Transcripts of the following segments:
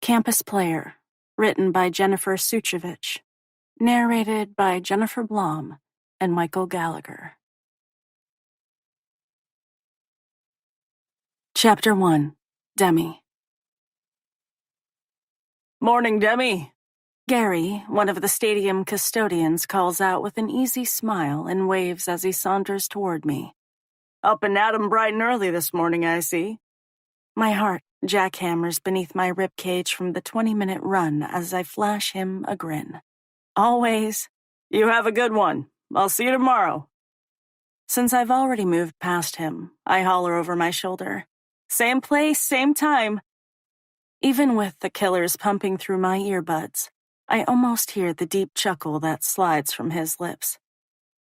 Campus Player, written by Jennifer Suchevich, narrated by Jennifer Blom and Michael Gallagher. Chapter 1. Demi. Morning, Demi. Gary, one of the stadium custodians, calls out with an easy smile and waves as he saunters toward me. Up and at 'em bright and early this morning, I see. My heart jackhammers beneath my ribcage from the 20-minute run as I flash him a grin. Always. You have a good one. I'll see you tomorrow. Since I've already moved past him, I holler over my shoulder. Same place, same time. Even with the killers pumping through my earbuds, I almost hear the deep chuckle that slides from his lips.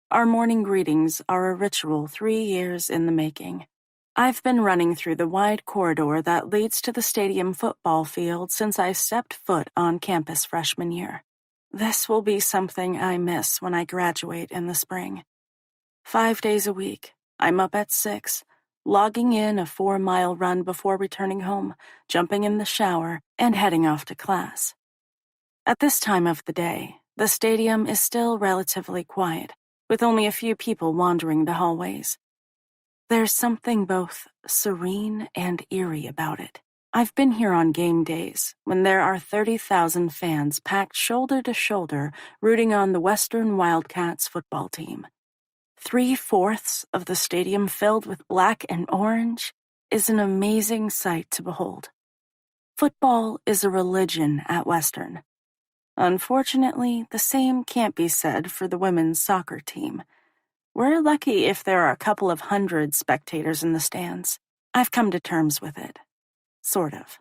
Our morning greetings are a ritual 3 years in the making. I've been running through the wide corridor that leads to the stadium football field since I stepped foot on campus freshman year. This will be something I miss when I graduate in the spring. 5 days a week, I'm up at 6, logging in a 4-mile run before returning home, jumping in the shower, and heading off to class. At this time of the day, the stadium is still relatively quiet, with only a few people wandering the hallways. There's something both serene and eerie about it. I've been here on game days, when there are 30,000 fans packed shoulder to shoulder rooting on the Western Wildcats football team. 3/4 of the stadium filled with black and orange is an amazing sight to behold. Football is a religion at Western. Unfortunately, the same can't be said for the women's soccer team. We're lucky if there are a couple of hundred spectators in the stands. I've come to terms with it. Sort of.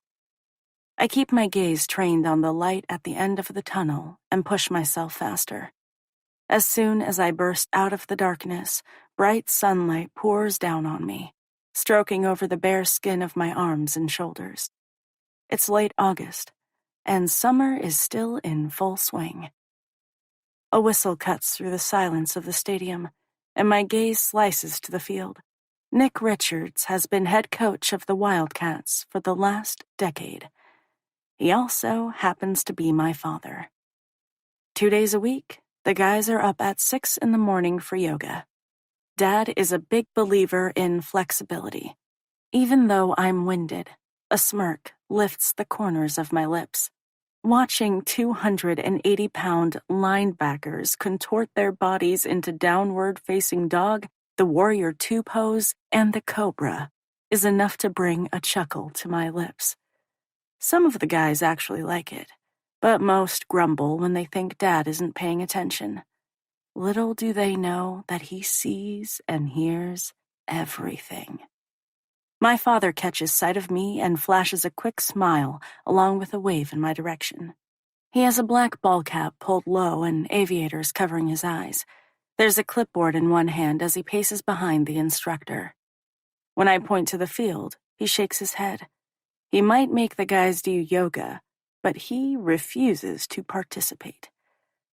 I keep my gaze trained on the light at the end of the tunnel and push myself faster. As soon as I burst out of the darkness, bright sunlight pours down on me, stroking over the bare skin of my arms and shoulders. It's late August, and summer is still in full swing. A whistle cuts through the silence of the stadium, and my gaze slices to the field. Nick Richards has been head coach of the Wildcats for the last decade. He also happens to be my father. 2 days a week, the guys are up at 6 in the morning for yoga. Dad is a big believer in flexibility. Even though I'm winded, a smirk lifts the corners of my lips. Watching 280-pound linebackers contort their bodies into downward-facing dog, the Warrior II pose, and the Cobra is enough to bring a chuckle to my lips. Some of the guys actually like it, but most grumble when they think Dad isn't paying attention. Little do they know that he sees and hears everything. My father catches sight of me and flashes a quick smile along with a wave in my direction. He has a black ball cap pulled low and aviators covering his eyes. There's a clipboard in one hand as he paces behind the instructor. When I point to the field, he shakes his head. He might make the guys do yoga, but he refuses to participate.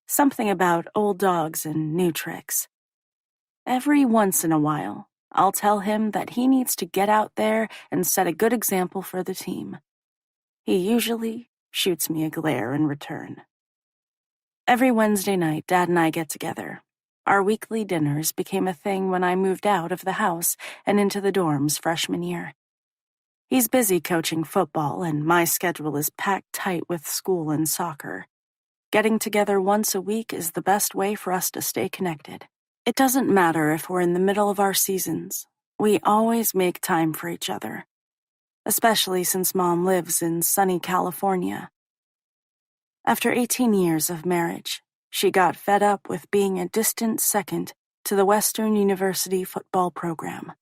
Something about old dogs and new tricks. Every once in a while, I'll tell him that he needs to get out there and set a good example for the team. He usually shoots me a glare in return. Every Wednesday night, Dad and I get together. Our weekly dinners became a thing when I moved out of the house and into the dorms freshman year. He's busy coaching football, and my schedule is packed tight with school and soccer. Getting together once a week is the best way for us to stay connected. It doesn't matter if we're in the middle of our seasons. We always make time for each other, especially since Mom lives in sunny California. After 18 years of marriage, she got fed up with being a distant second to the Western University football program.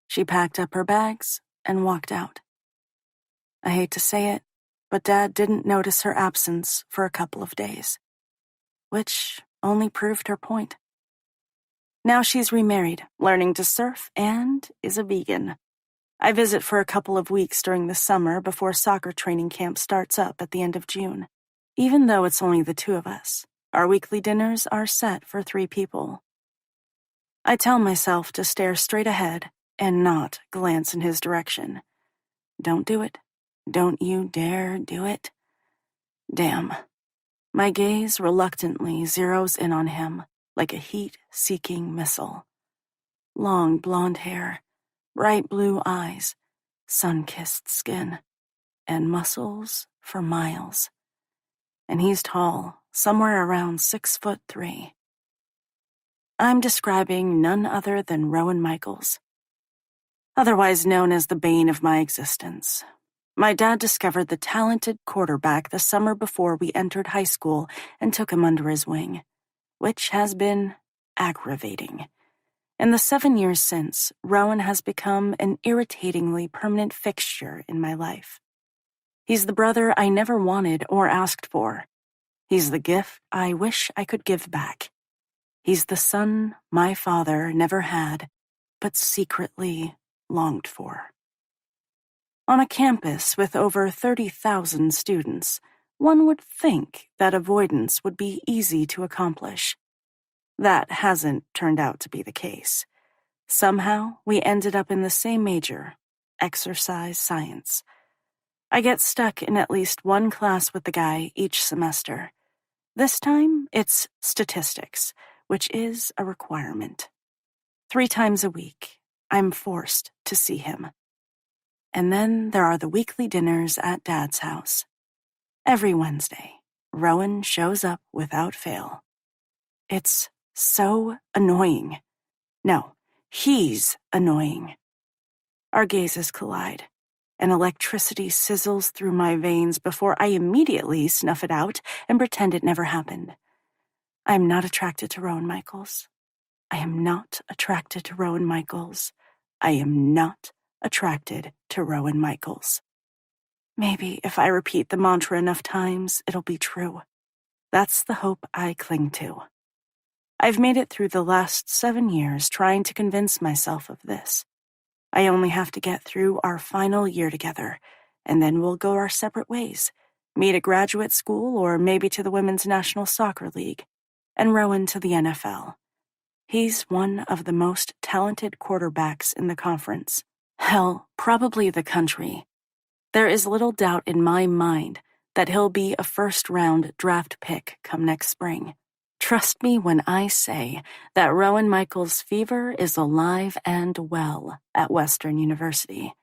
She packed up her bags and walked out. I hate to say it, but Dad didn't notice her absence for a couple of days, which only proved her point. Now she's remarried, learning to surf, and is a vegan. I visit for a couple of weeks during the summer before soccer training camp starts up at the end of June. Even though it's only the two of us, our weekly dinners are set for 3 people. I tell myself to stare straight ahead and not glance in his direction. Don't do it. Don't you dare do it. Damn. My gaze reluctantly zeroes in on him like a heat-seeking missile. Long blonde hair, bright blue eyes, sun-kissed skin, and muscles for miles. And he's tall, somewhere around 6'3". I'm describing none other than Rowan Michaels, otherwise known as the bane of my existence. My dad discovered the talented quarterback the summer before we entered high school and took him under his wing, which has been aggravating. In the 7 years since, Rowan has become an irritatingly permanent fixture in my life. He's the brother I never wanted or asked for. He's the gift I wish I could give back. He's the son my father never had, but secretly longed for. On a campus with over 30,000 students, one would think that avoidance would be easy to accomplish. That hasn't turned out to be the case. Somehow, we ended up in the same major, exercise science. I get stuck in at least one class with the guy each semester. This time, it's statistics, which is a requirement. 3 times a week, I'm forced to see him. And then there are the weekly dinners at Dad's house. Every Wednesday, Rowan shows up without fail. It's so annoying. No, he's annoying. Our gazes collide, and electricity sizzles through my veins before I immediately snuff it out and pretend it never happened. I am not attracted to Rowan Michaels. I am not attracted to Rowan Michaels. I am not attracted to Rowan Michaels. Maybe if I repeat the mantra enough times, it'll be true. That's the hope I cling to. I've made it through the last 7 years trying to convince myself of this. I only have to get through our final year together, and then we'll go our separate ways, meet at graduate school or maybe to the Women's National Soccer League, and Rowan to the NFL. He's one of the most talented quarterbacks in the conference. Hell, probably the country. There is little doubt in my mind that he'll be a first-round draft pick come next spring. Trust me when I say that Rowan Michaels' fever is alive and well at Western University.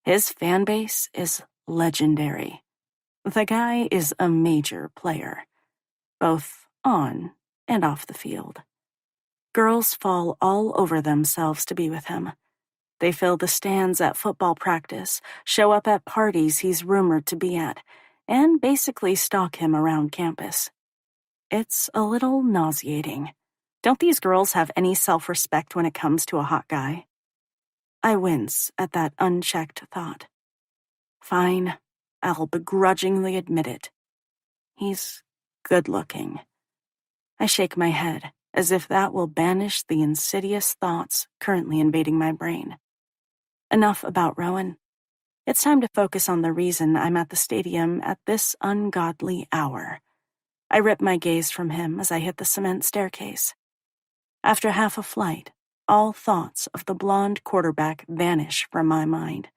His fan base is legendary. The guy is a major player, both on and off the field. Girls fall all over themselves to be with him. They fill the stands at football practice, show up at parties he's rumored to be at, and basically stalk him around campus. It's a little nauseating. Don't these girls have any self-respect when it comes to a hot guy? I wince at that unchecked thought. Fine, I'll begrudgingly admit it. He's good-looking. I shake my head, as if that will banish the insidious thoughts currently invading my brain. Enough about Rowan. It's time to focus on the reason I'm at the stadium at this ungodly hour. I rip my gaze from him as I hit the cement staircase. After half a flight, all thoughts of the blonde quarterback vanish from my mind.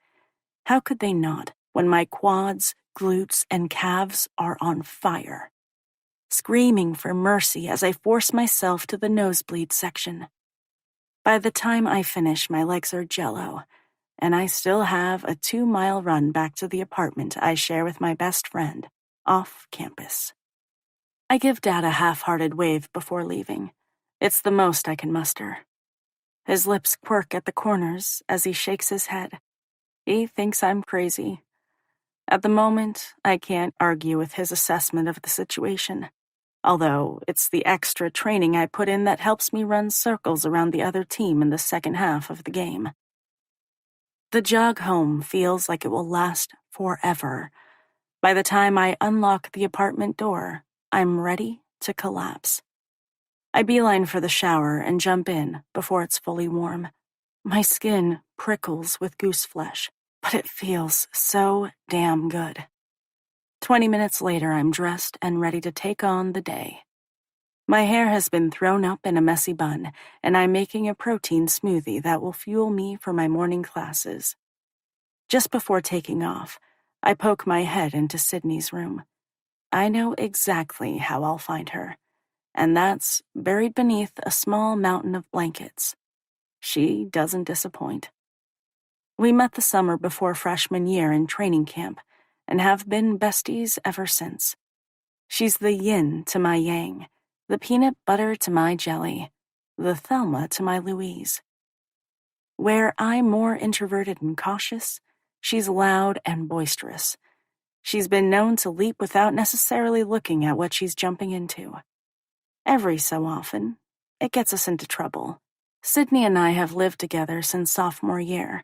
How could they not when my quads, glutes, and calves are on fire? Screaming for mercy as I force myself to the nosebleed section. By the time I finish, my legs are jello, and I still have a 2-mile run back to the apartment I share with my best friend, off campus. I give Dad a half-hearted wave before leaving. It's the most I can muster. His lips quirk at the corners as he shakes his head. He thinks I'm crazy. At the moment, I can't argue with his assessment of the situation, although it's the extra training I put in that helps me run circles around the other team in the second half of the game. The jog home feels like it will last forever. By the time I unlock the apartment door, I'm ready to collapse. I beeline for the shower and jump in before it's fully warm. My skin prickles with goose flesh, but it feels so damn good. 20 minutes later, I'm dressed and ready to take on the day. My hair has been thrown up in a messy bun, and I'm making a protein smoothie that will fuel me for my morning classes. Just before taking off, I poke my head into Sydney's room. I know exactly how I'll find her, and that's buried beneath a small mountain of blankets. She doesn't disappoint. We met the summer before freshman year in training camp, and have been besties ever since. She's the yin to my yang, the peanut butter to my jelly, the Thelma to my Louise. Where I'm more introverted and cautious, she's loud and boisterous. She's been known to leap without necessarily looking at what she's jumping into. Every so often, it gets us into trouble. Sydney and I have lived together since sophomore year.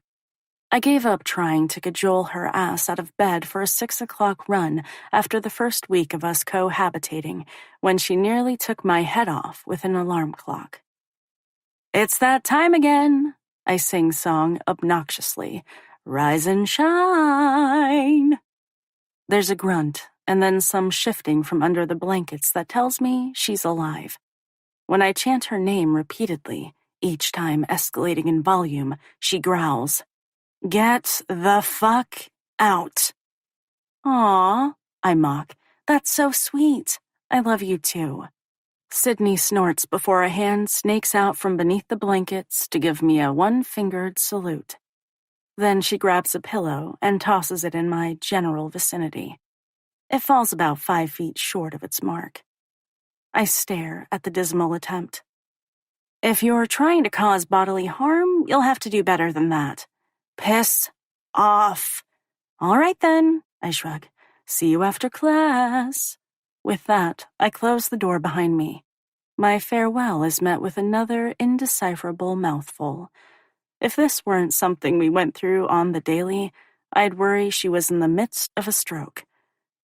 I gave up trying to cajole her ass out of bed for a 6 o'clock run after the first week of us cohabitating, when she nearly took my head off with an alarm clock. "It's that time again," I sing-song obnoxiously. "Rise and shine." There's a grunt, and then some shifting from under the blankets that tells me she's alive. When I chant her name repeatedly, each time escalating in volume, she growls, "Get the fuck out." "Aw," I mock. "That's so sweet. I love you too." Sydney snorts before a hand snakes out from beneath the blankets to give me a one-fingered salute. Then she grabs a pillow and tosses it in my general vicinity. It falls about 5 feet short of its mark. I stare at the dismal attempt. "If you're trying to cause bodily harm, you'll have to do better than that. Piss off." "All right then," I shrug. "See you after class." With that, I close the door behind me. My farewell is met with another indecipherable mouthful. If this weren't something we went through on the daily, I'd worry she was in the midst of a stroke.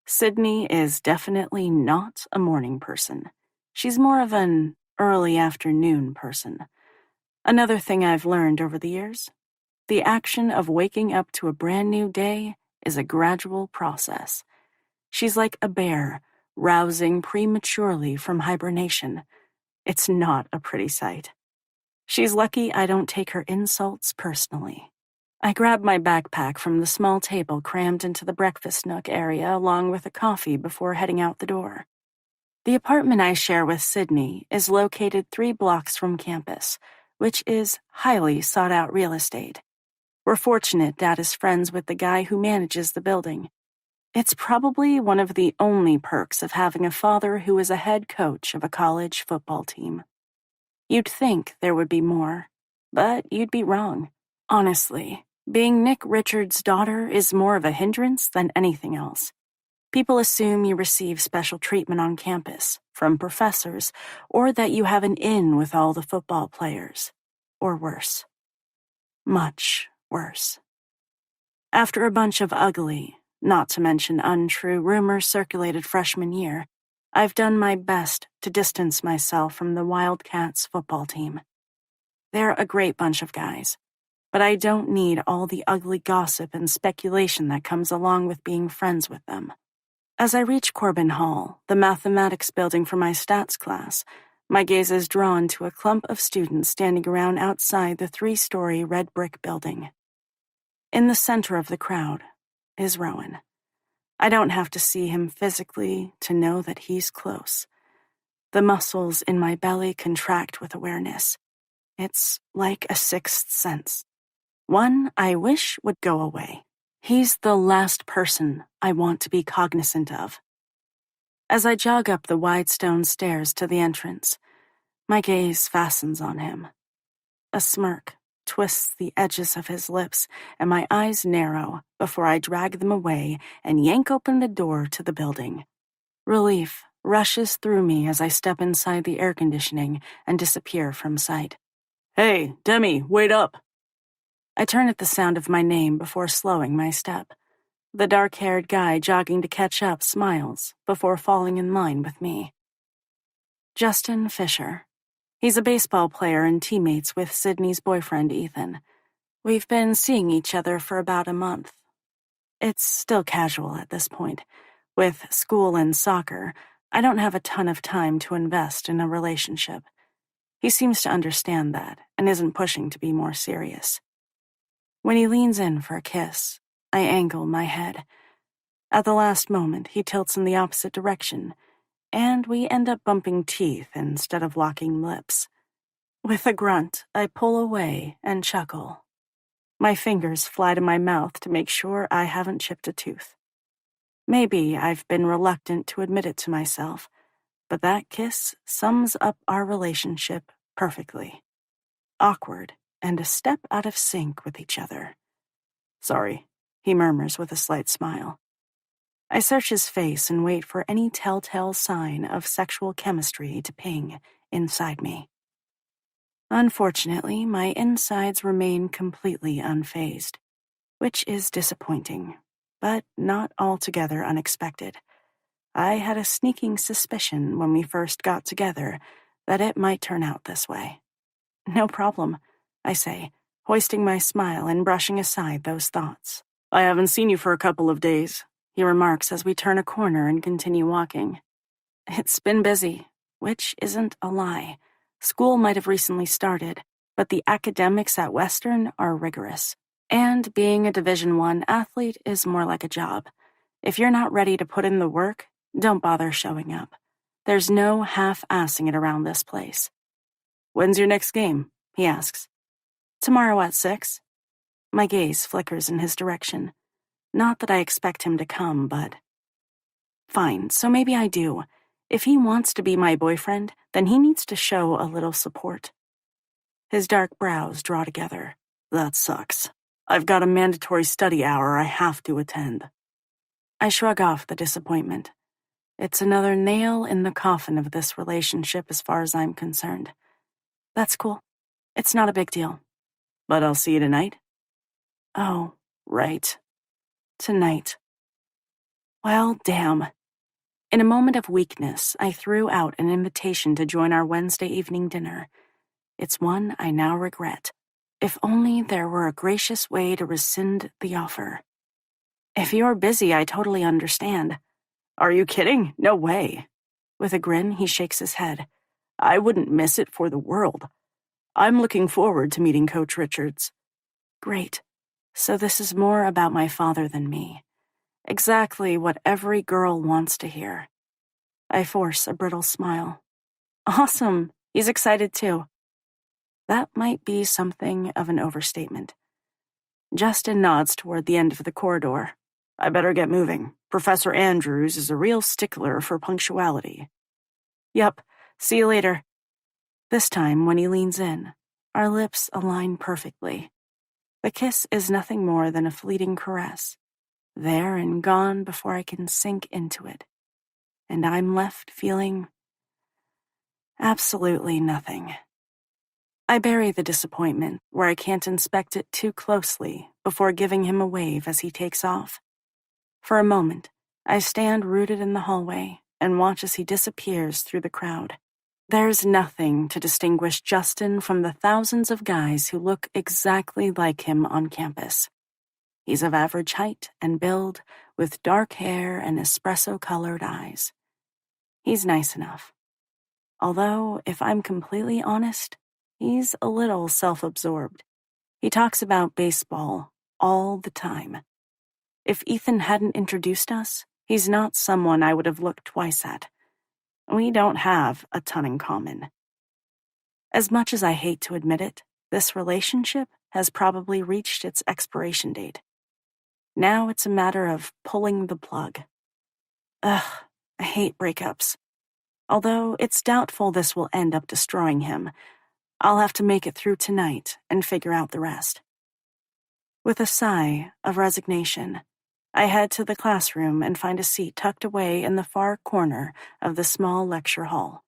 Sydney is definitely not a morning person. She's more of an early afternoon person. Another thing I've learned over the years: the action of waking up to a brand new day is a gradual process. She's like a bear rousing prematurely from hibernation. It's not a pretty sight. She's lucky I don't take her insults personally. I grab my backpack from the small table crammed into the breakfast nook area along with a coffee before heading out the door. The apartment I share with Sydney is located 3 blocks from campus, which is highly sought-out real estate. We're fortunate Dad is friends with the guy who manages the building. It's probably one of the only perks of having a father who is a head coach of a college football team. You'd think there would be more, but you'd be wrong. Honestly, being Nick Richards' daughter is more of a hindrance than anything else. People assume you receive special treatment on campus, from professors, or that you have an in with all the football players. Or worse. Much worse. After a bunch of ugly, not to mention untrue, rumors circulated freshman year, I've done my best to distance myself from the Wildcats football team. They're a great bunch of guys, but I don't need all the ugly gossip and speculation that comes along with being friends with them. As I reach Corbin Hall, the mathematics building for my stats class, my gaze is drawn to a clump of students standing around outside the 3-story red brick building. In the center of the crowd is Rowan. I don't have to see him physically to know that he's close. The muscles in my belly contract with awareness. It's like a sixth sense. One I wish would go away. He's the last person I want to be cognizant of. As I jog up the wide stone stairs to the entrance, my gaze fastens on him. A smirk twists the edges of his lips, and my eyes narrow before I drag them away and yank open the door to the building. Relief rushes through me as I step inside the air conditioning and disappear from sight. "Hey, Demi, wait up." I turn at the sound of my name before slowing my step. The dark-haired guy jogging to catch up smiles before falling in line with me. Justin Fisher. He's a baseball player and teammates with Sydney's boyfriend, Ethan. We've been seeing each other for about a month. It's still casual at this point. With school and soccer, I don't have a ton of time to invest in a relationship. He seems to understand that and isn't pushing to be more serious. When he leans in for a kiss, I angle my head. At the last moment, he tilts in the opposite direction, and we end up bumping teeth instead of locking lips. With a grunt, I pull away and chuckle. My fingers fly to my mouth to make sure I haven't chipped a tooth. Maybe I've been reluctant to admit it to myself, but that kiss sums up our relationship perfectly. Awkward and a step out of sync with each other. "Sorry," he murmurs with a slight smile. I search his face and wait for any telltale sign of sexual chemistry to ping inside me. Unfortunately, my insides remain completely unfazed, which is disappointing, but not altogether unexpected. I had a sneaking suspicion when we first got together that it might turn out this way. "No problem," I say, hoisting my smile and brushing aside those thoughts. "I haven't seen you for a couple of days," he remarks as we turn a corner and continue walking. "It's been busy," which isn't a lie. School might have recently started, but the academics at Western are rigorous. And being a Division I athlete is more like a job. If you're not ready to put in the work, don't bother showing up. There's no half-assing it around this place. "When's your next game?" he asks. "Tomorrow at 6. My gaze flickers in his direction. Not that I expect him to come, but... Fine, so maybe I do. If he wants to be my boyfriend, then he needs to show a little support. His dark brows draw together. "That sucks. I've got a mandatory study hour I have to attend." I shrug off the disappointment. It's another nail in the coffin of this relationship as far as I'm concerned. "That's cool. It's not a big deal." "But I'll see you tonight?" "Oh, right. Tonight. Well, damn." In a moment of weakness, I threw out an invitation to join our Wednesday evening dinner. It's one I now regret. If only there were a gracious way to rescind the offer. "If you're busy, I totally understand." "Are you kidding? No way." With a grin, he shakes his head. "I wouldn't miss it for the world. I'm looking forward to meeting Coach Richards." Great. So this is more about my father than me. Exactly what every girl wants to hear. I force a brittle smile. "Awesome. He's excited too." That might be something of an overstatement. Justin nods toward the end of the corridor. "I better get moving. Professor Andrews is a real stickler for punctuality." "Yup. See you later." This time, when he leans in, our lips align perfectly. The kiss is nothing more than a fleeting caress, there and gone before I can sink into it. And I'm left feeling absolutely nothing. I bury the disappointment where I can't inspect it too closely before giving him a wave as he takes off. For a moment, I stand rooted in the hallway and watch as he disappears through the crowd. There's nothing to distinguish Justin from the thousands of guys who look exactly like him on campus. He's of average height and build, with dark hair and espresso-colored eyes. He's nice enough. Although, if I'm completely honest, he's a little self-absorbed. He talks about baseball all the time. If Ethan hadn't introduced us, he's not someone I would have looked twice at. We don't have a ton in common. As much as I hate to admit it, this relationship has probably reached its expiration date. Now it's a matter of pulling the plug. Ugh, I hate breakups. Although it's doubtful this will end up destroying him, I'll have to make it through tonight and figure out the rest. With a sigh of resignation, I head to the classroom and find a seat tucked away in the far corner of the small lecture hall.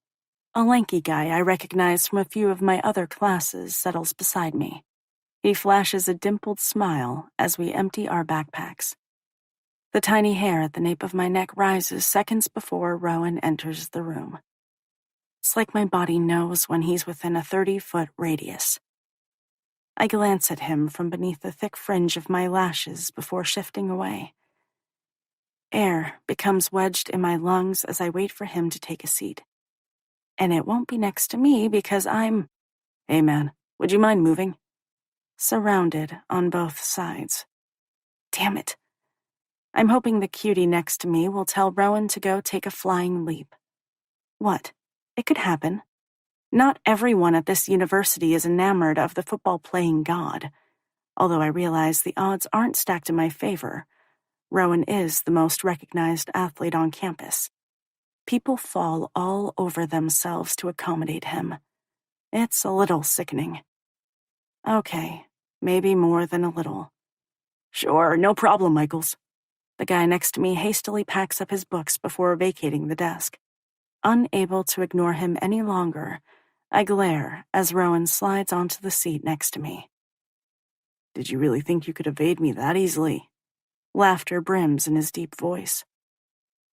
A lanky guy I recognize from a few of my other classes settles beside me. He flashes a dimpled smile as we empty our backpacks. The tiny hair at the nape of my neck rises seconds before Rowan enters the room. It's like my body knows when he's within a 30-foot radius. I glance at him from beneath the thick fringe of my lashes before shifting away. Air becomes wedged in my lungs as I wait for him to take a seat. And it won't be next to me because I'm... "Hey man, would you mind moving?" Surrounded on both sides. Damn it. I'm hoping the cutie next to me will tell Rowan to go take a flying leap. What? It could happen. Not everyone at this university is enamored of the football-playing god, although I realize the odds aren't stacked in my favor. Rowan is the most recognized athlete on campus. People fall all over themselves to accommodate him. It's a little sickening. Okay, maybe more than a little. Sure, no problem, Michaels. The guy next to me hastily packs up his books before vacating the desk. Unable to ignore him any longer, I glare as Rowan slides onto the seat next to me. Did you really think you could evade me that easily? Laughter brims in his deep voice.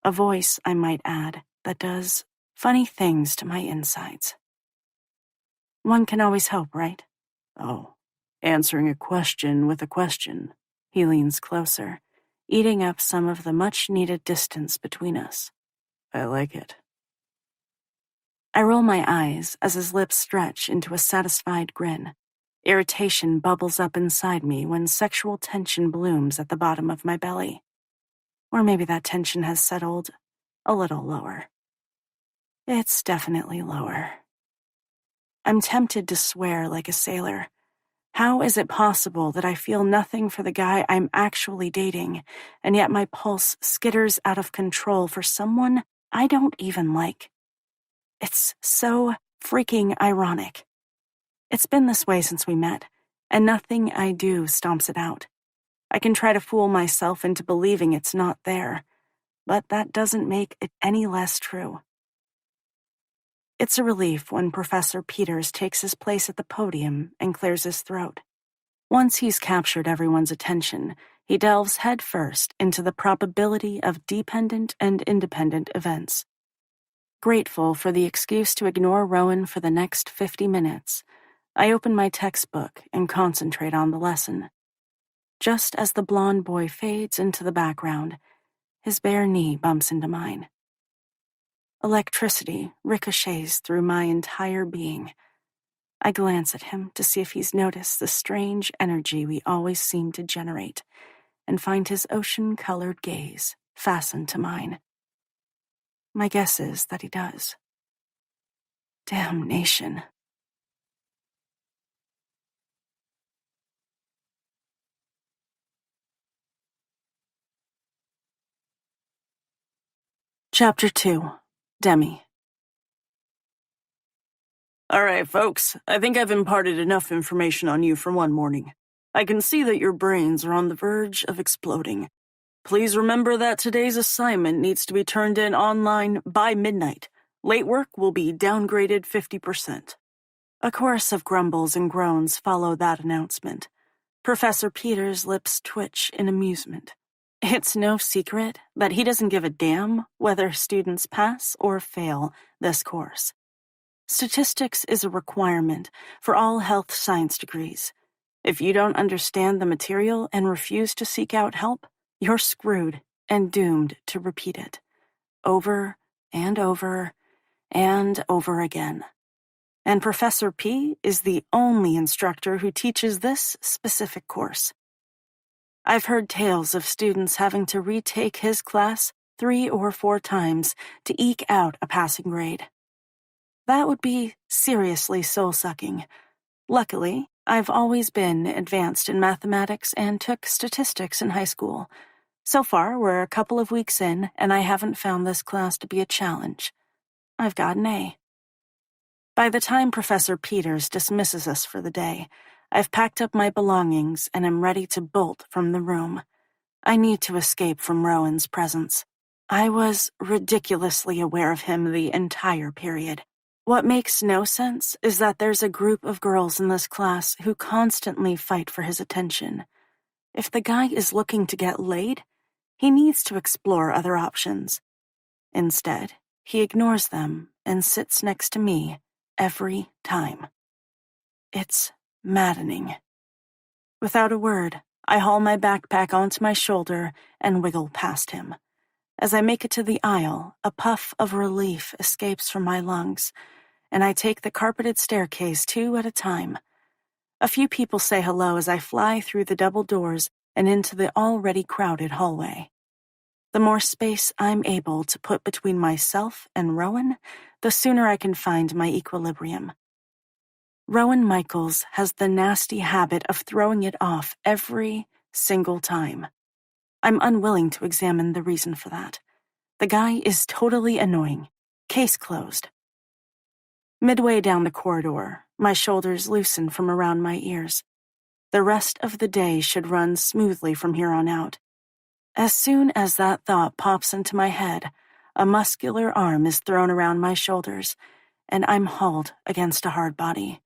A voice, I might add, that does funny things to my insides. One can always hope, right? Oh, answering a question with a question. He leans closer, eating up some of the much-needed distance between us. I like it. I roll my eyes as his lips stretch into a satisfied grin. Irritation bubbles up inside me when sexual tension blooms at the bottom of my belly. Or maybe that tension has settled a little lower. It's definitely lower. I'm tempted to swear like a sailor. How is it possible that I feel nothing for the guy I'm actually dating, and yet my pulse skitters out of control for someone I don't even like? It's so freaking ironic. It's been this way since we met, and nothing I do stomps it out. I can try to fool myself into believing it's not there, but that doesn't make it any less true. It's a relief when Professor Peters takes his place at the podium and clears his throat. Once he's captured everyone's attention, he delves headfirst into the probability of dependent and independent events. Grateful for the excuse to ignore Rowan for the next 50 minutes, I open my textbook and concentrate on the lesson. Just as the blonde boy fades into the background, his bare knee bumps into mine. Electricity ricochets through my entire being. I glance at him to see if he's noticed the strange energy we always seem to generate, and find his ocean-colored gaze fastened to mine. My guess is that he does. Damnation. Chapter 2. Demi. All right, folks, I think I've imparted enough information on you for one morning. I can see that your brains are on the verge of exploding. Please remember that today's assignment needs to be turned in online by midnight. Late work will be downgraded 50%. A chorus of grumbles and groans follow that announcement. Professor Peters' lips twitch in amusement. It's no secret that he doesn't give a damn whether students pass or fail this course. Statistics is a requirement for all health science degrees. If you don't understand the material and refuse to seek out help, you're screwed and doomed to repeat it. Over and over and over again. And Professor P is the only instructor who teaches this specific course. I've heard tales of students having to retake his class 3 or 4 times to eke out a passing grade. That would be seriously soul-sucking. Luckily, I've always been advanced in mathematics and took statistics in high school. So far, we're a couple of weeks in, and I haven't found this class to be a challenge. I've got an A. By the time Professor Peters dismisses us for the day, I've packed up my belongings and am ready to bolt from the room. I need to escape from Rowan's presence. I was ridiculously aware of him the entire period. What makes no sense is that there's a group of girls in this class who constantly fight for his attention. If the guy is looking to get laid, he needs to explore other options. Instead, he ignores them and sits next to me every time. It's maddening. Without a word, I haul my backpack onto my shoulder and wiggle past him. As I make it to the aisle, a puff of relief escapes from my lungs, and I take the carpeted staircase 2 at a time. A few people say hello as I fly through the double doors and into the already crowded hallway. The more space I'm able to put between myself and Rowan, the sooner I can find my equilibrium. Rowan Michaels has the nasty habit of throwing it off every single time. I'm unwilling to examine the reason for that. The guy is totally annoying. Case closed. Midway down the corridor, my shoulders loosen from around my ears. The rest of the day should run smoothly from here on out. As soon as that thought pops into my head, a muscular arm is thrown around my shoulders, and I'm hauled against a hard body.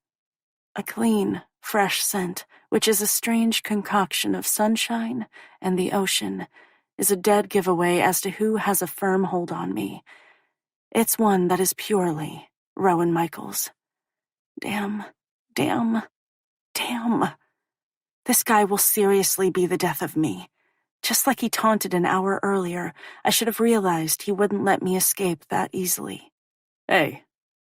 A clean, fresh scent, which is a strange concoction of sunshine and the ocean, is a dead giveaway as to who has a firm hold on me. It's one that is purely Rowan Michaels. Damn. This guy will seriously be the death of me. Just like he taunted an hour earlier, I should have realized he wouldn't let me escape that easily. Hey,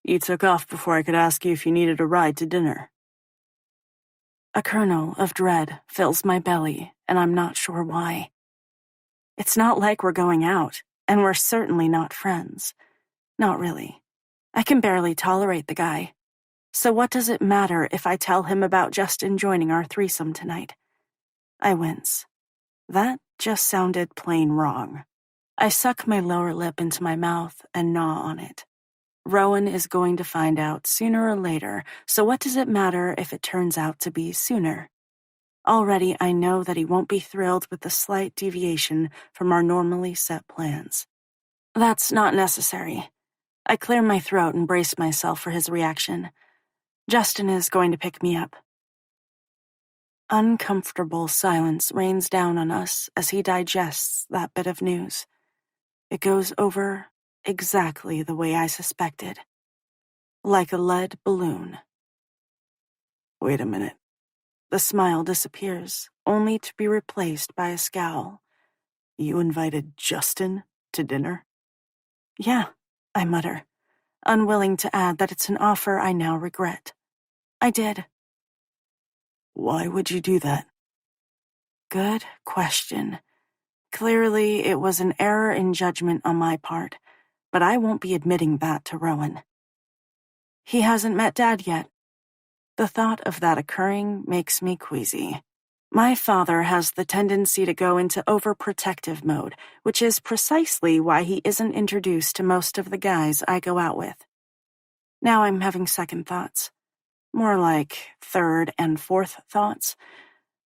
you took off before I could ask you if you needed a ride to dinner. A kernel of dread fills my belly, and I'm not sure why. It's not like we're going out, and we're certainly not friends. Not really. I can barely tolerate the guy. So what does it matter if I tell him about Justin joining our threesome tonight? I wince. That just sounded plain wrong. I suck my lower lip into my mouth and gnaw on it. Rowan is going to find out sooner or later, so what does it matter if it turns out to be sooner? Already I know that he won't be thrilled with the slight deviation from our normally set plans. That's not necessary. I clear my throat and brace myself for his reaction. Justin is going to pick me up. Uncomfortable silence rains down on us as he digests that bit of news. It goes over exactly the way I suspected. Like a lead balloon. Wait a minute. The smile disappears, only to be replaced by a scowl. You invited Justin to dinner? Yeah, I mutter, unwilling to add that it's an offer I now regret. I did. Why would you do that? Good question. Clearly, it was an error in judgment on my part, but I won't be admitting that to Rowan. He hasn't met Dad yet. The thought of that occurring makes me queasy. My father has the tendency to go into overprotective mode, which is precisely why he isn't introduced to most of the guys I go out with. Now I'm having second thoughts. More like third and fourth thoughts.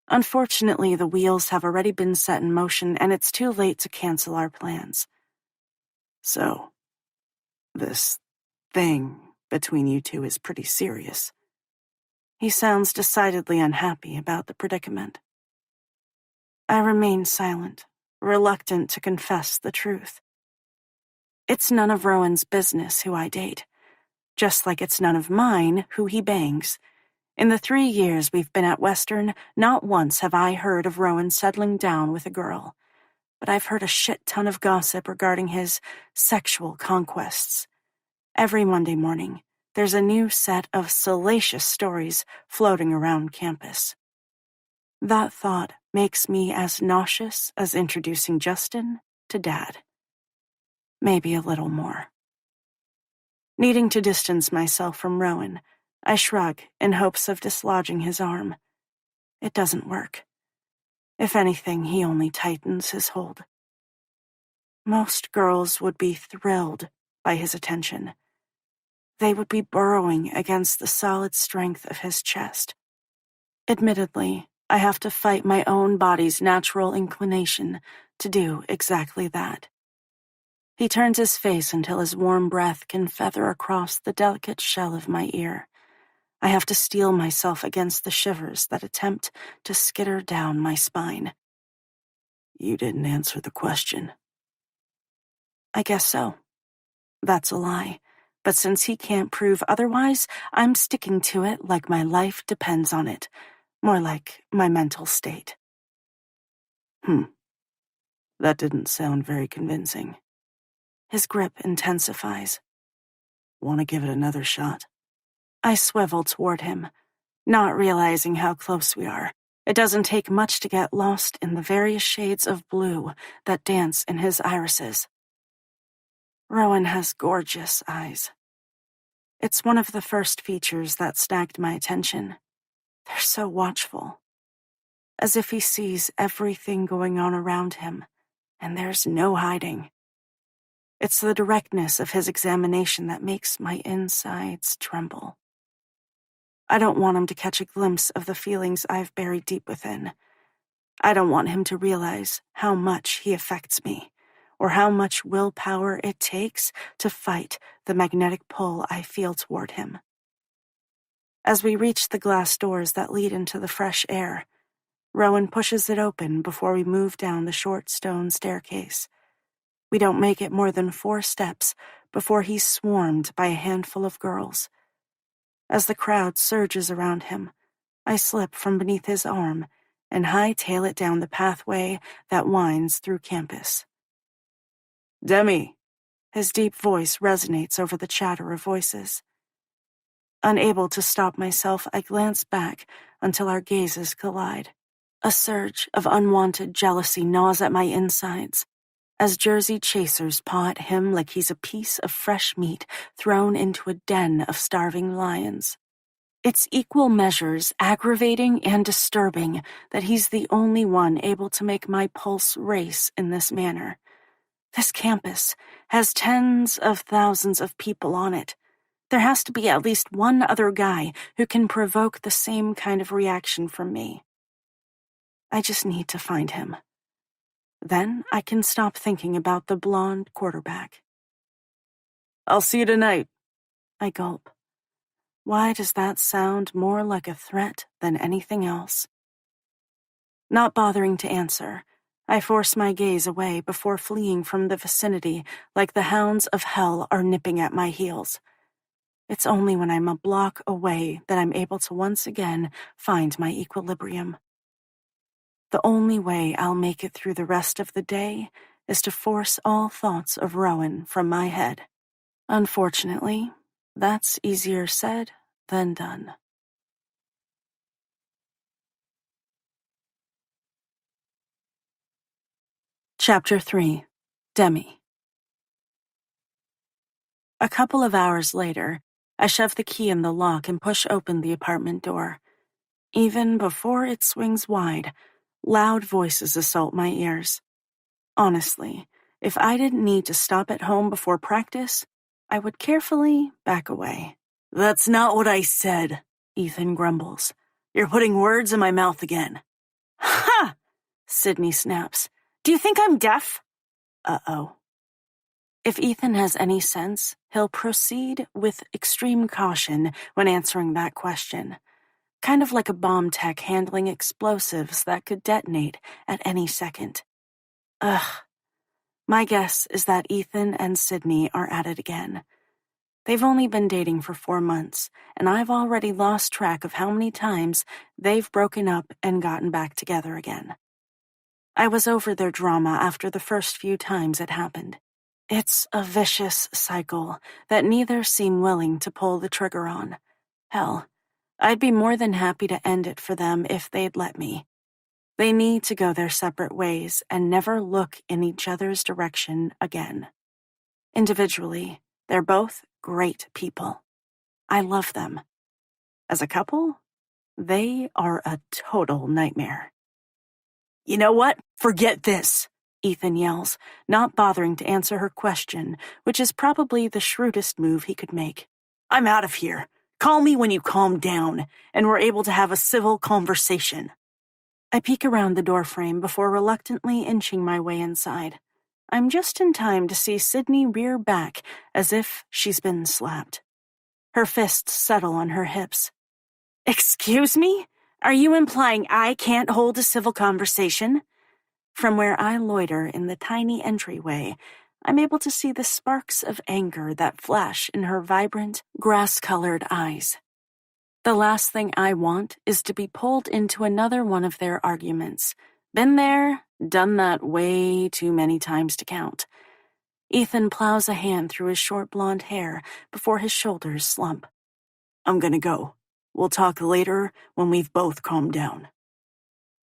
Unfortunately, the wheels have already been set in motion, and it's too late to cancel our plans. So, this thing between you two is pretty serious. He sounds decidedly unhappy about the predicament. I remain silent, reluctant to confess the truth. It's none of Rowan's business who I date, just like it's none of mine who he bangs. In the 3 years we've been at Western, not once have I heard of Rowan settling down with a girl, but I've heard a shit ton of gossip regarding his sexual conquests. Every Monday morning, there's a new set of salacious stories floating around campus. That thought makes me as nauseous as introducing Justin to Dad. Maybe a little more. Needing to distance myself from Rowan, I shrug in hopes of dislodging his arm. It doesn't work. If anything, he only tightens his hold. Most girls would be thrilled by his attention. They would be burrowing against the solid strength of his chest. Admittedly, I have to fight my own body's natural inclination to do exactly that. He turns his face until his warm breath can feather across the delicate shell of my ear. I have to steel myself against the shivers that attempt to skitter down my spine. You didn't answer the question. I guess so. That's a lie. But since he can't prove otherwise, I'm sticking to it like my life depends on it. More like my mental state. That didn't sound very convincing. His grip intensifies. Want to give it another shot? I swivel toward him, not realizing how close we are. It doesn't take much to get lost in the various shades of blue that dance in his irises. Rowan has gorgeous eyes. It's one of the first features that snagged my attention. They're so watchful, as if he sees everything going on around him, and there's no hiding. It's the directness of his examination that makes my insides tremble. I don't want him to catch a glimpse of the feelings I've buried deep within. I don't want him to realize how much he affects me, or how much willpower it takes to fight the magnetic pull I feel toward him. As we reach the glass doors that lead into the fresh air, Rowan pushes it open before we move down the short stone staircase. We don't make it more than 4 steps before he's swarmed by a handful of girls. As the crowd surges around him, I slip from beneath his arm and hightail it down the pathway that winds through campus. Demi. His deep voice resonates over the chatter of voices. Unable to stop myself, I glance back until our gazes collide. A surge of unwanted jealousy gnaws at my insides as Jersey chasers paw at him like he's a piece of fresh meat thrown into a den of starving lions. It's equal measures aggravating and disturbing that he's the only one able to make my pulse race in this manner. This campus has tens of thousands of people on it. There has to be at least one other guy who can provoke the same kind of reaction from me. I just need to find him. Then I can stop thinking about the blonde quarterback. I'll see you tonight. I gulp. Why does that sound more like a threat than anything else? Not bothering to answer, I force my gaze away before fleeing from the vicinity like the hounds of hell are nipping at my heels. It's only when I'm a block away that I'm able to once again find my equilibrium. The only way I'll make it through the rest of the day is to force all thoughts of Rowan from my head. Unfortunately, that's easier said than done. Chapter 3. Demi. A couple of hours later, I shove the key in the lock and push open the apartment door. Even before it swings wide, loud voices assault my ears. Honestly, if I didn't need to stop at home before practice, I would carefully back away. That's not what I said, Ethan grumbles. You're putting words in my mouth again. Ha! Sydney snaps. Do you think I'm deaf? Uh-oh. If Ethan has any sense, he'll proceed with extreme caution when answering that question. Kind of like a bomb tech handling explosives that could detonate at any second. Ugh. My guess is that Ethan and Sydney are at it again. They've only been dating for 4 months, and I've already lost track of how many times they've broken up and gotten back together again. I was over their drama after the first few times it happened. It's a vicious cycle that neither seem willing to pull the trigger on. Hell, I'd be more than happy to end it for them if they'd let me. They need to go their separate ways and never look in each other's direction again. Individually, they're both great people. I love them. As a couple, they are a total nightmare. You know what? Forget this, Ethan yells, not bothering to answer her question, which is probably the shrewdest move he could make. I'm out of here. Call me when you calm down, and we're able to have a civil conversation. I peek around the doorframe before reluctantly inching my way inside. I'm just in time to see Sydney rear back as if she's been slapped. Her fists settle on her hips. Excuse me? Are you implying I can't hold a civil conversation? From where I loiter in the tiny entryway, I'm able to see the sparks of anger that flash in her vibrant, grass-colored eyes. The last thing I want is to be pulled into another one of their arguments. Been there, done that way too many times to count. Ethan plows a hand through his short blonde hair before his shoulders slump. I'm gonna go. We'll talk later when we've both calmed down.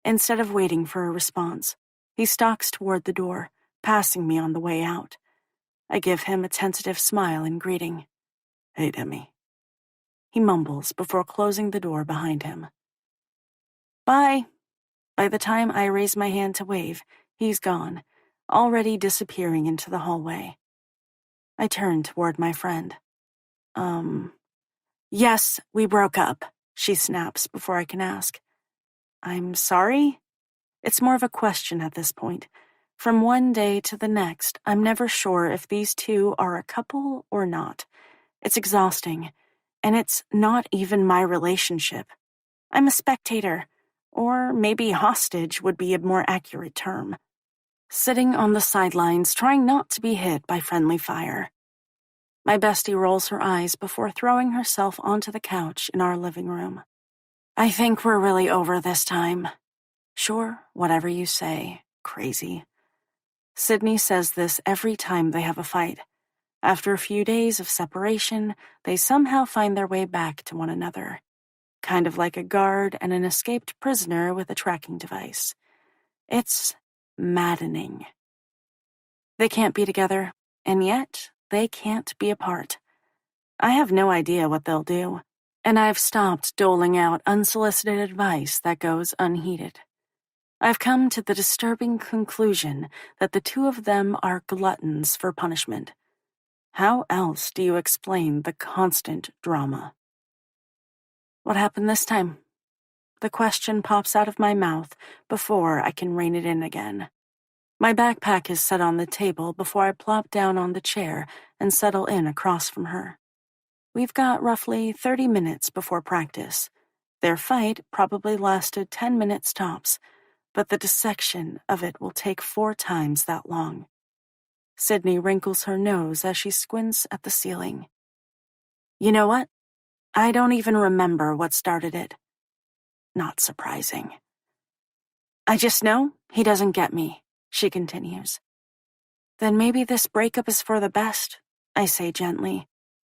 Instead of waiting for a response, he stalks toward the door, passing me on the way out. I give him a tentative smile in greeting. Hey, Demi. He mumbles before closing the door behind him. Bye. By the time I raise my hand to wave, he's gone, already disappearing into the hallway. I turn toward my friend. Yes, we broke up, she snaps before I can ask. I'm sorry? It's more of a question at this point. From one day to the next, I'm never sure if these two are a couple or not. It's exhausting, and it's not even my relationship. I'm a spectator, or maybe hostage would be a more accurate term. Sitting on the sidelines, trying not to be hit by friendly fire. My bestie rolls her eyes before throwing herself onto the couch in our living room. I think we're really over this time. Sure, whatever you say, crazy. Sydney says this every time they have a fight. After a few days of separation, they somehow find their way back to one another. Kind of like a guard and an escaped prisoner with a tracking device. It's maddening. They can't be together, and yet they can't be apart. I have no idea what they'll do, and I've stopped doling out unsolicited advice that goes unheeded. I've come to the disturbing conclusion that the two of them are gluttons for punishment. How else do you explain the constant drama? What happened this time? The question pops out of my mouth before I can rein it in again. My backpack is set on the table before I plop down on the chair and settle in across from her. We've got roughly 30 minutes before practice. Their fight probably lasted 10 minutes tops, but the dissection of it will take 4 times that long. Sydney wrinkles her nose as she squints at the ceiling. You know what? I don't even remember what started it. Not surprising. I just know he doesn't get me, she continues. Then maybe this breakup is for the best, I say gently,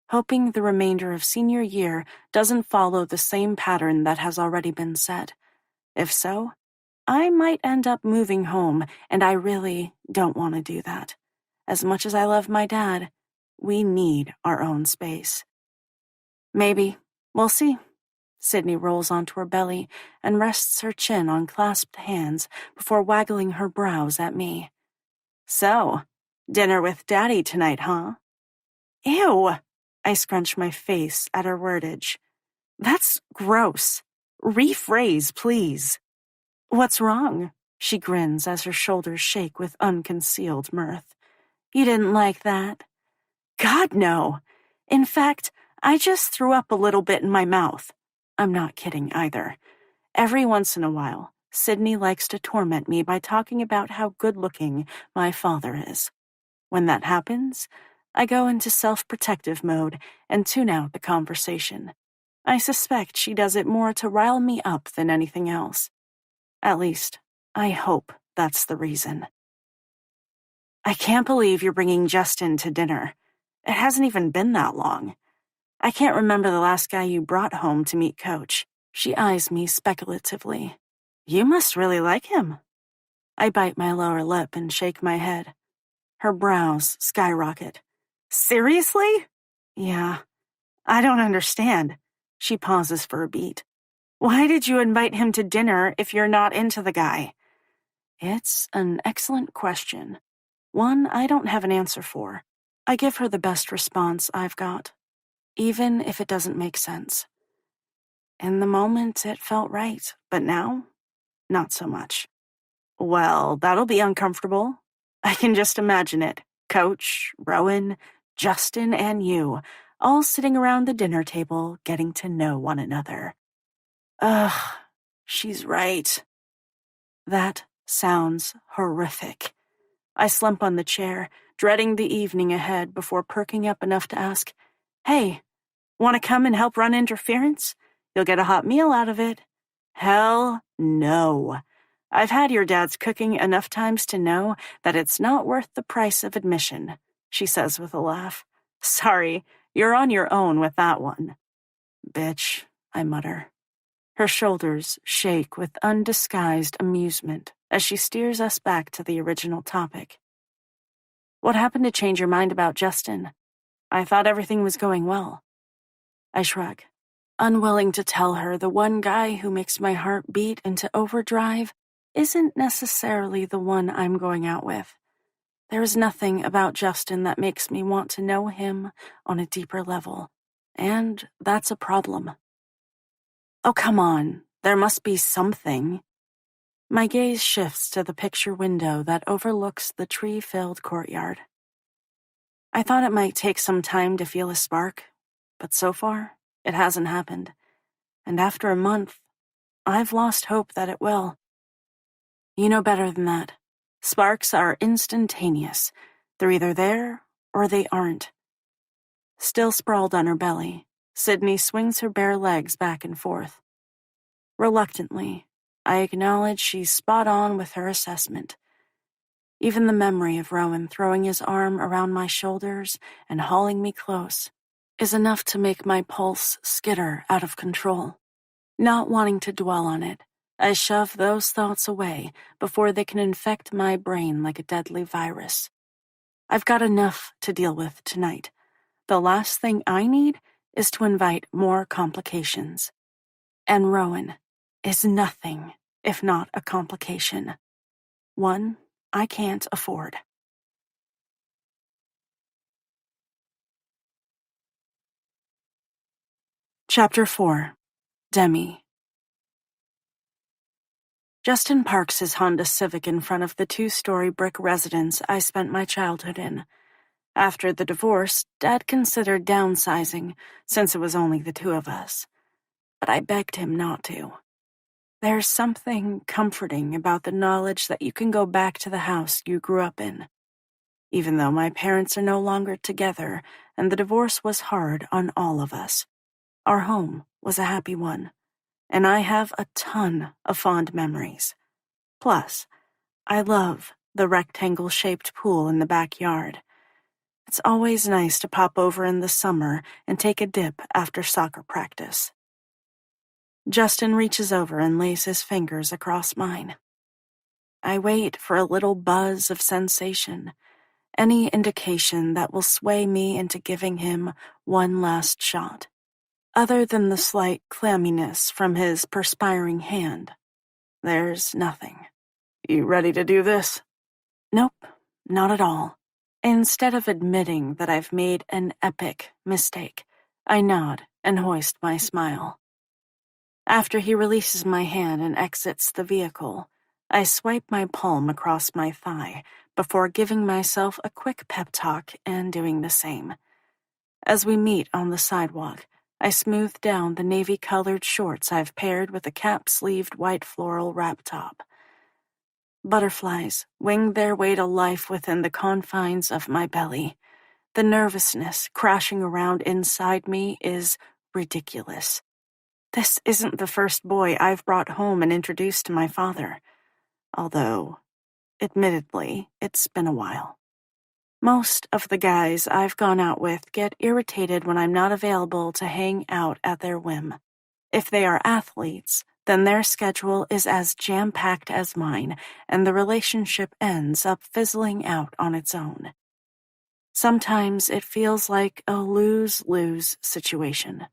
hoping the remainder of senior year doesn't follow the same pattern that has already been set. If so, I might end up moving home, and I really don't want to do that. As much as I love my dad, we need our own space. Maybe. We'll see. Sydney rolls onto her belly and rests her chin on clasped hands before waggling her brows at me. So, dinner with Daddy tonight, huh? Ew! I scrunch my face at her wordage. That's gross. Rephrase, please. What's wrong? She grins as her shoulders shake with unconcealed mirth. You didn't like that? God, no. In fact, I just threw up a little bit in my mouth. I'm not kidding either. Every once in a while, Sydney likes to torment me by talking about how good-looking my father is. When that happens, I go into self-protective mode and tune out the conversation. I suspect she does it more to rile me up than anything else. At least, I hope that's the reason. I can't believe you're bringing Justin to dinner. It hasn't even been that long. I can't remember the last guy you brought home to meet Coach. She eyes me speculatively. You must really like him. I bite my lower lip and shake my head. Her brows skyrocket. Seriously? Yeah. I don't understand. She pauses for a beat. Why did you invite him to dinner if you're not into the guy? It's an excellent question. One I don't have an answer for. I give her the best response I've got, even if it doesn't make sense. In the moment, it felt right, but now, not so much. Well, that'll be uncomfortable. I can just imagine it. Coach, Rowan, Justin, and you, all sitting around the dinner table, getting to know one another. Ugh, she's right. That sounds horrific. I slump on the chair, dreading the evening ahead before perking up enough to ask, Hey, want to come and help run interference? You'll get a hot meal out of it. Hell no. I've had your dad's cooking enough times to know that it's not worth the price of admission, she says with a laugh. Sorry, you're on your own with that one. Bitch, I mutter. Her shoulders shake with undisguised amusement as she steers us back to the original topic. What happened to change your mind about Justin? I thought everything was going well. I shrug, unwilling to tell her the one guy who makes my heart beat into overdrive isn't necessarily the one I'm going out with. There is nothing about Justin that makes me want to know him on a deeper level, and that's a problem. Oh, come on, there must be something. My gaze shifts to the picture window that overlooks the tree-filled courtyard. I thought it might take some time to feel a spark, but so far, it hasn't happened. And after a month, I've lost hope that it will. You know better than that. Sparks are instantaneous. They're either there or they aren't. Still sprawled on her belly, Sydney swings her bare legs back and forth. Reluctantly, I acknowledge she's spot on with her assessment. Even the memory of Rowan throwing his arm around my shoulders and hauling me close is enough to make my pulse skitter out of control. Not wanting to dwell on it, I shove those thoughts away before they can infect my brain like a deadly virus. I've got enough to deal with tonight. The last thing I need is to invite more complications. And Rowan is nothing if not a complication. One I can't afford. Chapter 4. Demi. Justin parks his Honda Civic in front of the 2-story brick residence I spent my childhood in. After the divorce, Dad considered downsizing, since it was only the two of us. But I begged him not to. There's something comforting about the knowledge that you can go back to the house you grew up in. Even though my parents are no longer together and the divorce was hard on all of us, our home was a happy one, and I have a ton of fond memories. Plus, I love the rectangle-shaped pool in the backyard. It's always nice to pop over in the summer and take a dip after soccer practice. Justin reaches over and lays his fingers across mine. I wait for a little buzz of sensation, any indication that will sway me into giving him one last shot. Other than the slight clamminess from his perspiring hand, there's nothing. You ready to do this? Nope, not at all. Instead of admitting that I've made an epic mistake, I nod and hoist my smile. After he releases my hand and exits the vehicle, I swipe my palm across my thigh before giving myself a quick pep talk and doing the same. As we meet on the sidewalk, I smooth down the navy-colored shorts I've paired with a cap-sleeved white floral wrap top. Butterflies wing their way to life within the confines of my belly. The nervousness crashing around inside me is ridiculous. This isn't the first boy I've brought home and introduced to my father, although, admittedly, it's been a while. Most of the guys I've gone out with get irritated when I'm not available to hang out at their whim. If they are athletes, then their schedule is as jam-packed as mine, and the relationship ends up fizzling out on its own. Sometimes it feels like a lose-lose situation.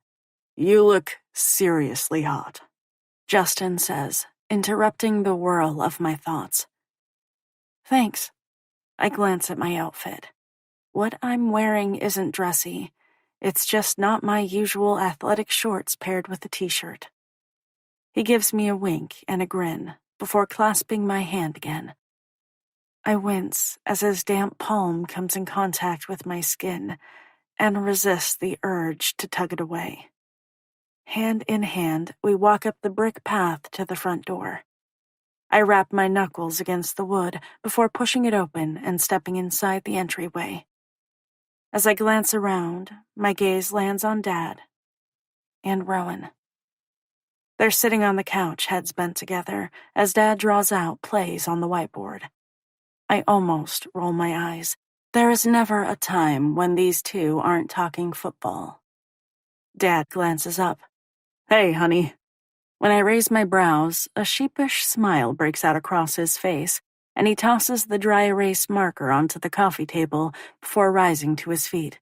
You look seriously hot, Justin says, interrupting the whirl of my thoughts. Thanks. I glance at my outfit. What I'm wearing isn't dressy. It's just not my usual athletic shorts paired with a t-shirt. He gives me a wink and a grin before clasping my hand again. I wince as his damp palm comes in contact with my skin and resist the urge to tug it away. Hand in hand, we walk up the brick path to the front door. I rap my knuckles against the wood before pushing it open and stepping inside the entryway. As I glance around, my gaze lands on Dad and Rowan. They're sitting on the couch, heads bent together, as Dad draws out plays on the whiteboard. I almost roll my eyes. There is never a time when these two aren't talking football. Dad glances up. Hey, honey. When I raise my brows, a sheepish smile breaks out across his face, and he tosses the dry erase marker onto the coffee table before rising to his feet.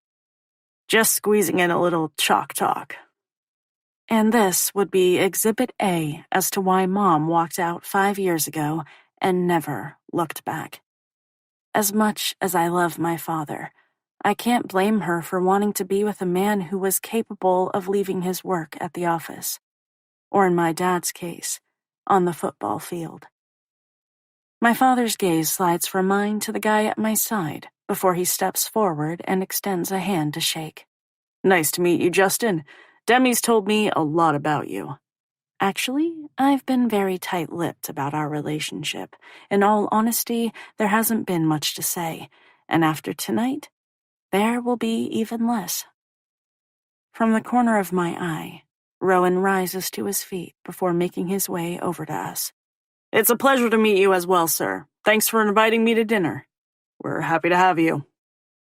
Just squeezing in a little chalk talk. And this would be Exhibit A as to why Mom walked out 5 years ago and never looked back. As much as I love my father, I can't blame her for wanting to be with a man who was capable of leaving his work at the office, or in my dad's case, on the football field. My father's gaze slides from mine to the guy at my side before he steps forward and extends a hand to shake. Nice to meet you, Justin. Demi's told me a lot about you. Actually, I've been very tight-lipped about our relationship. In all honesty, there hasn't been much to say, and after tonight, there will be even less. From the corner of my eye, Rowan rises to his feet before making his way over to us. It's a pleasure to meet you as well, sir. Thanks for inviting me to dinner. We're happy to have you.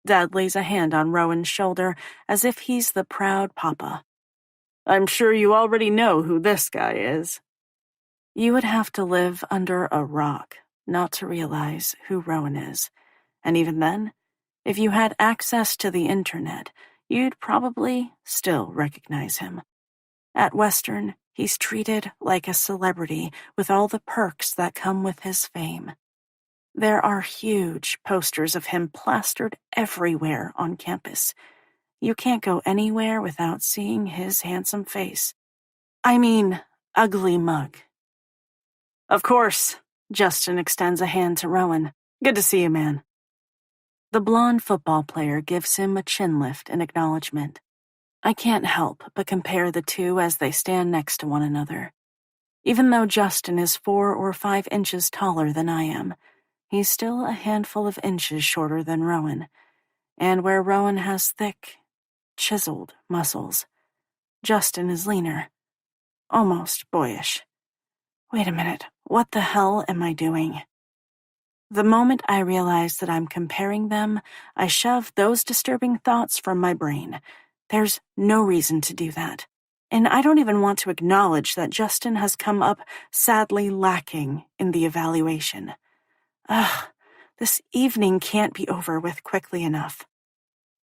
Dad lays a hand on Rowan's shoulder as if he's the proud papa. I'm sure you already know who this guy is. You would have to live under a rock not to realize who Rowan is. And even then, if you had access to the internet, you'd probably still recognize him. At Western, he's treated like a celebrity with all the perks that come with his fame. There are huge posters of him plastered everywhere on campus. You can't go anywhere without seeing his handsome face. I mean, ugly mug. Of course. Justin extends a hand to Rowan. Good to see you, man. The blonde football player gives him a chin lift in acknowledgement. I can't help but compare the two as they stand next to one another. Even though Justin is 4 or 5 inches taller than I am, he's still a handful of inches shorter than Rowan. And where Rowan has thick, chiseled muscles, Justin is leaner, almost boyish. Wait a minute, what the hell am I doing? The moment I realize that I'm comparing them, I shove those disturbing thoughts from my brain. There's no reason to do that. And I don't even want to acknowledge that Justin has come up sadly lacking in the evaluation. This evening can't be over with quickly enough.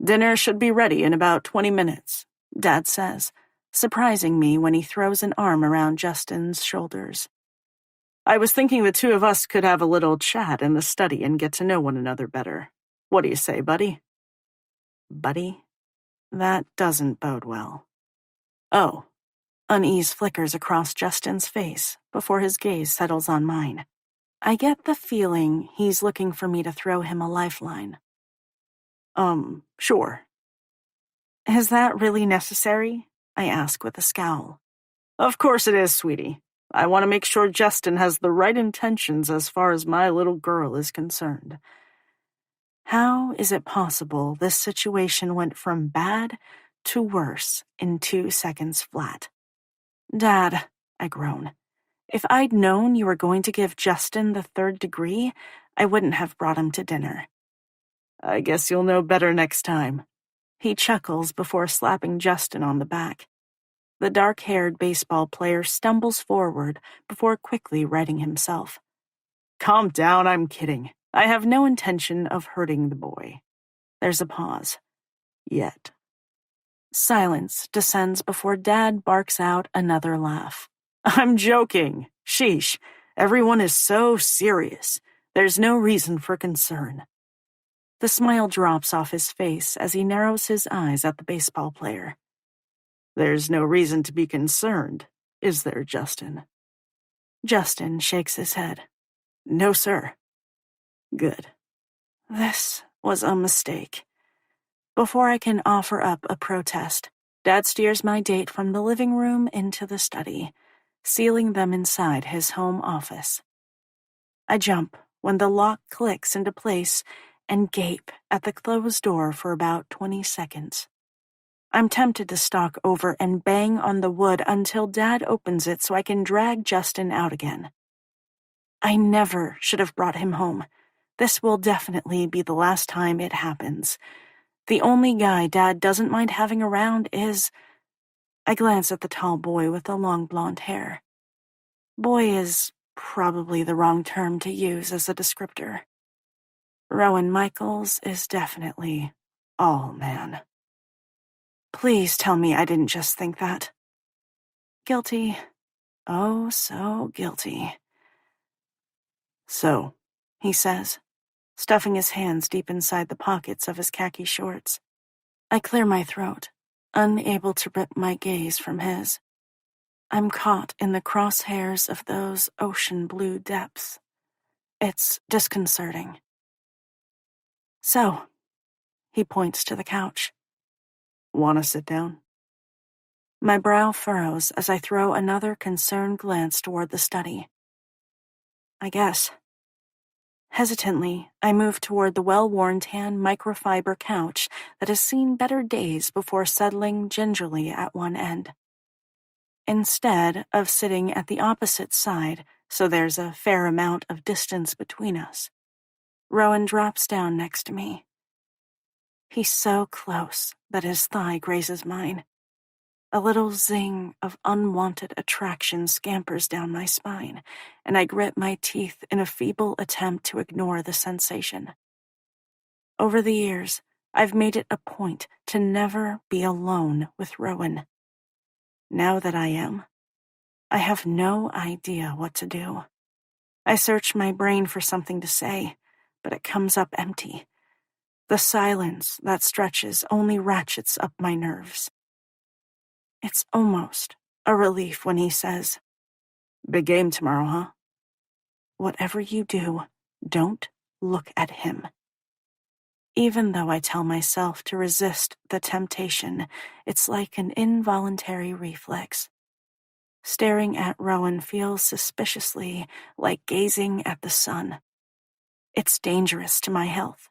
Dinner should be ready in about 20 minutes, Dad says, surprising me when he throws an arm around Justin's shoulders. I was thinking the two of us could have a little chat in the study and get to know one another better. What do you say, buddy? Buddy? That doesn't bode well. Oh. Unease flickers across Justin's face before his gaze settles on mine. I get the feeling he's looking for me to throw him a lifeline. Sure. Is that really necessary? I ask with a scowl. Of course it is, sweetie. I want to make sure Justin has the right intentions as far as my little girl is concerned. How is it possible this situation went from bad to worse in 2 seconds flat? Dad, I groan. If I'd known you were going to give Justin the 3rd degree, I wouldn't have brought him to dinner. I guess you'll know better next time. He chuckles before slapping Justin on the back. The dark-haired baseball player stumbles forward before quickly righting himself. Calm down, I'm kidding. I have no intention of hurting the boy. There's a pause. Yet. Silence descends before Dad barks out another laugh. I'm joking. Sheesh. Everyone is so serious. There's no reason for concern. The smile drops off his face as he narrows his eyes at the baseball player. There's no reason to be concerned, is there, Justin? Justin shakes his head. No, sir. Good. This was a mistake. Before I can offer up a protest, Dad steers my date from the living room into the study, sealing them inside his home office. I jump when the lock clicks into place and gape at the closed door for about 20 seconds. I'm tempted to stalk over and bang on the wood until Dad opens it so I can drag Justin out again. I never should have brought him home. This will definitely be the last time it happens. The only guy Dad doesn't mind having around is... I glance at the tall boy with the long blonde hair. Boy is probably the wrong term to use as a descriptor. Rowan Michaels is definitely all man. Please tell me I didn't just think that. Guilty. Oh, so guilty. So, he says, stuffing his hands deep inside the pockets of his khaki shorts. I clear my throat, unable to rip my gaze from his. I'm caught in the crosshairs of those ocean blue depths. It's disconcerting. So, he points to the couch. wanna sit down? My brow furrows as I throw another concerned glance toward the study. I guess. Hesitantly, I move toward the well-worn tan microfiber couch that has seen better days before settling gingerly at one end. Instead of sitting at the opposite side, so there's a fair amount of distance between us, Rowan drops down next to me. He's so close that his thigh grazes mine. A little zing of unwanted attraction scampers down my spine, and I grit my teeth in a feeble attempt to ignore the sensation. Over the years, I've made it a point to never be alone with Rowan. Now that I am, I have no idea what to do. I search my brain for something to say, but it comes up empty. The silence that stretches only ratchets up my nerves. It's almost a relief when he says, Big game tomorrow, huh? whatever you do, don't look at him. Even though I tell myself to resist the temptation, it's like an involuntary reflex. Staring at Rowan feels suspiciously like gazing at the sun. It's dangerous to my health.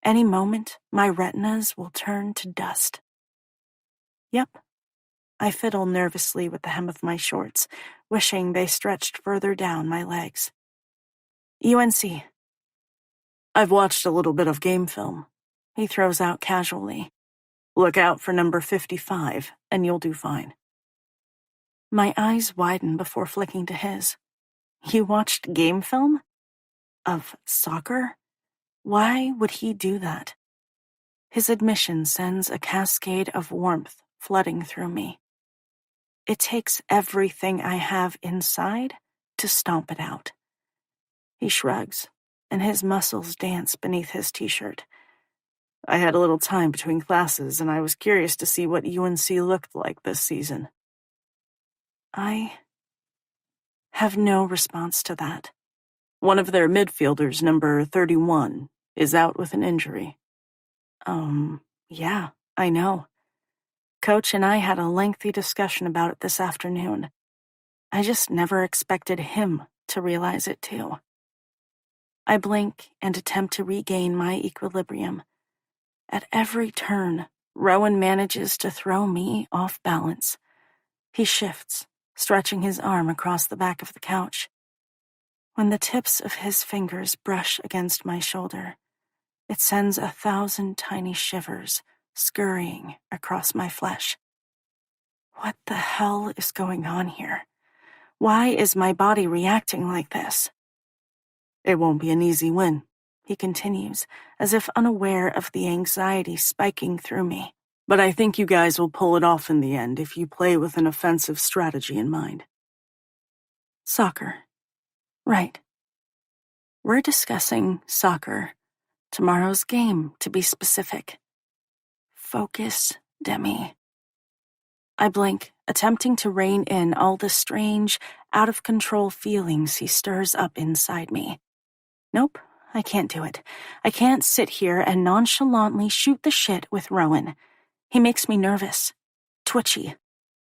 Any moment, my retinas will turn to dust. Yep. I fiddle nervously with the hem of my shorts, wishing they stretched further down my legs. UNC. I've watched a little bit of game film, He throws out casually. Look out for number 55, and you'll do fine. My eyes widen before flicking to his. You watched game film? Of soccer? Why would he do that? His admission sends a cascade of warmth flooding through me. It takes everything I have inside to stomp it out. He shrugs, and his muscles dance beneath his t-shirt. I had a little time between classes, and I was curious to see what UNC looked like this season. I have no response to that. One of their midfielders, number 31, is out with an injury. Yeah, I know. Coach and I had a lengthy discussion about it this afternoon. I just never expected him to realize it too. I blink and attempt to regain my equilibrium. At every turn, Rowan manages to throw me off balance. He shifts, stretching his arm across the back of the couch. When the tips of his fingers brush against my shoulder, it sends 1,000 tiny shivers scurrying across my flesh. What the hell is going on here? Why is my body reacting like this? It won't be an easy win, he continues, as if unaware of the anxiety spiking through me. but I think you guys will pull it off in the end if you play with an offensive strategy in mind. Soccer. Right. We're discussing soccer. Tomorrow's game, to be specific. Focus, Demi. I blink, attempting to rein in all the strange, out-of-control feelings he stirs up inside me. Nope, I can't do it. I can't sit here and nonchalantly shoot the shit with Rowan. He makes me nervous, twitchy.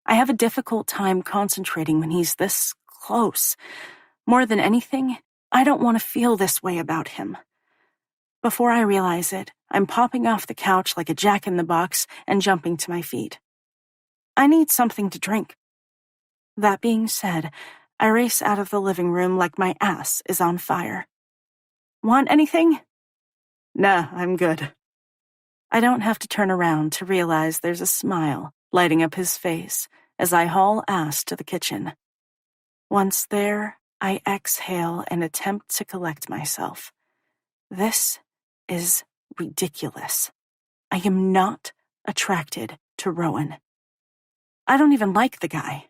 I have a difficult time concentrating when he's this close. More than anything, I don't want to feel this way about him. Before I realize it, I'm popping off the couch like a jack-in-the-box and jumping to my feet. I need something to drink. That being said, I race out of the living room like my ass is on fire. Want anything? Nah, I'm good. I don't have to turn around to realize there's a smile lighting up his face as I haul ass to the kitchen. Once there, I exhale and attempt to collect myself. This is ridiculous. I am not attracted to Rowan. I don't even like the guy.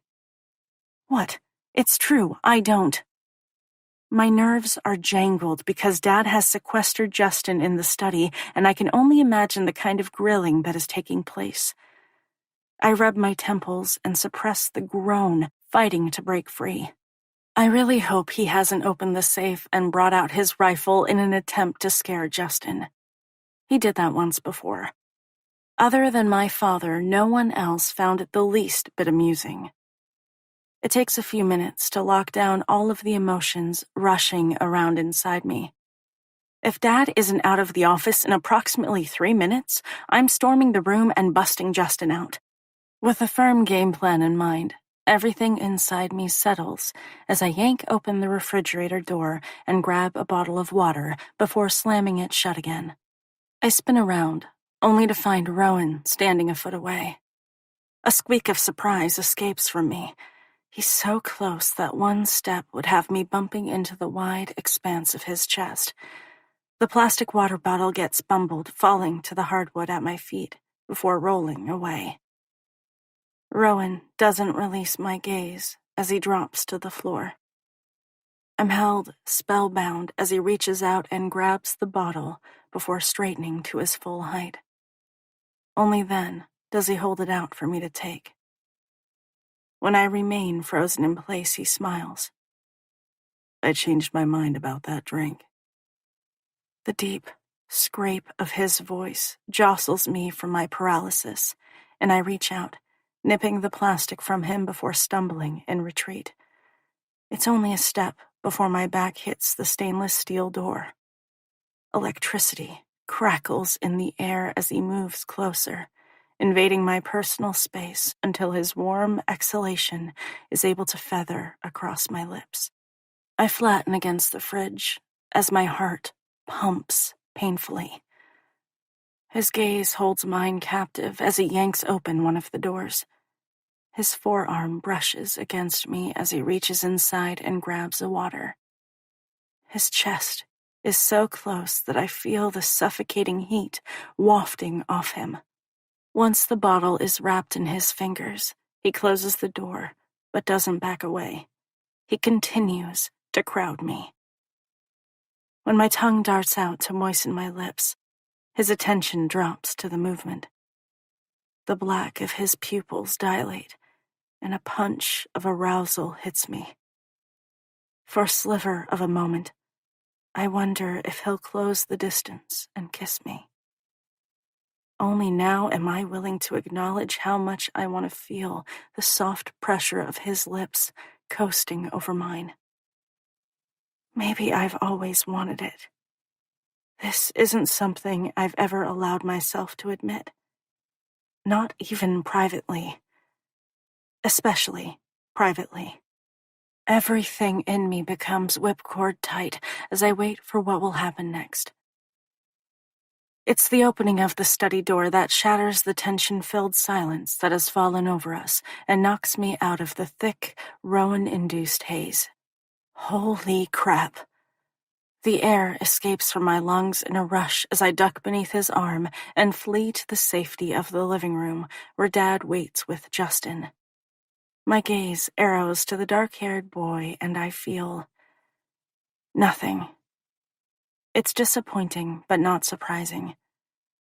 What? It's true, I don't. My nerves are jangled because Dad has sequestered Justin in the study, and I can only imagine the kind of grilling that is taking place. I rub my temples and suppress the groan, fighting to break free. I really hope he hasn't opened the safe and brought out his rifle in an attempt to scare Justin. He did that once before. Other than my father, no one else found it the least bit amusing. It takes a few minutes to lock down all of the emotions rushing around inside me. If Dad isn't out of the office in approximately 3 minutes, I'm storming the room and busting Justin out. With a firm game plan in mind, everything inside me settles as I yank open the refrigerator door and grab a bottle of water before slamming it shut again. I spin around, only to find Rowan standing a foot away. A squeak of surprise escapes from me. He's so close that one step would have me bumping into the wide expanse of his chest. The plastic water bottle gets bumbled, falling to the hardwood at my feet before rolling away. Rowan doesn't release my gaze as he drops to the floor. I'm held spellbound as he reaches out and grabs the bottle before straightening to his full height. Only then does he hold it out for me to take. When I remain frozen in place, he smiles. I changed my mind about that drink. The deep scrape of his voice jostles me from my paralysis, and I reach out, nipping the plastic from him before stumbling in retreat. It's only a step before my back hits the stainless steel door. Electricity crackles in the air as he moves closer, invading my personal space until his warm exhalation is able to feather across my lips. I flatten against the fridge as my heart pumps painfully. His gaze holds mine captive as he yanks open one of the doors. His forearm brushes against me as he reaches inside and grabs a water. His chest is so close that I feel the suffocating heat wafting off him. Once the bottle is wrapped in his fingers, he closes the door, but doesn't back away. He continues to crowd me. When my tongue darts out to moisten my lips, his attention drops to the movement. The black of his pupils dilate, and a punch of arousal hits me. For a sliver of a moment, I wonder if he'll close the distance and kiss me. Only now am I willing to acknowledge how much I want to feel the soft pressure of his lips coasting over mine. Maybe I've always wanted it. This isn't something I've ever allowed myself to admit. Not even privately. Especially privately. Everything in me becomes whipcord tight as I wait for what will happen next. It's the opening of the study door that shatters the tension-filled silence that has fallen over us and knocks me out of the thick, Rowan-induced haze. Holy crap. The air escapes from my lungs in a rush as I duck beneath his arm and flee to the safety of the living room where Dad waits with Justin. My gaze arrows to the dark-haired boy and I feel nothing. It's disappointing, but not surprising.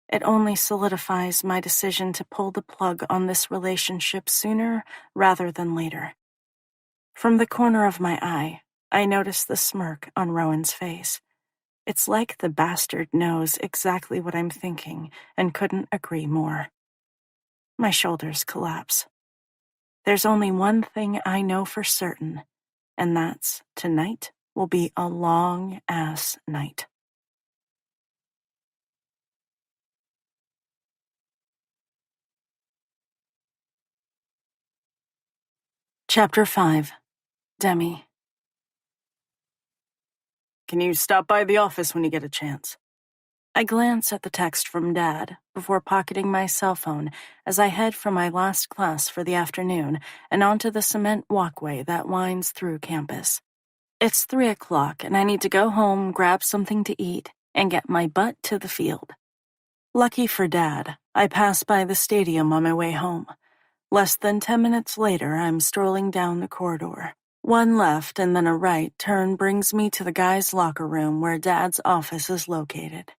It only solidifies my decision to pull the plug on this relationship sooner rather than later. From the corner of my eye, I notice the smirk on Rowan's face. It's like the bastard knows exactly what I'm thinking and couldn't agree more. My shoulders collapse. There's only one thing I know for certain, and that's tonight will be a long-ass night. Chapter 5. Demi. Can you stop by the office when you get a chance? I glance at the text from Dad before pocketing my cell phone as I head for my last class for the afternoon and onto the cement walkway that winds through campus. It's 3 o'clock and I need to go home, grab something to eat, and get my butt to the field. Lucky for Dad, I pass by the stadium on my way home. Less than 10 minutes later, I'm strolling down the corridor. One left and then a right turn brings me to the guys' locker room where Dad's office is located.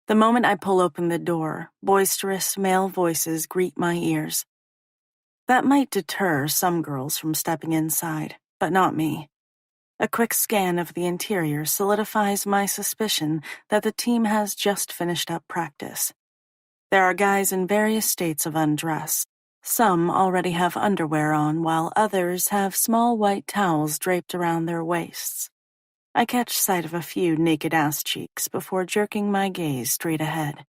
The moment I pull open the door, boisterous male voices greet my ears. That might deter some girls from stepping inside, but not me. A quick scan of the interior solidifies my suspicion that the team has just finished up practice. There are guys in various states of undress. Some already have underwear on, while others have small white towels draped around their waists. I catch sight of a few naked ass cheeks before jerking my gaze straight ahead.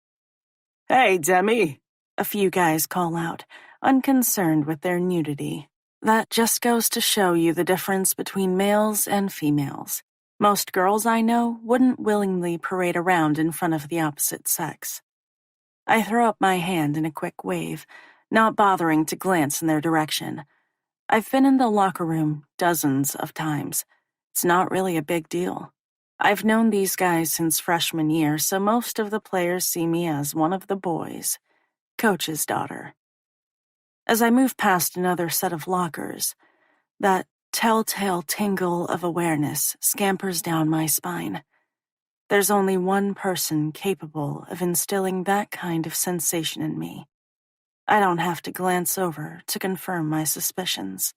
Hey, Demi! A few guys call out, unconcerned with their nudity. That just goes to show you the difference between males and females. Most girls I know wouldn't willingly parade around in front of the opposite sex. I throw up my hand in a quick wave, not bothering to glance in their direction. I've been in the locker room dozens of times. It's not really a big deal. I've known these guys since freshman year, so most of the players see me as one of the boys, coach's daughter. As I move past another set of lockers, that telltale tingle of awareness scampers down my spine. There's only one person capable of instilling that kind of sensation in me. I don't have to glance over to confirm my suspicions.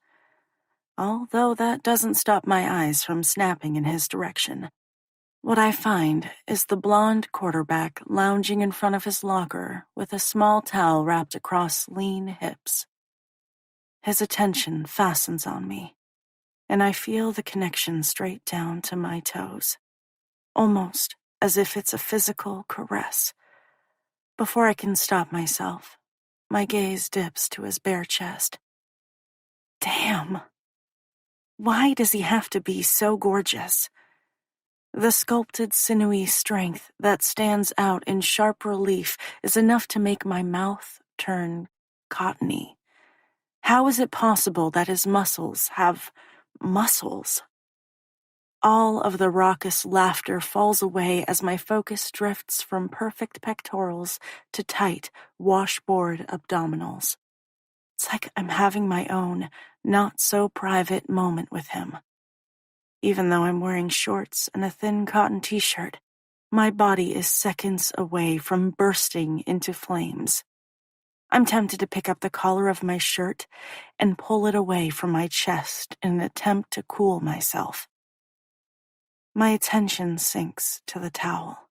Although that doesn't stop my eyes from snapping in his direction. What I find is the blonde quarterback lounging in front of his locker with a small towel wrapped across lean hips. His attention fastens on me, and I feel the connection straight down to my toes, almost as if it's a physical caress. Before I can stop myself, my gaze dips to his bare chest. Damn! Why does he have to be so gorgeous? The sculpted, sinewy strength that stands out in sharp relief is enough to make my mouth turn cottony. How is it possible that his muscles have muscles? All of the raucous laughter falls away as my focus drifts from perfect pectorals to tight, washboard abdominals. It's like I'm having my own, not-so-private moment with him. Even though I'm wearing shorts and a thin cotton t-shirt, my body is seconds away from bursting into flames. I'm tempted to pick up the collar of my shirt and pull it away from my chest in an attempt to cool myself. My attention sinks to the towel,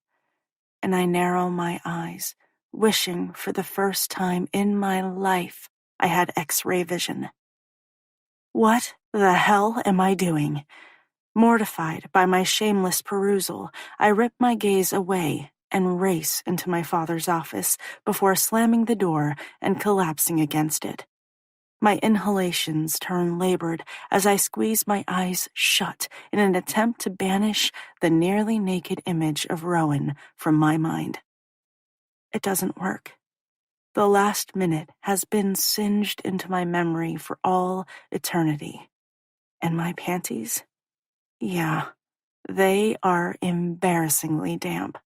and I narrow my eyes, wishing for the first time in my life I had X-ray vision. What the hell am I doing? Mortified by my shameless perusal, I rip my gaze away and race into my father's office before slamming the door and collapsing against it. My inhalations turn labored as I squeeze my eyes shut in an attempt to banish the nearly naked image of Rowan from my mind. It doesn't work. The last minute has been singed into my memory for all eternity. And my panties? Yeah, they are embarrassingly damp.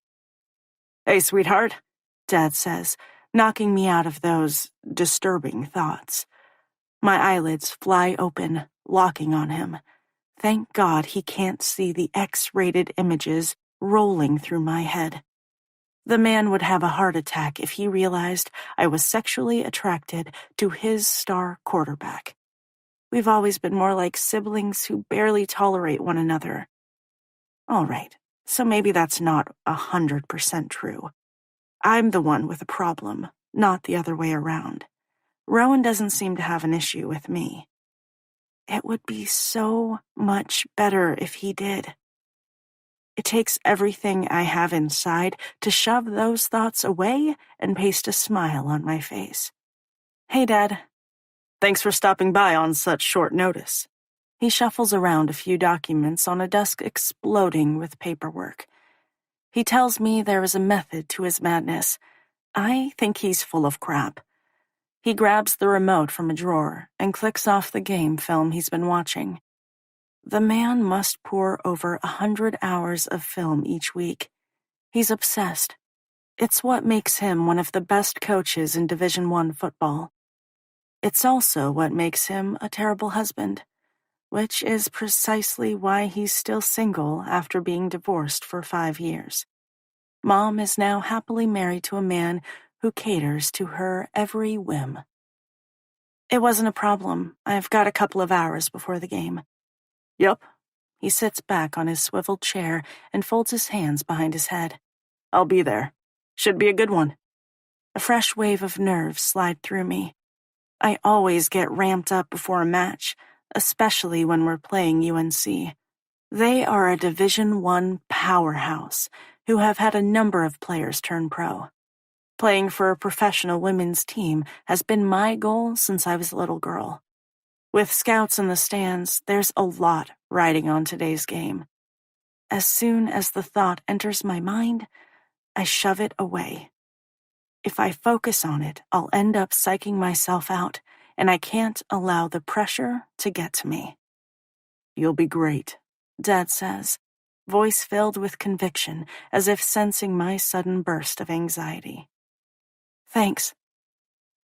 Hey, sweetheart, Dad says, knocking me out of those disturbing thoughts. My eyelids fly open, locking on him. Thank God he can't see the X-rated images rolling through my head. The man would have a heart attack if he realized I was sexually attracted to his star quarterback. We've always been more like siblings who barely tolerate one another. All right, so maybe that's not 100% true. I'm the one with a problem, not the other way around. Rowan doesn't seem to have an issue with me. It would be so much better if he did. It takes everything I have inside to shove those thoughts away and paste a smile on my face. Hey, Dad. thanks for stopping by on such short notice. He shuffles around a few documents on a desk exploding with paperwork. He tells me there is a method to his madness. I think he's full of crap. He grabs the remote from a drawer and clicks off the game film he's been watching. The man must pour over 100 hours of film each week. He's obsessed. It's what makes him one of the best coaches in Division I football. It's also what makes him a terrible husband, which is precisely why he's still single after being divorced for 5 years. Mom is now happily married to a man who caters to her every whim. It wasn't a problem. I've got a couple of hours before the game. Yup. He sits back on his swiveled chair and folds his hands behind his head. I'll be there. Should be a good one. A fresh wave of nerves slide through me. I always get ramped up before a match, especially when we're playing UNC. They are a Division I powerhouse who have had a number of players turn pro. Playing for a professional women's team has been my goal since I was a little girl. With scouts in the stands, there's a lot riding on today's game. As soon as the thought enters my mind, I shove it away. If I focus on it, I'll end up psyching myself out, and I can't allow the pressure to get to me. You'll be great, Dad says, voice filled with conviction, as if sensing my sudden burst of anxiety. Thanks.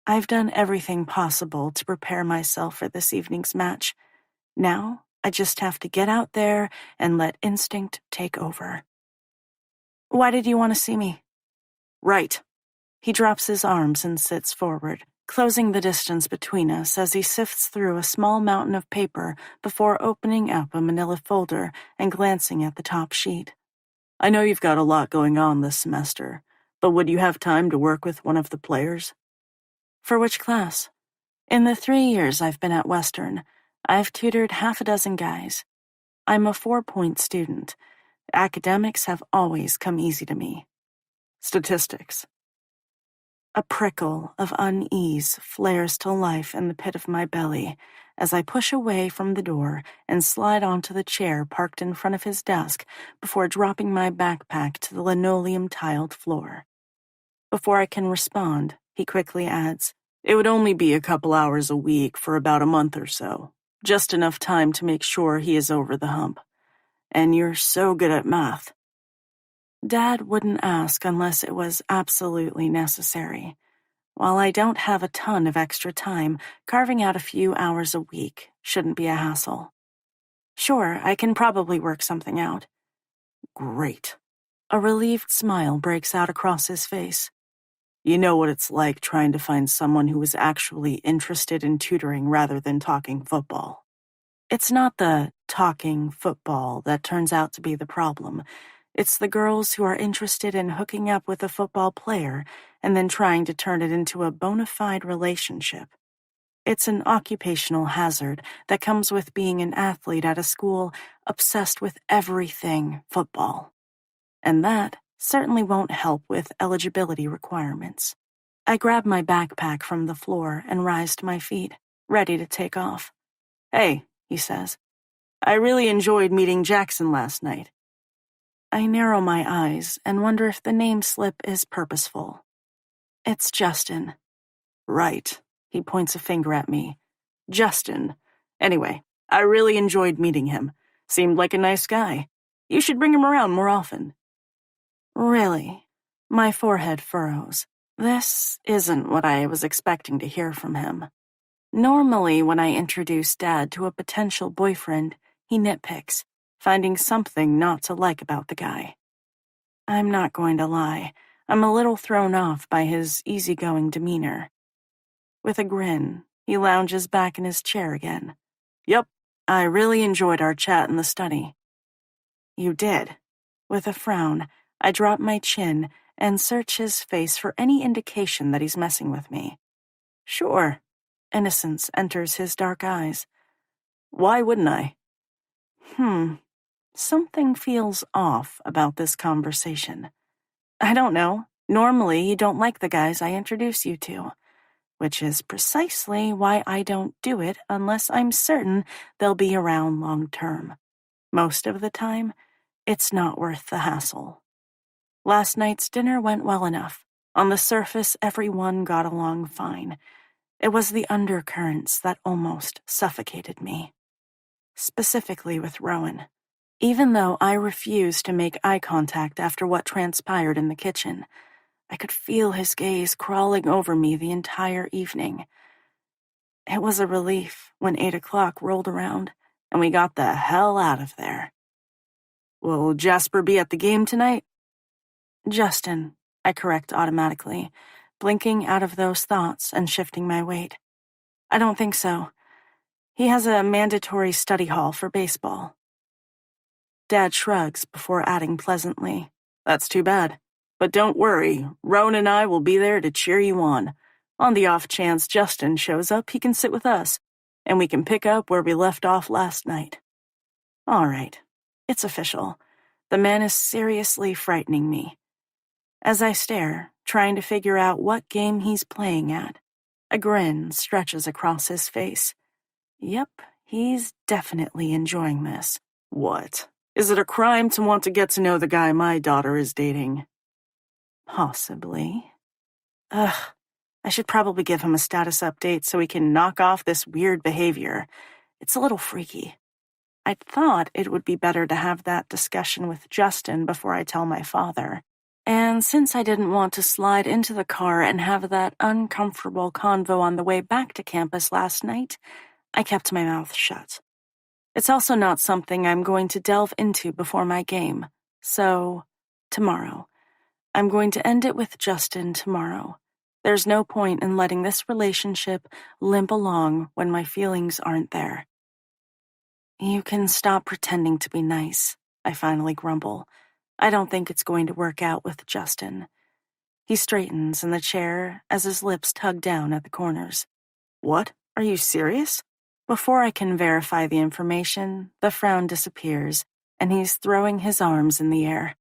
I've done everything possible to prepare myself for this evening's match. Now, I just have to get out there and let instinct take over. Why did you want to see me? Right. He drops his arms and sits forward, closing the distance between us as he sifts through a small mountain of paper before opening up a manila folder and glancing at the top sheet. I know you've got a lot going on this semester, but would you have time to work with one of the players? For which class? In the 3 years I've been at Western, I've tutored half a dozen guys. I'm a 4-point student. Academics have always come easy to me. Statistics. A prickle of unease flares to life in the pit of my belly as I push away from the door and slide onto the chair parked in front of his desk before dropping my backpack to the linoleum-tiled floor. Before I can respond, he quickly adds, It would only be a couple hours a week for about a month or so. Just enough time to make sure he is over the hump. And you're so good at math. Dad wouldn't ask unless it was absolutely necessary. While I don't have a ton of extra time, carving out a few hours a week shouldn't be a hassle. Sure, I can probably work something out. Great. A relieved smile breaks out across his face. You know what it's like trying to find someone who is actually interested in tutoring rather than talking football. It's not the talking football that turns out to be the problem. It's the girls who are interested in hooking up with a football player and then trying to turn it into a bona fide relationship. It's an occupational hazard that comes with being an athlete at a school obsessed with everything football. And that certainly won't help with eligibility requirements. I grab my backpack from the floor and rise to my feet, ready to take off. Hey, he says, I really enjoyed meeting Jackson last night. I narrow my eyes and wonder if the name slip is purposeful. It's Justin. Right, he points a finger at me. Justin. Anyway, I really enjoyed meeting him. Seemed like a nice guy. You should bring him around more often. Really? My forehead furrows. This isn't what I was expecting to hear from him. Normally, when I introduce Dad to a potential boyfriend, he nitpicks, finding something not to like about the guy. I'm not going to lie, I'm a little thrown off by his easygoing demeanor. With a grin, he lounges back in his chair again. Yep, I really enjoyed our chat in the study. You did. With a frown, I drop my chin and search his face for any indication that he's messing with me. Sure. Innocence enters his dark eyes. Why wouldn't I? Something feels off about this conversation. I don't know. Normally, you don't like the guys I introduce you to, which is precisely why I don't do it unless I'm certain they'll be around long term. Most of the time, it's not worth the hassle. Last night's dinner went well enough. On the surface, everyone got along fine. It was the undercurrents that almost suffocated me. Specifically with Rowan. Even though I refused to make eye contact after what transpired in the kitchen, I could feel his gaze crawling over me the entire evening. It was a relief when 8 o'clock rolled around and we got the hell out of there. Will Jasper be at the game tonight? Justin, I correct automatically, blinking out of those thoughts and shifting my weight. I don't think so. He has a mandatory study hall for baseball. Dad shrugs before adding pleasantly, That's too bad. But don't worry, Rowan and I will be there to cheer you on. On the off chance Justin shows up, he can sit with us, and we can pick up where we left off last night. All right, it's official. The man is seriously frightening me. As I stare, trying to figure out what game he's playing at, a grin stretches across his face. Yep, he's definitely enjoying this. What? Is it a crime to want to get to know the guy my daughter is dating? Possibly. I should probably give him a status update so he can knock off this weird behavior. It's a little freaky. I thought it would be better to have that discussion with Justin before I tell my father. And since I didn't want to slide into the car and have that uncomfortable convo on the way back to campus last night, I kept my mouth shut. It's also not something I'm going to delve into before my game. So, tomorrow. I'm going to end it with Justin tomorrow. There's no point in letting this relationship limp along when my feelings aren't there. You can stop pretending to be nice, I finally grumble. I don't think it's going to work out with Justin. He straightens in the chair as his lips tug down at the corners. What? Are you serious? Before I can verify the information, the frown disappears, and he's throwing his arms in the air.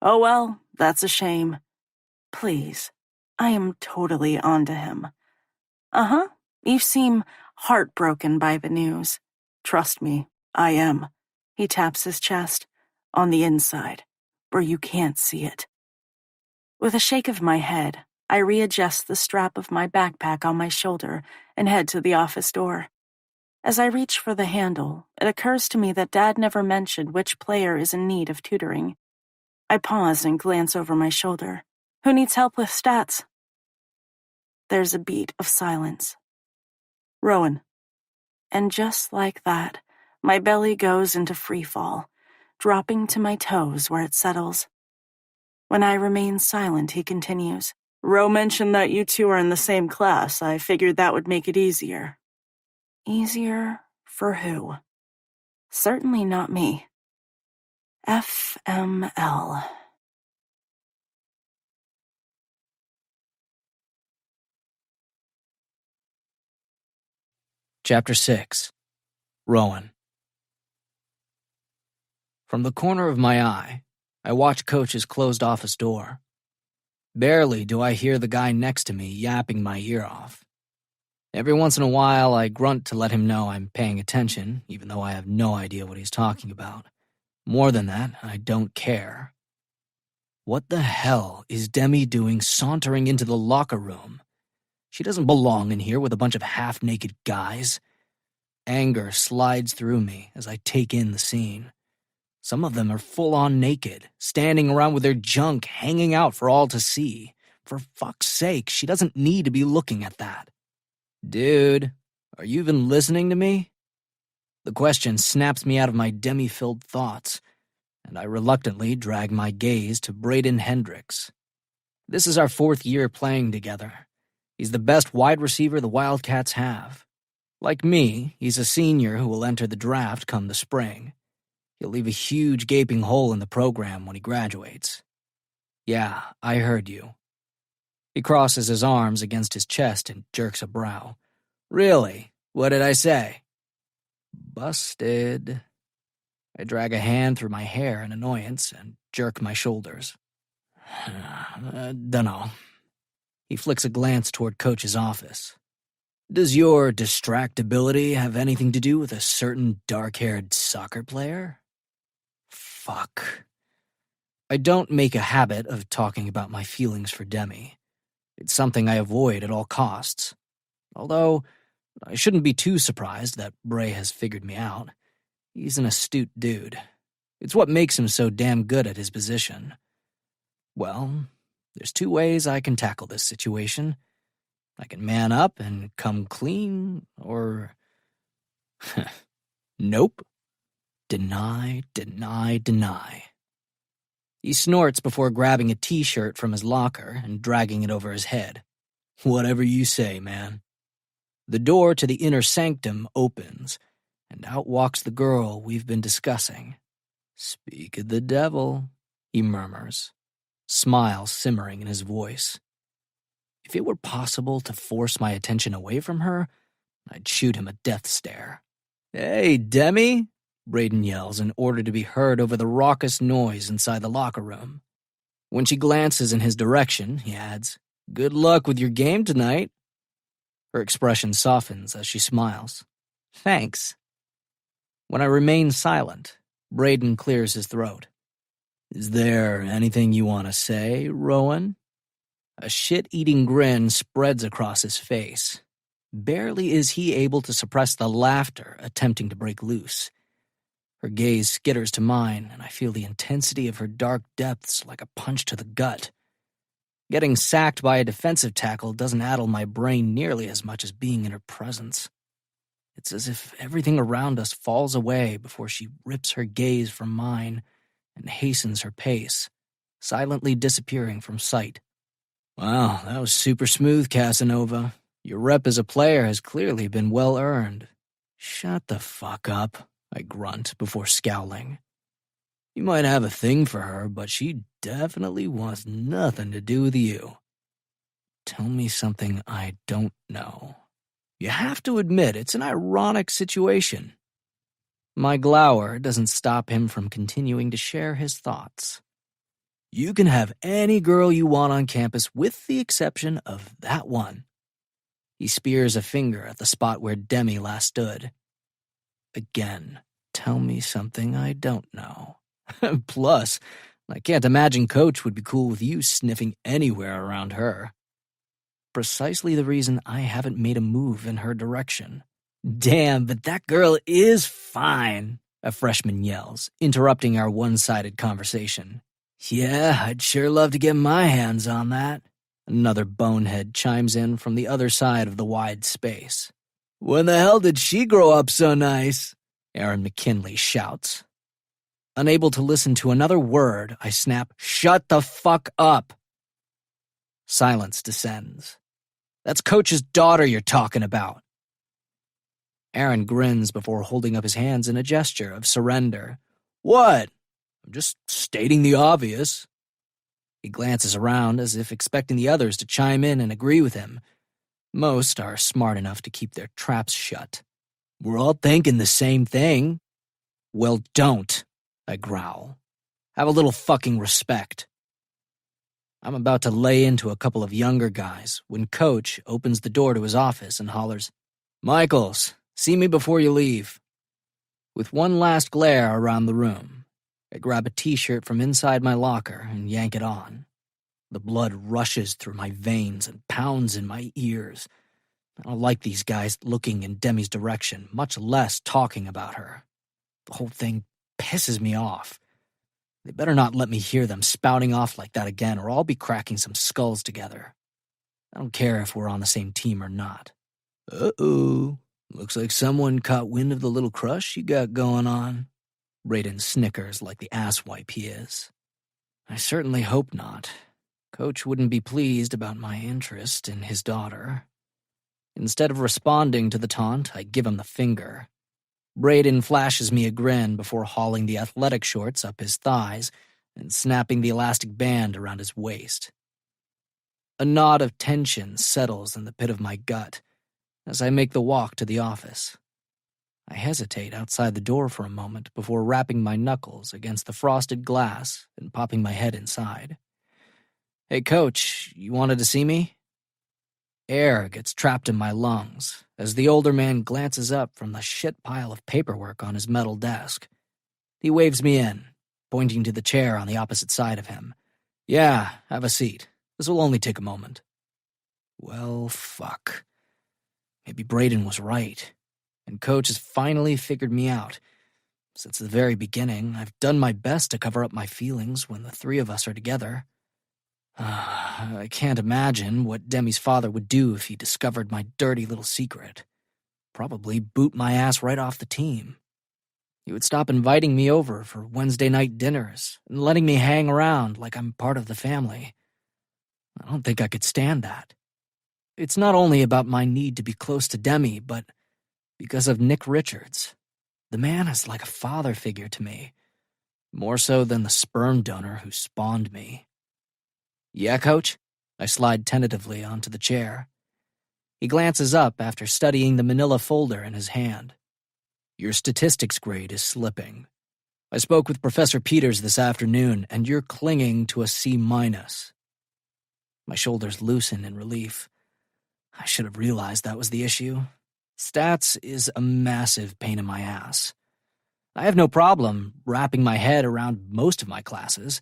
Oh well, that's a shame. Please, I am totally onto him. Uh-huh, you seem heartbroken by the news. Trust me, I am. He taps his chest. On the inside, where you can't see it. With a shake of my head, I readjust the strap of my backpack on my shoulder and head to the office door. As I reach for the handle, it occurs to me that Dad never mentioned which player is in need of tutoring. I pause and glance over my shoulder. Who needs help with stats? There's a beat of silence. Rowan. And just like that, my belly goes into free fall, dropping to my toes where it settles. When I remain silent, he continues. Ro mentioned that you two are in the same class. I figured that would make it easier. Easier for who? Certainly not me. FML. Chapter 6. Rowan. From the corner of my eye, I watch Coach's closed office door. Barely do I hear the guy next to me yapping my ear off. Every once in a while, I grunt to let him know I'm paying attention, even though I have no idea what he's talking about. More than that, I don't care. What the hell is Demi doing sauntering into the locker room? She doesn't belong in here with a bunch of half-naked guys. Anger slides through me as I take in the scene. Some of them are full-on naked, standing around with their junk hanging out for all to see. For fuck's sake, she doesn't need to be looking at that. Dude, are you even listening to me? The question snaps me out of my demi-filled thoughts, and I reluctantly drag my gaze to Braden Hendricks. This is our 4th year playing together. He's the best wide receiver the Wildcats have. Like me, he's a senior who will enter the draft come the spring. He'll leave a huge gaping hole in the program when he graduates. Yeah, I heard you. He crosses his arms against his chest and jerks a brow. Really? What did I say? Busted. I drag a hand through my hair in annoyance and jerk my shoulders. Dunno. He flicks a glance toward Coach's office. Does your distractibility have anything to do with a certain dark-haired soccer player? Fuck. I don't make a habit of talking about my feelings for Demi. It's something I avoid at all costs. Although, I shouldn't be too surprised that Bray has figured me out. He's an astute dude. It's what makes him so damn good at his position. Well, there's two ways I can tackle this situation. I can man up and come clean, or... Nope. Deny, deny, deny. He snorts before grabbing a t-shirt from his locker and dragging it over his head. Whatever you say, man. The door to the inner sanctum opens, and out walks the girl we've been discussing. Speak of the devil, he murmurs, smile simmering in his voice. If it were possible to force my attention away from her, I'd shoot him a death stare. Hey, Demi, Braden yells in order to be heard over the raucous noise inside the locker room. When she glances in his direction, he adds, Good luck with your game tonight. Her expression softens as she smiles. Thanks. When I remain silent, Braden clears his throat. Is there anything you want to say, Rowan? A shit-eating grin spreads across his face. Barely is he able to suppress the laughter attempting to break loose. Her gaze skitters to mine, and I feel the intensity of her dark depths like a punch to the gut. Getting sacked by a defensive tackle doesn't addle my brain nearly as much as being in her presence. It's as if everything around us falls away before she rips her gaze from mine and hastens her pace, silently disappearing from sight. Wow, that was super smooth, Casanova. Your rep as a player has clearly been well earned. Shut the fuck up, I grunt before scowling. You might have a thing for her, but she definitely wants nothing to do with you. Tell me something I don't know. You have to admit it's an ironic situation. My glower doesn't stop him from continuing to share his thoughts. You can have any girl you want on campus with the exception of that one. He spears a finger at the spot where Demi last stood. Again, tell me something I don't know. Plus, I can't imagine Coach would be cool with you sniffing anywhere around her. Precisely the reason I haven't made a move in her direction. Damn, but that girl is fine, a freshman yells, interrupting our one-sided conversation. Yeah, I'd sure love to get my hands on that. Another bonehead chimes in from the other side of the wide space. When the hell did she grow up so nice? Aaron McKinley shouts. Unable to listen to another word, I snap, Shut the fuck up! Silence descends. That's Coach's daughter you're talking about. Aaron grins before holding up his hands in a gesture of surrender. What? I'm just stating the obvious. He glances around as if expecting the others to chime in and agree with him. Most are smart enough to keep their traps shut. We're all thinking the same thing. Well, don't, I growl. Have a little fucking respect. I'm about to lay into a couple of younger guys when Coach opens the door to his office and hollers, Michaels, see me before you leave. With one last glare around the room, I grab a t-shirt from inside my locker and yank it on. The blood rushes through my veins and pounds in my ears. I don't like these guys looking in Demi's direction, much less talking about her. The whole thing pisses me off. They better not let me hear them spouting off like that again, or I'll be cracking some skulls together. I don't care if we're on the same team or not. Uh-oh. Looks like someone caught wind of the little crush you got going on. Braden snickers like the asswipe he is. I certainly hope not. Coach wouldn't be pleased about my interest in his daughter. Instead of responding to the taunt, I give him the finger. Braden flashes me a grin before hauling the athletic shorts up his thighs and snapping the elastic band around his waist. A knot of tension settles in the pit of my gut as I make the walk to the office. I hesitate outside the door for a moment before rapping my knuckles against the frosted glass and popping my head inside. Hey, Coach, you wanted to see me? Air gets trapped in my lungs as the older man glances up from the shit pile of paperwork on his metal desk. He waves me in, pointing to the chair on the opposite side of him. "Yeah, have a seat. This will only take a moment." Well, fuck. Maybe Braden was right, and Coach has finally figured me out. Since the very beginning, I've done my best to cover up my feelings when the three of us are together. I can't imagine what Demi's father would do if he discovered my dirty little secret. Probably boot my ass right off the team. He would stop inviting me over for Wednesday night dinners and letting me hang around like I'm part of the family. I don't think I could stand that. It's not only about my need to be close to Demi, but because of Nick Richards. The man is like a father figure to me, more so than the sperm donor who spawned me. "Yeah, Coach?" I slide tentatively onto the chair. He glances up after studying the manila folder in his hand. "Your statistics grade is slipping. I spoke with Professor Peters this afternoon, and you're clinging to a C-." My shoulders loosen in relief. I should have realized that was the issue. Stats is a massive pain in my ass. I have no problem wrapping my head around most of my classes.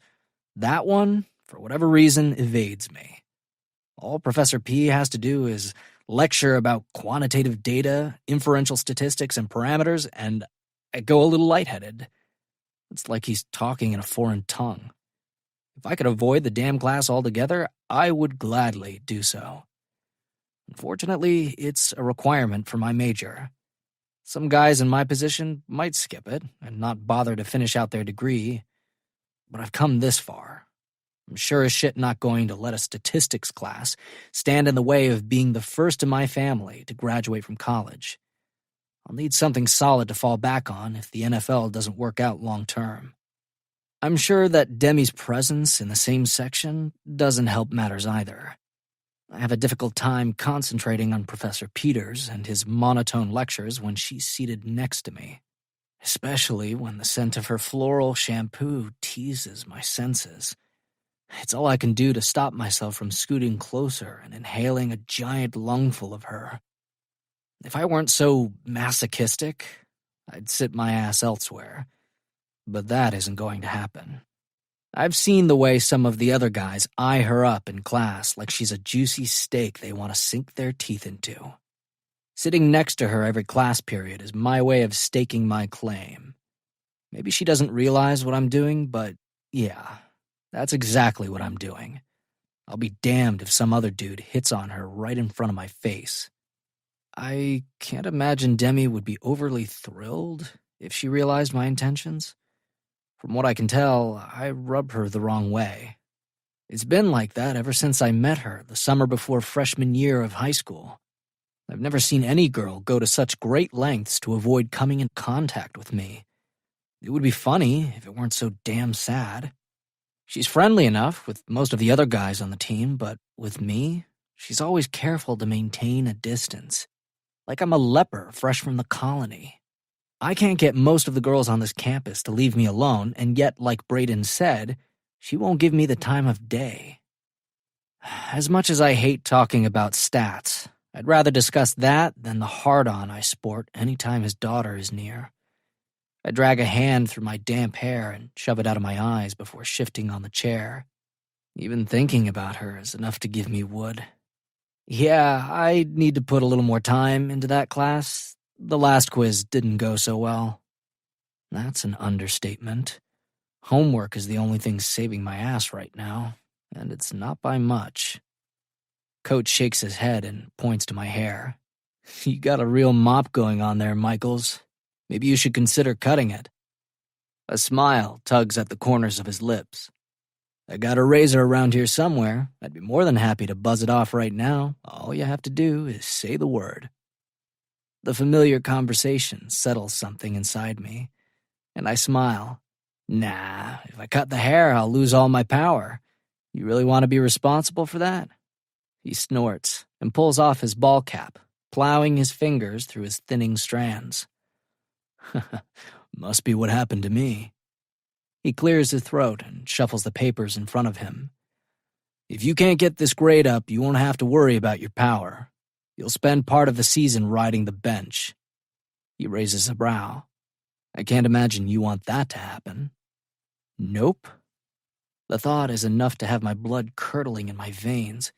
That one, for whatever reason, evades me. All Professor P has to do is lecture about quantitative data, inferential statistics, and parameters, and I go a little lightheaded. It's like he's talking in a foreign tongue. If I could avoid the damn class altogether, I would gladly do so. Unfortunately, it's a requirement for my major. Some guys in my position might skip it and not bother to finish out their degree, but I've come this far. I'm sure as shit not going to let a statistics class stand in the way of being the first in my family to graduate from college. I'll need something solid to fall back on if the NFL doesn't work out long term. I'm sure that Demi's presence in the same section doesn't help matters either. I have a difficult time concentrating on Professor Peters and his monotone lectures when she's seated next to me, especially when the scent of her floral shampoo teases my senses. It's all I can do to stop myself from scooting closer and inhaling a giant lungful of her. If I weren't so masochistic, I'd sit my ass elsewhere. But that isn't going to happen. I've seen the way some of the other guys eye her up in class like she's a juicy steak they want to sink their teeth into. Sitting next to her every class period is my way of staking my claim. Maybe she doesn't realize what I'm doing, but yeah, that's exactly what I'm doing. I'll be damned if some other dude hits on her right in front of my face. I can't imagine Demi would be overly thrilled if she realized my intentions. From what I can tell, I rub her the wrong way. It's been like that ever since I met her the summer before freshman year of high school. I've never seen any girl go to such great lengths to avoid coming in contact with me. It would be funny if it weren't so damn sad. She's friendly enough with most of the other guys on the team, but with me, she's always careful to maintain a distance. Like I'm a leper fresh from the colony. I can't get most of the girls on this campus to leave me alone, and yet, like Braden said, she won't give me the time of day. As much as I hate talking about stats, I'd rather discuss that than the hard-on I sport any time his daughter is near. I drag a hand through my damp hair and shove it out of my eyes before shifting on the chair. Even thinking about her is enough to give me wood. Yeah, I need to put a little more time into that class. The last quiz didn't go so well. That's an understatement. Homework is the only thing saving my ass right now, and it's not by much. Coach shakes his head and points to my hair. You got a real mop going on there, Michaels. Maybe you should consider cutting it. A smile tugs at the corners of his lips. I got a razor around here somewhere. I'd be more than happy to buzz it off right now. All you have to do is say the word. The familiar conversation settles something inside me, and I smile. Nah, if I cut the hair, I'll lose all my power. You really want to be responsible for that? He snorts and pulls off his ball cap, plowing his fingers through his thinning strands. Must be what happened to me. He clears his throat and shuffles the papers in front of him. If you can't get this grade up, you won't have to worry about your power. You'll spend part of the season riding the bench. He raises a brow. I can't imagine you want that to happen. Nope. The thought is enough to have my blood curdling in my veins.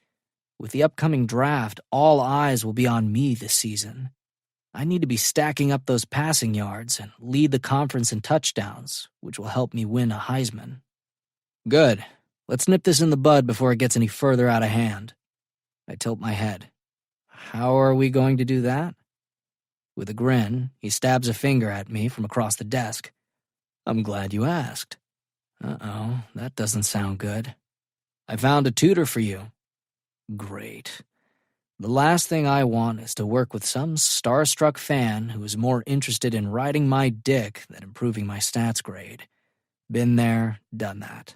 With the upcoming draft, all eyes will be on me this season. I need to be stacking up those passing yards and lead the conference in touchdowns, which will help me win a Heisman. Good. Let's nip this in the bud before it gets any further out of hand. I tilt my head. How are we going to do that? With a grin, he stabs a finger at me from across the desk. I'm glad you asked. Uh-oh, that doesn't sound good. I found a tutor for you. Great. The last thing I want is to work with some starstruck fan who is more interested in riding my dick than improving my stats grade. Been there, done that.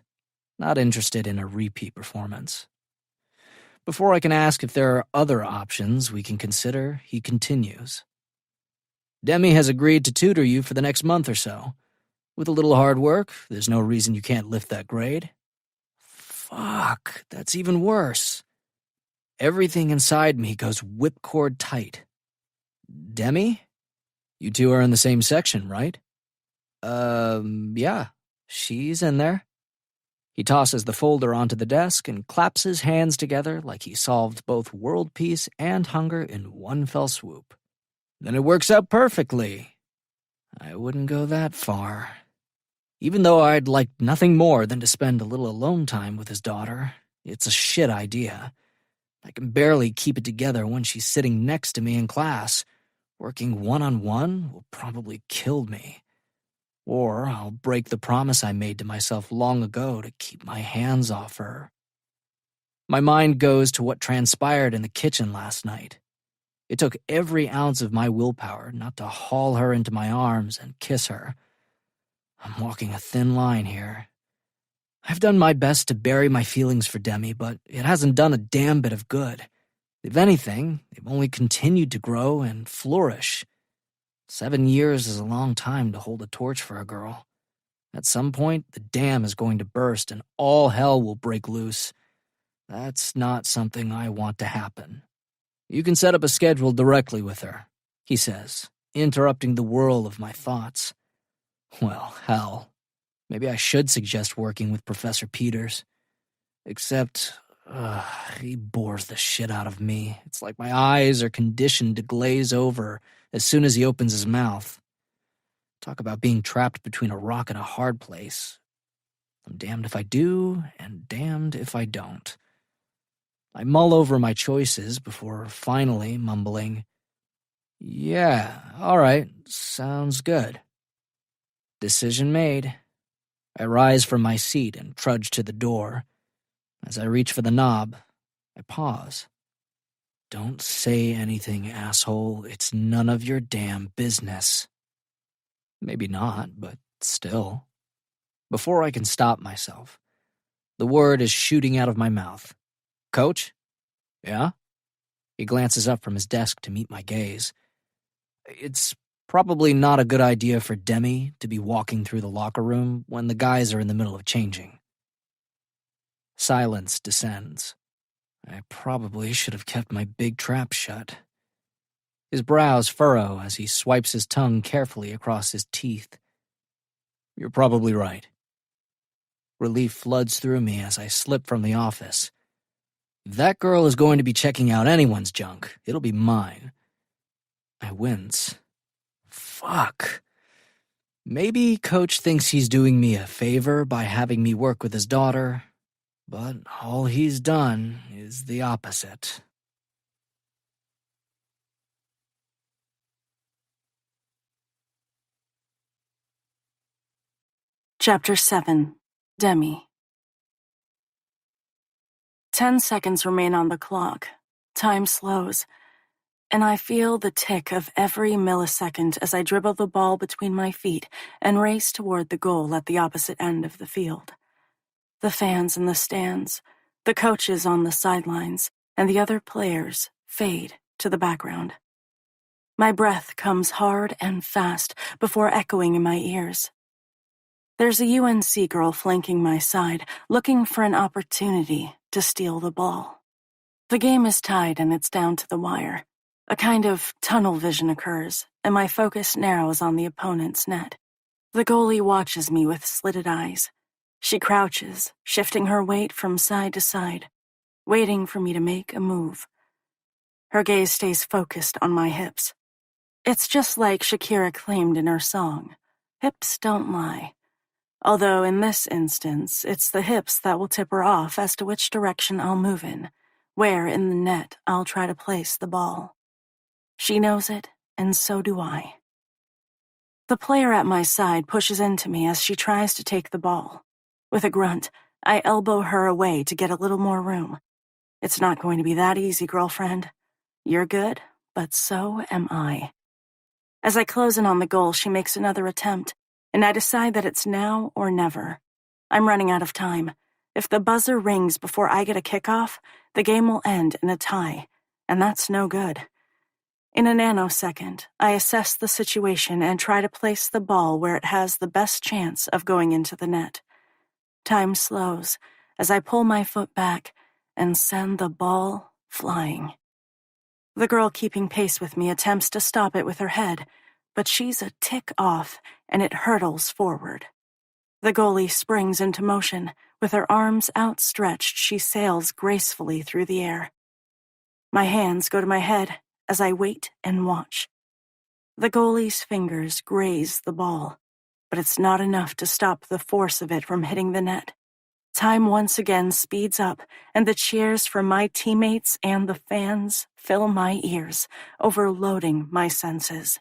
Not interested in a repeat performance. Before I can ask if there are other options we can consider, he continues. Demi has agreed to tutor you for the next month or so. With a little hard work, there's no reason you can't lift that grade. Fuck, that's even worse. Everything inside me goes whipcord tight. Demi? You two are in the same section, right? Yeah, she's in there. He tosses the folder onto the desk and claps his hands together like he solved both world peace and hunger in one fell swoop. Then it works out perfectly. I wouldn't go that far. Even though I'd like nothing more than to spend a little alone time with his daughter, it's a shit idea. I can barely keep it together when she's sitting next to me in class. Working one-on-one will probably kill me. Or I'll break the promise I made to myself long ago to keep my hands off her. My mind goes to what transpired in the kitchen last night. It took every ounce of my willpower not to haul her into my arms and kiss her. I'm walking a thin line here. I've done my best to bury my feelings for Demi, but it hasn't done a damn bit of good. If anything, they've only continued to grow and flourish. 7 years is a long time to hold a torch for a girl. At some point, the dam is going to burst and all hell will break loose. That's not something I want to happen. You can set up a schedule directly with her, he says, interrupting the whirl of my thoughts. Well, hell. Maybe I should suggest working with Professor Peters. Except, he bores the shit out of me. It's like my eyes are conditioned to glaze over as soon as he opens his mouth. Talk about being trapped between a rock and a hard place. I'm damned if I do, and damned if I don't. I mull over my choices before finally mumbling, Yeah, all right, sounds good. Decision made. I rise from my seat and trudge to the door. As I reach for the knob, I pause. Don't say anything, asshole. It's none of your damn business. Maybe not, but still. Before I can stop myself, the word is shooting out of my mouth. Coach? Yeah? He glances up from his desk to meet my gaze. It's probably not a good idea for Demi to be walking through the locker room when the guys are in the middle of changing. Silence descends. I probably should have kept my big trap shut. His brows furrow as he swipes his tongue carefully across his teeth. You're probably right. Relief floods through me as I slip from the office. If that girl is going to be checking out anyone's junk, it'll be mine. I wince. Fuck. Maybe Coach thinks he's doing me a favor by having me work with his daughter, but all he's done is the opposite. Chapter 7. Demi. 10 seconds remain on the clock. Time slows, and I feel the tick of every millisecond as I dribble the ball between my feet and race toward the goal at the opposite end of the field. The fans in the stands, the coaches on the sidelines, and the other players fade to the background. My breath comes hard and fast before echoing in my ears. There's a UNC girl flanking my side, looking for an opportunity to steal the ball. The game is tied and it's down to the wire. A kind of tunnel vision occurs, and my focus narrows on the opponent's net. The goalie watches me with slitted eyes. She crouches, shifting her weight from side to side, waiting for me to make a move. Her gaze stays focused on my hips. It's just like Shakira claimed in her song, hips don't lie. Although in this instance, it's the hips that will tip her off as to which direction I'll move in, where in the net I'll try to place the ball. She knows it, and so do I. The player at my side pushes into me as she tries to take the ball. With a grunt, I elbow her away to get a little more room. It's not going to be that easy, girlfriend. You're good, but so am I. As I close in on the goal, she makes another attempt, and I decide that it's now or never. I'm running out of time. If the buzzer rings before I get a kickoff, the game will end in a tie, and that's no good. In a nanosecond, I assess the situation and try to place the ball where it has the best chance of going into the net. Time slows as I pull my foot back and send the ball flying. The girl keeping pace with me attempts to stop it with her head, but she's a tick off and it hurtles forward. The goalie springs into motion. With her arms outstretched, she sails gracefully through the air. My hands go to my head as I wait and watch. The goalie's fingers graze the ball, but it's not enough to stop the force of it from hitting the net. Time once again speeds up, and the cheers from my teammates and the fans fill my ears, overloading my senses.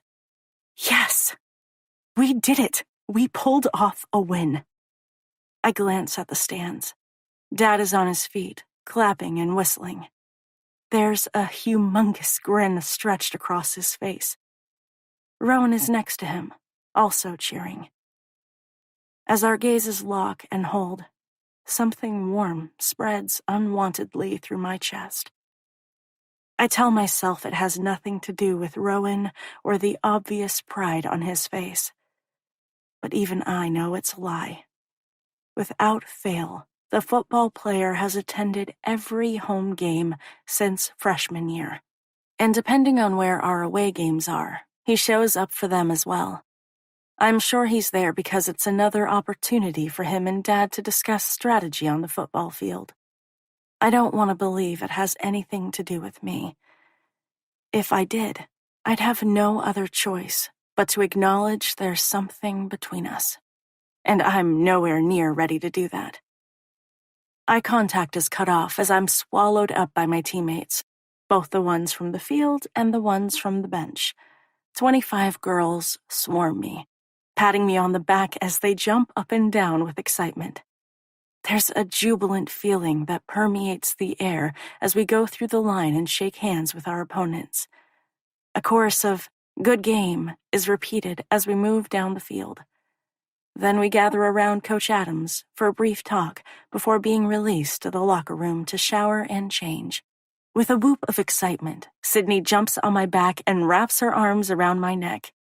Yes! We did it! We pulled off a win. I glance at the stands. Dad is on his feet, clapping and whistling. There's a humongous grin stretched across his face. Rowan is next to him, also cheering. As our gazes lock and hold, something warm spreads unwantedly through my chest. I tell myself it has nothing to do with Rowan or the obvious pride on his face. But even I know it's a lie. Without fail, the football player has attended every home game since freshman year. And depending on where our away games are, he shows up for them as well. I'm sure he's there because it's another opportunity for him and Dad to discuss strategy on the football field. I don't want to believe it has anything to do with me. If I did, I'd have no other choice but to acknowledge there's something between us. And I'm nowhere near ready to do that. Eye contact is cut off as I'm swallowed up by my teammates, both the ones from the field and the ones from the bench. 25 girls swarm me, patting me on the back as they jump up and down with excitement. There's a jubilant feeling that permeates the air as we go through the line and shake hands with our opponents. A chorus of "good game" is repeated as we move down the field. Then we gather around Coach Adams for a brief talk before being released to the locker room to shower and change. With a whoop of excitement, Sydney jumps on my back and wraps her arms around my neck.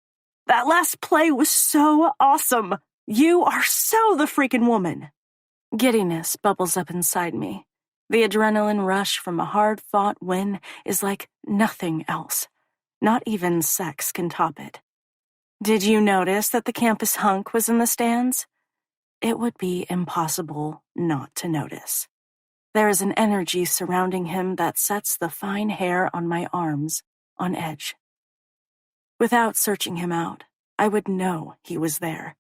"That last play was so awesome! You are so the freaking woman!" Giddiness bubbles up inside me. The adrenaline rush from a hard-fought win is like nothing else. Not even sex can top it. Did you notice that the campus hunk was in the stands? It would be impossible not to notice. There is an energy surrounding him that sets the fine hair on my arms on edge. Without searching him out, I would know he was there.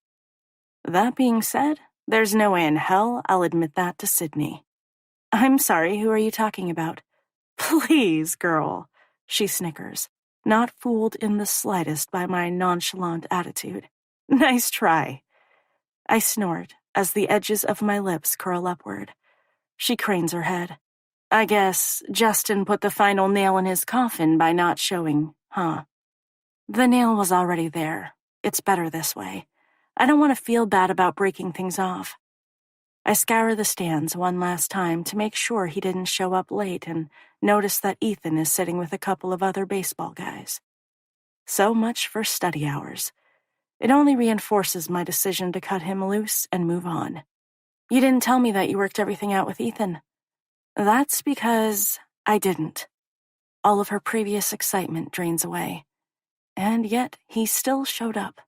That being said, there's no way in hell I'll admit that to Sydney. "I'm sorry, who are you talking about?" "Please, girl," she snickers, not fooled in the slightest by my nonchalant attitude. "Nice try." I snort as the edges of my lips curl upward. She cranes her head. "I guess Justin put the final nail in his coffin by not showing, huh?" The nail was already there. It's better this way. I don't want to feel bad about breaking things off. I scour the stands one last time to make sure he didn't show up late and notice that Ethan is sitting with a couple of other baseball guys. So much for study hours. It only reinforces my decision to cut him loose and move on. "You didn't tell me that you worked everything out with Ethan." "That's because I didn't." All of her previous excitement drains away. And yet he still showed up.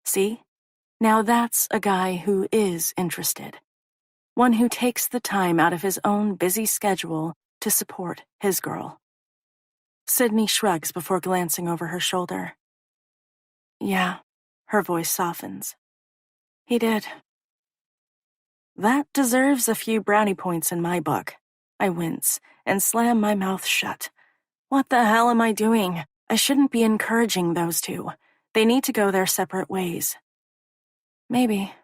See? Now that's a guy who is interested. one who takes the time out of his own busy schedule to support his girl. Sydney shrugs before glancing over her shoulder. Yeah, her voice softens. He did. That deserves a few brownie points in my book. I wince and slam my mouth shut. What the hell am I doing? I shouldn't be encouraging those two. They need to go their separate ways. Maybe.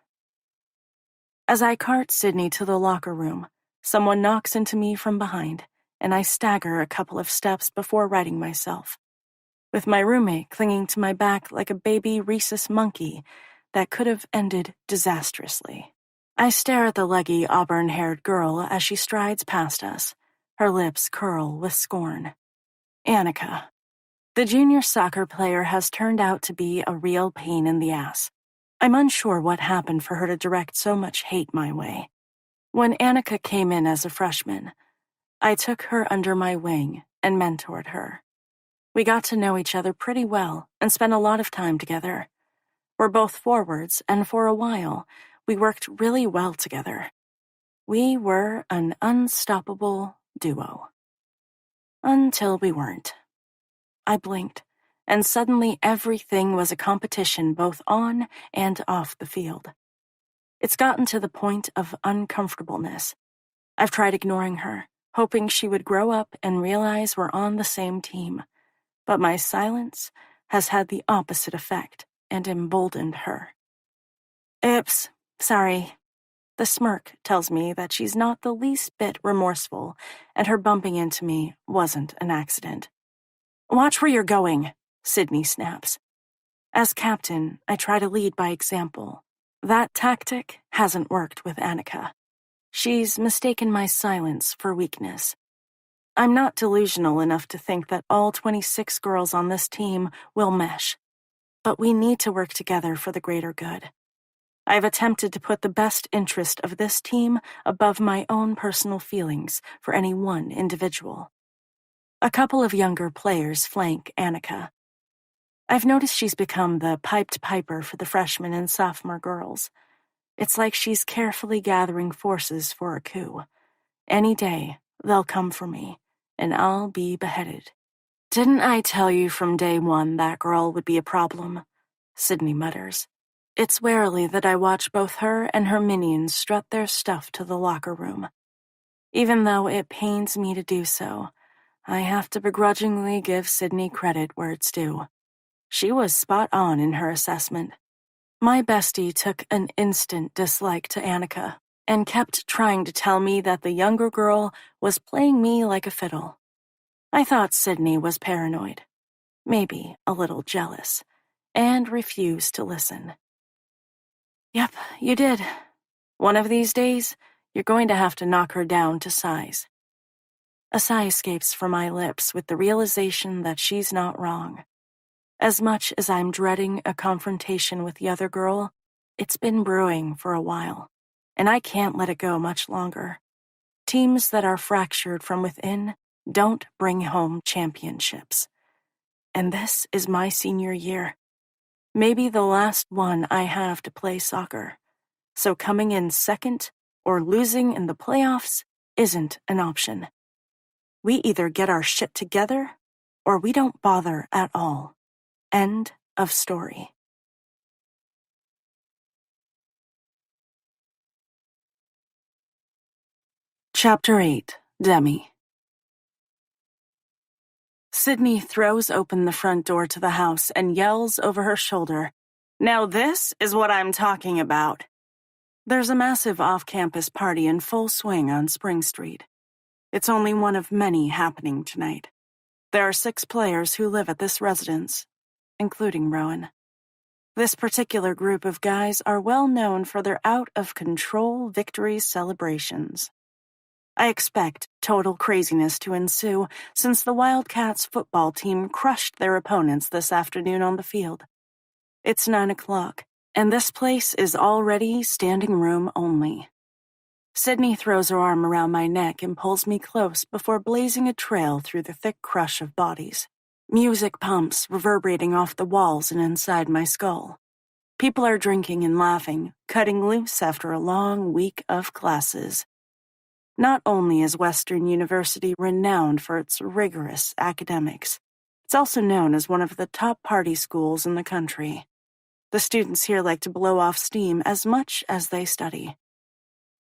As I cart Sydney to the locker room, someone knocks into me from behind, and I stagger a couple of steps before righting myself. With my roommate clinging to my back like a baby rhesus monkey that could have ended disastrously. I stare at the leggy, auburn-haired girl as she strides past us. Her lips curl with scorn. Annika. The junior soccer player has turned out to be a real pain in the ass. I'm unsure what happened for her to direct so much hate my way. When Annika came in as a freshman, I took her under my wing and mentored her. We got to know each other pretty well and spent a lot of time together. We're both forwards, and for a while, we worked really well together. We were an unstoppable duo. Until we weren't. I blinked, and suddenly everything was a competition both on and off the field. It's gotten to the point of uncomfortableness. I've tried ignoring her, hoping she would grow up and realize we're on the same team. But my silence has had the opposite effect and emboldened her. Oops, sorry. The smirk tells me that she's not the least bit remorseful, and her bumping into me wasn't an accident. Watch where you're going, Sydney snaps. As captain, I try to lead by example. That tactic hasn't worked with Annika. She's mistaken my silence for weakness. I'm not delusional enough to think that all 26 girls on this team will mesh. But we need to work together for the greater good. I've attempted to put the best interest of this team above my own personal feelings for any one individual. A couple of younger players flank Annika. I've noticed she's become the piped piper for the freshman and sophomore girls. It's like she's carefully gathering forces for a coup. Any day, they'll come for me, and I'll be beheaded. Didn't I tell you from day one that girl would be a problem? Sydney mutters. It's warily that I watch both her and her minions strut their stuff to the locker room. Even though it pains me to do so, I have to begrudgingly give Sydney credit where it's due. She was spot on in her assessment. My bestie took an instant dislike to Annika and kept trying to tell me that the younger girl was playing me like a fiddle. I thought Sydney was paranoid, maybe a little jealous, and refused to listen. Yep, you did. One of these days, you're going to have to knock her down to size. A sigh escapes from my lips with the realization that she's not wrong. As much as I'm dreading a confrontation with the other girl, it's been brewing for a while, and I can't let it go much longer. Teams that are fractured from within don't bring home championships. And this is my senior year. Maybe the last one I have to play soccer. So coming in second or losing in the playoffs isn't an option. We either get our shit together or we don't bother at all. End of story. Chapter 8, Demi. Sydney throws open the front door to the house and yells over her shoulder, "Now this is what I'm talking about." There's a massive off-campus party in full swing on Spring Street. It's only one of many happening tonight. There are 6 players who live at this residence, including Rowan. This particular group of guys are well known for their out-of-control victory celebrations. I expect total craziness to ensue since the Wildcats football team crushed their opponents this afternoon on the field. It's 9 o'clock, and this place is already standing room only. Sydney throws her arm around my neck and pulls me close before blazing a trail through the thick crush of bodies. Music pumps reverberating off the walls and inside my skull. People are drinking and laughing, cutting loose after a long week of classes. Not only is Western University renowned for its rigorous academics, it's also known as one of the top party schools in the country. The students here like to blow off steam as much as they study.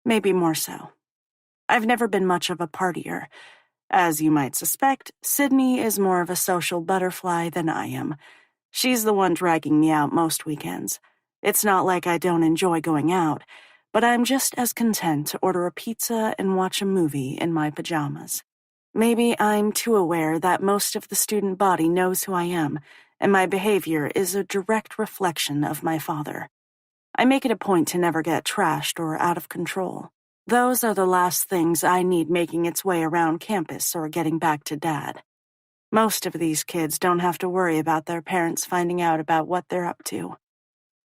Maybe more so. I've never been much of a partier. As you might suspect, Sydney is more of a social butterfly than I am. She's the one dragging me out most weekends. It's not like I don't enjoy going out, but I'm just as content to order a pizza and watch a movie in my pajamas. Maybe I'm too aware that most of the student body knows who I am, and my behavior is a direct reflection of my father. I make it a point to never get trashed or out of control. Those are the last things I need making its way around campus or getting back to Dad. Most of these kids don't have to worry about their parents finding out about what they're up to.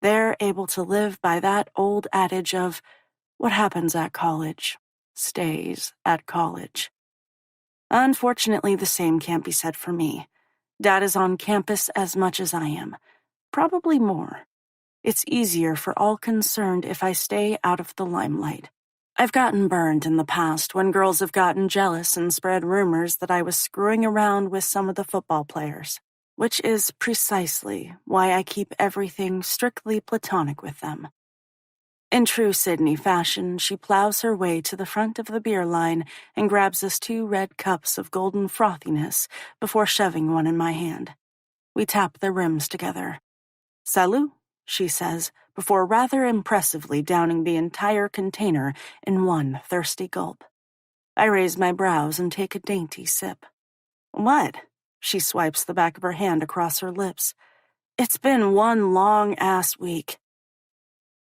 They're able to live by that old adage of, what happens at college stays at college. Unfortunately, the same can't be said for me. Dad is on campus as much as I am, probably more. It's easier for all concerned if I stay out of the limelight. I've gotten burned in the past when girls have gotten jealous and spread rumors that I was screwing around with some of the football players, which is precisely why I keep everything strictly platonic with them. In true Sydney fashion, she plows her way to the front of the beer line and grabs us 2 red cups of golden frothiness before shoving one in my hand. We tap the rims together. Salut, she says, before rather impressively downing the entire container in one thirsty gulp. I raise my brows and take a dainty sip. What? She swipes the back of her hand across her lips. It's been one long-ass week.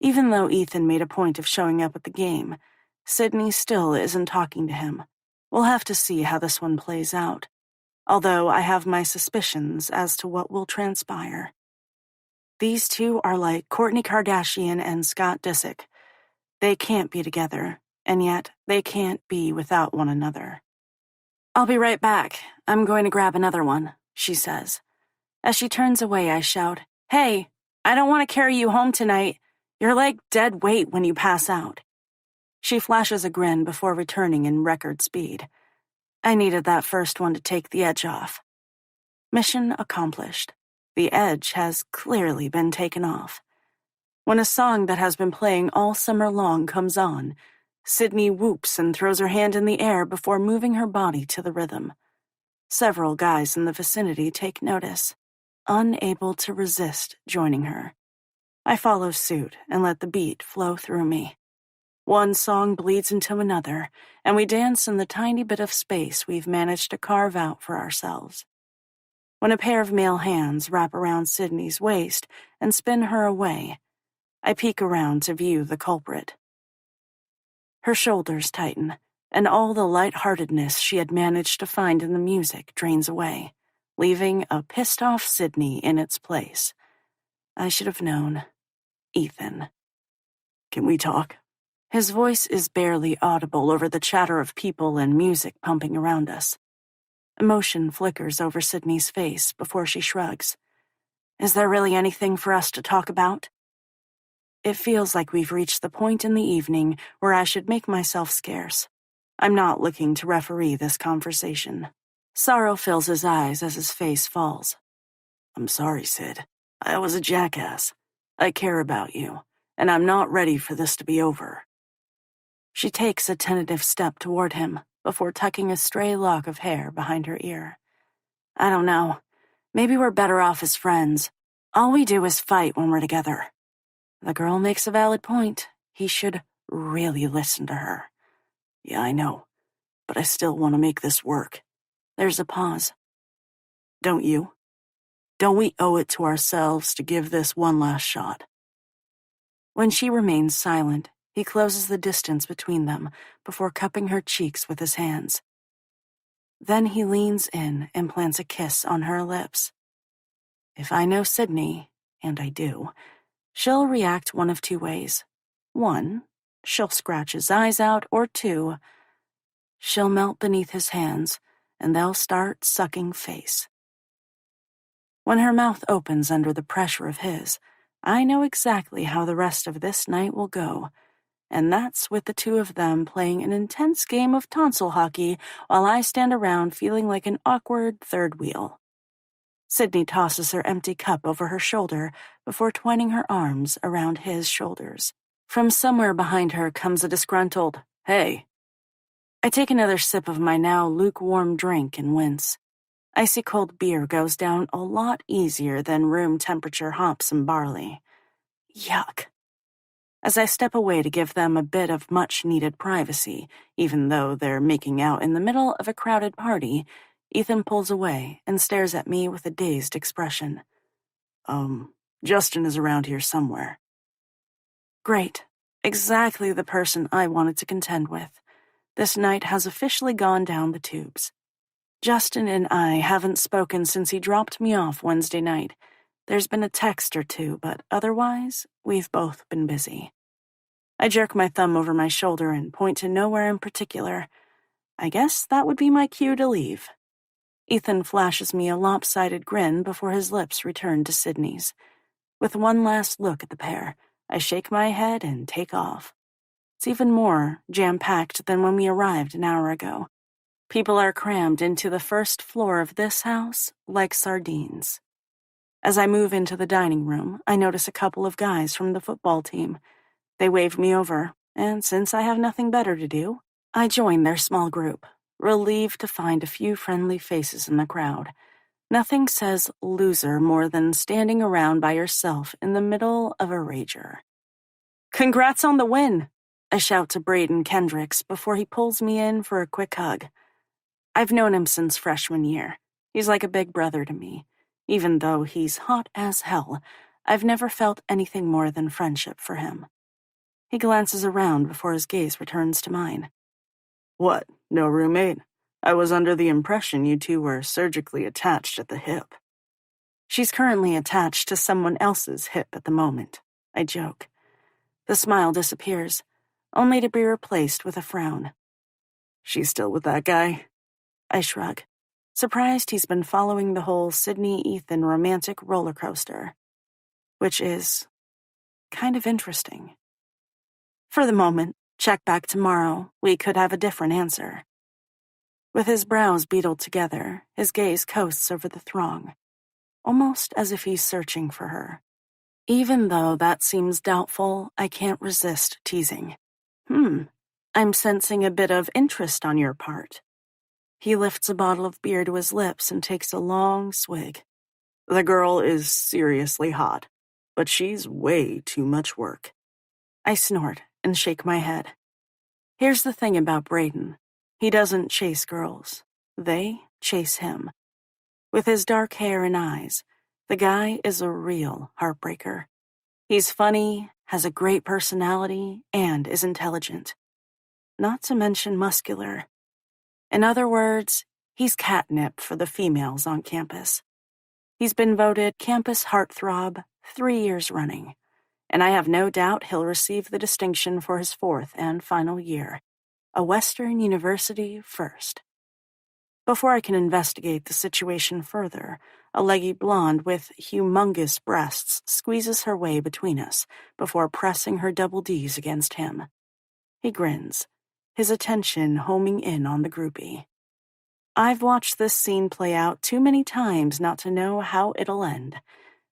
Even though Ethan made a point of showing up at the game, Sydney still isn't talking to him. We'll have to see how this one plays out, although I have my suspicions as to what will transpire. These two are like Kourtney Kardashian and Scott Disick. They can't be together, and yet they can't be without one another. I'll be right back. I'm going to grab another one, she says. As she turns away, I shout, Hey, I don't want to carry you home tonight. You're like dead weight when you pass out. She flashes a grin before returning in record speed. I needed that first one to take the edge off. Mission accomplished. The edge has clearly been taken off. When a song that has been playing all summer long comes on, Sydney whoops and throws her hand in the air before moving her body to the rhythm. Several guys in the vicinity take notice, unable to resist joining her. I follow suit and let the beat flow through me. One song bleeds into another, and we dance in the tiny bit of space we've managed to carve out for ourselves. When a pair of male hands wrap around Sydney's waist and spin her away, I peek around to view the culprit. Her shoulders tighten, and all the lightheartedness she had managed to find in the music drains away, leaving a pissed-off Sydney in its place. I should have known. Ethan. Can we talk? His voice is barely audible over the chatter of people and music pumping around us. Emotion flickers over Sydney's face before she shrugs. Is there really anything for us to talk about? It feels like we've reached the point in the evening where I should make myself scarce. I'm not looking to referee this conversation. Sorrow fills his eyes as his face falls. I'm sorry, Sid. I was a jackass. I care about you, and I'm not ready for this to be over. She takes a tentative step toward him before tucking a stray lock of hair behind her ear. I don't know. Maybe we're better off as friends. All we do is fight when we're together. The girl makes a valid point. He should really listen to her. Yeah, I know, but I still want to make this work. There's a pause. Don't you? Don't we owe it to ourselves to give this one last shot? When she remains silent, he closes the distance between them before cupping her cheeks with his hands. Then he leans in and plants a kiss on her lips. If I know Sydney, and I do, she'll react one of 2 ways. 1, she'll scratch his eyes out, or 2, she'll melt beneath his hands, and they'll start sucking face. When her mouth opens under the pressure of his, I know exactly how the rest of this night will go, and that's with the two of them playing an intense game of tonsil hockey while I stand around feeling like an awkward third wheel. Sydney tosses her empty cup over her shoulder before twining her arms around his shoulders. From somewhere behind her comes a disgruntled, "Hey." I take another sip of my now lukewarm drink and wince. Icy cold beer goes down a lot easier than room temperature hops and barley. Yuck. As I step away to give them a bit of much-needed privacy, even though they're making out in the middle of a crowded party, Ethan pulls away and stares at me with a dazed expression. Justin is around here somewhere. Great. Exactly the person I wanted to contend with. This night has officially gone down the tubes. Justin and I haven't spoken since he dropped me off Wednesday night. There's been a text or two, but otherwise, we've both been busy. I jerk my thumb over my shoulder and point to nowhere in particular. I guess that would be my cue to leave. Ethan flashes me a lopsided grin before his lips return to Sydney's. With one last look at the pair, I shake my head and take off. It's even more jam-packed than when we arrived an hour ago. People are crammed into the first floor of this house like sardines. As I move into the dining room, I notice a couple of guys from the football team. They wave me over, and since I have nothing better to do, I join their small group, relieved to find a few friendly faces in the crowd. Nothing says loser more than standing around by yourself in the middle of a rager. "Congrats on the win," I shout to Braden Kendricks before he pulls me in for a quick hug. I've known him since freshman year. He's like a big brother to me. Even though he's hot as hell, I've never felt anything more than friendship for him. He glances around before his gaze returns to mine. What, no roommate? I was under the impression you two were surgically attached at the hip. She's currently attached to someone else's hip at the moment, I joke. The smile disappears, only to be replaced with a frown. She's still with that guy? I shrug, surprised he's been following the whole Sydney-Ethan romantic roller coaster, which is kind of interesting. For the moment, check back tomorrow, we could have a different answer. With his brows beetled together, his gaze coasts over the throng, almost as if he's searching for her. Even though that seems doubtful, I can't resist teasing. I'm sensing a bit of interest on your part. He lifts a bottle of beer to his lips and takes a long swig. The girl is seriously hot, but she's way too much work. I snort and shake my head. Here's the thing about Braden. He doesn't chase girls. They chase him. With his dark hair and eyes, the guy is a real heartbreaker. He's funny, has a great personality, and is intelligent. Not to mention muscular. In other words, he's catnip for the females on campus. He's been voted campus heartthrob 3 years running, and I have no doubt he'll receive the distinction for his 4th and final year, a Western University first. Before I can investigate the situation further, a leggy blonde with humongous breasts squeezes her way between us before pressing her double Ds against him. He grins, his attention homing in on the groupie. I've watched this scene play out too many times not to know how it'll end.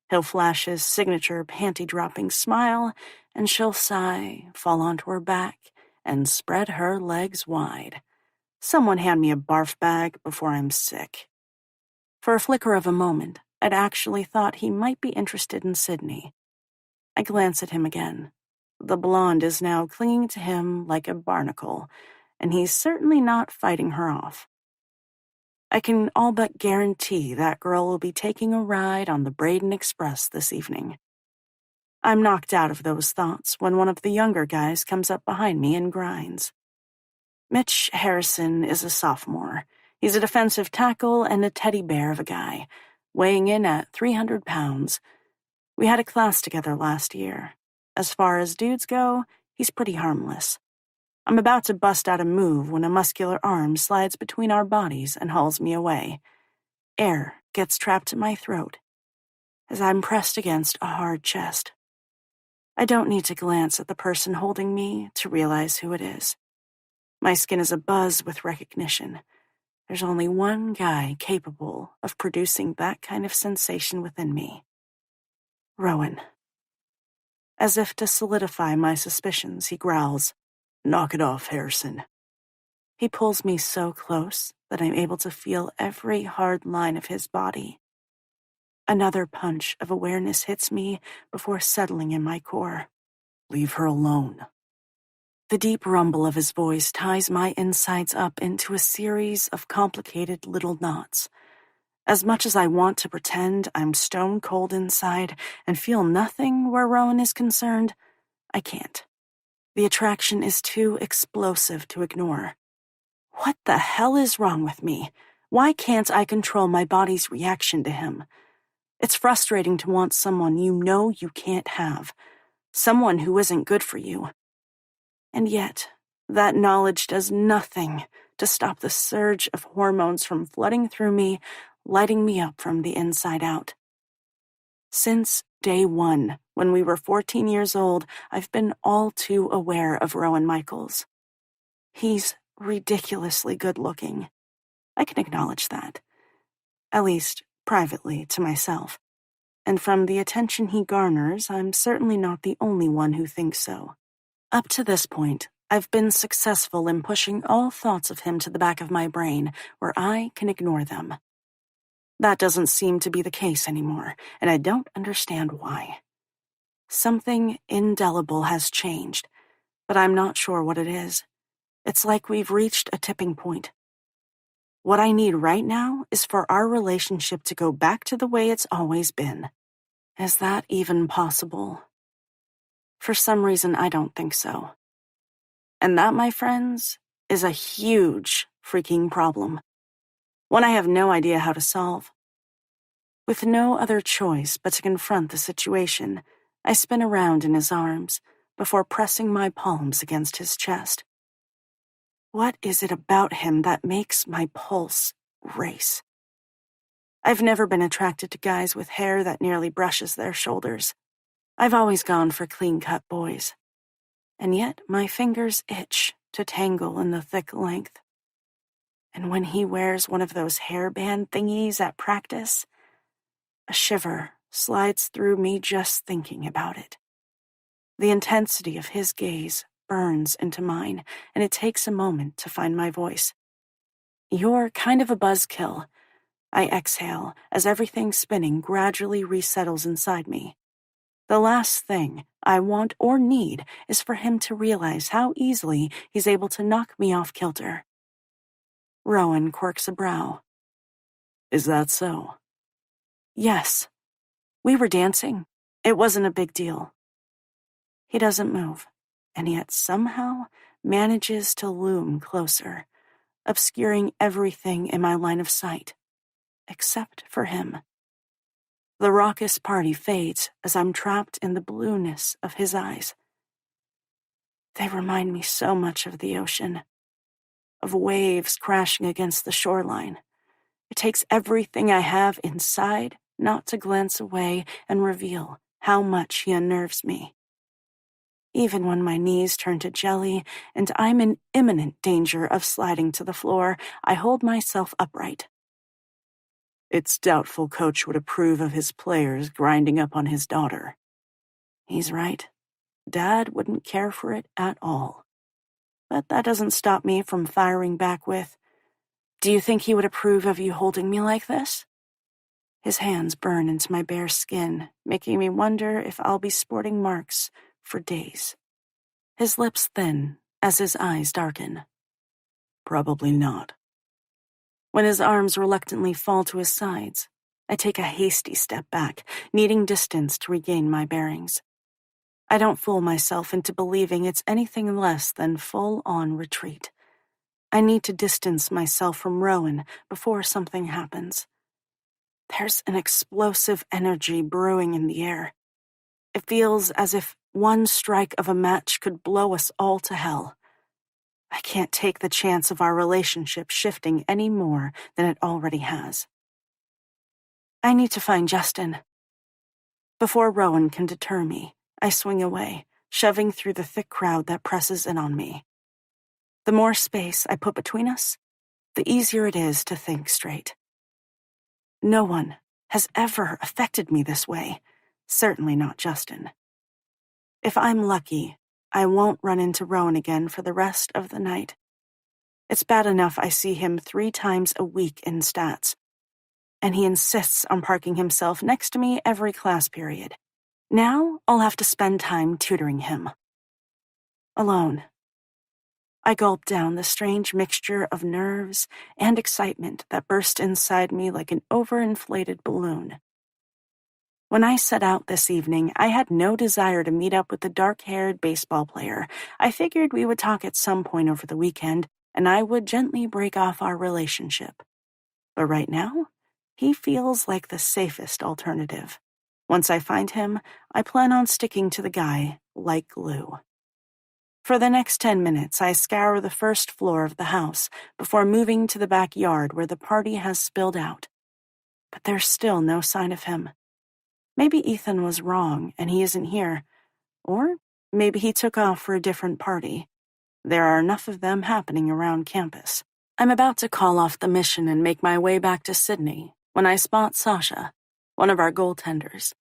He'll flash his signature panty-dropping smile, and she'll sigh, fall onto her back, and spread her legs wide. Someone hand me a barf bag before I'm sick. For a flicker of a moment, I'd actually thought he might be interested in Sydney. I glance at him again. The blonde is now clinging to him like a barnacle, and he's certainly not fighting her off. I can all but guarantee that girl will be taking a ride on the Braden Express this evening. I'm knocked out of those thoughts when one of the younger guys comes up behind me and grinds. Mitch Harrison is a sophomore. He's a defensive tackle and a teddy bear of a guy, weighing in at 300 pounds. We had a class together last year. As far as dudes go, he's pretty harmless. I'm about to bust out a move when a muscular arm slides between our bodies and hauls me away. Air gets trapped in my throat as I'm pressed against a hard chest. I don't need to glance at the person holding me to realize who it is. My skin is abuzz with recognition. There's only one guy capable of producing that kind of sensation within me. Rowan. As if to solidify my suspicions, he growls, "Knock it off, Harrison." He pulls me so close that I'm able to feel every hard line of his body. Another punch of awareness hits me before settling in my core. "Leave her alone." The deep rumble of his voice ties my insides up into a series of complicated little knots. As much as I want to pretend I'm stone cold inside and feel nothing where Rowan is concerned, I can't. The attraction is too explosive to ignore. What the hell is wrong with me? Why can't I control my body's reaction to him? It's frustrating to want someone you know you can't have, someone who isn't good for you. And yet, that knowledge does nothing to stop the surge of hormones from flooding through me, lighting me up from the inside out. Since day one, when we were 14 years old, I've been all too aware of Rowan Michaels. He's ridiculously good-looking. I can acknowledge that. At least, privately, to myself. And from the attention he garners, I'm certainly not the only one who thinks so. Up to this point, I've been successful in pushing all thoughts of him to the back of my brain, where I can ignore them. That doesn't seem to be the case anymore, and I don't understand why. Something indelible has changed, but I'm not sure what it is. It's like we've reached a tipping point. What I need right now is for our relationship to go back to the way it's always been. Is that even possible? For some reason, I don't think so. And that, my friends, is a huge freaking problem. One I have no idea how to solve. With no other choice but to confront the situation, I spin around in his arms before pressing my palms against his chest. What is it about him that makes my pulse race? I've never been attracted to guys with hair that nearly brushes their shoulders. I've always gone for clean-cut boys. And yet my fingers itch to tangle in the thick length. And when he wears one of those hairband thingies at practice, a shiver slides through me just thinking about it. The intensity of his gaze burns into mine, and it takes a moment to find my voice. "You're kind of a buzzkill," I exhale as everything spinning gradually resettles inside me. The last thing I want or need is for him to realize how easily he's able to knock me off kilter. Rowan quirks a brow. "Is that so?" "Yes. We were dancing. It wasn't a big deal." He doesn't move, and yet somehow manages to loom closer, obscuring everything in my line of sight, except for him. The raucous party fades as I'm trapped in the blueness of his eyes. They remind me so much of the ocean, of waves crashing against the shoreline. It takes everything I have inside not to glance away and reveal how much he unnerves me. Even when my knees turn to jelly and I'm in imminent danger of sliding to the floor, I hold myself upright. "It's doubtful Coach would approve of his players grinding up on his daughter." He's right. Dad wouldn't care for it at all. But that doesn't stop me from firing back with, "Do you think he would approve of you holding me like this?" His hands burn into my bare skin, making me wonder if I'll be sporting marks for days. His lips thin as his eyes darken. "Probably not." When his arms reluctantly fall to his sides, I take a hasty step back, needing distance to regain my bearings. I don't fool myself into believing it's anything less than full-on retreat. I need to distance myself from Rowan before something happens. There's an explosive energy brewing in the air. It feels as if one strike of a match could blow us all to hell. I can't take the chance of our relationship shifting any more than it already has. I need to find Justin. Before Rowan can deter me, I swing away, shoving through the thick crowd that presses in on me. The more space I put between us, the easier it is to think straight. No one has ever affected me this way, certainly not Justin. If I'm lucky, I won't run into Rowan again for the rest of the night. It's bad enough I see him 3 times a week in stats, and he insists on parking himself next to me every class period. Now I'll have to spend time tutoring him. Alone. I gulp down the strange mixture of nerves and excitement that burst inside me like an overinflated balloon. When I set out this evening, I had no desire to meet up with the dark-haired baseball player. I figured we would talk at some point over the weekend, and I would gently break off our relationship. But right now, he feels like the safest alternative. Once I find him, I plan on sticking to the guy like glue. For the next 10 minutes, I scour the first floor of the house before moving to the backyard where the party has spilled out. But there's still no sign of him. Maybe Ethan was wrong and he isn't here. Or maybe he took off for a different party. There are enough of them happening around campus. I'm about to call off the mission and make my way back to Sydney when I spot Sasha, one of our goaltenders.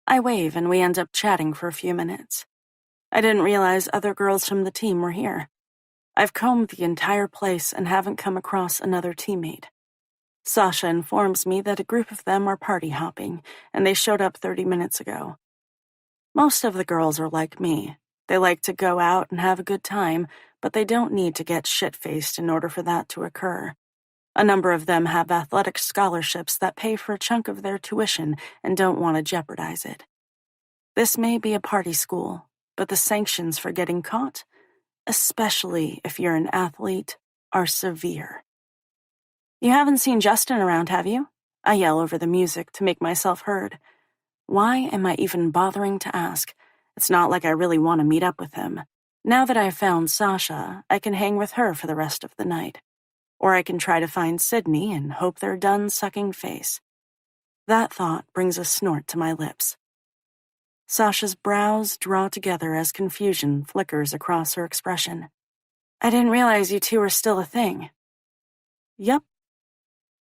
I wave and we end up chatting for a few minutes. I didn't realize other girls from the team were here. I've combed the entire place and haven't come across another teammate. Sasha informs me that a group of them are party hopping, and they showed up 30 minutes ago. Most of the girls are like me. They like to go out and have a good time, but they don't need to get shit-faced in order for that to occur. A number of them have athletic scholarships that pay for a chunk of their tuition and don't want to jeopardize it. This may be a party school, but the sanctions for getting caught, especially if you're an athlete, are severe. You haven't seen Justin around, have you? I yell over the music to make myself heard. Why am I even bothering to ask? It's not like I really want to meet up with him. Now that I've found Sasha, I can hang with her for the rest of the night. Or I can try to find Sydney and hope they're done sucking face. That thought brings a snort to my lips. Sasha's brows draw together as confusion flickers across her expression. I didn't realize you two were still a thing. Yup.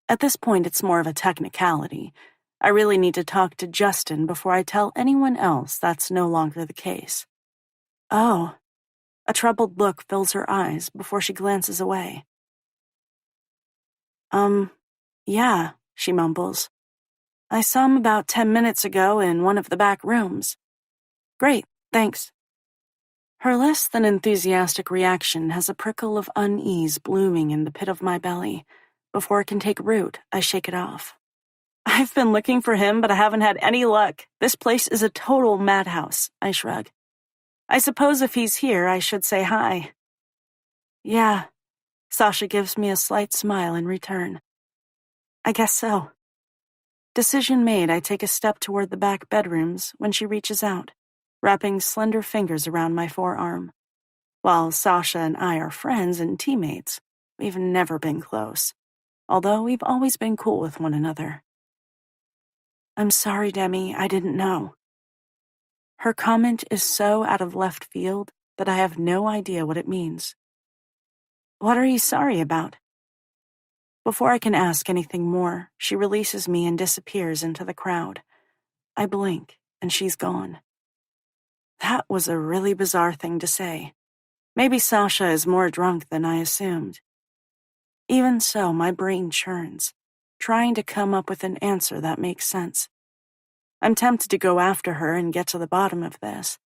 At this point, it's more of a technicality. I really need to talk to Justin before I tell anyone else that's no longer the case. Oh. A troubled look fills her eyes before she glances away. Yeah, she mumbles. I saw him about 10 minutes ago in one of the back rooms. Great, thanks. Her less than enthusiastic reaction has a prickle of unease blooming in the pit of my belly. Before it can take root, I shake it off. I've been looking for him, but I haven't had any luck. This place is a total madhouse, I shrug. I suppose if he's here, I should say hi. Yeah. Sasha gives me a slight smile in return. I guess so. Decision made, I take a step toward the back bedrooms when she reaches out, wrapping slender fingers around my forearm. While Sasha and I are friends and teammates, we've never been close, although we've always been cool with one another. I'm sorry, Demi, I didn't know. Her comment is so out of left field that I have no idea what it means. What are you sorry about? Before I can ask anything more, she releases me and disappears into the crowd. I blink, and she's gone. That was a really bizarre thing to say. Maybe Sasha is more drunk than I assumed. Even so, my brain churns, trying to come up with an answer that makes sense. I'm tempted to go after her and get to the bottom of this,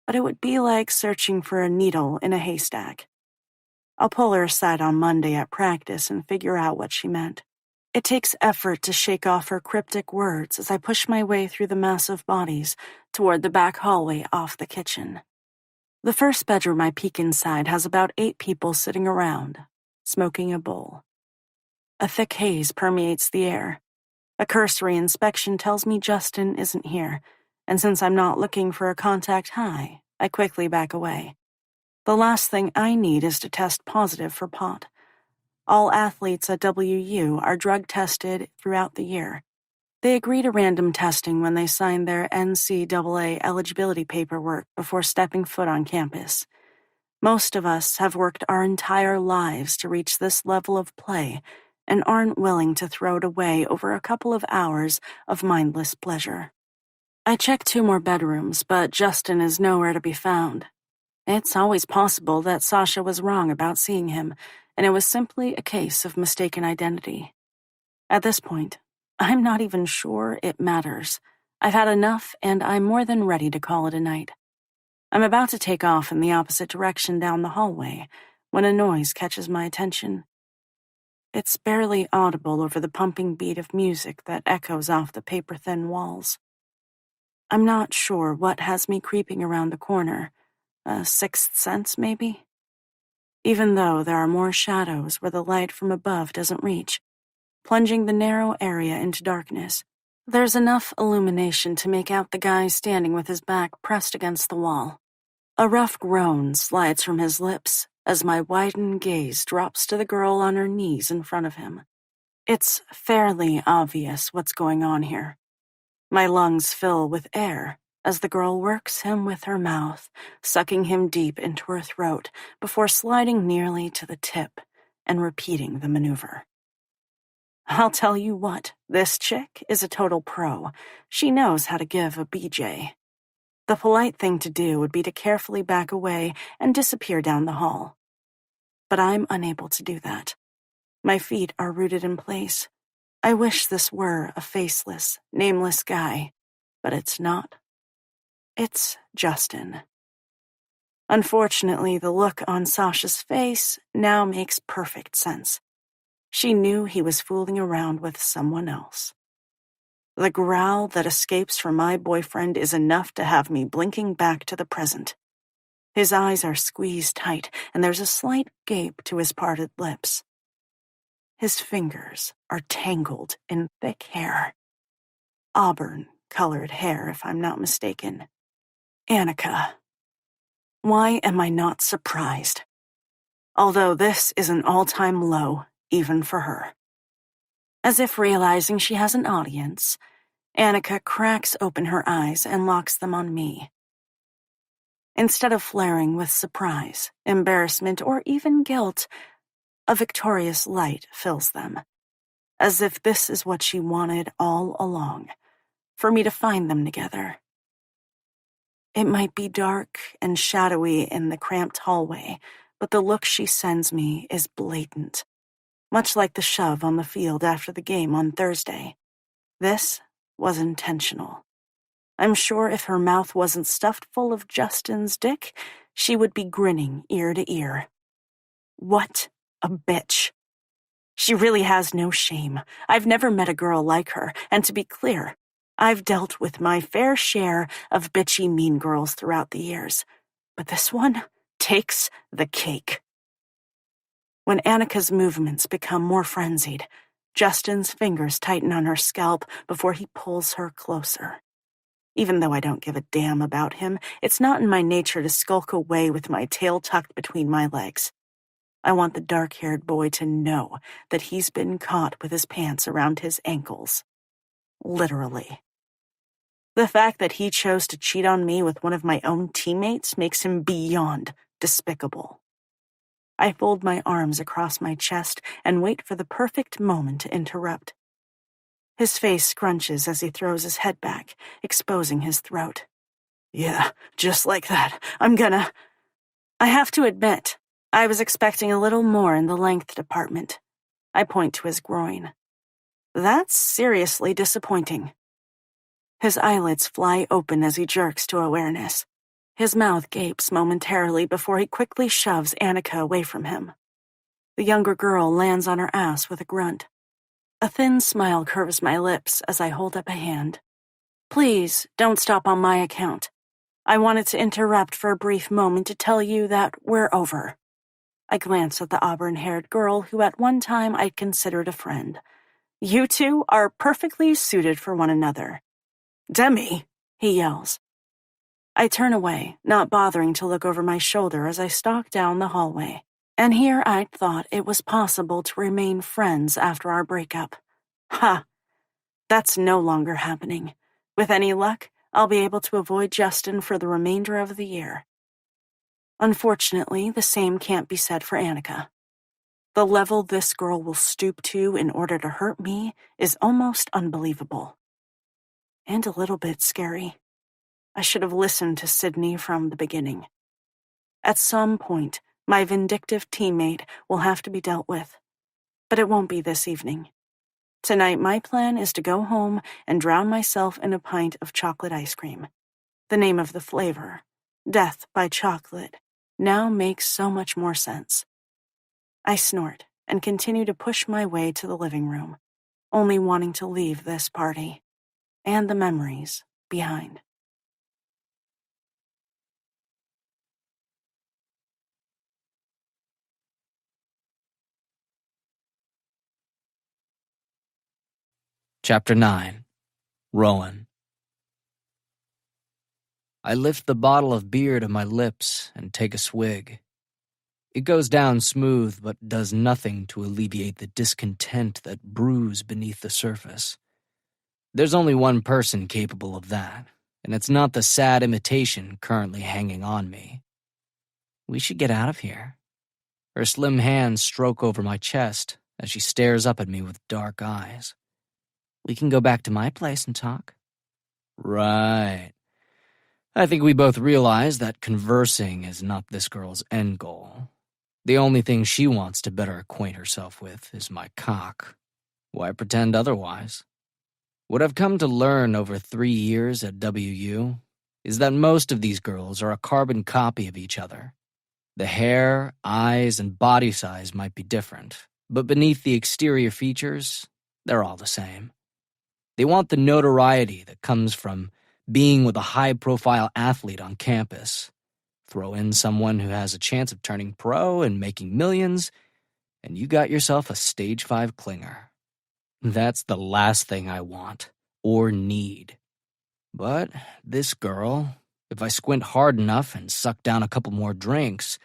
but it would be like searching for a needle in a haystack. I'll pull her aside on Monday at practice and figure out what she meant. It takes effort to shake off her cryptic words as I push my way through the massive bodies toward the back hallway off the kitchen. The first bedroom I peek inside has about 8 people sitting around, smoking a bowl. A thick haze permeates the air. A cursory inspection tells me Justin isn't here, and since I'm not looking for a contact high, I quickly back away. The last thing I need is to test positive for pot. All athletes at WU are drug tested throughout the year. They agree to random testing when they sign their NCAA eligibility paperwork before stepping foot on campus. Most of us have worked our entire lives to reach this level of play and aren't willing to throw it away over a couple of hours of mindless pleasure. I checked 2 more bedrooms, but Justin is nowhere to be found. It's always possible that Sasha was wrong about seeing him, and it was simply a case of mistaken identity. At this point, I'm not even sure it matters. I've had enough, and I'm more than ready to call it a night. I'm about to take off in the opposite direction down the hallway when a noise catches my attention. It's barely audible over the pumping beat of music that echoes off the paper-thin walls. I'm not sure what has me creeping around the corner. A sixth sense, maybe? Even though there are more shadows where the light from above doesn't reach, plunging the narrow area into darkness, there's enough illumination to make out the guy standing with his back pressed against the wall. A rough groan slides from his lips as my widened gaze drops to the girl on her knees in front of him. It's fairly obvious what's going on here. My lungs fill with air as the girl works him with her mouth, sucking him deep into her throat before sliding nearly to the tip and repeating the maneuver. I'll tell you what, this chick is a total pro. She knows how to give a BJ. The polite thing to do would be to carefully back away and disappear down the hall. But I'm unable to do that. My feet are rooted in place. I wish this were a faceless, nameless guy, but it's not. It's Justin. Unfortunately, the look on Sasha's face now makes perfect sense. She knew he was fooling around with someone else. The growl that escapes from my boyfriend is enough to have me blinking back to the present. His eyes are squeezed tight, and there's a slight gape to his parted lips. His fingers are tangled in thick hair. Auburn-colored hair, if I'm not mistaken. Annika. Why am I not surprised? Although this is an all-time low, even for her. As if realizing she has an audience, Annika cracks open her eyes and locks them on me. Instead of flaring with surprise, embarrassment, or even guilt, a victorious light fills them, as if this is what she wanted all along, for me to find them together. It might be dark and shadowy in the cramped hallway, but the look she sends me is blatant, much like the shove on the field after the game on Thursday. This was intentional. I'm sure if her mouth wasn't stuffed full of Justin's dick, she would be grinning ear to ear. What a bitch. She really has no shame. I've never met a girl like her, and to be clear, I've dealt with my fair share of bitchy mean girls throughout the years, but this one takes the cake. When Annika's movements become more frenzied, Justin's fingers tighten on her scalp before he pulls her closer. Even though I don't give a damn about him, it's not in my nature to skulk away with my tail tucked between my legs. I want the dark-haired boy to know that he's been caught with his pants around his ankles. Literally. The fact that he chose to cheat on me with one of my own teammates makes him beyond despicable. I fold my arms across my chest and wait for the perfect moment to interrupt. His face scrunches as he throws his head back, exposing his throat. Yeah, just like that. I have to admit, I was expecting a little more in the length department. I point to his groin. That's seriously disappointing. His eyelids fly open as he jerks to awareness. His mouth gapes momentarily before he quickly shoves Annika away from him. The younger girl lands on her ass with a grunt. A thin smile curves my lips as I hold up a hand. Please, don't stop on my account. I wanted to interrupt for a brief moment to tell you that we're over. I glance at the auburn-haired girl who at one time I'd considered a friend. You two are perfectly suited for one another. Demi, he yells. I turn away, not bothering to look over my shoulder as I stalk down the hallway. And here I'd thought it was possible to remain friends after our breakup. Ha! That's no longer happening. With any luck, I'll be able to avoid Justin for the remainder of the year. Unfortunately, the same can't be said for Annika. The level this girl will stoop to in order to hurt me is almost unbelievable. And a little bit scary. I should have listened to Sydney from the beginning. At some point, my vindictive teammate will have to be dealt with. But it won't be this evening. Tonight, my plan is to go home and drown myself in a pint of chocolate ice cream. The name of the flavor, Death by Chocolate, now makes so much more sense. I snort and continue to push my way to the living room, only wanting to leave this party and the memories behind. Chapter 9. Rowan. I lift the bottle of beer to my lips and take a swig. It goes down smooth, but does nothing to alleviate the discontent that brews beneath the surface. There's only one person capable of that, and it's not the sad imitation currently hanging on me. We should get out of here. Her slim hands stroke over my chest as she stares up at me with dark eyes. We can go back to my place and talk. Right. I think we both realize that conversing is not this girl's end goal. The only thing she wants to better acquaint herself with is my cock. Why pretend otherwise? What I've come to learn over 3 years at WU is that most of these girls are a carbon copy of each other. The hair, eyes, and body size might be different, but beneath the exterior features, they're all the same. They want the notoriety that comes from being with a high-profile athlete on campus. Throw in someone who has a chance of turning pro and making millions, and you got yourself a stage 5 clinger. That's the last thing I want, or need. But this girl, if I squint hard enough and suck down a couple more drinks,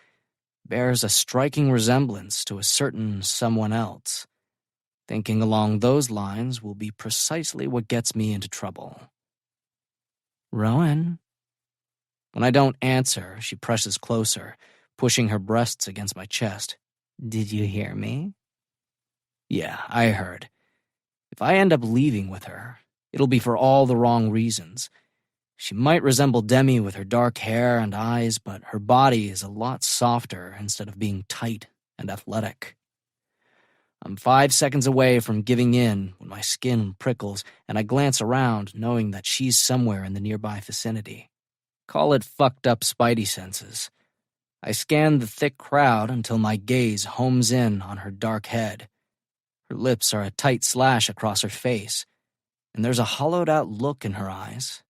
bears a striking resemblance to a certain someone else. Thinking along those lines will be precisely what gets me into trouble. Rowan? When I don't answer, she presses closer, pushing her breasts against my chest. Did you hear me? Yeah, I heard. If I end up leaving with her, it'll be for all the wrong reasons. She might resemble Demi with her dark hair and eyes, but her body is a lot softer instead of being tight and athletic. I'm 5 seconds away from giving in when my skin prickles and I glance around, knowing that she's somewhere in the nearby vicinity. Call it fucked up spidey senses. I scan the thick crowd until my gaze homes in on her dark head. Her lips are a tight slash across her face, and there's a hollowed-out look in her eyes.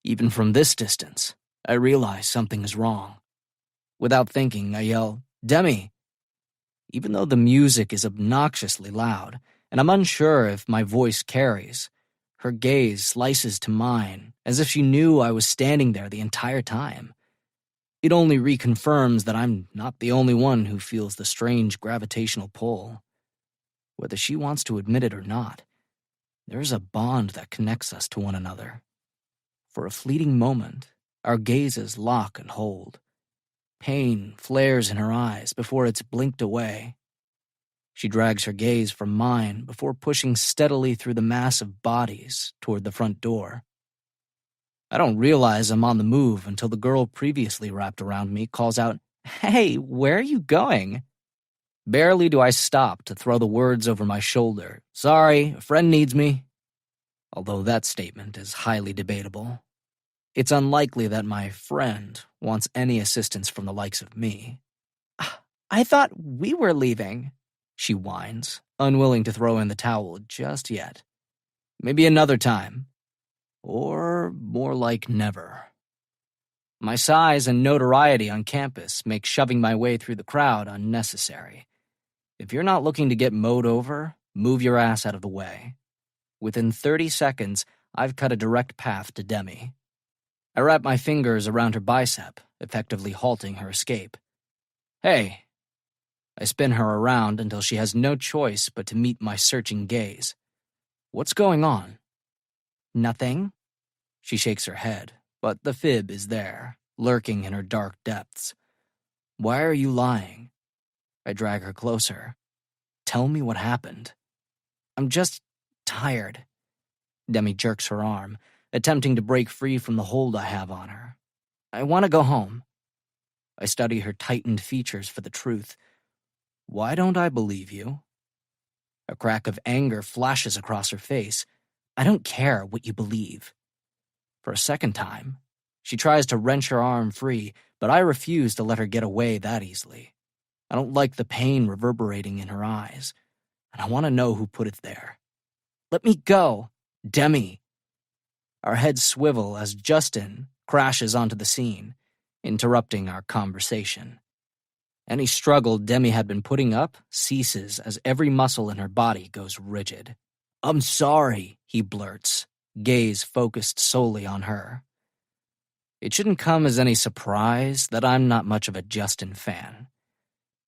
Even from this distance, I realize something is wrong. Without thinking, I yell, Demi! Even though the music is obnoxiously loud, and I'm unsure if my voice carries, her gaze slices to mine, as if she knew I was standing there the entire time. It only reconfirms that I'm not the only one who feels the strange gravitational pull. Whether she wants to admit it or not, there's a bond that connects us to one another. For a fleeting moment, our gazes lock and hold. Pain flares in her eyes before it's blinked away. She drags her gaze from mine before pushing steadily through the mass of bodies toward the front door. I don't realize I'm on the move until the girl previously wrapped around me calls out, Hey, where are you going? Barely do I stop to throw the words over my shoulder. Sorry, a friend needs me. Although that statement is highly debatable. It's unlikely that my friend wants any assistance from the likes of me. I thought we were leaving, she whines, unwilling to throw in the towel just yet. Maybe another time. Or more like never. My size and notoriety on campus make shoving my way through the crowd unnecessary. If you're not looking to get mowed over, move your ass out of the way. Within 30 seconds, I've cut a direct path to Demi. I wrap my fingers around her bicep, effectively halting her escape. Hey! I spin her around until she has no choice but to meet my searching gaze. What's going on? Nothing. She shakes her head, but the fib is there, lurking in her dark depths. Why are you lying? I drag her closer. Tell me what happened. I'm just tired. Demi jerks her arm, attempting to break free from the hold I have on her. I want to go home. I study her tightened features for the truth. Why don't I believe you? A crack of anger flashes across her face. I don't care what you believe. For a second time, she tries to wrench her arm free, but I refuse to let her get away that easily. I don't like the pain reverberating in her eyes, and I want to know who put it there. Let me go, Demi. Our heads swivel as Justin crashes onto the scene, interrupting our conversation. Any struggle Demi had been putting up ceases as every muscle in her body goes rigid. I'm sorry, he blurts, gaze focused solely on her. It shouldn't come as any surprise that I'm not much of a Justin fan.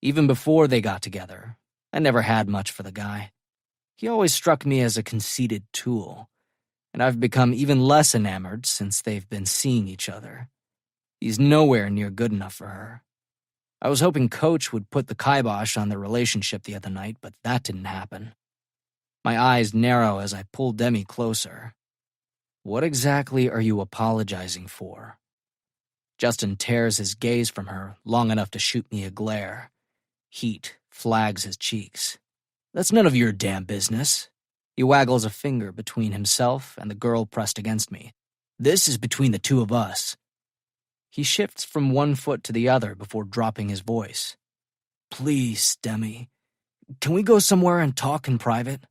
Even before they got together, I never had much for the guy. He always struck me as a conceited tool, and I've become even less enamored since they've been seeing each other. He's nowhere near good enough for her. I was hoping Coach would put the kibosh on their relationship the other night, but that didn't happen. My eyes narrow as I pull Demi closer. What exactly are you apologizing for? Justin tears his gaze from her long enough to shoot me a glare. Heat flags his cheeks. That's none of your damn business. He waggles a finger between himself and the girl pressed against me. This is between the two of us. He shifts from one foot to the other before dropping his voice. Please, Demi, can we go somewhere and talk in private?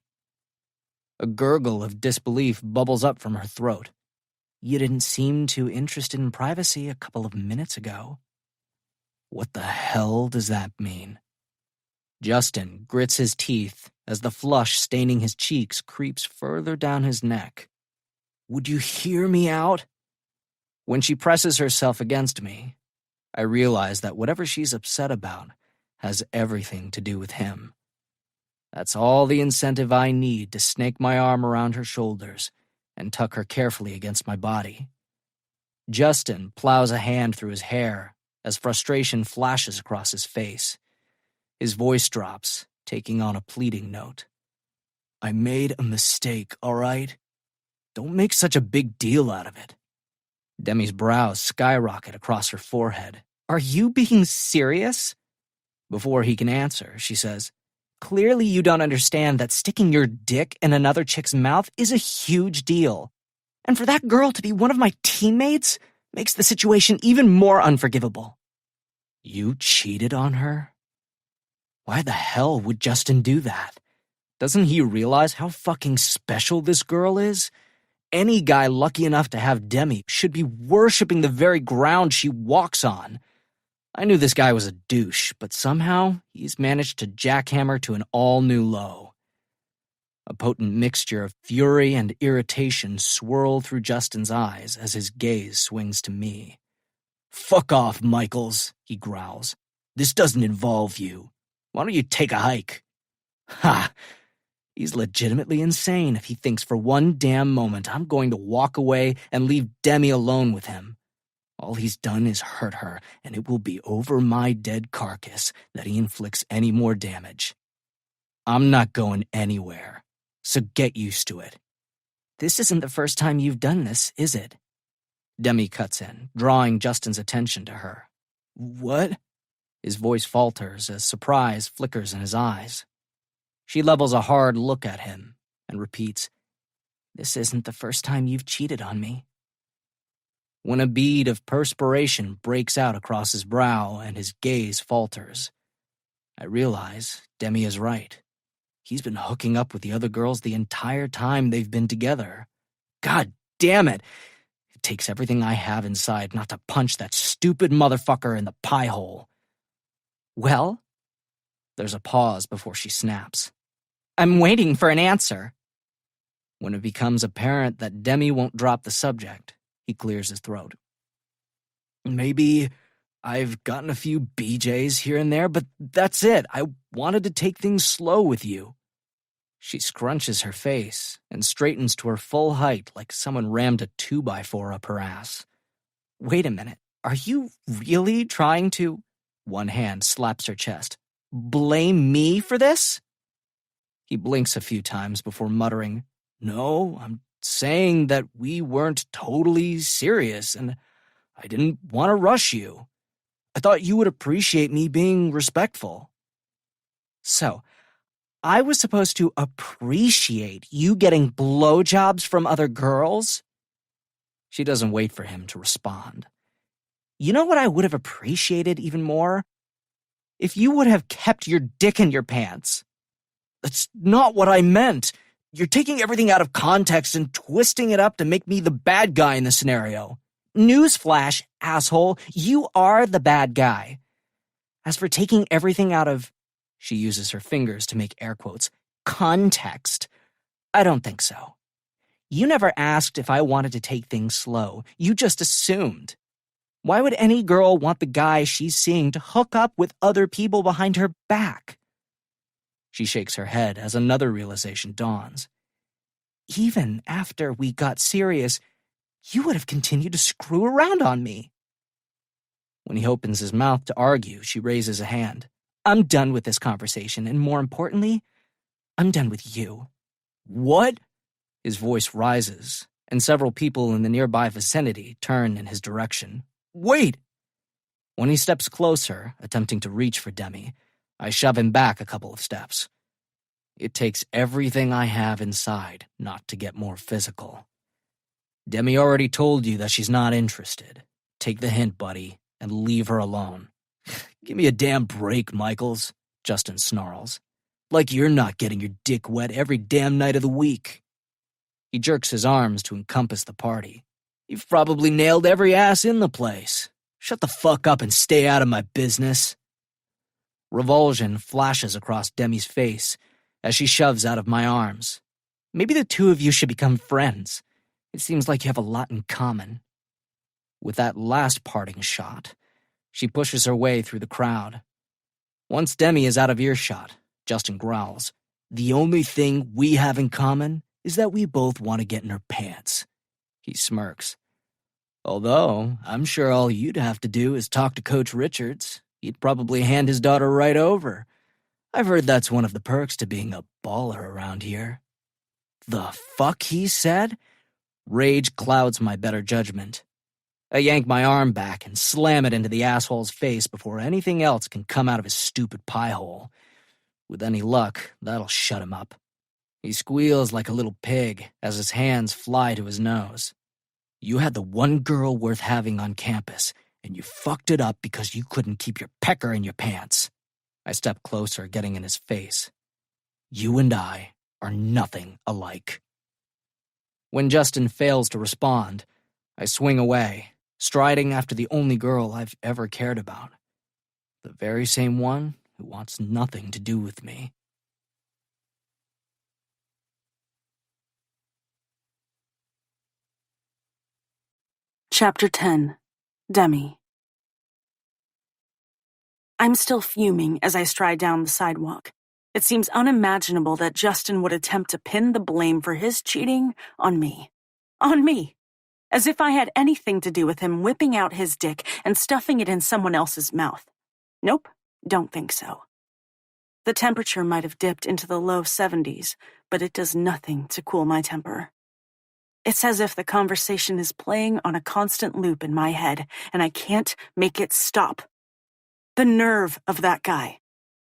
A gurgle of disbelief bubbles up from her throat. You didn't seem too interested in privacy a couple of minutes ago. What the hell does that mean? Justin grits his teeth as the flush staining his cheeks creeps further down his neck. Would you hear me out? When she presses herself against me, I realize that whatever she's upset about has everything to do with him. That's all the incentive I need to snake my arm around her shoulders and tuck her carefully against my body. Justin plows a hand through his hair as frustration flashes across his face. His voice drops, taking on a pleading note. I made a mistake, all right? Don't make such a big deal out of it. Demi's brows skyrocket across her forehead. Are you being serious? Before he can answer, she says, Clearly you don't understand that sticking your dick in another chick's mouth is a huge deal. And for that girl to be one of my teammates makes the situation even more unforgivable. You cheated on her? Why the hell would Justin do that? Doesn't he realize how fucking special this girl is? Any guy lucky enough to have Demi should be worshipping the very ground she walks on. I knew this guy was a douche, but somehow he's managed to jackhammer to an all-new low. A potent mixture of fury and irritation swirl through Justin's eyes as his gaze swings to me. Fuck off, Michaels, he growls. This doesn't involve you. Why don't you take a hike? Ha! He's legitimately insane if he thinks for one damn moment I'm going to walk away and leave Demi alone with him. All he's done is hurt her, and it will be over my dead carcass that he inflicts any more damage. I'm not going anywhere, so get used to it. This isn't the first time you've done this, is it? Demi cuts in, drawing Justin's attention to her. What? His voice falters as surprise flickers in his eyes. She levels a hard look at him and repeats, This isn't the first time you've cheated on me. When a bead of perspiration breaks out across his brow and his gaze falters, I realize Demi is right. He's been hooking up with the other girls the entire time they've been together. God damn it! It takes everything I have inside not to punch that stupid motherfucker in the pie hole. Well? There's a pause before she snaps. I'm waiting for an answer. When it becomes apparent that Demi won't drop the subject, he clears his throat. Maybe I've gotten a few BJs here and there, but that's it. I wanted to take things slow with you. She scrunches her face and straightens to her full height like someone rammed a 2x4 up her ass. Wait a minute, are you really trying to— One hand slaps her chest. Blame me for this? He blinks a few times before muttering, No, I'm saying that we weren't totally serious and I didn't want to rush you. I thought you would appreciate me being respectful. So, I was supposed to appreciate you getting blowjobs from other girls? She doesn't wait for him to respond. You know what I would have appreciated even more? If you would have kept your dick in your pants. That's not what I meant. You're taking everything out of context and twisting it up to make me the bad guy in the scenario. Newsflash, asshole, you are the bad guy. As for taking everything out of— She uses her fingers to make air quotes, context. I don't think so. You never asked if I wanted to take things slow. You just assumed. Why would any girl want the guy she's seeing to hook up with other people behind her back? She shakes her head as another realization dawns. Even after we got serious, you would have continued to screw around on me. When he opens his mouth to argue, she raises a hand. I'm done with this conversation, and more importantly, I'm done with you. What? His voice rises, and several people in the nearby vicinity turn in his direction. Wait! When he steps closer, attempting to reach for Demi, I shove him back a couple of steps. It takes everything I have inside not to get more physical. Demi already told you that she's not interested. Take the hint, buddy, and leave her alone. Give me a damn break, Michaels, Justin snarls. Like you're not getting your dick wet every damn night of the week. He jerks his arms to encompass the party. You've probably nailed every ass in the place. Shut the fuck up and stay out of my business. Revulsion flashes across Demi's face as she shoves out of my arms. Maybe the two of you should become friends. It seems like you have a lot in common. With that last parting shot, she pushes her way through the crowd. Once Demi is out of earshot, Justin growls, The only thing we have in common is that we both want to get in her pants. He smirks. Although, I'm sure all you'd have to do is talk to Coach Richards. He'd probably hand his daughter right over. I've heard that's one of the perks to being a baller around here. The fuck he said? Rage clouds my better judgment. I yank my arm back and slam it into the asshole's face before anything else can come out of his stupid pie hole. With any luck, that'll shut him up. He squeals like a little pig as his hands fly to his nose. You had the one girl worth having on campus, and you fucked it up because you couldn't keep your pecker in your pants. I step closer, getting in his face. You and I are nothing alike. When Justin fails to respond, I swing away, striding after the only girl I've ever cared about. The very same one who wants nothing to do with me. Chapter 10. Demi. I'm still fuming as I stride down the sidewalk. It seems unimaginable that Justin would attempt to pin the blame for his cheating on me. On me. As if I had anything to do with him whipping out his dick and stuffing it in someone else's mouth. Nope, don't think so. The temperature might have dipped into the low 70s, but it does nothing to cool my temper. It's as if the conversation is playing on a constant loop in my head, and I can't make it stop. The nerve of that guy.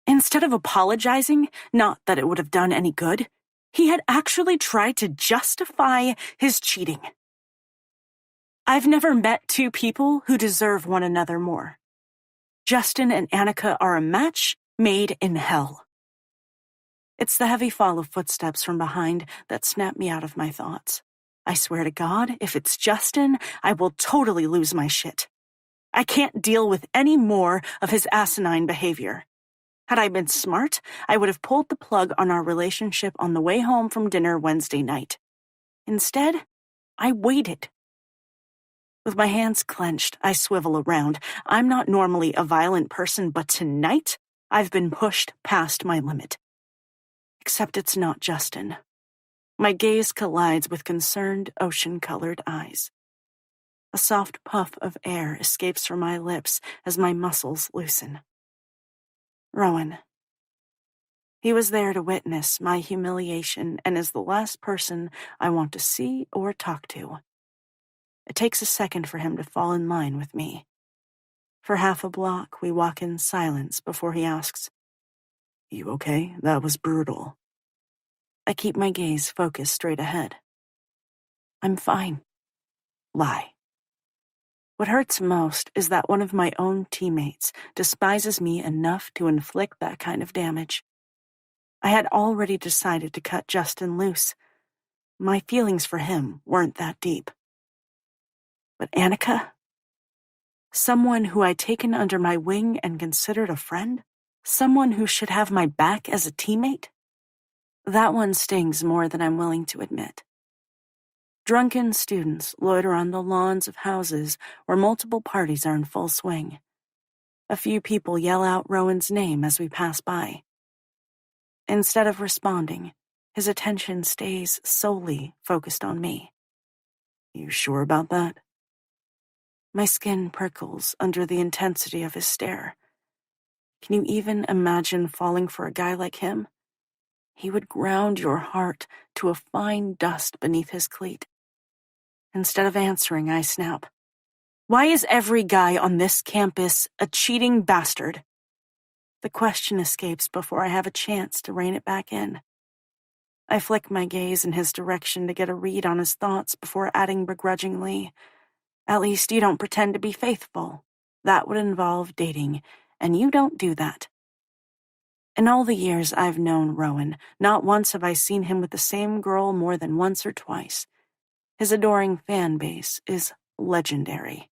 Instead of apologizing, not that it would have done any good, he had actually tried to justify his cheating. I've never met two people who deserve one another more. Justin and Annika are a match made in hell. It's the heavy fall of footsteps from behind that snap me out of my thoughts. I swear to God, if it's Justin, I will totally lose my shit. I can't deal with any more of his asinine behavior. Had I been smart, I would have pulled the plug on our relationship on the way home from dinner Wednesday night. Instead, I waited. With my hands clenched, I swivel around. I'm not normally a violent person, but tonight, I've been pushed past my limit. Except it's not Justin. My gaze collides with concerned, ocean-colored eyes. A soft puff of air escapes from my lips as my muscles loosen. Rowan. He was there to witness my humiliation and is the last person I want to see or talk to. It takes a second for him to fall in line with me. For half a block, we walk in silence before he asks, "You okay? That was brutal." I keep my gaze focused straight ahead. "I'm fine." Lie. What hurts most is that one of my own teammates despises me enough to inflict that kind of damage. I had already decided to cut Justin loose. My feelings for him weren't that deep. But Annika? Someone who I'd taken under my wing and considered a friend? Someone who should have my back as a teammate? That one stings more than I'm willing to admit. Drunken students loiter on the lawns of houses where multiple parties are in full swing. A few people yell out Rowan's name as we pass by. Instead of responding, his attention stays solely focused on me. "You sure about that?" My skin prickles under the intensity of his stare. Can you even imagine falling for a guy like him? He would ground your heart to a fine dust beneath his cleat. Instead of answering, I snap. "Why is every guy on this campus a cheating bastard?" The question escapes before I have a chance to rein it back in. I flick my gaze in his direction to get a read on his thoughts before adding begrudgingly, "At least you don't pretend to be faithful. That would involve dating, and you don't do that." In all the years I've known Rowan, not once have I seen him with the same girl more than once or twice. His adoring fan base is legendary.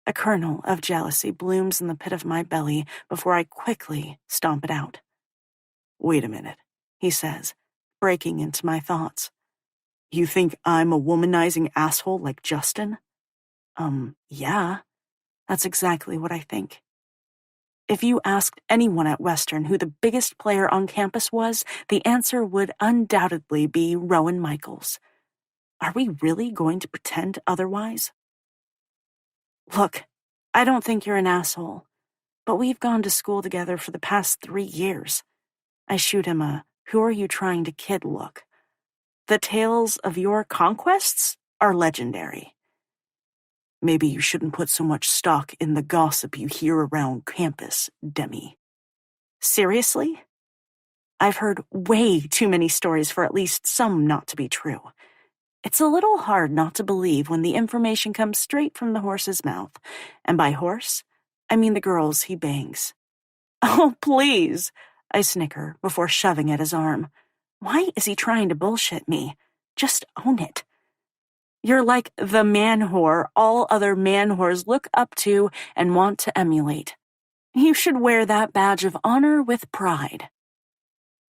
A kernel of jealousy blooms in the pit of my belly before I quickly stomp it out. "Wait a minute," he says, breaking into my thoughts. "You think I'm a womanizing asshole like Justin?" Yeah, that's exactly what I think. If you asked anyone at Western who the biggest player on campus was, the answer would undoubtedly be Rowan Michaels. Are we really going to pretend otherwise? "Look, I don't think you're an asshole, but we've gone to school together for the past 3 years. I shoot him a "who are you trying to kid" look. The tales of your conquests are legendary. Maybe you shouldn't put so much stock in the gossip you hear around campus, Demi. Seriously? I've heard way too many stories for at least some not to be true. It's a little hard not to believe when the information comes straight from the horse's mouth. And by horse, I mean the girls he bangs." "Oh, please," I snicker before shoving at his arm. Why is he trying to bullshit me? Just own it. You're like the man whore all other man whores look up to and want to emulate. You should wear that badge of honor with pride.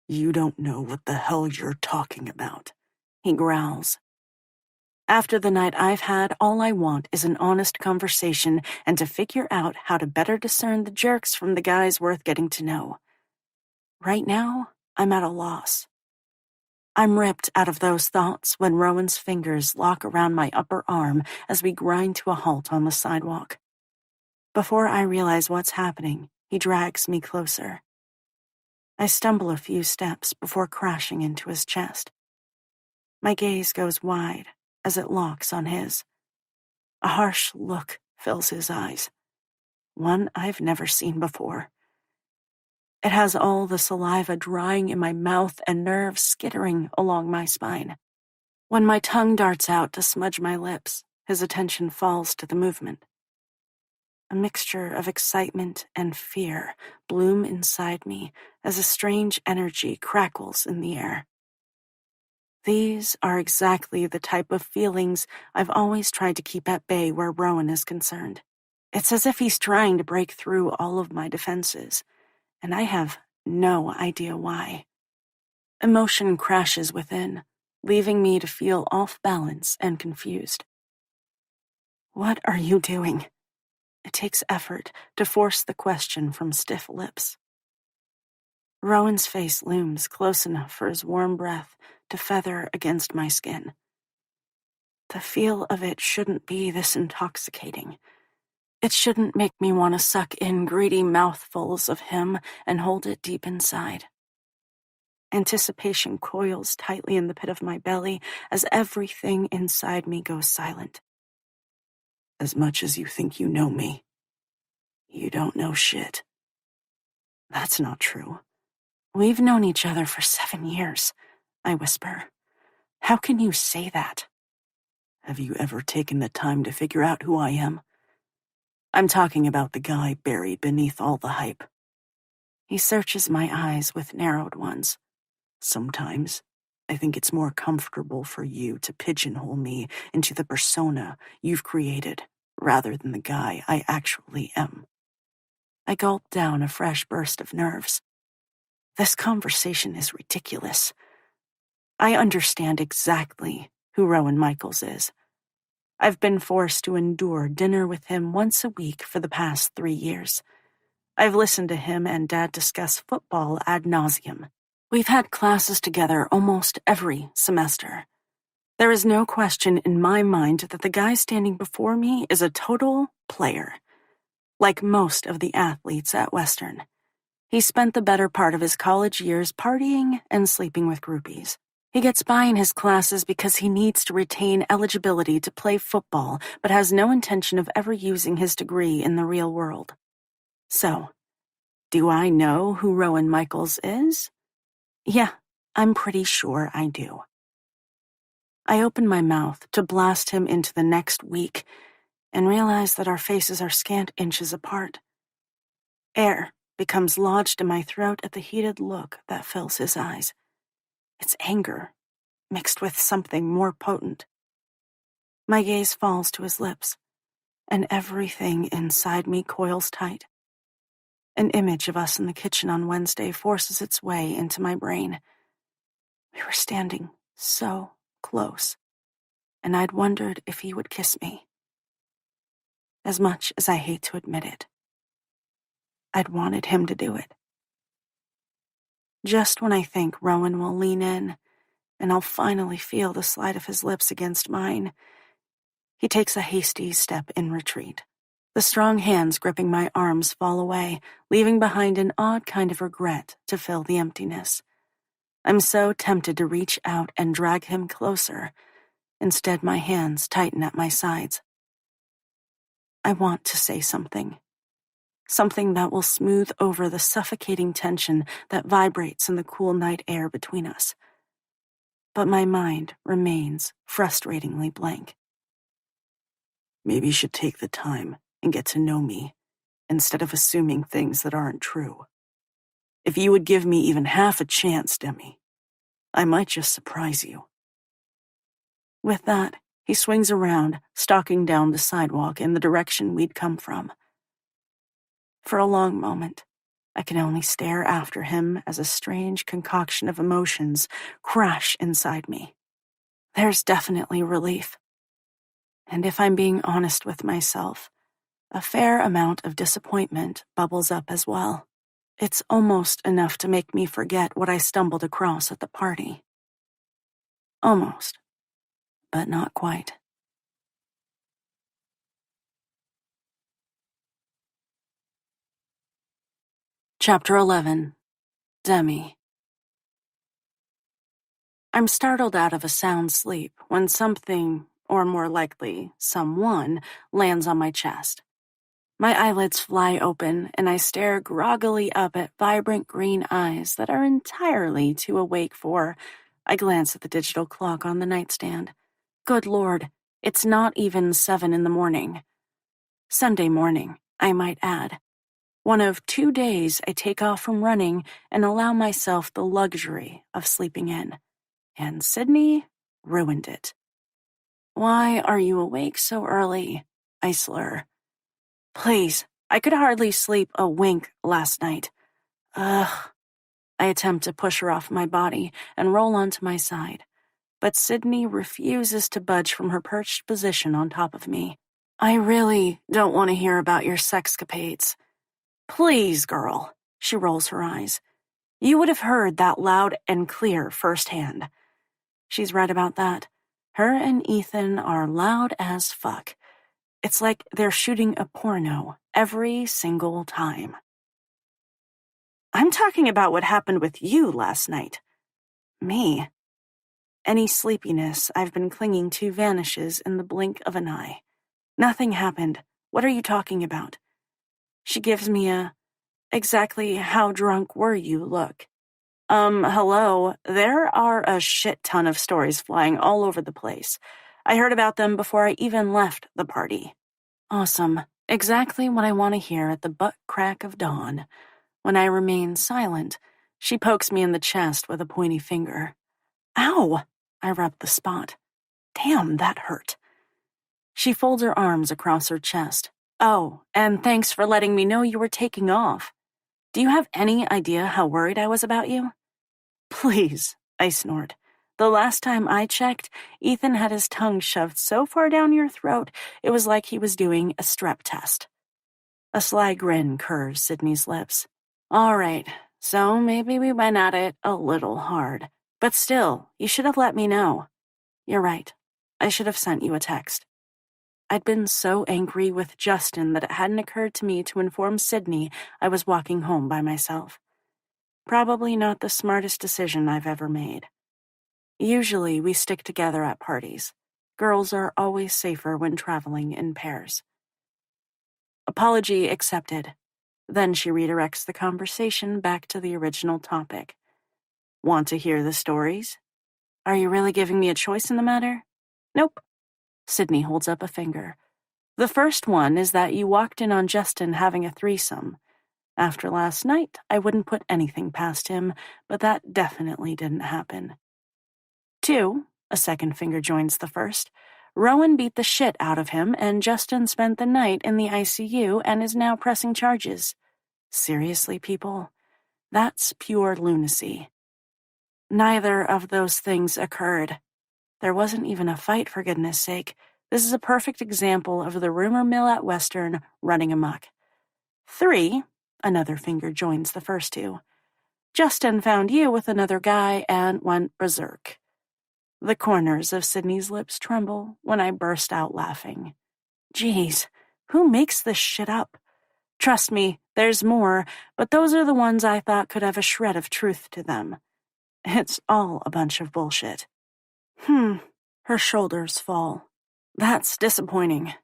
"You don't know what the hell you're talking about," he growls. After the night I've had, all I want is an honest conversation and to figure out how to better discern the jerks from the guys worth getting to know. Right now, I'm at a loss. I'm ripped out of those thoughts when Rowan's fingers lock around my upper arm as we grind to a halt on the sidewalk. Before I realize what's happening, he drags me closer. I stumble a few steps before crashing into his chest. My gaze goes wide as it locks on his. A harsh look fills his eyes, one I've never seen before. It has all the saliva drying in my mouth and nerves skittering along my spine. When my tongue darts out to smudge my lips, his attention falls to the movement. A mixture of excitement and fear bloom inside me as a strange energy crackles in the air. These are exactly the type of feelings I've always tried to keep at bay where Rowan is concerned. It's as if he's trying to break through all of my defenses, and I have no idea why. Emotion crashes within, leaving me to feel off balance and confused. "What are you doing?" It takes effort to force the question from stiff lips. Rowan's face looms close enough for his warm breath to feather against my skin. The feel of it shouldn't be this intoxicating. It shouldn't make me want to suck in greedy mouthfuls of him and hold it deep inside. Anticipation coils tightly in the pit of my belly as everything inside me goes silent. As much as you think you know me, you don't know shit. That's not true. We've known each other for 7 years, I whisper. How can you say that? Have you ever taken the time to figure out who I am? I'm talking about the guy buried beneath all the hype. He searches my eyes with narrowed ones. Sometimes, I think it's more comfortable for you to pigeonhole me into the persona you've created, rather than the guy I actually am. I gulp down a fresh burst of nerves. This conversation is ridiculous. I understand exactly who Rowan Michaels is. I've been forced to endure dinner with him once a week for the past 3 years. I've listened to him and Dad discuss football ad nauseum. We've had classes together almost every semester. There is no question in my mind that the guy standing before me is a total player. Like most of the athletes at Western, he spent the better part of his college years partying and sleeping with groupies. He gets by in his classes because he needs to retain eligibility to play football, but has no intention of ever using his degree in the real world. So, do I know who Rowan Michaels is? Yeah, I'm pretty sure I do. I open my mouth to blast him into the next week and realize that our faces are scant inches apart. Air becomes lodged in my throat at the heated look that fills his eyes. It's anger, mixed with something more potent. My gaze falls to his lips, and everything inside me coils tight. An image of us in the kitchen on Wednesday forces its way into my brain. We were standing so close, and I'd wondered if he would kiss me. As much as I hate to admit it, I'd wanted him to do it. Just when I think Rowan will lean in, and I'll finally feel the slide of his lips against mine, he takes a hasty step in retreat. The strong hands gripping my arms fall away, leaving behind an odd kind of regret to fill the emptiness. I'm so tempted to reach out and drag him closer. Instead, my hands tighten at my sides. I want to say something. Something that will smooth over the suffocating tension that vibrates in the cool night air between us. But my mind remains frustratingly blank. Maybe you should take the time and get to know me, instead of assuming things that aren't true. If you would give me even half a chance, Demi, I might just surprise you. With that, he swings around, stalking down the sidewalk in the direction we'd come from. For a long moment, I can only stare after him as a strange concoction of emotions crash inside me. There's definitely relief. And if I'm being honest with myself, a fair amount of disappointment bubbles up as well. It's almost enough to make me forget what I stumbled across at the party. Almost, but not quite. Chapter 11. Demi. I'm startled out of a sound sleep when something, or more likely, someone, lands on my chest. My eyelids fly open, and I stare groggily up at vibrant green eyes that are entirely too awake for. I glance at the digital clock on the nightstand. Good Lord, it's not even 7 in the morning. Sunday morning, I might add. One of 2 days I take off from running and allow myself the luxury of sleeping in. And Sydney ruined it. Why are you awake so early? I slur. Please, I could hardly sleep a wink last night. Ugh. I attempt to push her off my body and roll onto my side, but Sydney refuses to budge from her perched position on top of me. I really don't want to hear about your sexcapades. Please, girl, she rolls her eyes. You would have heard that loud and clear firsthand. She's right about that. Her and Ethan are loud as fuck. It's like they're shooting a porno every single time. I'm talking about what happened with you last night. Me. Any sleepiness I've been clinging to vanishes in the blink of an eye. Nothing happened. What are you talking about? She gives me a, exactly how drunk were you look. Hello. There are a shit ton of stories flying all over the place. I heard about them before I even left the party. Awesome. Exactly what I want to hear at the butt crack of dawn. When I remain silent, she pokes me in the chest with a pointy finger. Ow! I rub the spot. Damn, that hurt. She folds her arms across her chest. Oh, and thanks for letting me know you were taking off. Do you have any idea how worried I was about you? Please, I snort. The last time I checked, Ethan had his tongue shoved so far down your throat, it was like he was doing a strep test. A sly grin curves Sydney's lips. All right, so maybe we went at it a little hard. But still, you should have let me know. You're right. I should have sent you a text. I'd been so angry with Justin that it hadn't occurred to me to inform Sydney I was walking home by myself. Probably not the smartest decision I've ever made. Usually we stick together at parties. Girls are always safer when traveling in pairs. Apology accepted. Then she redirects the conversation back to the original topic. Want to hear the stories? Are you really giving me a choice in the matter? Nope. Sydney holds up a finger. The first one is that you walked in on Justin having a threesome. After last night, I wouldn't put anything past him, but that definitely didn't happen. 2, a second finger joins the first. Rowan beat the shit out of him, and Justin spent the night in the ICU and is now pressing charges. Seriously, people? That's pure lunacy. Neither of those things occurred. There wasn't even a fight, for goodness sake. This is a perfect example of the rumor mill at Western running amok. 3, another finger joins the first 2. Justin found you with another guy and went berserk. The corners of Sydney's lips tremble when I burst out laughing. Geez, who makes this shit up? Trust me, there's more, but those are the ones I thought could have a shred of truth to them. It's all a bunch of bullshit. Her shoulders fall. That's disappointing.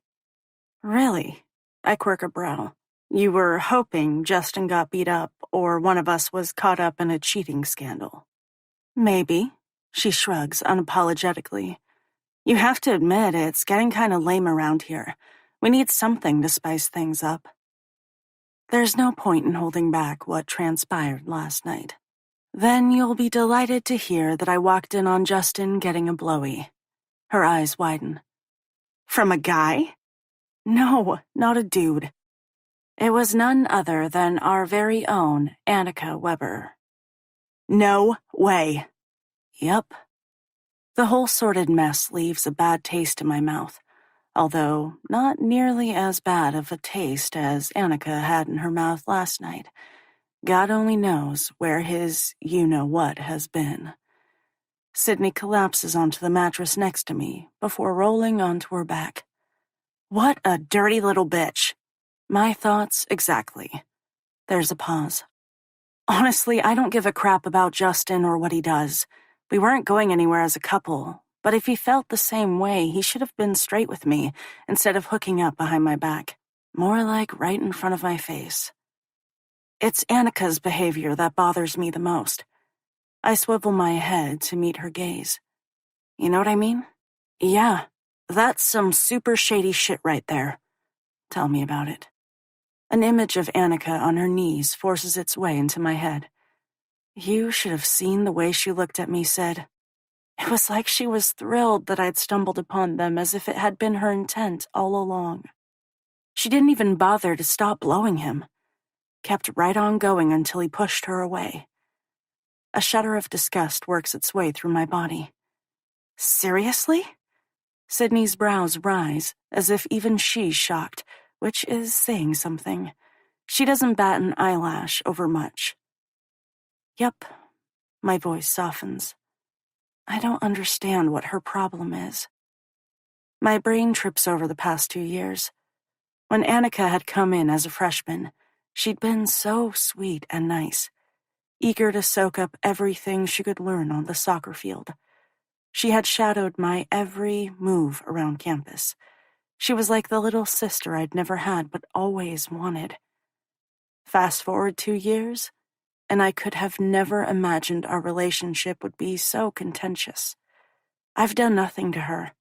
Really? I quirk a brow. You were hoping Justin got beat up or one of us was caught up in a cheating scandal. Maybe. She shrugs unapologetically. You have to admit it's getting kind of lame around here. We need something to spice things up. There's no point in holding back what transpired last night. Then you'll be delighted to hear that I walked in on Justin getting a blowy. Her eyes widen. From a guy? No, not a dude. It was none other than our very own Annika Weber. No way. Yep. The whole sordid mess leaves a bad taste in my mouth, although not nearly as bad of a taste as Annika had in her mouth last night. God only knows where his you-know-what has been. Sydney collapses onto the mattress next to me before rolling onto her back. What a dirty little bitch. My thoughts exactly. There's a pause. Honestly, I don't give a crap about Justin or what he does. We weren't going anywhere as a couple, but if he felt the same way, he should have been straight with me instead of hooking up behind my back. More like right in front of my face. It's Annika's behavior that bothers me the most. I swivel my head to meet her gaze. You know what I mean? Yeah, that's some super shady shit right there. Tell me about it. An image of Annika on her knees forces its way into my head. You should have seen the way she looked at me, Sid. It was like she was thrilled that I'd stumbled upon them as if it had been her intent all along. She didn't even bother to stop blowing him. Kept right on going until he pushed her away. A shudder of disgust works its way through my body. Seriously? Sydney's brows rise, as if even she's shocked, which is saying something. She doesn't bat an eyelash over much. Yep, my voice softens. I don't understand what her problem is. My brain trips over the past 2 years. When Annika had come in as a freshman, she'd been so sweet and nice, eager to soak up everything she could learn on the soccer field. She had shadowed my every move around campus. She was like the little sister I'd never had but always wanted. Fast forward 2 years, and I could have never imagined our relationship would be so contentious. I've done nothing to her,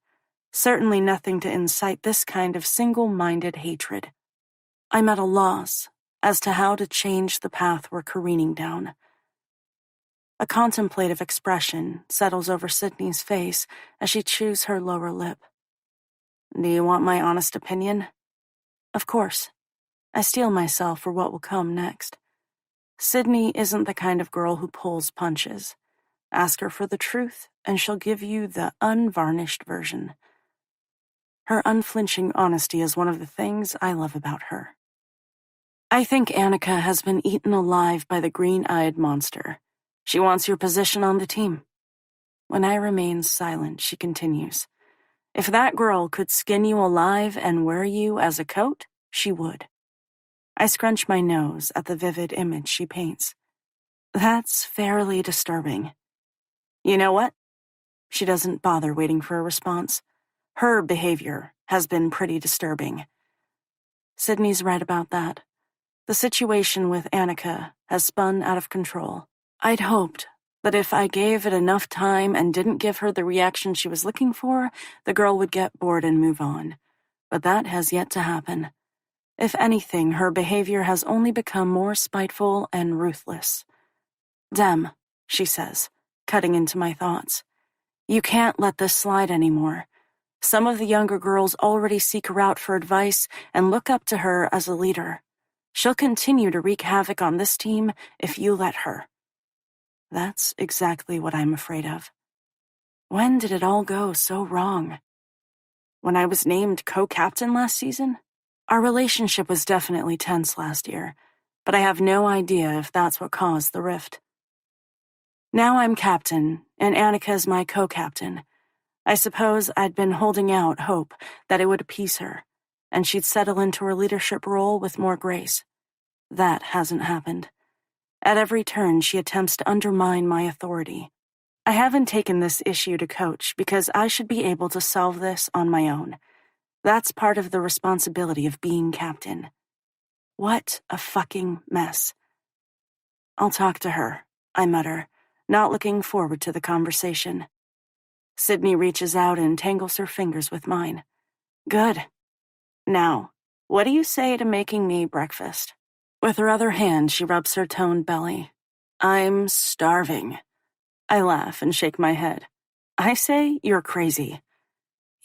certainly nothing to incite this kind of single-minded hatred. I'm at a loss as to how to change the path we're careening down. A contemplative expression settles over Sydney's face as she chews her lower lip. Do you want my honest opinion? Of course. I steel myself for what will come next. Sydney isn't the kind of girl who pulls punches. Ask her for the truth, and she'll give you the unvarnished version. Her unflinching honesty is one of the things I love about her. I think Annika has been eaten alive by the green-eyed monster. She wants your position on the team. When I remain silent, she continues. If that girl could skin you alive and wear you as a coat, she would. I scrunch my nose at the vivid image she paints. That's fairly disturbing. You know what? She doesn't bother waiting for a response. Her behavior has been pretty disturbing. Sydney's right about that. The situation with Annika has spun out of control. I'd hoped that if I gave it enough time and didn't give her the reaction she was looking for, the girl would get bored and move on. But that has yet to happen. If anything, her behavior has only become more spiteful and ruthless. Dem, she says, cutting into my thoughts. You can't let this slide anymore. Some of the younger girls already seek her out for advice and look up to her as a leader. She'll continue to wreak havoc on this team if you let her. That's exactly what I'm afraid of. When did it all go so wrong? When I was named co-captain last season? Our relationship was definitely tense last year, but I have no idea if that's what caused the rift. Now I'm captain, and Annika's my co-captain. I suppose I'd been holding out hope that it would appease her, and she'd settle into her leadership role with more grace. That hasn't happened. At every turn, she attempts to undermine my authority. I haven't taken this issue to coach because I should be able to solve this on my own. That's part of the responsibility of being captain. What a fucking mess. I'll talk to her, I mutter, not looking forward to the conversation. Sydney reaches out and tangles her fingers with mine. Good. Now, what do you say to making me breakfast? With her other hand, she rubs her toned belly. I'm starving. I laugh and shake my head. I say you're crazy.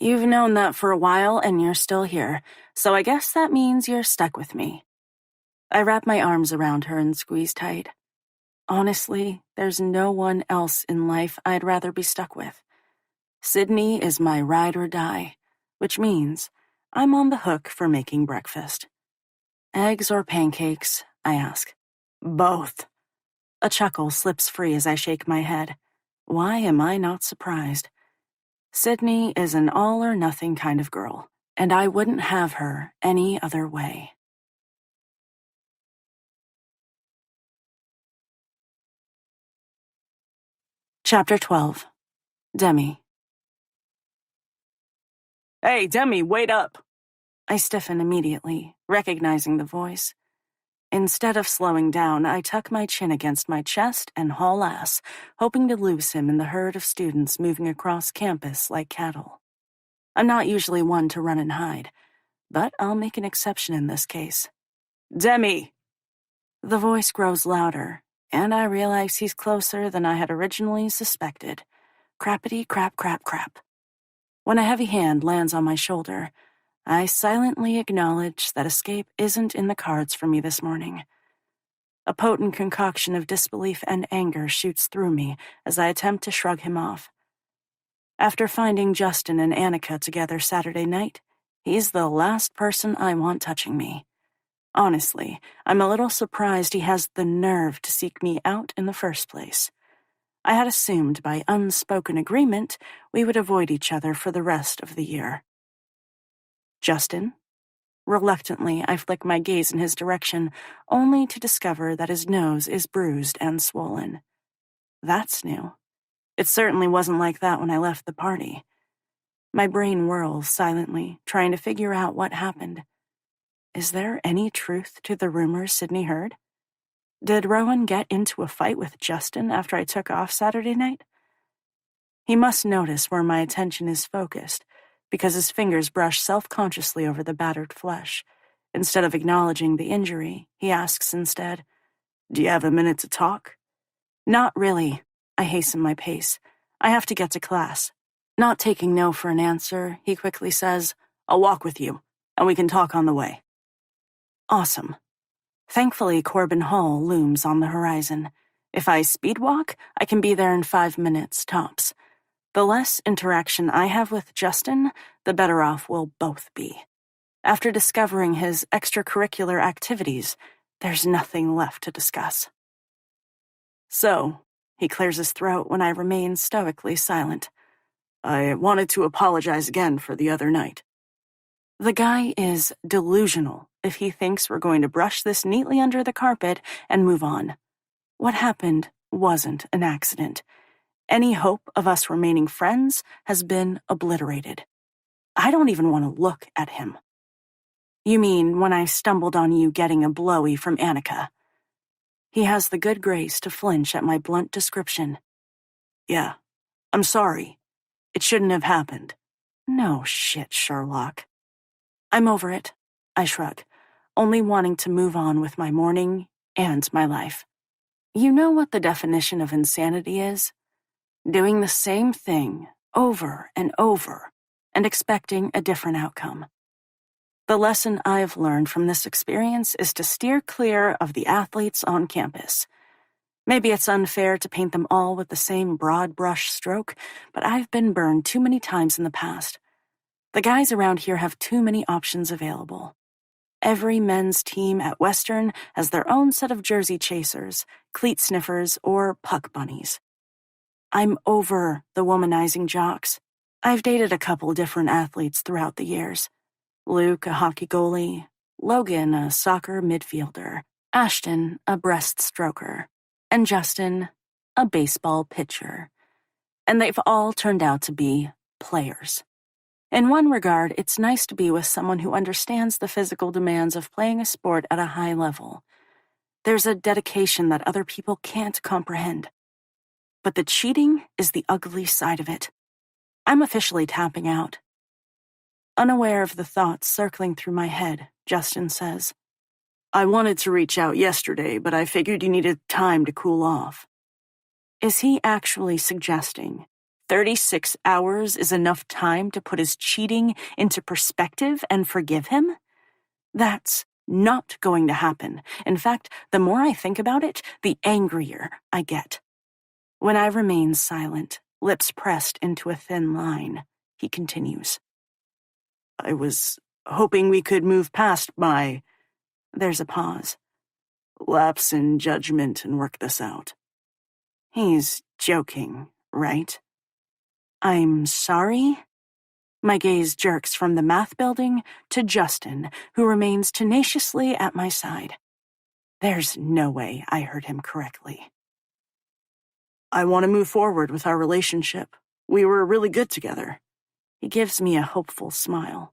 You've known that for a while and you're still here, so I guess that means you're stuck with me. I wrap my arms around her and squeeze tight. Honestly, there's no one else in life I'd rather be stuck with. Sydney is my ride or die, which means I'm on the hook for making breakfast. Eggs or pancakes? I ask. Both. A chuckle slips free as I shake my head. Why am I not surprised? Sydney is an all-or-nothing kind of girl, and I wouldn't have her any other way. Chapter 12. Demi. Hey, Demi, wait up. I stiffen immediately, recognizing the voice. Instead of slowing down, I tuck my chin against my chest and haul ass, hoping to lose him in the herd of students moving across campus like cattle. I'm not usually one to run and hide, but I'll make an exception in this case. Demi! The voice grows louder, and I realize he's closer than I had originally suspected. Crappity crap crap crap. When a heavy hand lands on my shoulder, I silently acknowledge that escape isn't in the cards for me this morning. A potent concoction of disbelief and anger shoots through me as I attempt to shrug him off. After finding Justin and Annika together Saturday night, he's the last person I want touching me. Honestly, I'm a little surprised he has the nerve to seek me out in the first place. I had assumed by unspoken agreement we would avoid each other for the rest of the year. Justin? Reluctantly, I flick my gaze in his direction, only to discover that his nose is bruised and swollen. That's new. It certainly wasn't like that when I left the party. My brain whirls silently, trying to figure out what happened. Is there any truth to the rumors Sydney heard? Did Rowan get into a fight with Justin after I took off Saturday night? He must notice where my attention is focused, because his fingers brush self-consciously over the battered flesh. Instead of acknowledging the injury, he asks instead, "Do you have a minute to talk?" "Not really." I hasten my pace. "I have to get to class." Not taking no for an answer, he quickly says, "I'll walk with you, and we can talk on the way." Awesome. Thankfully, Corbin Hall looms on the horizon. If I speed walk, I can be there in 5 minutes, tops. The less interaction I have with Justin, the better off we'll both be. After discovering his extracurricular activities, there's nothing left to discuss. "So," he clears his throat when I remain stoically silent. "I wanted to apologize again for the other night." The guy is delusional if he thinks we're going to brush this neatly under the carpet and move on. What happened wasn't an accident. Any hope of us remaining friends has been obliterated. I don't even want to look at him. "You mean when I stumbled on you getting a blowy from Annika?" He has the good grace to flinch at my blunt description. "Yeah, I'm sorry. It shouldn't have happened." "No shit, Sherlock." "I'm over it," I shrug, only wanting to move on with my morning and my life. You know what the definition of insanity is? Doing the same thing over and over and expecting a different outcome. The lesson I've learned from this experience is to steer clear of the athletes on campus. Maybe it's unfair to paint them all with the same broad brush stroke, but I've been burned too many times in the past. The guys around here have too many options available. Every men's team at Western has their own set of jersey chasers, cleat sniffers, or puck bunnies. I'm over the womanizing jocks. I've dated a couple different athletes throughout the years. Luke, a hockey goalie, Logan, a soccer midfielder, Ashton, a breaststroker, and Justin, a baseball pitcher. And they've all turned out to be players. In one regard, it's nice to be with someone who understands the physical demands of playing a sport at a high level. There's a dedication that other people can't comprehend. But the cheating is the ugly side of it. I'm officially tapping out. Unaware of the thoughts circling through my head, Justin says, "I wanted to reach out yesterday, but I figured you needed time to cool off." Is he actually suggesting 36 hours is enough time to put his cheating into perspective and forgive him? That's not going to happen. In fact, the more I think about it, the angrier I get. When I remain silent, lips pressed into a thin line, he continues. "I was hoping we could move past my..." There's a pause. "Lapse in judgment and work this out." He's joking, right? "I'm sorry?" My gaze jerks from the math building to Justin, who remains tenaciously at my side. There's no way I heard him correctly. "I want to move forward with our relationship. We were really good together." He gives me a hopeful smile.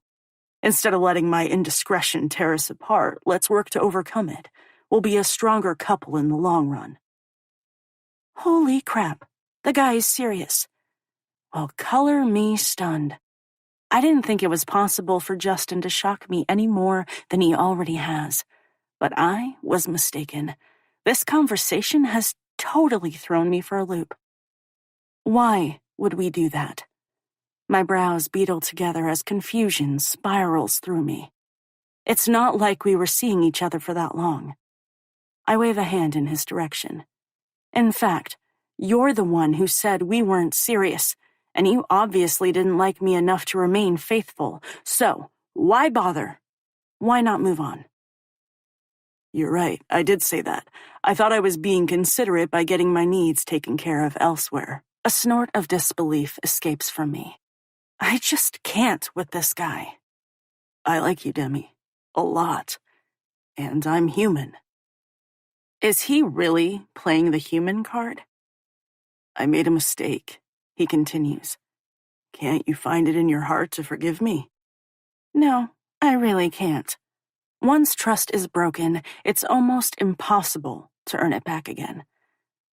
"Instead of letting my indiscretion tear us apart, let's work to overcome it. We'll be a stronger couple in the long run." Holy crap, the guy is serious. Well, color me stunned. I didn't think it was possible for Justin to shock me any more than he already has. But I was mistaken. This conversation has totally thrown me for a loop. Why would we do that? My brows beetle together as confusion spirals through me. It's not like we were seeing each other for that long. I wave a hand in his direction. In fact, you're the one who said we weren't serious, and you obviously didn't like me enough to remain faithful. So, why bother? Why not move on? You're right, I did say that. I thought I was being considerate by getting my needs taken care of elsewhere. A snort of disbelief escapes from me. I just can't with this guy. I like you, Demi. A lot. And I'm human. Is he really playing the human card? I made a mistake, he continues. Can't you find it in your heart to forgive me? No, I really can't. Once trust is broken, it's almost impossible to earn it back again.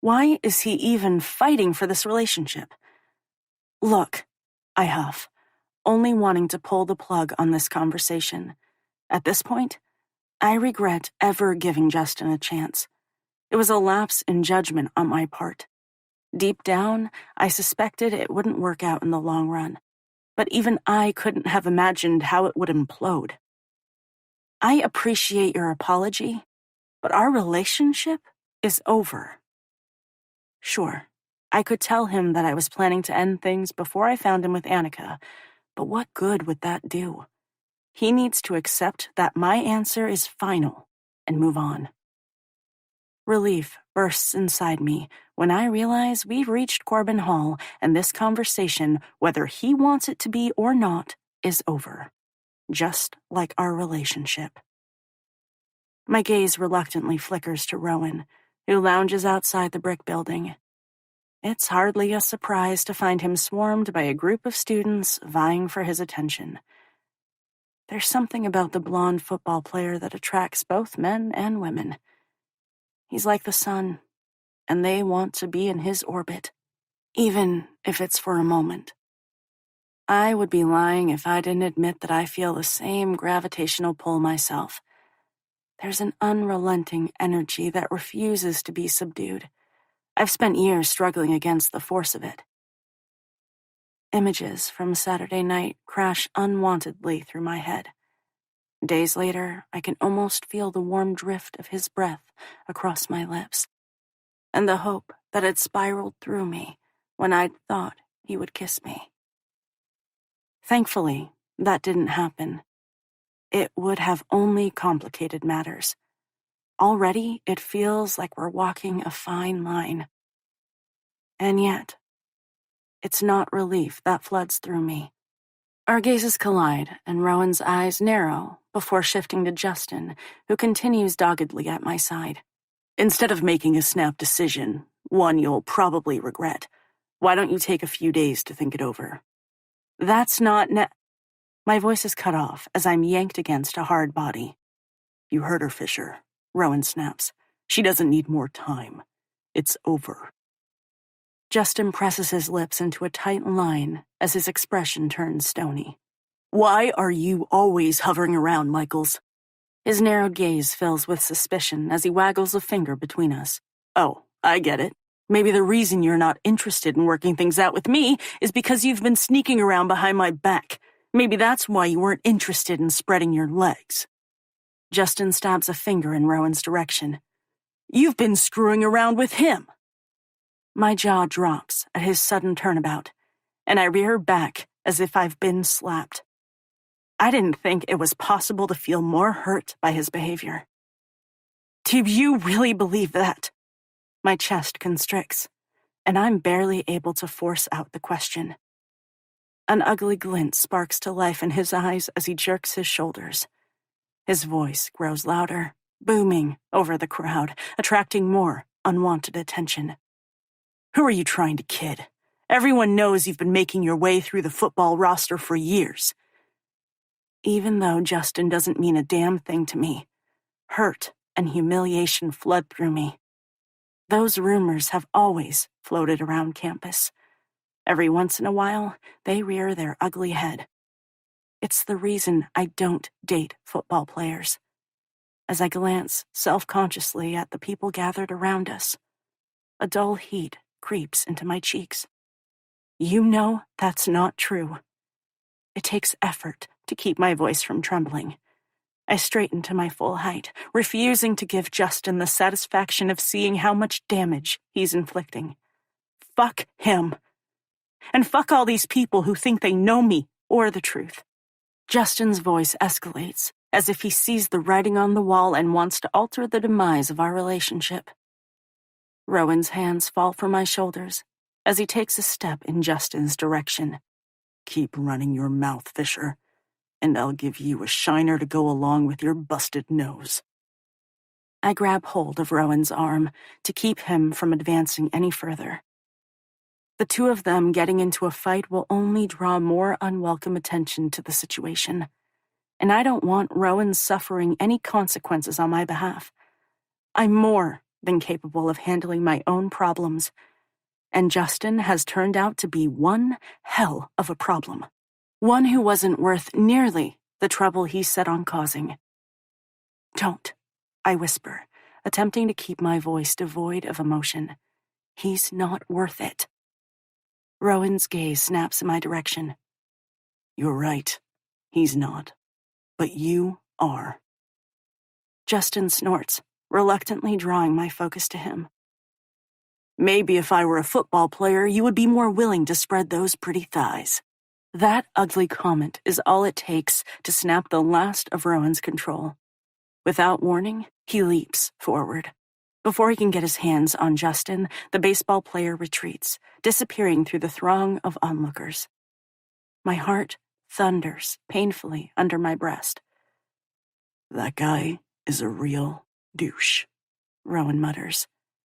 Why is he even fighting for this relationship? Look, I huff, only wanting to pull the plug on this conversation. At this point, I regret ever giving Justin a chance. It was a lapse in judgment on my part. Deep down, I suspected it wouldn't work out in the long run, but even I couldn't have imagined how it would implode. I appreciate your apology, but our relationship is over. Sure, I could tell him that I was planning to end things before I found him with Annika, but what good would that do? He needs to accept that my answer is final and move on. Relief bursts inside me when I realize we've reached Corbin Hall and this conversation, whether he wants it to be or not, is over. Just like our relationship. My gaze reluctantly flickers to Rowan, who lounges outside the brick building. It's hardly a surprise to find him swarmed by a group of students vying for his attention. There's something about the blonde football player that attracts both men and women. He's like the sun, and they want to be in his orbit, even if it's for a moment. I would be lying if I didn't admit that I feel the same gravitational pull myself. There's an unrelenting energy that refuses to be subdued. I've spent years struggling against the force of it. Images from Saturday night crash unwantedly through my head. Days later, I can almost feel the warm drift of his breath across my lips, and the hope that had spiraled through me when I'd thought he would kiss me. Thankfully, that didn't happen. It would have only complicated matters. Already, it feels like we're walking a fine line. And yet, it's not relief that floods through me. Our gazes collide, and Rowan's eyes narrow before shifting to Justin, who continues doggedly at my side. Instead of making a snap decision, one you'll probably regret, why don't you take a few days to think it over? That's not My voice is cut off as I'm yanked against a hard body. You heard her, Fisher, Rowan snaps. She doesn't need more time. It's over. Justin presses his lips into a tight line as his expression turns stony. Why are you always hovering around, Michaels? His narrowed gaze fills with suspicion as he waggles a finger between us. Oh, I get it. Maybe the reason you're not interested in working things out with me is because you've been sneaking around behind my back. Maybe that's why you weren't interested in spreading your legs. Justin stabs a finger in Rowan's direction. You've been screwing around with him. My jaw drops at his sudden turnabout, and I rear back as if I've been slapped. I didn't think it was possible to feel more hurt by his behavior. Do you really believe that? My chest constricts, and I'm barely able to force out the question. An ugly glint sparks to life in his eyes as he jerks his shoulders. His voice grows louder, booming over the crowd, attracting more unwanted attention. Who are you trying to kid? Everyone knows you've been making your way through the football roster for years. Even though Justin doesn't mean a damn thing to me, hurt and humiliation flood through me. Those rumors have always floated around campus. Every once in a while, they rear their ugly head. It's the reason I don't date football players. As I glance self-consciously at the people gathered around us, a dull heat creeps into my cheeks. You know that's not true. It takes effort to keep my voice from trembling. I straighten to my full height, refusing to give Justin the satisfaction of seeing how much damage he's inflicting. Fuck him. And fuck all these people who think they know me or the truth. Justin's voice escalates, as if he sees the writing on the wall and wants to alter the demise of our relationship. Rowan's hands fall from my shoulders as he takes a step in Justin's direction. Keep running your mouth, Fisher, and I'll give you a shiner to go along with your busted nose. I grab hold of Rowan's arm to keep him from advancing any further. The two of them getting into a fight will only draw more unwelcome attention to the situation, and I don't want Rowan suffering any consequences on my behalf. I'm more than capable of handling my own problems, and Justin has turned out to be one hell of a problem. One who wasn't worth nearly the trouble he's set on causing. Don't, I whisper, attempting to keep my voice devoid of emotion. He's not worth it. Rowan's gaze snaps in my direction. You're right. He's not. But you are. Justin snorts, reluctantly drawing my focus to him. Maybe if I were a football player, you would be more willing to spread those pretty thighs. That ugly comment is all it takes to snap the last of Rowan's control. Without warning, he leaps forward. Before he can get his hands on Justin, the baseball player retreats, disappearing through the throng of onlookers. My heart thunders painfully under my breast. That guy is a real douche, Rowan mutters,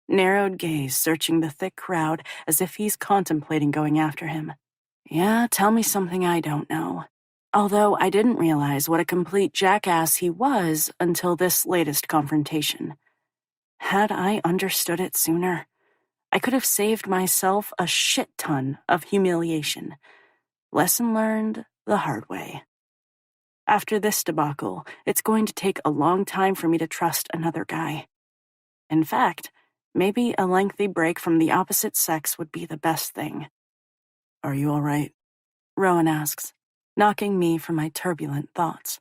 narrowed gaze searching the thick crowd as if he's contemplating going after him. Yeah, tell me something I don't know. Although I didn't realize what a complete jackass he was until this latest confrontation. Had I understood it sooner, I could have saved myself a shit ton of humiliation. Lesson learned the hard way. After this debacle, it's going to take a long time for me to trust another guy. In fact, maybe a lengthy break from the opposite sex would be the best thing. Are you all right? Rowan asks, knocking me from my turbulent thoughts.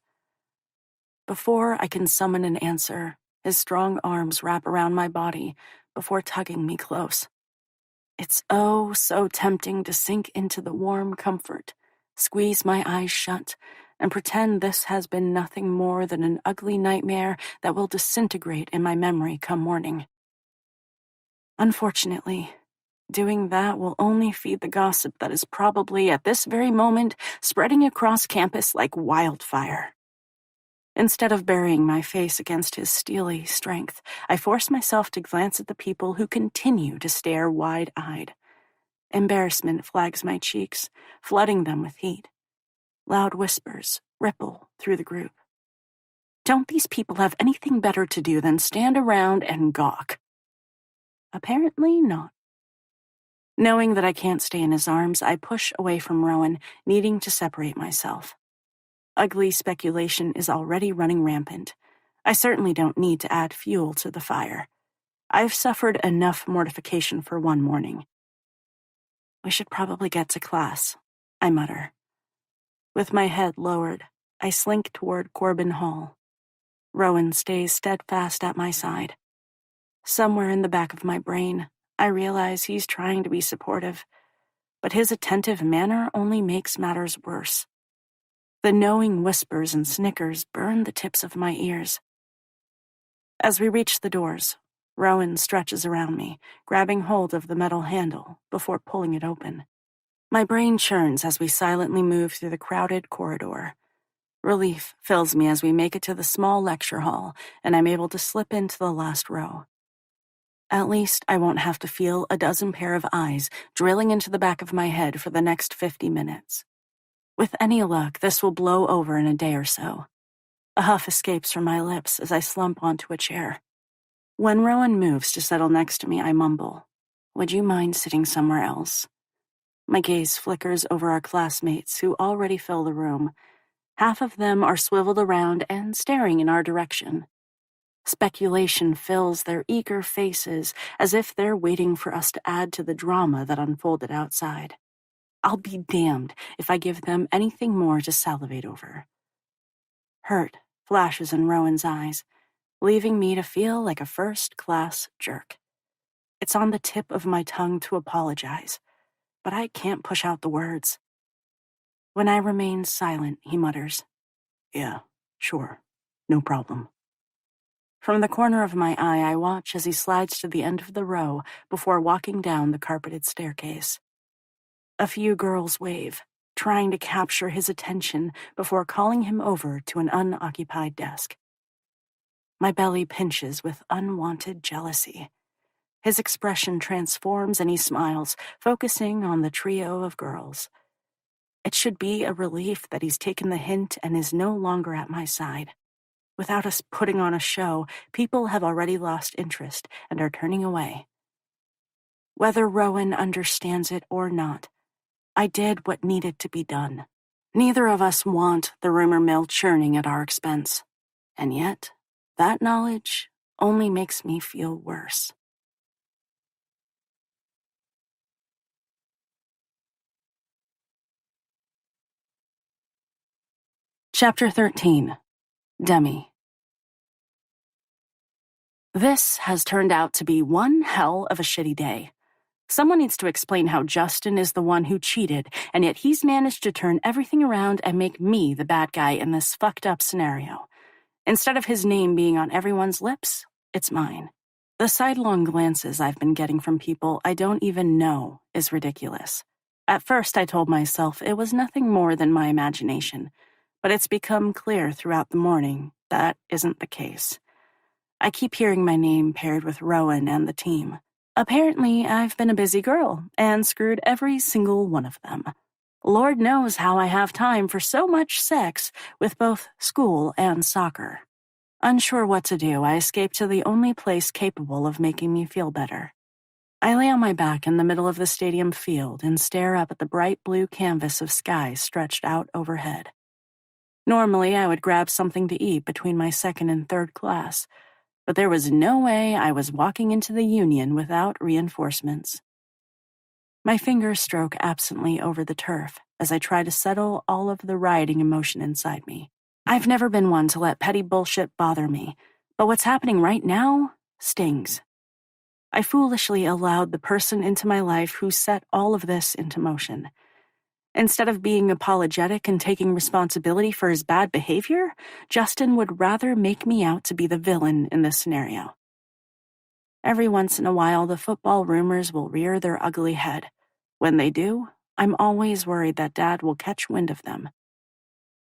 Before I can summon an answer, his strong arms wrap around my body before tugging me close. It's oh so tempting to sink into the warm comfort, squeeze my eyes shut, and pretend this has been nothing more than an ugly nightmare that will disintegrate in my memory come morning. Unfortunately, doing that will only feed the gossip that is probably, at this very moment, spreading across campus like wildfire. Instead of burying my face against his steely strength, I force myself to glance at the people who continue to stare wide-eyed. Embarrassment flags my cheeks, flooding them with heat. Loud whispers ripple through the group. Don't these people have anything better to do than stand around and gawk? Apparently not. Knowing that I can't stay in his arms, I push away from Rowan, needing to separate myself. Ugly speculation is already running rampant. I certainly don't need to add fuel to the fire. I've suffered enough mortification for one morning. We should probably get to class, I mutter. With my head lowered, I slink toward Corbin Hall. Rowan stays steadfast at my side. Somewhere in the back of my brain, I realize he's trying to be supportive, but his attentive manner only makes matters worse. The knowing whispers and snickers burn the tips of my ears. As we reach the doors, Rowan stretches around me, grabbing hold of the metal handle before pulling it open. My brain churns as we silently move through the crowded corridor. Relief fills me as we make it to the small lecture hall, and I'm able to slip into the last row. At least I won't have to feel a dozen pair of eyes drilling into the back of my head for the next 50 minutes. With any luck, this will blow over in a day or so. A huff escapes from my lips as I slump onto a chair. When Rowan moves to settle next to me, I mumble, "Would you mind sitting somewhere else?" My gaze flickers over our classmates who already fill the room. Half of them are swiveled around and staring in our direction. Speculation fills their eager faces as if they're waiting for us to add to the drama that unfolded outside. I'll be damned if I give them anything more to salivate over. Hurt flashes in Rowan's eyes, leaving me to feel like a first-class jerk. It's on the tip of my tongue to apologize, but I can't push out the words. When I remain silent, he mutters, "Yeah, sure." no problem. From the corner of my eye, I watch as he slides to the end of the row before walking down the carpeted staircase. A few girls wave, trying to capture his attention before calling him over to an unoccupied desk. My belly pinches with unwanted jealousy. His expression transforms and he smiles, focusing on the trio of girls. It should be a relief that he's taken the hint and is no longer at my side. Without us putting on a show, people have already lost interest and are turning away. Whether Rowan understands it or not, I did what needed to be done. Neither of us want the rumor mill churning at our expense. And yet, that knowledge only makes me feel worse. Chapter 13. Demi. This has turned out to be one hell of a shitty day. Someone needs to explain how Justin is the one who cheated, and yet he's managed to turn everything around and make me the bad guy in this fucked up scenario. Instead of his name being on everyone's lips, it's mine. The sidelong glances I've been getting from people I don't even know is ridiculous. At first I told myself it was nothing more than my imagination, but it's become clear throughout the morning that isn't the case. I keep hearing my name paired with Rowan and the team. Apparently, I've been a busy girl and screwed every single one of them. Lord knows how I have time for so much sex with both school and soccer. Unsure what to do, I escape to the only place capable of making me feel better. I lay on my back in the middle of the stadium field and stare up at the bright blue canvas of sky stretched out overhead. Normally, I would grab something to eat between my second and third class, but there was no way I was walking into the Union without reinforcements. My fingers stroke absently over the turf as I try to settle all of the rioting emotion inside me. I've never been one to let petty bullshit bother me, but what's happening right now stings. I foolishly allowed the person into my life who set all of this into motion. Instead of being apologetic and taking responsibility for his bad behavior, Justin would rather make me out to be the villain in this scenario. Every once in a while, the football rumors will rear their ugly head. When they do, I'm always worried that Dad will catch wind of them.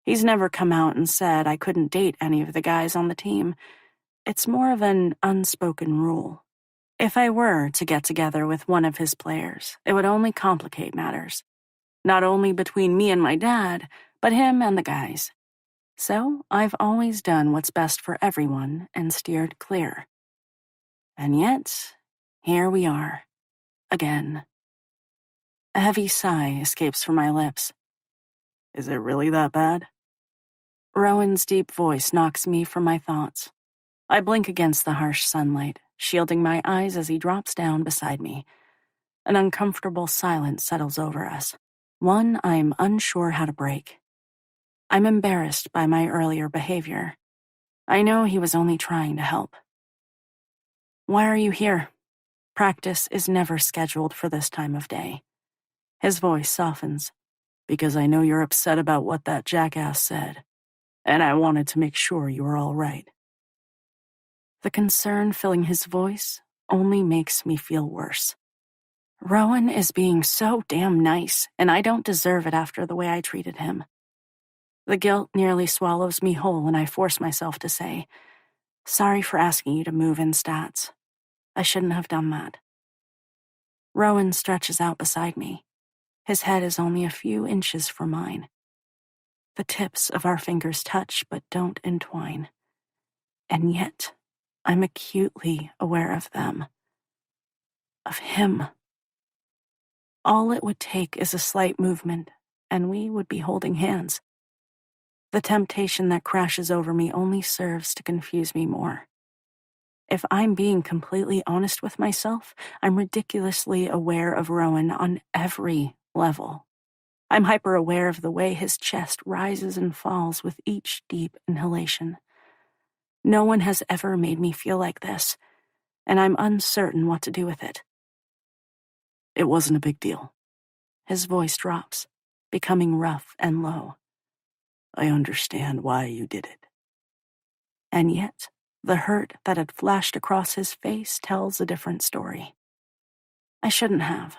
He's never come out and said I couldn't date any of the guys on the team. It's more of an unspoken rule. If I were to get together with one of his players, it would only complicate matters. Not only between me and my dad, but him and the guys. So I've always done what's best for everyone and steered clear. And yet, here we are, again. A heavy sigh escapes from my lips. Is it really that bad? Rowan's deep voice knocks me from my thoughts. I blink against the harsh sunlight, shielding my eyes as he drops down beside me. An uncomfortable silence settles over us. One I'm unsure how to break. I'm embarrassed by my earlier behavior. I know he was only trying to help. Why are you here? Practice is never scheduled for this time of day. His voice softens. Because I know you're upset about what that jackass said, and I wanted to make sure you were all right. The concern filling his voice only makes me feel worse. Rowan is being so damn nice, and I don't deserve it after the way I treated him. The guilt nearly swallows me whole, and I force myself to say, sorry for asking you to move in stats. I shouldn't have done that. Rowan stretches out beside me. His head is only a few inches from mine. The tips of our fingers touch but don't entwine. And yet, I'm acutely aware of them. Of him. All it would take is a slight movement, and we would be holding hands. The temptation that crashes over me only serves to confuse me more. If I'm being completely honest with myself, I'm ridiculously aware of Rowan on every level. I'm hyper-aware of the way his chest rises and falls with each deep inhalation. No one has ever made me feel like this, and I'm uncertain what to do with it. It wasn't a big deal. His voice drops, becoming rough and low. I understand why you did it. And yet, the hurt that had flashed across his face tells a different story. I shouldn't have.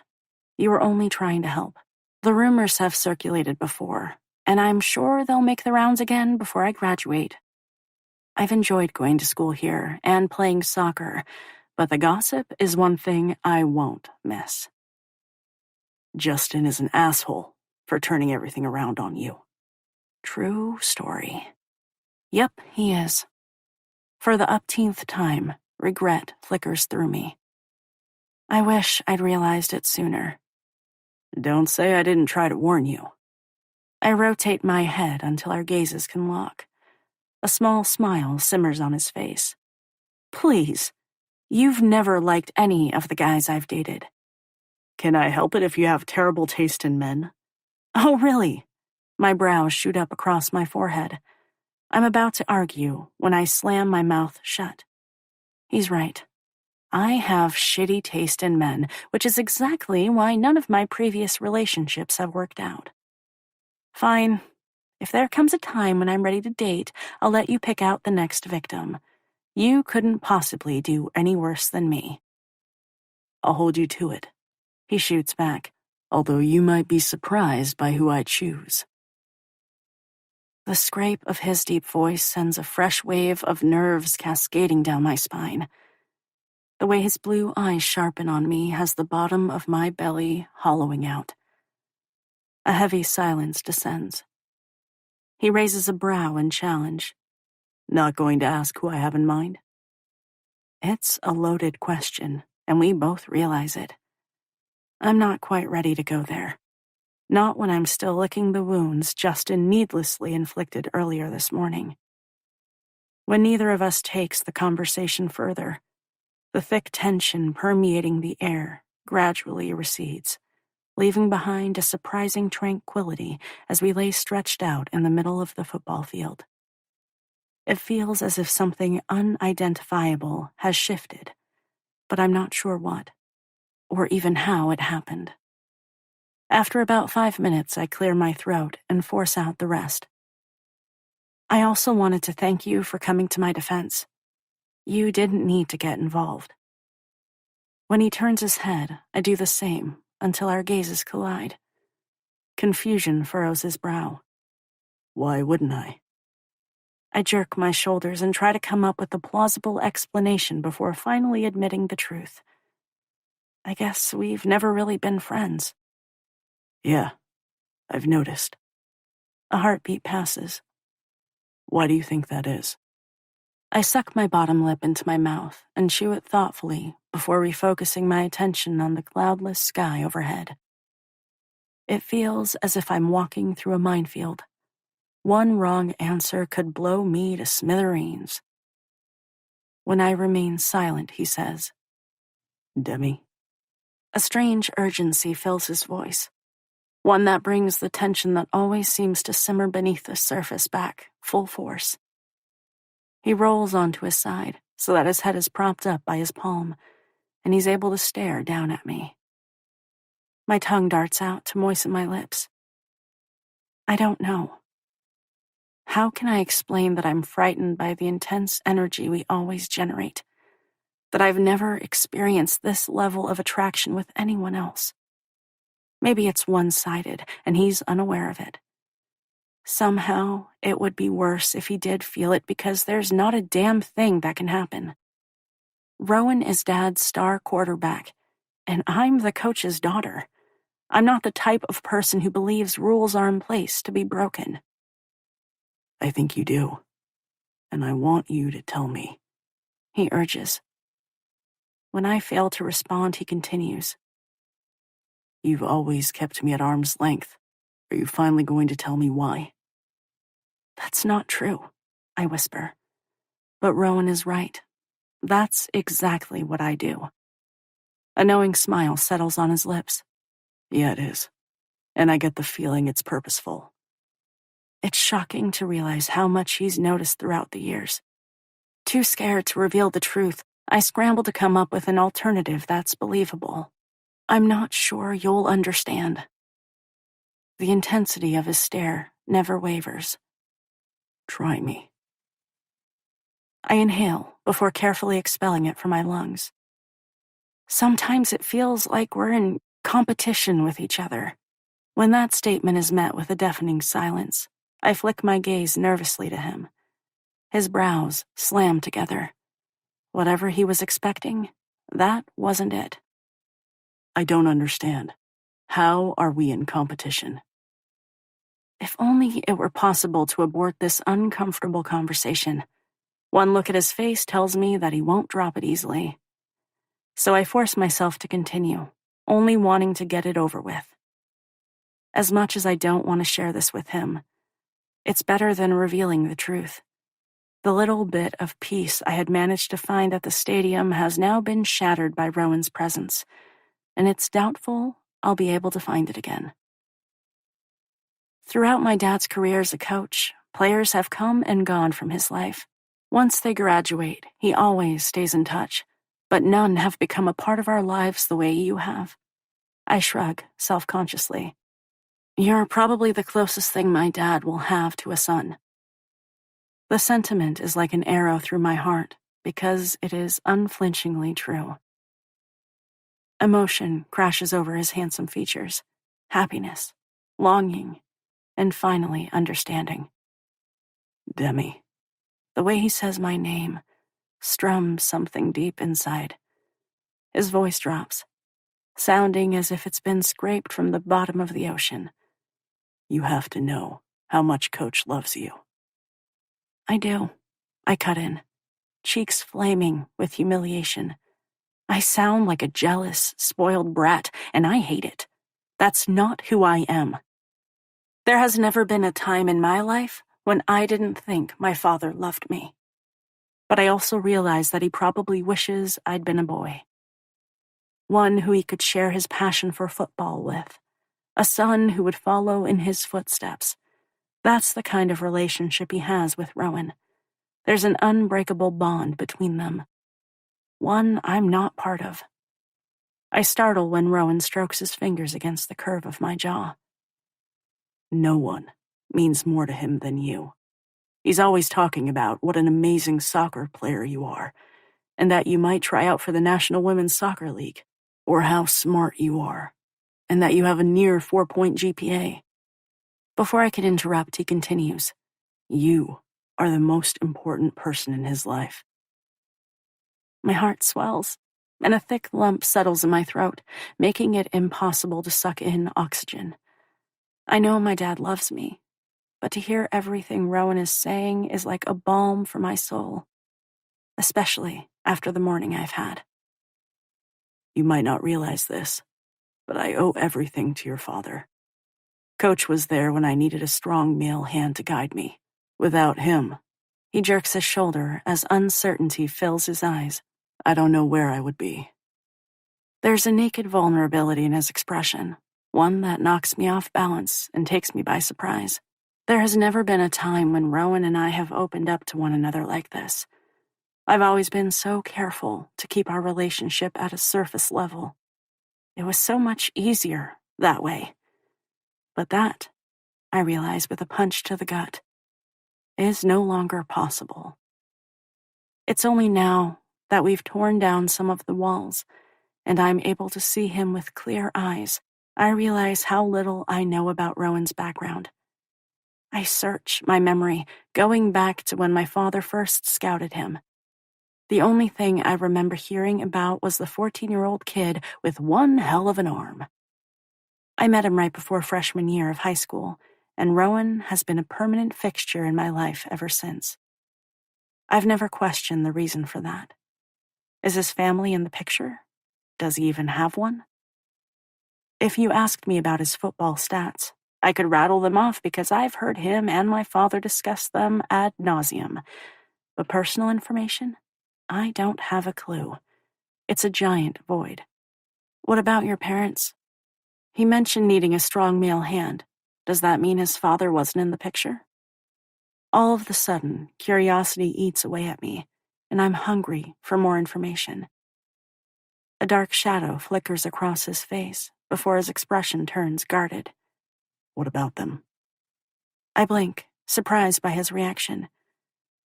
You were only trying to help. The rumors have circulated before, and I'm sure they'll make the rounds again before I graduate. I've enjoyed going to school here and playing soccer, but the gossip is one thing I won't miss. Justin is an asshole for turning everything around on you. True story. Yep, he is. For the upteenth time, regret flickers through me. I wish I'd realized it sooner. Don't say I didn't try to warn you. I rotate my head until our gazes can lock. A small smile simmers on his face. Please, you've never liked any of the guys I've dated. Can I help it if you have terrible taste in men? Oh, really? My brows shoot up across my forehead. I'm about to argue when I slam my mouth shut. He's right. I have shitty taste in men, which is exactly why none of my previous relationships have worked out. Fine. If there comes a time when I'm ready to date, I'll let you pick out the next victim. You couldn't possibly do any worse than me. I'll hold you to it. He shoots back, although you might be surprised by who I choose. The scrape of his deep voice sends a fresh wave of nerves cascading down my spine. The way his blue eyes sharpen on me has the bottom of my belly hollowing out. A heavy silence descends. He raises a brow in challenge. Not going to ask who I have in mind? It's a loaded question, and we both realize it. I'm not quite ready to go there. Not when I'm still licking the wounds Justin needlessly inflicted earlier this morning. When neither of us takes the conversation further, the thick tension permeating the air gradually recedes, leaving behind a surprising tranquility as we lay stretched out in the middle of the football field. It feels as if something unidentifiable has shifted, but I'm not sure what, or even how it happened. After about 5 minutes, I clear my throat and force out the rest. I also wanted to thank you for coming to my defense. You didn't need to get involved. When he turns his head, I do the same until our gazes collide. Confusion furrows his brow. Why wouldn't I? I jerk my shoulders and try to come up with a plausible explanation before finally admitting the truth. I guess we've never really been friends. Yeah, I've noticed. A heartbeat passes. Why do you think that is? I suck my bottom lip into my mouth and chew it thoughtfully before refocusing my attention on the cloudless sky overhead. It feels as if I'm walking through a minefield. One wrong answer could blow me to smithereens. When I remain silent, he says, Demi. A strange urgency fills his voice, one that brings the tension that always seems to simmer beneath the surface back, full force. He rolls onto his side so that his head is propped up by his palm, and he's able to stare down at me. My tongue darts out to moisten my lips. I don't know. How can I explain that I'm frightened by the intense energy we always generate? That I've never experienced this level of attraction with anyone else? Maybe it's one-sided, and he's unaware of it. Somehow, it would be worse if he did feel it because there's not a damn thing that can happen. Rowan is Dad's star quarterback, and I'm the coach's daughter. I'm not the type of person who believes rules are in place to be broken. I think you do, and I want you to tell me, he urges. When I fail to respond, he continues. You've always kept me at arm's length. Are you finally going to tell me why? That's not true, I whisper. But Rowan is right. That's exactly what I do. A knowing smile settles on his lips. Yeah, it is. And I get the feeling it's purposeful. It's shocking to realize how much he's noticed throughout the years. Too scared to reveal the truth, I scramble to come up with an alternative that's believable. I'm not sure you'll understand. The intensity of his stare never wavers. Try me. I inhale before carefully expelling it from my lungs. Sometimes it feels like we're in competition with each other. When that statement is met with a deafening silence, I flick my gaze nervously to him. His brows slam together. Whatever he was expecting, that wasn't it. I don't understand. How are we in competition? If only it were possible to abort this uncomfortable conversation. One look at his face tells me that he won't drop it easily. So I force myself to continue, only wanting to get it over with. As much as I don't want to share this with him, it's better than revealing the truth. The little bit of peace I had managed to find at the stadium has now been shattered by Rowan's presence, and it's doubtful I'll be able to find it again. Throughout my dad's career as a coach, players have come and gone from his life. Once they graduate, he always stays in touch, but none have become a part of our lives the way you have. I shrug, self-consciously. You're probably the closest thing my dad will have to a son. The sentiment is like an arrow through my heart because it is unflinchingly true. Emotion crashes over his handsome features. Happiness, longing, and finally understanding. Demi. The way he says my name strums something deep inside. His voice drops, sounding as if it's been scraped from the bottom of the ocean. You have to know how much Coach loves you. I do. I cut in, cheeks flaming with humiliation. I sound like a jealous, spoiled brat, and I hate it. That's not who I am. There has never been a time in my life when I didn't think my father loved me. But I also realize that he probably wishes I'd been a boy. One who he could share his passion for football with. A son who would follow in his footsteps. That's the kind of relationship he has with Rowan. There's an unbreakable bond between them. One I'm not part of. I startle when Rowan strokes his fingers against the curve of my jaw. No one means more to him than you. He's always talking about what an amazing soccer player you are, and that you might try out for the National Women's Soccer League, or how smart you are, and that you have a near 4-point GPA. Before I can interrupt, he continues. You are the most important person in his life. My heart swells, and a thick lump settles in my throat, making it impossible to suck in oxygen. I know my dad loves me, but to hear everything Rowan is saying is like a balm for my soul, especially after the morning I've had. You might not realize this, but I owe everything to your father. Coach was there when I needed a strong male hand to guide me. Without him, he jerks his shoulder as uncertainty fills his eyes. I don't know where I would be. There's a naked vulnerability in his expression, one that knocks me off balance and takes me by surprise. There has never been a time when Rowan and I have opened up to one another like this. I've always been so careful to keep our relationship at a surface level. It was so much easier that way. But that, I realize with a punch to the gut, is no longer possible. It's only now that we've torn down some of the walls, and I'm able to see him with clear eyes, I realize how little I know about Rowan's background. I search my memory, going back to when my father first scouted him. The only thing I remember hearing about was the 14-year-old kid with one hell of an arm. I met him right before freshman year of high school, and Rowan has been a permanent fixture in my life ever since. I've never questioned the reason for that. Is his family in the picture? Does he even have one? If you asked me about his football stats, I could rattle them off because I've heard him and my father discuss them ad nauseum. But personal information? I don't have a clue. It's a giant void. What about your parents? He mentioned needing a strong male hand. Does that mean his father wasn't in the picture? All of a sudden, curiosity eats away at me, and I'm hungry for more information. A dark shadow flickers across his face before his expression turns guarded. What about them? I blink, surprised by his reaction.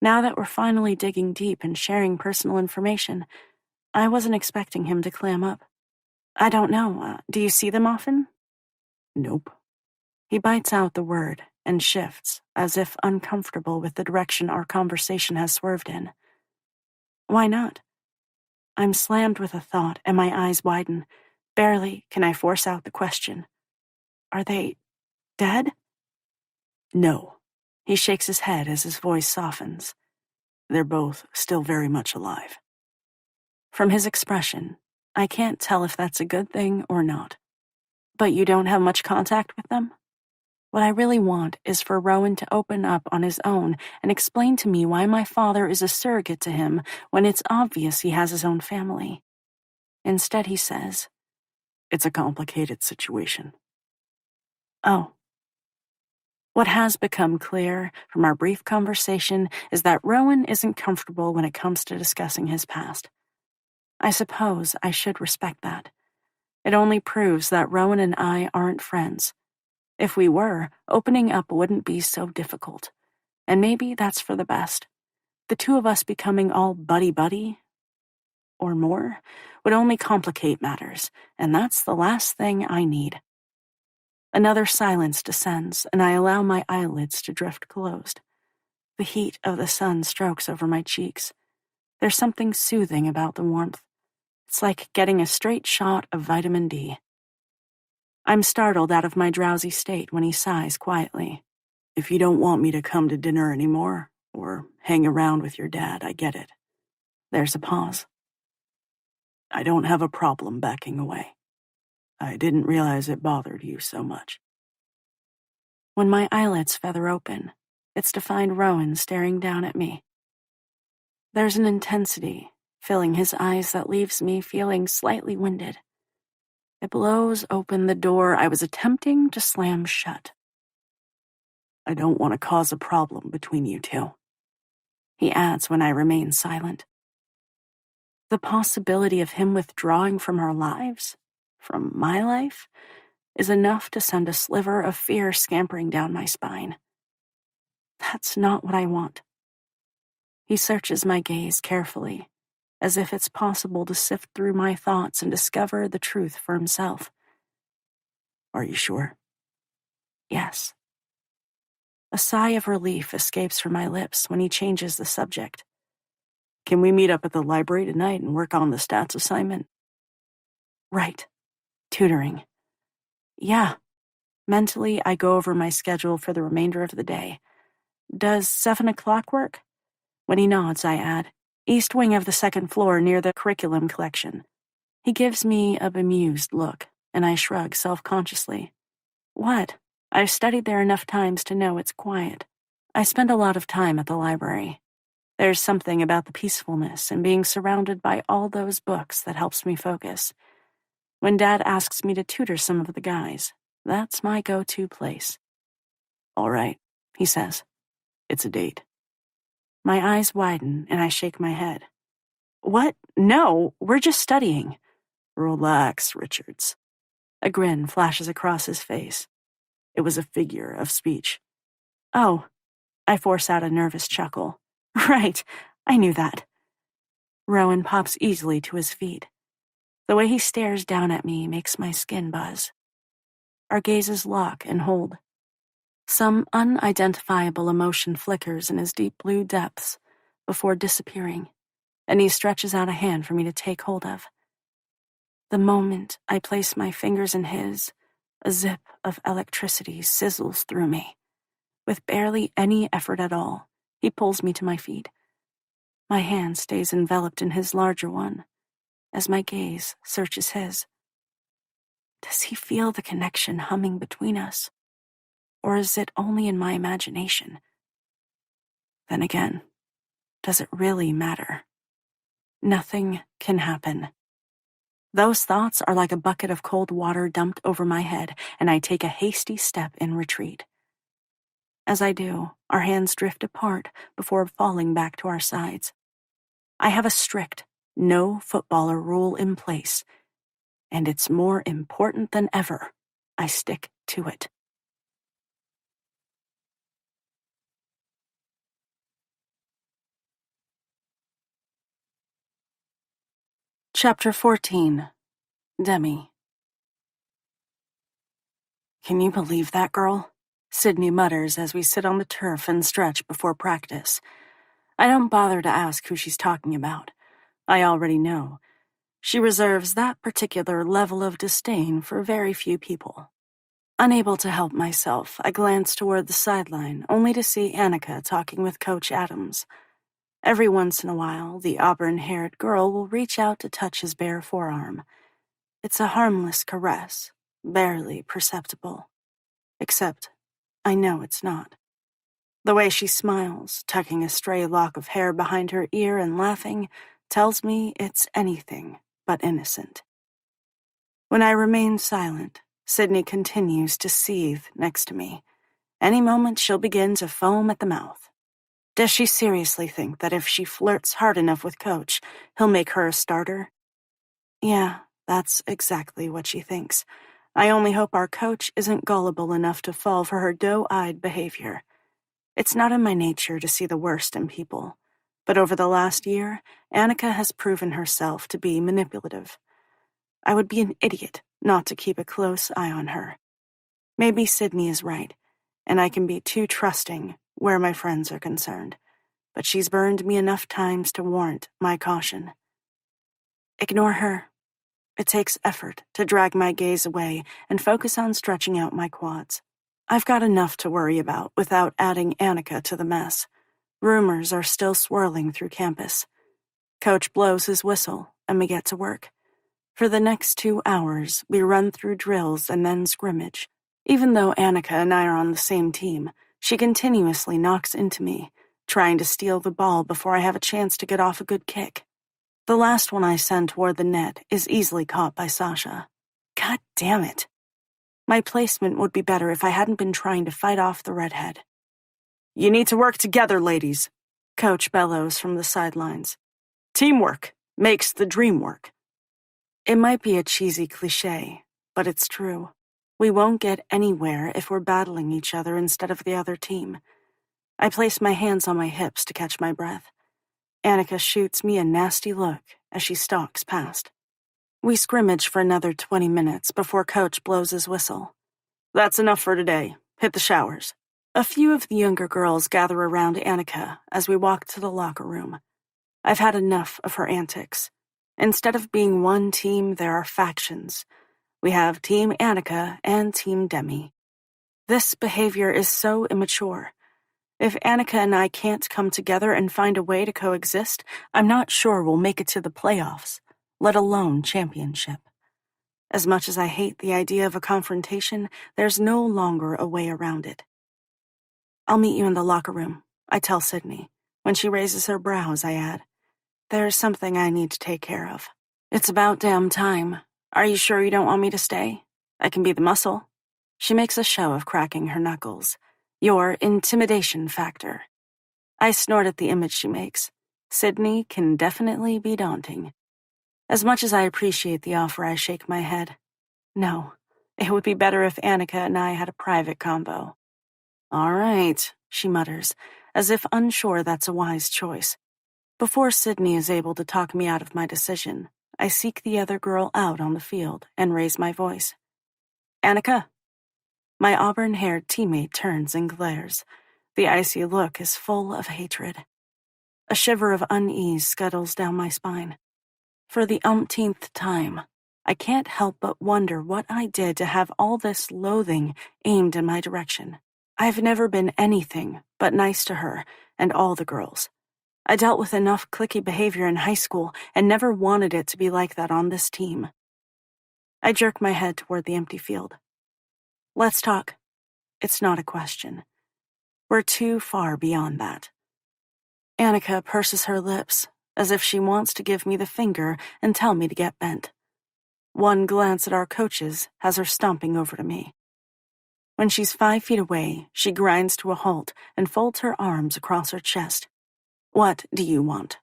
Now that we're finally digging deep and sharing personal information, I wasn't expecting him to clam up. I don't know, do you see them often? Nope. He bites out the word and shifts, as if uncomfortable with the direction our conversation has swerved in. Why not? I'm slammed with a thought, and my eyes widen. Barely can I force out the question. Are they dead? No. He shakes his head as his voice softens. They're both still very much alive. From his expression, I can't tell if that's a good thing or not. But you don't have much contact with them? What I really want is for Rowan to open up on his own and explain to me why my father is a surrogate to him when it's obvious he has his own family. Instead, he says, "It's a complicated situation." Oh. What has become clear from our brief conversation is that Rowan isn't comfortable when it comes to discussing his past. I suppose I should respect that. It only proves that Rowan and I aren't friends. If we were, opening up wouldn't be so difficult. And maybe that's for the best. The two of us becoming all buddy-buddy, or more, would only complicate matters, and that's the last thing I need. Another silence descends, and I allow my eyelids to drift closed. The heat of the sun strokes over my cheeks. There's something soothing about the warmth. It's like getting a straight shot of vitamin D. I'm startled out of my drowsy state when he sighs quietly. "If you don't want me to come to dinner anymore, or hang around with your dad, I get it." There's a pause. "I don't have a problem backing away. I didn't realize it bothered you so much." When my eyelids feather open, it's to find Rowan staring down at me. There's an intensity filling his eyes that leaves me feeling slightly winded. It blows open the door I was attempting to slam shut. "I don't want to cause a problem between you two," he adds when I remain silent. The possibility of him withdrawing from our lives, from my life, is enough to send a sliver of fear scampering down my spine. That's not what I want. He searches my gaze carefully, as if it's possible to sift through my thoughts and discover the truth for himself. "Are you sure?" Yes. A sigh of relief escapes from my lips when he changes the subject. "Can we meet up at the library tonight and work on the stats assignment?" Right. Tutoring. Yeah. Mentally, I go over my schedule for the remainder of the day. Does 7 o'clock work? When he nods, I add, east wing of the second floor near the curriculum collection. He gives me a bemused look, and I shrug self-consciously. What? I've studied there enough times to know it's quiet. I spend a lot of time at the library. There's something about the peacefulness and being surrounded by all those books that helps me focus. When Dad asks me to tutor some of the guys, that's my go-to place. "All right," he says. "It's a date." My eyes widen and I shake my head. What? No, we're just studying. "Relax, Richards." A grin flashes across his face. It was a figure of speech. Oh, I force out a nervous chuckle. Right, I knew that. Rowan pops easily to his feet. The way he stares down at me makes my skin buzz. Our gazes lock and hold. Some unidentifiable emotion flickers in his deep blue depths before disappearing, and he stretches out a hand for me to take hold of. The moment I place my fingers in his, a zip of electricity sizzles through me. With barely any effort at all, he pulls me to my feet. My hand stays enveloped in his larger one, as my gaze searches his. Does he feel the connection humming between us? Or is it only in my imagination? Then again, does it really matter? Nothing can happen. Those thoughts are like a bucket of cold water dumped over my head, and I take a hasty step in retreat. As I do, our hands drift apart before falling back to our sides. I have a strict, no footballer rule in place, and it's more important than ever I stick to it. Chapter 14. Demi. Can you believe that girl? Sydney mutters as we sit on the turf and stretch before practice. I don't bother to ask who she's talking about. I already know. She reserves that particular level of disdain for very few people. Unable to help myself, I glance toward the sideline, only to see Annika talking with Coach Adams. Every once in a while, the auburn-haired girl will reach out to touch his bare forearm. It's a harmless caress, barely perceptible. Except, I know it's not. The way she smiles, tucking a stray lock of hair behind her ear and laughing, tells me it's anything but innocent. When I remain silent, Sydney continues to seethe next to me. Any moment she'll begin to foam at the mouth. Does she seriously think that if she flirts hard enough with Coach, he'll make her a starter? Yeah, that's exactly what she thinks. I only hope our coach isn't gullible enough to fall for her doe-eyed behavior. It's not in my nature to see the worst in people, but over the last year, Annika has proven herself to be manipulative. I would be an idiot not to keep a close eye on her. Maybe Sydney is right, and I can be too trusting where my friends are concerned, but she's burned me enough times to warrant my caution. Ignore her. It takes effort to drag my gaze away and focus on stretching out my quads. I've got enough to worry about without adding Annika to the mess. Rumors are still swirling through campus. Coach blows his whistle, and we get to work. For the next 2 hours, we run through drills and then scrimmage. Even though Annika and I are on the same team, she continuously knocks into me, trying to steal the ball before I have a chance to get off a good kick. The last one I send toward the net is easily caught by Sasha. God damn it. My placement would be better if I hadn't been trying to fight off the redhead. You need to work together, ladies, Coach bellows from the sidelines. Teamwork makes the dream work. It might be a cheesy cliché, but it's true. We won't get anywhere if we're battling each other instead of the other team. I place my hands on my hips to catch my breath. Annika shoots me a nasty look as she stalks past. We scrimmage for another 20 minutes before Coach blows his whistle. That's enough for today. Hit the showers. A few of the younger girls gather around Annika as we walk to the locker room. I've had enough of her antics. Instead of being one team, there are factions. We have Team Annika and Team Demi. This behavior is so immature. If Annika and I can't come together and find a way to coexist, I'm not sure we'll make it to the playoffs, let alone championship. As much as I hate the idea of a confrontation, there's no longer a way around it. I'll meet you in the locker room, I tell Sydney. When she raises her brows, I add, there's something I need to take care of. It's about damn time. Are you sure you don't want me to stay? I can be the muscle. She makes a show of cracking her knuckles. Your intimidation factor. I snort at the image she makes. Sydney can definitely be daunting. As much as I appreciate the offer, I shake my head. No, it would be better if Annika and I had a private combo. All right, she mutters, as if unsure that's a wise choice. Before Sydney is able to talk me out of my decision, I seek the other girl out on the field and raise my voice. Annika. My auburn-haired teammate turns and glares. The icy look is full of hatred. A shiver of unease scuttles down my spine. For the umpteenth time, I can't help but wonder what I did to have all this loathing aimed in my direction. I've never been anything but nice to her and all the girls. I dealt with enough cliquey behavior in high school and never wanted it to be like that on this team. I jerk my head toward the empty field. Let's talk. It's not a question. We're too far beyond that. Annika purses her lips, as if she wants to give me the finger and tell me to get bent. One glance at our coaches has her stomping over to me. When she's 5 feet away, she grinds to a halt and folds her arms across her chest. What do you want?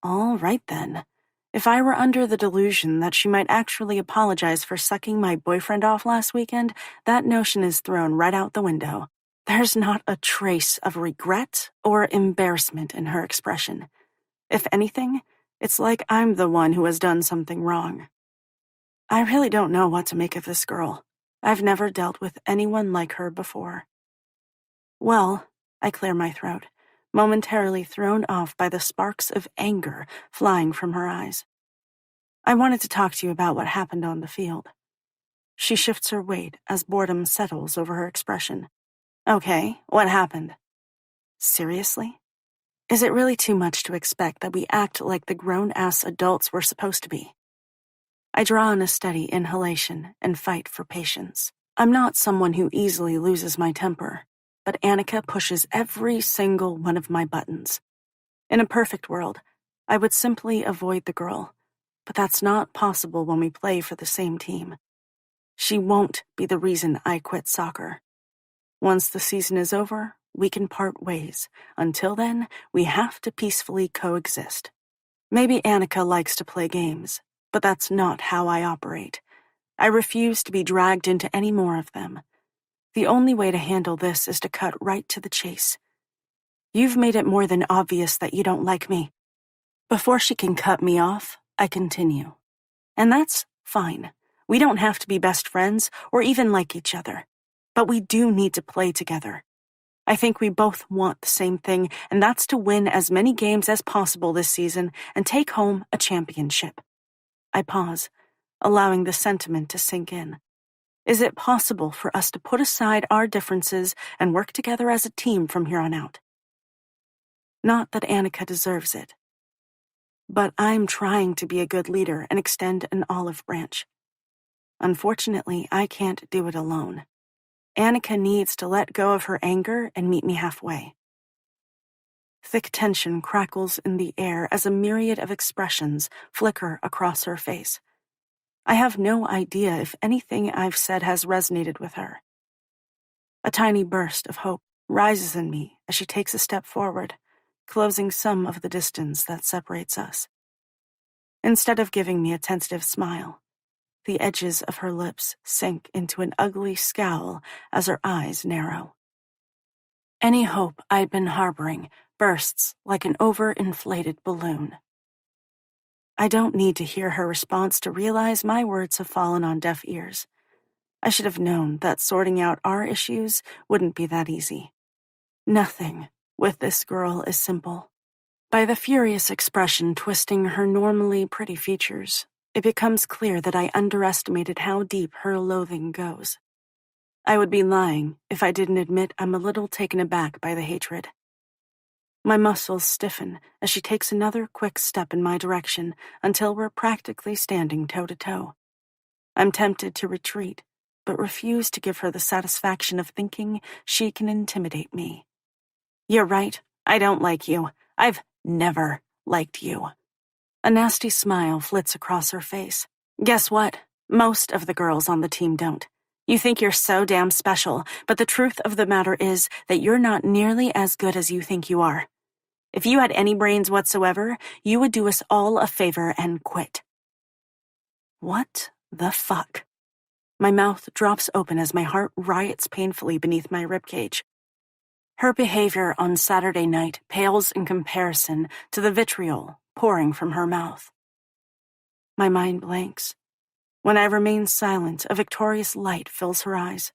All right then. If I were under the delusion that she might actually apologize for sucking my boyfriend off last weekend, that notion is thrown right out the window. There's not a trace of regret or embarrassment in her expression. If anything, It's like I'm the one who has done something wrong. I really don't know what to make of this girl. I've never dealt with anyone like her before. Well, I clear my throat, momentarily thrown off by the sparks of anger flying from her eyes. I wanted to talk to you about what happened on the field. She shifts her weight as boredom settles over her expression. Okay, what happened? Seriously? Is it really too much to expect that we act like the grown-ass adults we're supposed to be? I draw in a steady inhalation and fight for patience. I'm not someone who easily loses my temper, but Annika pushes every single one of my buttons. In a perfect world, I would simply avoid the girl, but that's not possible when we play for the same team. She won't be the reason I quit soccer. Once the season is over, we can part ways. Until then, we have to peacefully coexist. Maybe Annika likes to play games, but that's not how I operate. I refuse to be dragged into any more of them. The only way to handle this is to cut right to the chase. You've made it more than obvious that you don't like me. Before she can cut me off, I continue. And that's fine. We don't have to be best friends or even like each other. But we do need to play together. I think we both want the same thing, and that's to win as many games as possible this season and take home a championship. I pause, allowing the sentiment to sink in. Is it possible for us to put aside our differences and work together as a team from here on out? Not that Annika deserves it. But I'm trying to be a good leader and extend an olive branch. Unfortunately, I can't do it alone. Annika needs to let go of her anger and meet me halfway. Thick tension crackles in the air as a myriad of expressions flicker across her face. I have no idea if anything I've said has resonated with her. A tiny burst of hope rises in me as she takes a step forward, closing some of the distance that separates us. Instead of giving me a tentative smile, the edges of her lips sink into an ugly scowl as her eyes narrow. Any hope I'd been harboring bursts like an overinflated balloon. I don't need to hear her response to realize my words have fallen on deaf ears. I should have known that sorting out our issues wouldn't be that easy. Nothing with this girl is simple. By the furious expression twisting her normally pretty features, it becomes clear that I underestimated how deep her loathing goes. I would be lying if I didn't admit I'm a little taken aback by the hatred. My muscles stiffen as she takes another quick step in my direction until we're practically standing toe-to-toe. I'm tempted to retreat, but refuse to give her the satisfaction of thinking she can intimidate me. You're right, I don't like you. I've never liked you. A nasty smile flits across her face. Guess what? Most of the girls on the team don't. You think you're so damn special, but the truth of the matter is that you're not nearly as good as you think you are. If you had any brains whatsoever, you would do us all a favor and quit. What the fuck? My mouth drops open as my heart riots painfully beneath my ribcage. Her behavior on Saturday night pales in comparison to the vitriol pouring from her mouth. My mind blanks. When I remain silent, a victorious light fills her eyes.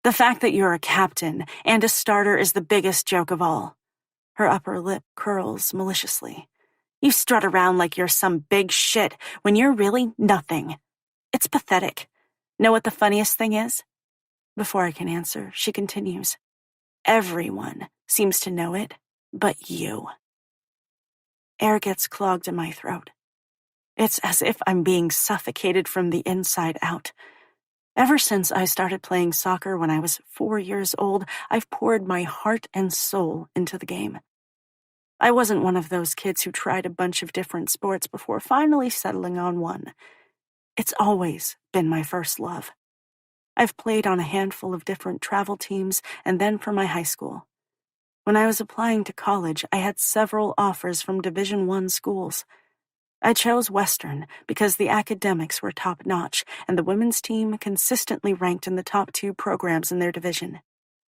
The fact that you're a captain and a starter is the biggest joke of all. Her upper lip curls maliciously. You strut around like you're some big shit when you're really nothing. It's pathetic. Know what the funniest thing is? Before I can answer, she continues. Everyone seems to know it, but you. Air gets clogged in my throat. It's as if I'm being suffocated from the inside out. Ever since I started playing soccer when I was 4 years old, I've poured my heart and soul into the game. I wasn't one of those kids who tried a bunch of different sports before finally settling on one. It's always been my first love. I've played on a handful of different travel teams and then for my high school. When I was applying to college, I had several offers from Division I schools. I chose Western because the academics were top-notch and the women's team consistently ranked in the top 2 programs in their division.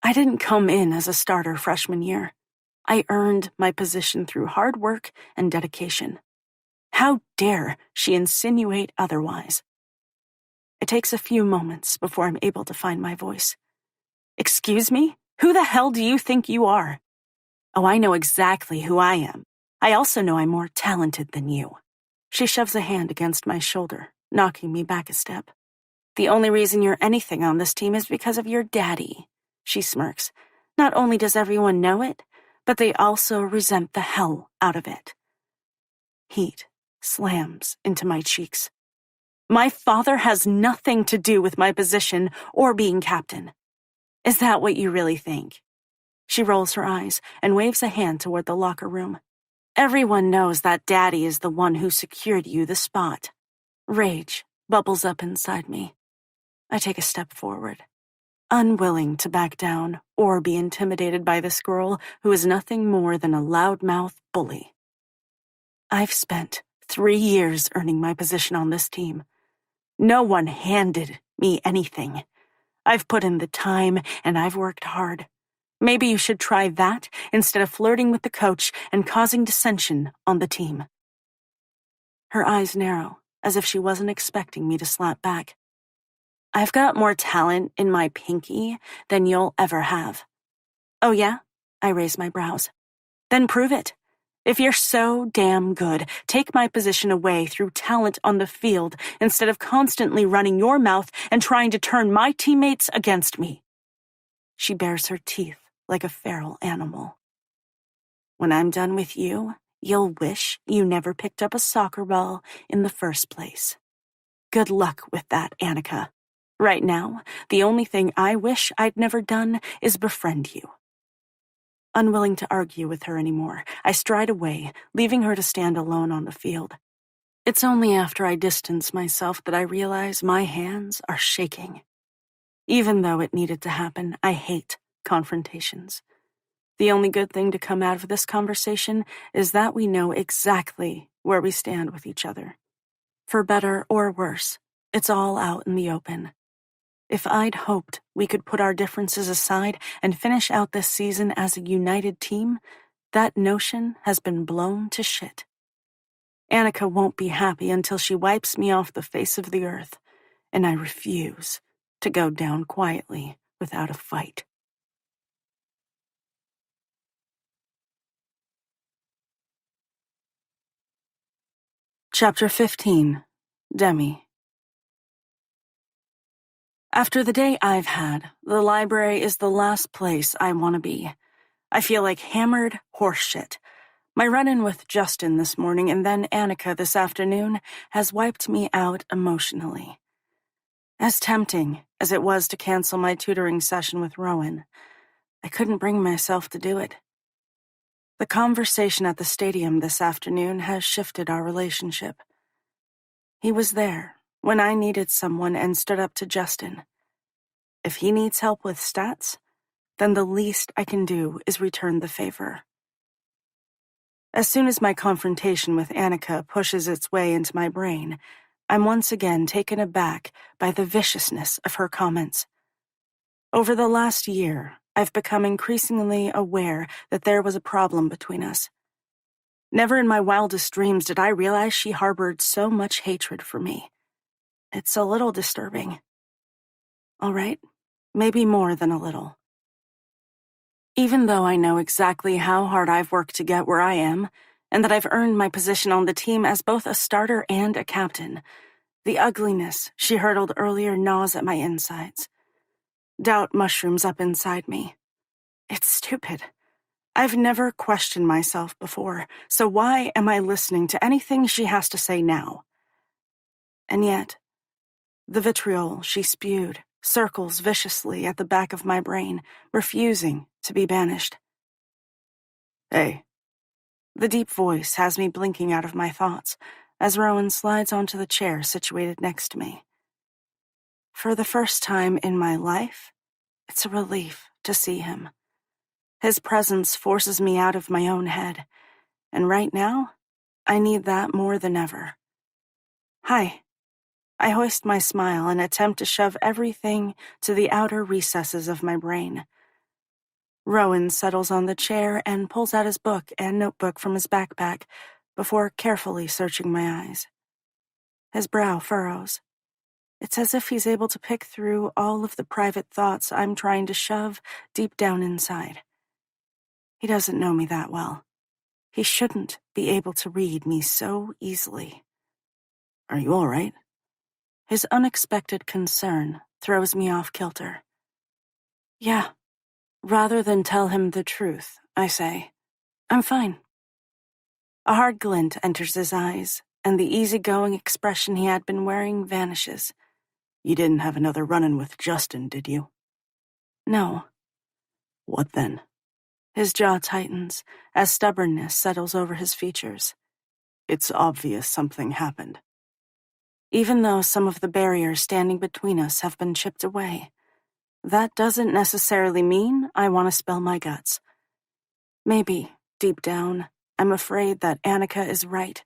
I didn't come in as a starter freshman year. I earned my position through hard work and dedication. How dare she insinuate otherwise? It takes a few moments before I'm able to find my voice. Excuse me? Who the hell do you think you are? Oh, I know exactly who I am. I also know I'm more talented than you. She shoves a hand against my shoulder, knocking me back a step. The only reason you're anything on this team is because of your daddy, she smirks. Not only does everyone know it, but they also resent the hell out of it. Heat slams into my cheeks. My father has nothing to do with my position or being captain. Is that what you really think? She rolls her eyes and waves a hand toward the locker room. Everyone knows that Daddy is the one who secured you the spot. Rage bubbles up inside me. I take a step forward, unwilling to back down or be intimidated by this girl who is nothing more than a loudmouth bully. I've spent 3 years earning my position on this team. No one handed me anything. I've put in the time and I've worked hard. Maybe you should try that instead of flirting with the coach and causing dissension on the team. Her eyes narrow, as if she wasn't expecting me to slap back. I've got more talent in my pinky than you'll ever have. Oh yeah? I raise my brows. Then prove it. If you're so damn good, take my position away through talent on the field instead of constantly running your mouth and trying to turn my teammates against me. She bares her teeth like a feral animal. When I'm done with you, you'll wish you never picked up a soccer ball in the first place. Good luck with that, Annika. Right now, the only thing I wish I'd never done is befriend you. Unwilling to argue with her anymore, I stride away, leaving her to stand alone on the field. It's only after I distance myself that I realize my hands are shaking. Even though it needed to happen, I hate confrontations. The only good thing to come out of this conversation is that we know exactly where we stand with each other. For better or worse, it's all out in the open. If I'd hoped we could put our differences aside and finish out this season as a united team, that notion has been blown to shit. Annika won't be happy until she wipes me off the face of the earth, and I refuse to go down quietly without a fight. Chapter 15. Demi. After the day I've had, the library is the last place I want to be. I feel like hammered horseshit. My run-in with Justin this morning and then Annika this afternoon has wiped me out emotionally. As tempting as it was to cancel my tutoring session with Rowan, I couldn't bring myself to do it. The conversation at the stadium this afternoon has shifted our relationship. He was there when I needed someone and stood up to Justin. If he needs help with stats, then the least I can do is return the favor. As soon as my confrontation with Annika pushes its way into my brain, I'm once again taken aback by the viciousness of her comments. Over the last year, I've become increasingly aware that there was a problem between us. Never in my wildest dreams did I realize she harbored so much hatred for me. It's a little disturbing. All right, maybe more than a little. Even though I know exactly how hard I've worked to get where I am, and that I've earned my position on the team as both a starter and a captain, the ugliness she hurled earlier gnaws at my insides. Doubt mushrooms up inside me. It's stupid. I've never questioned myself before, so why am I listening to anything she has to say now? And yet, the vitriol she spewed circles viciously at the back of my brain, refusing to be banished. Hey. The deep voice has me blinking out of my thoughts as Rowan slides onto the chair situated next to me. For the first time in my life, it's a relief to see him. His presence forces me out of my own head, and right now, I need that more than ever. Hi. I hoist my smile and attempt to shove everything to the outer recesses of my brain. Rowan settles on the chair and pulls out his book and notebook from his backpack, before carefully searching my eyes. His brow furrows. It's as if he's able to pick through all of the private thoughts I'm trying to shove deep down inside. He doesn't know me that well. He shouldn't be able to read me so easily. Are you all right? His unexpected concern throws me off kilter. Yeah. Rather than tell him the truth, I say, I'm fine. A hard glint enters his eyes, and the easygoing expression he had been wearing vanishes. You didn't have another run-in with Justin, did you? No. What then? His jaw tightens as stubbornness settles over his features. It's obvious something happened. Even though some of the barriers standing between us have been chipped away, that doesn't necessarily mean I want to spill my guts. Maybe, deep down, I'm afraid that Annika is right,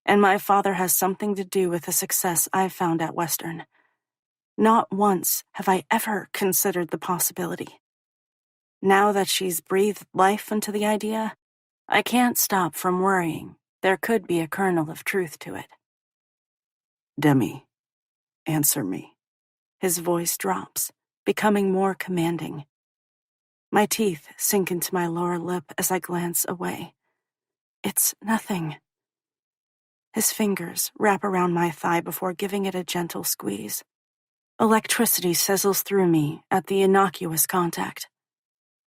and my father has something to do with the success I've found at Western. Not once have I ever considered the possibility. Now that she's breathed life into the idea, I can't stop from worrying there could be a kernel of truth to it. Demi, answer me. His voice drops, becoming more commanding. My teeth sink into my lower lip as I glance away. It's nothing. His fingers wrap around my thigh before giving it a gentle squeeze. Electricity sizzles through me at the innocuous contact.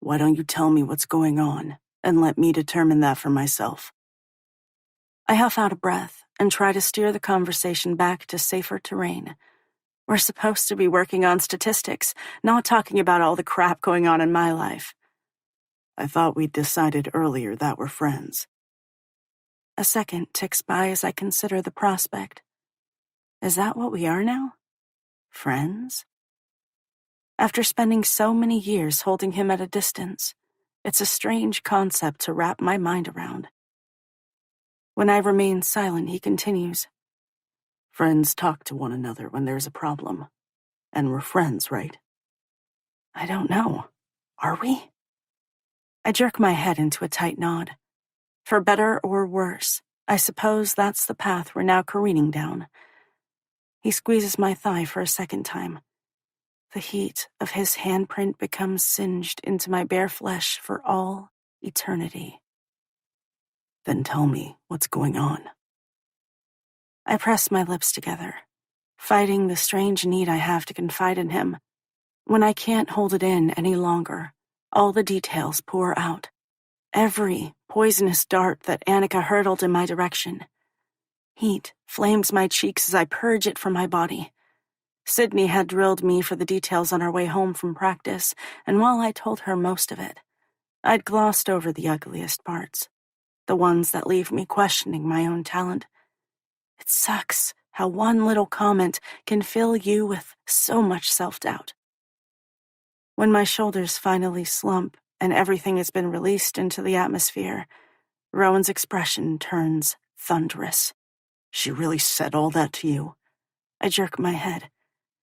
Why don't you tell me what's going on and let me determine that for myself? I huff out a breath and try to steer the conversation back to safer terrain. We're supposed to be working on statistics, not talking about all the crap going on in my life. I thought we'd decided earlier that we're friends. A second ticks by as I consider the prospect. Is that what we are now? Friends? After spending so many years holding him at a distance, it's a strange concept to wrap my mind around. When I remain silent, he continues. Friends talk to one another when there's a problem. And we're friends, right? I don't know. Are we? I jerk my head into a tight nod. For better or worse, I suppose that's the path we're now careening down. He squeezes my thigh for a second time. The heat of his handprint becomes singed into my bare flesh for all eternity. Then tell me what's going on. I press my lips together, fighting the strange need I have to confide in him. When I can't hold it in any longer, all the details pour out. Every poisonous dart that Annika hurled in my direction. Heat flames my cheeks as I purge it from my body. Sydney had drilled me for the details on our way home from practice, and while I told her most of it, I'd glossed over the ugliest parts, the ones that leave me questioning my own talent. It sucks how one little comment can fill you with so much self-doubt. When my shoulders finally slump and everything has been released into the atmosphere, Rowan's expression turns thunderous. She really said all that to you? I jerk my head.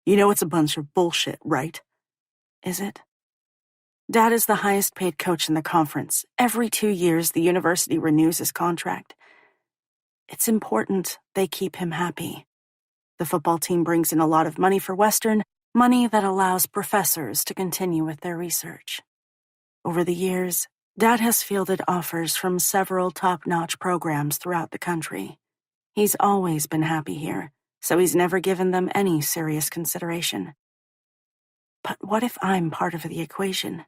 You know it's a bunch of bullshit, right? Is it? Dad is the highest paid coach in the conference. Every 2 years, the university renews his contract. It's important they keep him happy. The football team brings in a lot of money for Western, money that allows professors to continue with their research. Over the years, Dad has fielded offers from several top-notch programs throughout the country. He's always been happy here, so he's never given them any serious consideration. But what if I'm part of the equation?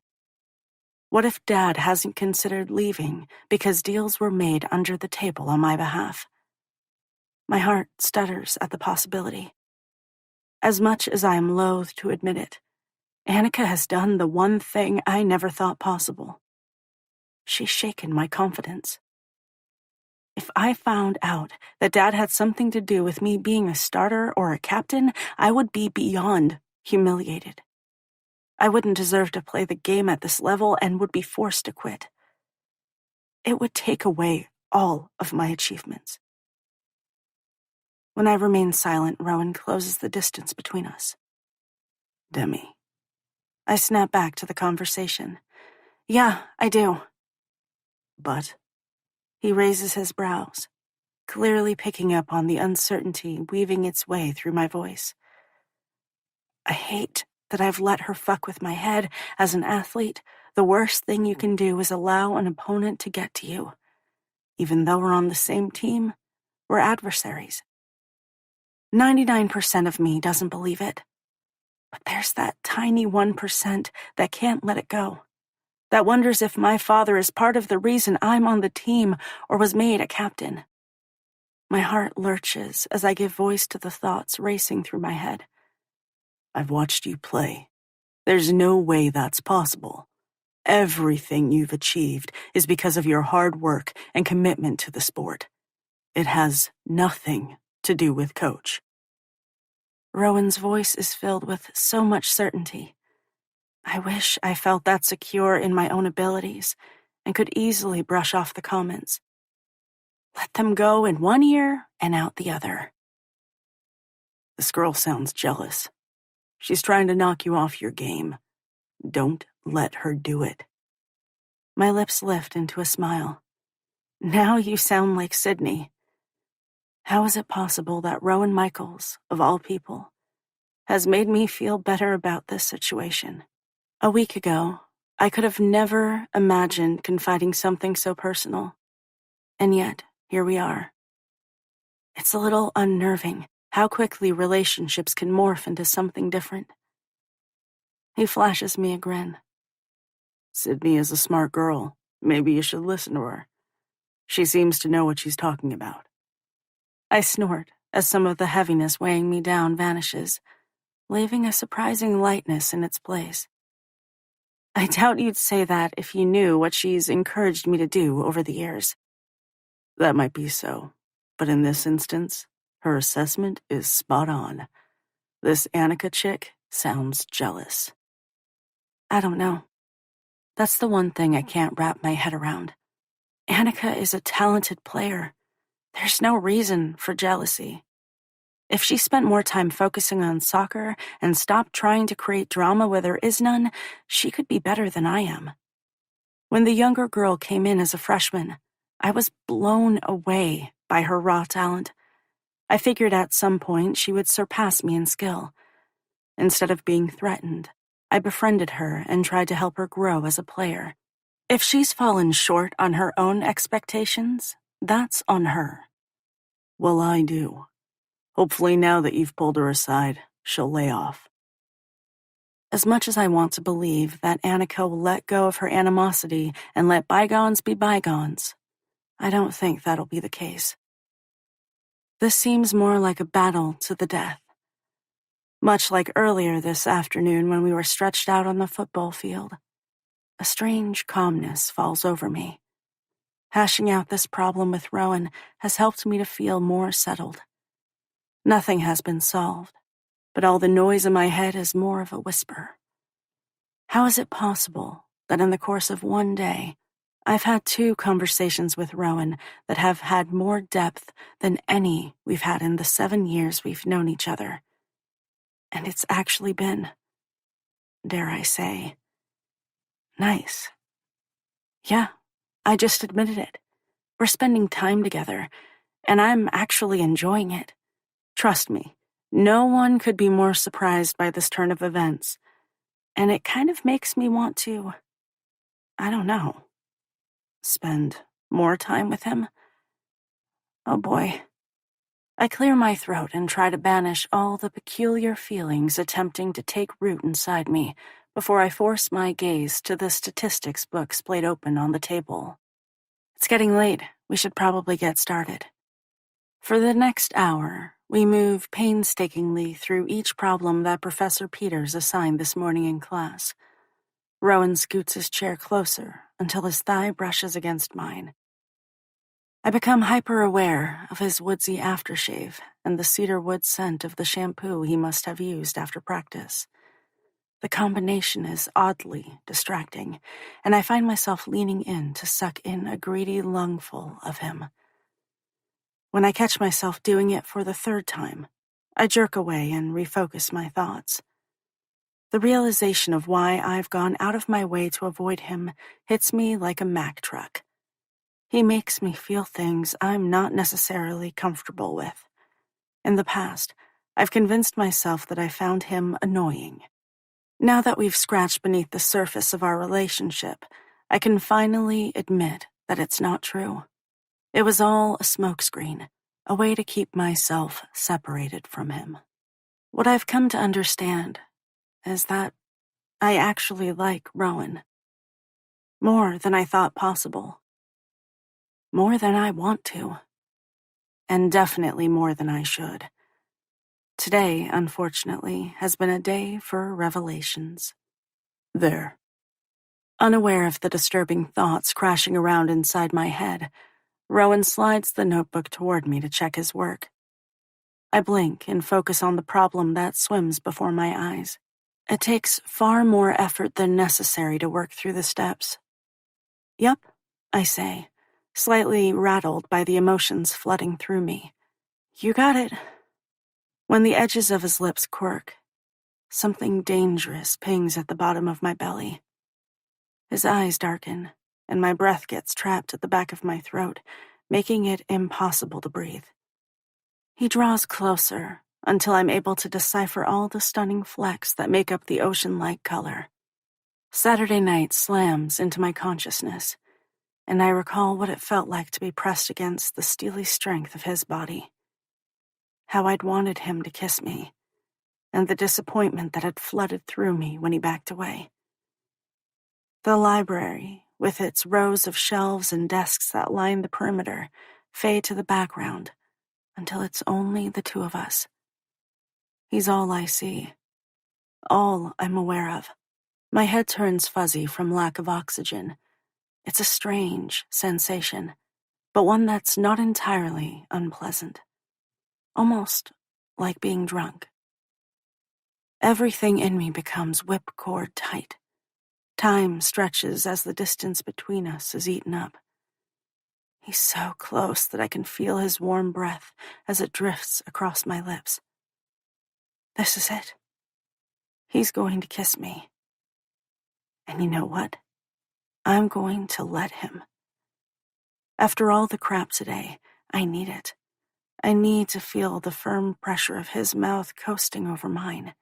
What if Dad hasn't considered leaving because deals were made under the table on my behalf? My heart stutters at the possibility. As much as I am loath to admit it, Annika has done the one thing I never thought possible. She's shaken my confidence. If I found out that Dad had something to do with me being a starter or a captain, I would be beyond humiliated. I wouldn't deserve to play the game at this level and would be forced to quit. It would take away all of my achievements. When I remain silent, Rowan closes the distance between us. Demi. I snap back to the conversation. Yeah, I do. But? He raises his brows, clearly picking up on the uncertainty weaving its way through my voice. I hate that I've let her fuck with my head. As an athlete, the worst thing you can do is allow an opponent to get to you. Even though we're on the same team, we're adversaries. 99% of me doesn't believe it. But there's that tiny 1% that can't let it go. That wonders if my father is part of the reason I'm on the team or was made a captain. My heart lurches as I give voice to the thoughts racing through my head. I've watched you play. There's no way that's possible. Everything you've achieved is because of your hard work and commitment to the sport. It has nothing to do with Coach. Rowan's voice is filled with so much certainty. I wish I felt that secure in my own abilities and could easily brush off the comments. Let them go in one ear and out the other. This girl sounds jealous. She's trying to knock you off your game. Don't let her do it. My lips lift into a smile. Now you sound like Sydney. How is it possible that Rowan Michaels, of all people, has made me feel better about this situation? A week ago, I could have never imagined confiding something so personal. And yet, here we are. It's a little unnerving how quickly relationships can morph into something different. He flashes me a grin. Sydney is a smart girl. Maybe you should listen to her. She seems to know what she's talking about. I snort as some of the heaviness weighing me down vanishes, leaving a surprising lightness in its place. I doubt you'd say that if you knew what she's encouraged me to do over the years. That might be so, but in this instance, her assessment is spot on. This Annika chick sounds jealous. I don't know. That's the one thing I can't wrap my head around. Annika is a talented player. There's no reason for jealousy. If she spent more time focusing on soccer and stopped trying to create drama where there is none, she could be better than I am. When the younger girl came in as a freshman, I was blown away by her raw talent. I figured at some point she would surpass me in skill. Instead of being threatened, I befriended her and tried to help her grow as a player. If she's fallen short on her own expectations, that's on her. Well, I do. Hopefully now that you've pulled her aside, she'll lay off. As much as I want to believe that Annika will let go of her animosity and let bygones be bygones, I don't think that'll be the case. This seems more like a battle to the death. Much like earlier this afternoon when we were stretched out on the football field, a strange calmness falls over me. Hashing out this problem with Rowan has helped me to feel more settled. Nothing has been solved, but all the noise in my head is more of a whisper. How is it possible that in the course of one day, I've had 2 conversations with Rowan that have had more depth than any we've had in the 7 years we've known each other? And it's actually been, dare I say, nice. Yeah, I just admitted it. We're spending time together, and I'm actually enjoying it. Trust me, no one could be more surprised by this turn of events, and it kind of makes me want to, I don't know, spend more time with him. Oh boy. I clear my throat and try to banish all the peculiar feelings attempting to take root inside me before I force my gaze to the statistics book splayed open on the table. It's getting late. We should probably get started. For the next hour, we move painstakingly through each problem that Professor Peters assigned this morning in class. Rowan scoots his chair closer until his thigh brushes against mine. I become hyper-aware of his woodsy aftershave and the cedar wood scent of the shampoo he must have used after practice. The combination is oddly distracting, and I find myself leaning in to suck in a greedy lungful of him. When I catch myself doing it for the 3rd time, I jerk away and refocus my thoughts. The realization of why I've gone out of my way to avoid him hits me like a Mack truck. He makes me feel things I'm not necessarily comfortable with. In the past, I've convinced myself that I found him annoying. Now that we've scratched beneath the surface of our relationship, I can finally admit that it's not true. It was all a smokescreen, a way to keep myself separated from him. What I've come to understand is that I actually like Rowan. More than I thought possible. More than I want to. And definitely more than I should. Today, unfortunately, has been a day for revelations. There. Unaware of the disturbing thoughts crashing around inside my head, Rowan slides the notebook toward me to check his work. I blink and focus on the problem that swims before my eyes. It takes far more effort than necessary to work through the steps. Yup, I say, slightly rattled by the emotions flooding through me. You got it. When the edges of his lips quirk, something dangerous pings at the bottom of my belly. His eyes darken, and my breath gets trapped at the back of my throat, making it impossible to breathe. He draws closer until I'm able to decipher all the stunning flecks that make up the ocean-like color. Saturday night slams into my consciousness, and I recall what it felt like to be pressed against the steely strength of his body. How I'd wanted him to kiss me, and the disappointment that had flooded through me when he backed away. The library, with its rows of shelves and desks that line the perimeter, fade to the background until it's only the two of us. He's all I see, all I'm aware of. My head turns fuzzy from lack of oxygen. It's a strange sensation, but one that's not entirely unpleasant. Almost like being drunk. Everything in me becomes whipcord tight. Time stretches as the distance between us is eaten up. He's so close that I can feel his warm breath as it drifts across my lips. This is it. He's going to kiss me. And you know what? I'm going to let him. After all the crap today, I need it. I need to feel the firm pressure of his mouth coasting over mine,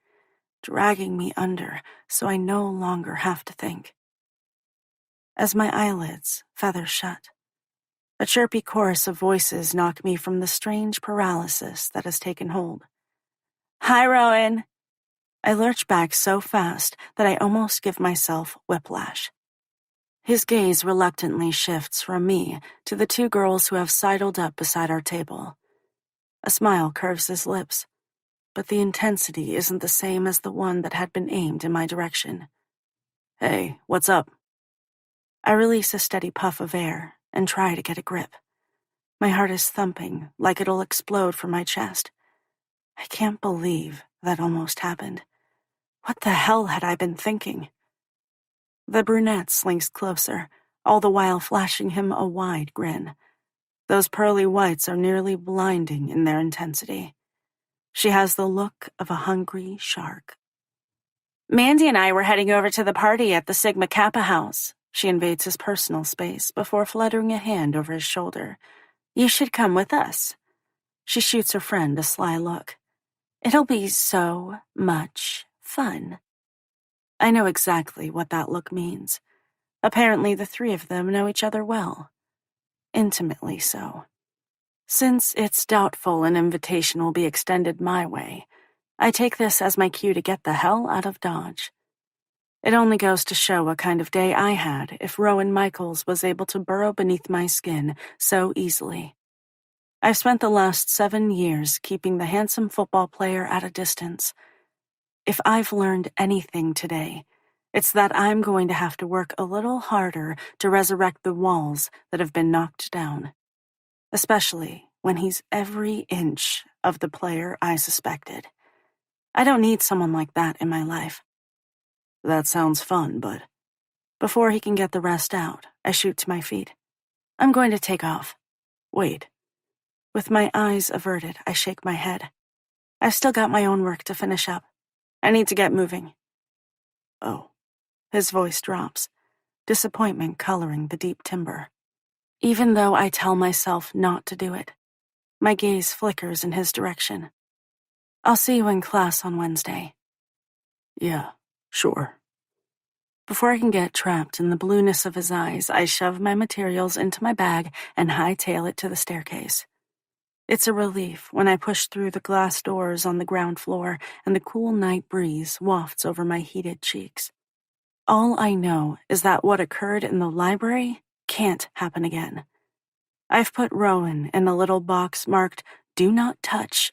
dragging me under so I no longer have to think. As my eyelids feather shut, a chirpy chorus of voices knock me from the strange paralysis that has taken hold. Hi, Rowan. I lurch back so fast that I almost give myself whiplash. His gaze reluctantly shifts from me to the two girls who have sidled up beside our table. A smile curves his lips, but the intensity isn't the same as the one that had been aimed in my direction. Hey, what's up? I release a steady puff of air and try to get a grip. My heart is thumping like it'll explode from my chest. I can't believe that almost happened. What the hell had I been thinking? The brunette slinks closer, all the while flashing him a wide grin. Those pearly whites are nearly blinding in their intensity. She has the look of a hungry shark. Mandy and I were heading over to the party at the Sigma Kappa house. She invades his personal space before fluttering a hand over his shoulder. You should come with us. She shoots her friend a sly look. It'll be so much fun. I know exactly what that look means. Apparently the three of them know each other well. Intimately so. Since it's doubtful an invitation will be extended my way, I take this as my cue to get the hell out of Dodge. It only goes to show what kind of day I had if Rowan Michaels was able to burrow beneath my skin so easily. I've spent the last 7 years keeping the handsome football player at a distance. If I've learned anything today, it's that I'm going to have to work a little harder to resurrect the walls that have been knocked down. Especially when he's every inch of the player I suspected. I don't need someone like that in my life. That sounds fun, but... Before he can get the rest out, I shoot to my feet. I'm going to take off. Wait. With my eyes averted, I shake my head. I've still got my own work to finish up. I need to get moving. Oh. His voice drops, disappointment coloring the deep timbre. even though I tell myself not to do it. My gaze flickers in his direction. I'll see you in class on Wednesday. Yeah, sure. Before I can get trapped in the blueness of his eyes, I shove my materials into my bag and hightail it to the staircase. It's a relief when I push through the glass doors on the ground floor and the cool night breeze wafts over my heated cheeks. All I know is that what occurred in the library can't happen again. I've put Rowan in a little box marked "Do Not Touch,"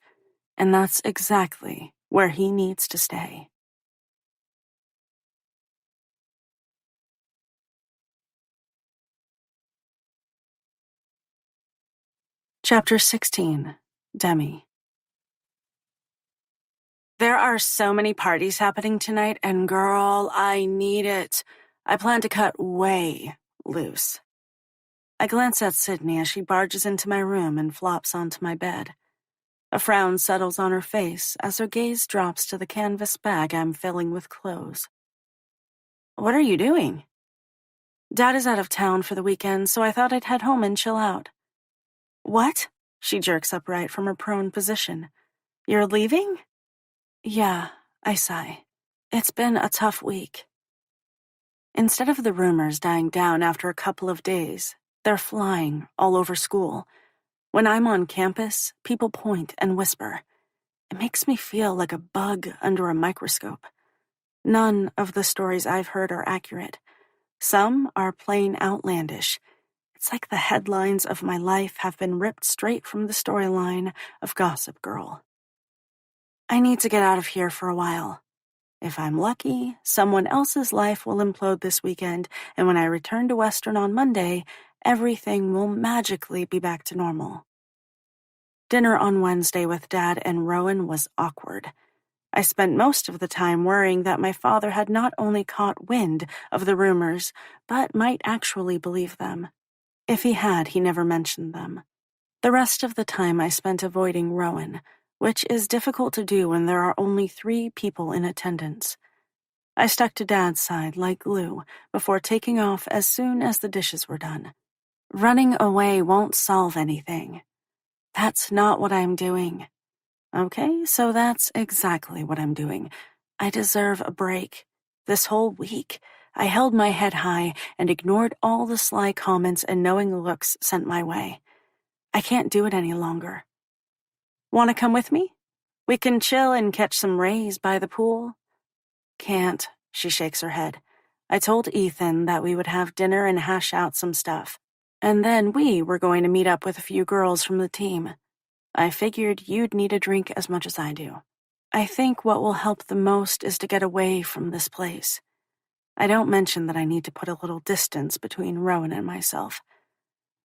and that's exactly where he needs to stay. Chapter 16, Demi. There are so many parties happening tonight, and girl, I need it. I plan to cut way loose. I glance at Sydney as she barges into my room and flops onto my bed. A frown settles on her face as her gaze drops to the canvas bag I'm filling with clothes. What are you doing? Dad is out of town for the weekend, so I thought I'd head home and chill out. What? She jerks upright from her prone position. You're leaving? Yeah, I sigh. It's been a tough week. Instead of the rumors dying down after a couple of days, they're flying all over school. When I'm on campus, people point and whisper. It makes me feel like a bug under a microscope. None of the stories I've heard are accurate. Some are plain outlandish. It's like the headlines of my life have been ripped straight from the storyline of Gossip Girl. I need to get out of here for a while. If I'm lucky, someone else's life will implode this weekend, and when I return to Western on Monday, everything will magically be back to normal. Dinner on Wednesday with Dad and Rowan was awkward. I spent most of the time worrying that my father had not only caught wind of the rumors, but might actually believe them. If he had, he never mentioned them. The rest of the time I spent avoiding Rowan, which is difficult to do when there are only 3 people in attendance. I stuck to Dad's side like glue before taking off as soon as the dishes were done. Running away won't solve anything. That's not what I'm doing. Okay, so that's exactly what I'm doing. I deserve a break. This whole week, I held my head high and ignored all the sly comments and knowing looks sent my way. I can't do it any longer. Want to come with me? We can chill and catch some rays by the pool. Can't, she shakes her head. I told Ethan that we would have dinner and hash out some stuff. And then we were going to meet up with a few girls from the team. I figured you'd need a drink as much as I do. I think what will help the most is to get away from this place. I don't mention that I need to put a little distance between Rowan and myself.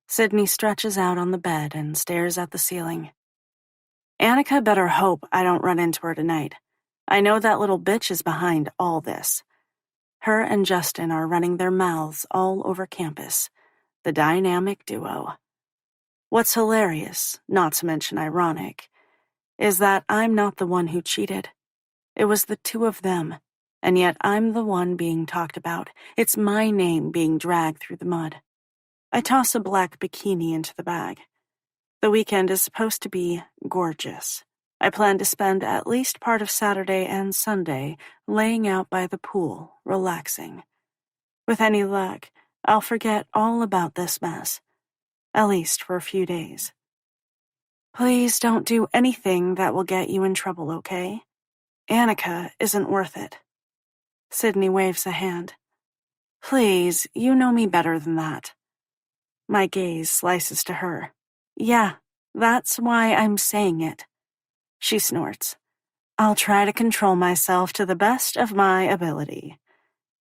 Sydney stretches out on the bed and stares at the ceiling. Annika better hope I don't run into her tonight. I know that little bitch is behind all this. Her and Justin are running their mouths all over campus. The dynamic duo. What's hilarious, not to mention ironic, is that I'm not the one who cheated. It was the 2 of them, and yet I'm the one being talked about. It's my name being dragged through the mud. I toss a black bikini into the bag. The weekend is supposed to be gorgeous. I plan to spend at least part of Saturday and Sunday laying out by the pool, relaxing. With any luck, I'll forget all about this mess, at least for a few days. Please don't do anything that will get you in trouble, okay? Annika isn't worth it. Sydney waves a hand. Please, you know me better than that. My gaze slices to her. Yeah, that's why I'm saying it. She snorts. I'll try to control myself to the best of my ability.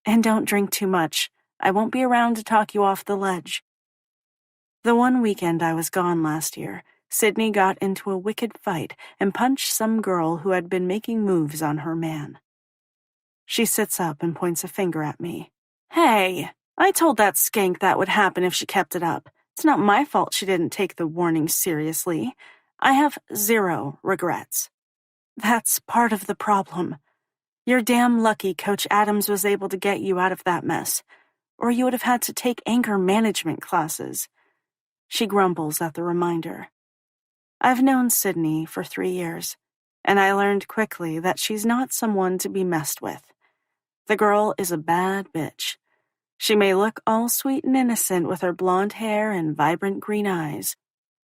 And don't drink too much. I won't be around to talk you off the ledge. The one weekend I was gone last year, Sydney got into a wicked fight and punched some girl who had been making moves on her man. She sits up and points a finger at me. Hey, I told that skank that would happen if she kept it up. It's not my fault she didn't take the warning seriously. I have 0 regrets. That's part of the problem. You're damn lucky Coach Adams was able to get you out of that mess, or you would have had to take anger management classes. She grumbles at the reminder. I've known Sydney for 3 years, and I learned quickly that she's not someone to be messed with. The girl is a bad bitch. She may look all sweet and innocent with her blonde hair and vibrant green eyes,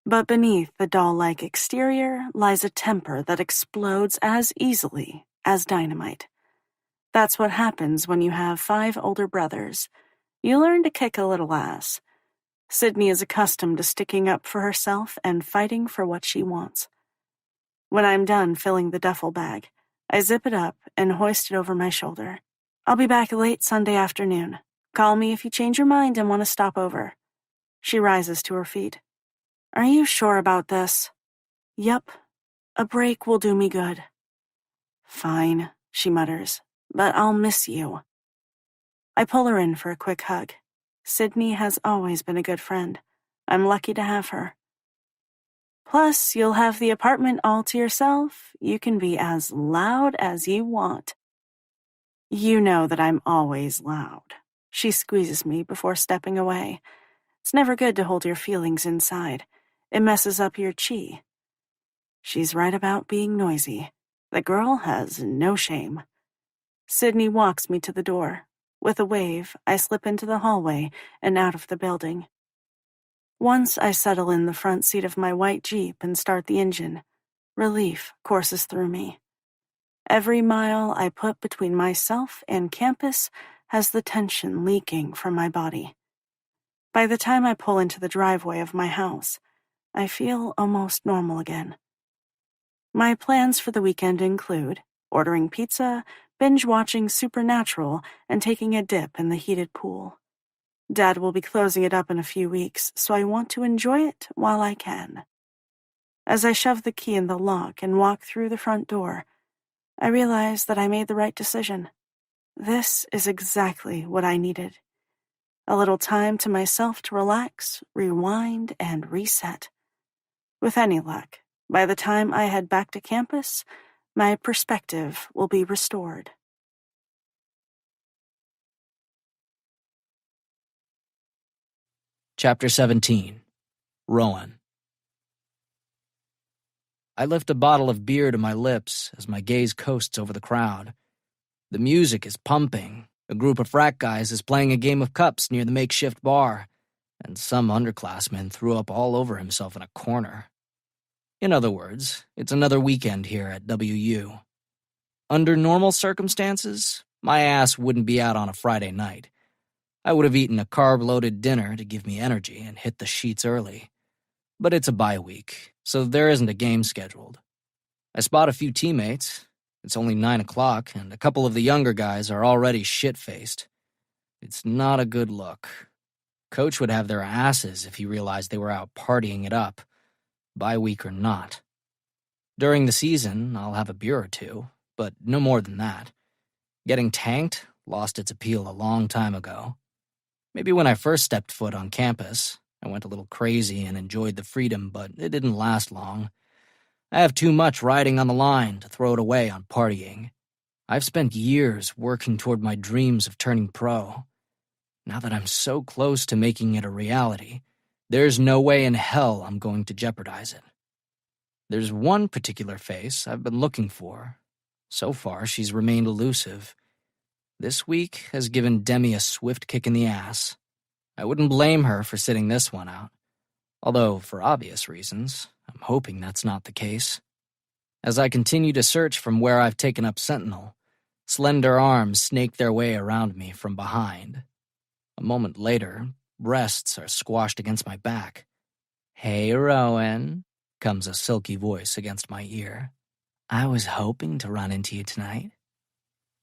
but beneath the doll-like exterior lies a temper that explodes as easily as dynamite. That's what happens when you have 5 older brothers. You learn to kick a little ass. Sydney is accustomed to sticking up for herself and fighting for what she wants. When I'm done filling the duffel bag, I zip it up and hoist it over my shoulder. I'll be back late Sunday afternoon. Call me if you change your mind and want to stop over. She rises to her feet. Are you sure about this? Yup. A break will do me good. Fine, she mutters, but I'll miss you. I pull her in for a quick hug. Sydney has always been a good friend. I'm lucky to have her. Plus, you'll have the apartment all to yourself. You can be as loud as you want. You know that I'm always loud. She squeezes me before stepping away. It's never good to hold your feelings inside. It messes up your chi. She's right about being noisy. The girl has no shame. Sydney walks me to the door. With a wave, I slip into the hallway and out of the building. Once I settle in the front seat of my white Jeep and start the engine, relief courses through me. Every mile I put between myself and campus has the tension leaking from my body. By the time I pull into the driveway of my house, I feel almost normal again. My plans for the weekend include ordering pizza, binge-watching Supernatural, and taking a dip in the heated pool. Dad will be closing it up in a few weeks, so I want to enjoy it while I can. As I shove the key in the lock and walk through the front door, I realize that I made the right decision. This is exactly what I needed. A little time to myself to relax, rewind, and reset. With any luck, by the time I head back to campus, my perspective will be restored. Chapter 17. Rowan. I lift a bottle of beer to my lips as my gaze coasts over the crowd. The music is pumping. A group of frat guys is playing a game of cups near the makeshift bar, and some underclassman threw up all over himself in a corner. In other words, it's another weekend here at WU. Under normal circumstances, my ass wouldn't be out on a Friday night. I would have eaten a carb-loaded dinner to give me energy and hit the sheets early. But it's a bye week, so there isn't a game scheduled. I spot a few teammates. It's only 9 o'clock, and a couple of the younger guys are already shit-faced. It's not a good look. Coach would have their asses if he realized they were out partying it up, bye week or not. During the season, I'll have a beer or two, but no more than that. Getting tanked lost its appeal a long time ago. Maybe when I first stepped foot on campus, I went a little crazy and enjoyed the freedom, but it didn't last long. I have too much riding on the line to throw it away on partying. I've spent years working toward my dreams of turning pro. Now that I'm so close to making it a reality, there's no way in hell I'm going to jeopardize it. There's one particular face I've been looking for. So far, she's remained elusive. This week has given Demi a swift kick in the ass. I wouldn't blame her for sitting this one out. Although, for obvious reasons, I'm hoping that's not the case. As I continue to search from where I've taken up sentinel, slender arms snake their way around me from behind. A moment later, breasts are squashed against my back. "Hey, Rowan," comes a silky voice against my ear. "I was hoping to run into you tonight."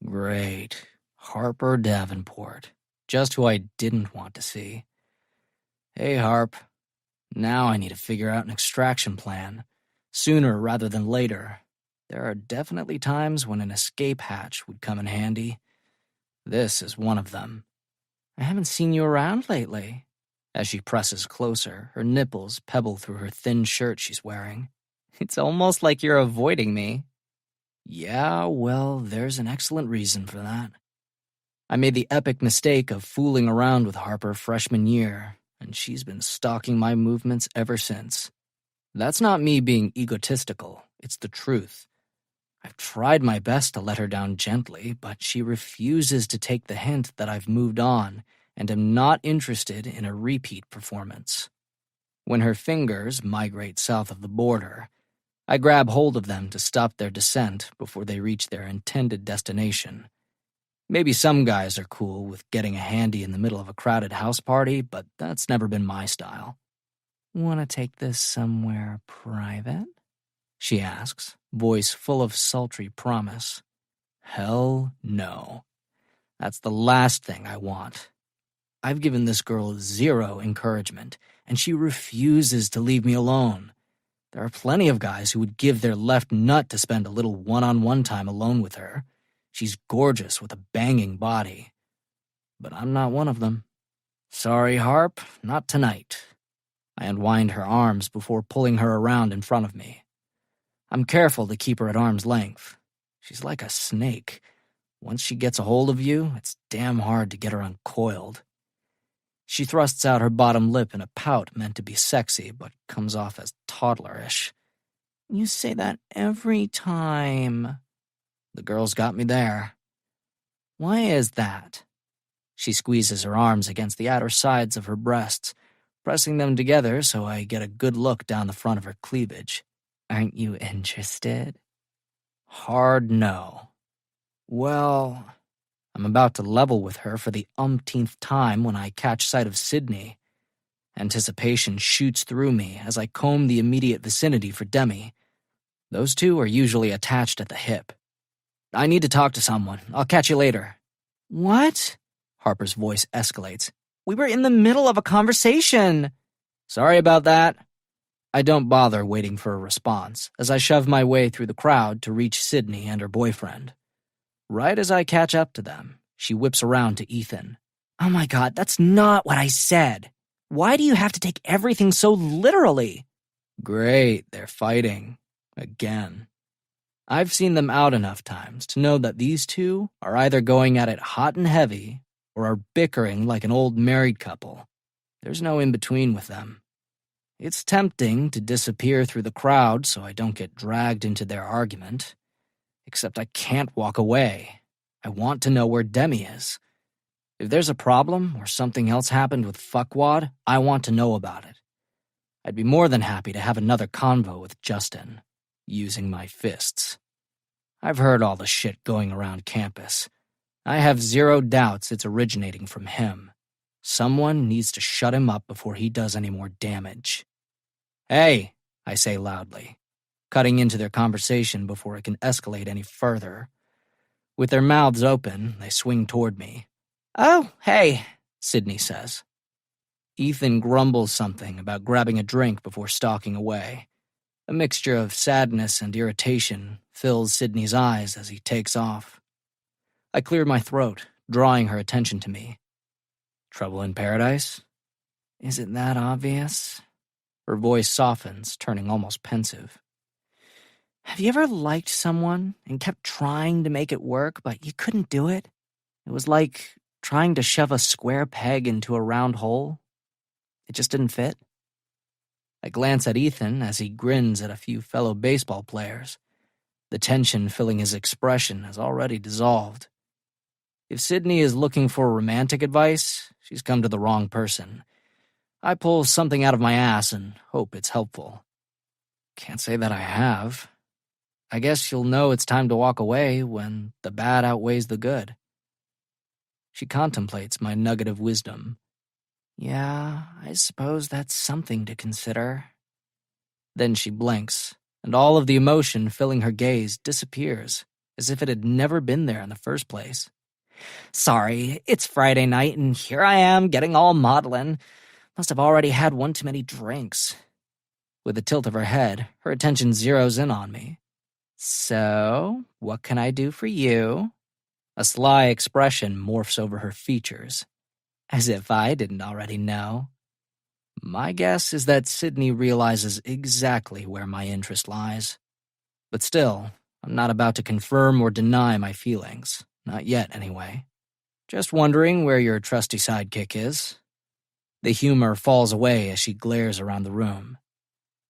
Great. Harper Davenport. Just who I didn't want to see. "Hey, Harp. Now I need to figure out an extraction plan. Sooner rather than later. There are definitely times when an escape hatch would come in handy. This is one of them." "I haven't seen you around lately." As she presses closer, her nipples pebble through her thin shirt she's wearing. "It's almost like you're avoiding me." Yeah, well, there's an excellent reason for that. I made the epic mistake of fooling around with Harper freshman year, and she's been stalking my movements ever since. That's not me being egotistical, it's the truth. I've tried my best to let her down gently, but she refuses to take the hint that I've moved on and am not interested in a repeat performance. When her fingers migrate south of the border, I grab hold of them to stop their descent before they reach their intended destination. Maybe some guys are cool with getting a handy in the middle of a crowded house party, but that's never been my style. "Want to take this somewhere private?" she asks, voice full of sultry promise. Hell no. That's the last thing I want. I've given this girl zero encouragement, and she refuses to leave me alone. There are plenty of guys who would give their left nut to spend a little one-on-one time alone with her. She's gorgeous with a banging body. But I'm not one of them. Sorry, Harp, not tonight. I unwind her arms before pulling her around in front of me. I'm careful to keep her at arm's length. She's like a snake. Once she gets a hold of you, it's damn hard to get her uncoiled. She thrusts out her bottom lip in a pout meant to be sexy, but comes off as toddlerish. "You say that every time." The girl's got me there. "Why is that?" She squeezes her arms against the outer sides of her breasts, pressing them together so I get a good look down the front of her cleavage. "Aren't you interested?" Hard no. Well, I'm about to level with her for the umpteenth time when I catch sight of Sydney. Anticipation shoots through me as I comb the immediate vicinity for Demi. Those two are usually attached at the hip. "I need to talk to someone. I'll catch you later." "What?" Harper's voice escalates. "We were in the middle of a conversation." "Sorry about that." I don't bother waiting for a response as I shove my way through the crowd to reach Sydney and her boyfriend. Right as I catch up to them, she whips around to Ethan. "Oh my God, that's not what I said. Why do you have to take everything so literally?" Great, they're fighting. Again. I've seen them out enough times to know that these two are either going at it hot and heavy or are bickering like an old married couple. There's no in-between with them. It's tempting to disappear through the crowd so I don't get dragged into their argument. Except I can't walk away. I want to know where Demi is. If there's a problem or something else happened with Fuckwad, I want to know about it. I'd be more than happy to have another convo with Justin, using my fists. I've heard all the shit going around campus. I have zero doubts it's originating from him. Someone needs to shut him up before he does any more damage. "Hey," I say loudly, cutting into their conversation before it can escalate any further. With their mouths open, they swing toward me. "Oh, hey," Sydney says. Ethan grumbles something about grabbing a drink before stalking away. A mixture of sadness and irritation fills Sydney's eyes as he takes off. I clear my throat, drawing her attention to me. "Trouble in paradise?" "Is it that obvious?" Her voice softens, turning almost pensive. "Have you ever liked someone and kept trying to make it work, but you couldn't do it? It was like trying to shove a square peg into a round hole. It just didn't fit?" I glance at Ethan as he grins at a few fellow baseball players. The tension filling his expression has already dissolved. If Sydney is looking for romantic advice, she's come to the wrong person. I pull something out of my ass and hope it's helpful. Can't say that I have. I guess you'll know it's time to walk away when the bad outweighs the good. She contemplates my nugget of wisdom. "Yeah, I suppose that's something to consider." Then she blinks, and all of the emotion filling her gaze disappears, as if it had never been there in the first place. "Sorry, it's Friday night, and here I am getting all maudlin. Must have already had one too many drinks." With a tilt of her head, her attention zeroes in on me. "So, what can I do for you?" A sly expression morphs over her features. As if I didn't already know. My guess is that Sydney realizes exactly where my interest lies. But still, I'm not about to confirm or deny my feelings. Not yet, anyway. Just wondering where your trusty sidekick is. The humor falls away as she glares around the room.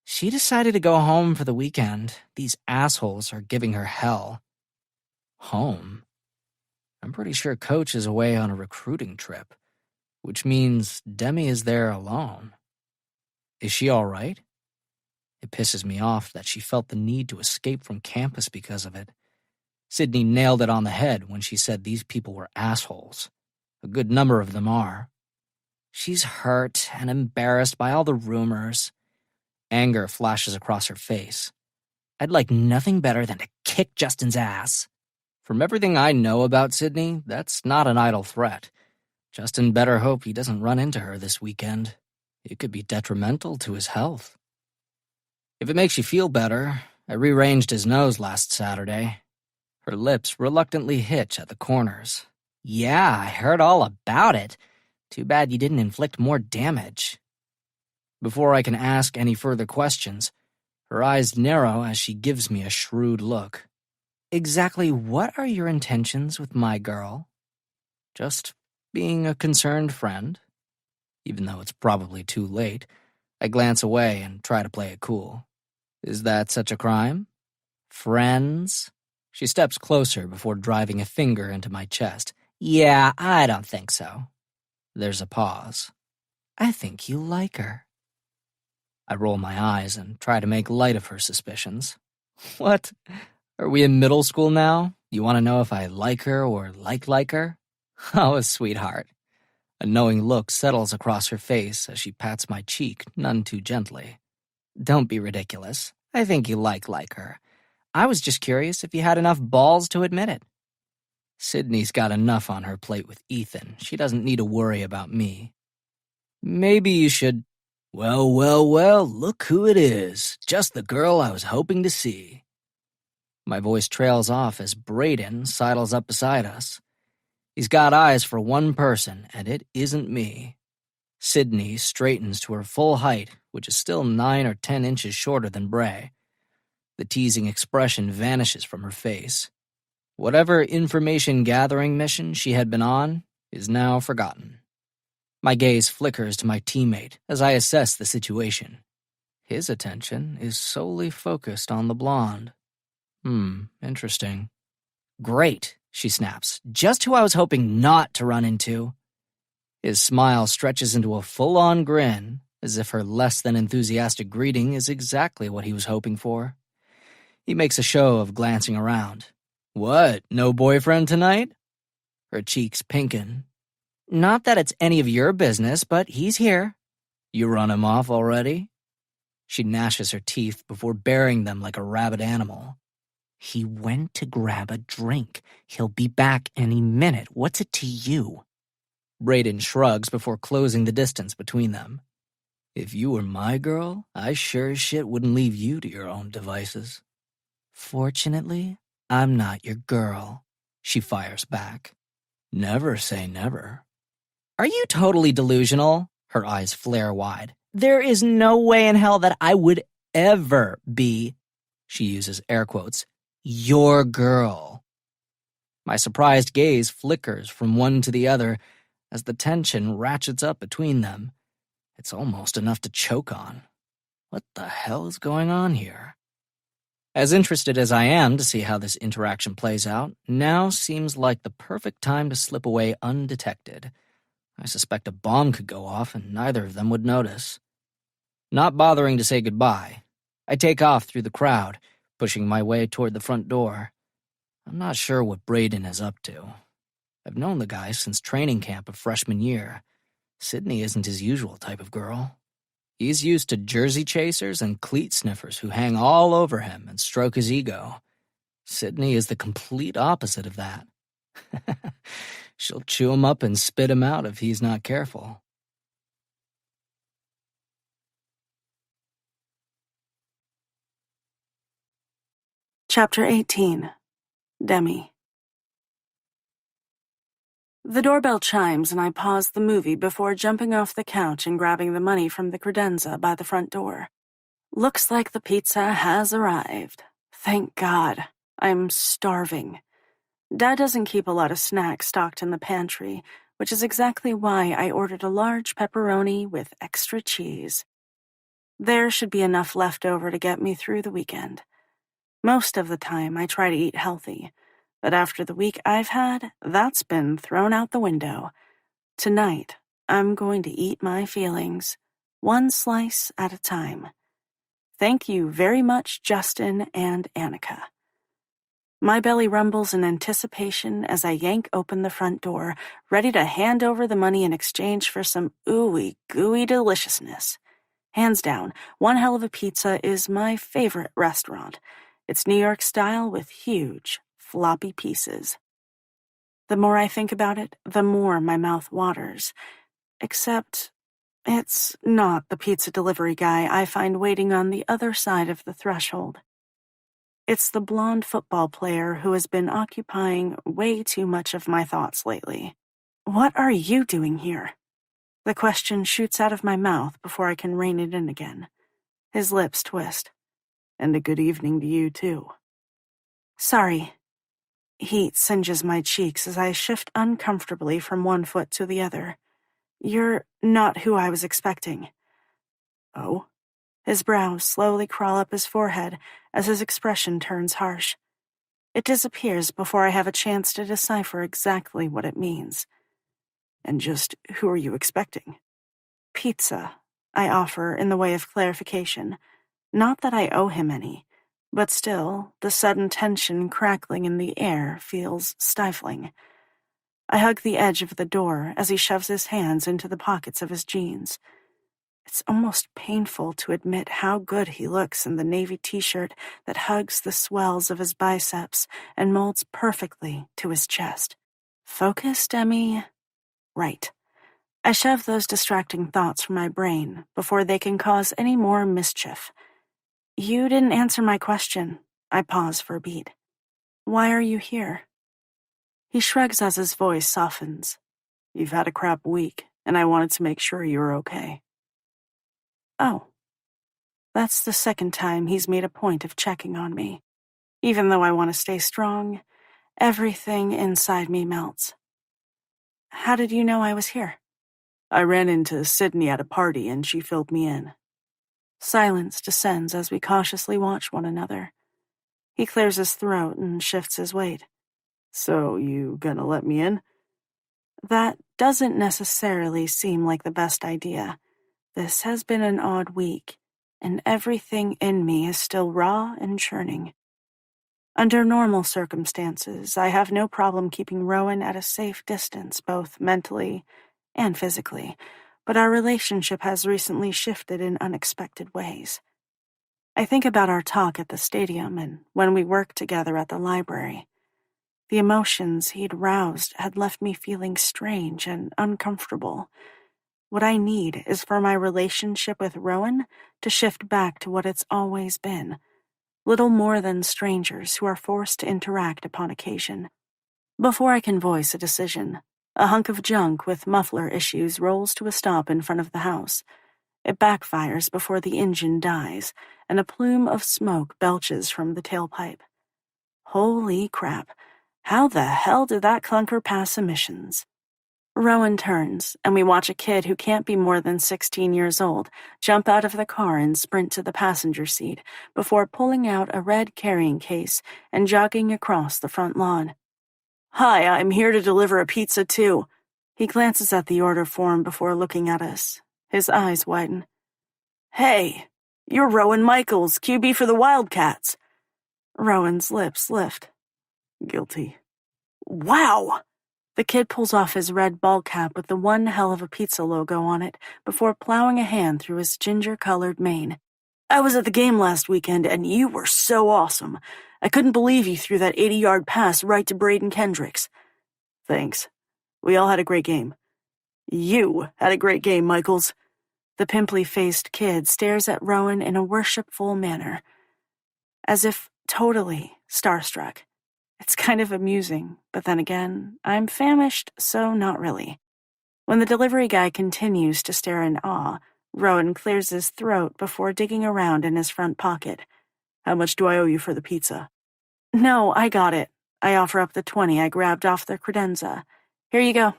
She decided to go home for the weekend. These assholes are giving her hell. Home? I'm pretty sure Coach is away on a recruiting trip, which means Demi is there alone. Is she all right? It pisses me off that she felt the need to escape from campus because of it. Sydney nailed it on the head when she said these people were assholes. A good number of them are. She's hurt and embarrassed by all the rumors. Anger flashes across her face. I'd like nothing better than to kick Justin's ass. From everything I know about Sydney, that's not an idle threat. Justin better hope he doesn't run into her this weekend. It could be detrimental to his health. If it makes you feel better, I rearranged his nose last Saturday. Her lips reluctantly hitch at the corners. Yeah, I heard all about it. Too bad you didn't inflict more damage. Before I can ask any further questions, her eyes narrow as she gives me a shrewd look. Exactly what are your intentions with my girl? Just being a concerned friend. Even though it's probably too late, I glance away and try to play it cool. Is that such a crime? Friends? She steps closer before driving a finger into my chest. Yeah, I don't think so. There's a pause. I think you like her. I roll my eyes and try to make light of her suspicions. What? Are we in middle school now? You want to know if I like her or like her? Oh, sweetheart. A knowing look settles across her face as she pats my cheek none too gently. Don't be ridiculous. I think you like her. I was just curious if you had enough balls to admit it. Sydney's got enough on her plate with Ethan. She doesn't need to worry about me. Maybe you should... Well, look who it is. Just the girl I was hoping to see. My voice trails off as Brayden sidles up beside us. He's got eyes for one person, and it isn't me. Sydney straightens to her full height, which is still 9 or 10 inches shorter than Bray. The teasing expression vanishes from her face. Whatever information-gathering mission she had been on is now forgotten. My gaze flickers to my teammate as I assess the situation. His attention is solely focused on the blonde. Interesting. Great, she snaps. Just who I was hoping not to run into. His smile stretches into a full-on grin, as if her less-than-enthusiastic greeting is exactly what he was hoping for. He makes a show of glancing around. What, no boyfriend tonight? Her cheeks pinken. Not that it's any of your business, but he's here. You run him off already? She gnashes her teeth before baring them like a rabid animal. He went to grab a drink. He'll be back any minute. What's it to you? Brayden shrugs before closing the distance between them. If you were my girl, I sure as shit wouldn't leave you to your own devices. Fortunately, I'm not your girl, she fires back. Never say never. Are you totally delusional? Her eyes flare wide. There is no way in hell that I would ever be, she uses air quotes, your girl. My surprised gaze flickers from one to the other as the tension ratchets up between them. It's almost enough to choke on. What the hell is going on here? As interested as I am to see how this interaction plays out, now seems like the perfect time to slip away undetected. I suspect a bomb could go off and neither of them would notice. Not bothering to say goodbye, I take off through the crowd, pushing my way toward the front door. I'm not sure what Brayden is up to. I've known the guy since training camp of freshman year. Sydney isn't his usual type of girl. He's used to jersey chasers and cleat sniffers who hang all over him and stroke his ego. Sydney is the complete opposite of that. She'll chew him up and spit him out if he's not careful. Chapter 18. Demi. The doorbell chimes and I pause the movie before jumping off the couch and grabbing the money from the credenza by the front door. Looks like the pizza has arrived. Thank God. I'm starving. Dad doesn't keep a lot of snacks stocked in the pantry, which is exactly why I ordered a large pepperoni with extra cheese. There should be enough left over to get me through the weekend. Most of the time, I try to eat healthy, but after the week I've had, that's been thrown out the window. Tonight, I'm going to eat my feelings, one slice at a time. Thank you very much, Justin and Annika. My belly rumbles in anticipation as I yank open the front door, ready to hand over the money in exchange for some ooey gooey deliciousness. Hands down, one hell of a pizza is my favorite restaurant. It's New York style with huge, floppy pieces. The more I think about it, the more my mouth waters. Except, it's not the pizza delivery guy I find waiting on the other side of the threshold. It's the blonde football player who has been occupying way too much of my thoughts lately. What are you doing here? The question shoots out of my mouth before I can rein it in again. His lips twist. And a good evening to you, too. Sorry. Heat singes my cheeks as I shift uncomfortably from one foot to the other. You're not who I was expecting. Oh? His brows slowly crawl up his forehead as his expression turns harsh. It disappears before I have a chance to decipher exactly what it means. And just who are you expecting? Pizza, I offer in the way of clarification. Not that I owe him any, but still, the sudden tension crackling in the air feels stifling. I hug the edge of the door as he shoves his hands into the pockets of his jeans. It's almost painful to admit how good he looks in the navy t-shirt that hugs the swells of his biceps and molds perfectly to his chest. Focus, Demi? Right. I shove those distracting thoughts from my brain before they can cause any more mischief. You didn't answer my question. I pause for a beat. Why are you here? He shrugs as his voice softens. You've had a crap week, and I wanted to make sure you were okay. Oh. That's the second time he's made a point of checking on me. Even though I want to stay strong, everything inside me melts. How did you know I was here? I ran into Sydney at a party and she filled me in. Silence descends as we cautiously watch one another. He clears his throat and shifts his weight. So, you gonna let me in? That doesn't necessarily seem like the best idea. This has been an odd week, and everything in me is still raw and churning. Under normal circumstances, I have no problem keeping Rowan at a safe distance, both mentally and physically, but our relationship has recently shifted in unexpected ways. I think about our talk at the stadium and when we worked together at the library. The emotions he'd roused had left me feeling strange and uncomfortable. What I need is for my relationship with Rowan to shift back to what it's always been. Little more than strangers who are forced to interact upon occasion. Before I can voice a decision, a hunk of junk with muffler issues rolls to a stop in front of the house. It backfires before the engine dies, and a plume of smoke belches from the tailpipe. Holy crap, how the hell did that clunker pass emissions? Rowan turns, and we watch a kid who can't be more than 16 years old jump out of the car and sprint to the passenger seat before pulling out a red carrying case and jogging across the front lawn. Hi, I'm here to deliver a pizza too. He glances at the order form before looking at us. His eyes widen. Hey, you're Rowan Michaels, QB for the Wildcats. Rowan's lips lift. Guilty. Wow! The kid pulls off his red ball cap with the one hell of a pizza logo on it before plowing a hand through his ginger-colored mane. I was at the game last weekend, and you were so awesome. I couldn't believe you threw that 80-yard pass right to Braden Kendricks. Thanks. We all had a great game. You had a great game, Michaels. The pimply-faced kid stares at Rowan in a worshipful manner, as if totally starstruck. It's kind of amusing, but then again, I'm famished, so not really. When the delivery guy continues to stare in awe, Rowan clears his throat before digging around in his front pocket. How much do I owe you for the pizza? No, I got it. I offer up the 20 I grabbed off the credenza. Here you go.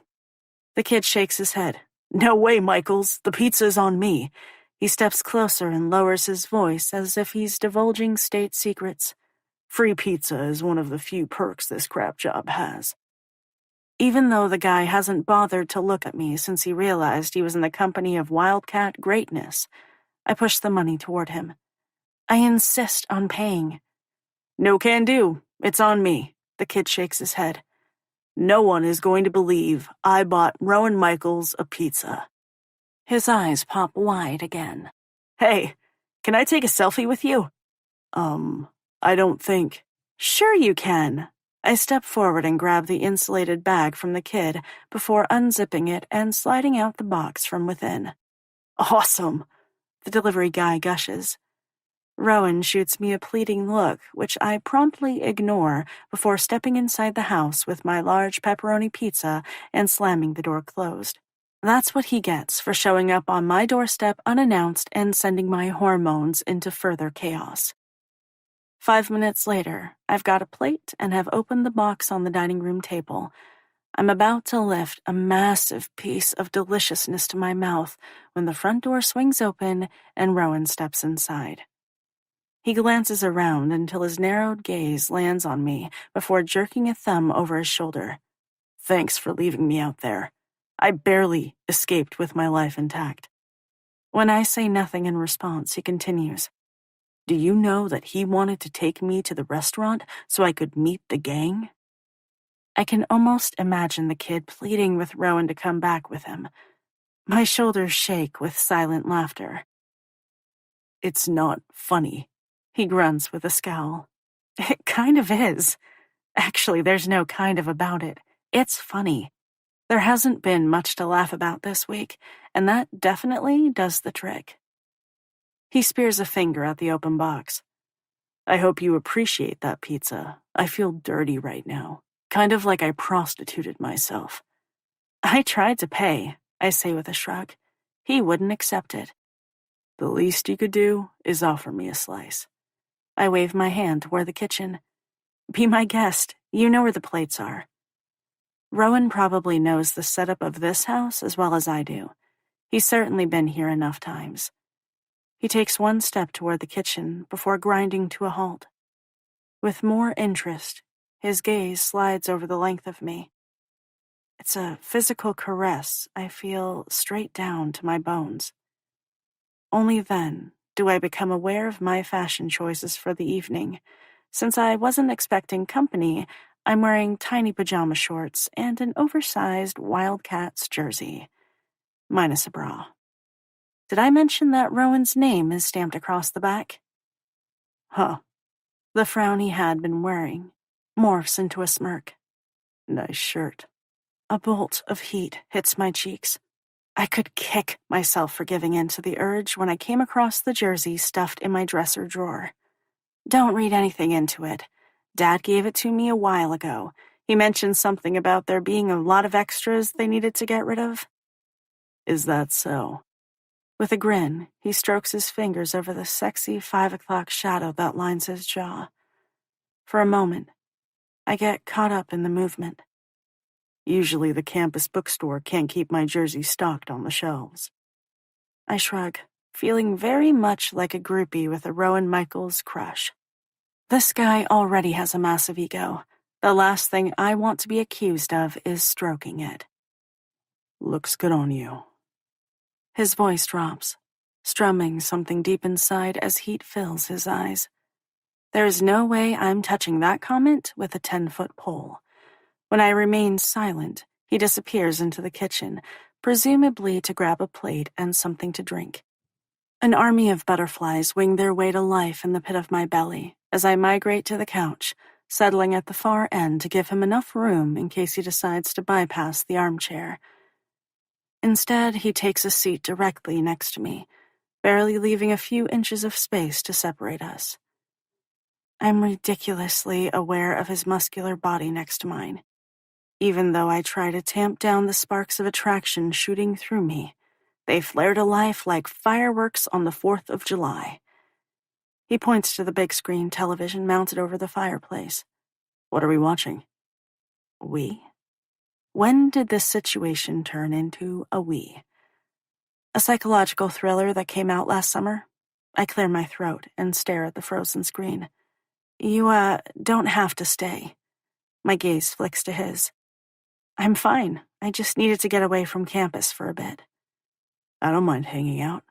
The kid shakes his head. No way, Michaels. The pizza's on me. He steps closer and lowers his voice as if he's divulging state secrets. Free pizza is one of the few perks this crap job has. Even though the guy hasn't bothered to look at me since he realized he was in the company of wildcat greatness, I push the money toward him. I insist on paying. No can do. It's on me. The kid shakes his head. No one is going to believe I bought Rowan Michaels a pizza. His eyes pop wide again. Hey, can I take a selfie with you? I don't think. Sure you can. I step forward and grab the insulated bag from the kid before unzipping it and sliding out the box from within. Awesome, the delivery guy gushes. Rowan shoots me a pleading look, which I promptly ignore before stepping inside the house with my large pepperoni pizza and slamming the door closed. That's what he gets for showing up on my doorstep unannounced and sending my hormones into further chaos. 5 minutes later, I've got a plate and have opened the box on the dining room table. I'm about to lift a massive piece of deliciousness to my mouth when the front door swings open and Rowan steps inside. He glances around until his narrowed gaze lands on me before jerking a thumb over his shoulder. Thanks for leaving me out there. I barely escaped with my life intact. When I say nothing in response, he continues. Do you know that he wanted to take me to the restaurant so I could meet the gang? I can almost imagine the kid pleading with Rowan to come back with him. My shoulders shake with silent laughter. It's not funny, he grunts with a scowl. It kind of is. Actually, there's no kind of about it. It's funny. There hasn't been much to laugh about this week, and that definitely does the trick. He spears a finger at the open box. I hope you appreciate that pizza. I feel dirty right now, kind of like I prostituted myself. I tried to pay, I say with a shrug. He wouldn't accept it. The least you could do is offer me a slice. I wave my hand toward the kitchen. Be my guest. You know where the plates are. Rowan probably knows the setup of this house as well as I do. He's certainly been here enough times. He takes one step toward the kitchen before grinding to a halt. With more interest, his gaze slides over the length of me. It's a physical caress I feel straight down to my bones. Only then do I become aware of my fashion choices for the evening. Since I wasn't expecting company, I'm wearing tiny pajama shorts and an oversized Wildcats jersey, minus a bra. Did I mention that Rowan's name is stamped across the back? Huh. The frown he had been wearing morphs into a smirk. Nice shirt. A bolt of heat hits my cheeks. I could kick myself for giving in to the urge when I came across the jersey stuffed in my dresser drawer. Don't read anything into it. Dad gave it to me a while ago. He mentioned something about there being a lot of extras they needed to get rid of. Is that so? With a grin, he strokes his fingers over the sexy 5 o'clock shadow that lines his jaw. For a moment, I get caught up in the movement. Usually the campus bookstore can't keep my jersey stocked on the shelves. I shrug, feeling very much like a groupie with a Rowan Michaels crush. This guy already has a massive ego. The last thing I want to be accused of is stroking it. Looks good on you. His voice drops, strumming something deep inside as heat fills his eyes. There's no way I'm touching that comment with a 10-foot pole. When I remain silent, he disappears into the kitchen, presumably to grab a plate and something to drink. An army of butterflies wing their way to life in the pit of my belly as I migrate to the couch, settling at the far end to give him enough room in case he decides to bypass the armchair. Instead, he takes a seat directly next to me, barely leaving a few inches of space to separate us. I'm ridiculously aware of his muscular body next to mine. Even though I try to tamp down the sparks of attraction shooting through me, they flare to life like fireworks on the 4th of July. He points to the big screen television mounted over the fireplace. What are we watching? We? When did this situation turn into a we? A psychological thriller that came out last summer? I clear my throat and stare at the frozen screen. You, don't have to stay. My gaze flicks to his. I'm fine. I just needed to get away from campus for a bit. I don't mind hanging out.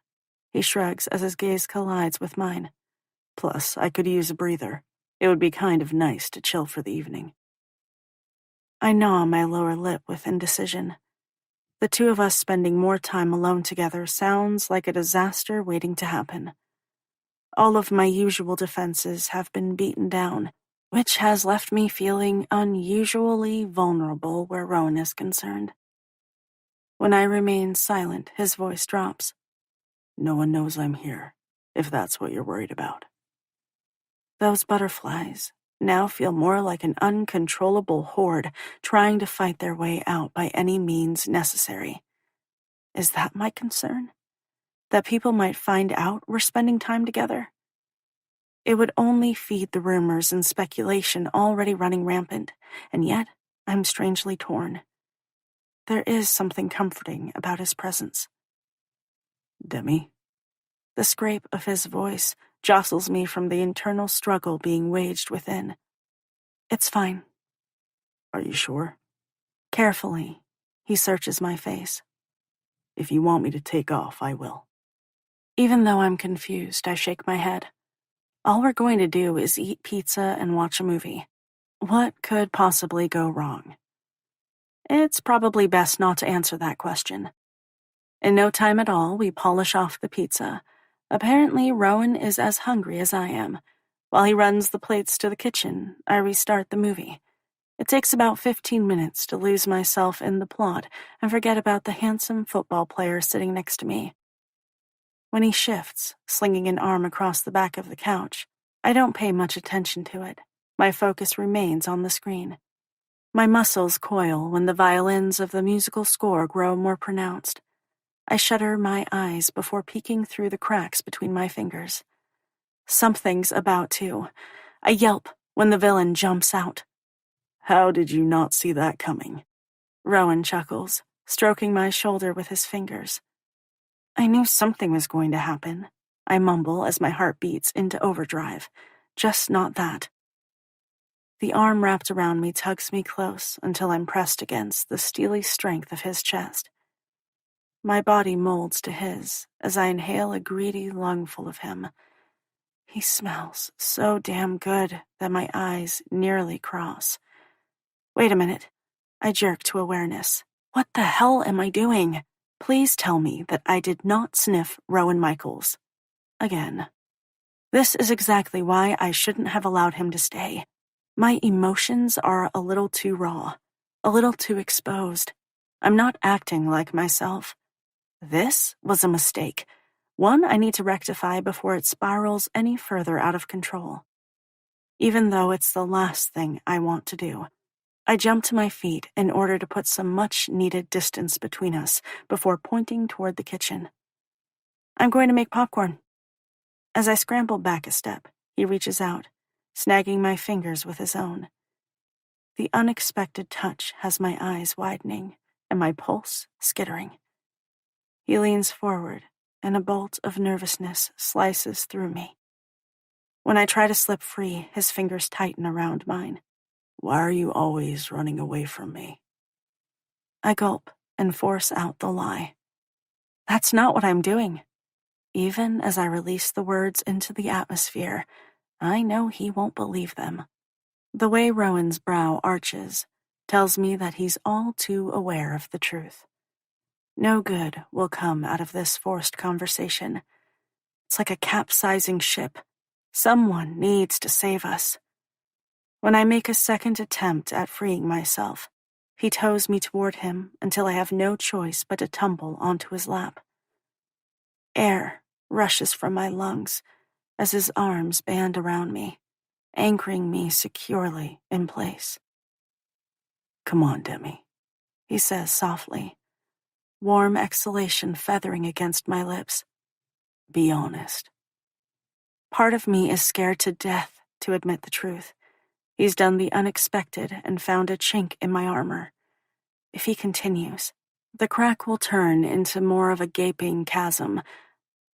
He shrugs as his gaze collides with mine. Plus, I could use a breather. It would be kind of nice to chill for the evening. I gnaw my lower lip with indecision. The two of us spending more time alone together sounds like a disaster waiting to happen. All of my usual defenses have been beaten down, which has left me feeling unusually vulnerable where Rowan is concerned. When I remain silent, his voice drops. No one knows I'm here, if that's what you're worried about. Those butterflies now feel more like an uncontrollable horde trying to fight their way out by any means necessary. Is that my concern? That people might find out we're spending time together? It would only feed the rumors and speculation already running rampant, and yet I'm strangely torn. There is something comforting about his presence. Demi? The scrape of his voice jostles me from the internal struggle being waged within. It's fine. Are you sure? Carefully, he searches my face. If you want me to take off, I will. Even though I'm confused, I shake my head. All we're going to do is eat pizza and watch a movie. What could possibly go wrong? It's probably best not to answer that question. In no time at all, we polish off the pizza. Apparently, Rowan is as hungry as I am. While he runs the plates to the kitchen, I restart the movie. It takes about 15 minutes to lose myself in the plot and forget about the handsome football player sitting next to me. When he shifts, slinging an arm across the back of the couch, I don't pay much attention to it. My focus remains on the screen. My muscles coil when the violins of the musical score grow more pronounced. I shutter my eyes before peeking through the cracks between my fingers. Something's about to. I yelp when the villain jumps out. How did you not see that coming? Rowan chuckles, stroking my shoulder with his fingers. I knew something was going to happen, I mumble as my heart beats into overdrive. Just not that. The arm wrapped around me tugs me close until I'm pressed against the steely strength of his chest. My body molds to his as I inhale a greedy lungful of him. He smells so damn good that my eyes nearly cross. Wait a minute. I jerk to awareness. What the hell am I doing? Please tell me that I did not sniff Rowan Michaels. Again. This is exactly why I shouldn't have allowed him to stay. My emotions are a little too raw, a little too exposed. I'm not acting like myself. This was a mistake, one I need to rectify before it spirals any further out of control. Even though it's the last thing I want to do. I jump to my feet in order to put some much-needed distance between us before pointing toward the kitchen. I'm going to make popcorn. As I scramble back a step, he reaches out, snagging my fingers with his own. The unexpected touch has my eyes widening and my pulse skittering. He leans forward, and a bolt of nervousness slices through me. When I try to slip free, his fingers tighten around mine. Why are you always running away from me? I gulp and force out the lie. That's not what I'm doing. Even as I release the words into the atmosphere, I know he won't believe them. The way Rowan's brow arches tells me that he's all too aware of the truth. No good will come out of this forced conversation. It's like a capsizing ship. Someone needs to save us. When I make a second attempt at freeing myself, he tows me toward him until I have no choice but to tumble onto his lap. Air rushes from my lungs as his arms band around me, anchoring me securely in place. Come on, Demi, he says softly, warm exhalation feathering against my lips. Be honest. Part of me is scared to death to admit the truth. He's done the unexpected and found a chink in my armor. If he continues, the crack will turn into more of a gaping chasm.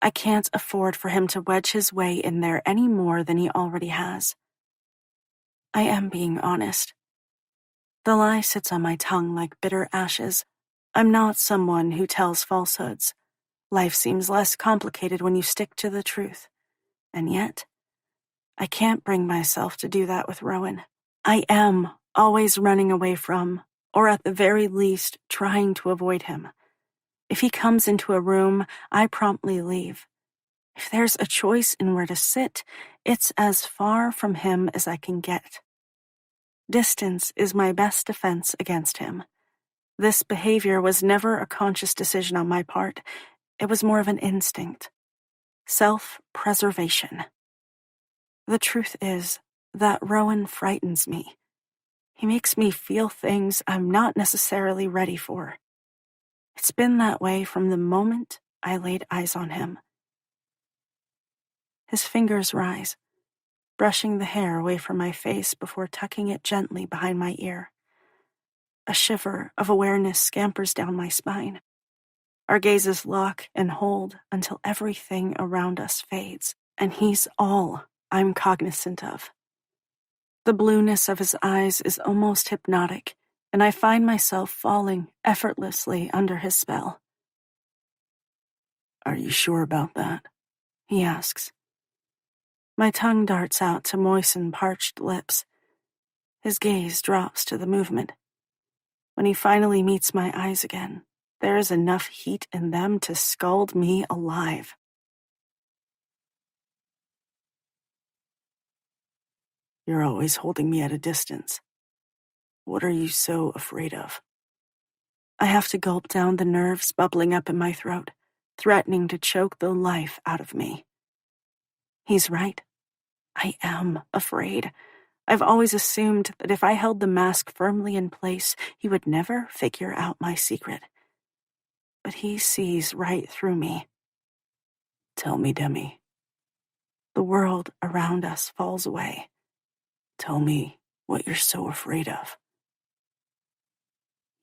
I can't afford for him to wedge his way in there any more than he already has. I am being honest. The lie sits on my tongue like bitter ashes. I'm not someone who tells falsehoods. Life seems less complicated when you stick to the truth. And yet, I can't bring myself to do that with Rowan. I am always running away from, or at the very least, trying to avoid him. If he comes into a room, I promptly leave. If there's a choice in where to sit, it's as far from him as I can get. Distance is my best defense against him. This behavior was never a conscious decision on my part. It was more of an instinct. Self-preservation. The truth is that Rowan frightens me. He makes me feel things I'm not necessarily ready for. It's been that way from the moment I laid eyes on him. His fingers rise, brushing the hair away from my face before tucking it gently behind my ear. A shiver of awareness scampers down my spine. Our gazes lock and hold until everything around us fades, and he's all I'm cognizant of. The blueness of his eyes is almost hypnotic, and I find myself falling effortlessly under his spell. Are you sure about that? He asks. My tongue darts out to moisten parched lips. His gaze drops to the movement. When he finally meets my eyes again, there is enough heat in them to scald me alive. You're always holding me at a distance. What are you so afraid of? I have to gulp down the nerves bubbling up in my throat, threatening to choke the life out of me. He's right. I am afraid. I've always assumed that if I held the mask firmly in place, he would never figure out my secret. But he sees right through me. Tell me, Demi. The world around us falls away. Tell me what you're so afraid of.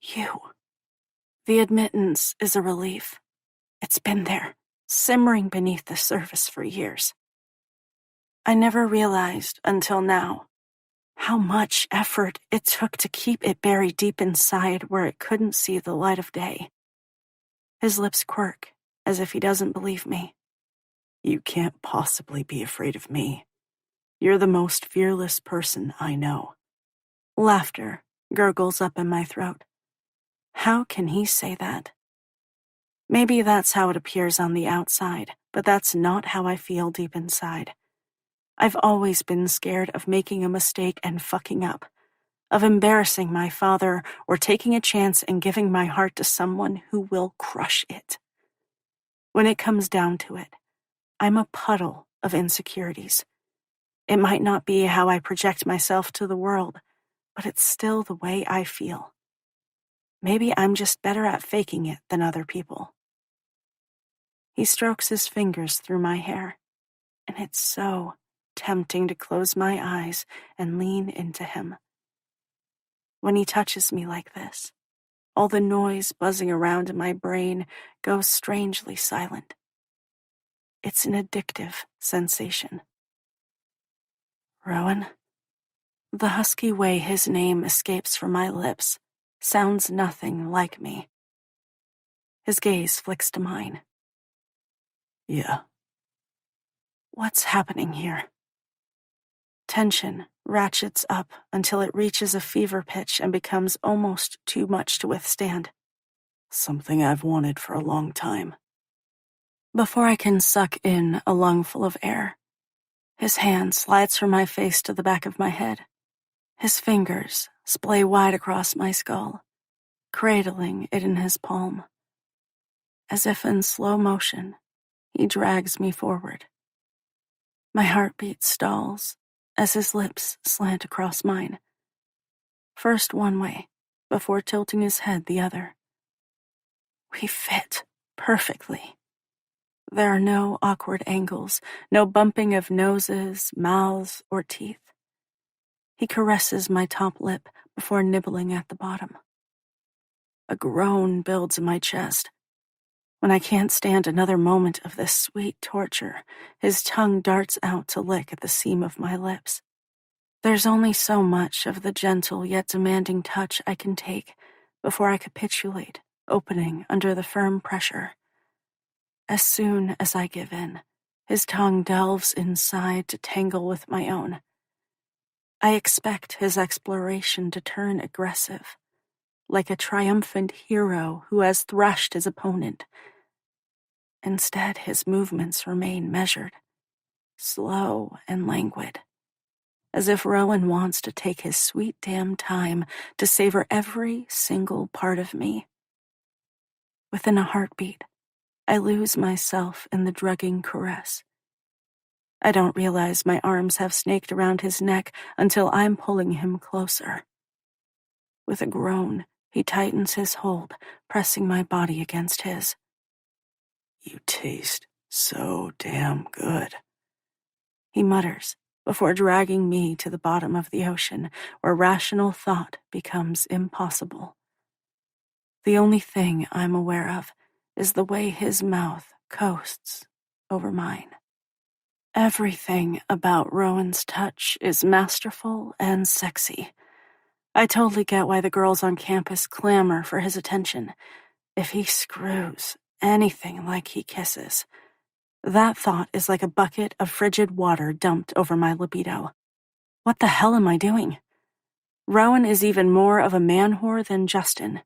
You. The admittance is a relief. It's been there, simmering beneath the surface for years. I never realized until now how much effort it took to keep it buried deep inside where it couldn't see the light of day. His lips quirk as if he doesn't believe me. You can't possibly be afraid of me. You're the most fearless person I know. Laughter gurgles up in my throat. How can he say that? Maybe that's how it appears on the outside, but that's not how I feel deep inside. I've always been scared of making a mistake and fucking up, of embarrassing my father or taking a chance and giving my heart to someone who will crush it. When it comes down to it, I'm a puddle of insecurities. It might not be how I project myself to the world, but it's still the way I feel. Maybe I'm just better at faking it than other people. He strokes his fingers through my hair, and it's so tempting to close my eyes and lean into him. When he touches me like this, all the noise buzzing around in my brain goes strangely silent. It's an addictive sensation. Rowan. The husky way his name escapes from my lips sounds nothing like me. His gaze flicks to mine. Yeah. What's happening here? Tension ratchets up until it reaches a fever pitch and becomes almost too much to withstand. Something I've wanted for a long time. Before I can suck in a lungful of air, his hand slides from my face to the back of my head. His fingers splay wide across my skull, cradling it in his palm. As if in slow motion, he drags me forward. My heartbeat stalls as his lips slant across mine. First one way, before tilting his head the other. We fit perfectly. There are no awkward angles, no bumping of noses, mouths, or teeth. He caresses my top lip before nibbling at the bottom. A groan builds in my chest. When I can't stand another moment of this sweet torture, his tongue darts out to lick at the seam of my lips. There's only so much of the gentle yet demanding touch I can take before I capitulate, opening under the firm pressure. As soon as I give in, his tongue delves inside to tangle with my own. I expect his exploration to turn aggressive, like a triumphant hero who has thrashed his opponent. Instead, his movements remain measured, slow and languid, as if Rowan wants to take his sweet damn time to savor every single part of me. Within a heartbeat, I lose myself in the drugging caress. I don't realize my arms have snaked around his neck until I'm pulling him closer. With a groan, he tightens his hold, pressing my body against his. You taste so damn good, he mutters, before dragging me to the bottom of the ocean, where rational thought becomes impossible. The only thing I'm aware of is the way his mouth coasts over mine. Everything about Rowan's touch is masterful and sexy. I totally get why the girls on campus clamor for his attention. If he screws anything like he kisses, that thought is like a bucket of frigid water dumped over my libido. What the hell am I doing? Rowan is even more of a man-whore than Justin.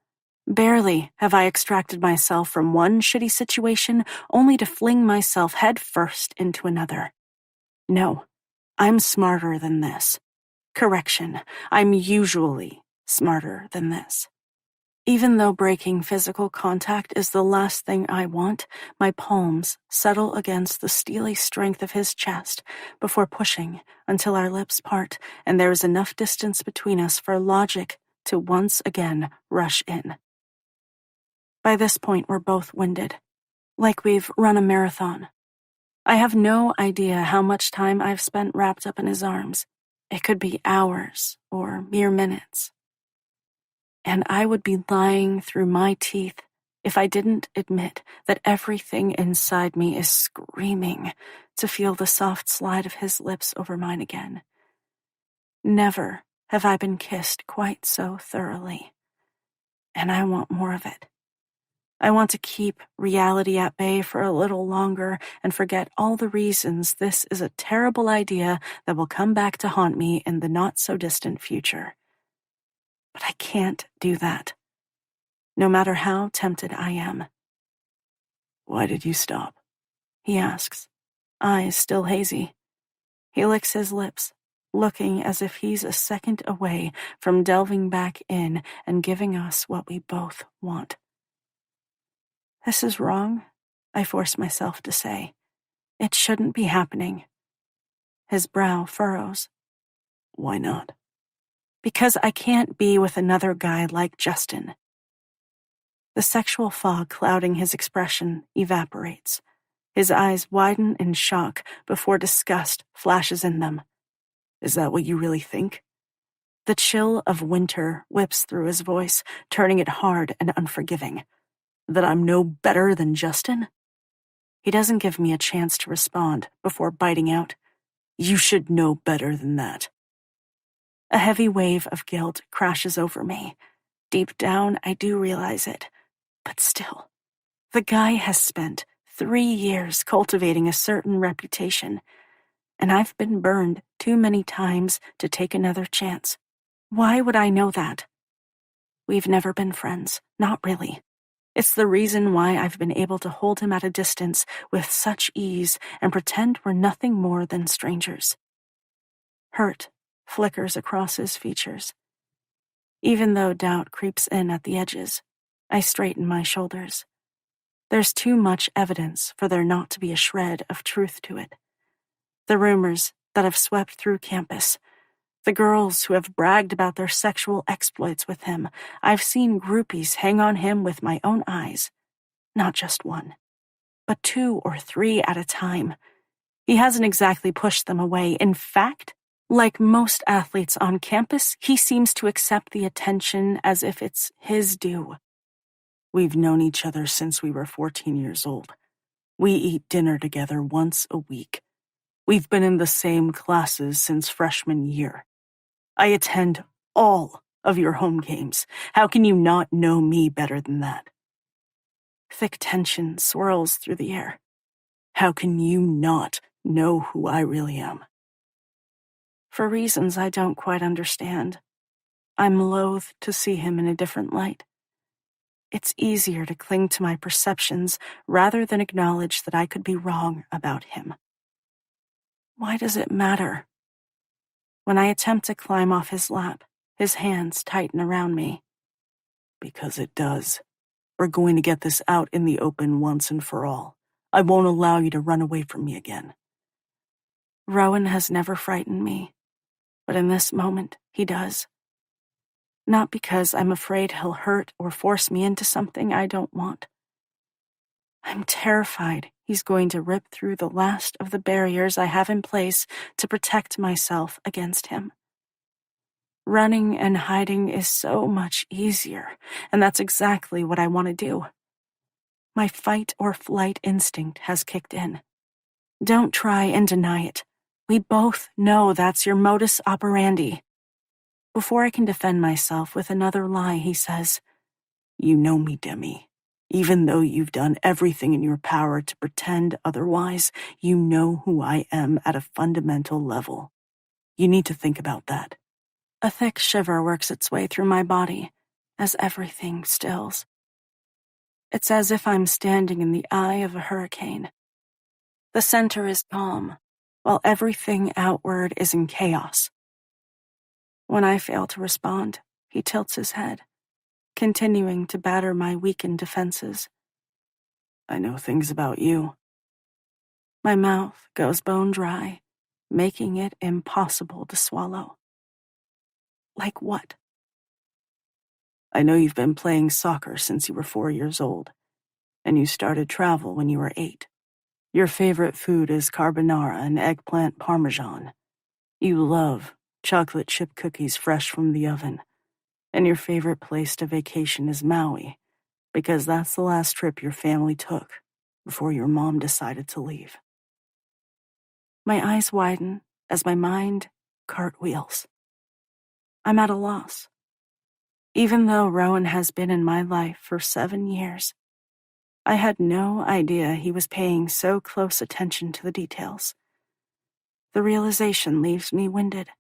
Barely have I extracted myself from one shitty situation only to fling myself head first into another. No, I'm smarter than this. Correction, I'm usually smarter than this. Even though breaking physical contact is the last thing I want, my palms settle against the steely strength of his chest before pushing until our lips part and there is enough distance between us for logic to once again rush in. By this point, we're both winded, like we've run a marathon. I have no idea how much time I've spent wrapped up in his arms. It could be hours or mere minutes. And I would be lying through my teeth if I didn't admit that everything inside me is screaming to feel the soft slide of his lips over mine again. Never have I been kissed quite so thoroughly. And I want more of it. I want to keep reality at bay for a little longer and forget all the reasons this is a terrible idea that will come back to haunt me in the not-so-distant future. But I can't do that, no matter how tempted I am. Why did you stop? He asks, eyes still hazy. He licks his lips, looking as if he's a second away from delving back in and giving us what we both want. This is wrong, I force myself to say. It shouldn't be happening. His brow furrows. Why not? Because I can't be with another guy like Justin. The sexual fog clouding his expression evaporates. His eyes widen in shock before disgust flashes in them. Is that what you really think? The chill of winter whips through his voice, turning it hard and unforgiving. That I'm no better than Justin? He doesn't give me a chance to respond before biting out. You should know better than that. A heavy wave of guilt crashes over me. Deep down, I do realize it. But still, the guy has spent 3 years cultivating a certain reputation, and I've been burned too many times to take another chance. Why would I know that? We've never been friends, not really. It's the reason why I've been able to hold him at a distance with such ease and pretend we're nothing more than strangers. Hurt flickers across his features. Even though doubt creeps in at the edges, I straighten my shoulders. There's too much evidence for there not to be a shred of truth to it. The rumors that have swept through campus, the girls who have bragged about their sexual exploits with him, I've seen groupies hang on him with my own eyes. Not just one, but 2 or 3 at a time. He hasn't exactly pushed them away. In fact, like most athletes on campus, he seems to accept the attention as if it's his due. We've known each other since we were 14 years old. We eat dinner together once a week. We've been in the same classes since freshman year. I attend all of your home games. How can you not know me better than that? Thick tension swirls through the air. How can you not know who I really am? For reasons I don't quite understand, I'm loath to see him in a different light. It's easier to cling to my perceptions rather than acknowledge that I could be wrong about him. Why does it matter? When I attempt to climb off his lap, his hands tighten around me. Because it does. We're going to get this out in the open once and for all. I won't allow you to run away from me again. Rowan has never frightened me, but in this moment, he does. Not because I'm afraid he'll hurt or force me into something I don't want. I'm terrified he's going to rip through the last of the barriers I have in place to protect myself against him. Running and hiding is so much easier, and that's exactly what I want to do. My fight or flight instinct has kicked in. Don't try and deny it. We both know that's your modus operandi. Before I can defend myself with another lie, he says, "You know me, Demi. Even though you've done everything in your power to pretend otherwise, you know who I am at a fundamental level. You need to think about that." A thick shiver works its way through my body as everything stills. It's as if I'm standing in the eye of a hurricane. The center is calm, while everything outward is in chaos. When I fail to respond, he tilts his head, continuing to batter my weakened defenses. "I know things about you." My mouth goes bone dry, making it impossible to swallow. Like what? "I know you've been playing soccer since you were 4 years old, and you started travel when you were 8. Your favorite food is carbonara and eggplant parmesan. You love chocolate chip cookies fresh from the oven, and your favorite place to vacation is Maui, because that's the last trip your family took before your mom decided to leave." My eyes widen as my mind cartwheels. I'm at a loss. Even though Rowan has been in my life for 7 years, I had no idea he was paying so close attention to the details. The realization leaves me winded,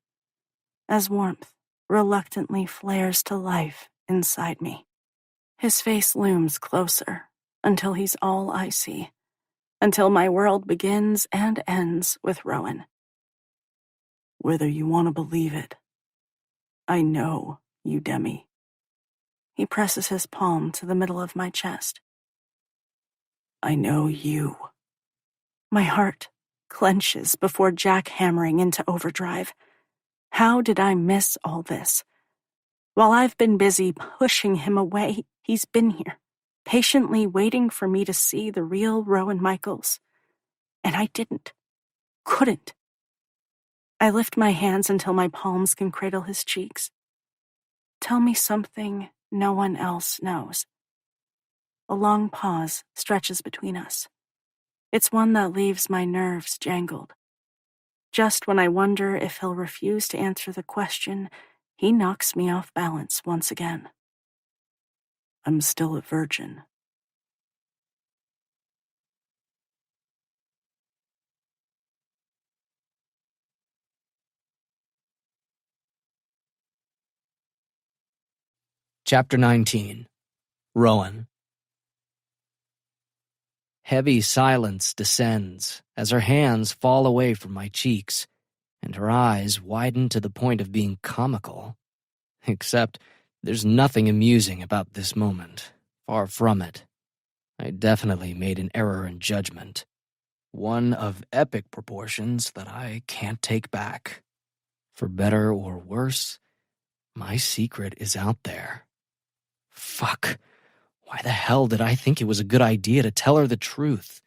as warmth reluctantly flares to life inside me. His face looms closer until he's all I see, until my world begins and ends with Rowan. "Whether you want to believe it, I know you, Demi." He presses his palm to the middle of my chest. "I know you." My heart clenches before jackhammering into overdrive. How did I miss all this? While I've been busy pushing him away, he's been here, patiently waiting for me to see the real Rowan Michaels. And I couldn't. I lift my hands until my palms can cradle his cheeks. "Tell me something no one else knows." A long pause stretches between us. It's one that leaves my nerves jangled. Just when I wonder if he'll refuse to answer the question, he knocks me off balance once again. "I'm still a virgin." Chapter 19. Rowan. Heavy silence descends as her hands fall away from my cheeks, and her eyes widen to the point of being comical. Except there's nothing amusing about this moment. Far from it. I definitely made an error in judgment. One of epic proportions that I can't take back. For better or worse, my secret is out there. Fuck. Why the hell did I think it was a good idea to tell her the truth?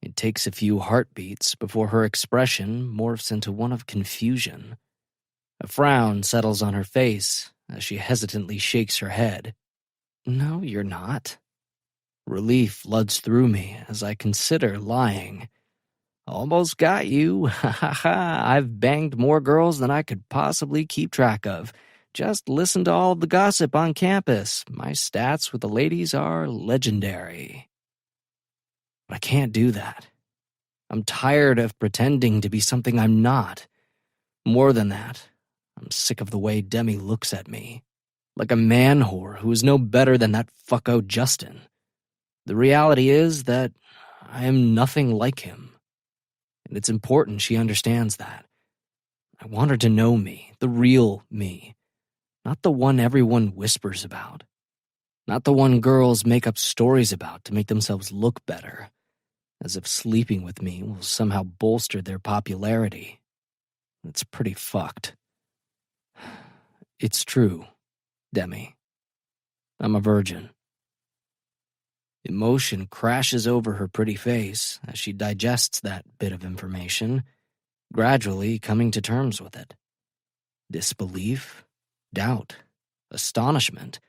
It takes a few heartbeats before her expression morphs into one of confusion. A frown settles on her face as she hesitantly shakes her head. No, you're not. Relief floods through me as I consider lying. Almost got you. Ha ha ha. I've banged more girls than I could possibly keep track of. Just listen to all of the gossip on campus. My stats with the ladies are legendary. But I can't do that. I'm tired of pretending to be something I'm not. More than that, I'm sick of the way Demi looks at me. Like a man whore who is no better than that fucko Justin. The reality is that I am nothing like him. And it's important she understands that. I want her to know me, the real me. Not the one everyone whispers about. Not the one girls make up stories about to make themselves look better. As if sleeping with me will somehow bolster their popularity. It's pretty fucked. It's true, Demi. I'm a virgin. Emotion crashes over her pretty face as she digests that bit of information, gradually coming to terms with it. Disbelief, doubt, astonishment,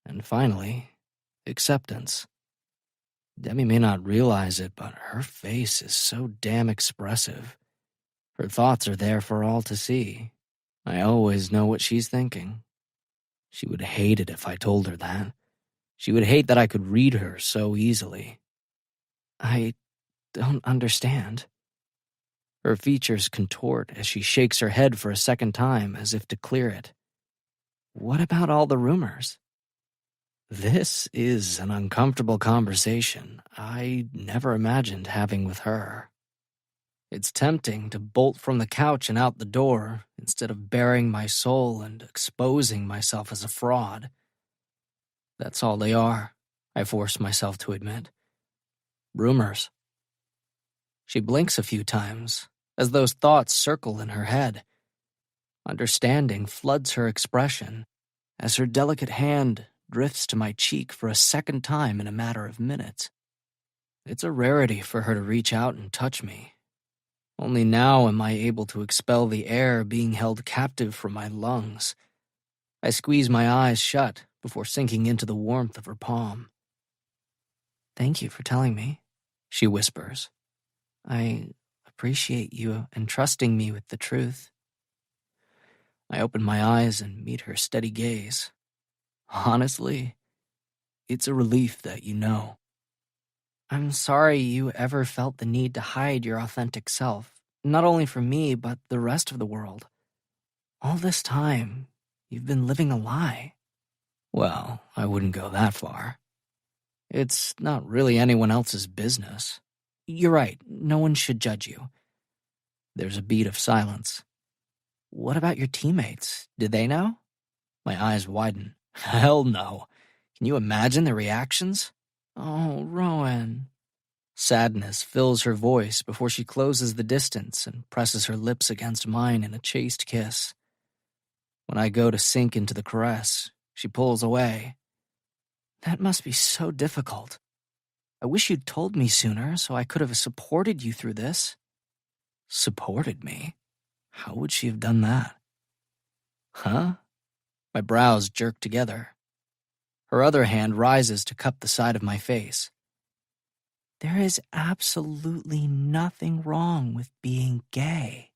and finally, acceptance. Demi may not realize it, but her face is so damn expressive. Her thoughts are there for all to see. I always know what she's thinking. She would hate it if I told her that. She would hate that I could read her so easily. I don't understand. Her features contort as she shakes her head for a second time as if to clear it. What about all the rumors? This is an uncomfortable conversation I never imagined having with her. It's tempting to bolt from the couch and out the door instead of baring my soul and exposing myself as a fraud. That's all they are, I force myself to admit. Rumors. She blinks a few times as those thoughts circle in her head. Understanding floods her expression as her delicate hand drifts to my cheek for a second time in a matter of minutes. It's a rarity for her to reach out and touch me. Only now am I able to expel the air being held captive from my lungs. I squeeze my eyes shut before sinking into the warmth of her palm. "Thank you for telling me," she whispers. "I appreciate you entrusting me with the truth." I open my eyes and meet her steady gaze. Honestly, it's a relief that you know. "I'm sorry you ever felt the need to hide your authentic self, not only from me, but the rest of the world. All this time, you've been living a lie." Well, I wouldn't go that far. It's not really anyone else's business. You're right, no one should judge you. There's a beat of silence. What about your teammates? Did they know? My eyes widen. Hell no. Can you imagine their reactions? "Oh, Rowan." Sadness fills her voice before she closes the distance and presses her lips against mine in a chaste kiss. When I go to sink into the caress, she pulls away. "That must be so difficult. I wish you'd told me sooner so I could have supported you through this." Supported me? How would she have done that? Huh? My brows jerk together. Her other hand rises to cup the side of my face. "There is absolutely nothing wrong with being gay."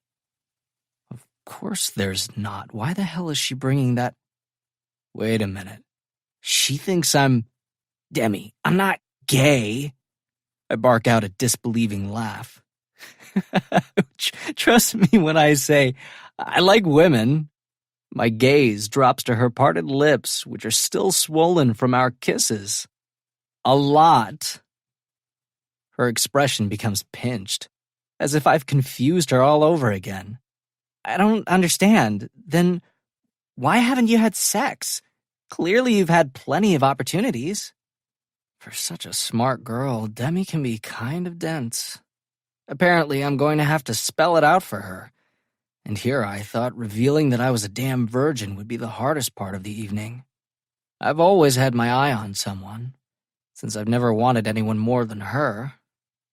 Of course there's not. Why the hell is she bringing that? Wait a minute. She thinks I'm... Demi, I'm not gay. I bark out a disbelieving laugh. Trust me when I say I like women. My gaze drops to her parted lips, which are still swollen from our kisses. A lot. Her expression becomes pinched, as if I've confused her all over again. "I don't understand. Then why haven't you had sex? Clearly you've had plenty of opportunities." For such a smart girl, Demi can be kind of dense. Apparently, I'm going to have to spell it out for her. And here I thought revealing that I was a damn virgin would be the hardest part of the evening. I've always had my eye on someone. Since I've never wanted anyone more than her,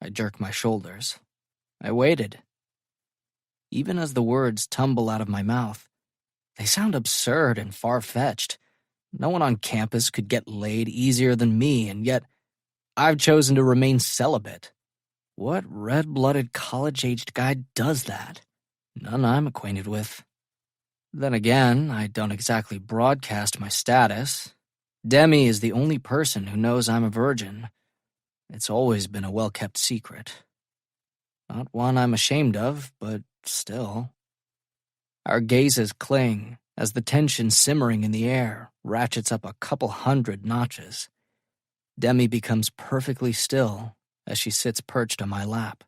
I jerk my shoulders. I waited. Even as the words tumble out of my mouth, they sound absurd and far-fetched, No one on campus could get laid easier than me, and yet I've chosen to remain celibate. What red-blooded college-aged guy does that? None I'm acquainted with. Then again, I don't exactly broadcast my status. Demi is the only person who knows I'm a virgin. It's always been a well-kept secret. Not one I'm ashamed of, but still. Our gazes cling as the tension simmering in the air ratchets up a couple hundred notches. Demi becomes perfectly still as she sits perched on my lap.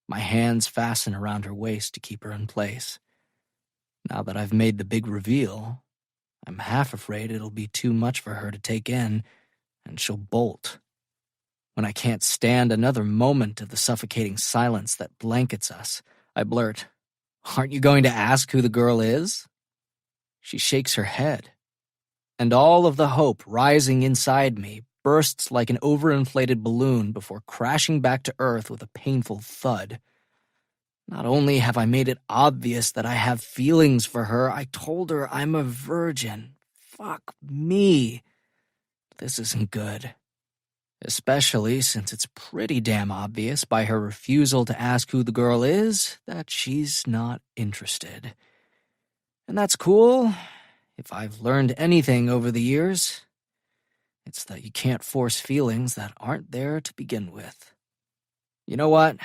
My hands fasten around her waist to keep her in place. Now that I've made the big reveal, I'm half afraid it'll be too much for her to take in, and she'll bolt. When I can't stand another moment of the suffocating silence that blankets us, I blurt, "Aren't you going to ask who the girl is?" She shakes her head, and all of the hope rising inside me bursts like an overinflated balloon before crashing back to earth with a painful thud. Not only have I made it obvious that I have feelings for her, I told her I'm a virgin. Fuck me. This isn't good. Especially since it's pretty damn obvious by her refusal to ask who the girl is that she's not interested. And that's cool. If I've learned anything over the years, it's that you can't force feelings that aren't there to begin with. You know what?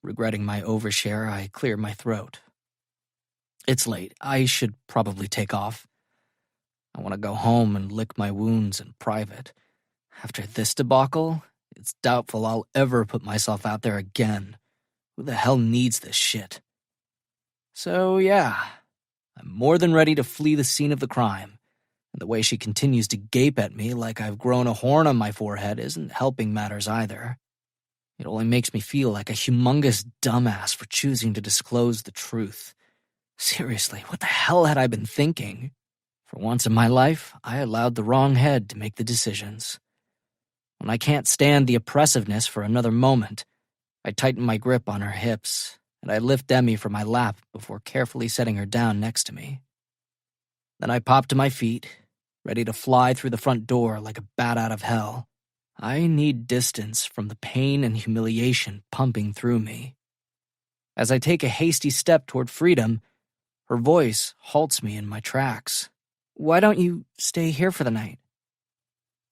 Regretting my overshare, I clear my throat. It's late. I should probably take off. I want to go home and lick my wounds in private. After this debacle, it's doubtful I'll ever put myself out there again. Who the hell needs this shit? So yeah, I'm more than ready to flee the scene of the crime. And the way she continues to gape at me like I've grown a horn on my forehead isn't helping matters either. It only makes me feel like a humongous dumbass for choosing to disclose the truth. Seriously, what the hell had I been thinking? For once in my life, I allowed the wrong head to make the decisions. When I can't stand the oppressiveness for another moment, I tighten my grip on her hips, and I lift Demi from my lap before carefully setting her down next to me. Then I pop to my feet, ready to fly through the front door like a bat out of hell. I need distance from the pain and humiliation pumping through me. As I take a hasty step toward freedom, her voice halts me in my tracks. "Why don't you stay here for the night?"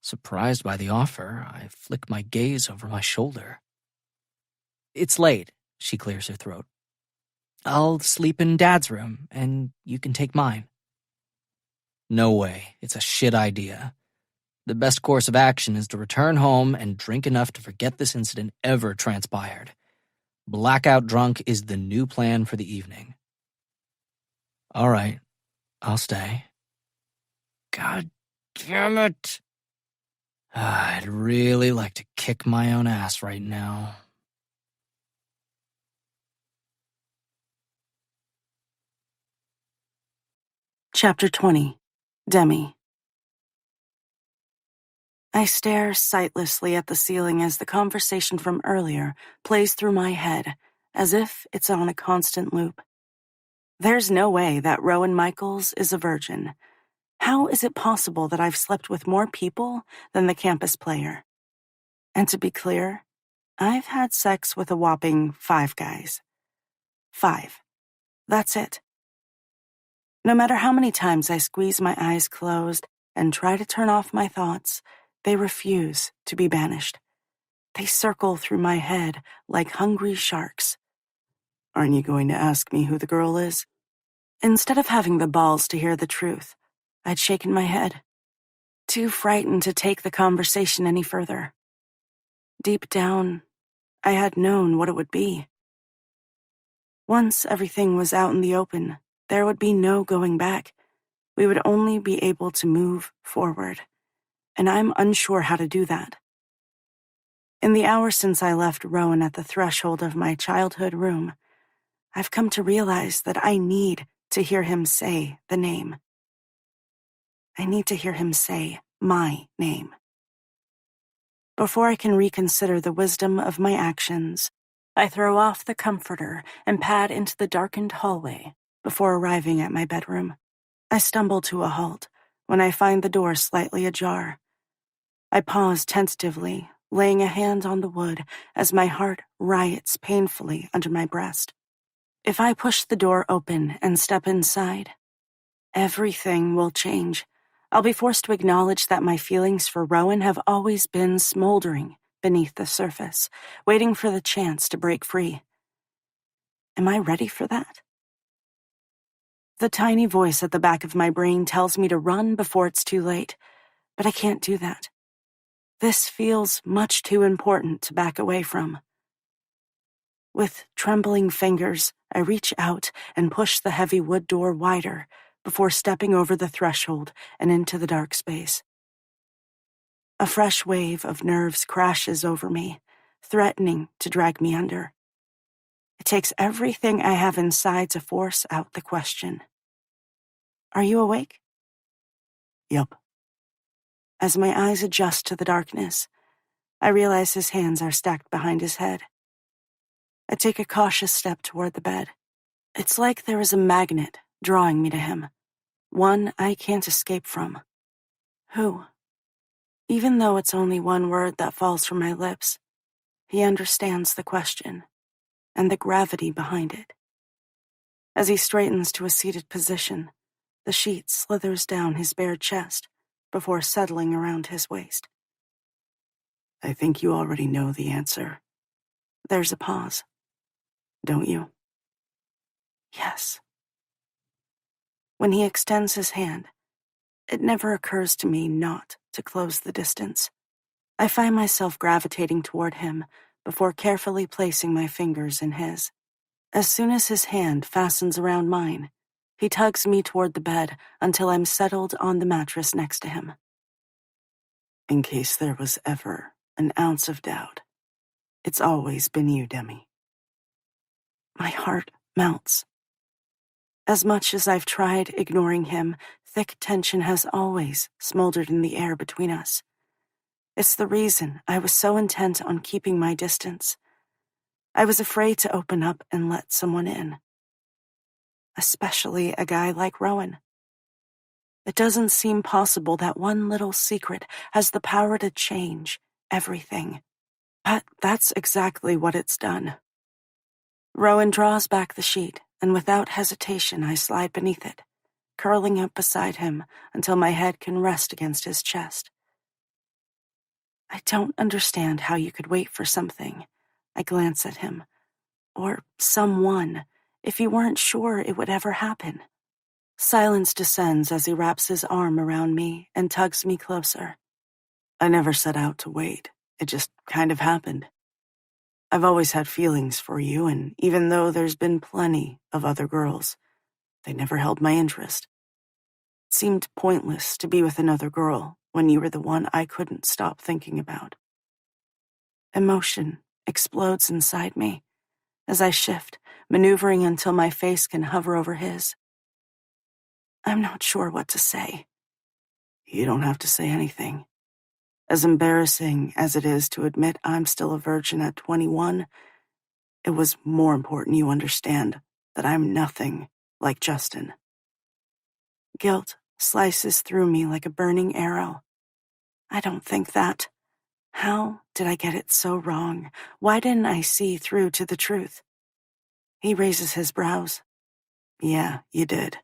Surprised by the offer, I flick my gaze over my shoulder. "It's late," she clears her throat. "I'll sleep in Dad's room, and you can take mine." No way. It's a shit idea. The best course of action is to return home and drink enough to forget this incident ever transpired. Blackout drunk is the new plan for the evening. All right, I'll stay. God damn it. I'd really like to kick my own ass right now. Chapter 20. Demi. I stare sightlessly at the ceiling as the conversation from earlier plays through my head, as if it's on a constant loop. There's no way that Rowan Michaels is a virgin. How is it possible that I've slept with more people than the campus player? And to be clear, I've had sex with a whopping 5 guys. 5. That's it. No matter how many times I squeeze my eyes closed and try to turn off my thoughts, they refuse to be banished. They circle through my head like hungry sharks. Aren't you going to ask me who the girl is? Instead of having the balls to hear the truth, I'd shaken my head, too frightened to take the conversation any further. Deep down, I had known what it would be. Once everything was out in the open, there would be no going back. We would only be able to move forward, and I'm unsure how to do that. In the hour since I left Rowan at the threshold of my childhood room, I've come to realize that I need to hear him say the name. I need to hear him say my name. Before I can reconsider the wisdom of my actions, I throw off the comforter and pad into the darkened hallway before arriving at my bedroom. I stumble to a halt, when I find the door slightly ajar. I pause tentatively, laying a hand on the wood as my heart riots painfully under my breast. If I push the door open and step inside, everything will change. I'll be forced to acknowledge that my feelings for Rowan have always been smoldering beneath the surface, waiting for the chance to break free. Am I ready for that? The tiny voice at the back of my brain tells me to run before it's too late, but I can't do that. This feels much too important to back away from. With trembling fingers, I reach out and push the heavy wood door wider before stepping over the threshold and into the dark space. A fresh wave of nerves crashes over me, threatening to drag me under. It takes everything I have inside to force out the question. Are you awake? Yup. As my eyes adjust to the darkness, I realize his hands are stacked behind his head. I take a cautious step toward the bed. It's like there is a magnet drawing me to him, one I can't escape from. Who? Even though it's only one word that falls from my lips, he understands the question and the gravity behind it. As he straightens to a seated position, the sheet slithers down his bare chest before settling around his waist. I think you already know the answer. There's a pause. Don't you? Yes. When he extends his hand, it never occurs to me not to close the distance. I find myself gravitating toward him before carefully placing my fingers in his. As soon as his hand fastens around mine, he tugs me toward the bed until I'm settled on the mattress next to him. In case there was ever an ounce of doubt, it's always been you, Demi. My heart melts. As much as I've tried ignoring him, thick tension has always smoldered in the air between us. It's the reason I was so intent on keeping my distance. I was afraid to open up and let someone in. Especially a guy like Rowan. It doesn't seem possible that one little secret has the power to change everything. But that's exactly what it's done. Rowan draws back the sheet, and without hesitation I slide beneath it, curling up beside him until my head can rest against his chest. I don't understand how you could wait for something. I glance at him. Or someone, if you weren't sure it would ever happen. Silence descends as he wraps his arm around me and tugs me closer. I never set out to wait. It just kind of happened. I've always had feelings for you, and even though there's been plenty of other girls, they never held my interest. It seemed pointless to be with another girl when you were the one I couldn't stop thinking about. Emotion explodes inside me as I shift, maneuvering until my face can hover over his. I'm not sure what to say. You don't have to say anything. As embarrassing as it is to admit I'm still a virgin at 21, it was more important you understand that I'm nothing like Justin. Guilt slices through me like a burning arrow. I don't think that. How did I get it so wrong? Why didn't I see through to the truth? He raises his brows. Yeah, you did.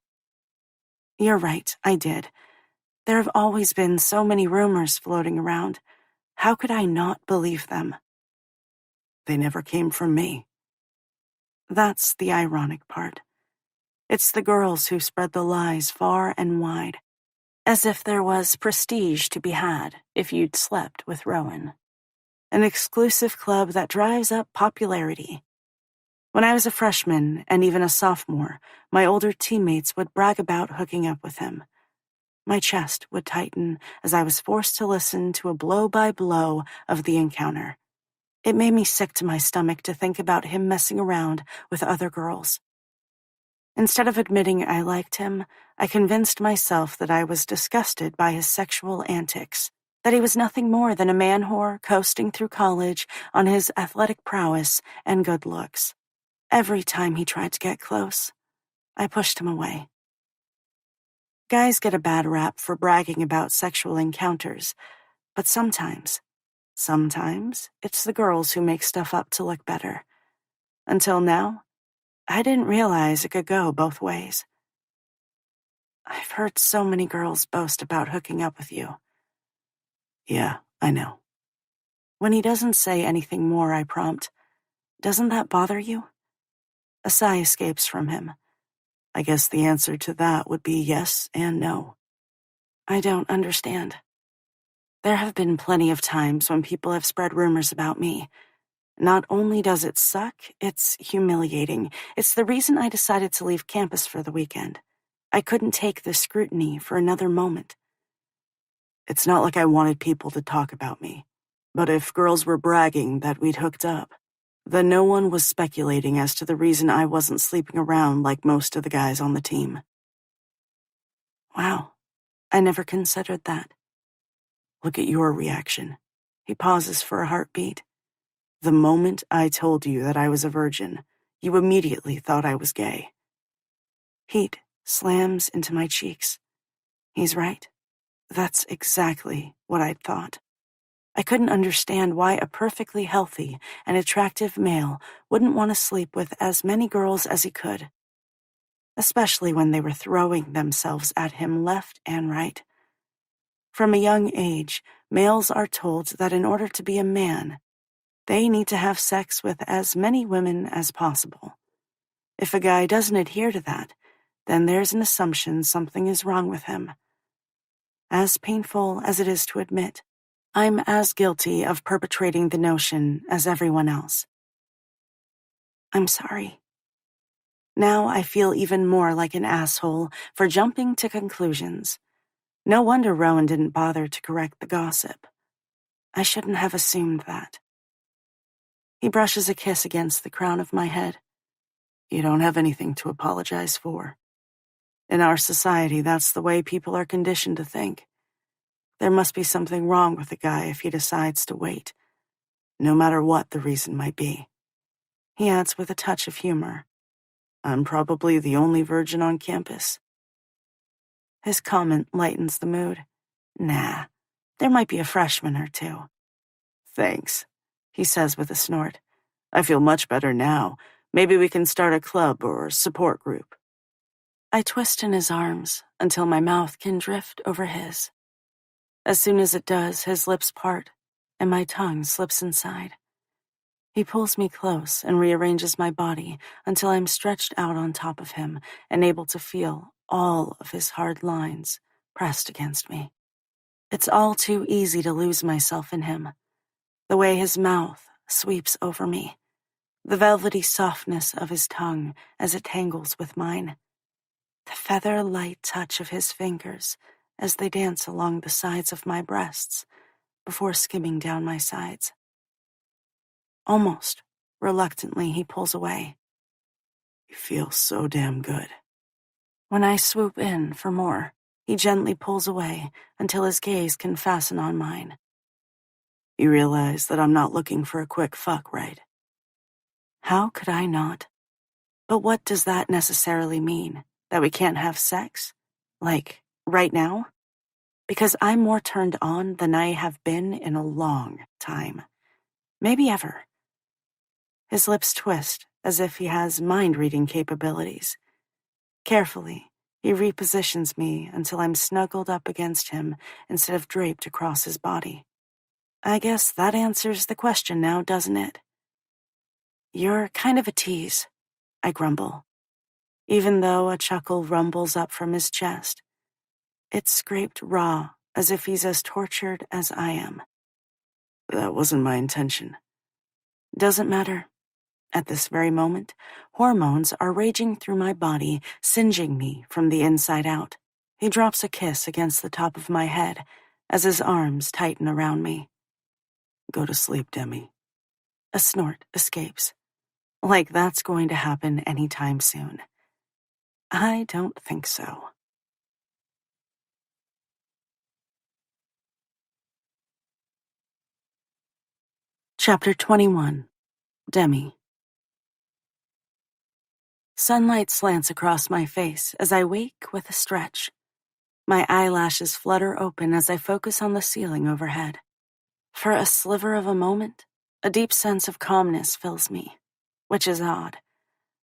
You're right, I did. There have always been so many rumors floating around. How could I not believe them? They never came from me. That's the ironic part. It's the girls who spread the lies far and wide, as if there was prestige to be had if you'd slept with Rowan. An exclusive club that drives up popularity. When I was a freshman and even a sophomore, my older teammates would brag about hooking up with him. My chest would tighten as I was forced to listen to a blow-by-blow of the encounter. It made me sick to my stomach to think about him messing around with other girls. Instead of admitting I liked him, I convinced myself that I was disgusted by his sexual antics, that he was nothing more than a man-whore coasting through college on his athletic prowess and good looks. Every time he tried to get close, I pushed him away. Guys get a bad rap for bragging about sexual encounters, but sometimes it's the girls who make stuff up to look better. Until now, I didn't realize it could go both ways. I've heard so many girls boast about hooking up with you. Yeah, I know. When he doesn't say anything more, I prompt, "Doesn't that bother you?" A sigh escapes from him. I guess the answer to that would be yes and no. I don't understand. There have been plenty of times when people have spread rumors about me. Not only does it suck, it's humiliating. It's the reason I decided to leave campus for the weekend. I couldn't take the scrutiny for another moment. It's not like I wanted people to talk about me. But if girls were bragging that we'd hooked up, then no one was speculating as to the reason I wasn't sleeping around like most of the guys on the team. Wow, I never considered that. Look at your reaction. He pauses for a heartbeat. The moment I told you that I was a virgin, you immediately thought I was gay. Heat slams into my cheeks. He's right. That's exactly what I'd thought. I couldn't understand why a perfectly healthy and attractive male wouldn't want to sleep with as many girls as he could, especially when they were throwing themselves at him left and right. From a young age, males are told that in order to be a man, they need to have sex with as many women as possible. If a guy doesn't adhere to that, then there's an assumption something is wrong with him. As painful as it is to admit, I'm as guilty of perpetrating the notion as everyone else. I'm sorry. Now I feel even more like an asshole for jumping to conclusions. No wonder Rowan didn't bother to correct the gossip. I shouldn't have assumed that. He brushes a kiss against the crown of my head. You don't have anything to apologize for. In our society, that's the way people are conditioned to think. There must be something wrong with a guy if he decides to wait, no matter what the reason might be. He adds with a touch of humor. I'm probably the only virgin on campus. His comment lightens the mood. Nah, there might be a freshman or two. Thanks, he says with a snort. I feel much better now. Maybe we can start a club or support group. I twist in his arms until my mouth can drift over his. As soon as it does, his lips part, and my tongue slips inside. He pulls me close and rearranges my body until I'm stretched out on top of him and able to feel all of his hard lines pressed against me. It's all too easy to lose myself in him. The way his mouth sweeps over me, the velvety softness of his tongue as it tangles with mine, the feather-light touch of his fingers as they dance along the sides of my breasts before skimming down my sides. Almost reluctantly, he pulls away. You feel so damn good. When I swoop in for more, he gently pulls away until his gaze can fasten on mine. You realize that I'm not looking for a quick fuck, right? How could I not? But what does that necessarily mean? That we can't have sex? Like, right now? Because I'm more turned on than I have been in a long time. Maybe ever. His lips twist as if he has mind-reading capabilities. Carefully, he repositions me until I'm snuggled up against him instead of draped across his body. I guess that answers the question now, doesn't it? You're kind of a tease, I grumble, even though a chuckle rumbles up from his chest. It's scraped raw, as if he's as tortured as I am. That wasn't my intention. Doesn't matter. At this very moment, hormones are raging through my body, singeing me from the inside out. He drops a kiss against the top of my head as his arms tighten around me. Go to sleep, Demi. A snort escapes. Like that's going to happen anytime soon. I don't think so. Chapter 21. Demi. Sunlight slants across my face as I wake with a stretch. My eyelashes flutter open as I focus on the ceiling overhead. For a sliver of a moment, a deep sense of calmness fills me, which is odd.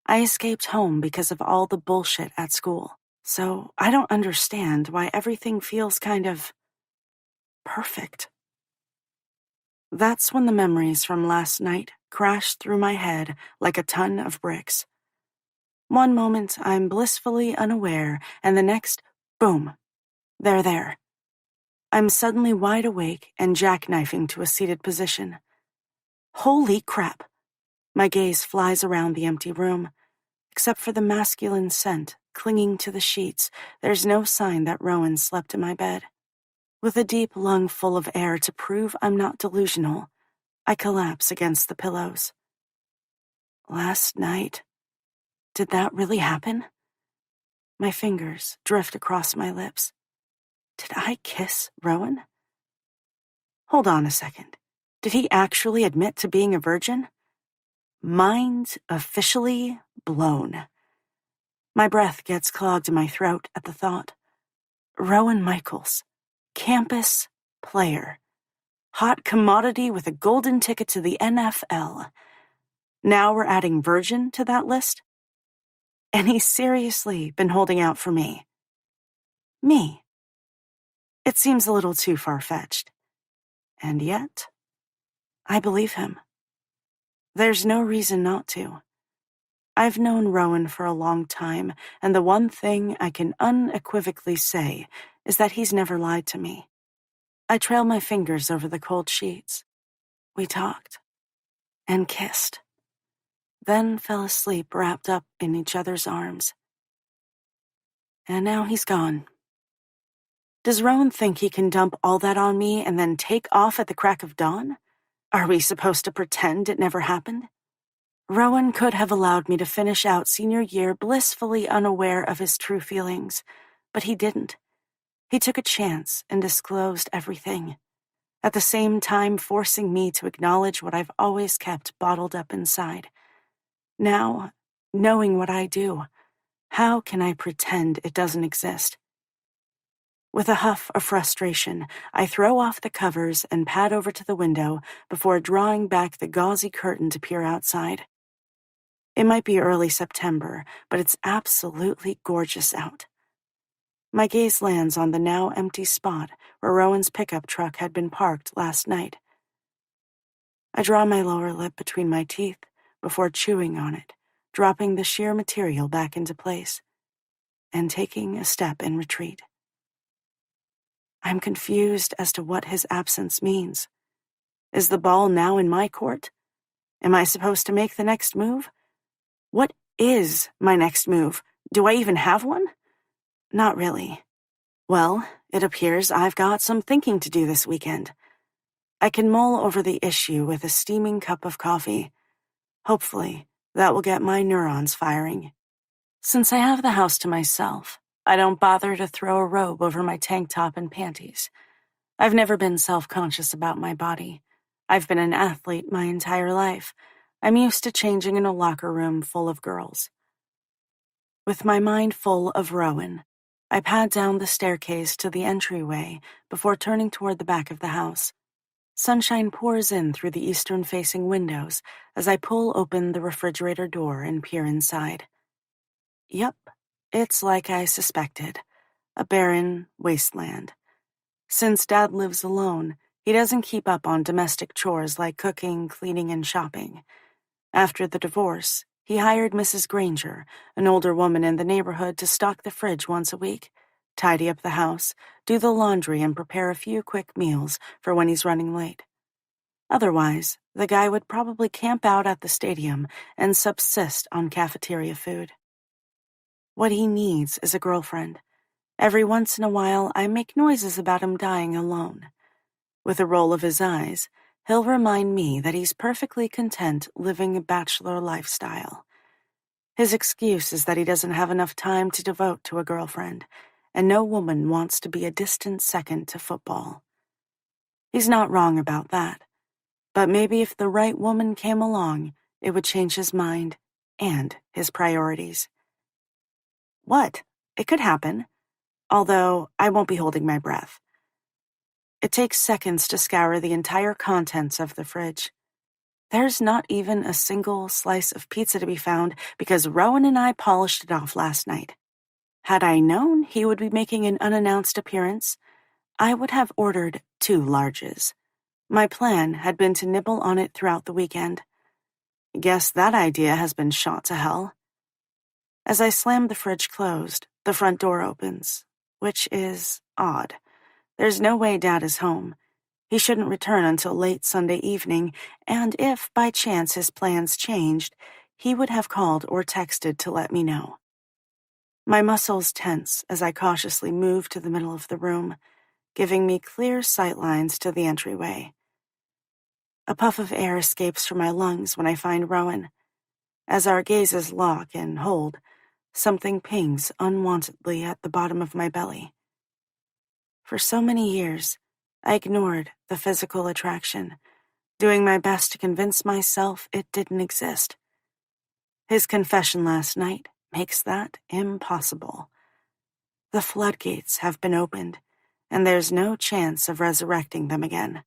I escaped home because of all the bullshit at school, so I don't understand why everything feels kind of perfect. That's when the memories from last night crash through my head like a ton of bricks. One moment I'm blissfully unaware, and the next, boom, they're there. I'm suddenly wide awake and jackknifing to a seated position. Holy crap! My gaze flies around the empty room. Except for the masculine scent clinging to the sheets, there's no sign that Rowan slept in my bed. With a deep lung full of air to prove I'm not delusional, I collapse against the pillows. Last night? Did that really happen? My fingers drift across my lips. Did I kiss Rowan? Hold on a second. Did he actually admit to being a virgin? Mind officially blown. My breath gets clogged in my throat at the thought. Rowan Michaels, campus player, hot commodity with a golden ticket to the NFL. Now we're adding virgin to that list? And he's seriously been holding out for me. Me. It seems a little too far-fetched. And yet, I believe him. There's no reason not to. I've known Rowan for a long time, and the one thing I can unequivocally say is that he's never lied to me. I trail my fingers over the cold sheets. We talked. And kissed. Then fell asleep wrapped up in each other's arms. And now he's gone. Does Rowan think he can dump all that on me and then take off at the crack of dawn? Are we supposed to pretend it never happened? Rowan could have allowed me to finish out senior year blissfully unaware of his true feelings, but he didn't. He took a chance and disclosed everything, at the same time forcing me to acknowledge what I've always kept bottled up inside. Now, knowing what I do, how can I pretend it doesn't exist? With a huff of frustration, I throw off the covers and pad over to the window before drawing back the gauzy curtain to peer outside. It might be early September, but it's absolutely gorgeous out. My gaze lands on the now empty spot where Rowan's pickup truck had been parked last night. I draw my lower lip between my teeth before chewing on it, dropping the sheer material back into place, and taking a step in retreat. I'm confused as to what his absence means. Is the ball now in my court? Am I supposed to make the next move? What is my next move? Do I even have one? Not really. Well, it appears I've got some thinking to do this weekend. I can mull over the issue with a steaming cup of coffee. Hopefully, that will get my neurons firing. Since I have the house to myself, I don't bother to throw a robe over my tank top and panties. I've never been self-conscious about my body. I've been an athlete my entire life. I'm used to changing in a locker room full of girls. With my mind full of Rowan, I pad down the staircase to the entryway before turning toward the back of the house. Sunshine pours in through the eastern-facing windows as I pull open the refrigerator door and peer inside. Yep, it's like I suspected, a barren wasteland. Since Dad lives alone, he doesn't keep up on domestic chores like cooking, cleaning, and shopping. After the divorce, he hired Mrs. Granger, an older woman in the neighborhood, to stock the fridge once a week, tidy up the house, do the laundry, and prepare a few quick meals for when he's running late. Otherwise, the guy would probably camp out at the stadium and subsist on cafeteria food. What he needs is a girlfriend. Every once in a while, I make noises about him dying alone. With a roll of his eyes, he'll remind me that he's perfectly content living a bachelor lifestyle. His excuse is that he doesn't have enough time to devote to a girlfriend, and no woman wants to be a distant second to football. He's not wrong about that, but maybe if the right woman came along, it would change his mind and his priorities. What? It could happen. although I won't be holding my breath. It takes seconds to scour the entire contents of the fridge. There's not even a single slice of pizza to be found because Rowan and I polished it off last night. Had I known he would be making an unannounced appearance, I would have ordered 2 larges. My plan had been to nibble on it throughout the weekend. Guess that idea has been shot to hell. As I slam the fridge closed, the front door opens, which is odd. There's no way Dad is home. He shouldn't return until late Sunday evening, and if by chance his plans changed, he would have called or texted to let me know. My muscles tense as I cautiously move to the middle of the room, giving me clear sight lines to the entryway. A puff of air escapes from my lungs when I find Rowan. As our gazes lock and hold, something pings unwantedly at the bottom of my belly. For so many years, I ignored the physical attraction, doing my best to convince myself it didn't exist. His confession last night makes that impossible. The floodgates have been opened, and there's no chance of resurrecting them again.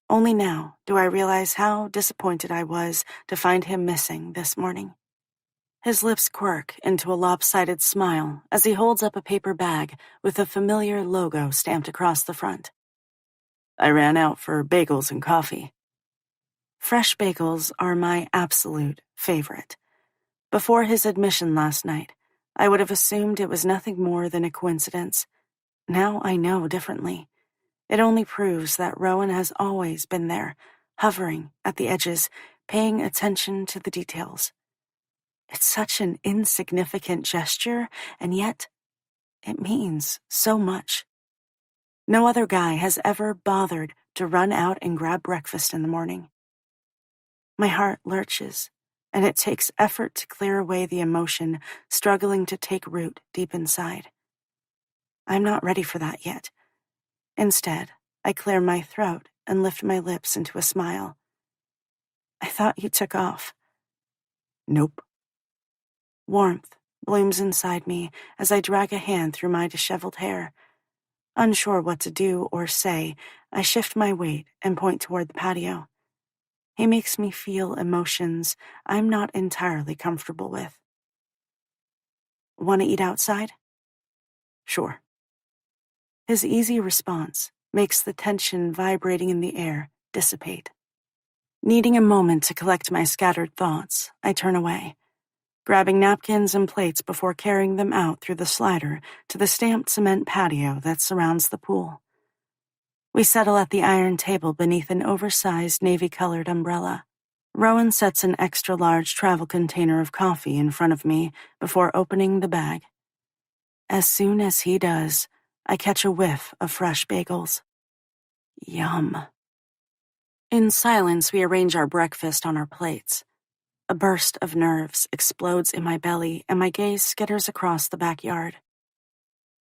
Only now do I realize how disappointed I was to find him missing this morning. His lips quirk into a lopsided smile as he holds up a paper bag with a familiar logo stamped across the front. I ran out for bagels and coffee. Fresh bagels are my absolute favorite. Before his admission last night, I would have assumed it was nothing more than a coincidence. Now I know differently. It only proves that Rowan has always been there, hovering at the edges, paying attention to the details. It's such an insignificant gesture, and yet it means so much. No other guy has ever bothered to run out and grab breakfast in the morning. My heart lurches, and it takes effort to clear away the emotion struggling to take root deep inside. I'm not ready for that yet. Instead, I clear my throat and lift my lips into a smile. I thought you took off. Nope. Warmth blooms inside me as I drag a hand through my disheveled hair. Unsure what to do or say, I shift my weight and point toward the patio. He makes me feel emotions I'm not entirely comfortable with. Want to eat outside? Sure. His easy response makes the tension vibrating in the air dissipate. Needing a moment to collect my scattered thoughts, I turn away, grabbing napkins and plates before carrying them out through the slider to the stamped cement patio that surrounds the pool. We settle at the iron table beneath an oversized navy-colored umbrella. Rowan sets an extra-large travel container of coffee in front of me before opening the bag. As soon as he does, I catch a whiff of fresh bagels. Yum. In silence, we arrange our breakfast on our plates. A burst of nerves explodes in my belly, and my gaze skitters across the backyard.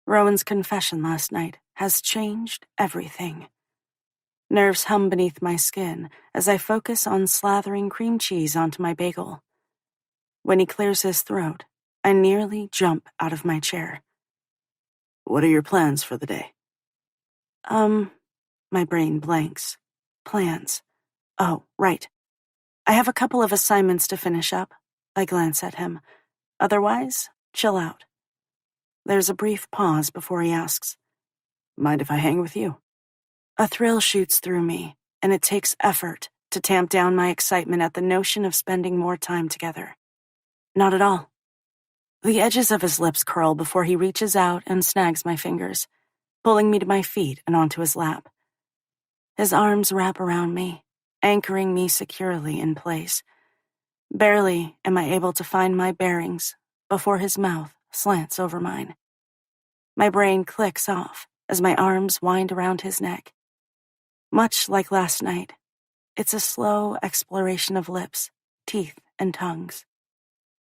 Rowan's confession last night has changed everything. Nerves hum beneath my skin as I focus on slathering cream cheese onto my bagel. When he clears his throat, I nearly jump out of my chair. What are your plans for the day? My brain blanks. Plans. Oh, right. I have a couple of assignments to finish up. I glance at him. Otherwise, chill out. There's a brief pause before he asks, Mind if I hang with you? A thrill shoots through me, and it takes effort to tamp down my excitement at the notion of spending more time together. Not at all. The edges of his lips curl before he reaches out and snags my fingers, pulling me to my feet and onto his lap. His arms wrap around me, anchoring me securely in place. Barely am I able to find my bearings before his mouth slants over mine. My brain clicks off as my arms wind around his neck. Much like last night, it's a slow exploration of lips, teeth, and tongues.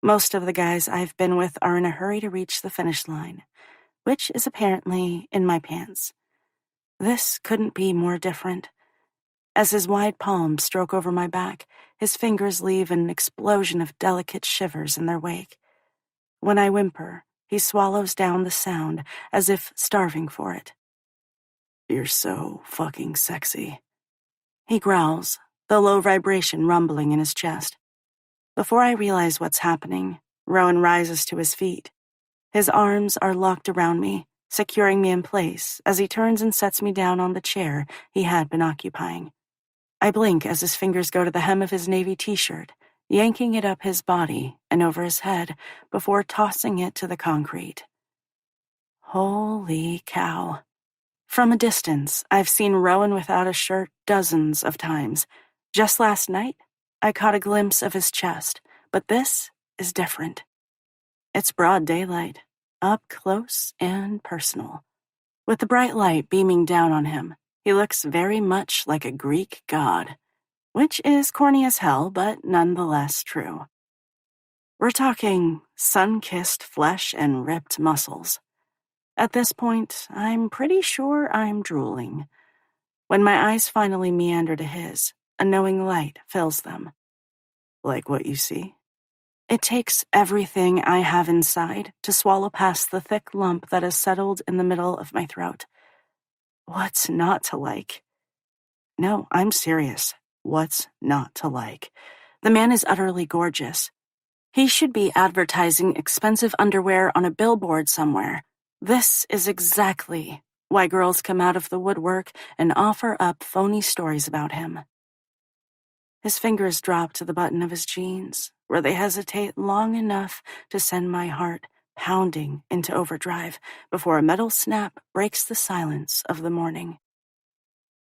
Most of the guys I've been with are in a hurry to reach the finish line, which is apparently in my pants. This couldn't be more different. As his wide palms stroke over my back, his fingers leave an explosion of delicate shivers in their wake. When I whimper, He swallows down the sound as if starving for it. You're so fucking sexy. He growls, the low vibration rumbling in his chest. Before I realize what's happening, Rowan rises to his feet. His arms are locked around me, securing me in place as he turns and sets me down on the chair he had been occupying. I blink as his fingers go to the hem of his navy t-shirt, yanking it up his body and over his head before tossing it to the concrete. Holy cow. From a distance, I've seen Rowan without a shirt dozens of times. Just last night, I caught a glimpse of his chest, but this is different. It's broad daylight, up close and personal. With the bright light beaming down on him, he looks very much like a Greek god, which is corny as hell, but nonetheless true. We're talking sun-kissed flesh and ripped muscles. At this point, I'm pretty sure I'm drooling. When my eyes finally meander to his, a knowing light fills them. Like what you see? It takes everything I have inside to swallow past the thick lump that has settled in the middle of my throat. What's not to like? No, I'm serious. What's not to like? The man is utterly gorgeous. He should be advertising expensive underwear on a billboard somewhere. This is exactly why girls come out of the woodwork and offer up phony stories about him. His fingers drop to the button of his jeans, where they hesitate long enough to send my heart pounding into overdrive before a metal snap breaks the silence of the morning.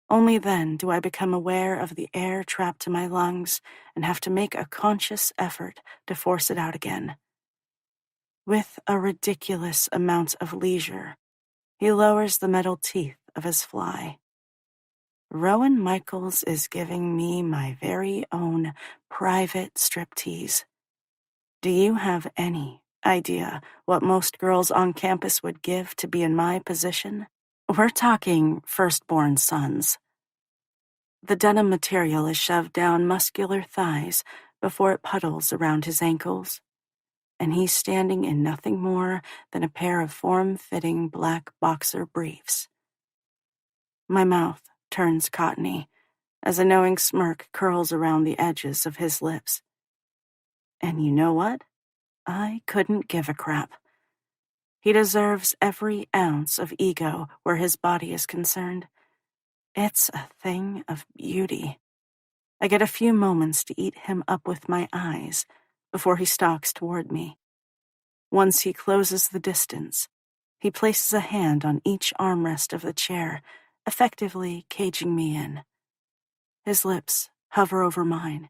Only then do I become aware of the air trapped in my lungs and have to make a conscious effort to force it out again. With a ridiculous amount of leisure, he lowers the metal teeth of his fly. Rowan Michaels is giving me my very own private striptease. Do you have any idea what most girls on campus would give to be in my position? We're talking firstborn sons. The denim material is shoved down muscular thighs before it puddles around his ankles, and he's standing in nothing more than a pair of form-fitting black boxer briefs. My mouth turns cottony as a knowing smirk curls around the edges of his lips. And you know what? I couldn't give a crap. He deserves every ounce of ego where his body is concerned. It's a thing of beauty. I get a few moments to eat him up with my eyes before he stalks toward me. Once he closes the distance, he places a hand on each armrest of the chair, effectively caging me in. His lips hover over mine,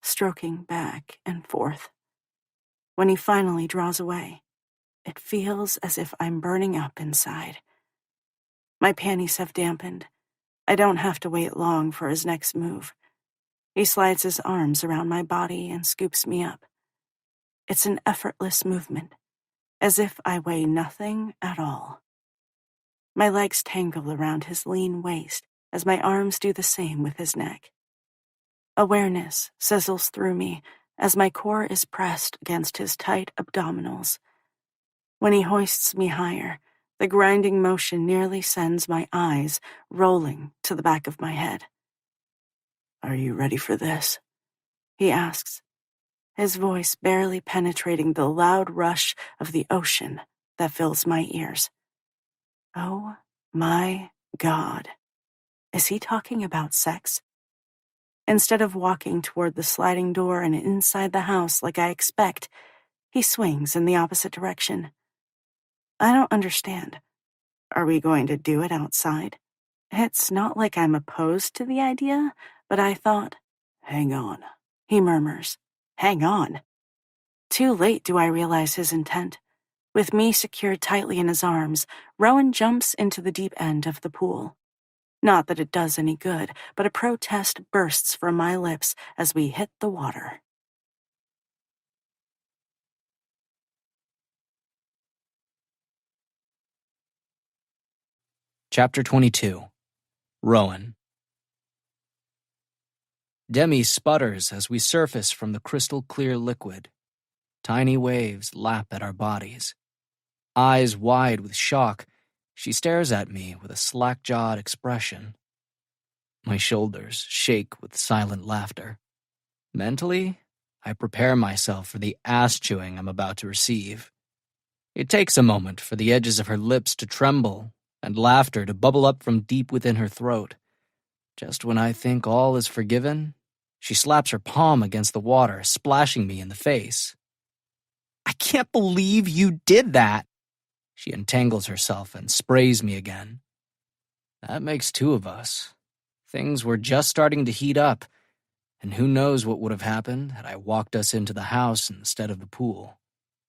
stroking back and forth. When he finally draws away, it feels as if I'm burning up inside. My panties have dampened. I don't have to wait long for his next move. He slides his arms around my body and scoops me up. It's an effortless movement, as if I weigh nothing at all. My legs tangle around his lean waist as my arms do the same with his neck. Awareness sizzles through me as my core is pressed against his tight abdominals. When he hoists me higher, the grinding motion nearly sends my eyes rolling to the back of my head. Are you ready for this? He asks, his voice barely penetrating the loud rush of the ocean that fills my ears. Oh my God. Is he talking about sex? Instead of walking toward the sliding door and inside the house like I expect, he swings in the opposite direction. I don't understand. Are we going to do it outside? It's not like I'm opposed to the idea, but I thought, hang on, he murmurs. Hang on. Too late do I realize his intent. With me secured tightly in his arms, Rowan jumps into the deep end of the pool. Not that it does any good, but a protest bursts from my lips as we hit the water. Chapter 22. Rowan. Demi sputters as we surface from the crystal-clear liquid. Tiny waves lap at our bodies. Eyes wide with shock, she stares at me with a slack-jawed expression. My shoulders shake with silent laughter. Mentally, I prepare myself for the ass-chewing I'm about to receive. It takes a moment for the edges of her lips to tremble and laughter to bubble up from deep within her throat. Just when I think all is forgiven, she slaps her palm against the water, splashing me in the face. "I can't believe you did that!" She entangles herself and sprays me again. That makes two of us. Things were just starting to heat up, and who knows what would have happened had I walked us into the house instead of the pool.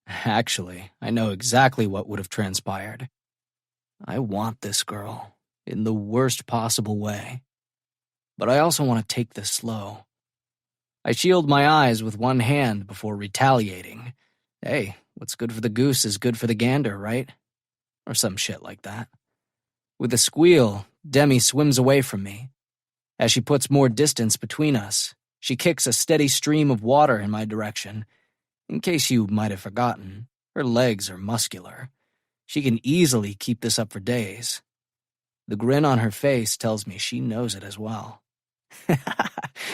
Actually, I know exactly what would have transpired. I want this girl, in the worst possible way. But I also want to take this slow. I shield my eyes with one hand before retaliating. Hey, what's good for the goose is good for the gander, right? Or some shit like that. With a squeal, Demi swims away from me. As she puts more distance between us, she kicks a steady stream of water in my direction. In case you might have forgotten, her legs are muscular. She can easily keep this up for days. The grin on her face tells me she knows it as well.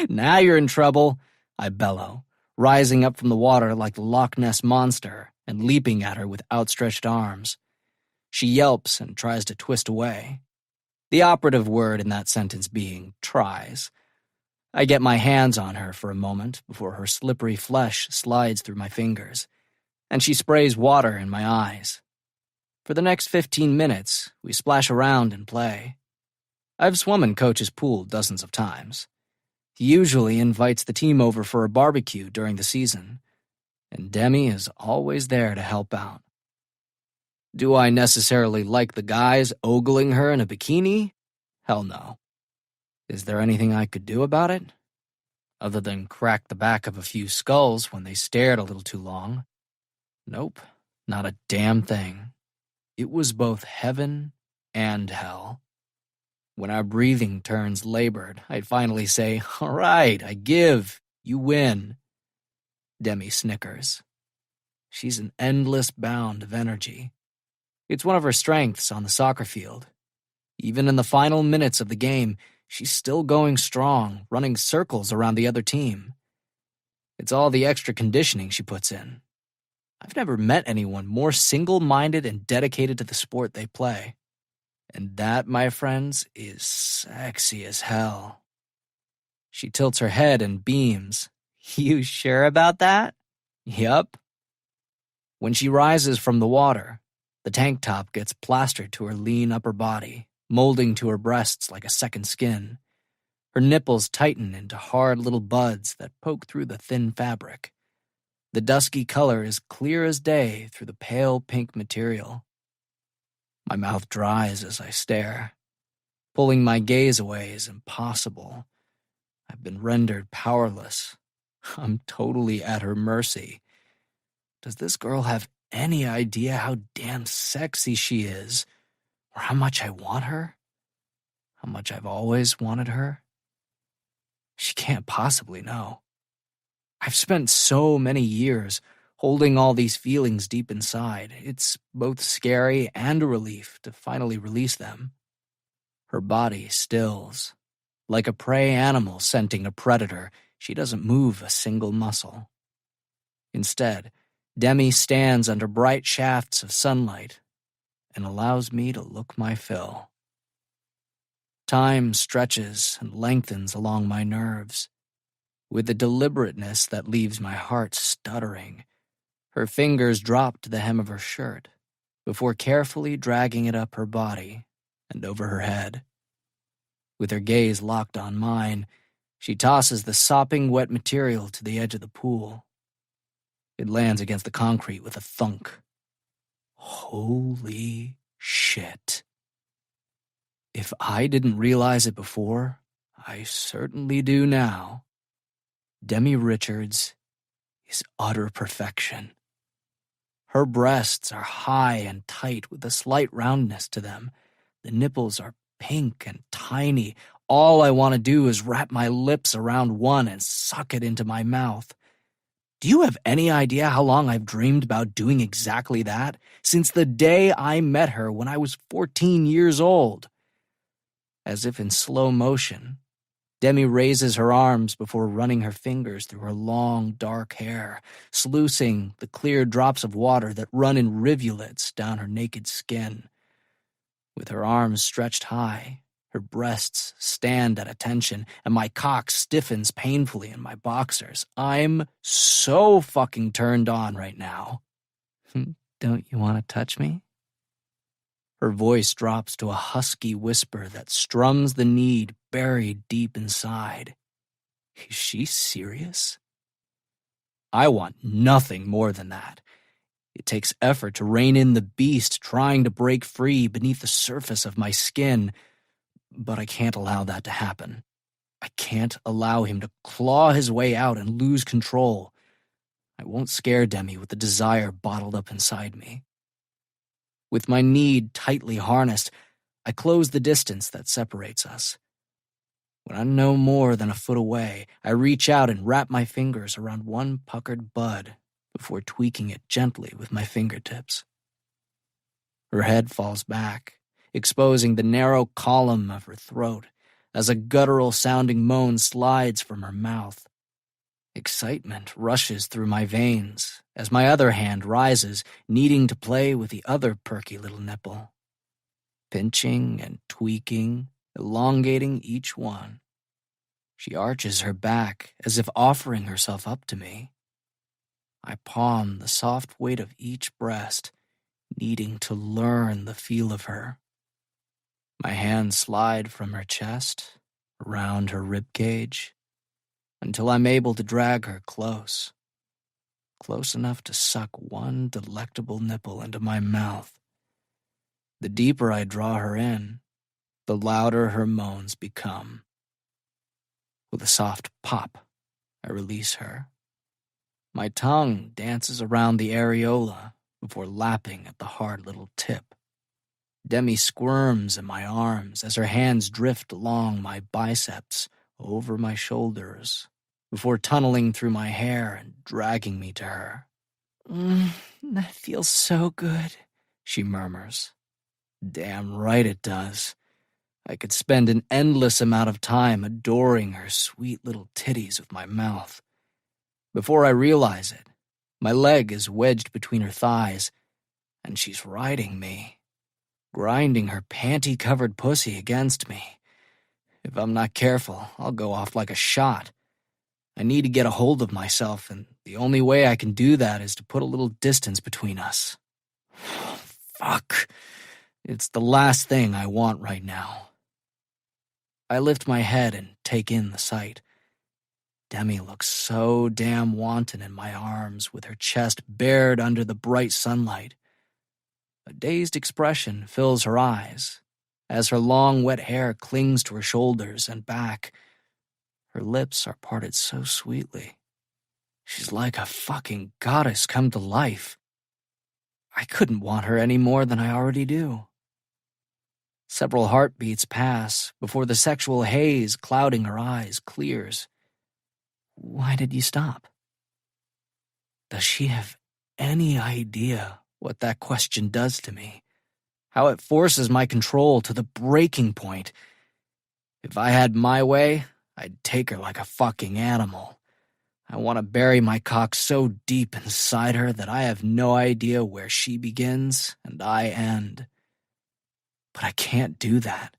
"Now you're in trouble," I bellow, rising up from the water like the Loch Ness Monster and leaping at her with outstretched arms. She yelps and tries to twist away. The operative word in that sentence being tries. I get my hands on her for a moment before her slippery flesh slides through my fingers, and she sprays water in my eyes. For the next 15 minutes, we splash around and play. I've swum in Coach's pool dozens of times. He usually invites the team over for a barbecue during the season, and Demi is always there to help out. Do I necessarily like the guys ogling her in a bikini? Hell no. Is there anything I could do about it? Other than crack the back of a few skulls when they stared a little too long? Nope, not a damn thing. It was both heaven and hell. When our breathing turns labored, I'd finally say, "All right, I give. You win." Demi snickers. She's an endless bound of energy. It's one of her strengths on the soccer field. Even in the final minutes of the game, she's still going strong, running circles around the other team. It's all the extra conditioning she puts in. I've never met anyone more single-minded and dedicated to the sport they play. And that, my friends, is sexy as hell. She tilts her head and beams. "You sure about that?" "Yup." When she rises from the water, the tank top gets plastered to her lean upper body, molding to her breasts like a second skin. Her nipples tighten into hard little buds that poke through the thin fabric. The dusky color is clear as day through the pale pink material. My mouth dries as I stare. Pulling my gaze away is impossible. I've been rendered powerless. I'm totally at her mercy. Does this girl have any idea how damn sexy she is? Or how much I want her? How much I've always wanted her? She can't possibly know. I've spent so many years holding all these feelings deep inside. It's both scary and a relief to finally release them. Her body stills. Like a prey animal scenting a predator, she doesn't move a single muscle. Instead, Demi stands under bright shafts of sunlight and allows me to look my fill. Time stretches and lengthens along my nerves. With a deliberateness that leaves my heart stuttering, her fingers drop to the hem of her shirt before carefully dragging it up her body and over her head. With her gaze locked on mine, she tosses the sopping wet material to the edge of the pool. It lands against the concrete with a thunk. Holy shit. If I didn't realize it before, I certainly do now. Demi Richards is utter perfection. Her breasts are high and tight with a slight roundness to them. The nipples are pink and tiny. All I want to do is wrap my lips around one and suck it into my mouth. Do you have any idea how long I've dreamed about doing exactly that? Since the day I met her when I was 14 years old. As if in slow motion, Demi raises her arms before running her fingers through her long, dark hair, sluicing the clear drops of water that run in rivulets down her naked skin. With her arms stretched high, her breasts stand at attention, and my cock stiffens painfully in my boxers. I'm so fucking turned on right now. Don't you want to touch me? Her voice drops to a husky whisper that strums the need buried deep inside. Is she serious? I want nothing more than that. It takes effort to rein in the beast trying to break free beneath the surface of my skin, but I can't allow that to happen. I can't allow him to claw his way out and lose control. I won't scare Demi with the desire bottled up inside me. With my need tightly harnessed, I close the distance that separates us. When I'm no more than a foot away, I reach out and wrap my fingers around one puckered bud before tweaking it gently with my fingertips. Her head falls back, exposing the narrow column of her throat as a guttural-sounding moan slides from her mouth. Excitement rushes through my veins as my other hand rises, needing to play with the other perky little nipple. Pinching and tweaking, elongating each one. She arches her back as if offering herself up to me. I palm the soft weight of each breast, needing to learn the feel of her. My hands slide from her chest, around her ribcage, until I'm able to drag her close enough to suck one delectable nipple into my mouth. The deeper I draw her in, the louder her moans become. With a soft pop, I release her. My tongue dances around the areola before lapping at the hard little tip. Demi squirms in my arms as her hands drift along my biceps, over my shoulders, before tunneling through my hair and dragging me to her. That feels so good, she murmurs. Damn right it does. I could spend an endless amount of time adoring her sweet little titties with my mouth. Before I realize it, my leg is wedged between her thighs, and she's riding me, grinding her panty-covered pussy against me. If I'm not careful, I'll go off like a shot. I need to get a hold of myself, and the only way I can do that is to put a little distance between us. Fuck. It's the last thing I want right now. I lift my head and take in the sight. Demi looks so damn wanton in my arms, with her chest bared under the bright sunlight. A dazed expression fills her eyes as her long, wet hair clings to her shoulders and back. Her lips are parted so sweetly. She's like a fucking goddess come to life. I couldn't want her any more than I already do. Several heartbeats pass before the sexual haze clouding her eyes clears. Why did you stop? Does she have any idea what that question does to me? How it forces my control to the breaking point? If I had my way, I'd take her like a fucking animal. I want to bury my cock so deep inside her that I have no idea where she begins and I end. But I can't do that.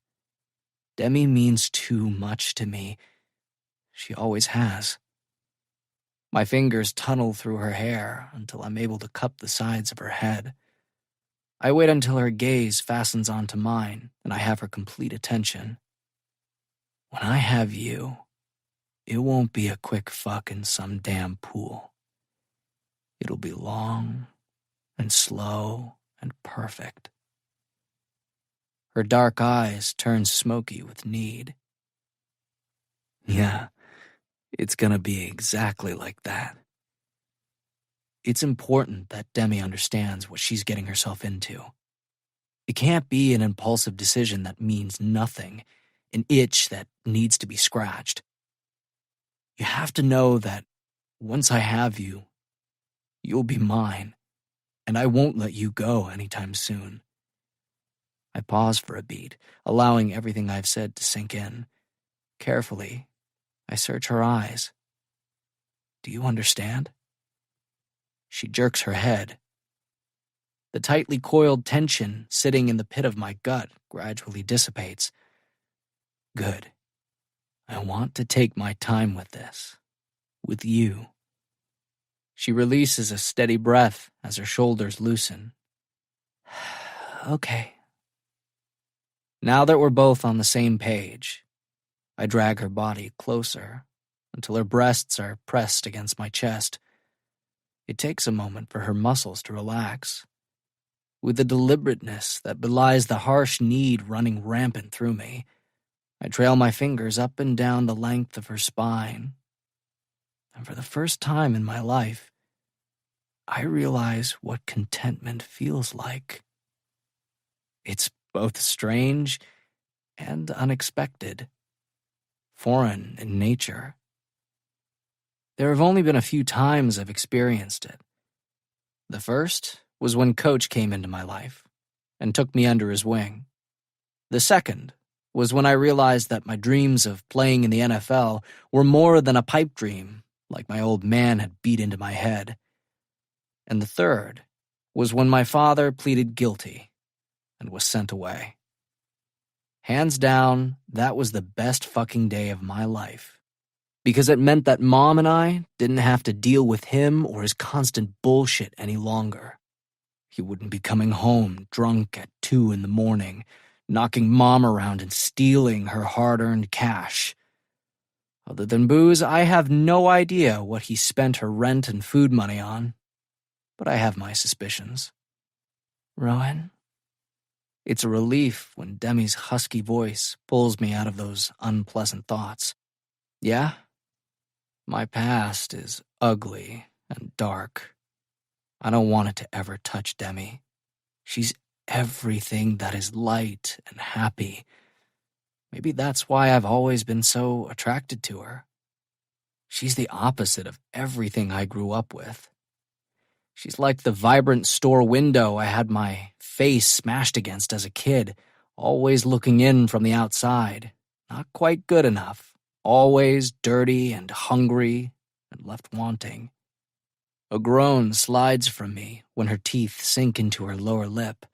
Demi means too much to me. She always has. My fingers tunnel through her hair until I'm able to cup the sides of her head. I wait until her gaze fastens onto mine and I have her complete attention. When I have you, it won't be a quick fuck in some damn pool. It'll be long and slow and perfect. Her dark eyes turn smoky with need. Yeah, it's gonna be exactly like that. It's important that Demi understands what she's getting herself into. It can't be an impulsive decision that means nothing, an itch that needs to be scratched. You have to know that once I have you, You'll be mine, and I won't let you go anytime soon." I pause for a beat, allowing everything I've said to sink in. Carefully, I search her eyes. "Do you understand?" She jerks her head. The tightly coiled tension sitting in the pit of my gut gradually dissipates. "Good. I want to take my time with this. With you." She releases a steady breath as her shoulders loosen. "Okay." Now that we're both on the same page, I drag her body closer until her breasts are pressed against my chest. It takes a moment for her muscles to relax. With a deliberateness that belies the harsh need running rampant through me, I trail my fingers up and down the length of her spine. And for the first time in my life, I realize what contentment feels like. It's both strange and unexpected, foreign in nature. There have only been a few times I've experienced it. The first was when Coach came into my life and took me under his wing. The second was when I realized that my dreams of playing in the NFL were more than a pipe dream, like my old man had beat into my head. And the third was when my father pleaded guilty and was sent away. Hands down, that was the best fucking day of my life, because it meant that Mom and I didn't have to deal with him or his constant bullshit any longer. He wouldn't be coming home drunk at 2 a.m, knocking Mom around and stealing her hard-earned cash. Other than booze, I have no idea what he spent her rent and food money on, but I have my suspicions. "Rowan?" It's a relief when Demi's husky voice pulls me out of those unpleasant thoughts. "Yeah? My past is ugly and dark. I don't want it to ever touch Demi. She's everything that is light and happy. Maybe that's why I've always been so attracted to her. She's the opposite of everything I grew up with. She's like the vibrant store window I had my face smashed against as a kid, always looking in from the outside, not quite good enough, always dirty and hungry and left wanting." A groan slides from me when her teeth sink into her lower lip.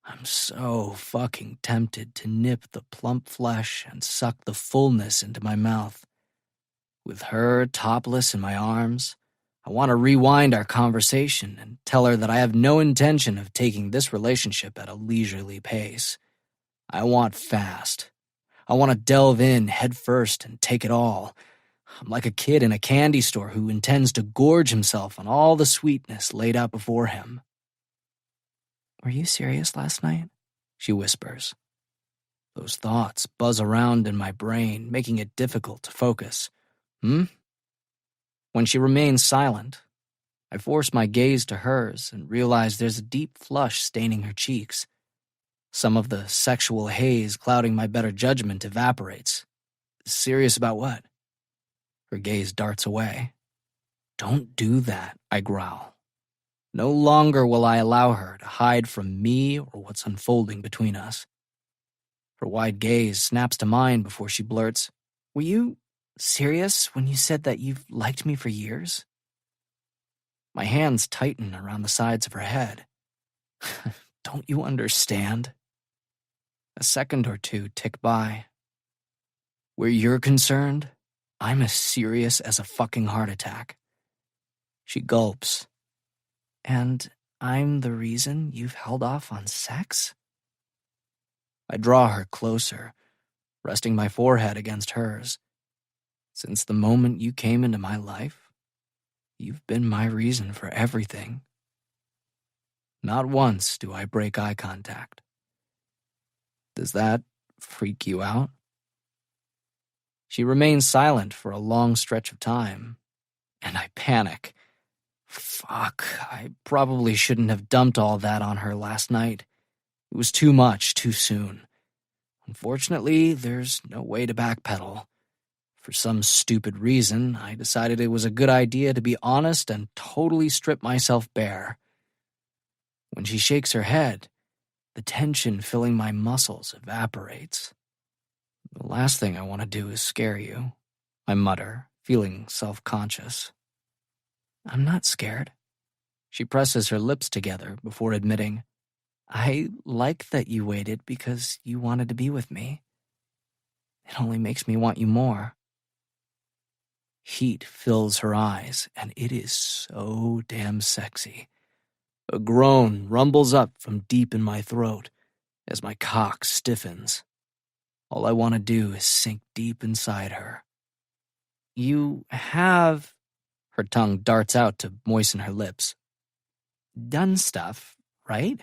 I'm so fucking tempted to nip the plump flesh and suck the fullness into my mouth. With her topless in my arms, I want to rewind our conversation and tell her that I have no intention of taking this relationship at a leisurely pace. I want fast. I want to delve in head first and take it all. I'm like a kid in a candy store who intends to gorge himself on all the sweetness laid out before him. "Were you serious last night?" she whispers. Those thoughts buzz around in my brain, making it difficult to focus. When she remains silent, I force my gaze to hers and realize there's a deep flush staining her cheeks. Some of the sexual haze clouding my better judgment evaporates. "Serious about what?" Her gaze darts away. "Don't do that," I growl. No longer will I allow her to hide from me or what's unfolding between us. Her wide gaze snaps to mine before she blurts, "Were you serious when you said that you've liked me for years?" My hands tighten around the sides of her head. "Don't you understand?" A second or two tick by. "Where you're concerned, I'm as serious as a fucking heart attack." She gulps. "And I'm the reason you've held off on sex?" I draw her closer, resting my forehead against hers. "Since the moment you came into my life, you've been my reason for everything." Not once do I break eye contact. Does that freak you out? She remains silent for a long stretch of time, and I panic. Fuck, I probably shouldn't have dumped all that on her last night. It was too much, too soon. Unfortunately, there's no way to backpedal. For some stupid reason, I decided it was a good idea to be honest and totally strip myself bare. When she shakes her head, the tension filling my muscles evaporates. The last thing I want to do is scare you, I mutter, feeling self-conscious. I'm not scared. She presses her lips together before admitting, I like that you waited because you wanted to be with me. It only makes me want you more. Heat fills her eyes, and it is so damn sexy. A groan rumbles up from deep in my throat as my cock stiffens. All I want to do is sink deep inside her. You have... Her tongue darts out to moisten her lips. Done stuff, right?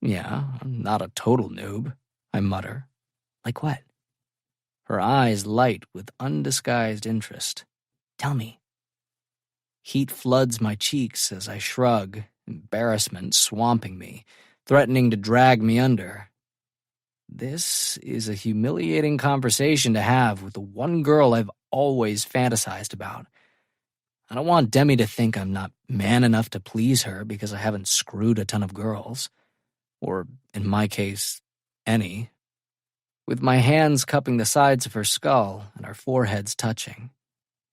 Yeah, I'm not a total noob, I mutter. Like what? Her eyes light with undisguised interest. Tell me. Heat floods my cheeks as I shrug, embarrassment swamping me, threatening to drag me under. This is a humiliating conversation to have with the one girl I've always fantasized about. I don't want Demi to think I'm not man enough to please her because I haven't screwed a ton of girls. Or, in my case, any. With my hands cupping the sides of her skull and our foreheads touching,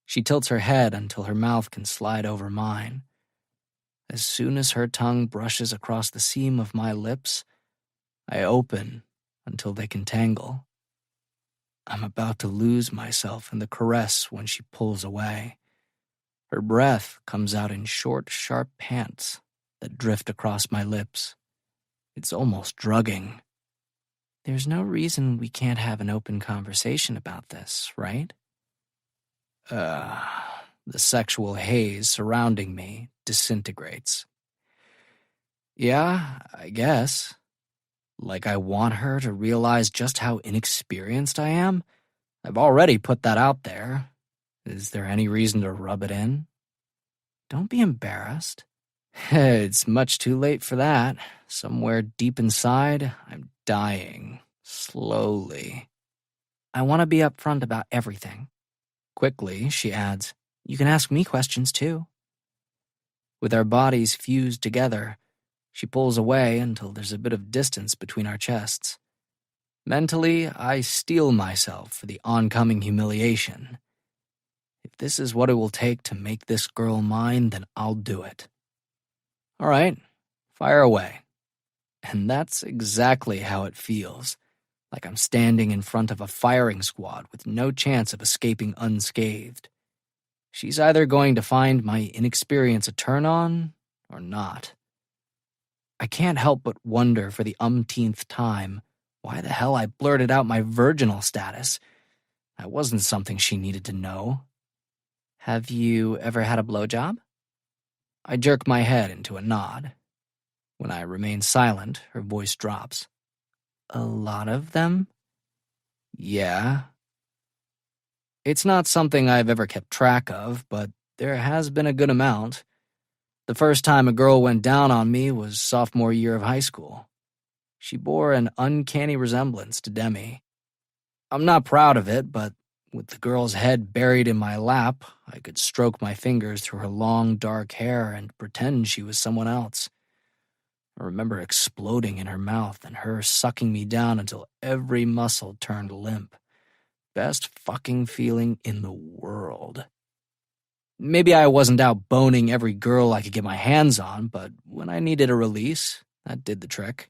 she tilts her head until her mouth can slide over mine. As soon as her tongue brushes across the seam of my lips, I open until they can tangle. I'm about to lose myself in the caress when she pulls away. Her breath comes out in short, sharp pants that drift across my lips. It's almost drugging. There's no reason we can't have an open conversation about this, right? The sexual haze surrounding me disintegrates. Yeah, I guess. Like I want her to realize just how inexperienced I am? I've already put that out there. Is there any reason to rub it in? Don't be embarrassed. It's much too late for that. Somewhere deep inside, I'm dying. Slowly. I want to be upfront about everything. Quickly, she adds, you can ask me questions too. With our bodies fused together, she pulls away until there's a bit of distance between our chests. Mentally, I steel myself for the oncoming humiliation. If this is what it will take to make this girl mine, then I'll do it. All right, fire away. And that's exactly how it feels, like I'm standing in front of a firing squad with no chance of escaping unscathed. She's either going to find my inexperience a turn-on or not. I can't help but wonder for the umpteenth time why the hell I blurted out my virginal status. That wasn't something she needed to know. Have you ever had a blowjob? I jerk my head into a nod. When I remain silent, her voice drops. A lot of them? Yeah. It's not something I've ever kept track of, but there has been a good amount. The first time a girl went down on me was sophomore year of high school. She bore an uncanny resemblance to Demi. I'm not proud of it, but with the girl's head buried in my lap, I could stroke my fingers through her long, dark hair and pretend she was someone else. I remember exploding in her mouth and her sucking me down until every muscle turned limp. Best fucking feeling in the world. Maybe I wasn't out boning every girl I could get my hands on, but when I needed a release, that did the trick.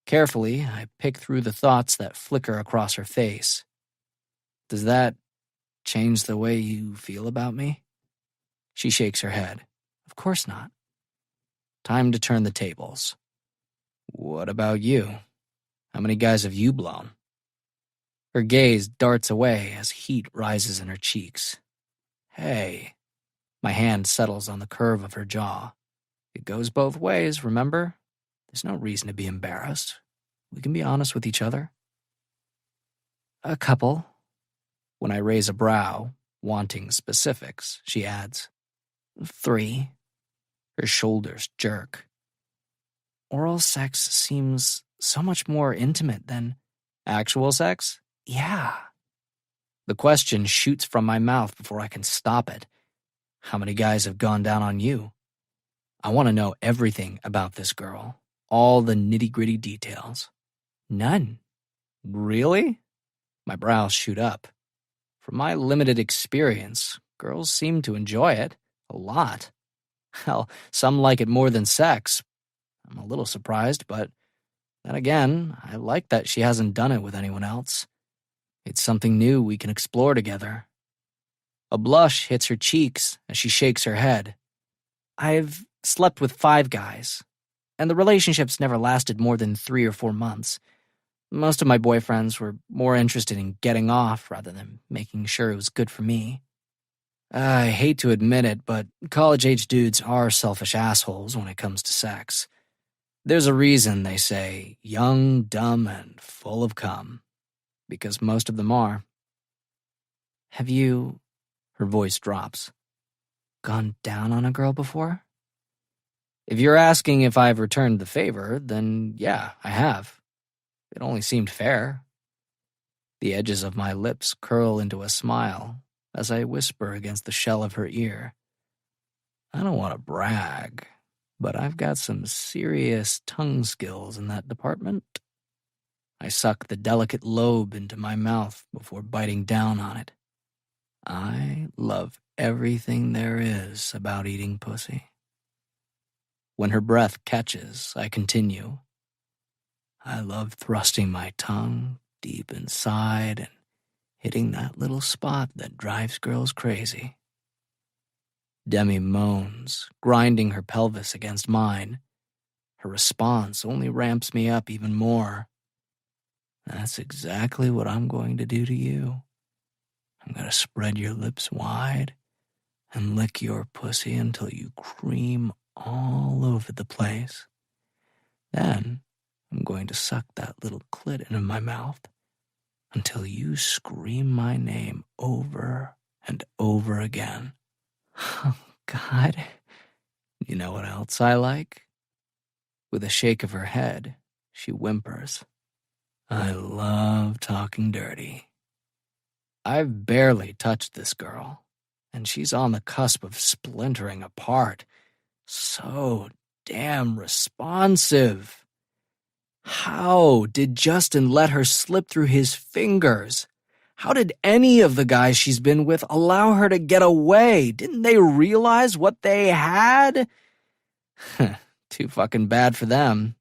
Carefully, I pick through the thoughts that flicker across her face. Does that change the way you feel about me? She shakes her head. Of course not. Time to turn the tables. What about you? How many guys have you blown? Her gaze darts away as heat rises in her cheeks. Hey. My hand settles on the curve of her jaw. It goes both ways, remember? There's no reason to be embarrassed. We can be honest with each other. A couple. When I raise a brow, wanting specifics, she adds. 3. Her shoulders jerk. Oral sex seems so much more intimate than... Actual sex? Yeah. The question shoots from my mouth before I can stop it. How many guys have gone down on you? I want to know everything about this girl, all the nitty-gritty details. None. Really? My brows shoot up. From my limited experience, girls seem to enjoy it a lot. Hell, some like it more than sex. I'm a little surprised, but then again, I like that she hasn't done it with anyone else. It's something new we can explore together. A blush hits her cheeks as she shakes her head. I've slept with 5 guys, and the relationships never lasted more than 3 or 4 months. Most of my boyfriends were more interested in getting off rather than making sure it was good for me. I hate to admit it, but college-age dudes are selfish assholes when it comes to sex. There's a reason they say young, dumb, and full of cum. Because most of them are. Have you, her voice drops, gone down on a girl before? If you're asking if I've returned the favor, then yeah, I have. It only seemed fair. The edges of my lips curl into a smile as I whisper against the shell of her ear. I don't want to brag, but I've got some serious tongue skills in that department. I suck the delicate lobe into my mouth before biting down on it. I love everything there is about eating pussy. When her breath catches, I continue. I love thrusting my tongue deep inside and hitting that little spot that drives girls crazy. Demi moans, grinding her pelvis against mine. Her response only ramps me up even more. That's exactly what I'm going to do to you. I'm going to spread your lips wide and lick your pussy until you cream all over the place. Then I'm going to suck that little clit into my mouth until you scream my name over and over again. Oh, God. You know what else I like? With a shake of her head, she whimpers. I love talking dirty. I've barely touched this girl, and she's on the cusp of splintering apart. So damn responsive. How did Justin let her slip through his fingers? How did any of the guys she's been with allow her to get away? Didn't they realize what they had? Too fucking bad for them.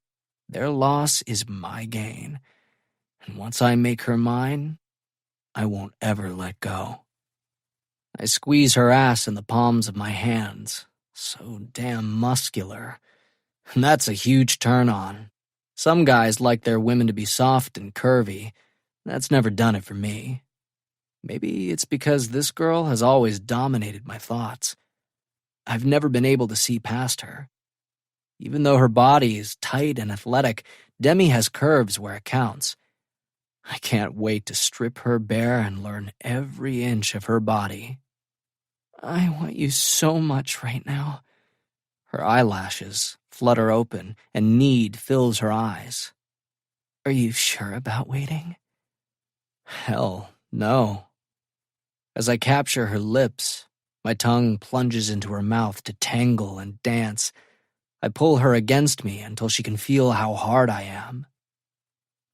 Their loss is my gain. And once I make her mine, I won't ever let go. I squeeze her ass in the palms of my hands. So damn muscular. And that's a huge turn on. Some guys like their women to be soft and curvy. That's never done it for me. Maybe it's because this girl has always dominated my thoughts. I've never been able to see past her. Even though her body is tight and athletic, Demi has curves where it counts. I can't wait to strip her bare and learn every inch of her body. I want you so much right now. Her eyelashes flutter open and need fills her eyes. Are you sure about waiting? Hell, no. As I capture her lips, my tongue plunges into her mouth to tangle and dance. I pull her against me until she can feel how hard I am.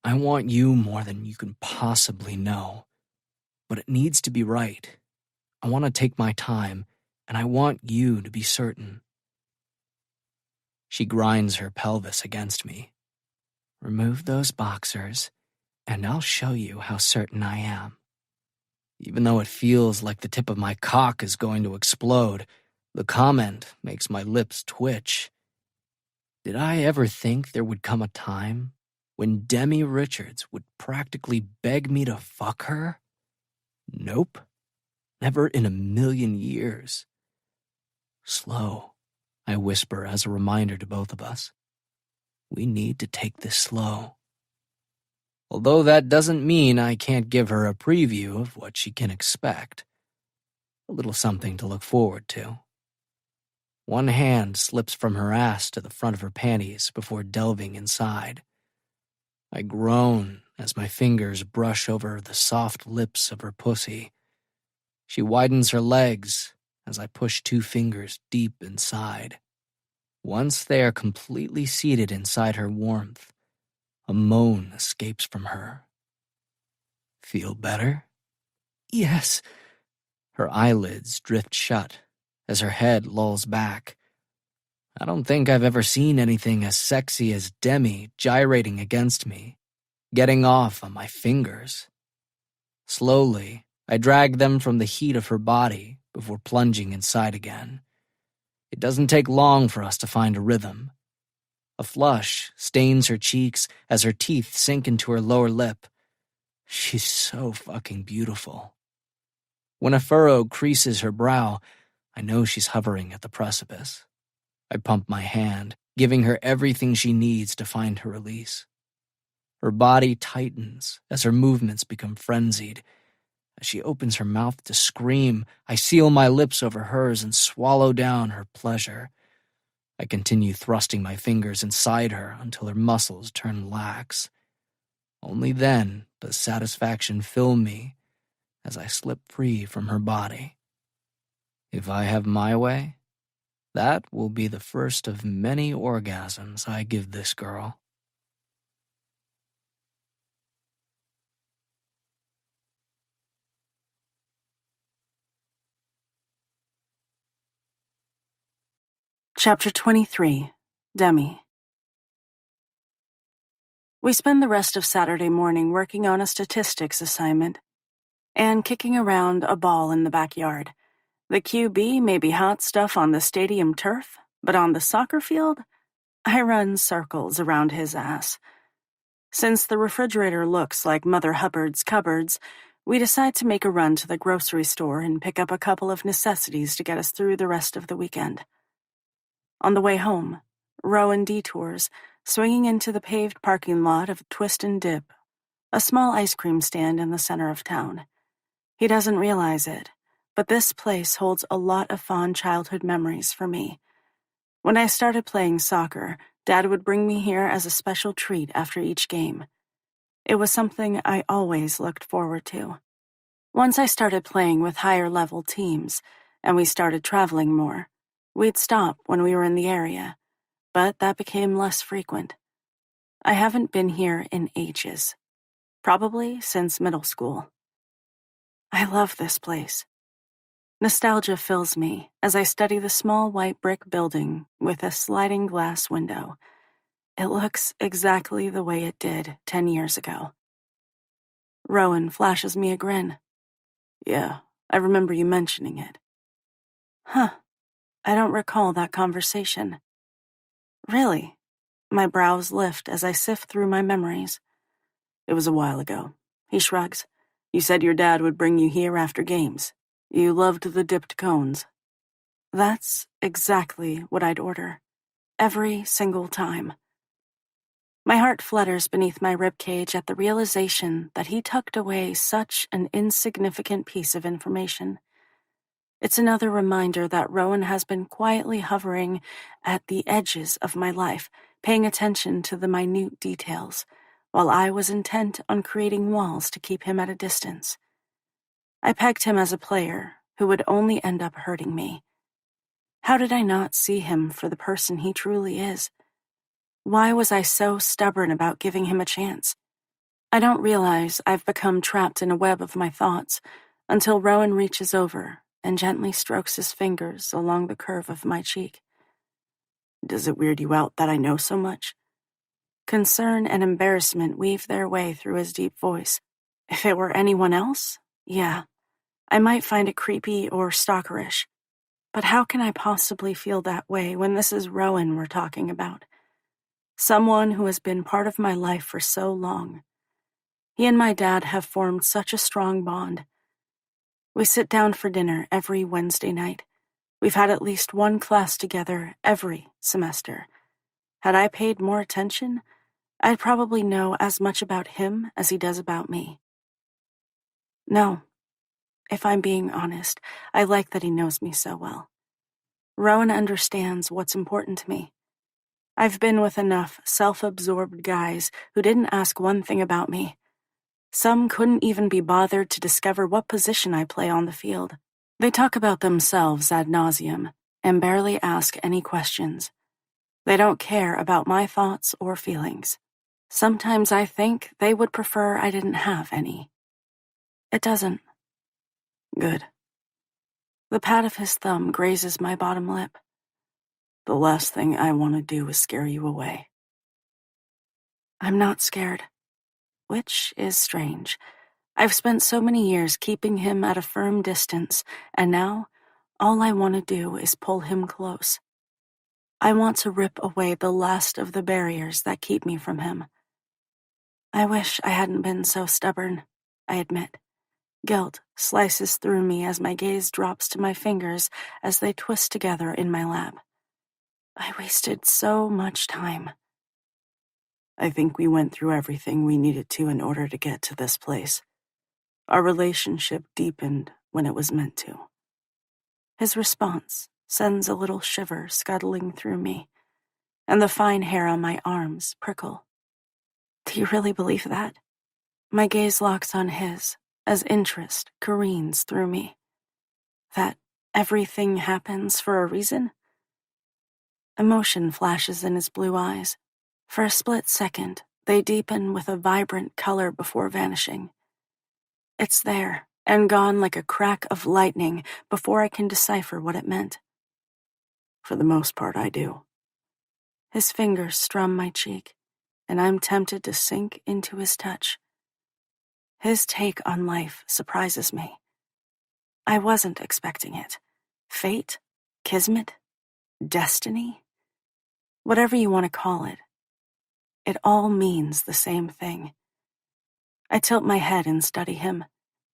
I want you more than you can possibly know, but it needs to be right. I want to take my time, and I want you to be certain. She grinds her pelvis against me. Remove those boxers, and I'll show you how certain I am. Even though it feels like the tip of my cock is going to explode, the comment makes my lips twitch. Did I ever think there would come a time when Demi Richards would practically beg me to fuck her? Nope. Never in a million years. Slow, I whisper as a reminder to both of us. We need to take this slow. Although that doesn't mean I can't give her a preview of what she can expect. A little something to look forward to. One hand slips from her ass to the front of her panties before delving inside. I groan as my fingers brush over the soft lips of her pussy. She widens her legs as I push 2 fingers deep inside. Once they are completely seated inside her warmth, a moan escapes from her. Feel better? Yes. Her eyelids drift shut as her head lolls back. I don't think I've ever seen anything as sexy as Demi gyrating against me, getting off on my fingers. Slowly, I drag them from the heat of her body before plunging inside again. It doesn't take long for us to find a rhythm. A flush stains her cheeks as her teeth sink into her lower lip. She's so fucking beautiful. When a furrow creases her brow, I know she's hovering at the precipice. I pump my hand, giving her everything she needs to find her release. Her body tightens as her movements become frenzied. As she opens her mouth to scream, I seal my lips over hers and swallow down her pleasure. I continue thrusting my fingers inside her until her muscles turn lax. Only then does satisfaction fill me as I slip free from her body. If I have my way, that will be the first of many orgasms I give this girl. Chapter 23, Demi. We spend the rest of Saturday morning working on a statistics assignment and kicking around a ball in the backyard. The QB may be hot stuff on the stadium turf, but on the soccer field, I run circles around his ass. Since the refrigerator looks like Mother Hubbard's cupboards, we decide to make a run to the grocery store and pick up a couple of necessities to get us through the rest of the weekend. On the way home, Rowan detours, swinging into the paved parking lot of Twist and Dip, a small ice cream stand in the center of town. He doesn't realize it, but this place holds a lot of fond childhood memories for me. When I started playing soccer, Dad would bring me here as a special treat after each game. It was something I always looked forward to. Once I started playing with higher-level teams, and we started traveling more, we'd stop when we were in the area, but that became less frequent. I haven't been here in ages, probably since middle school. I love this place. Nostalgia fills me as I study the small white brick building with a sliding glass window. It looks exactly the way it did 10 years ago. Rowan flashes me a grin. Yeah, I remember you mentioning it. Huh, I don't recall that conversation. Really? My brows lift as I sift through my memories. It was a while ago. He shrugs. You said your dad would bring you here after games. You loved the dipped cones. That's exactly what I'd order. Every single time. My heart flutters beneath my ribcage at the realization that he tucked away such an insignificant piece of information. It's another reminder that Rowan has been quietly hovering at the edges of my life, paying attention to the minute details, while I was intent on creating walls to keep him at a distance. I pegged him as a player who would only end up hurting me. How did I not see him for the person he truly is? Why was I so stubborn about giving him a chance? I don't realize I've become trapped in a web of my thoughts until Rowan reaches over and gently strokes his fingers along the curve of my cheek. Does it weird you out that I know so much? Concern and embarrassment weave their way through his deep voice. If it were anyone else, yeah, I might find it creepy or stalkerish. But how can I possibly feel that way when this is Rowan we're talking about? Someone who has been part of my life for so long. He and my dad have formed such a strong bond. We sit down for dinner every Wednesday night. We've had at least one class together every semester. Had I paid more attention, I'd probably know as much about him as he does about me. No, if I'm being honest, I like that he knows me so well. Rowan understands what's important to me. I've been with enough self-absorbed guys who didn't ask one thing about me, Some couldn't even be bothered to discover what position I play on the field. They talk about themselves ad nauseum and barely ask any questions. They don't care about my thoughts or feelings. Sometimes I think they would prefer I didn't have any. It doesn't. Good. The pat of his thumb grazes my bottom lip. The last thing I want to do is scare you away. I'm not scared, which is strange. I've spent so many years keeping him at a firm distance, and now all I want to do is pull him close. I want to rip away the last of the barriers that keep me from him. I wish I hadn't been so stubborn, I admit. Guilt slices through me as my gaze drops to my fingers as they twist together in my lap. I wasted so much time. I think we went through everything we needed to in order to get to this place. Our relationship deepened when it was meant to. His response sends a little shiver scuttling through me, and the fine hair on my arms prickle. Do you really believe that? My gaze locks on his as interest careens through me. That everything happens for a reason? Emotion flashes in his blue eyes. For a split second, they deepen with a vibrant color before vanishing. It's there and gone like a crack of lightning before I can decipher what it meant. For the most part, I do. His fingers strum my cheek, and I'm tempted to sink into his touch. His take on life surprises me. I wasn't expecting it. Fate? Kismet? Destiny? Whatever you want to call it. It all means the same thing. I tilt my head and study him,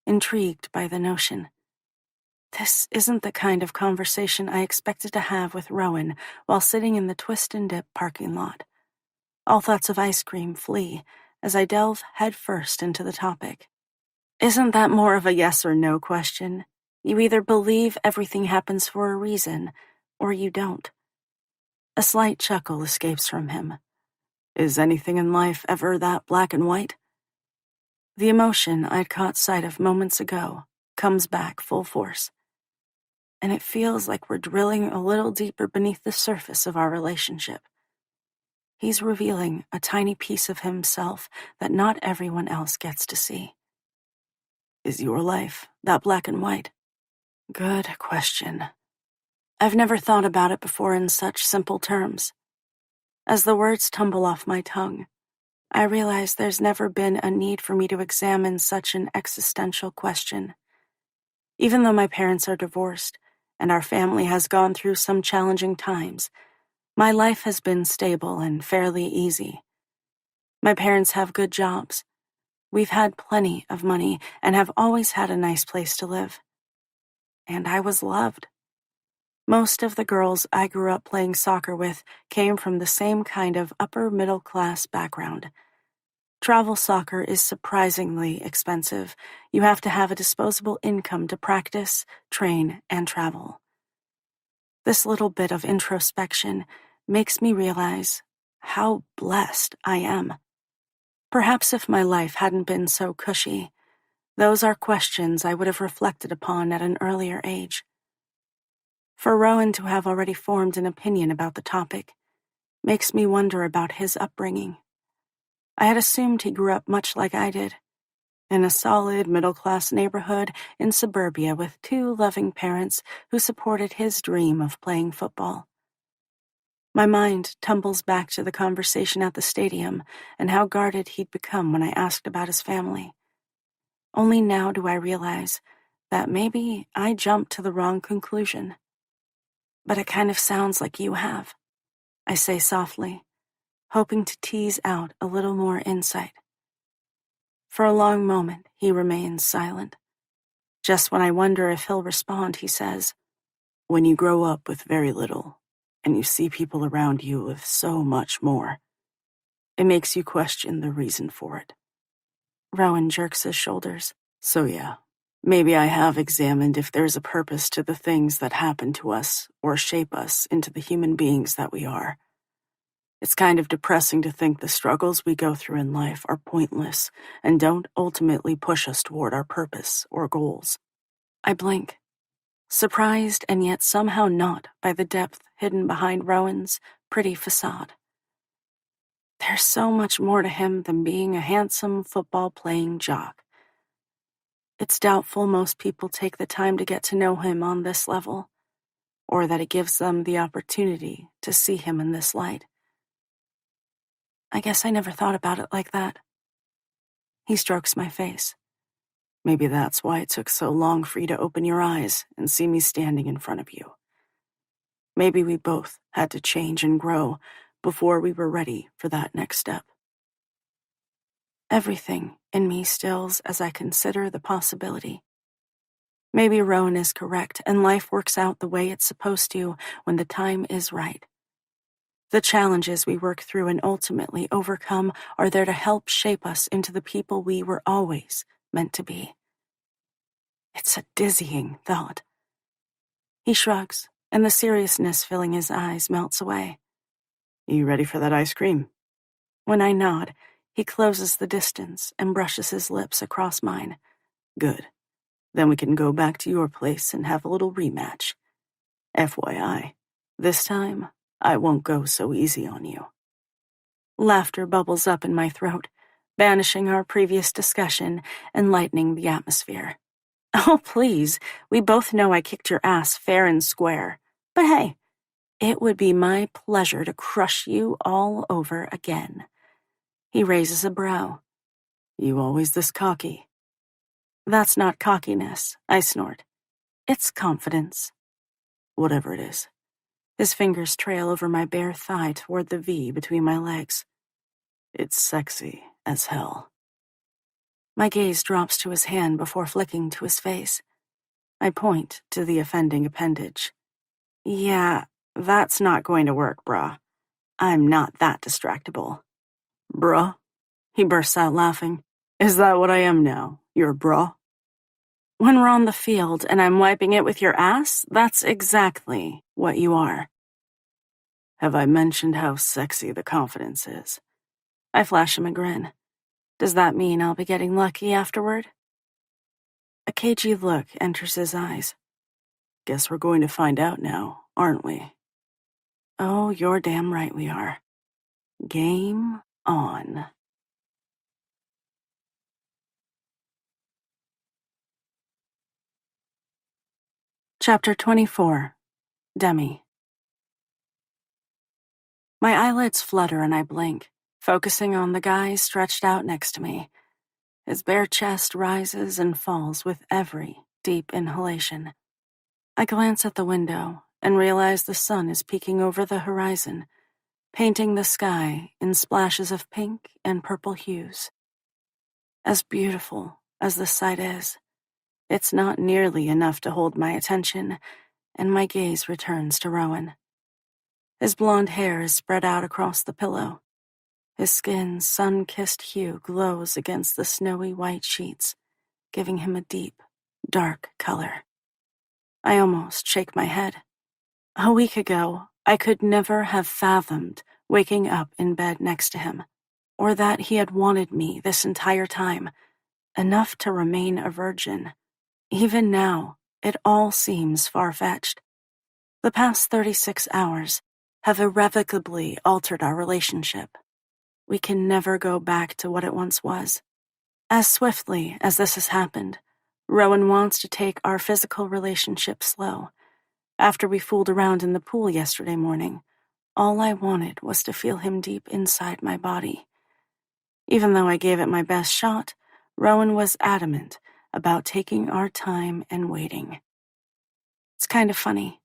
intrigued by the notion. This isn't the kind of conversation I expected to have with Rowan while sitting in the Twist and Dip parking lot. All thoughts of ice cream flee as I delve headfirst into the topic. Isn't that more of a yes or no question? You either believe everything happens for a reason, or you don't. A slight chuckle escapes from him. Is anything in life ever that black and white? The emotion I'd caught sight of moments ago comes back full force. And it feels like we're drilling a little deeper beneath the surface of our relationship. He's revealing a tiny piece of himself that not everyone else gets to see. Is your life that black and white? Good question. I've never thought about it before in such simple terms. As the words tumble off my tongue, I realize there's never been a need for me to examine such an existential question. Even though my parents are divorced and our family has gone through some challenging times, my life has been stable and fairly easy. My parents have good jobs. We've had plenty of money and have always had a nice place to live. And I was loved. Most of the girls I grew up playing soccer with came from the same kind of upper-middle-class background. Travel soccer is surprisingly expensive. You have to have a disposable income to practice, train, and travel. This little bit of introspection makes me realize how blessed I am. Perhaps if my life hadn't been so cushy, those are questions I would have reflected upon at an earlier age. For Rowan to have already formed an opinion about the topic makes me wonder about his upbringing. I had assumed he grew up much like I did, in a solid middle-class neighborhood in suburbia with two loving parents who supported his dream of playing football. My mind tumbles back to the conversation at the stadium and how guarded he'd become when I asked about his family. Only now do I realize that maybe I jumped to the wrong conclusion. But it kind of sounds like you have, I say softly, hoping to tease out a little more insight. For a long moment, he remains silent. Just when I wonder if he'll respond, he says, "When you grow up with very little, and you see people around you with so much more, it makes you question the reason for it." Rowan jerks his shoulders. So yeah, maybe I have examined if there's a purpose to the things that happen to us or shape us into the human beings that we are. It's kind of depressing to think the struggles we go through in life are pointless and don't ultimately push us toward our purpose or goals. I blink, surprised and yet somehow not by the depth hidden behind Rowan's pretty facade. There's so much more to him than being a handsome football-playing jock. It's doubtful most people take the time to get to know him on this level, or that it gives them the opportunity to see him in this light. I guess I never thought about it like that. He strokes my face. Maybe that's why it took so long for you to open your eyes and see me standing in front of you. Maybe we both had to change and grow before we were ready for that next step. Everything in me stills as I consider the possibility. Maybe Rowan is correct and life works out the way it's supposed to when the time is right. The challenges we work through and ultimately overcome are there to help shape us into the people we were always meant to be. It's a dizzying thought. He shrugs, and the seriousness filling his eyes melts away. You ready for that ice cream? When I nod, he closes the distance and brushes his lips across mine. Good. Then we can go back to your place and have a little rematch. FYI, this time, I won't go so easy on you. Laughter bubbles up in my throat, banishing our previous discussion and lightening the atmosphere. Oh, please, we both know I kicked your ass fair and square. But hey, it would be my pleasure to crush you all over again. He raises a brow. You always this cocky. That's not cockiness, I snort. It's confidence. Whatever it is. His fingers trail over my bare thigh toward the V between my legs. It's sexy as hell. My gaze drops to his hand before flicking to his face. I point to the offending appendage. Yeah, that's not going to work, brah. I'm not that distractible. Bruh? He bursts out laughing. Is that what I am now? You're a brah? When we're on the field and I'm wiping it with your ass, that's exactly what you are. Have I mentioned how sexy the confidence is? I flash him a grin. Does that mean I'll be getting lucky afterward? A cagey look enters his eyes. Guess we're going to find out now, aren't we? Oh, you're damn right we are. Game on. Chapter 24. Demi. My eyelids flutter and I blink, focusing on the guy stretched out next to me. His bare chest rises and falls with every deep inhalation. I glance at the window and realize the sun is peeking over the horizon, painting the sky in splashes of pink and purple hues. As beautiful as the sight is, it's not nearly enough to hold my attention, and my gaze returns to Rowan. His blonde hair is spread out across the pillow. His skin's sun-kissed hue glows against the snowy white sheets, giving him a deep, dark color. I almost shake my head. A week ago, I could never have fathomed waking up in bed next to him, or that he had wanted me this entire time, enough to remain a virgin. Even now, it all seems far-fetched. The past 36 hours have irrevocably altered our relationship. We can never go back to what it once was. As swiftly as this has happened, Rowan wants to take our physical relationship slow. After we fooled around in the pool yesterday morning, all I wanted was to feel him deep inside my body. Even though I gave it my best shot, Rowan was adamant about taking our time and waiting. It's kind of funny,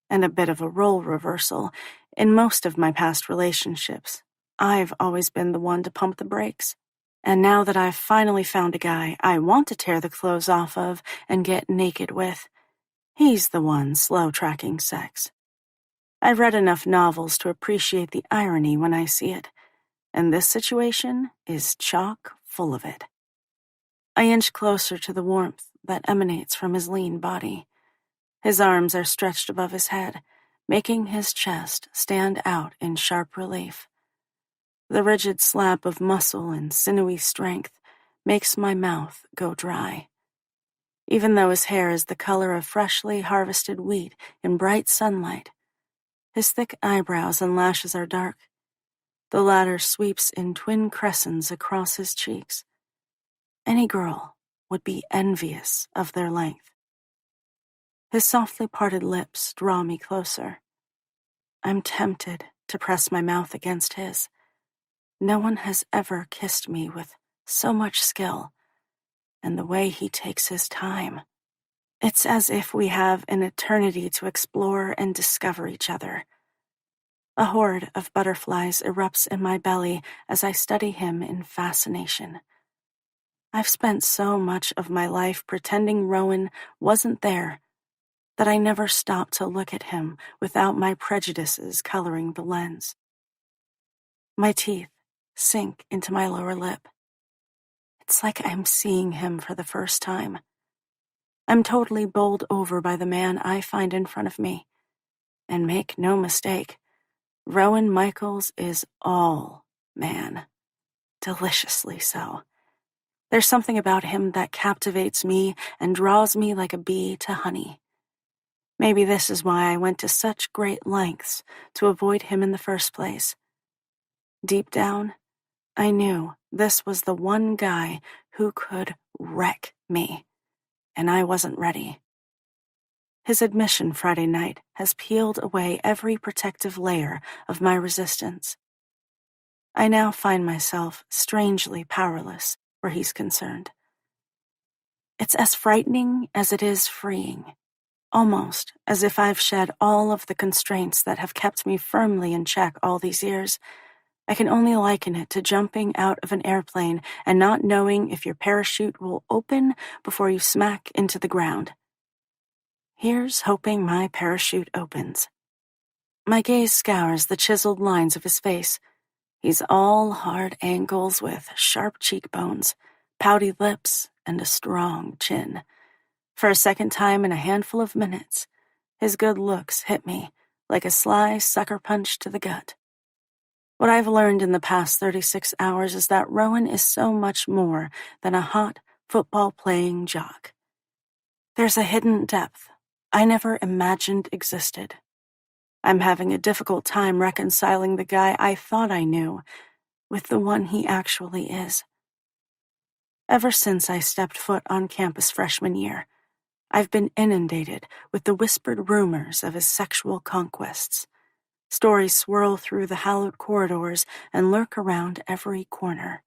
and a bit of a role reversal. In most of my past relationships, I've always been the one to pump the brakes. And now that I've finally found a guy I want to tear the clothes off of and get naked with, he's the one slow-tracking sex. I've read enough novels to appreciate the irony when I see it, and this situation is chock full of it. I inch closer to the warmth that emanates from his lean body. His arms are stretched above his head, making his chest stand out in sharp relief. The rigid slap of muscle and sinewy strength makes my mouth go dry. Even though his hair is the color of freshly harvested wheat in bright sunlight, his thick eyebrows and lashes are dark. The latter sweeps in twin crescents across his cheeks. Any girl would be envious of their length. His softly parted lips draw me closer. I'm tempted to press my mouth against his. No one has ever kissed me with so much skill, and the way he takes his time. It's as if we have an eternity to explore and discover each other. A horde of butterflies erupts in my belly as I study him in fascination. I've spent so much of my life pretending Rowan wasn't there that I never stopped to look at him without my prejudices coloring the lens. My teeth sink into my lower lip. It's like I'm seeing him for the first time. I'm totally bowled over by the man I find in front of me. And make no mistake, Rowan Michaels is all man. Deliciously so. There's something about him that captivates me and draws me like a bee to honey. Maybe this is why I went to such great lengths to avoid him in the first place. Deep down, I knew this was the one guy who could wreck me, and I wasn't ready. His admission Friday night has peeled away every protective layer of my resistance. I now find myself strangely powerless where he's concerned. It's as frightening as it is freeing, almost as if I've shed all of the constraints that have kept me firmly in check all these years. I can only liken it to jumping out of an airplane and not knowing if your parachute will open before you smack into the ground. Here's hoping my parachute opens. My gaze scours the chiseled lines of his face. He's all hard angles with sharp cheekbones, pouty lips, and a strong chin. For a second time in a handful of minutes, his good looks hit me like a sly sucker punch to the gut. What I've learned in the past 36 hours is that Rowan is so much more than a hot football-playing jock. There's a hidden depth I never imagined existed. I'm having a difficult time reconciling the guy I thought I knew with the one he actually is. Ever since I stepped foot on campus freshman year, I've been inundated with the whispered rumors of his sexual conquests. Stories swirl through the hallowed corridors and lurk around every corner.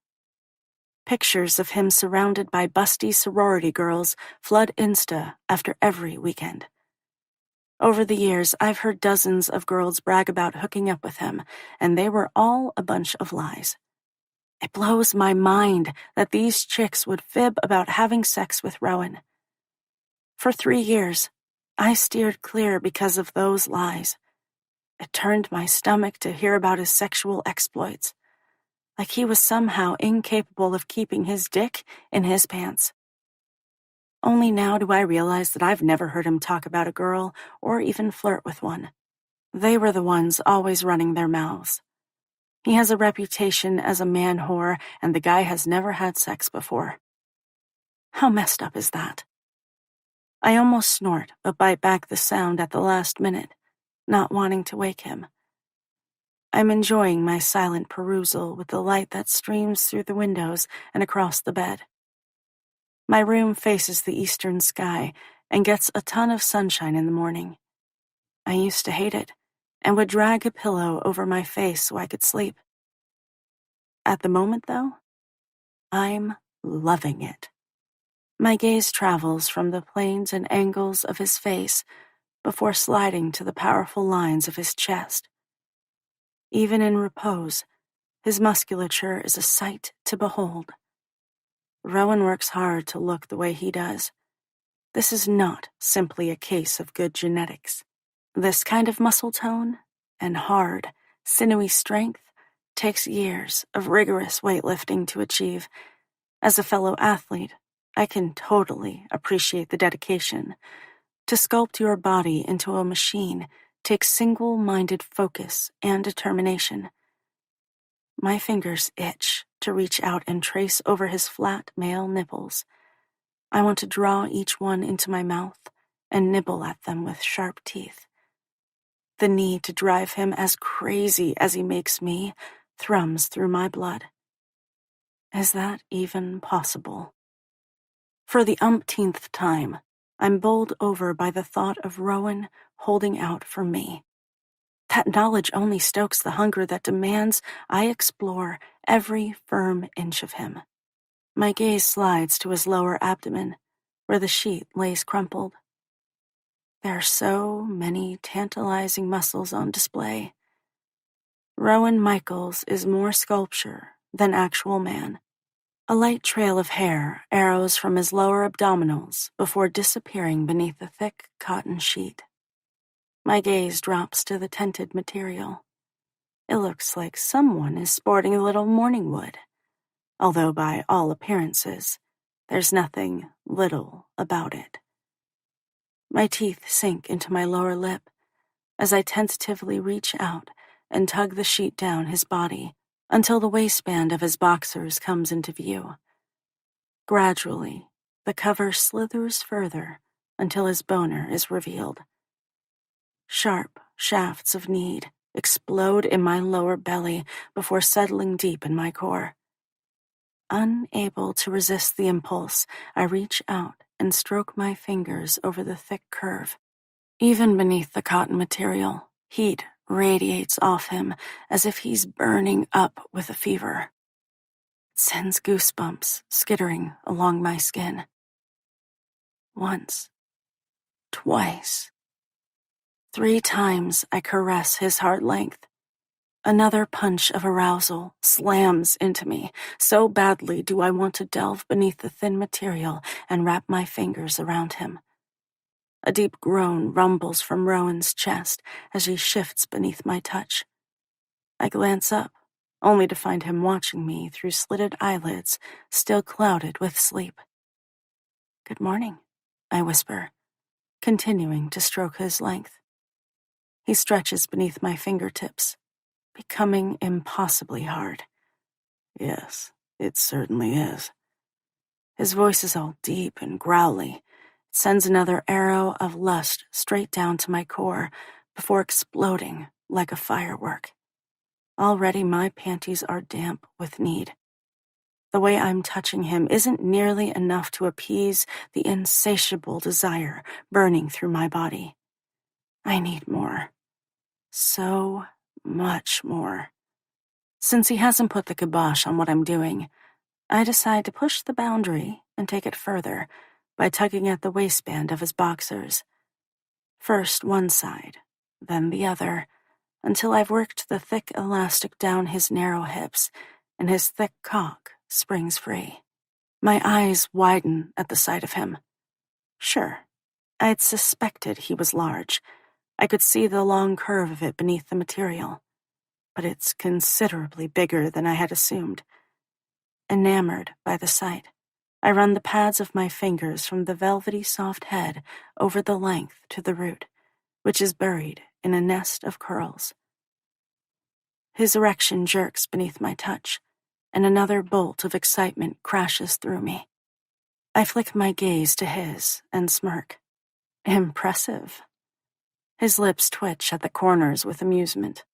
Pictures of him surrounded by busty sorority girls flood Insta after every weekend. Over the years, I've heard dozens of girls brag about hooking up with him, and they were all a bunch of lies. It blows my mind that these chicks would fib about having sex with Rowan. For 3 years, I steered clear because of those lies. It turned my stomach to hear about his sexual exploits, like he was somehow incapable of keeping his dick in his pants. Only now do I realize that I've never heard him talk about a girl or even flirt with one. They were the ones always running their mouths. He has a reputation as a man whore, and the guy has never had sex before. How messed up is that? I almost snort, but bite back the sound at the last minute, not wanting to wake him. I'm enjoying my silent perusal with the light that streams through the windows and across the bed. My room faces the eastern sky and gets a ton of sunshine in the morning. I used to hate it and would drag a pillow over my face so I could sleep. At the moment, though, I'm loving it. My gaze travels from the planes and angles of his face before sliding to the powerful lines of his chest. Even in repose, his musculature is a sight to behold. Rowan works hard to look the way he does. This is not simply a case of good genetics. This kind of muscle tone and hard, sinewy strength takes years of rigorous weightlifting to achieve. As a fellow athlete, I can totally appreciate the dedication. To sculpt your body into a machine takes single-minded focus and determination. My fingers itch to reach out and trace over his flat male nipples. I want to draw each one into my mouth and nibble at them with sharp teeth. The need to drive him as crazy as he makes me thrums through my blood. Is that even possible? For the umpteenth time, I'm bowled over by the thought of Rowan holding out for me. That knowledge only stokes the hunger that demands I explore every firm inch of him. My gaze slides to his lower abdomen, where the sheet lays crumpled. There are so many tantalizing muscles on display. Rowan Michaels is more sculpture than actual man. A light trail of hair arrows from his lower abdominals before disappearing beneath a thick cotton sheet. My gaze drops to the tented material. It looks like someone is sporting a little morning wood, although by all appearances, there's nothing little about it. My teeth sink into my lower lip as I tentatively reach out and tug the sheet down his body until the waistband of his boxers comes into view. Gradually, the cover slithers further until his boner is revealed. Sharp shafts of need explode in my lower belly before settling deep in my core. Unable to resist the impulse, I reach out and stroke my fingers over the thick curve. Even beneath the cotton material, heat radiates off him as if he's burning up with a fever. It sends goosebumps skittering along my skin. Once, twice, 3 times I caress his hard length. Another punch of arousal slams into me. So badly do I want to delve beneath the thin material and wrap my fingers around him. A deep groan rumbles from Rowan's chest as he shifts beneath my touch. I glance up, only to find him watching me through slitted eyelids, still clouded with sleep. "Good morning," I whisper, continuing to stroke his length. He stretches beneath my fingertips, becoming impossibly hard. Yes, it certainly is. His voice is all deep and growly. It sends another arrow of lust straight down to my core before exploding like a firework. Already my panties are damp with need. The way I'm touching him isn't nearly enough to appease the insatiable desire burning through my body. I need more. So much more. Since he hasn't put the kibosh on what I'm doing, I decide to push the boundary and take it further by tugging at the waistband of his boxers. First one side, then the other, until I've worked the thick elastic down his narrow hips and his thick cock springs free. My eyes widen at the sight of him. Sure, I'd suspected he was large. I could see the long curve of it beneath the material, but it's considerably bigger than I had assumed. Enamored by the sight, I run the pads of my fingers from the velvety soft head over the length to the root, which is buried in a nest of curls. His erection jerks beneath my touch, and another bolt of excitement crashes through me. I flick my gaze to his and smirk. Impressive. His lips twitch at the corners with amusement.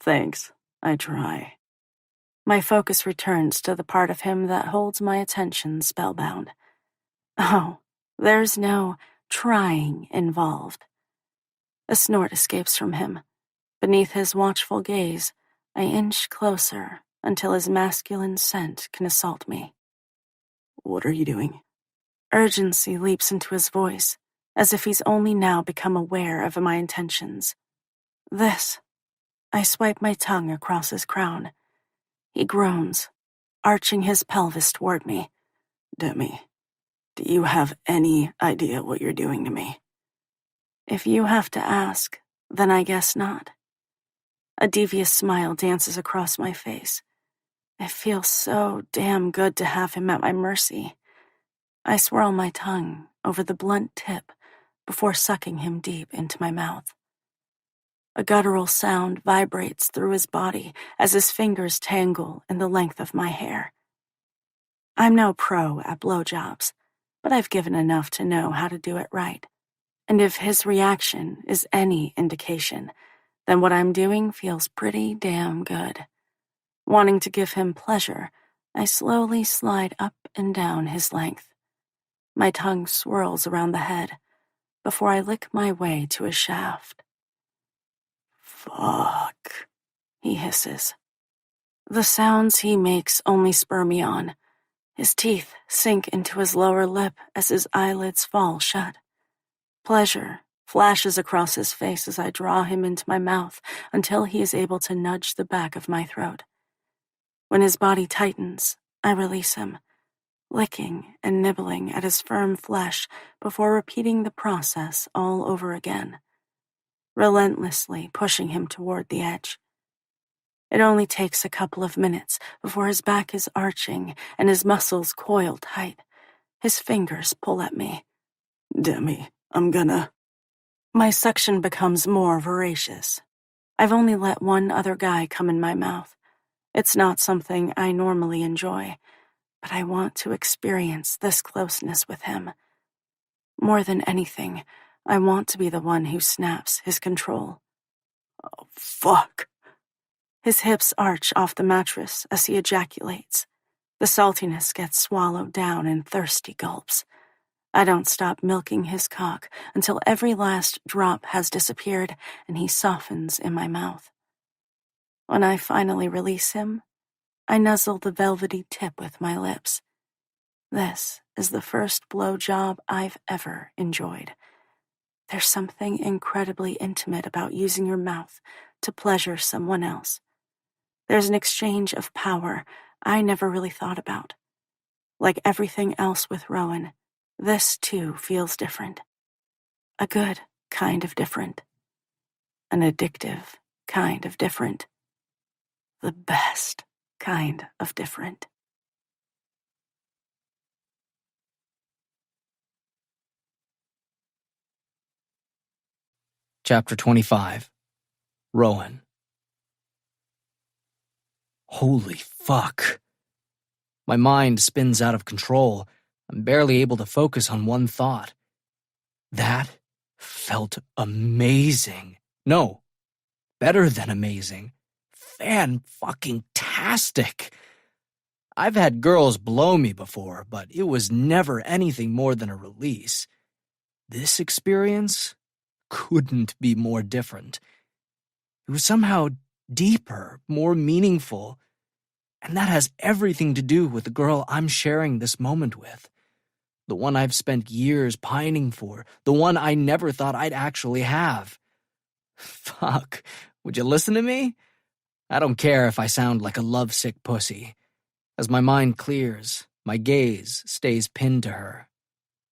Thanks, I try. My focus returns to the part of him that holds my attention spellbound. Oh, there's no trying involved. A snort escapes from him. Beneath his watchful gaze, I inch closer until his masculine scent can assault me. What are you doing? Urgency leaps into his voice, as if he's only now become aware of my intentions. This. I swipe my tongue across his crown. He groans, arching his pelvis toward me. Demi, do you have any idea what you're doing to me? If you have to ask, then I guess not. A devious smile dances across my face. It feels so damn good to have him at my mercy. I swirl my tongue over the blunt tip before sucking him deep into my mouth. A guttural sound vibrates through his body as his fingers tangle in the length of my hair. I'm no pro at blowjobs, but I've given enough to know how to do it right. And if his reaction is any indication, then what I'm doing feels pretty damn good. Wanting to give him pleasure, I slowly slide up and down his length. My tongue swirls around the head before I lick my way to his shaft. Fuck, he hisses. The sounds he makes only spur me on. His teeth sink into his lower lip as his eyelids fall shut. Pleasure flashes across his face as I draw him into my mouth until he is able to nudge the back of my throat. When his body tightens, I release him, licking and nibbling at his firm flesh before repeating the process all over again, relentlessly pushing him toward the edge. It only takes a couple of minutes before his back is arching and his muscles coil tight. His fingers pull at me. Demi, I'm gonna... My suction becomes more voracious. I've only let one other guy come in my mouth. It's not something I normally enjoy, but I want to experience this closeness with him. More than anything, I want to be the one who snaps his control. Oh, fuck. His hips arch off the mattress as he ejaculates. The saltiness gets swallowed down in thirsty gulps. I don't stop milking his cock until every last drop has disappeared and he softens in my mouth. When I finally release him, I nuzzle the velvety tip with my lips. This is the first blowjob I've ever enjoyed. There's something incredibly intimate about using your mouth to pleasure someone else. There's an exchange of power I never really thought about. Like everything else with Rowan, this too feels different. A good kind of different. An addictive kind of different. The best kind of different. Chapter 25. Rowan. Holy fuck. My mind spins out of control. I'm barely able to focus on one thought. That felt amazing. No, better than amazing. Fan-fucking-tastic. I've had girls blow me before, but it was never anything more than a release. This experience couldn't be more different. It was somehow deeper, more meaningful, and that has everything to do with the girl I'm sharing this moment with. The one I've spent years pining for, the one I never thought I'd actually have. Fuck, would you listen to me? I don't care if I sound like a lovesick pussy. As my mind clears, my gaze stays pinned to her.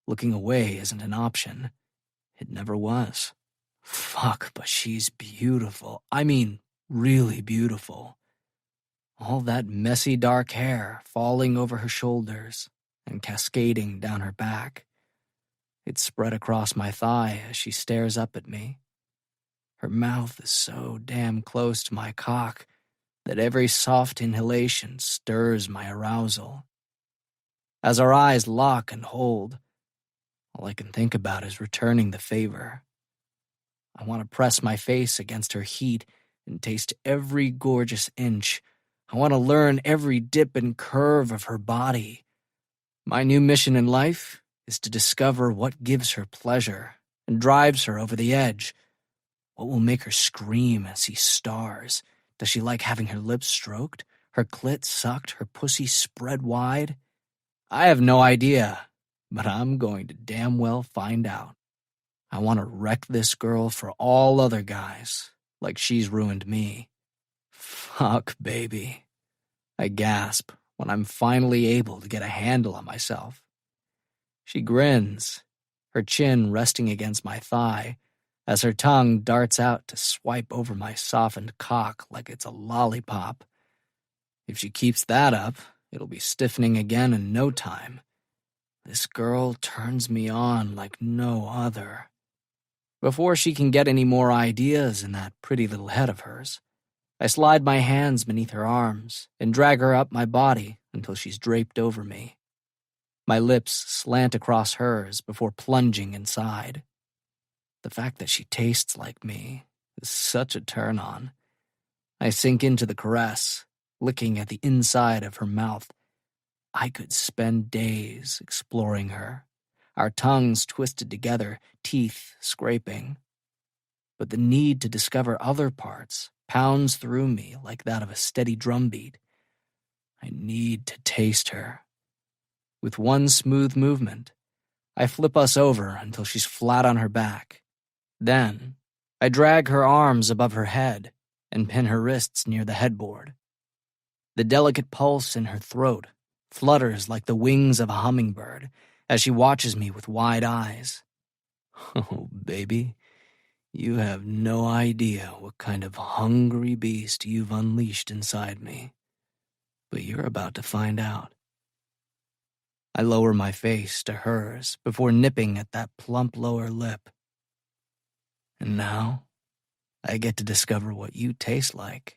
Looking away isn't an option. It never was. Fuck, but she's beautiful. I mean, really beautiful. All that messy dark hair falling over her shoulders and cascading down her back. It's spread across my thigh as she stares up at me. Her mouth is so damn close to my cock that every soft inhalation stirs my arousal. As our eyes lock and hold, all I can think about is returning the favor. I want to press my face against her heat and taste every gorgeous inch. I want to learn every dip and curve of her body. My new mission in life is to discover what gives her pleasure and drives her over the edge. What will make her scream and see stars? Does she like having her lips stroked, her clit sucked, her pussy spread wide? I have no idea, but I'm going to damn well find out. I want to wreck this girl for all other guys, like she's ruined me. Fuck, baby. I gasp when I'm finally able to get a handle on myself. She grins, her chin resting against my thigh, as her tongue darts out to swipe over my softened cock like it's a lollipop. If she keeps that up, it'll be stiffening again in no time. This girl turns me on like no other. Before she can get any more ideas in that pretty little head of hers, I slide my hands beneath her arms and drag her up my body until she's draped over me. My lips slant across hers before plunging inside. The fact that she tastes like me is such a turn-on. I sink into the caress, licking at the inside of her mouth. I could spend days exploring her, our tongues twisted together, teeth scraping. But the need to discover other parts pounds through me like that of a steady drumbeat. I need to taste her. With one smooth movement, I flip us over until she's flat on her back. Then, I drag her arms above her head and pin her wrists near the headboard. The delicate pulse in her throat flutters like the wings of a hummingbird as she watches me with wide eyes. Oh, baby, you have no idea what kind of hungry beast you've unleashed inside me. But you're about to find out. I lower my face to hers before nipping at that plump lower lip. And now, I get to discover what you taste like.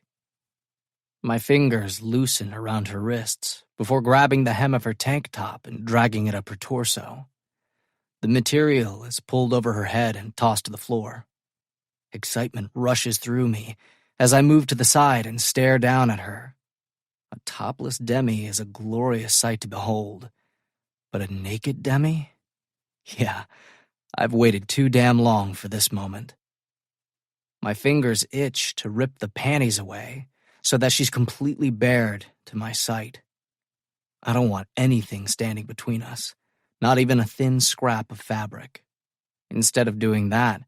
My fingers loosen around her wrists before grabbing the hem of her tank top and dragging it up her torso. The material is pulled over her head and tossed to the floor. Excitement rushes through me as I move to the side and stare down at her. A topless demi is a glorious sight to behold, but a naked demi? Yeah, I've waited too damn long for this moment. My fingers itch to rip the panties away so that she's completely bared to my sight. I don't want anything standing between us, not even a thin scrap of fabric. Instead of doing that,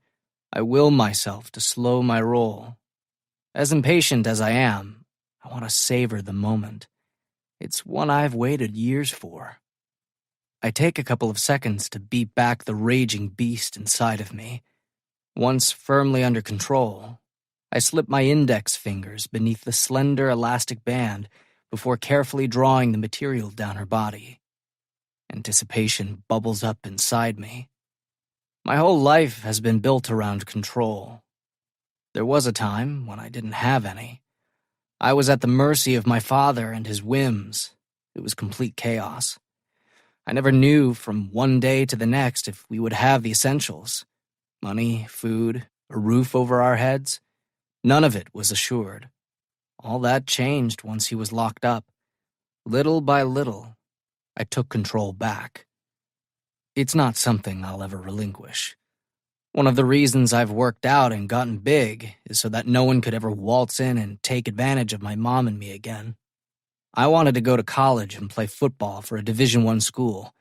I will myself to slow my roll. As impatient as I am, I want to savor the moment. It's one I've waited years for. I take a couple of seconds to beat back the raging beast inside of me. Once firmly under control, I slip my index fingers beneath the slender elastic band before carefully drawing the material down her body. Anticipation bubbles up inside me. My whole life has been built around control. There was a time when I didn't have any. I was at the mercy of my father and his whims. It was complete chaos. I never knew from one day to the next if we would have the essentials. Money, food, a roof over our heads. None of it was assured. All that changed once he was locked up. Little by little, I took control back. It's not something I'll ever relinquish. One of the reasons I've worked out and gotten big is so that no one could ever waltz in and take advantage of my mom and me again. I wanted to go to college and play football for a Division I school,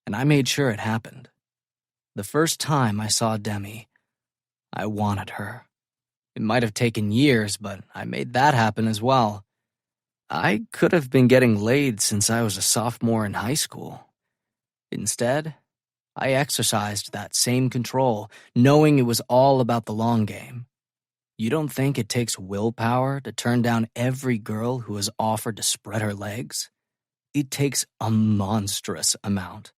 and I made sure it happened. The first time I saw Demi, I wanted her. It might have taken years, but I made that happen as well. I could have been getting laid since I was a sophomore in high school. Instead, I exercised that same control, knowing it was all about the long game. You don't think it takes willpower to turn down every girl who has offered to spread her legs? It takes a monstrous amount.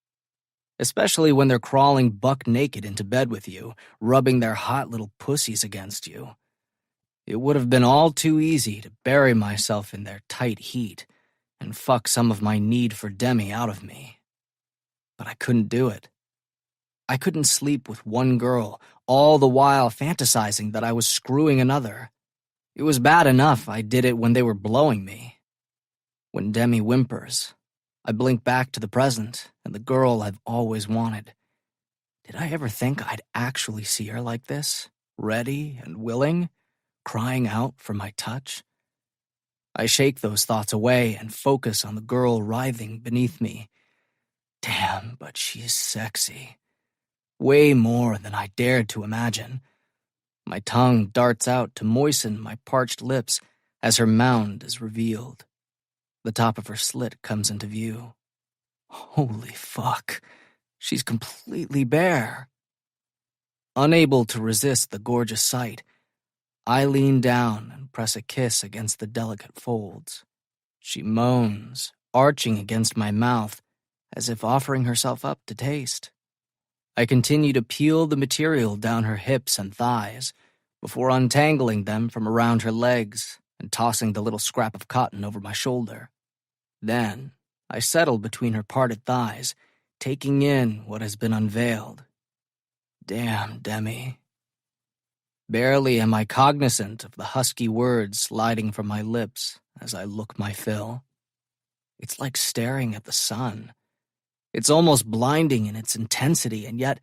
Especially when they're crawling buck naked into bed with you, rubbing their hot little pussies against you. It would have been all too easy to bury myself in their tight heat and fuck some of my need for Demi out of me. But I couldn't do it. I couldn't sleep with one girl, all the while fantasizing that I was screwing another. It was bad enough I did it when they were blowing me. When Demi whimpers, I blink back to the present and the girl I've always wanted. Did I ever think I'd actually see her like this, ready and willing, crying out for my touch? I shake those thoughts away and focus on the girl writhing beneath me. Damn, but she's sexy. Way more than I dared to imagine. My tongue darts out to moisten my parched lips as her mound is revealed. The top of her slit comes into view. Holy fuck, she's completely bare. Unable to resist the gorgeous sight, I lean down and press a kiss against the delicate folds. She moans, arching against my mouth, as if offering herself up to taste. I continue to peel the material down her hips and thighs before untangling them from around her legs and tossing the little scrap of cotton over my shoulder. Then, I settle between her parted thighs, taking in what has been unveiled. Damn, Demi. Barely am I cognizant of the husky words sliding from my lips as I look my fill. It's like staring at the sun. It's almost blinding in its intensity, and yet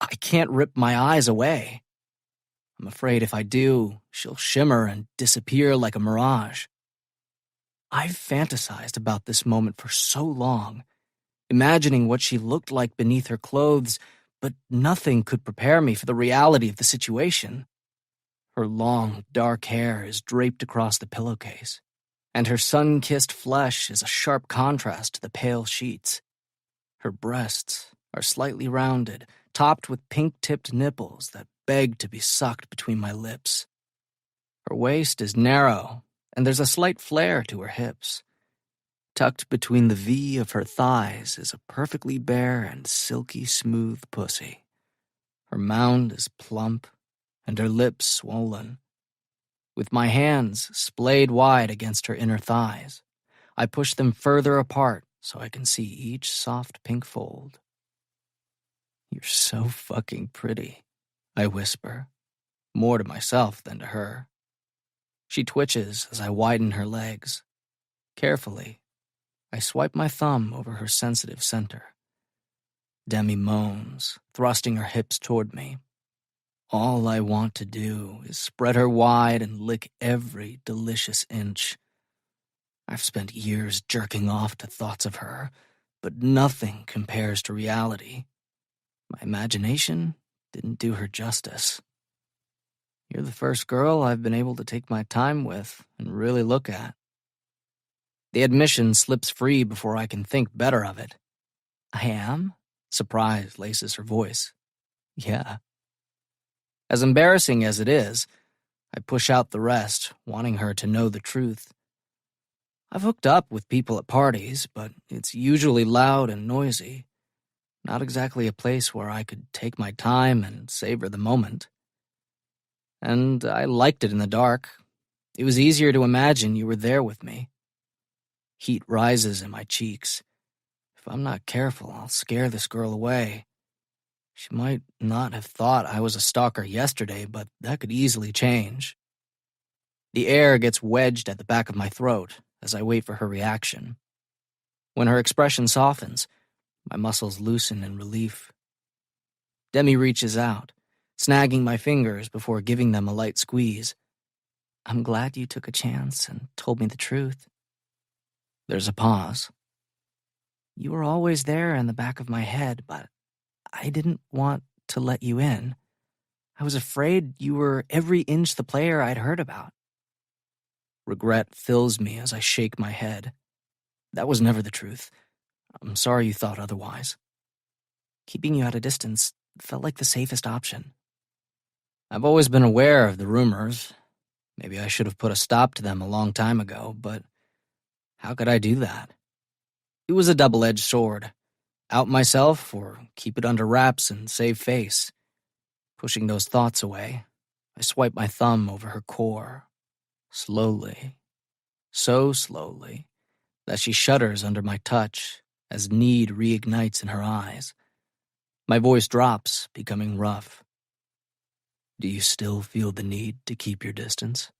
I can't rip my eyes away. I'm afraid if I do, she'll shimmer and disappear like a mirage. I've fantasized about this moment for so long, imagining what she looked like beneath her clothes, but nothing could prepare me for the reality of the situation. Her long, dark hair is draped across the pillowcase, and her sun-kissed flesh is a sharp contrast to the pale sheets. Her breasts are slightly rounded, topped with pink-tipped nipples that beg to be sucked between my lips. Her waist is narrow, and there's a slight flare to her hips. Tucked between the V of her thighs is a perfectly bare and silky smooth pussy. Her mound is plump, and her lips swollen. With my hands splayed wide against her inner thighs, I push them further apart so I can see each soft pink fold. "You're so fucking pretty," I whisper, more to myself than to her. She twitches as I widen her legs. Carefully, I swipe my thumb over her sensitive center. Demi moans, thrusting her hips toward me. All I want to do is spread her wide and lick every delicious inch. I've spent years jerking off to thoughts of her, but nothing compares to reality. My imagination didn't do her justice. You're the first girl I've been able to take my time with and really look at. The admission slips free before I can think better of it. "I am?" Surprise laces her voice. "Yeah." As embarrassing as it is, I push out the rest, wanting her to know the truth. I've hooked up with people at parties, but it's usually loud and noisy. Not exactly a place where I could take my time and savor the moment. And I liked it in the dark. It was easier to imagine you were there with me. Heat rises in my cheeks. If I'm not careful, I'll scare this girl away. She might not have thought I was a stalker yesterday, but that could easily change. The air gets wedged at the back of my throat as I wait for her reaction. When her expression softens, my muscles loosen in relief. Demi reaches out, snagging my fingers before giving them a light squeeze. "I'm glad you took a chance and told me the truth." There's a pause. "You were always there in the back of my head, but I didn't want to let you in. I was afraid you were every inch the player I'd heard about." Regret fills me as I shake my head. That was never the truth. I'm sorry you thought otherwise. Keeping you at a distance felt like the safest option. I've always been aware of the rumors. Maybe I should have put a stop to them a long time ago, but how could I do that? It was a double-edged sword. Out myself or keep it under wraps and save face. Pushing those thoughts away, I swipe my thumb over her core. Slowly, so slowly, that she shudders under my touch as need reignites in her eyes. My voice drops, becoming rough. "Do you still feel the need to keep your distance?"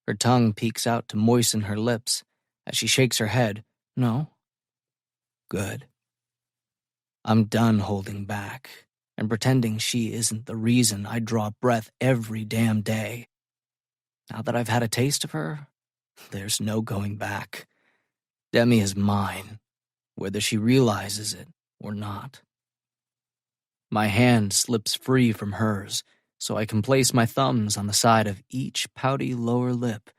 Her tongue peeks out to moisten her lips as she shakes her head. "No." "Good." I'm done holding back and pretending she isn't the reason I draw breath every damn day. Now that I've had a taste of her, there's no going back. Demi is mine, whether she realizes it or not. My hand slips free from hers, so I can place my thumbs on the side of each pouty lower lip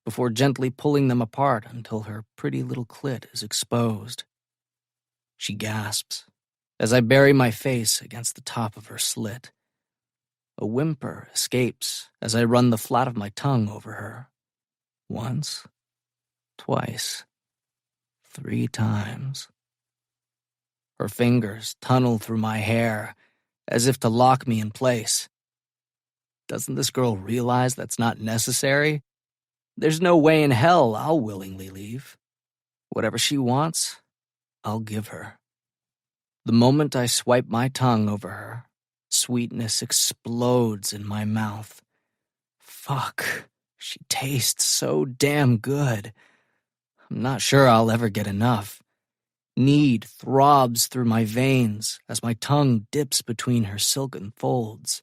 before gently pulling them apart until her pretty little clit is exposed. She gasps as I bury my face against the top of her slit. A whimper escapes as I run the flat of my tongue over her. Once, twice, 3 times. Her fingers tunnel through my hair, as if to lock me in place. Doesn't this girl realize that's not necessary? There's no way in hell I'll willingly leave. Whatever she wants, I'll give her. The moment I swipe my tongue over her, sweetness explodes in my mouth. Fuck, she tastes so damn good. I'm not sure I'll ever get enough. Need throbs through my veins as my tongue dips between her silken folds.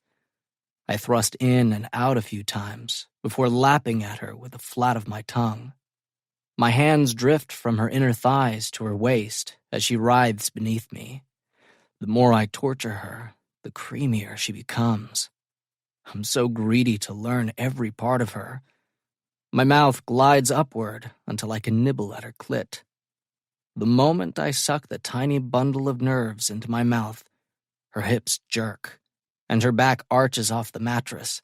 I thrust in and out a few times before lapping at her with the flat of my tongue. My hands drift from her inner thighs to her waist as she writhes beneath me. The more I torture her, the creamier she becomes. I'm so greedy to learn every part of her. My mouth glides upward until I can nibble at her clit. The moment I suck the tiny bundle of nerves into my mouth, her hips jerk, and her back arches off the mattress.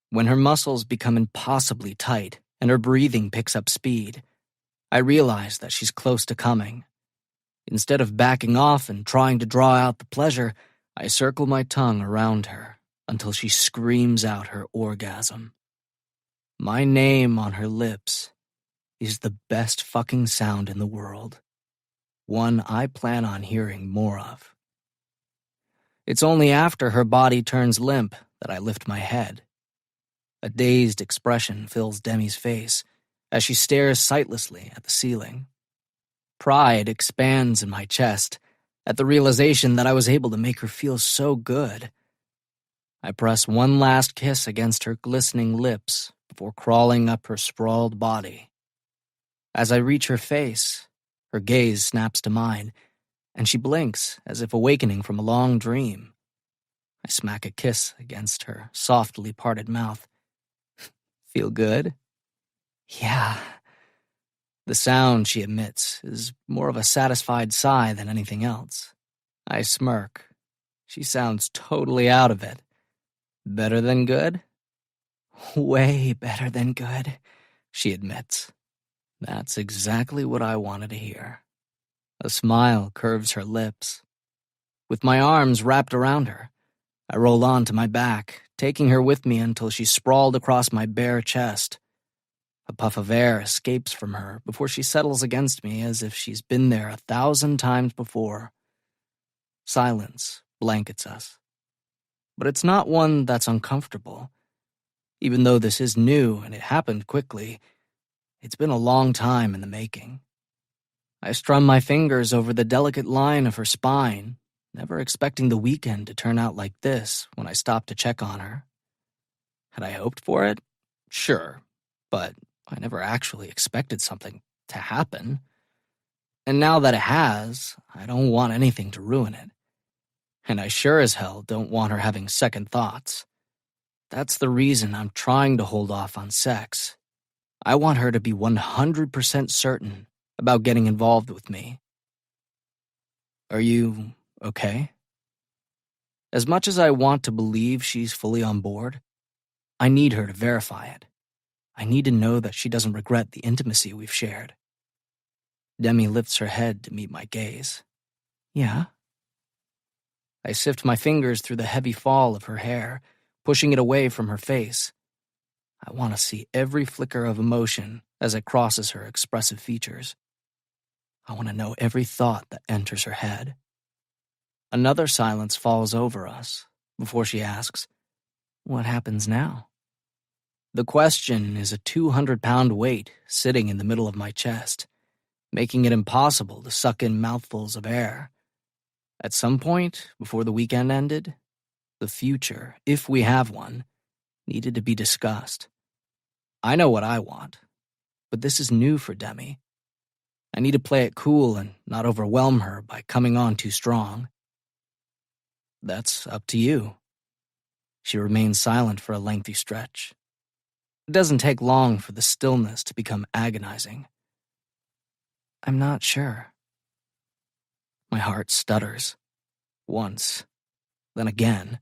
When her muscles become impossibly tight and her breathing picks up speed, I realize that she's close to coming. Instead of backing off and trying to draw out the pleasure, I circle my tongue around her until she screams out her orgasm. My name on her lips is the best fucking sound in the world. One I plan on hearing more of. It's only after her body turns limp that I lift my head. A dazed expression fills Demi's face as she stares sightlessly at the ceiling. Pride expands in my chest at the realization that I was able to make her feel so good. I press one last kiss against her glistening lips before crawling up her sprawled body. As I reach her face, her gaze snaps to mine, and she blinks as if awakening from a long dream. I smack a kiss against her softly parted mouth. Feel good? Yeah. The sound she emits is more of a satisfied sigh than anything else. I smirk. She sounds totally out of it. Better than good? Way better than good, she admits. That's exactly what I wanted to hear. A smile curves her lips. With my arms wrapped around her, I roll onto my back, taking her with me until she's sprawled across my bare chest. A puff of air escapes from her before she settles against me as if she's been there 1,000 times before. Silence blankets us. But it's not one that's uncomfortable. Even though this is new and it happened quickly, it's been a long time in the making. I strum my fingers over the delicate line of her spine, never expecting the weekend to turn out like this when I stopped to check on her. Had I hoped for it? Sure, but I never actually expected something to happen. And now that it has, I don't want anything to ruin it. And I sure as hell don't want her having second thoughts. That's the reason I'm trying to hold off on sex. I want her to be 100% certain about getting involved with me. Are you okay? As much as I want to believe she's fully on board, I need her to verify it. I need to know that she doesn't regret the intimacy we've shared. Demi lifts her head to meet my gaze. Yeah? I sift my fingers through the heavy fall of her hair, pushing it away from her face. I want to see every flicker of emotion as it crosses her expressive features. I want to know every thought that enters her head. Another silence falls over us before she asks, "What happens now?" The question is a 200-pound weight sitting in the middle of my chest, making it impossible to suck in mouthfuls of air. At some point, before the weekend ended, the future, if we have one, needed to be discussed. I know what I want, but this is new for Demi. I need to play it cool and not overwhelm her by coming on too strong. That's up to you. She remains silent for a lengthy stretch. It doesn't take long for the stillness to become agonizing. I'm not sure. My heart stutters. Once, then again.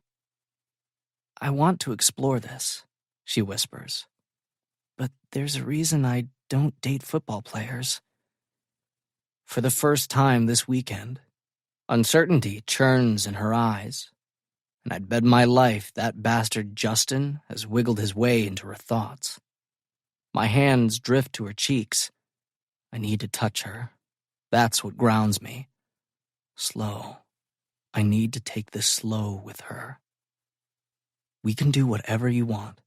I want to explore this, she whispers. But there's a reason I don't date football players. For the first time this weekend, Uncertainty churns in her eyes, and I'd bet my life that bastard Justin has wiggled his way into her thoughts. My hands drift to her cheeks. I need to touch her. That's what grounds me. Slow. I need to take this slow with her. We can do whatever you want.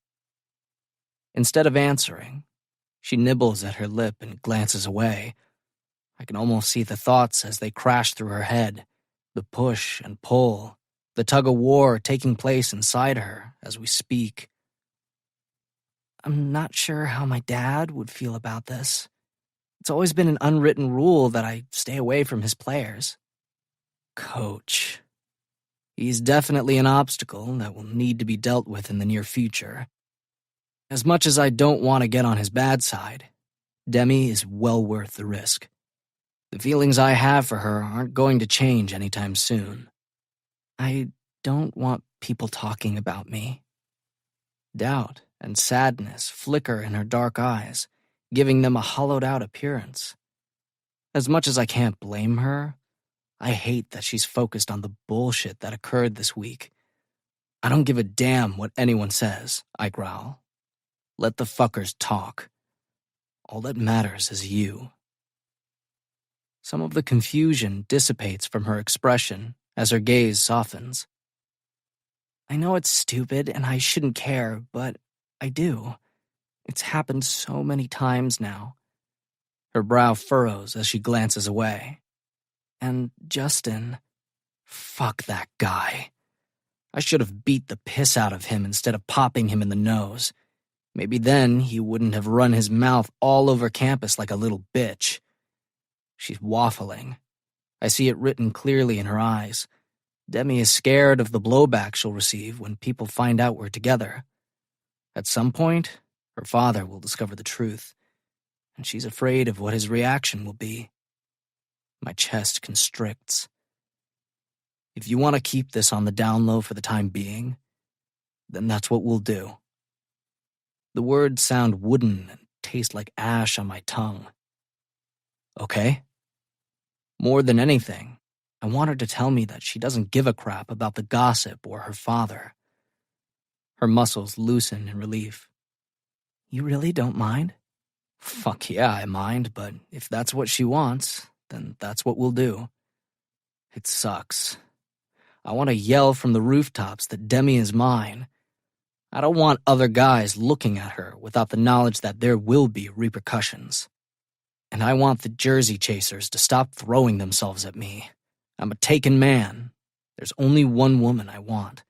Instead of answering, she nibbles at her lip and glances away. I can almost see the thoughts as they crash through her head, the push and pull, the tug-of-war taking place inside her as we speak. I'm not sure how my dad would feel about this. It's always been an unwritten rule that I stay away from his players. Coach. He's definitely an obstacle that will need to be dealt with in the near future. As much as I don't want to get on his bad side, Demi is well worth the risk. The feelings I have for her aren't going to change anytime soon. I don't want people talking about me. Doubt and sadness flicker in her dark eyes, giving them a hollowed-out appearance. As much as I can't blame her, I hate that she's focused on the bullshit that occurred this week. I don't give a damn what anyone says, I growl. Let the fuckers talk. All that matters is you. Some of the confusion dissipates from her expression as her gaze softens. I know it's stupid and I shouldn't care, but I do. It's happened so many times now. Her brow furrows as she glances away. And Justin, fuck that guy. I should have beat the piss out of him instead of popping him in the nose. Maybe then he wouldn't have run his mouth all over campus like a little bitch. She's waffling. I see it written clearly in her eyes. Demi is scared of the blowback she'll receive when people find out we're together. At some point, her father will discover the truth, and she's afraid of what his reaction will be. My chest constricts. If you want to keep this on the down low for the time being, then that's what we'll do. The words sound wooden and taste like ash on my tongue. Okay? More than anything, I want her to tell me that she doesn't give a crap about the gossip or her father. Her muscles loosen in relief. You really don't mind? Fuck yeah, I mind, but if that's what she wants, then that's what we'll do. It sucks. I want to yell from the rooftops that Demi is mine. I don't want other guys looking at her without the knowledge that there will be repercussions. And I want the jersey chasers to stop throwing themselves at me. I'm a taken man. There's only one woman I want.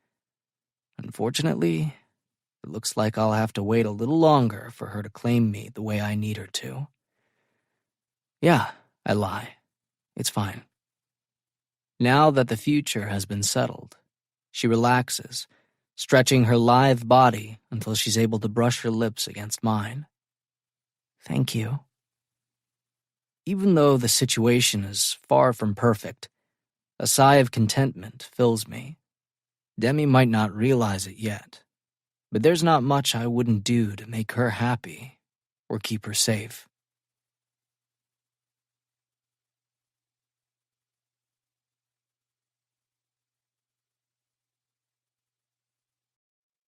Unfortunately, it looks like I'll have to wait a little longer for her to claim me the way I need her to. Yeah, I lie. It's fine. Now that the future has been settled, she relaxes, stretching her lithe body until she's able to brush her lips against mine. Thank you. Even though the situation is far from perfect, a sigh of contentment fills me. Demi might not realize it yet, but there's not much I wouldn't do to make her happy or keep her safe.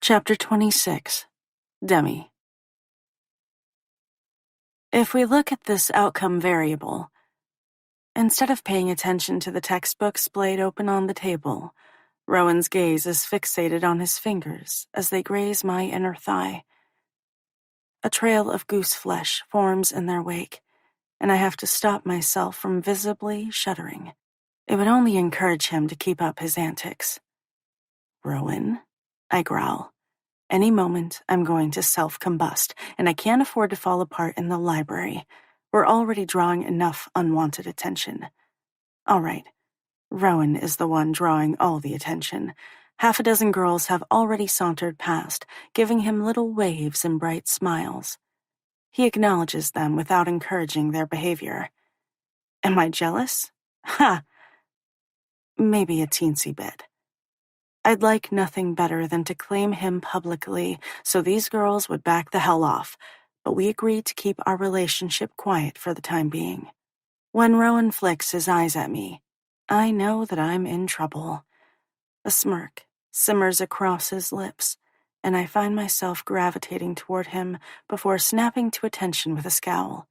Chapter 26. Demi. If we look at this outcome variable, instead of paying attention to the textbooks splayed open on the table, Rowan's gaze is fixated on his fingers as they graze my inner thigh. A trail of goose flesh forms in their wake, and I have to stop myself from visibly shuddering. It would only encourage him to keep up his antics. Rowan, I growl. Any moment, I'm going to self-combust, and I can't afford to fall apart in the library. We're already drawing enough unwanted attention. All right, Rowan is the one drawing all the attention. Half a dozen girls have already sauntered past, giving him little waves and bright smiles. He acknowledges them without encouraging their behavior. Am I jealous? Ha! Maybe a teensy bit. I'd like nothing better than to claim him publicly so these girls would back the hell off, but we agreed to keep our relationship quiet for the time being. When Rowan flicks his eyes at me, I know that I'm in trouble. A smirk simmers across his lips, and I find myself gravitating toward him before snapping to attention with a scowl.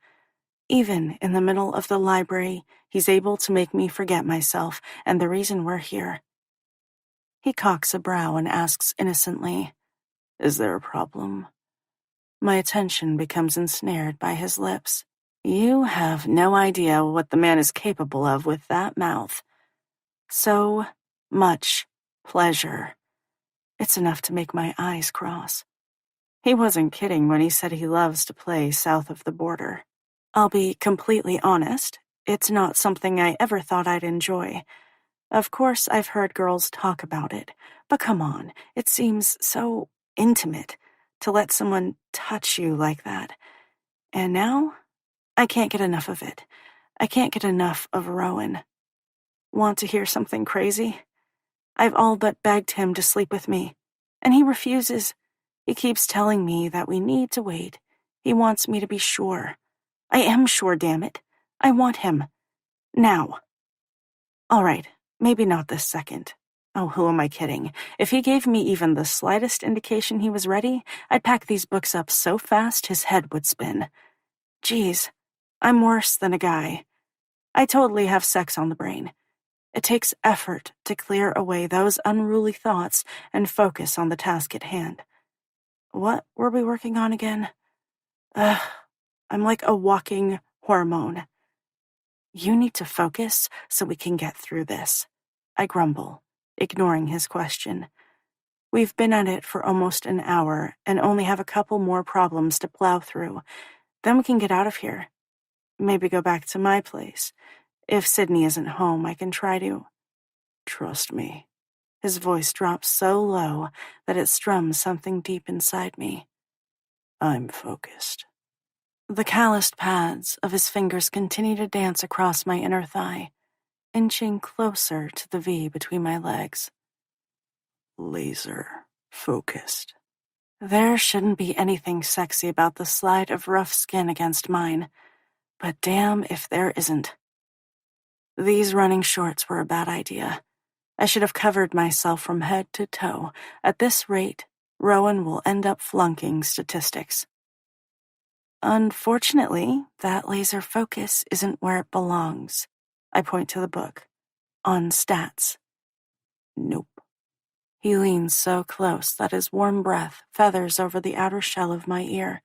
Even in the middle of the library, he's able to make me forget myself and the reason we're here. He cocks a brow and asks innocently, "Is there a problem?" My attention becomes ensnared by his lips. You have no idea what the man is capable of with that mouth. So much pleasure. It's enough to make my eyes cross. He wasn't kidding when he said he loves to play south of the border. I'll be completely honest, it's not something I ever thought I'd enjoy. Of course, I've heard girls talk about it, but come on, it seems so intimate to let someone touch you like that. And now, I can't get enough of it. I can't get enough of Rowan. Want to hear something crazy? I've all but begged him to sleep with me, and he refuses. He keeps telling me that we need to wait. He wants me to be sure. I am sure, damn it. I want him. Now. All right, maybe not this second. Oh, who am I kidding? If he gave me even the slightest indication he was ready, I'd pack these books up so fast his head would spin. Geez, I'm worse than a guy. I totally have sex on the brain. It takes effort to clear away those unruly thoughts and focus on the task at hand. What were we working on again? I'm like a walking hormone. You need to focus so we can get through this, I grumble, ignoring his question. We've been at it for almost an hour and only have a couple more problems to plow through. Then we can get out of here. Maybe go back to my place. If Sydney isn't home, I can try to. Trust me. His voice drops so low that it strums something deep inside me. I'm focused. The calloused pads of his fingers continue to dance across my inner thigh, inching closer to the V between my legs. Laser focused. There shouldn't be anything sexy about the slide of rough skin against mine, but damn if there isn't. These running shorts were a bad idea. I should have covered myself from head to toe. At this rate, Rowan will end up flunking statistics. Unfortunately, that laser focus isn't where it belongs. I point to the book. On stats. Nope. He leans so close that his warm breath feathers over the outer shell of my ear.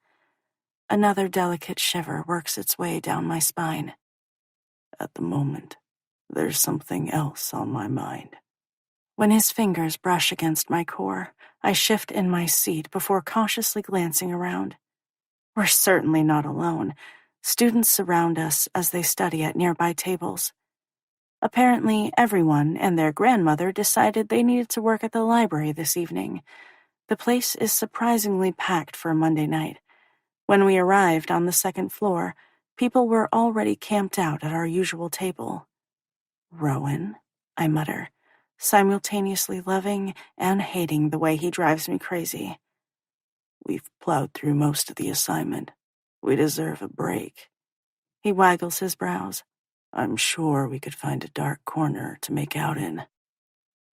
Another delicate shiver works its way down my spine. At the moment, there's something else on my mind. When his fingers brush against my core, I shift in my seat before cautiously glancing around. We're certainly not alone. Students surround us as they study at nearby tables. Apparently, everyone and their grandmother decided they needed to work at the library this evening. The place is surprisingly packed for a Monday night. When we arrived on the second floor, people were already camped out at our usual table. Rowan, I mutter, simultaneously loving and hating the way he drives me crazy. We've plowed through most of the assignment. We deserve a break. He waggles his brows. I'm sure we could find a dark corner to make out in.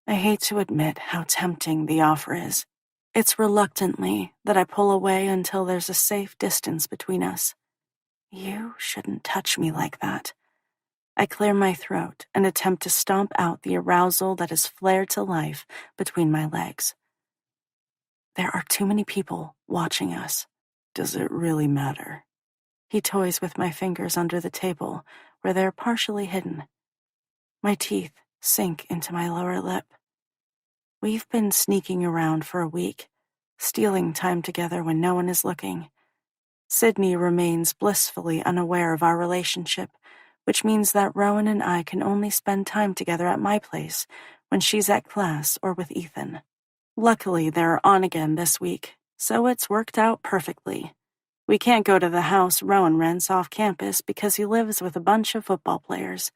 I hate to admit how tempting the offer is. It's reluctantly that I pull away until there's a safe distance between us. You shouldn't touch me like that. I clear my throat and attempt to stomp out the arousal that has flared to life between my legs. There are too many people watching us. Does it really matter? He toys with my fingers under the table, where they're partially hidden. My teeth sink into my lower lip. We've been sneaking around for a week, stealing time together when no one is looking. Sydney remains blissfully unaware of our relationship, which means that Rowan and I can only spend time together at my place when she's at class or with Ethan. Luckily, they're on again this week, so it's worked out perfectly. We can't go to the house Rowan rents off campus because he lives with a bunch of football players.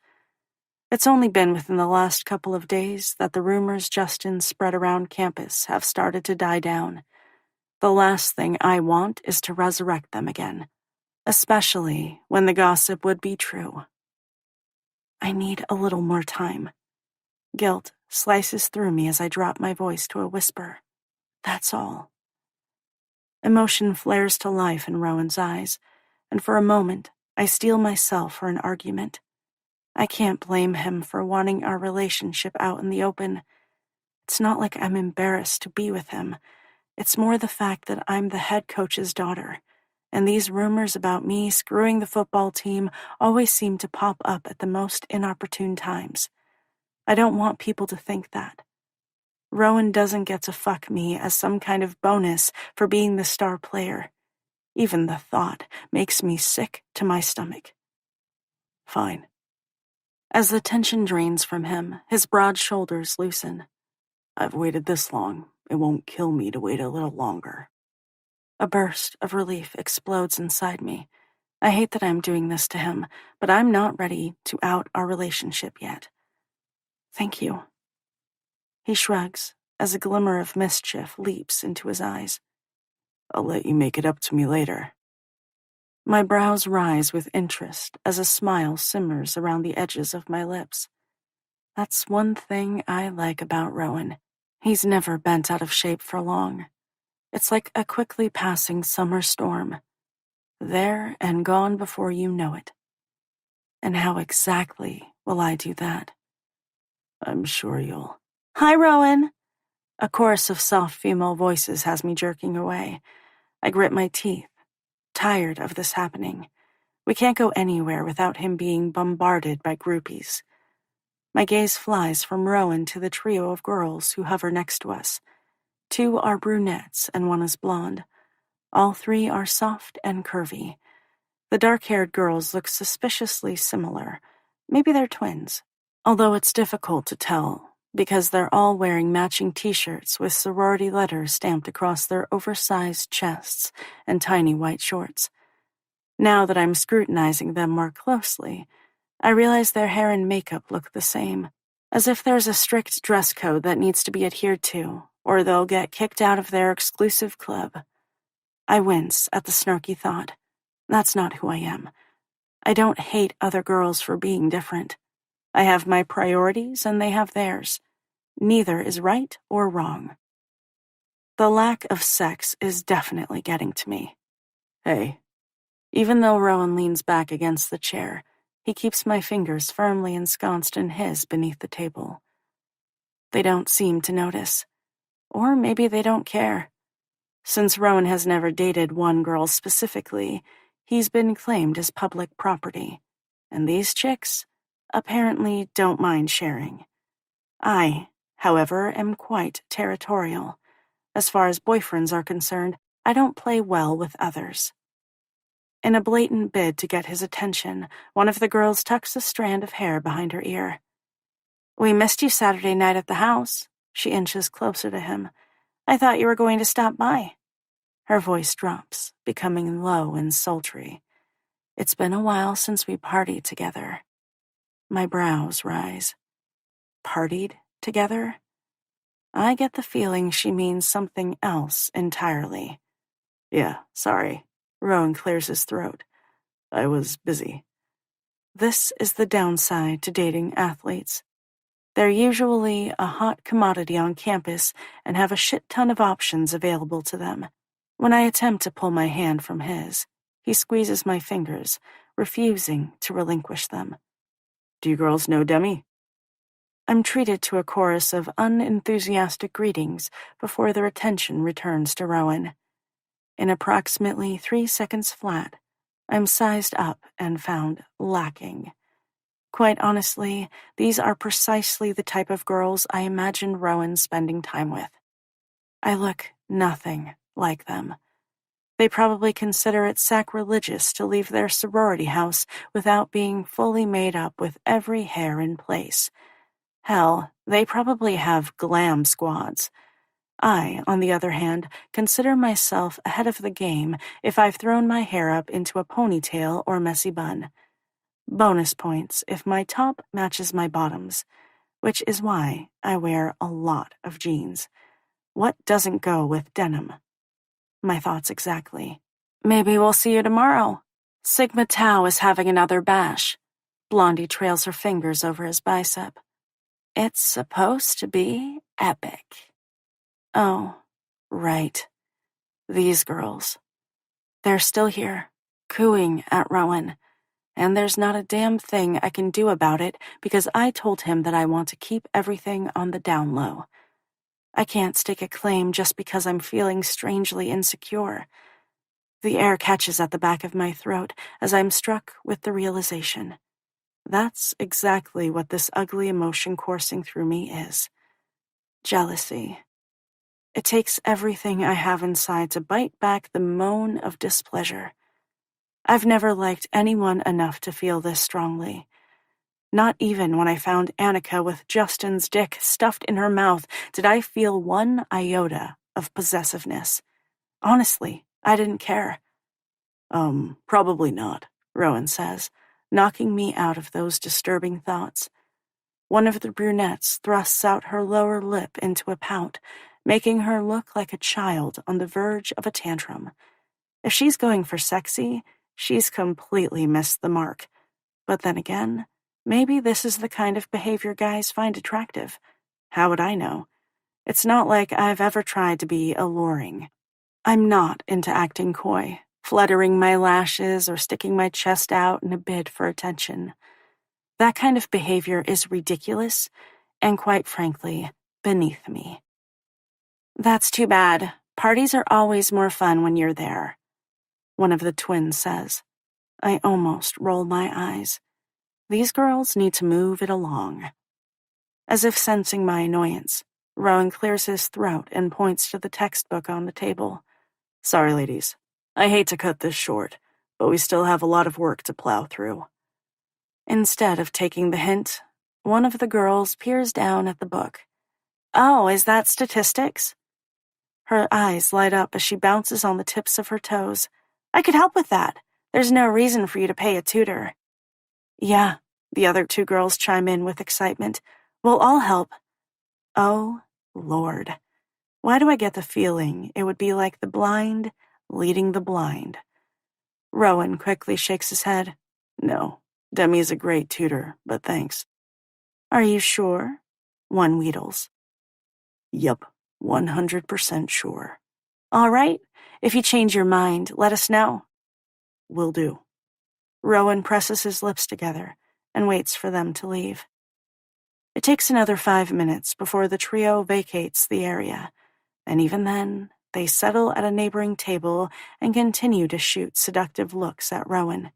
It's only been within the last couple of days that the rumors Justin spread around campus have started to die down. The last thing I want is to resurrect them again, especially when the gossip would be true. I need a little more time. Guilt slices through me as I drop my voice to a whisper. That's all. Emotion flares to life in Rowan's eyes, and for a moment, I steel myself for an argument. I can't blame him for wanting our relationship out in the open. It's not like I'm embarrassed to be with him. It's more the fact that I'm the head coach's daughter, and these rumors about me screwing the football team always seem to pop up at the most inopportune times. I don't want people to think that. Rowan doesn't get to fuck me as some kind of bonus for being the star player. Even the thought makes me sick to my stomach. Fine. As the tension drains from him, his broad shoulders loosen. I've waited this long. It won't kill me to wait a little longer. A burst of relief explodes inside me. I hate that I'm doing this to him, but I'm not ready to out our relationship yet. Thank you. He shrugs as a glimmer of mischief leaps into his eyes. I'll let you make it up to me later. My brows rise with interest as a smile simmers around the edges of my lips. That's one thing I like about Rowan. He's never bent out of shape for long. It's like a quickly passing summer storm. There and gone before you know it. And how exactly will I do that? I'm sure you'll. Hi, Rowan. A chorus of soft female voices has me jerking away. I grit my teeth, tired of this happening. We can't go anywhere without him being bombarded by groupies. My gaze flies from Rowan to the trio of girls who hover next to us. 2 are brunettes and 1 is blonde. All 3 are soft and curvy. The dark-haired girls look suspiciously similar. Maybe they're twins, although it's difficult to tell because they're all wearing matching t-shirts with sorority letters stamped across their oversized chests and tiny white shorts. Now that I'm scrutinizing them more closely, I realize their hair and makeup look the same, as if there's a strict dress code that needs to be adhered to, or they'll get kicked out of their exclusive club. I wince at the snarky thought. That's not who I am. I don't hate other girls for being different. I have my priorities and they have theirs. Neither is right or wrong. The lack of sex is definitely getting to me. Hey. Even though Rowan leans back against the chair, he keeps my fingers firmly ensconced in his beneath the table. They don't seem to notice. Or maybe they don't care. Since Rowan has never dated one girl specifically, he's been claimed as public property. And these chicks apparently don't mind sharing. I, however, am quite territorial. As far as boyfriends are concerned, I don't play well with others. In a blatant bid to get his attention, one of the girls tucks a strand of hair behind her ear. We missed you Saturday night at the house. She inches closer to him. I thought you were going to stop by. Her voice drops, becoming low and sultry. It's been a while since we partied together. My brows rise. Partied together? I get the feeling she means something else entirely. Yeah, sorry. Rowan clears his throat. I was busy. This is the downside to dating athletes. They're usually a hot commodity on campus and have a shit ton of options available to them. When I attempt to pull my hand from his, he squeezes my fingers, refusing to relinquish them. Do you girls know Demi? I'm treated to a chorus of unenthusiastic greetings before their attention returns to Rowan. In approximately 3 seconds flat, I'm sized up and found lacking. Quite honestly, these are precisely the type of girls I imagined Rowan spending time with. I look nothing like them. They probably consider it sacrilegious to leave their sorority house without being fully made up with every hair in place. Hell, they probably have glam squads. I, on the other hand, consider myself ahead of the game if I've thrown my hair up into a ponytail or messy bun. Bonus points if my top matches my bottoms, which is why I wear a lot of jeans. What doesn't go with denim? My thoughts exactly. Maybe we'll see you tomorrow. Sigma Tau is having another bash. Blondie trails her fingers over his bicep. It's supposed to be epic. Oh, right. These girls. They're still here, cooing at Rowan. And there's not a damn thing I can do about it because I told him that I want to keep everything on the down low. I can't stake a claim just because I'm feeling strangely insecure. The air catches at the back of my throat as I'm struck with the realization. That's exactly what this ugly emotion coursing through me is. Jealousy. It takes everything I have inside to bite back the moan of displeasure. I've never liked anyone enough to feel this strongly. Not even when I found Annika with Justin's dick stuffed in her mouth did I feel one iota of possessiveness. Honestly, I didn't care. Probably not, Rowan says, knocking me out of those disturbing thoughts. One of the brunettes thrusts out her lower lip into a pout, making her look like a child on the verge of a tantrum. If she's going for sexy, she's completely missed the mark. But then again, maybe this is the kind of behavior guys find attractive. How would I know? It's not like I've ever tried to be alluring. I'm not into acting coy, fluttering my lashes or sticking my chest out in a bid for attention. That kind of behavior is ridiculous and, quite frankly, beneath me. That's too bad. Parties are always more fun when you're there, one of the twins says. I almost roll my eyes. These girls need to move it along. As if sensing my annoyance, Rowan clears his throat and points to the textbook on the table. Sorry, ladies. I hate to cut this short, but we still have a lot of work to plow through. Instead of taking the hint, one of the girls peers down at the book. Oh, is that statistics? Her eyes light up as she bounces on the tips of her toes. I could help with that. There's no reason for you to pay a tutor. Yeah, the other two girls chime in with excitement. We'll all help. Oh, Lord. Why do I get the feeling it would be like the blind leading the blind? Rowan quickly shakes his head. No, Demi's a great tutor, but thanks. Are you sure? One wheedles. Yup, 100% sure. All right, if you change your mind, let us know. Will do. Rowan presses his lips together and waits for them to leave. It takes another 5 minutes before the trio vacates the area, and even then, they settle at a neighboring table and continue to shoot seductive looks at Rowan.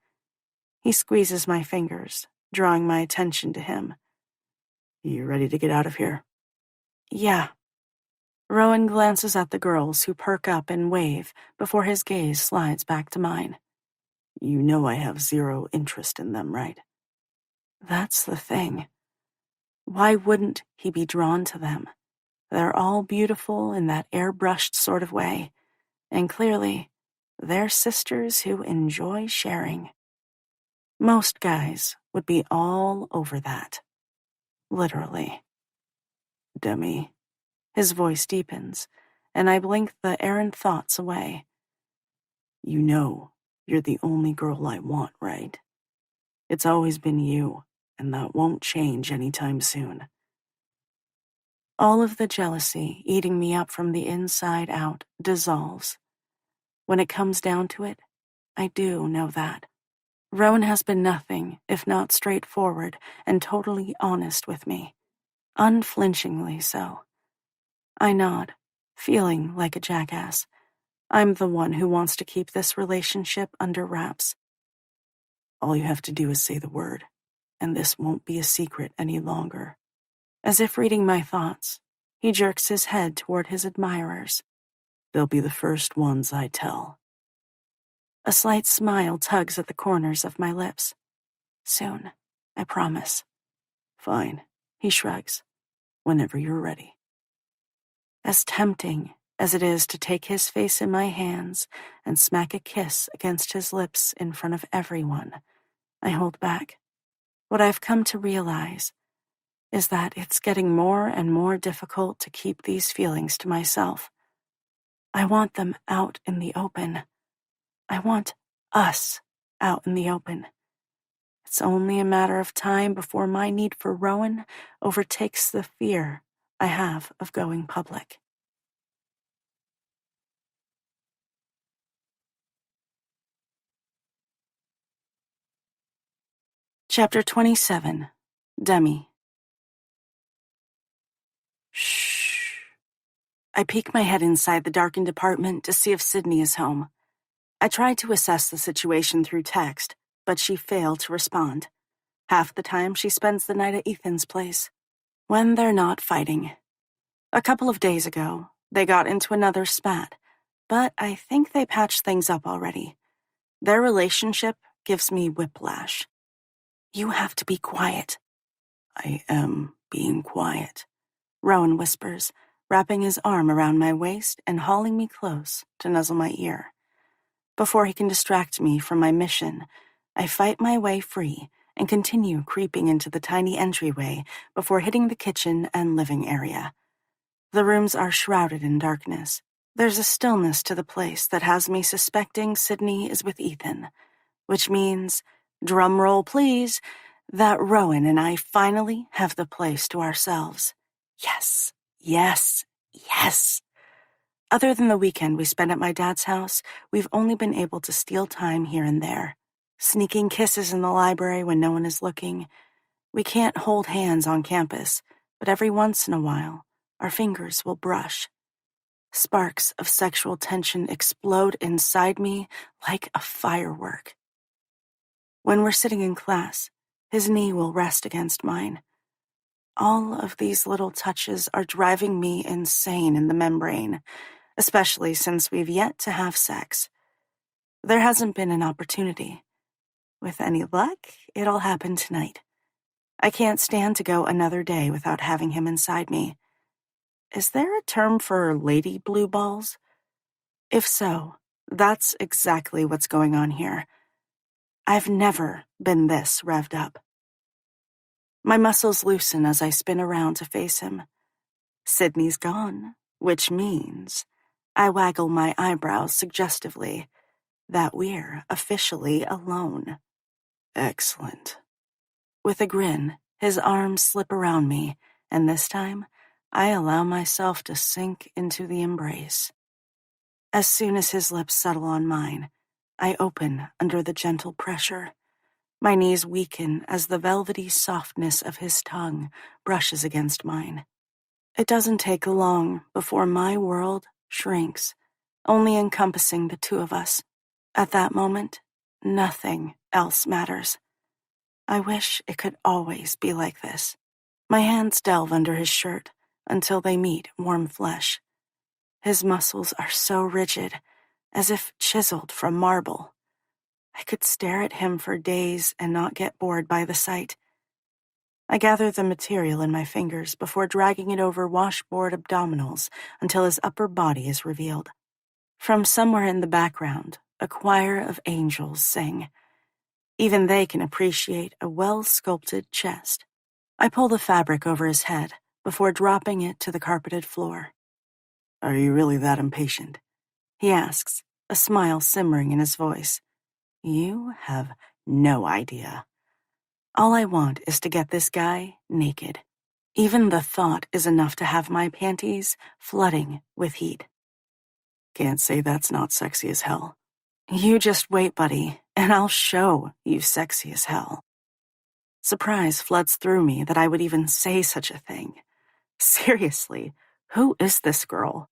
He squeezes my fingers, drawing my attention to him. You ready to get out of here? Yeah. Rowan glances at the girls who perk up and wave before his gaze slides back to mine. You know I have zero interest in them, right? That's the thing. Why wouldn't he be drawn to them? They're all beautiful in that airbrushed sort of way, and clearly, they're sisters who enjoy sharing. Most guys would be all over that. Literally. Demi. His voice deepens, and I blink the errant thoughts away. You know, you're the only girl I want, right? It's always been you, and that won't change anytime soon. All of the jealousy eating me up from the inside out dissolves. When it comes down to it, I do know that. Rowan has been nothing if not straightforward and totally honest with me. Unflinchingly so. I nod, feeling like a jackass. I'm the one who wants to keep this relationship under wraps. All you have to do is say the word, and this won't be a secret any longer. As if reading my thoughts, he jerks his head toward his admirers. They'll be the first ones I tell. A slight smile tugs at the corners of my lips. Soon, I promise. Fine, he shrugs. Whenever you're ready. As tempting as it is to take his face in my hands and smack a kiss against his lips in front of everyone, I hold back. What I've come to realize is that it's getting more and more difficult to keep these feelings to myself. I want them out in the open. I want us out in the open. It's only a matter of time before my need for Rowan overtakes the fear I have of going public. Chapter 27. Demi. Shh. I peek my head inside the darkened apartment to see if Sydney is home. I tried to assess the situation through text, but she failed to respond. Half the time, she spends the night at Ethan's place, when they're not fighting. A couple of days ago, they got into another spat, but I think they patched things up already. Their relationship gives me whiplash. You have to be quiet. I am being quiet, Rowan whispers, wrapping his arm around my waist and hauling me close to nuzzle my ear. Before he can distract me from my mission, I fight my way free and continue creeping into the tiny entryway before hitting the kitchen and living area. The rooms are shrouded in darkness. There's a stillness to the place that has me suspecting Sydney is with Ethan, which means, drum roll please, that Rowan and I finally have the place to ourselves. Yes, yes, yes. Other than the weekend we spent at my dad's house, we've only been able to steal time here and there. Sneaking kisses in the library when no one is looking. We can't hold hands on campus, but every once in a while, our fingers will brush. Sparks of sexual tension explode inside me like a firework. When we're sitting in class, his knee will rest against mine. All of these little touches are driving me insane in the membrane, especially since we've yet to have sex. There hasn't been an opportunity. With any luck, it'll happen tonight. I can't stand to go another day without having him inside me. Is there a term for lady blue balls? If so, that's exactly what's going on here. I've never been this revved up. My muscles loosen as I spin around to face him. Sydney's gone, which means I waggle my eyebrows suggestively that we're officially alone. Excellent. With a grin, his arms slip around me, and this time, I allow myself to sink into the embrace. As soon as his lips settle on mine, I open under the gentle pressure. My knees weaken as the velvety softness of his tongue brushes against mine. It doesn't take long before my world shrinks, only encompassing the two of us. At that moment, nothing else matters. I wish it could always be like this. My hands delve under his shirt until they meet warm flesh. His muscles are so rigid, as if chiseled from marble. I could stare at him for days and not get bored by the sight. I gather the material in my fingers before dragging it over washboard abdominals until his upper body is revealed. From somewhere in the background, a choir of angels sing. Even they can appreciate a well-sculpted chest. I pull the fabric over his head before dropping it to the carpeted floor. Are you really that impatient? He asks, a smile simmering in his voice. You have no idea. All I want is to get this guy naked. Even the thought is enough to have my panties flooding with heat. Can't say that's not sexy as hell. You just wait, buddy, and I'll show you sexy as hell. Surprise floods through me that I would even say such a thing. Seriously, who is this girl?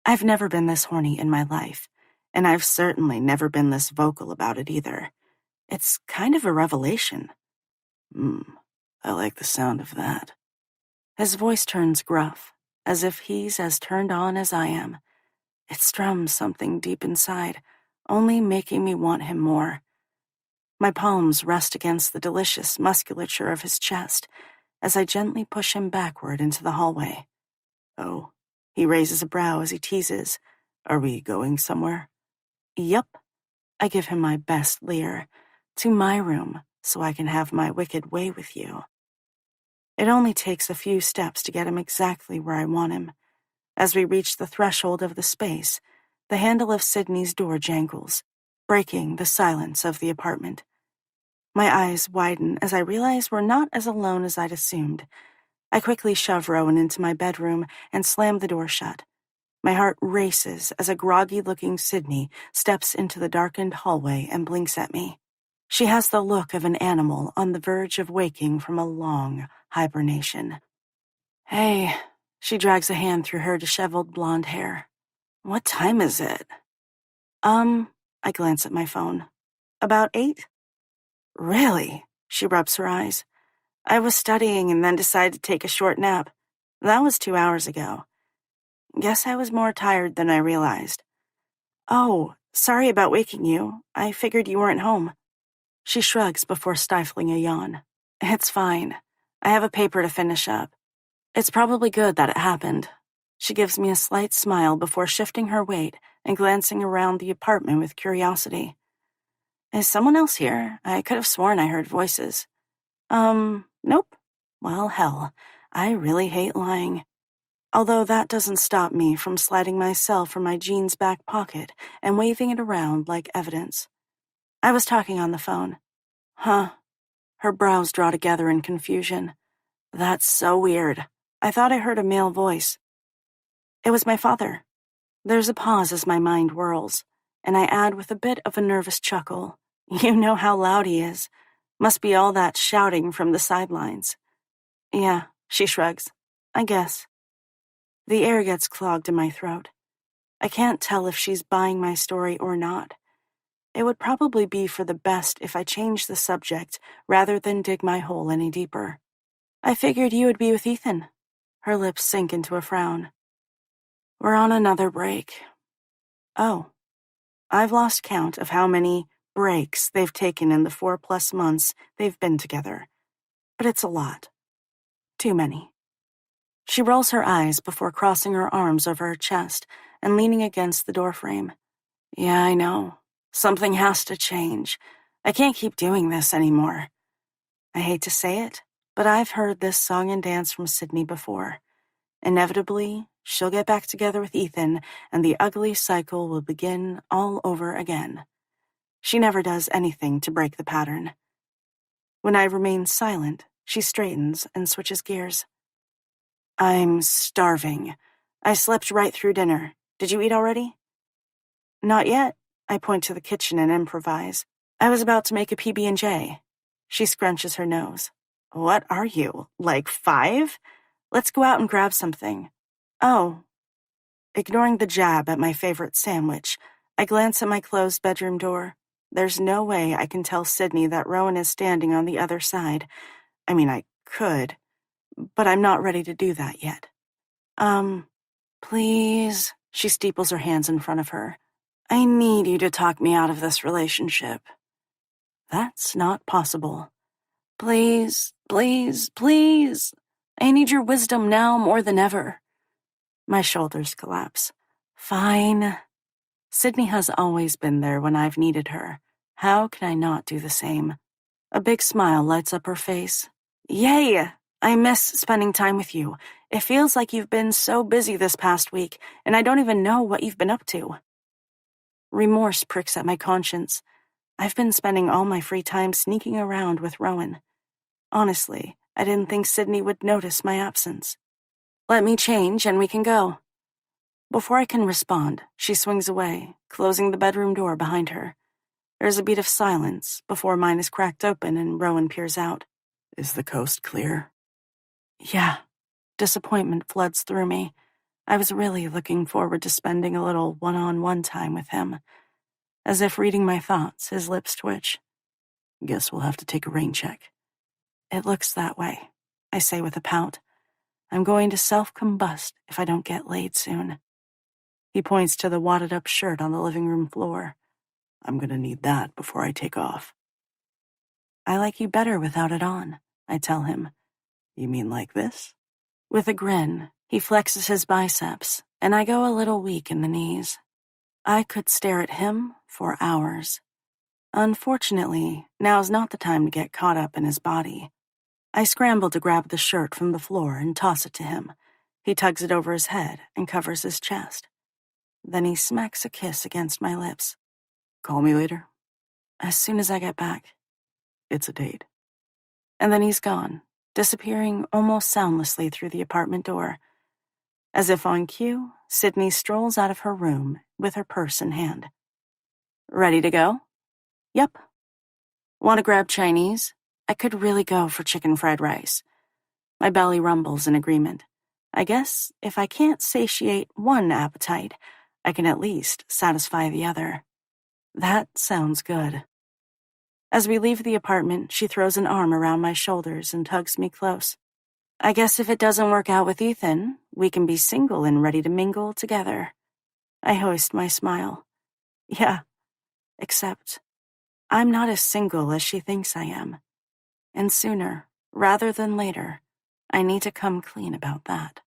I've never been this horny in my life, and I've certainly never been this vocal about it either. It's kind of a revelation. I like the sound of that. His voice turns gruff, as if he's as turned on as I am. It strums something deep inside, only making me want him more. My palms rest against the delicious musculature of his chest as I gently push him backward into the hallway. Oh, he raises a brow as he teases. Are we going somewhere? Yup. I give him my best leer. To my room, so I can have my wicked way with you. It only takes a few steps to get him exactly where I want him. As we reach the threshold of the space, the handle of Sydney's door jangles, breaking the silence of the apartment. My eyes widen as I realize we're not as alone as I'd assumed. I quickly shove Rowan into my bedroom and slam the door shut. My heart races as a groggy-looking Sydney steps into the darkened hallway and blinks at me. She has the look of an animal on the verge of waking from a long hibernation. Hey, she drags a hand through her disheveled blonde hair. What time is it? I glance at my phone. About 8? Really? She rubs her eyes. I was studying and then decided to take a short nap. That was 2 hours ago. Guess I was more tired than I realized. Oh, sorry about waking you. I figured you weren't home. She shrugs before stifling a yawn. It's fine. I have a paper to finish up. It's probably good that it happened. She gives me a slight smile before shifting her weight and glancing around the apartment with curiosity. Is someone else here? I could have sworn I heard voices. Nope. Well, hell, I really hate lying. Although that doesn't stop me from sliding my cell from my jeans back pocket and waving it around like evidence. I was talking on the phone. Huh. Her brows draw together in confusion. That's so weird. I thought I heard a male voice. It was my father. There's a pause as my mind whirls, and I add with a bit of a nervous chuckle. You know how loud he is. Must be all that shouting from the sidelines. Yeah, she shrugs. I guess. The air gets clogged in my throat. I can't tell if she's buying my story or not. It would probably be for the best if I changed the subject rather than dig my hole any deeper. I figured you would be with Ethan. Her lips sink into a frown. We're on another break. Oh, I've lost count of how many breaks they've taken in the 4+ months they've been together. But it's a lot. Too many. She rolls her eyes before crossing her arms over her chest and leaning against the doorframe. Yeah, I know. Something has to change. I can't keep doing this anymore. I hate to say it, but I've heard this song and dance from Sydney before. Inevitably, she'll get back together with Ethan, and the ugly cycle will begin all over again. She never does anything to break the pattern. When I remain silent, she straightens and switches gears. I'm starving. I slept right through dinner. Did you eat already? Not yet. I point to the kitchen and improvise. I was about to make a PB&J. She scrunches her nose. What are you, like 5? Let's go out and grab something. Oh. Ignoring the jab at my favorite sandwich, I glance at my closed bedroom door. There's no way I can tell Sydney that Rowan is standing on the other side. I mean, I could, but I'm not ready to do that yet. Please, she steeples her hands in front of her. I need you to talk me out of this relationship. That's not possible. Please, please, please. I need your wisdom now more than ever. My shoulders collapse. Fine. Sydney has always been there when I've needed her. How can I not do the same? A big smile lights up her face. Yay! I miss spending time with you. It feels like you've been so busy this past week, and I don't even know what you've been up to. Remorse pricks at my conscience. I've been spending all my free time sneaking around with Rowan. Honestly, I didn't think Sydney would notice my absence. Let me change and we can go. Before I can respond, she swings away, closing the bedroom door behind her. There's a beat of silence before mine is cracked open and Rowan peers out. Is the coast clear? Yeah. Disappointment floods through me. I was really looking forward to spending a little one-on-one time with him. As if reading my thoughts, his lips twitch. Guess we'll have to take a rain check. It looks that way, I say with a pout. I'm going to self-combust if I don't get laid soon. He points to the wadded-up shirt on the living room floor. I'm gonna need that before I take off. I like you better without it on, I tell him. You mean like this? With a grin, he flexes his biceps, and I go a little weak in the knees. I could stare at him for hours. Unfortunately, now's not the time to get caught up in his body. I scramble to grab the shirt from the floor and toss it to him. He tugs it over his head and covers his chest. Then he smacks a kiss against my lips. Call me later? As soon as I get back. it's a date. And then he's gone, disappearing almost soundlessly through the apartment door. As if on cue, Sydney strolls out of her room with her purse in hand. Ready to go? Yep. Want to grab Chinese? I could really go for chicken fried rice. My belly rumbles in agreement. I guess if I can't satiate one appetite, I can at least satisfy the other. That sounds good. As we leave the apartment, she throws an arm around my shoulders and tugs me close. I guess if it doesn't work out with Ethan, we can be single and ready to mingle together. I hoist my smile. Yeah, except I'm not as single as she thinks I am. And sooner, rather than later, I need to come clean about that.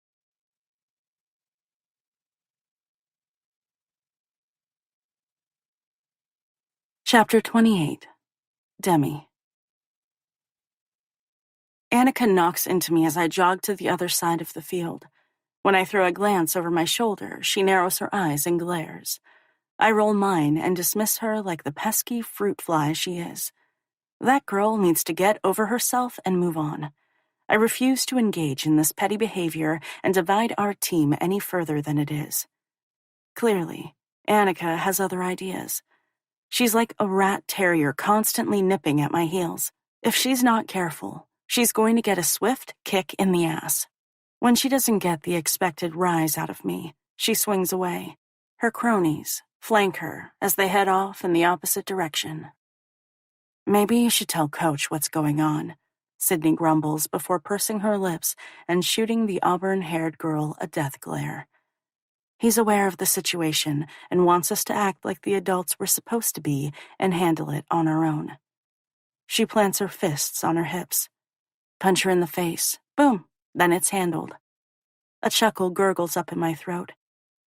Chapter 28. Demi. Annika knocks into me as I jog to the other side of the field. When I throw a glance over my shoulder, she narrows her eyes and glares. I roll mine and dismiss her like the pesky fruit fly she is. That girl needs to get over herself and move on. I refuse to engage in this petty behavior and divide our team any further than it is. Clearly, Annika has other ideas. She's like a rat terrier constantly nipping at my heels. If she's not careful, she's going to get a swift kick in the ass. When she doesn't get the expected rise out of me, she swings away. Her cronies flank her as they head off in the opposite direction. Maybe you should tell Coach what's going on, Sydney grumbles before pursing her lips and shooting the auburn-haired girl a death glare. He's aware of the situation and wants us to act like the adults we're supposed to be and handle it on our own. She plants her fists on her hips. Punch her in the face. Boom. Then it's handled. A chuckle gurgles up in my throat.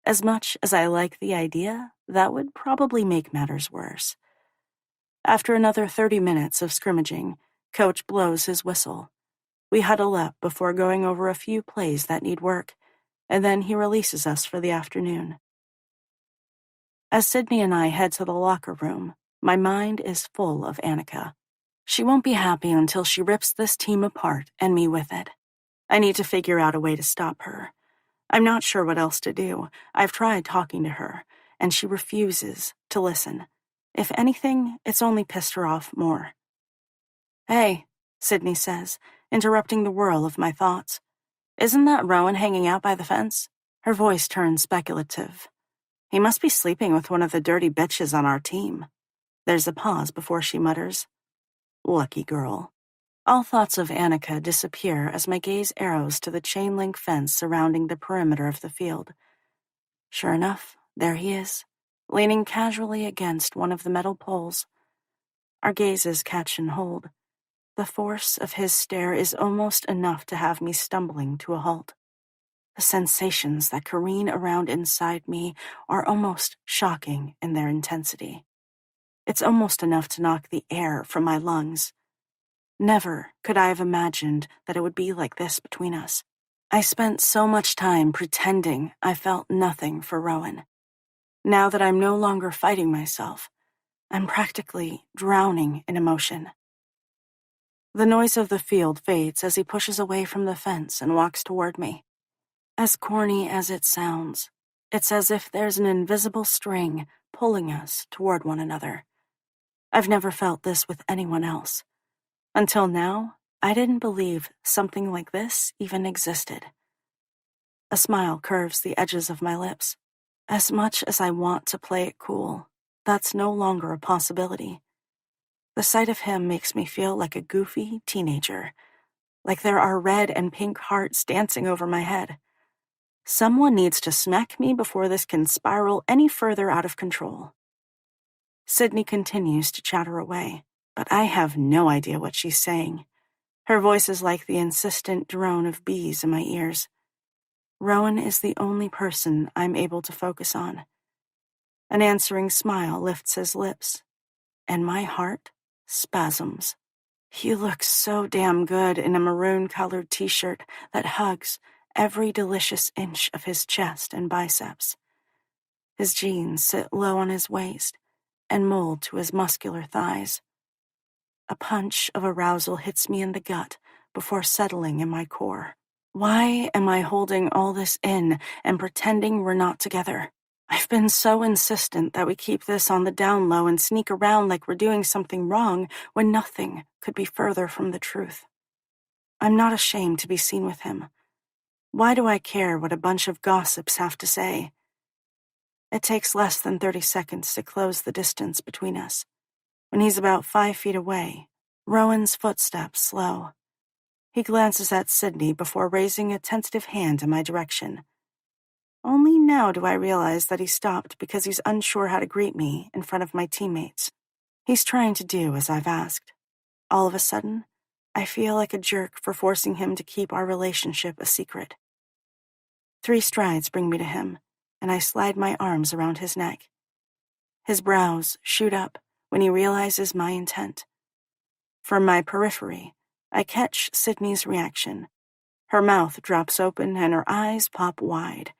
As much as I like the idea, that would probably make matters worse. After another 30 minutes of scrimmaging, Coach blows his whistle. We huddle up before going over a few plays that need work, and then he releases us for the afternoon. As Sydney and I head to the locker room, my mind is full of Annika. She won't be happy until she rips this team apart and me with it. I need to figure out a way to stop her. I'm not sure what else to do. I've tried talking to her, and she refuses to listen. If anything, it's only pissed her off more. Hey, Sydney says, interrupting the whirl of my thoughts. Isn't that Rowan hanging out by the fence? Her voice turns speculative. He must be sleeping with one of the dirty bitches on our team. There's a pause before she mutters. Lucky girl. All thoughts of Annika disappear as my gaze arrows to the chain-link fence surrounding the perimeter of the field. Sure enough, there he is, leaning casually against one of the metal poles. Our gazes catch and hold. The force of his stare is almost enough to have me stumbling to a halt. The sensations that careen around inside me are almost shocking in their intensity. It's almost enough to knock the air from my lungs. Never could I have imagined that it would be like this between us. I spent so much time pretending I felt nothing for Rowan. Now that I'm no longer fighting myself, I'm practically drowning in emotion. The noise of the field fades as he pushes away from the fence and walks toward me. As corny as it sounds, it's as if there's an invisible string pulling us toward one another. I've never felt this with anyone else. Until now, I didn't believe something like this even existed. A smile curves the edges of my lips. As much as I want to play it cool, that's no longer a possibility. The sight of him makes me feel like a goofy teenager, like there are red and pink hearts dancing over my head. Someone needs to smack me before this can spiral any further out of control. Sydney continues to chatter away, but I have no idea what she's saying. Her voice is like the insistent drone of bees in my ears. Rowan is the only person I'm able to focus on. An answering smile lifts his lips, and my heart spasms. He looks so damn good in a maroon-colored t-shirt that hugs every delicious inch of his chest and biceps. His jeans sit low on his waist and mold to his muscular thighs. A punch of arousal hits me in the gut before settling in my core. Why am I holding all this in and pretending we're not together? I've been so insistent that we keep this on the down low and sneak around like we're doing something wrong when nothing could be further from the truth. I'm not ashamed to be seen with him. Why do I care what a bunch of gossips have to say? It takes less than 30 seconds to close the distance between us. When he's about 5 feet away, Rowan's footsteps slow. He glances at Sydney before raising a tentative hand in my direction. Only now do I realize that he stopped because he's unsure how to greet me in front of my teammates. He's trying to do as I've asked. All of a sudden, I feel like a jerk for forcing him to keep our relationship a secret. 3 strides bring me to him, and I slide my arms around his neck. His brows shoot up when he realizes my intent. From my periphery, I catch Sydney's reaction. Her mouth drops open and her eyes pop wide.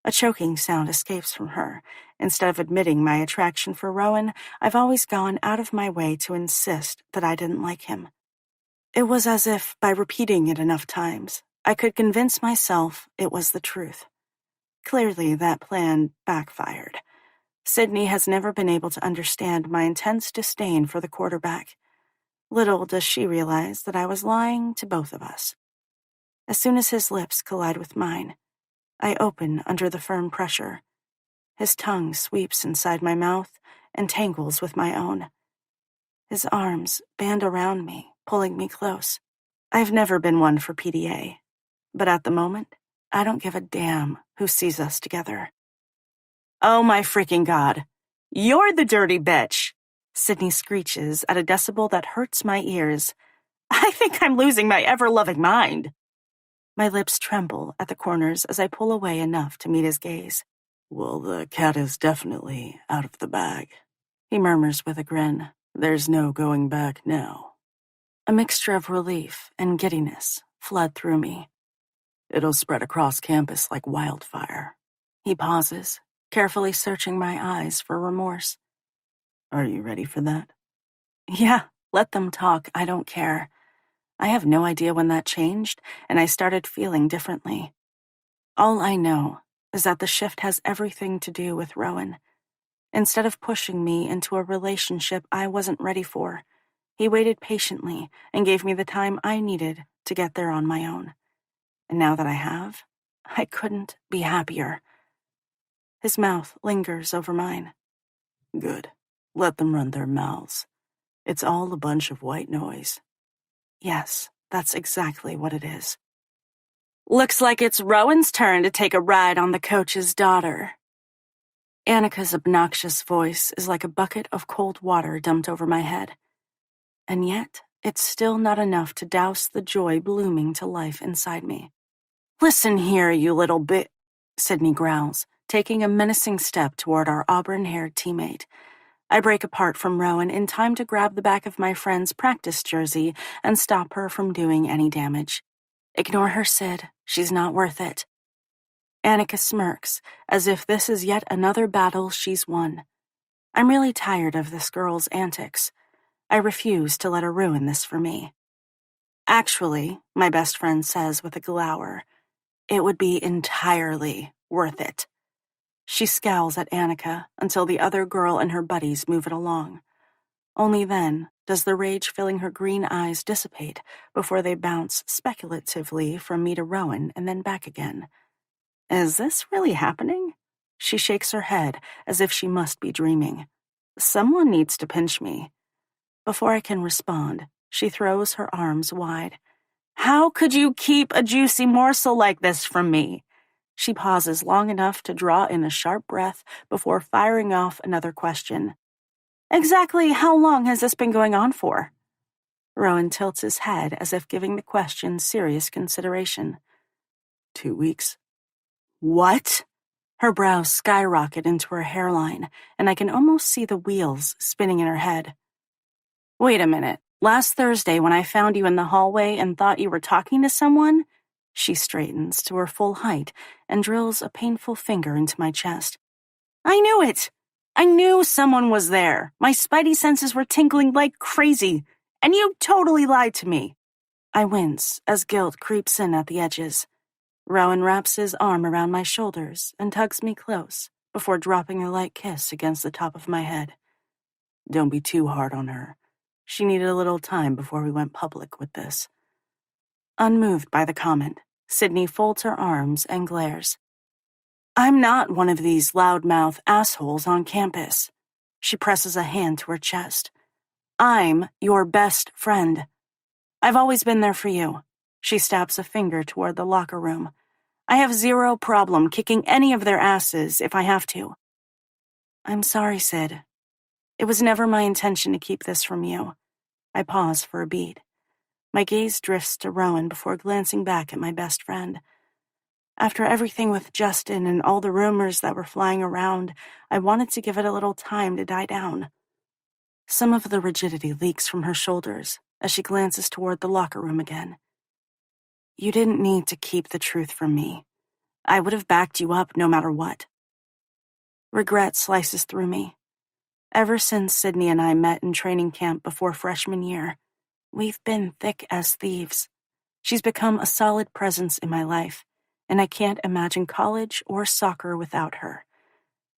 A choking sound escapes from her. Instead of admitting my attraction for Rowan, I've always gone out of my way to insist that I didn't like him. It was as if, by repeating it enough times, I could convince myself it was the truth. Clearly, that plan backfired. Sydney has never been able to understand my intense disdain for the quarterback. Little does she realize that I was lying to both of us. As soon as his lips collide with mine, I open under the firm pressure. His tongue sweeps inside my mouth and tangles with my own. His arms band around me, pulling me close. I've never been one for PDA, but at the moment, I don't give a damn who sees us together. Oh my freaking God. You're the dirty bitch, Sydney screeches at a decibel that hurts my ears. I think I'm losing my ever-loving mind. My lips tremble at the corners as I pull away enough to meet his gaze. Well, the cat is definitely out of the bag, he murmurs with a grin. There's no going back now. A mixture of relief and giddiness flood through me. It'll spread across campus like wildfire. He pauses, carefully searching my eyes for remorse. Are you ready for that? Yeah, let them talk, I don't care. I have no idea when that changed, and I started feeling differently. All I know is that the shift has everything to do with Rowan. Instead of pushing me into a relationship I wasn't ready for, he waited patiently and gave me the time I needed to get there on my own. And now that I have, I couldn't be happier. His mouth lingers over mine. Good. Let them run their mouths. It's all a bunch of white noise. Yes, that's exactly what it is. Looks like it's Rowan's turn to take a ride on the coach's daughter. Annika's obnoxious voice is like a bucket of cold water dumped over my head. And yet, it's still not enough to douse the joy blooming to life inside me. Listen here, you little bit, Sydney growls, taking a menacing step toward our auburn-haired teammate. I break apart from Rowan in time to grab the back of my friend's practice jersey and stop her from doing any damage. Ignore her, Sid. She's not worth it. Annika smirks, as if this is yet another battle she's won. I'm really tired of this girl's antics. I refuse to let her ruin this for me. Actually, my best friend says with a glower, it would be entirely worth it. She scowls at Annika until the other girl and her buddies move it along. Only then does the rage filling her green eyes dissipate before they bounce speculatively from me to Rowan and then back again. Is this really happening? She shakes her head as if she must be dreaming. Someone needs to pinch me. Before I can respond, she throws her arms wide. How could you keep a juicy morsel like this from me? She pauses long enough to draw in a sharp breath before firing off another question. Exactly how long has this been going on for? Rowan tilts his head as if giving the question serious consideration. 2 weeks. What? Her brows skyrocket into her hairline, and I can almost see the wheels spinning in her head. Wait a minute. Last Thursday when I found you in the hallway and thought you were talking to someone? She straightens to her full height and drills a painful finger into my chest. I knew it! I knew someone was there. My spidey senses were tingling like crazy. And you totally lied to me. I wince as guilt creeps in at the edges. Rowan wraps his arm around my shoulders and tugs me close before dropping a light kiss against the top of my head. Don't be too hard on her. She needed a little time before we went public with this. Unmoved by the comment, Sydney folds her arms and glares. I'm not one of these loudmouth assholes on campus. She presses a hand to her chest. I'm your best friend. I've always been there for you. She stabs a finger toward the locker room. I have zero problem kicking any of their asses if I have to. I'm sorry, Sid. It was never my intention to keep this from you. I pause for a beat. My gaze drifts to Rowan before glancing back at my best friend. After everything with Justin and all the rumors that were flying around, I wanted to give it a little time to die down. Some of the rigidity leaks from her shoulders as she glances toward the locker room again. You didn't need to keep the truth from me. I would have backed you up no matter what. Regret slices through me. Ever since Sydney and I met in training camp before freshman year, we've been thick as thieves. She's become a solid presence in my life, and I can't imagine college or soccer without her.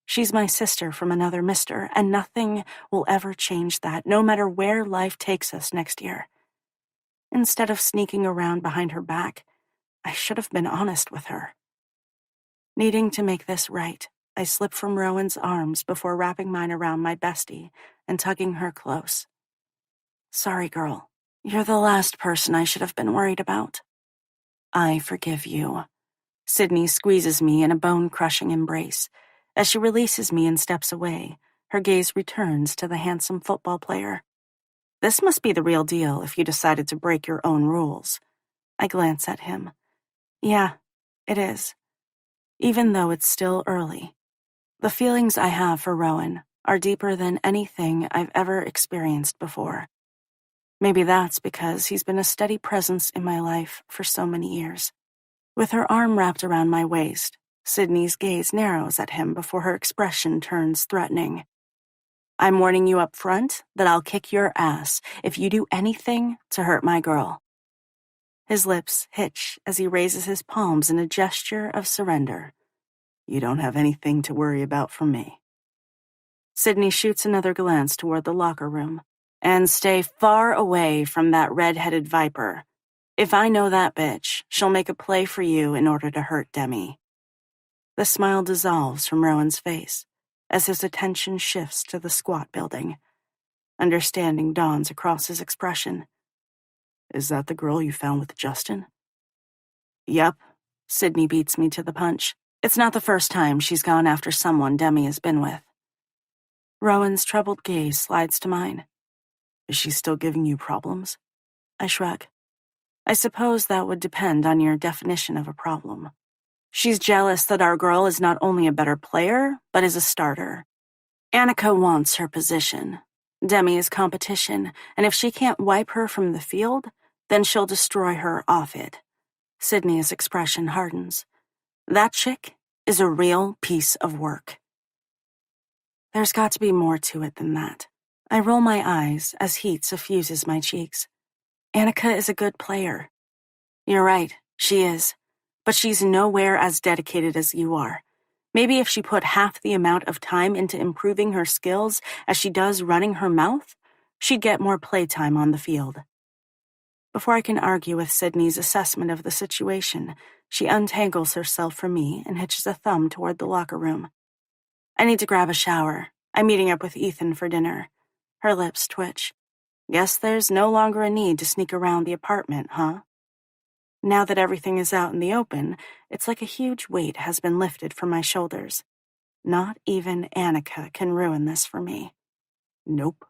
She's my sister from another mister, and nothing will ever change that, no matter where life takes us next year. Instead of sneaking around behind her back, I should have been honest with her. Needing to make this right, I slip from Rowan's arms before wrapping mine around my bestie and tugging her close. Sorry, girl. You're the last person I should have been worried about. I forgive you. Sydney squeezes me in a bone-crushing embrace. As she releases me and steps away, her gaze returns to the handsome football player. This must be the real deal if you decided to break your own rules. I glance at him. Yeah, it is. Even though it's still early. The feelings I have for Rowan are deeper than anything I've ever experienced before. Maybe that's because he's been a steady presence in my life for so many years. With her arm wrapped around my waist, Sydney's gaze narrows at him before her expression turns threatening. I'm warning you up front that I'll kick your ass if you do anything to hurt my girl. His lips hitch as he raises his palms in a gesture of surrender. You don't have anything to worry about from me. Sydney shoots another glance toward the locker room. And stay far away from that red-headed viper. If I know that bitch, she'll make a play for you in order to hurt Demi. The smile dissolves from Rowan's face as his attention shifts to the squat building. Understanding dawns across his expression. Is that the girl you found with Justin? Yep. Sydney beats me to the punch. It's not the first time she's gone after someone Demi has been with. Rowan's troubled gaze slides to mine. Is she still giving you problems? I shrug. I suppose that would depend on your definition of a problem. She's jealous that our girl is not only a better player, but is a starter. Annika wants her position. Demi is competition, and if she can't wipe her from the field, then she'll destroy her off it. Sydney's expression hardens. That chick is a real piece of work. There's got to be more to it than that. I roll my eyes as heat suffuses my cheeks. Annika is a good player. You're right, she is. But she's nowhere as dedicated as you are. Maybe if she put half the amount of time into improving her skills as she does running her mouth, she'd get more playtime on the field. Before I can argue with Sydney's assessment of the situation, she untangles herself from me and hitches a thumb toward the locker room. I need to grab a shower. I'm meeting up with Ethan for dinner. Her lips twitch. Guess there's no longer a need to sneak around the apartment, huh? Now that everything is out in the open, it's like a huge weight has been lifted from my shoulders. Not even Annika can ruin this for me. Nope.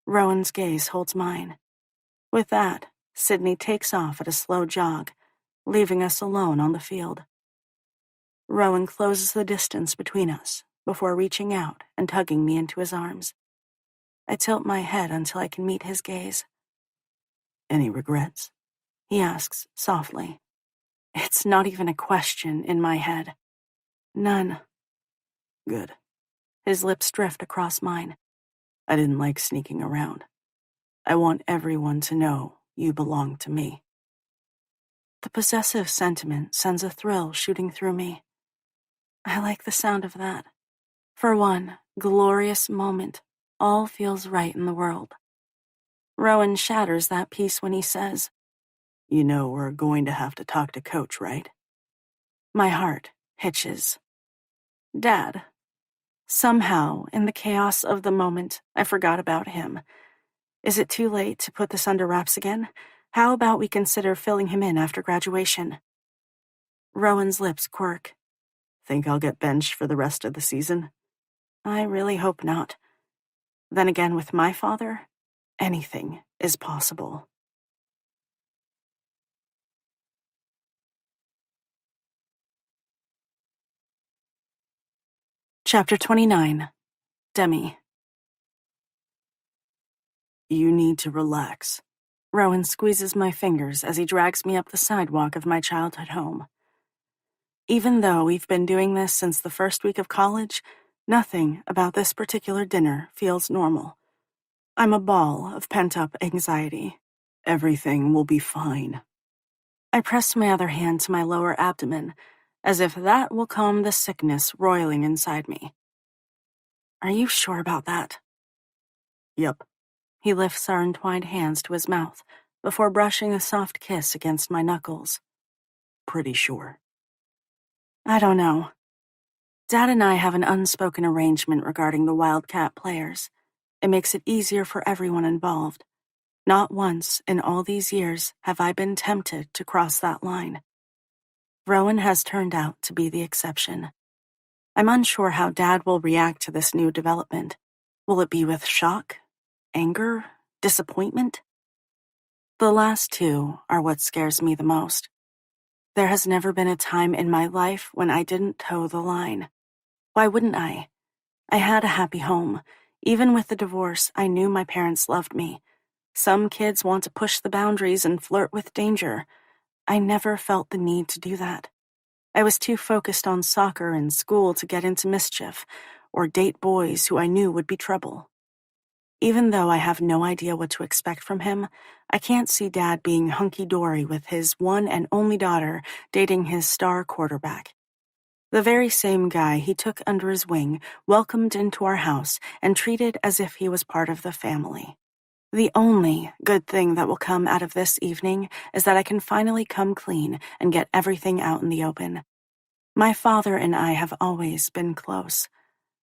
Rowan's gaze holds mine. With that, Sydney takes off at a slow jog, leaving us alone on the field. Rowan closes the distance between us before reaching out and tugging me into his arms. I tilt my head until I can meet his gaze. Any regrets? He asks softly. It's not even a question in my head. None. Good. His lips drift across mine. I didn't like sneaking around. I want everyone to know you belong to me." The possessive sentiment sends a thrill shooting through me. I like the sound of that. For one glorious moment, all feels right in the world. Rowan shatters that peace when he says, "You know we're going to have to talk to Coach, right?" My heart hitches. Dad. Somehow, in the chaos of the moment, I forgot about him. Is it too late to put this under wraps again? How about we consider filling him in after graduation? Rowan's lips quirk. "Think I'll get benched for the rest of the season?" I really hope not. Then again, with my father, anything is possible. Chapter 29. Demi. "You need to relax." Rowan squeezes my fingers as he drags me up the sidewalk of my childhood home. Even though we've been doing this since the first week of college, nothing about this particular dinner feels normal. I'm a ball of pent-up anxiety. "Everything will be fine." I press my other hand to my lower abdomen, as if that will calm the sickness roiling inside me. Are you sure about that? "Yep." He lifts our entwined hands to his mouth before brushing a soft kiss against my knuckles. "Pretty sure." I don't know. Dad and I have an unspoken arrangement regarding the Wildcat players. It makes it easier for everyone involved. Not once in all these years have I been tempted to cross that line. Rowan has turned out to be the exception. I'm unsure how Dad will react to this new development. Will it be with shock, anger, disappointment? The last two are what scares me the most. There has never been a time in my life when I didn't toe the line. Why wouldn't I? I had a happy home. Even with the divorce, I knew my parents loved me. Some kids want to push the boundaries and flirt with danger. I never felt the need to do that. I was too focused on soccer and school to get into mischief or date boys who I knew would be trouble. Even though I have no idea what to expect from him, I can't see Dad being hunky-dory with his one and only daughter dating his star quarterback. The very same guy he took under his wing, welcomed into our house, and treated as if he was part of the family. The only good thing that will come out of this evening is that I can finally come clean and get everything out in the open. My father and I have always been close.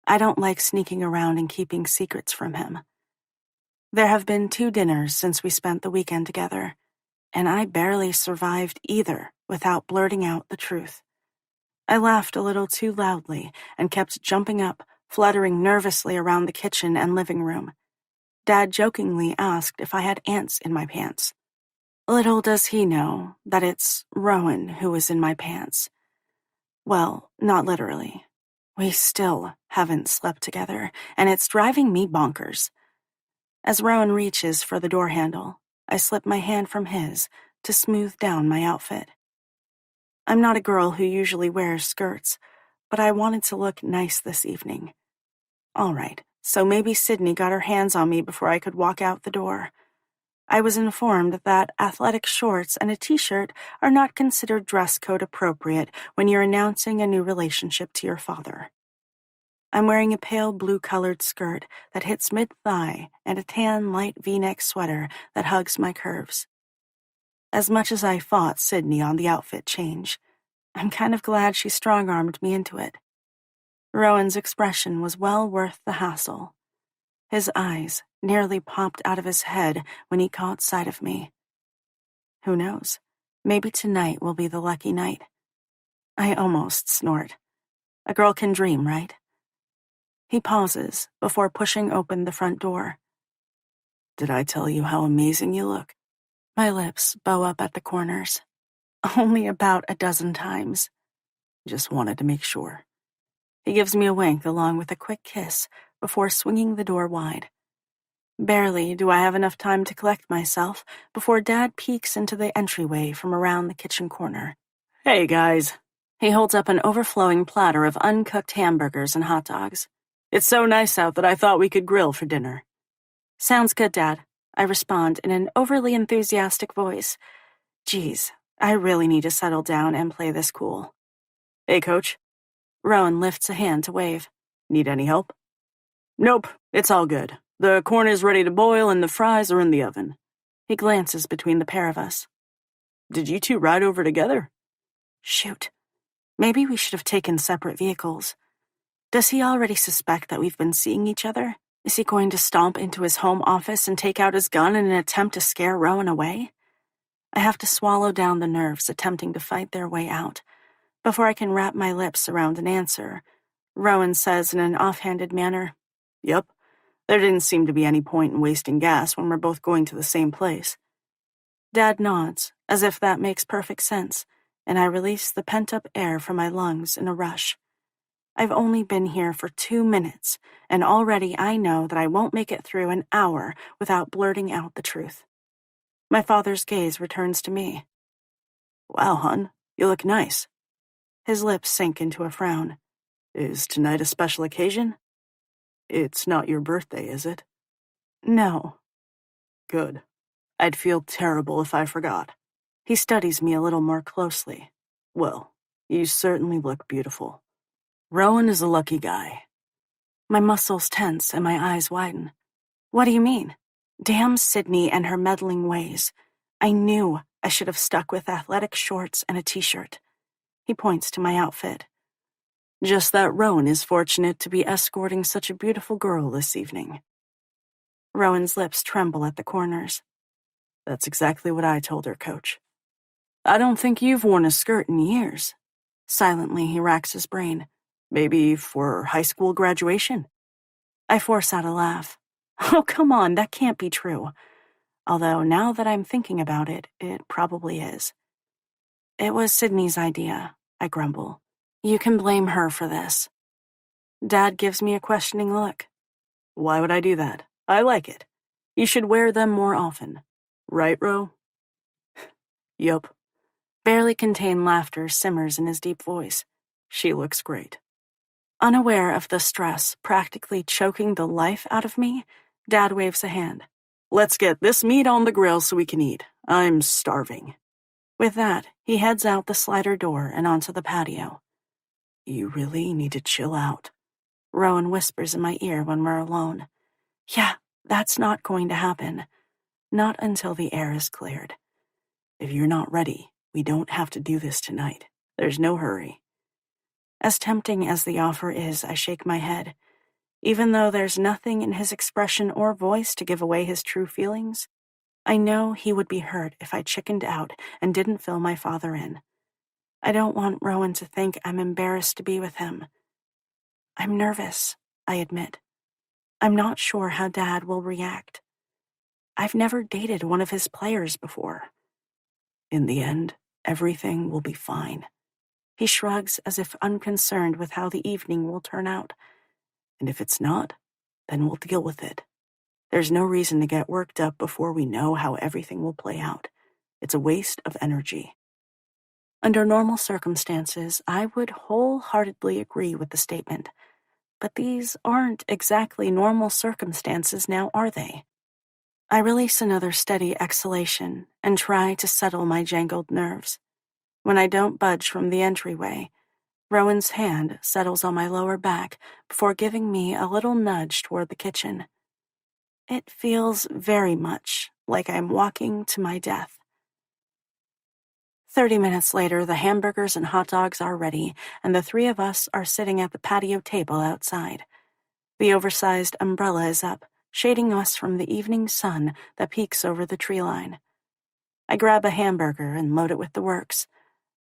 I don't like sneaking around and keeping secrets from him. There have been 2 dinners since we spent the weekend together, and I barely survived either without blurting out the truth. I laughed a little too loudly and kept jumping up, fluttering nervously around the kitchen and living room. Dad jokingly asked if I had ants in my pants. Little does he know that it's Rowan who is in my pants. Well, not literally. We still haven't slept together, and it's driving me bonkers. As Rowan reaches for the door handle, I slip my hand from his to smooth down my outfit. I'm not a girl who usually wears skirts, but I wanted to look nice this evening. All right, so maybe Sydney got her hands on me before I could walk out the door. I was informed that athletic shorts and a t-shirt are not considered dress code appropriate when you're announcing a new relationship to your father. I'm wearing a pale blue-colored skirt that hits mid-thigh and a tan light V-neck sweater that hugs my curves. As much as I fought Sydney on the outfit change, I'm kind of glad she strong-armed me into it. Rowan's expression was well worth the hassle. His eyes nearly popped out of his head when he caught sight of me. Who knows? Maybe tonight will be the lucky night. I almost snort. A girl can dream, right? He pauses before pushing open the front door. "Did I tell you how amazing you look?" My lips bow up at the corners. Only about a dozen times. "Just wanted to make sure." He gives me a wink along with a quick kiss before swinging the door wide. Barely do I have enough time to collect myself before Dad peeks into the entryway from around the kitchen corner. "Hey, guys." He holds up an overflowing platter of uncooked hamburgers and hot dogs. "It's so nice out that I thought we could grill for dinner." Sounds good, Dad. I respond in an overly enthusiastic voice. Geez, I really need to settle down and play this cool. Hey, Coach. Rowan lifts a hand to wave. Need any help? Nope, it's all good. The corn is ready to boil and the fries are in the oven. He glances between the pair of us. Did you two ride over together? Shoot. Maybe we should have taken separate vehicles. Does he already suspect that we've been seeing each other? Is he going to stomp into his home office and take out his gun in an attempt to scare Rowan away? I have to swallow down the nerves attempting to fight their way out. Before I can wrap my lips around an answer, Rowan says in an offhanded manner, Yep. There didn't seem to be any point in wasting gas when we're both going to the same place. Dad nods, as if that makes perfect sense, and I release the pent-up air from my lungs in a rush. I've only been here for 2 minutes, and already I know that I won't make it through an hour without blurting out the truth. My father's gaze returns to me. Wow, hon, you look nice. His lips sink into a frown. Is tonight a special occasion? It's not your birthday, is it? No. Good. I'd feel terrible if I forgot. He studies me a little more closely. Well, you certainly look beautiful. Rowan is a lucky guy. My muscles tense and my eyes widen. What do you mean? Damn Sydney and her meddling ways. I knew I should have stuck with athletic shorts and a t-shirt. He points to my outfit. Just that Rowan is fortunate to be escorting such a beautiful girl this evening. Rowan's lips tremble at the corners. That's exactly what I told her, Coach. I don't think you've worn a skirt in years. Silently, he racks his brain. Maybe for high school graduation? I force out a laugh. Oh, come on, that can't be true. Although, now that I'm thinking about it, it probably is. It was Sydney's idea, I grumble. You can blame her for this. Dad gives me a questioning look. Why would I do that? I like it. You should wear them more often. Right, Ro? Yup. Barely contained laughter simmers in his deep voice. She looks great. Unaware of the stress practically choking the life out of me, Dad waves a hand. Let's get this meat on the grill so we can eat. I'm starving. With that, he heads out the slider door and onto the patio. You really need to chill out. Rowan whispers in my ear when we're alone. Yeah, that's not going to happen. Not until the air is cleared. If you're not ready, we don't have to do this tonight. There's no hurry. As tempting as the offer is, I shake my head. Even though there's nothing in his expression or voice to give away his true feelings, I know he would be hurt if I chickened out and didn't fill my father in. I don't want Rowan to think I'm embarrassed to be with him. I'm nervous, I admit. I'm not sure how Dad will react. I've never dated one of his players before. In the end, everything will be fine. He shrugs as if unconcerned with how the evening will turn out. And if it's not, then we'll deal with it. There's no reason to get worked up before we know how everything will play out. It's a waste of energy. Under normal circumstances, I would wholeheartedly agree with the statement. But these aren't exactly normal circumstances now, are they? I release another steady exhalation and try to settle my jangled nerves. When I don't budge from the entryway, Rowan's hand settles on my lower back before giving me a little nudge toward the kitchen. It feels very much like I'm walking to my death. 30 minutes later, the hamburgers and hot dogs are ready, and the three of us are sitting at the patio table outside. The oversized umbrella is up, shading us from the evening sun that peeks over the tree line. I grab a hamburger and load it with the works.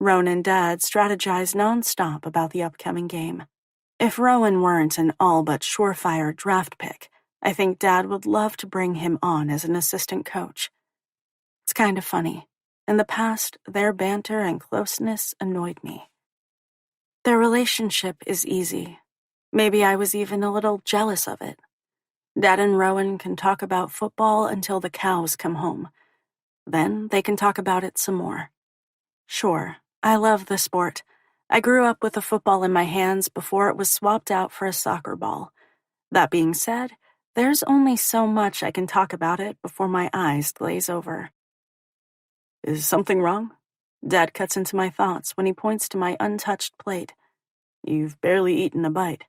Rowan and Dad strategize nonstop about the upcoming game. If Rowan weren't an all but surefire draft pick, I think Dad would love to bring him on as an assistant coach. It's kind of funny. In the past, their banter and closeness annoyed me. Their relationship is easy. Maybe I was even a little jealous of it. Dad and Rowan can talk about football until the cows come home. Then they can talk about it some more. Sure, I love the sport. I grew up with a football in my hands before it was swapped out for a soccer ball. That being said, There's only so much I can talk about it before my eyes glaze over. Is something wrong? Dad cuts into my thoughts when he points to my untouched plate. You've barely eaten a bite.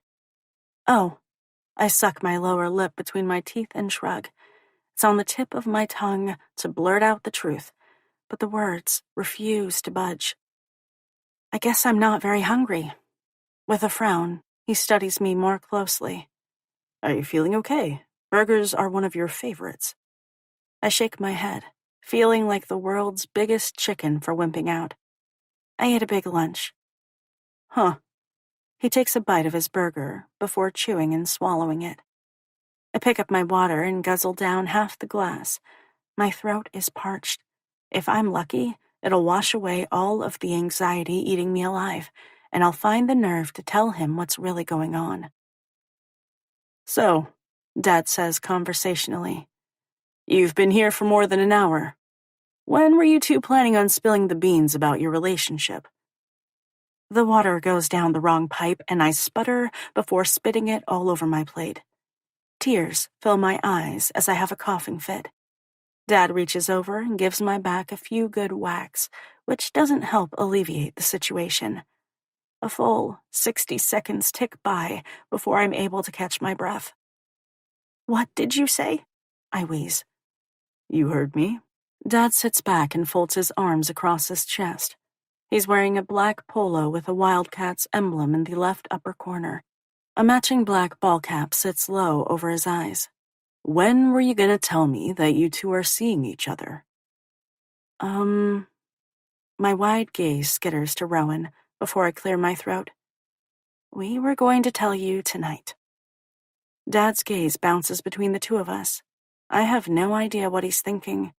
Oh, I suck my lower lip between my teeth and shrug. It's on the tip of my tongue to blurt out the truth, but the words refuse to budge. I guess I'm not very hungry. With a frown, he studies me more closely. Are you feeling okay? Burgers are one of your favorites. I shake my head, feeling like the world's biggest chicken for wimping out. I ate a big lunch. Huh. He takes a bite of his burger before chewing and swallowing it. I pick up my water and guzzle down half the glass. My throat is parched. If I'm lucky, it'll wash away all of the anxiety eating me alive, and I'll find the nerve to tell him what's really going on. So, Dad says conversationally, you've been here for more than an hour. When were you two planning on spilling the beans about your relationship? The water goes down the wrong pipe, and I sputter before spitting it all over my plate. Tears fill my eyes as I have a coughing fit. Dad reaches over and gives my back a few good whacks, which doesn't help alleviate the situation. A full 60 seconds tick by before I'm able to catch my breath. "What did you say?" I wheeze. You heard me. Dad sits back and folds his arms across his chest. He's wearing a black polo with a Wildcats emblem in the left upper corner. A matching black ball cap sits low over his eyes. When were you gonna tell me that you two are seeing each other? My wide gaze skitters to Rowan before I clear my throat. "We were going to tell you tonight." Dad's gaze bounces between the two of us. I have no idea what he's thinking.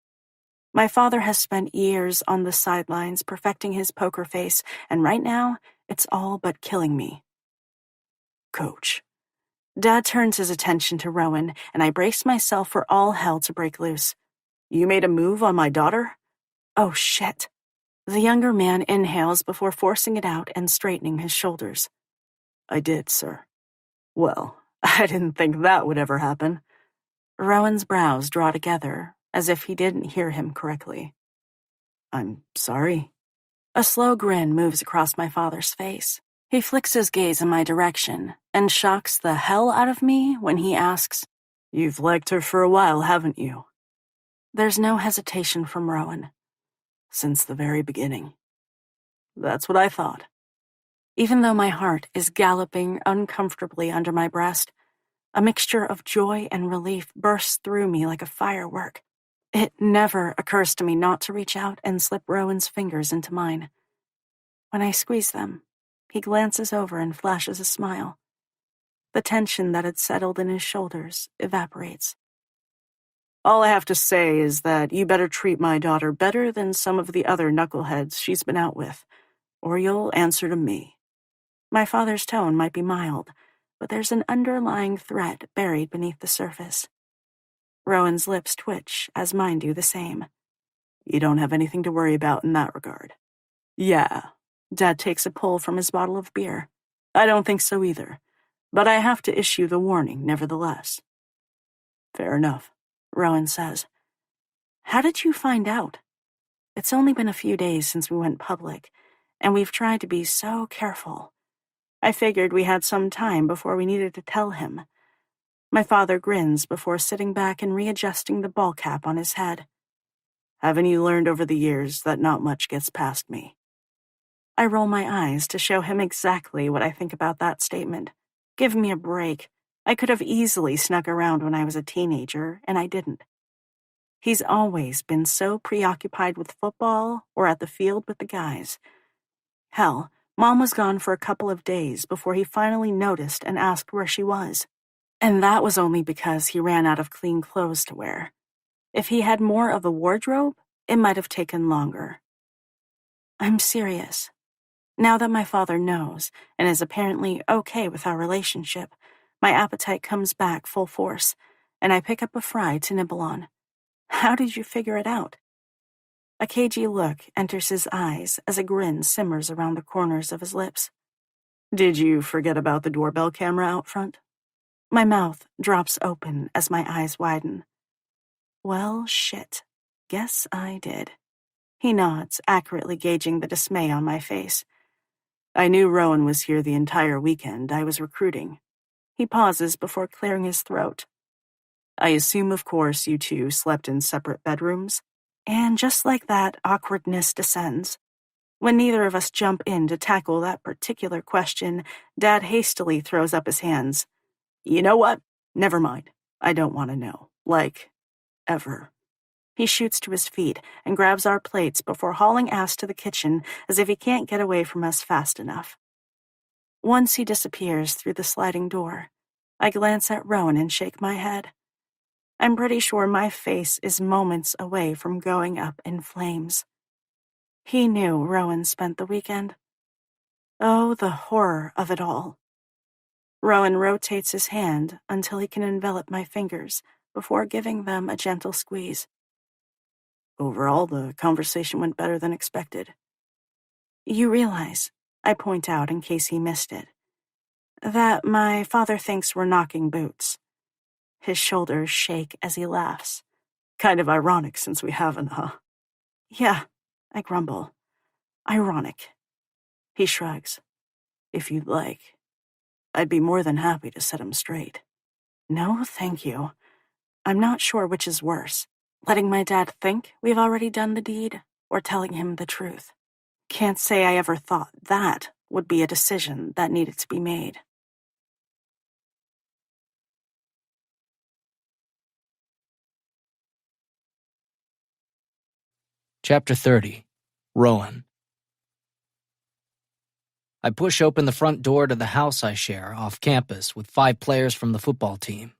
My father has spent years on the sidelines perfecting his poker face, and right now, it's all but killing me. Coach. Dad turns his attention to Rowan, and I brace myself for all hell to break loose. You made a move on my daughter? Oh, shit. The younger man inhales before forcing it out and straightening his shoulders. I did, sir. Well, I didn't think that would ever happen. Rowan's brows draw together, as if he didn't hear him correctly. I'm sorry. A slow grin moves across my father's face. He flicks his gaze in my direction and shocks the hell out of me when he asks, You've liked her for a while, haven't you? There's no hesitation from Rowan. Since the very beginning. That's what I thought. Even though my heart is galloping uncomfortably under my breast, a mixture of joy and relief bursts through me like a firework. It never occurs to me not to reach out and slip Rowan's fingers into mine. When I squeeze them, he glances over and flashes a smile. The tension that had settled in his shoulders evaporates. All I have to say is that you better treat my daughter better than some of the other knuckleheads she's been out with, or you'll answer to me. My father's tone might be mild, but there's an underlying threat buried beneath the surface. Rowan's lips twitch as mine do the same. You don't have anything to worry about in that regard. Yeah. Dad takes a pull from his bottle of beer. I don't think so either, but I have to issue the warning nevertheless. Fair enough, Rowan says. How did you find out? It's only been a few days since we went public, and we've tried to be so careful. I figured we had some time before we needed to tell him. My father grins before sitting back and readjusting the ball cap on his head. Haven't you learned over the years that not much gets past me? I roll my eyes to show him exactly what I think about that statement. Give me a break. I could have easily snuck around when I was a teenager, and I didn't. He's always been so preoccupied with football or at the field with the guys. Hell, Mom was gone for a couple of days before he finally noticed and asked where she was. And that was only because he ran out of clean clothes to wear. If he had more of a wardrobe, it might have taken longer. I'm serious. Now that my father knows and is apparently okay with our relationship, my appetite comes back full force, and I pick up a fry to nibble on. How did you figure it out? A cagey look enters his eyes as a grin simmers around the corners of his lips. Did you forget about the doorbell camera out front? My mouth drops open as my eyes widen. Well, shit. Guess I did. He nods, accurately gauging the dismay on my face. I knew Rowan was here the entire weekend. I was recruiting. He pauses before clearing his throat. I assume, of course, you two slept in separate bedrooms? And just like that, awkwardness descends. When neither of us jump in to tackle that particular question, Dad hastily throws up his hands. You know what? Never mind. I don't want to know. Like, ever. He shoots to his feet and grabs our plates before hauling ass to the kitchen as if he can't get away from us fast enough. Once he disappears through the sliding door, I glance at Rowan and shake my head. I'm pretty sure my face is moments away from going up in flames. He knew Rowan spent the weekend. Oh, the horror of it all. Rowan rotates his hand until he can envelop my fingers before giving them a gentle squeeze. Overall, the conversation went better than expected. You realize, I point out in case he missed it, that my father thinks we're knocking boots. His shoulders shake as he laughs. Kind of ironic since we haven't, huh? Yeah, I grumble. Ironic. He shrugs. If you'd like, I'd be more than happy to set him straight. No, thank you. I'm not sure which is worse, letting my dad think we've already done the deed or telling him the truth. Can't say I ever thought that would be a decision that needed to be made. Chapter 30. Rowan. I push open the front door to the house I share off campus with 5 players from the football team.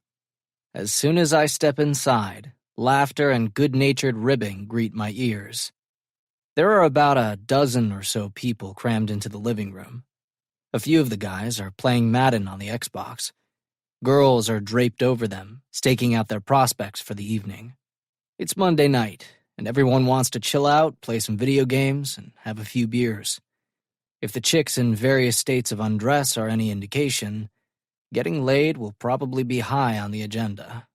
As soon as I step inside, laughter and good-natured ribbing greet my ears. There are about a dozen or so people crammed into the living room. A few of the guys are playing Madden on the Xbox. Girls are draped over them, staking out their prospects for the evening. It's Monday night, and everyone wants to chill out, play some video games, and have a few beers. If the chicks in various states of undress are any indication, getting laid will probably be high on the agenda.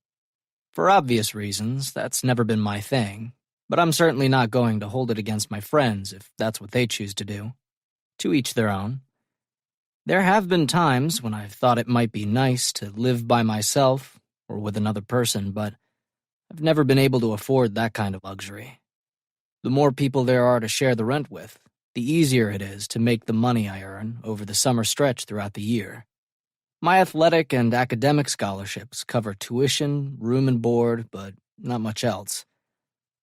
For obvious reasons, that's never been my thing, but I'm certainly not going to hold it against my friends if that's what they choose to do. To each their own. There have been times when I've thought it might be nice to live by myself or with another person, but I've never been able to afford that kind of luxury. The more people there are to share the rent with, the easier it is to make the money I earn over the summer stretch throughout the year. My athletic and academic scholarships cover tuition, room and board, but not much else.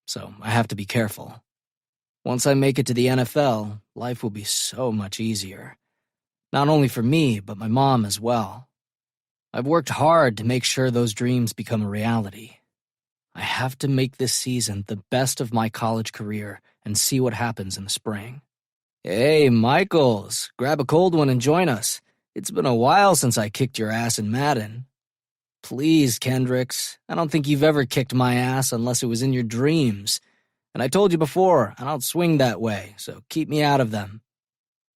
So I have to be careful. Once I make it to the NFL, life will be so much easier. Not only for me, but my mom as well. I've worked hard to make sure those dreams become a reality. I have to make this season the best of my college career and see what happens in the spring. Hey, Michaels, grab a cold one and join us. It's been a while since I kicked your ass in Madden. Please, Kendricks, I don't think you've ever kicked my ass unless it was in your dreams. And I told you before, I don't swing that way, so keep me out of them.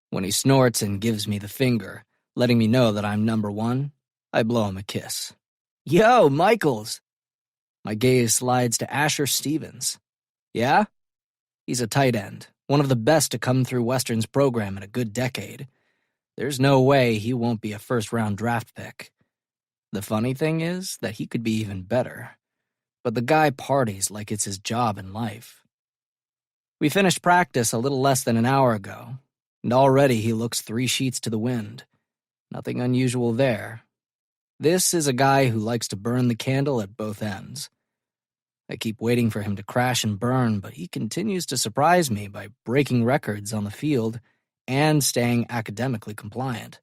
When he snorts and gives me the finger, letting me know that I'm number 1, I blow him a kiss. Yo, Michaels! My gaze slides to Asher Stevens. Yeah? He's a tight end, one of the best to come through Western's program in a good decade. There's no way he won't be a first-round draft pick. The funny thing is that he could be even better. But the guy parties like it's his job in life. We finished practice a little less than an hour ago, and already he looks 3 sheets to the wind. Nothing unusual there. This is a guy who likes to burn the candle at both ends. I keep waiting for him to crash and burn, but he continues to surprise me by breaking records on the field and staying academically compliant.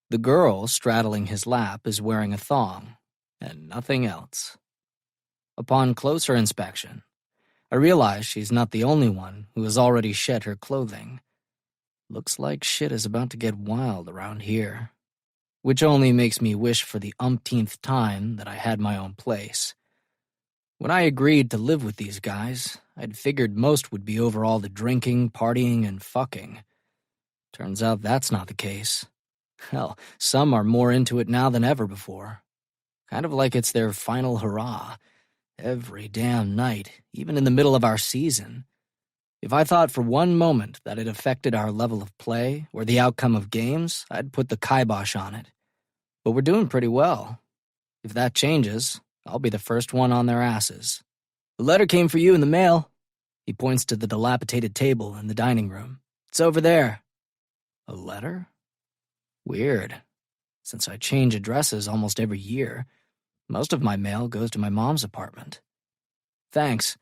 The girl straddling his lap is wearing a thong, and nothing else. Upon closer inspection, I realize she's not the only one who has already shed her clothing. Looks like shit is about to get wild around here, which only makes me wish for the umpteenth time that I had my own place. When I agreed to live with these guys, I'd figured most would be over all the drinking, partying, and fucking. Turns out that's not the case. Hell, some are more into it now than ever before. kind of like it's their final hurrah, every damn night, even in the middle of our season. If I thought for one moment that it affected our level of play or the outcome of games, I'd put the kibosh on it. But we're doing pretty well. If that changes, I'll be the first one on their asses. The letter came for you in the mail. He points to the dilapidated table in the dining room. It's over there. A letter? Weird. Since I change addresses almost every year, most of my mail goes to my mom's apartment. Thanks.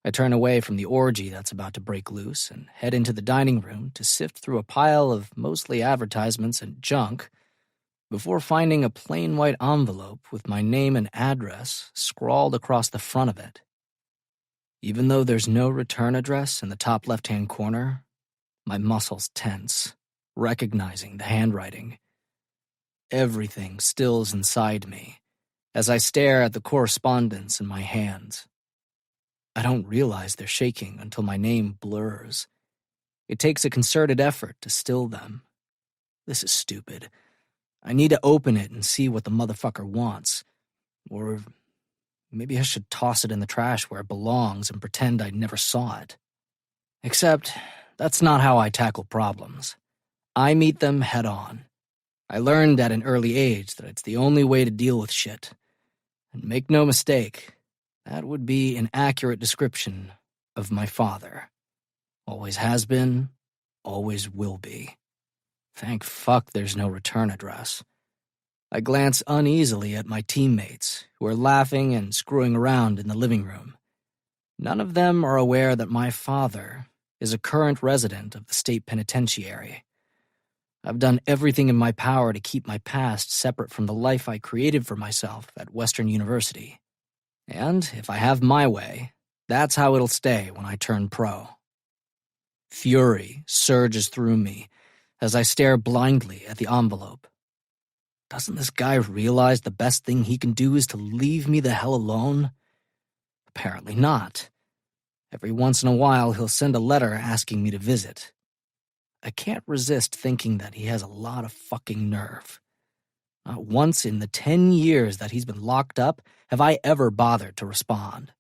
I turn away from the orgy that's about to break loose and head into the dining room to sift through a pile of mostly advertisements and junk before finding a plain white envelope with my name and address scrawled across the front of it. Even though there's no return address in the top left-hand corner, my muscles tense, recognizing the handwriting. Everything stills inside me as I stare at the correspondence in my hands. I don't realize they're shaking until my name blurs. It takes a concerted effort to still them. This is stupid. I need to open it and see what the motherfucker wants. Or maybe I should toss it in the trash where it belongs and pretend I never saw it. Except, that's not how I tackle problems. I meet them head on. I learned at an early age that it's the only way to deal with shit. And make no mistake, that would be an accurate description of my father. Always has been, always will be. Thank fuck there's no return address. I glance uneasily at my teammates, who are laughing and screwing around in the living room. None of them are aware that my father is a current resident of the state penitentiary. I've done everything in my power to keep my past separate from the life I created for myself at Western University. And if I have my way, that's how it'll stay when I turn pro. Fury surges through me as I stare blindly at the envelope. Doesn't this guy realize the best thing he can do is to leave me the hell alone? Apparently not. Every once in a while, he'll send a letter asking me to visit. I can't resist thinking that he has a lot of fucking nerve. Not once in the 10 years that he's been locked up have I ever bothered to respond.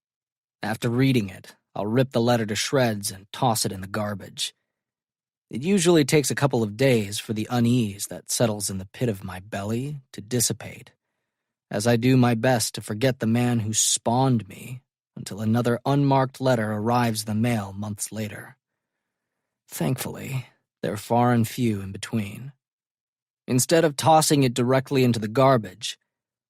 After reading it, I'll rip the letter to shreds and toss it in the garbage. It usually takes a couple of days for the unease that settles in the pit of my belly to dissipate, as I do my best to forget the man who spawned me until another unmarked letter arrives in the mail months later. Thankfully, they're far and few in between. Instead of tossing it directly into the garbage,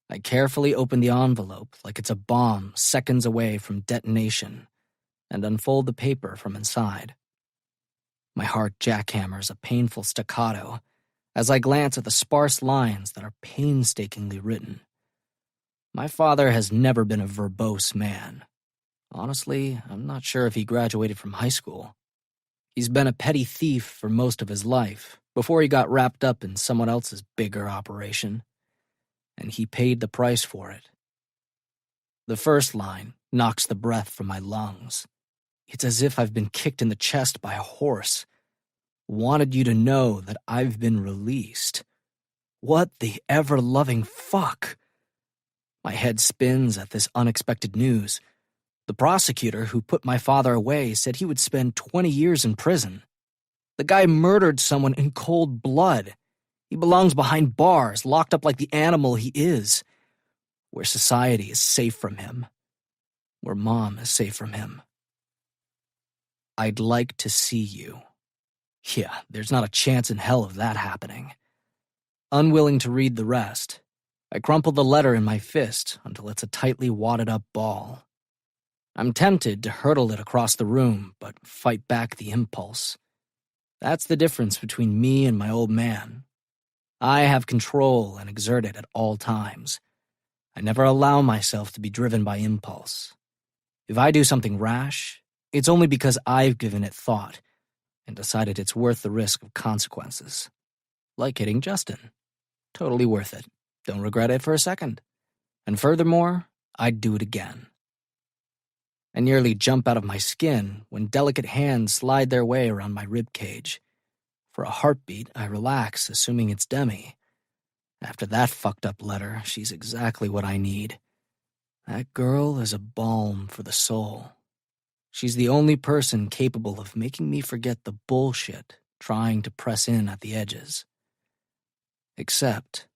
I carefully open the envelope like it's a bomb seconds away from detonation and unfold the paper from inside. My heart jackhammers a painful staccato as I glance at the sparse lines that are painstakingly written. My father has never been a verbose man. Honestly, I'm not sure if he graduated from high school. He's been a petty thief for most of his life before he got wrapped up in someone else's bigger operation. And he paid the price for it. The first line knocks the breath from my lungs. It's as if I've been kicked in the chest by a horse. Wanted you to know that I've been released. What the ever-loving fuck? My head spins at this unexpected news. The prosecutor who put my father away said he would spend 20 years in prison. The guy murdered someone in cold blood. He belongs behind bars, locked up like the animal he is. Where society is safe from him. Where Mom is safe from him. I'd like to see you. Yeah, there's not a chance in hell of that happening. Unwilling to read the rest, I crumple the letter in my fist until it's a tightly wadded-up ball. I'm tempted to hurtle it across the room, but fight back the impulse. That's the difference between me and my old man. I have control and exert it at all times. I never allow myself to be driven by impulse. If I do something rash, it's only because I've given it thought and decided it's worth the risk of consequences. Like hitting Justin. Totally worth it. Don't regret it for a second. And furthermore, I'd do it again. I nearly jump out of my skin when delicate hands slide their way around my rib cage. For a heartbeat, I relax, assuming it's Demi. After that fucked up letter, she's exactly what I need. That girl is a balm for the soul. She's the only person capable of making me forget the bullshit trying to press in at the edges. Except,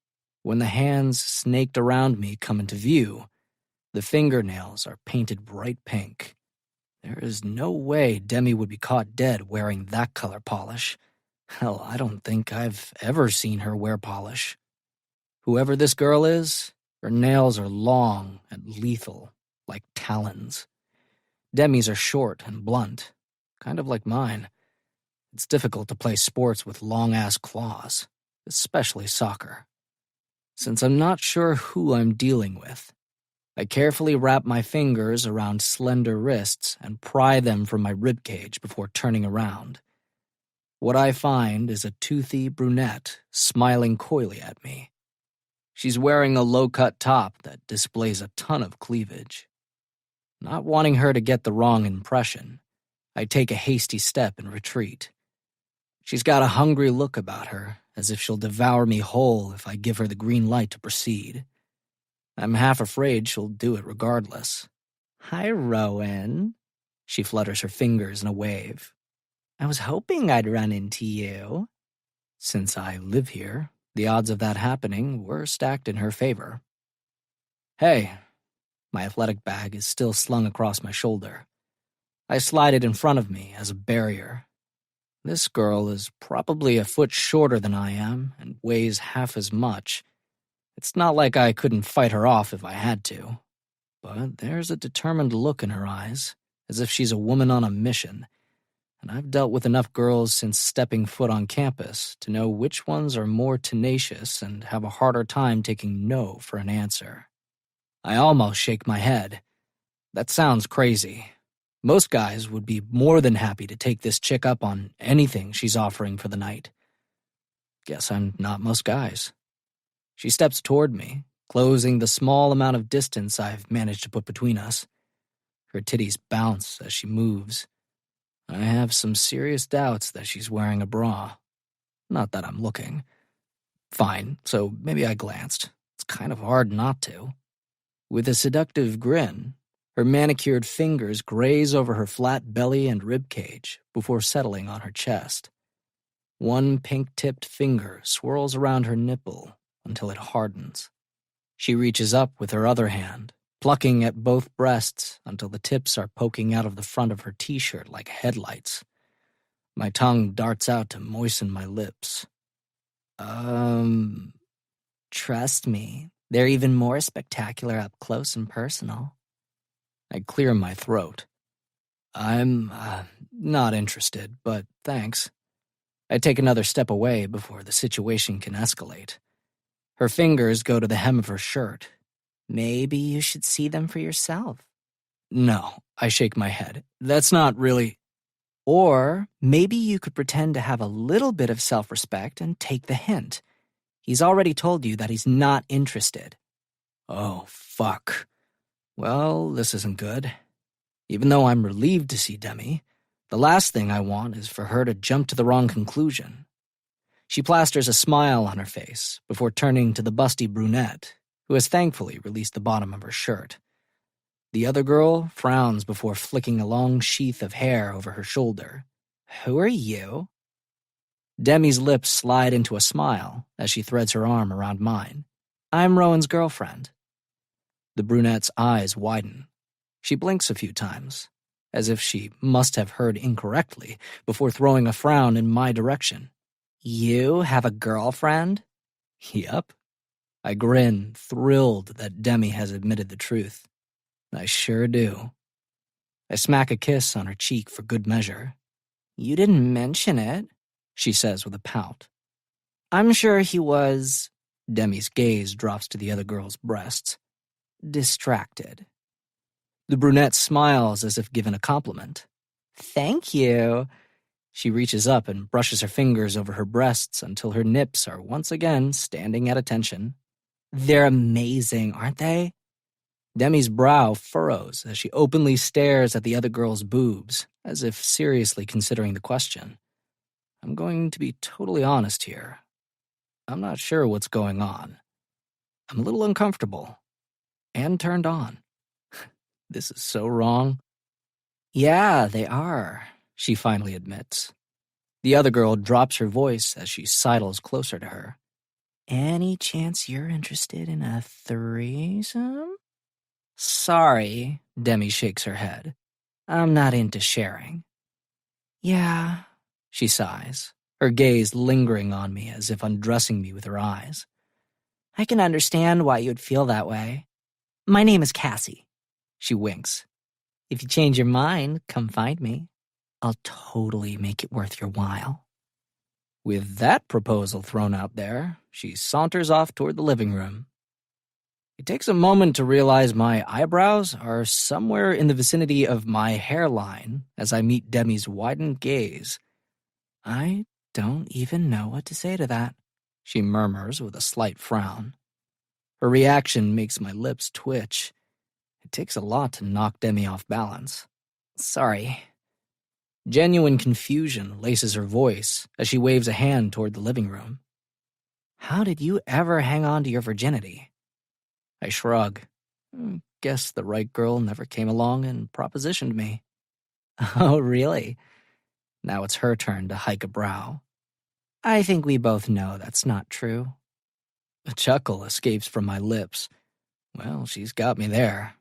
when the hands snaked around me come into view, the fingernails are painted bright pink. There is no way Demi would be caught dead wearing that color polish. Hell, I don't think I've ever seen her wear polish. Whoever this girl is, her nails are long and lethal, like talons. Demi's are short and blunt, kind of like mine. It's difficult to play sports with long-ass claws, especially soccer. Since I'm not sure who I'm dealing with, I carefully wrap my fingers around slender wrists and pry them from my ribcage before turning around. What I find is a toothy brunette smiling coyly at me. She's wearing a low-cut top that displays a ton of cleavage. Not wanting her to get the wrong impression, I take a hasty step and retreat. She's got a hungry look about her, as if she'll devour me whole if I give her the green light to proceed. I'm half afraid she'll do it regardless. "Hi, Rowan." She flutters her fingers in a wave. "I was hoping I'd run into you." Since I live here, the odds of that happening were stacked in her favor. "Hey." My athletic bag is still slung across my shoulder. I slide it in front of me as a barrier. This girl is probably a foot shorter than I am and weighs half as much. It's not like I couldn't fight her off if I had to. But there's a determined look in her eyes, as if she's a woman on a mission. And I've dealt with enough girls since stepping foot on campus to know which ones are more tenacious and have a harder time taking no for an answer. I almost shake my head. That sounds crazy. Most guys would be more than happy to take this chick up on anything she's offering for the night. Guess I'm not most guys. She steps toward me, closing the small amount of distance I've managed to put between us. Her titties bounce as she moves. I have some serious doubts that she's wearing a bra. Not that I'm looking. Fine, so maybe I glanced. It's kind of hard not to. With a seductive grin, her manicured fingers graze over her flat belly and ribcage before settling on her chest. One pink-tipped finger swirls around her nipple until it hardens. She reaches up with her other hand, plucking at both breasts until the tips are poking out of the front of her t-shirt like headlights. My tongue darts out to moisten my lips. Trust me, they're even more spectacular up close and personal. I clear my throat. I'm, not interested, but thanks. I take another step away before the situation can escalate. Her fingers go to the hem of her shirt. Maybe you should see them for yourself. No, I shake my head. That's not really... Or maybe you could pretend to have a little bit of self-respect and take the hint. He's already told you that he's not interested. Oh, fuck. Well, this isn't good. Even though I'm relieved to see Demi, the last thing I want is for her to jump to the wrong conclusion. She plasters a smile on her face before turning to the busty brunette, who has thankfully released the bottom of her shirt. The other girl frowns before flicking a long sheath of hair over her shoulder. Who are you? Demi's lips slide into a smile as she threads her arm around mine. I'm Rowan's girlfriend. The brunette's eyes widen. She blinks a few times, as if she must have heard incorrectly, before throwing a frown in my direction. You have a girlfriend? Yep. I grin, thrilled that Demi has admitted the truth. I sure do. I smack a kiss on her cheek for good measure. You didn't mention it, she says with a pout. I'm sure he was... Demi's gaze drops to the other girl's breasts. Distracted. The brunette smiles as if given a compliment. Thank you. She reaches up and brushes her fingers over her breasts until her nips are once again standing at attention. They're amazing, aren't they? Demi's brow furrows as she openly stares at the other girl's boobs, as if seriously considering the question. I'm going to be totally honest here. I'm not sure what's going on. I'm a little uncomfortable and turned on. This is so wrong. Yeah, they are, she finally admits. The other girl drops her voice as she sidles closer to her. Any chance you're interested in a threesome? Sorry, Demi shakes her head. I'm not into sharing. Yeah, she sighs, her gaze lingering on me as if undressing me with her eyes. I can understand why you'd feel that way. My name is Cassie. She winks. If you change your mind, come find me. I'll totally make it worth your while. With that proposal thrown out there, she saunters off toward the living room. It takes a moment to realize my eyebrows are somewhere in the vicinity of my hairline as I meet Demi's widened gaze. I don't even know what to say to that, she murmurs with a slight frown. Her reaction makes my lips twitch. It takes a lot to knock Demi off balance. Sorry. Genuine confusion laces her voice as she waves a hand toward the living room. How did you ever hang on to your virginity? I shrug. Guess the right girl never came along and propositioned me. Oh, really? Now it's her turn to hike a brow. I think we both know that's not true. A chuckle escapes from my lips. Well, she's got me there.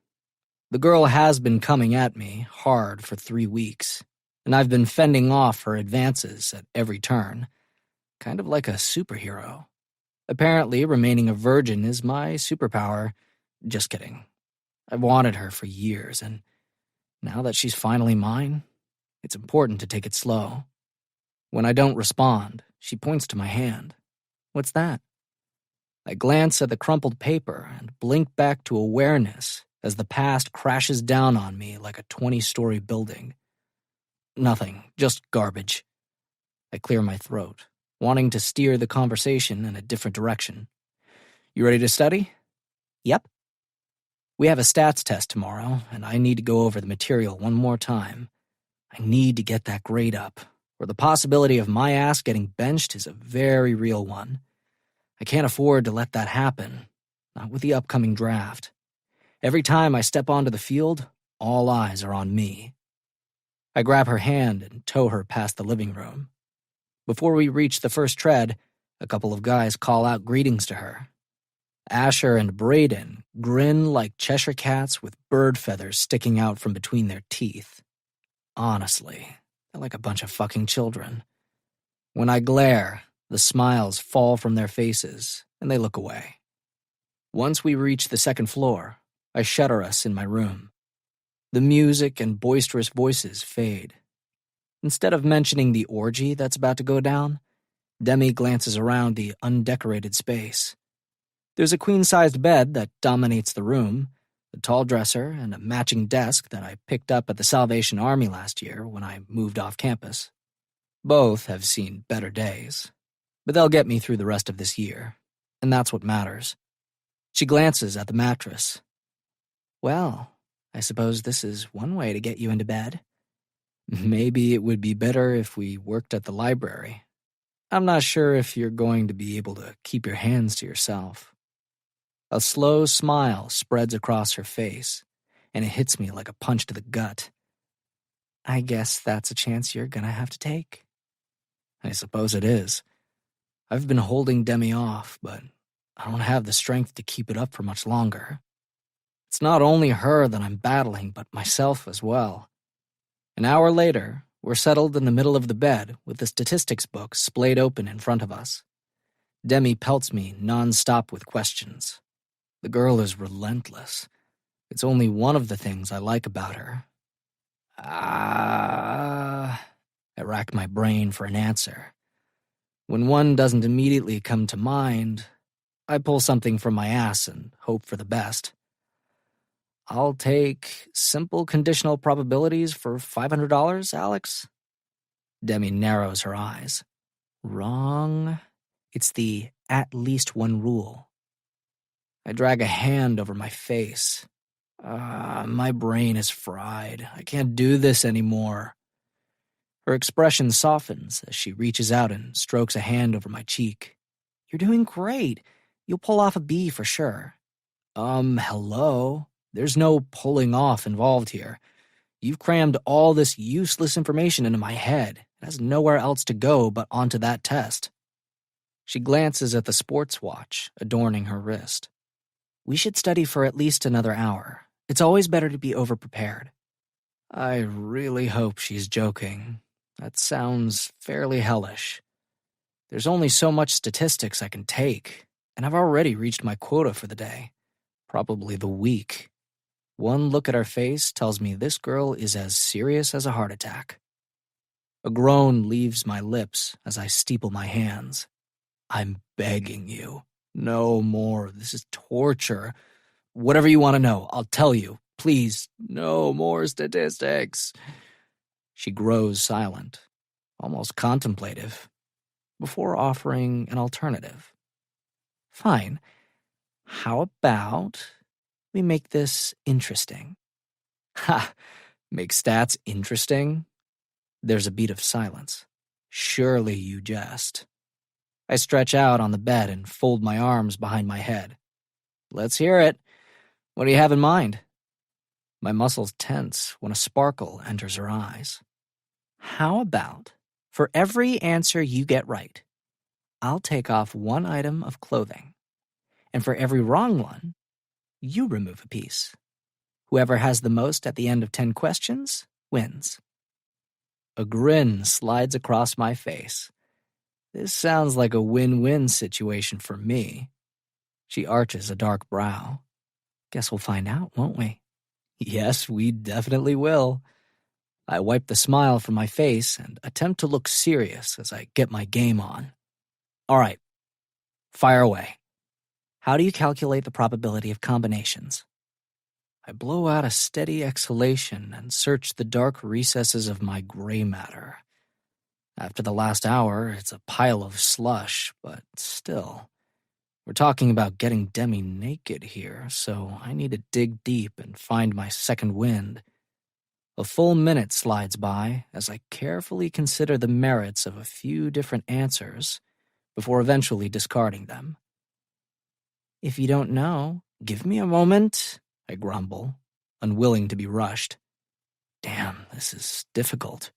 The girl has been coming at me hard for 3 weeks, and I've been fending off her advances at every turn, kind of like a superhero. Apparently, remaining a virgin is my superpower. Just kidding. I've wanted her for years, and now that she's finally mine, it's important to take it slow. When I don't respond, she points to my hand. What's that? I glance at the crumpled paper and blink back to awareness as the past crashes down on me like a 20-story building. Nothing, just garbage. I clear my throat, wanting to steer the conversation in a different direction. You ready to study? Yep. We have a stats test tomorrow, and I need to go over the material one more time. I need to get that grade up, or the possibility of my ass getting benched is a very real one. I can't afford to let that happen, not with the upcoming draft. Every time I step onto the field, all eyes are on me. I grab her hand and tow her past the living room. Before we reach the first tread, a couple of guys call out greetings to her. Asher and Braden grin like Cheshire cats with bird feathers sticking out from between their teeth. Honestly, they're like a bunch of fucking children. When I glare, the smiles fall from their faces, and they look away. Once we reach the second floor, I shutter us in my room. The music and boisterous voices fade. Instead of mentioning the orgy that's about to go down, Demi glances around the undecorated space. There's a queen-sized bed that dominates the room, a tall dresser, and a matching desk that I picked up at the Salvation Army last year when I moved off campus. Both have seen better days, but they'll get me through the rest of this year, and that's what matters. She glances at the mattress. Well, I suppose this is one way to get you into bed. Maybe it would be better if we worked at the library. I'm not sure if you're going to be able to keep your hands to yourself. A slow smile spreads across her face, and it hits me like a punch to the gut. I guess that's a chance you're gonna have to take. I suppose it is. I've been holding Demi off, but I don't have the strength to keep it up for much longer. It's not only her that I'm battling, but myself as well. An hour later, we're settled in the middle of the bed with the statistics book splayed open in front of us. Demi pelts me non-stop with questions. The girl is relentless. It's only one of the things I like about her. I rack my brain for an answer. When one doesn't immediately come to mind, I pull something from my ass and hope for the best. I'll take simple conditional probabilities for $500, Alex? Demi narrows her eyes. Wrong. It's the at least one rule. I drag a hand over my face. My brain is fried. I can't do this anymore. Her expression softens as she reaches out and strokes a hand over my cheek. You're doing great. You'll pull off a B for sure. Hello? There's no pulling off involved here. You've crammed all this useless information into my head. It has nowhere else to go but onto that test. She glances at the sports watch adorning her wrist. We should study for at least another hour. It's always better to be overprepared. I really hope she's joking. That sounds fairly hellish. There's only so much statistics I can take, and I've already reached my quota for the day. Probably the week. One look at her face tells me this girl is as serious as a heart attack. A groan leaves my lips as I steeple my hands. I'm begging you. No more. This is torture. Whatever you want to know, I'll tell you. Please, no more statistics. She grows silent, almost contemplative, before offering an alternative. Fine. How about we make this interesting? Ha! Make stats interesting? There's a beat of silence. Surely you jest. I stretch out on the bed and fold my arms behind my head. Let's hear it. What do you have in mind? My muscles tense when a sparkle enters her eyes. How about, for every answer you get right, I'll take off one item of clothing, and for every wrong one, you remove a piece. Whoever has the most at the end of 10 questions wins. A grin slides across my face. This sounds like a win-win situation for me. She arches a dark brow. Guess we'll find out, won't we? Yes, we definitely will. I wipe the smile from my face and attempt to look serious as I get my game on. All right, fire away. How do you calculate the probability of combinations? I blow out a steady exhalation and search the dark recesses of my gray matter. After the last hour, it's a pile of slush, but still. We're talking about getting Demi naked here, so I need to dig deep and find my second wind. A full minute slides by as I carefully consider the merits of a few different answers before eventually discarding them. If you don't know, give me a moment, I grumble, unwilling to be rushed. Damn, this is difficult.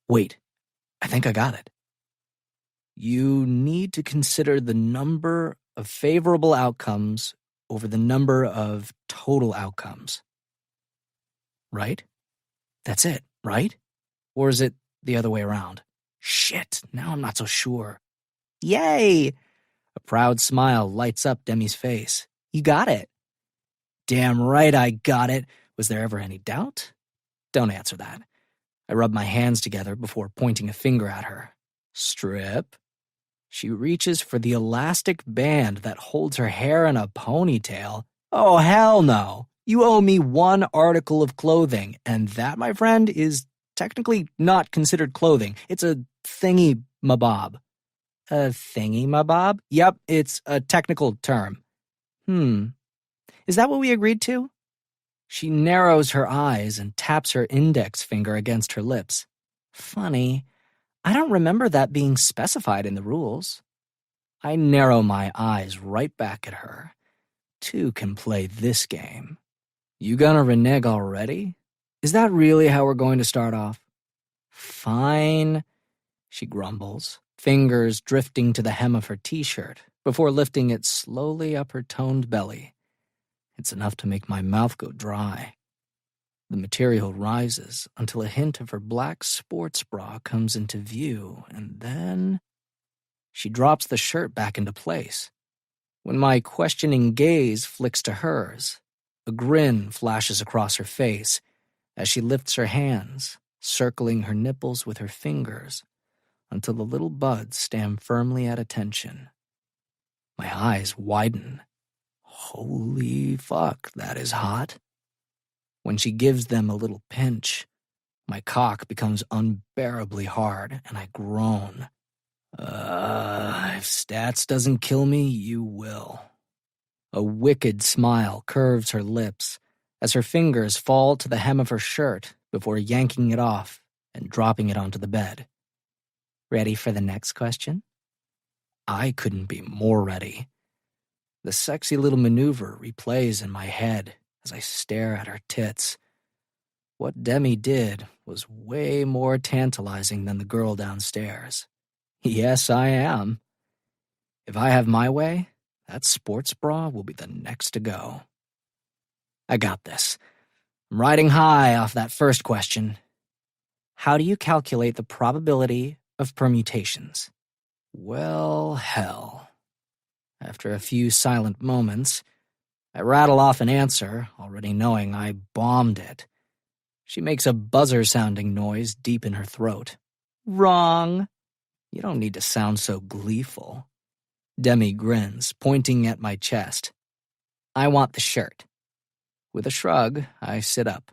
Wait, I think I got it. You need to consider the number of favorable outcomes over the number of total outcomes. Right? That's it, right? Or is it the other way around? Shit, now I'm not so sure. Yay! A proud smile lights up Demi's face. You got it. Damn right I got it. Was there ever any doubt? Don't answer that. I rub my hands together before pointing a finger at her. Strip. She reaches for the elastic band that holds her hair in a ponytail. Oh, hell no. You owe me one article of clothing, and that, my friend, is technically not considered clothing. It's a thingy-mabob. A thingy-mabob? Yep, it's a technical term. Is that what we agreed to? She narrows her eyes and taps her index finger against her lips. Funny. I don't remember that being specified in the rules. I narrow my eyes right back at her. Two can play this game. You gonna renege already? Is that really how we're going to start off? Fine, she grumbles, fingers drifting to the hem of her t-shirt before lifting it slowly up her toned belly. It's enough to make my mouth go dry. The material rises until a hint of her black sports bra comes into view, and then she drops the shirt back into place. When my questioning gaze flicks to hers, a grin flashes across her face as she lifts her hands, circling her nipples with her fingers until the little buds stand firmly at attention. My eyes widen. Holy fuck, that is hot. When she gives them a little pinch, my cock becomes unbearably hard, and I groan. If stats doesn't kill me, you will. A wicked smile curves her lips as her fingers fall to the hem of her shirt before yanking it off and dropping it onto the bed. Ready for the next question? I couldn't be more ready. The sexy little maneuver replays in my head as I stare at her tits. What Demi did was way more tantalizing than the girl downstairs. Yes, I am. If I have my way, that sports bra will be the next to go. I got this. I'm riding high off that first question. How do you calculate the probability of permutations? Well, hell. After a few silent moments, I rattle off an answer, already knowing I bombed it. She makes a buzzer-sounding noise deep in her throat. Wrong. You don't need to sound so gleeful. Demi grins, pointing at my chest. I want the shirt. With a shrug, I sit up.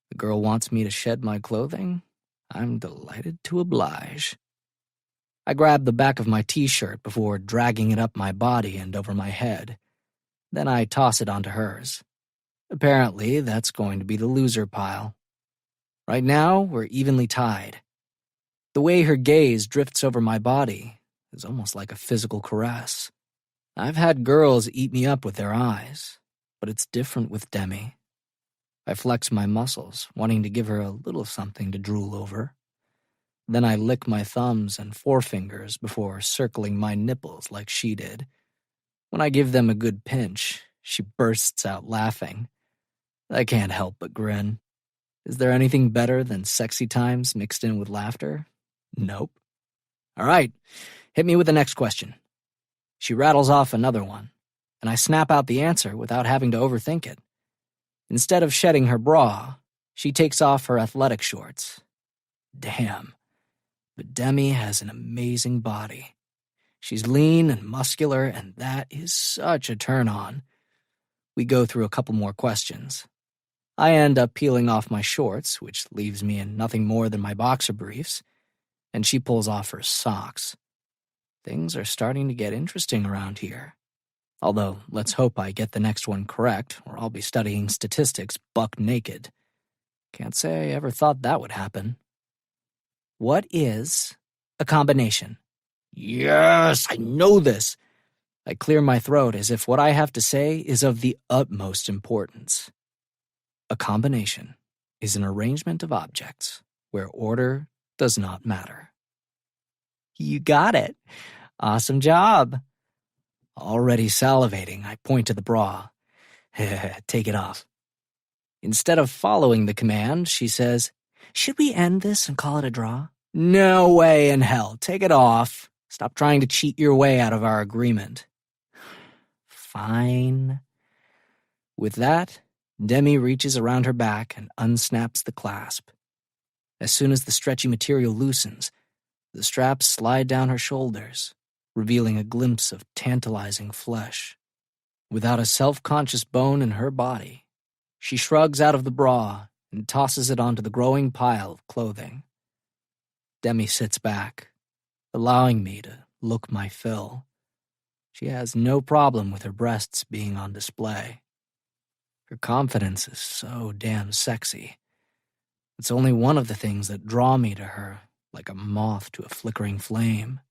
The girl wants me to shed my clothing? I'm delighted to oblige. I grab the back of my t-shirt before dragging it up my body and over my head. Then I toss it onto hers. Apparently, that's going to be the loser pile. Right now, we're evenly tied. The way her gaze drifts over my body is almost like a physical caress. I've had girls eat me up with their eyes, but it's different with Demi. I flex my muscles, wanting to give her a little something to drool over. Then I lick my thumbs and forefingers before circling my nipples like she did. When I give them a good pinch, she bursts out laughing. I can't help but grin. Is there anything better than sexy times mixed in with laughter? Nope. All right, hit me with the next question. She rattles off another one, and I snap out the answer without having to overthink it. Instead of shedding her bra, she takes off her athletic shorts. Damn, but Demi has an amazing body. She's lean and muscular, and that is such a turn-on. We go through a couple more questions. I end up peeling off my shorts, which leaves me in nothing more than my boxer briefs, and she pulls off her socks. Things are starting to get interesting around here. Although, let's hope I get the next one correct, or I'll be studying statistics buck naked. Can't say I ever thought that would happen. What is a combination? Yes, I know this. I clear my throat as if what I have to say is of the utmost importance. A combination is an arrangement of objects where order does not matter. You got it. Awesome job. Already salivating, I point to the bra. Take it off. Instead of following the command, she says, should we end this and call it a draw? No way in hell. Take it off. Stop trying to cheat your way out of our agreement. Fine. With that, Demi reaches around her back and unsnaps the clasp. As soon as the stretchy material loosens, the straps slide down her shoulders, revealing a glimpse of tantalizing flesh. Without a self-conscious bone in her body, she shrugs out of the bra and tosses it onto the growing pile of clothing. Demi sits back, allowing me to look my fill. She has no problem with her breasts being on display. Her confidence is so damn sexy. It's only one of the things that draw me to her, like a moth to a flickering flame.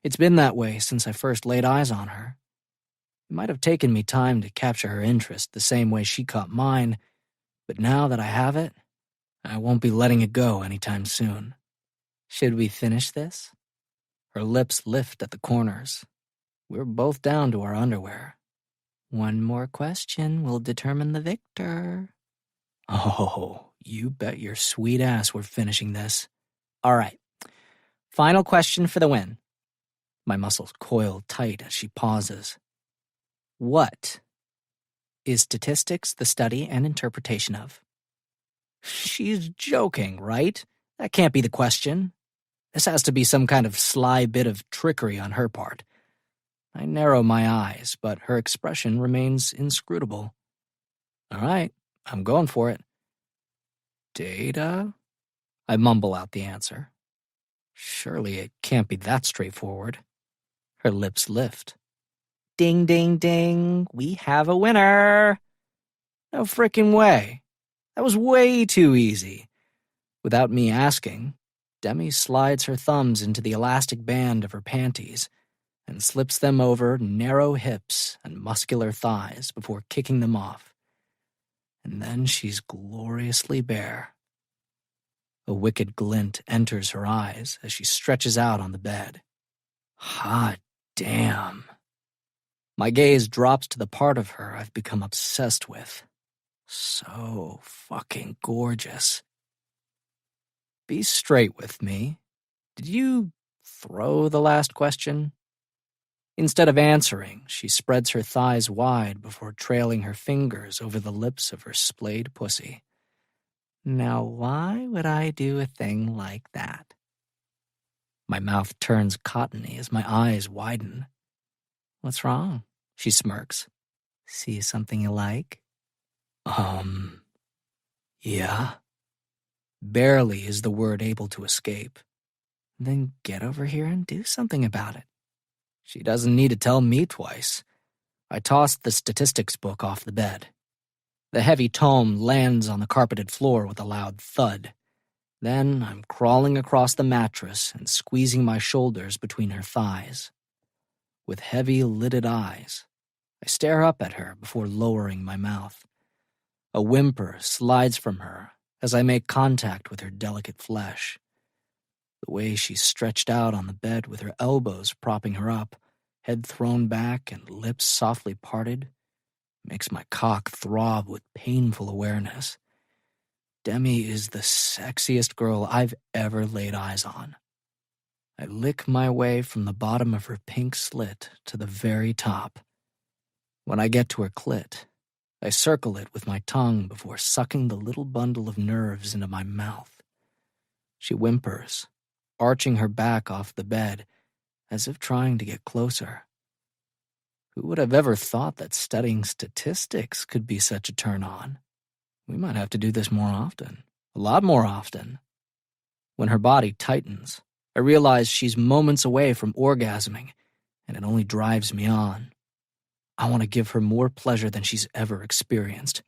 It's been that way since I first laid eyes on her. It might have taken me time to capture her interest the same way she caught mine, but now that I have it, I won't be letting it go anytime soon. Should we finish this? Her lips lift at the corners. We're both down to our underwear. One more question will determine the victor. Oh, you bet your sweet ass we're finishing this. All right. Final question for the win. My muscles coil tight as she pauses. What is statistics the study and interpretation of? She's joking, right? That can't be the question. This has to be some kind of sly bit of trickery on her part. I narrow my eyes, but her expression remains inscrutable. All right, I'm going for it. Data? I mumble out the answer. Surely it can't be that straightforward. Her lips lift. Ding, ding, ding, we have a winner. No frickin' way. That was way too easy. Without me asking, Demi slides her thumbs into the elastic band of her panties, and slips them over narrow hips and muscular thighs before kicking them off. And then she's gloriously bare. A wicked glint enters her eyes as she stretches out on the bed. Hot damn. My gaze drops to the part of her I've become obsessed with. So fucking gorgeous. Be straight with me. Did you throw the last question? Instead of answering, she spreads her thighs wide before trailing her fingers over the lips of her splayed pussy. Now, why would I do a thing like that? My mouth turns cottony as my eyes widen. What's wrong? She smirks. See something you like? Yeah. Barely is the word able to escape. Then get over here and do something about it. She doesn't need to tell me twice. I tossed the statistics book off the bed. The heavy tome lands on the carpeted floor with a loud thud. Then I'm crawling across the mattress and squeezing my shoulders between her thighs. With heavy lidded eyes, I stare up at her before lowering my mouth. A whimper slides from her as I make contact with her delicate flesh. The way she's stretched out on the bed with her elbows propping her up, head thrown back and lips softly parted, makes my cock throb with painful awareness. Demi is the sexiest girl I've ever laid eyes on. I lick my way from the bottom of her pink slit to the very top. When I get to her clit, I circle it with my tongue before sucking the little bundle of nerves into my mouth. She whimpers, arching her back off the bed, as if trying to get closer. Who would have ever thought that studying statistics could be such a turn-on? We might have to do this more often. A lot more often. When her body tightens, I realize she's moments away from orgasming, and it only drives me on. I want to give her more pleasure than she's ever experienced.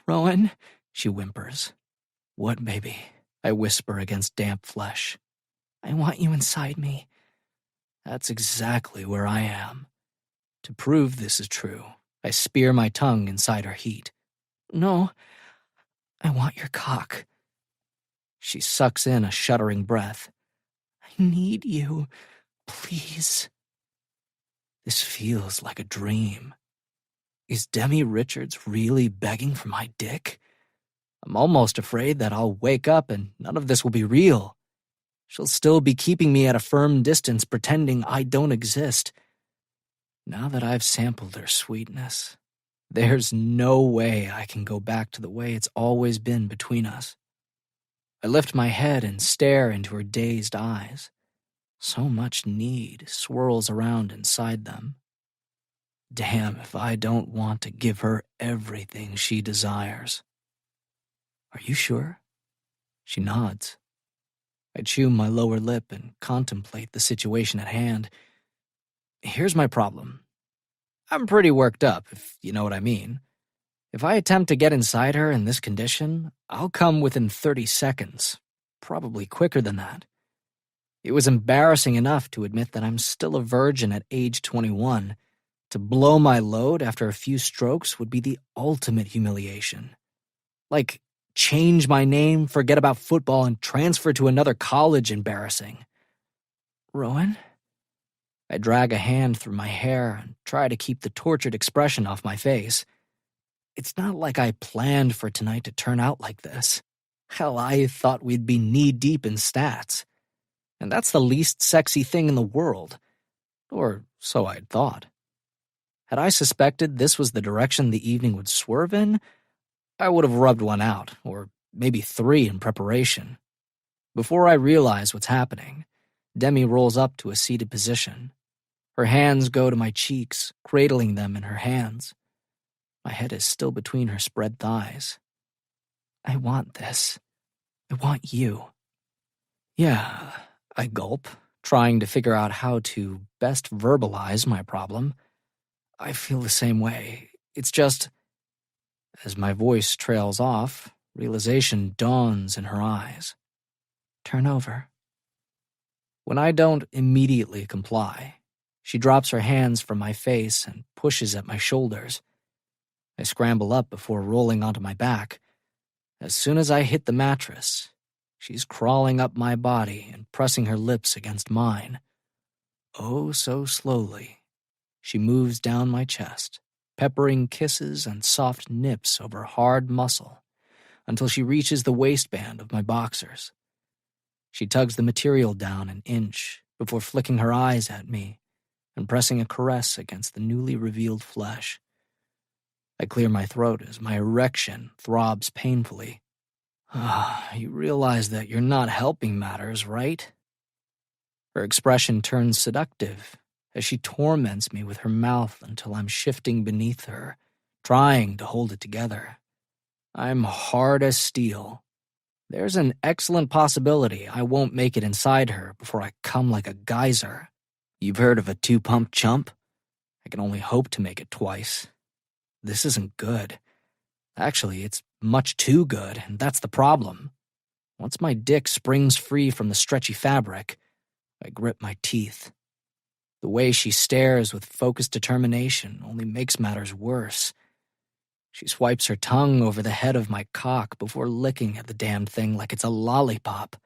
Rowan, she whimpers. What, baby? I whisper against damp flesh. I want you inside me. That's exactly where I am. To prove this is true, I spear my tongue inside her heat. No, I want your cock. She sucks in a shuddering breath. I need you, please. This feels like a dream. Is Demi Richards really begging for my dick? I'm almost afraid that I'll wake up and none of this will be real. She'll still be keeping me at a firm distance, pretending I don't exist. Now that I've sampled her sweetness, there's no way I can go back to the way it's always been between us. I lift my head and stare into her dazed eyes. So much need swirls around inside them. Damn if I don't want to give her everything she desires. Are you sure? She nods. I chew my lower lip and contemplate the situation at hand. Here's my problem. I'm pretty worked up, if you know what I mean. If I attempt to get inside her in this condition, I'll come within 30 seconds, probably quicker than that. It was embarrassing enough to admit that I'm still a virgin at age 21. To blow my load after a few strokes would be the ultimate humiliation. Like, change my name, forget about football, and transfer to another college embarrassing. Rowan? I drag a hand through my hair and try to keep the tortured expression off my face. It's not like I planned for tonight to turn out like this. Hell, I thought we'd be knee-deep in stats. And that's the least sexy thing in the world. Or so I'd thought. Had I suspected this was the direction the evening would swerve in, I would have rubbed one out, or maybe 3 in preparation. Before I realize what's happening, Demi rolls up to a seated position. Her hands go to my cheeks, cradling them in her hands. My head is still between her spread thighs. I want this. I want you. Yeah, I gulp, trying to figure out how to best verbalize my problem. I feel the same way. It's just, as my voice trails off, realization dawns in her eyes. Turn over. When I don't immediately comply, She drops her hands from my face and pushes at my shoulders. I scramble up before rolling onto my back. As soon as I hit the mattress, she's crawling up my body and pressing her lips against mine. Oh, so slowly, she moves down my chest, peppering kisses and soft nips over hard muscle until she reaches the waistband of my boxers. She tugs the material down an inch before flicking her eyes at me and pressing a caress against the newly revealed flesh. I clear my throat as my erection throbs painfully. You realize that you're not helping matters, right? Her expression turns seductive as she torments me with her mouth until I'm shifting beneath her, trying to hold it together. I'm hard as steel. There's an excellent possibility I won't make it inside her before I come like a geyser. You've heard of a two-pump chump? I can only hope to make it twice. This isn't good. Actually, it's much too good, and that's the problem. Once my dick springs free from the stretchy fabric, I grip my teeth. The way she stares with focused determination only makes matters worse. She swipes her tongue over the head of my cock before licking at the damn thing like it's a lollipop.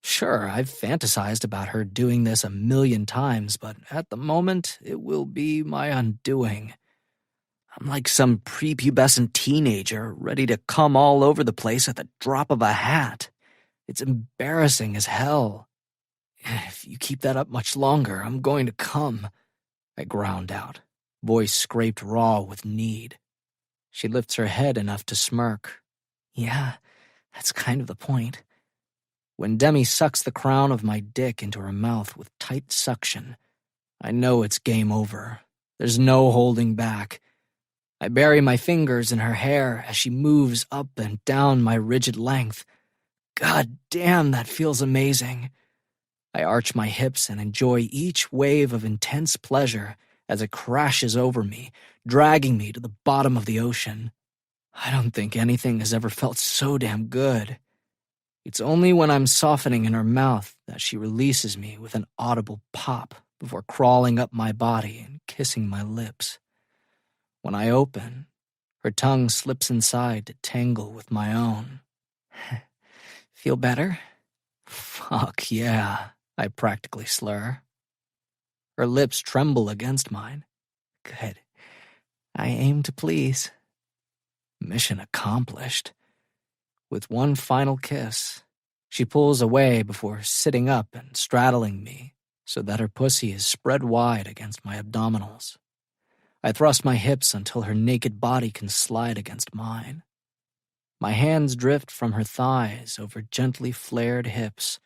Sure, I've fantasized about her doing this 1,000,000 times, but at the moment, it will be my undoing. I'm like some prepubescent teenager ready to come all over the place at the drop of a hat. It's embarrassing as hell. If you keep that up much longer, I'm going to come, I ground out, voice scraped raw with need. She lifts her head enough to smirk. Yeah, that's kind of the point. When Demi sucks the crown of my dick into her mouth with tight suction, I know it's game over. There's no holding back. I bury my fingers in her hair as she moves up and down my rigid length. God damn, that feels amazing. I arch my hips and enjoy each wave of intense pleasure as it crashes over me, dragging me to the bottom of the ocean. I don't think anything has ever felt so damn good. It's only when I'm softening in her mouth that she releases me with an audible pop before crawling up my body and kissing my lips. When I open, her tongue slips inside to tangle with my own. Feel better? Fuck yeah, I practically slur. Her lips tremble against mine. Good. I aim to please. Mission accomplished. With one final kiss, she pulls away before sitting up and straddling me so that her pussy is spread wide against my abdominals. I thrust my hips until her naked body can slide against mine. My hands drift from her thighs over gently flared hips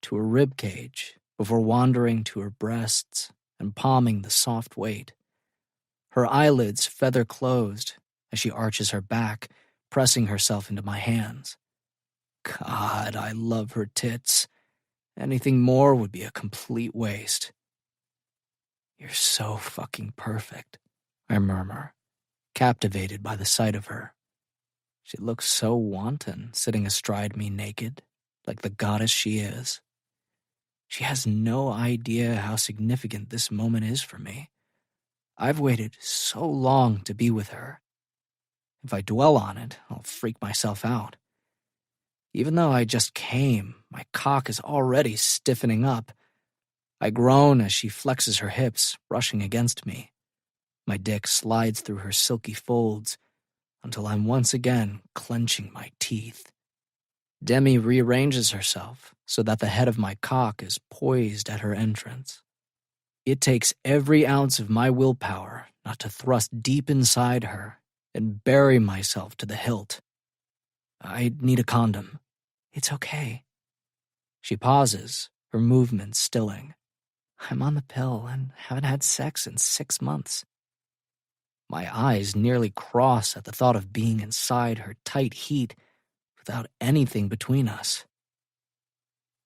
to her rib cage before wandering to her breasts and palming the soft weight. Her eyelids feather closed as she arches her back, pressing herself into my hands. God, I love her tits. Anything more would be a complete waste. You're so fucking perfect, I murmur, captivated by the sight of her. She looks so wanton, sitting astride me naked, like the goddess she is. She has no idea how significant this moment is for me. I've waited so long to be with her. If I dwell on it, I'll freak myself out. Even though I just came, my cock is already stiffening up. I groan as she flexes her hips, brushing against me. My dick slides through her silky folds until I'm once again clenching my teeth. Demi rearranges herself so that the head of my cock is poised at her entrance. It takes every ounce of my willpower not to thrust deep inside her and bury myself to the hilt. I need a condom. It's okay. She pauses, her movements stilling. I'm on the pill and haven't had sex in 6 months. My eyes nearly cross at the thought of being inside her tight heat without anything between us.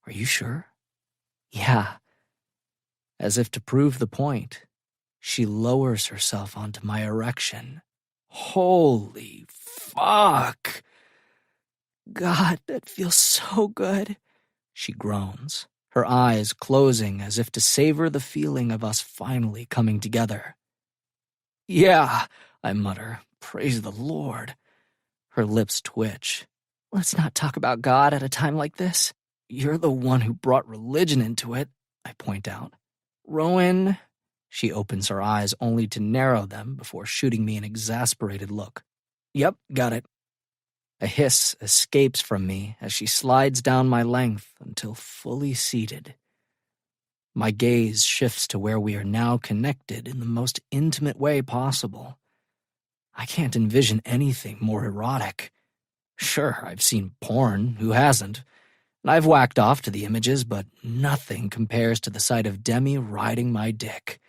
Are you sure? Yeah. As if to prove the point, she lowers herself onto my erection. Holy fuck! God, that feels so good, she groans, her eyes closing as if to savor the feeling of us finally coming together. "Yeah," I mutter, "praise the Lord." Her lips twitch. "Let's not talk about God at a time like this." "You're the one who brought religion into it," I point out. "Rowan." She opens her eyes only to narrow them before shooting me an exasperated look. "Yep, got it." A hiss escapes from me as she slides down my length until fully seated. My gaze shifts to where we are now connected in the most intimate way possible. I can't envision anything more erotic. Sure, I've seen porn, who hasn't? And I've whacked off to the images, but nothing compares to the sight of Demi riding my dick.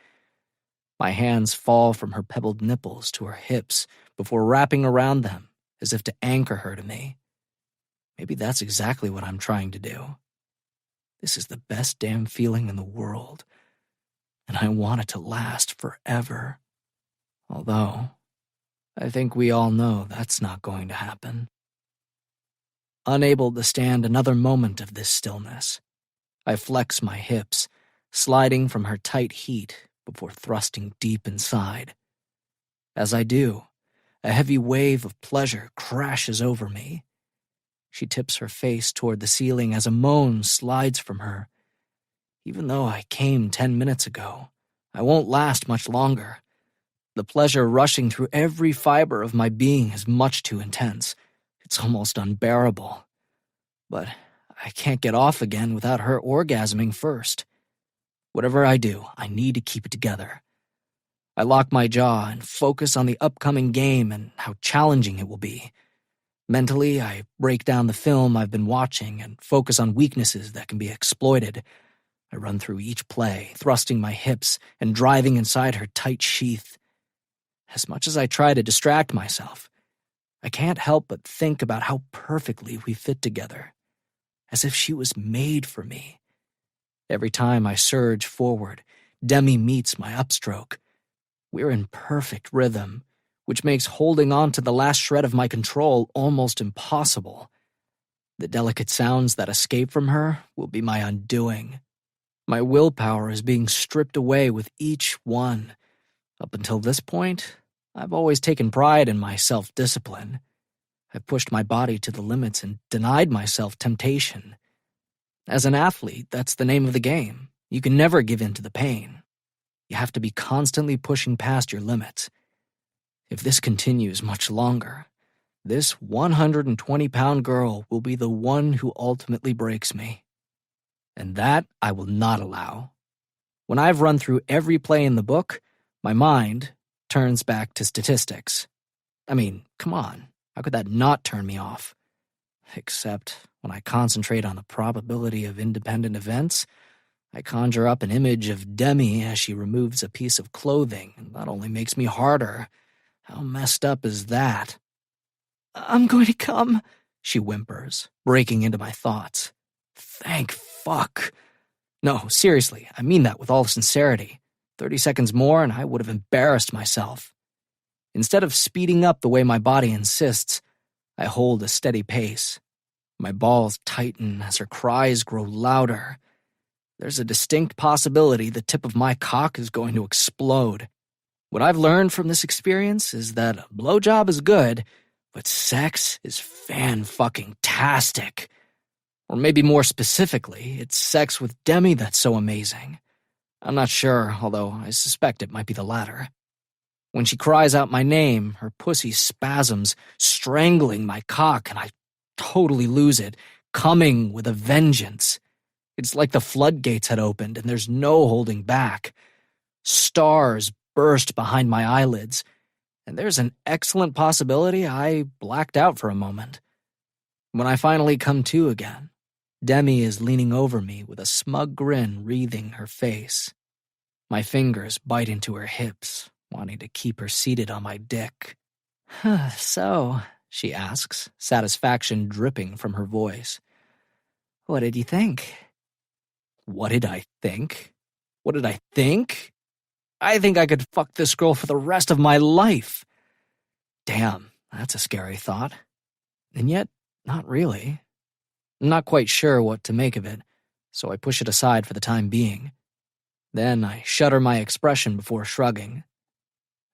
My hands fall from her pebbled nipples to her hips before wrapping around them, as if to anchor her to me. Maybe that's exactly what I'm trying to do. This is the best damn feeling in the world, and I want it to last forever. Although, I think we all know that's not going to happen. Unable to stand another moment of this stillness, I flex my hips, sliding from her tight heat before thrusting deep inside. As I do, a heavy wave of pleasure crashes over me. She tips her face toward the ceiling as a moan slides from her. Even though I came 10 minutes ago, I won't last much longer. The pleasure rushing through every fiber of my being is much too intense. It's almost unbearable. But I can't get off again without her orgasming first. Whatever I do, I need to keep it together. I lock my jaw and focus on the upcoming game and how challenging it will be. Mentally, I break down the film I've been watching and focus on weaknesses that can be exploited. I run through each play, thrusting my hips and driving inside her tight sheath. As much as I try to distract myself, I can't help but think about how perfectly we fit together, as if she was made for me. Every time I surge forward, Demi meets my upstroke. We're in perfect rhythm, which makes holding on to the last shred of my control almost impossible. The delicate sounds that escape from her will be my undoing. My willpower is being stripped away with each one. Up until this point, I've always taken pride in my self-discipline. I've pushed my body to the limits and denied myself temptation. As an athlete, that's the name of the game. You can never give in to the pain. You have to be constantly pushing past your limits. If this continues much longer, this 120-pound girl will be the one who ultimately breaks me. And that I will not allow. When I've run through every play in the book, my mind turns back to statistics. I mean, come on, how could that not turn me off? Except when I concentrate on the probability of independent events, I conjure up an image of Demi as she removes a piece of clothing, and that only makes me harder. How messed up is that? "I'm going to come," she whimpers, breaking into my thoughts. Thank fuck. No, seriously, I mean that with all sincerity. 30 seconds more and I would have embarrassed myself. Instead of speeding up the way my body insists, I hold a steady pace. My balls tighten as her cries grow louder. There's a distinct possibility the tip of my cock is going to explode. What I've learned from this experience is that a blowjob is good, but sex is fan-fucking-tastic. Or maybe more specifically, it's sex with Demi that's so amazing. I'm not sure, although I suspect it might be the latter. When she cries out my name, her pussy spasms, strangling my cock, and I totally lose it, coming with a vengeance. It's like the floodgates had opened and there's no holding back. Stars burst behind my eyelids, and there's an excellent possibility I blacked out for a moment. When I finally come to again, Demi is leaning over me with a smug grin wreathing her face. My fingers bite into her hips, wanting to keep her seated on my dick. "So," she asks, satisfaction dripping from her voice. "What did you think?" What did I think? What did I think? I think I could fuck this girl for the rest of my life. Damn, that's a scary thought. And yet, not really. I'm not quite sure what to make of it, so I push it aside for the time being. Then I shudder my expression before shrugging.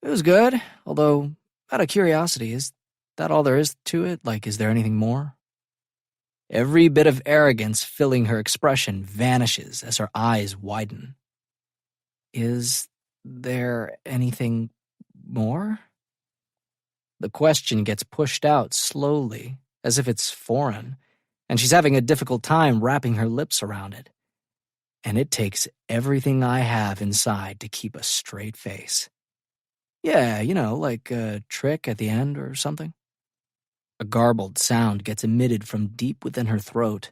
It was good, although, out of curiosity, is that all there is to it? Like, is there anything more? Every bit of arrogance filling her expression vanishes as her eyes widen. Is there anything more? The question gets pushed out slowly, as if it's foreign, and she's having a difficult time wrapping her lips around it. And it takes everything I have inside to keep a straight face. Yeah, like a trick at the end or something. A garbled sound gets emitted from deep within her throat.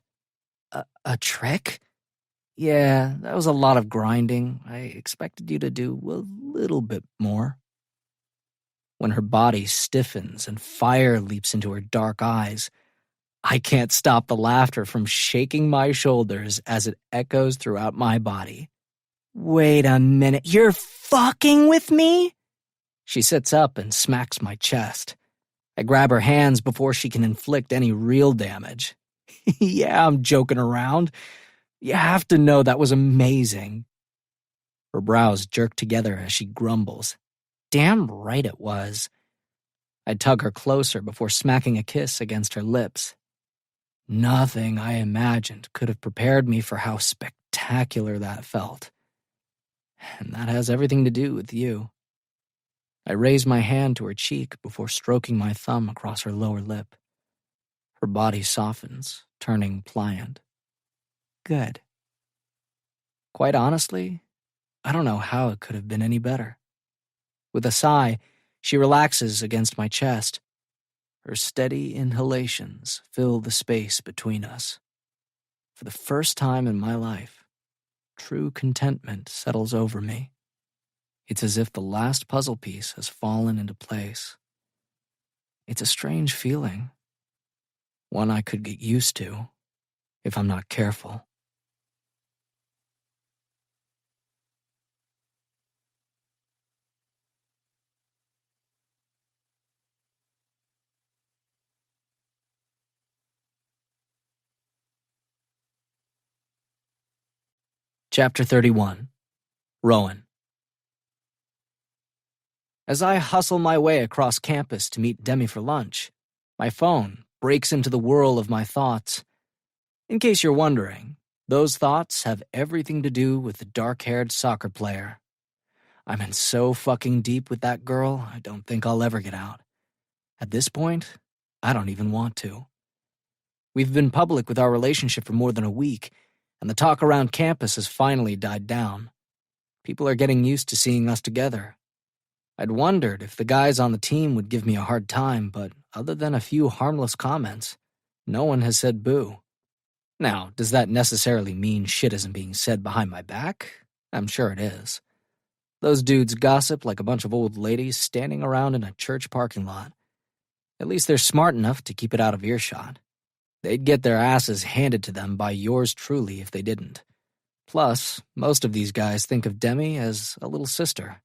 A trick? Yeah, that was a lot of grinding. I expected you to do a little bit more. When her body stiffens and fire leaps into her dark eyes, I can't stop the laughter from shaking my shoulders as it echoes throughout my body. Wait a minute, you're fucking with me? She sits up and smacks my chest. I grab her hands before she can inflict any real damage. Yeah, I'm joking around. You have to know that was amazing. Her brows jerk together as she grumbles. Damn right it was. I tug her closer before smacking a kiss against her lips. Nothing I imagined could have prepared me for how spectacular that felt. And that has everything to do with you. I raise my hand to her cheek before stroking my thumb across her lower lip. Her body softens, turning pliant. Good. Quite honestly, I don't know how it could have been any better. With a sigh, she relaxes against my chest. Her steady inhalations fill the space between us. For the first time in my life, true contentment settles over me. It's as if the last puzzle piece has fallen into place. It's a strange feeling, one I could get used to if I'm not careful. Chapter 31. Rowan. As I hustle my way across campus to meet Demi for lunch, my phone breaks into the whirl of my thoughts. In case you're wondering, those thoughts have everything to do with the dark-haired soccer player. I'm in so fucking deep with that girl, I don't think I'll ever get out. At this point, I don't even want to. We've been public with our relationship for more than a week, and the talk around campus has finally died down. People are getting used to seeing us together. I'd wondered if the guys on the team would give me a hard time, but other than a few harmless comments, no one has said boo. Now, does that necessarily mean shit isn't being said behind my back? I'm sure it is. Those dudes gossip like a bunch of old ladies standing around in a church parking lot. At least they're smart enough to keep it out of earshot. They'd get their asses handed to them by yours truly if they didn't. Plus, most of these guys think of Demi as a little sister.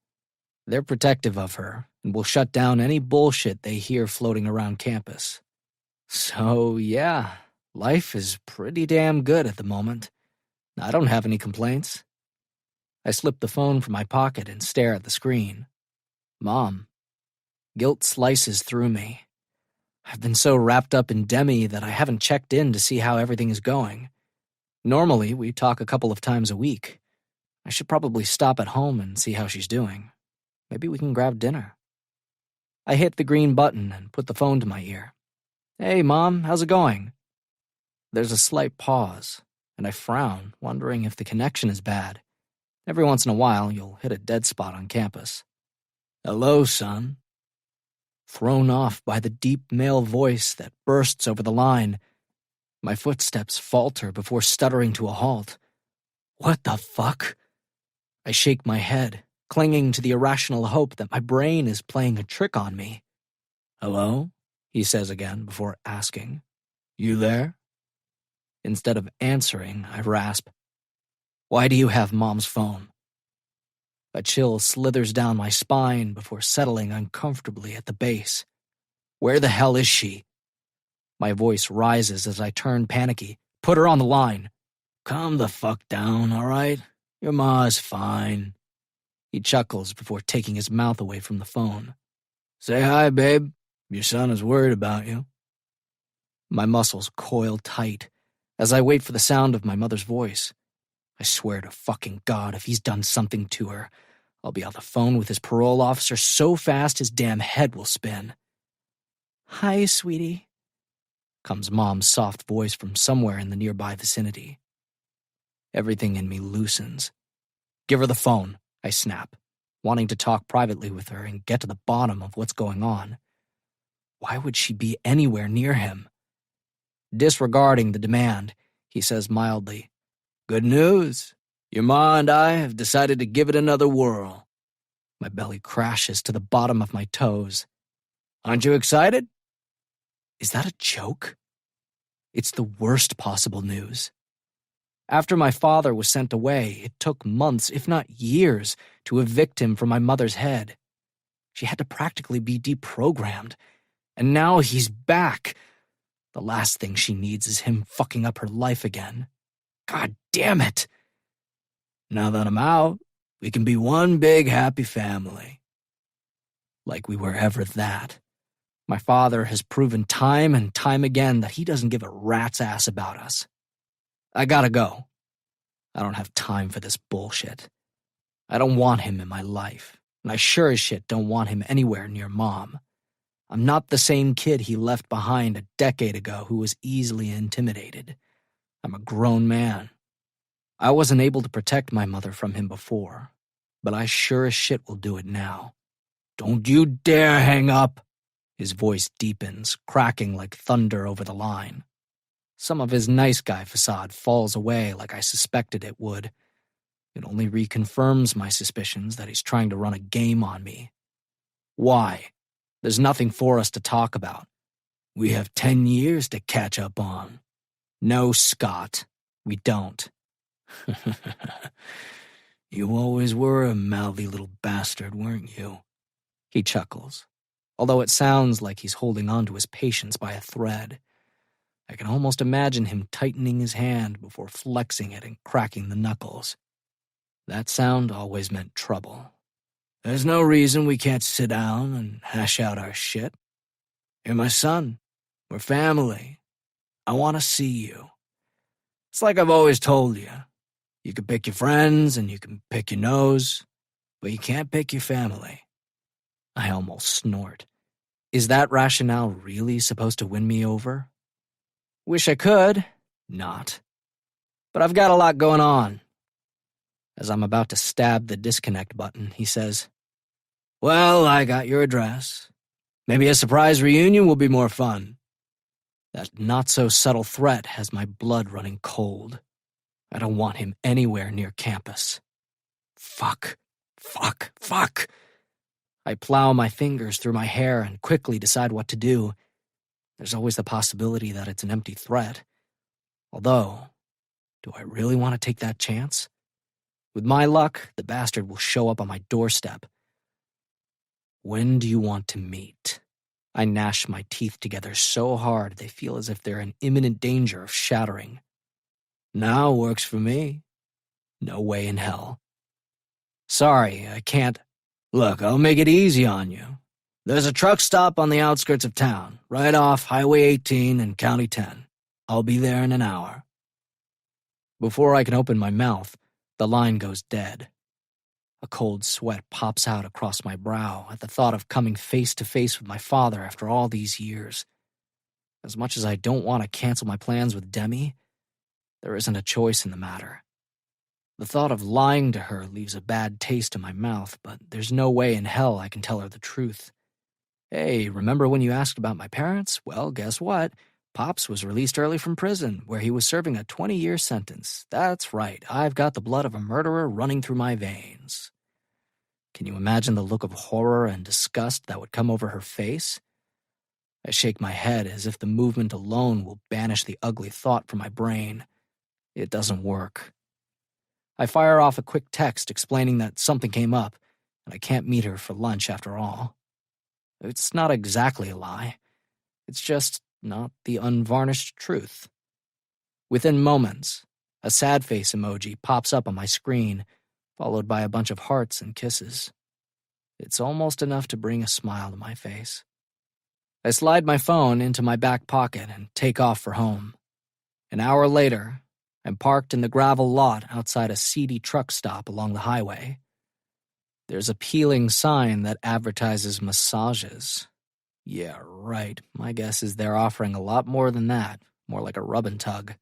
They're protective of her and will shut down any bullshit they hear floating around campus. So, yeah, life is pretty damn good at the moment. I don't have any complaints. I slip the phone from my pocket and stare at the screen. Mom. Guilt slices through me. I've been so wrapped up in Demi that I haven't checked in to see how everything is going. Normally, we talk a couple of times a week. I should probably stop at home and see how she's doing. Maybe we can grab dinner. I hit the green button and put the phone to my ear. Hey, Mom, how's it going? There's a slight pause, and I frown, wondering if the connection is bad. Every once in a while, you'll hit a dead spot on campus. Hello, son. Thrown off by the deep male voice that bursts over the line, my footsteps falter before stuttering to a halt. What the fuck? I shake my head, clinging to the irrational hope that my brain is playing a trick on me. Hello? He says again before asking. You there? Instead of answering, I rasp. Why do you have Mom's phone? A chill slithers down my spine before settling uncomfortably at the base. Where the hell is she? My voice rises as I turn panicky. Put her on the line. Calm the fuck down, all right? Your ma's fine. He chuckles before taking his mouth away from the phone. Say hi, babe. Your son is worried about you. My muscles coil tight as I wait for the sound of my mother's voice. I swear to fucking God, if he's done something to her, I'll be on the phone with his parole officer so fast his damn head will spin. Hi, sweetie, comes Mom's soft voice from somewhere in the nearby vicinity. Everything in me loosens. Give her the phone, I snap, wanting to talk privately with her and get to the bottom of what's going on. Why would she be anywhere near him? Disregarding the demand, he says mildly, Good news. Your ma and I have decided to give it another whirl. My belly crashes to the bottom of my toes. Aren't you excited? Is that a joke? It's the worst possible news. After my father was sent away, it took months, if not years, to evict him from my mother's head. She had to practically be deprogrammed. And now he's back. The last thing she needs is him fucking up her life again. God damn it! Now that I'm out, we can be one big happy family. Like we were ever that. My father has proven time and time again that he doesn't give a rat's ass about us. I gotta go. I don't have time for this bullshit. I don't want him in my life, and I sure as shit don't want him anywhere near Mom. I'm not the same kid he left behind a decade ago who was easily intimidated. I'm a grown man. I wasn't able to protect my mother from him before, but I sure as shit will do it now. Don't you dare hang up! His voice deepens, cracking like thunder over the line. Some of his nice guy facade falls away like I suspected it would. It only reconfirms my suspicions that he's trying to run a game on me. Why? There's nothing for us to talk about. We have 10 years to catch up on. No, Scott, we don't. You always were a mouthy little bastard, weren't you? He chuckles, although it sounds like he's holding on to his patience by a thread. I can almost imagine him tightening his hand before flexing it and cracking the knuckles. That sound always meant trouble. There's no reason we can't sit down and hash out our shit. You're my son. We're family. I want to see you. It's like I've always told you. You can pick your friends and you can pick your nose, but you can't pick your family. I almost snort. Is that rationale really supposed to win me over? Wish I could. Not. But I've got a lot going on. As I'm about to stab the disconnect button, he says, Well, I got your address. Maybe a surprise reunion will be more fun. That not-so-subtle threat has my blood running cold. I don't want him anywhere near campus. Fuck. I plow my fingers through my hair and quickly decide what to do. There's always the possibility that it's an empty threat. Although, do I really want to take that chance? With my luck, the bastard will show up on my doorstep. When do you want to meet? I gnash my teeth together so hard they feel as if they're in imminent danger of shattering. Now works for me. No way in hell. Sorry, I can't. Look, I'll make it easy on you. There's a truck stop on the outskirts of town, right off Highway 18 and County 10. I'll be there in an hour. Before I can open my mouth, the line goes dead. A cold sweat pops out across my brow at the thought of coming face to face with my father after all these years. As much as I don't want to cancel my plans with Demi, there isn't a choice in the matter. The thought of lying to her leaves a bad taste in my mouth, but there's no way in hell I can tell her the truth. Hey, remember when you asked about my parents? Well, guess what? Pops was released early from prison, where he was serving a 20-year sentence. That's right, I've got the blood of a murderer running through my veins. Can you imagine the look of horror and disgust that would come over her face? I shake my head as if the movement alone will banish the ugly thought from my brain. It doesn't work. I fire off a quick text explaining that something came up, and I can't meet her for lunch after all. It's not exactly a lie. It's just not the unvarnished truth. Within moments, A sad face emoji pops up on my screen, followed by a bunch of hearts and kisses. It's almost enough to bring a smile to my face. I slide my phone into my back pocket and take off for home. An hour later, I'm parked in the gravel lot outside a seedy truck stop along the highway. There's a peeling sign that advertises massages. Yeah, right. My guess is they're offering a lot more than that, more like a rub and tug.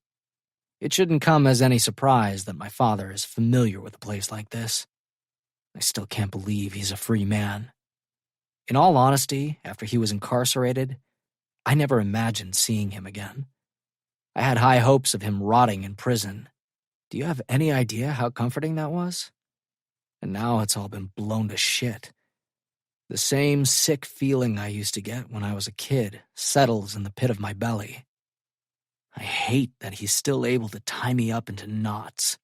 It shouldn't come as any surprise that my father is familiar with a place like this. I still can't believe he's a free man. In all honesty, after he was incarcerated, I never imagined seeing him again. I had high hopes of him rotting in prison. Do you have any idea how comforting that was? And now it's all been blown to shit. The same sick feeling I used to get when I was a kid settles in the pit of my belly. I hate that he's still able to tie me up into knots.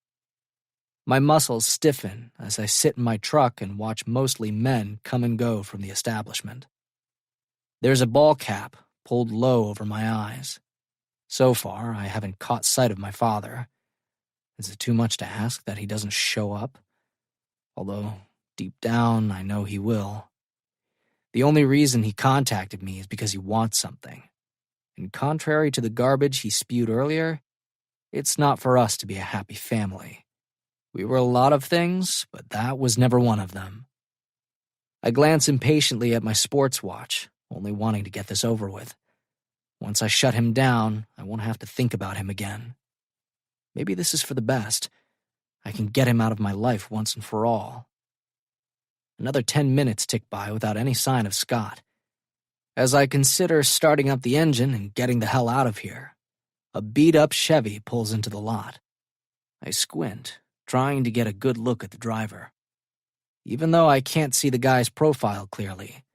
My muscles stiffen as I sit in my truck and watch mostly men come and go from the establishment. There's a ball cap pulled low over my eyes. So far, I haven't caught sight of my father. Is it too much to ask that he doesn't show up? Although, deep down, I know he will. The only reason he contacted me is because he wants something. And contrary to the garbage he spewed earlier, it's not for us to be a happy family. We were a lot of things, but that was never one of them. I glance impatiently at my sports watch, only wanting to get this over with. Once I shut him down, I won't have to think about him again. Maybe this is for the best. I can get him out of my life once and for all. Another 10 minutes tick by without any sign of Scott. As I consider starting up the engine and getting the hell out of here, a beat-up Chevy pulls into the lot. I squint, trying to get a good look at the driver. Even though I can't see the guy's profile clearly,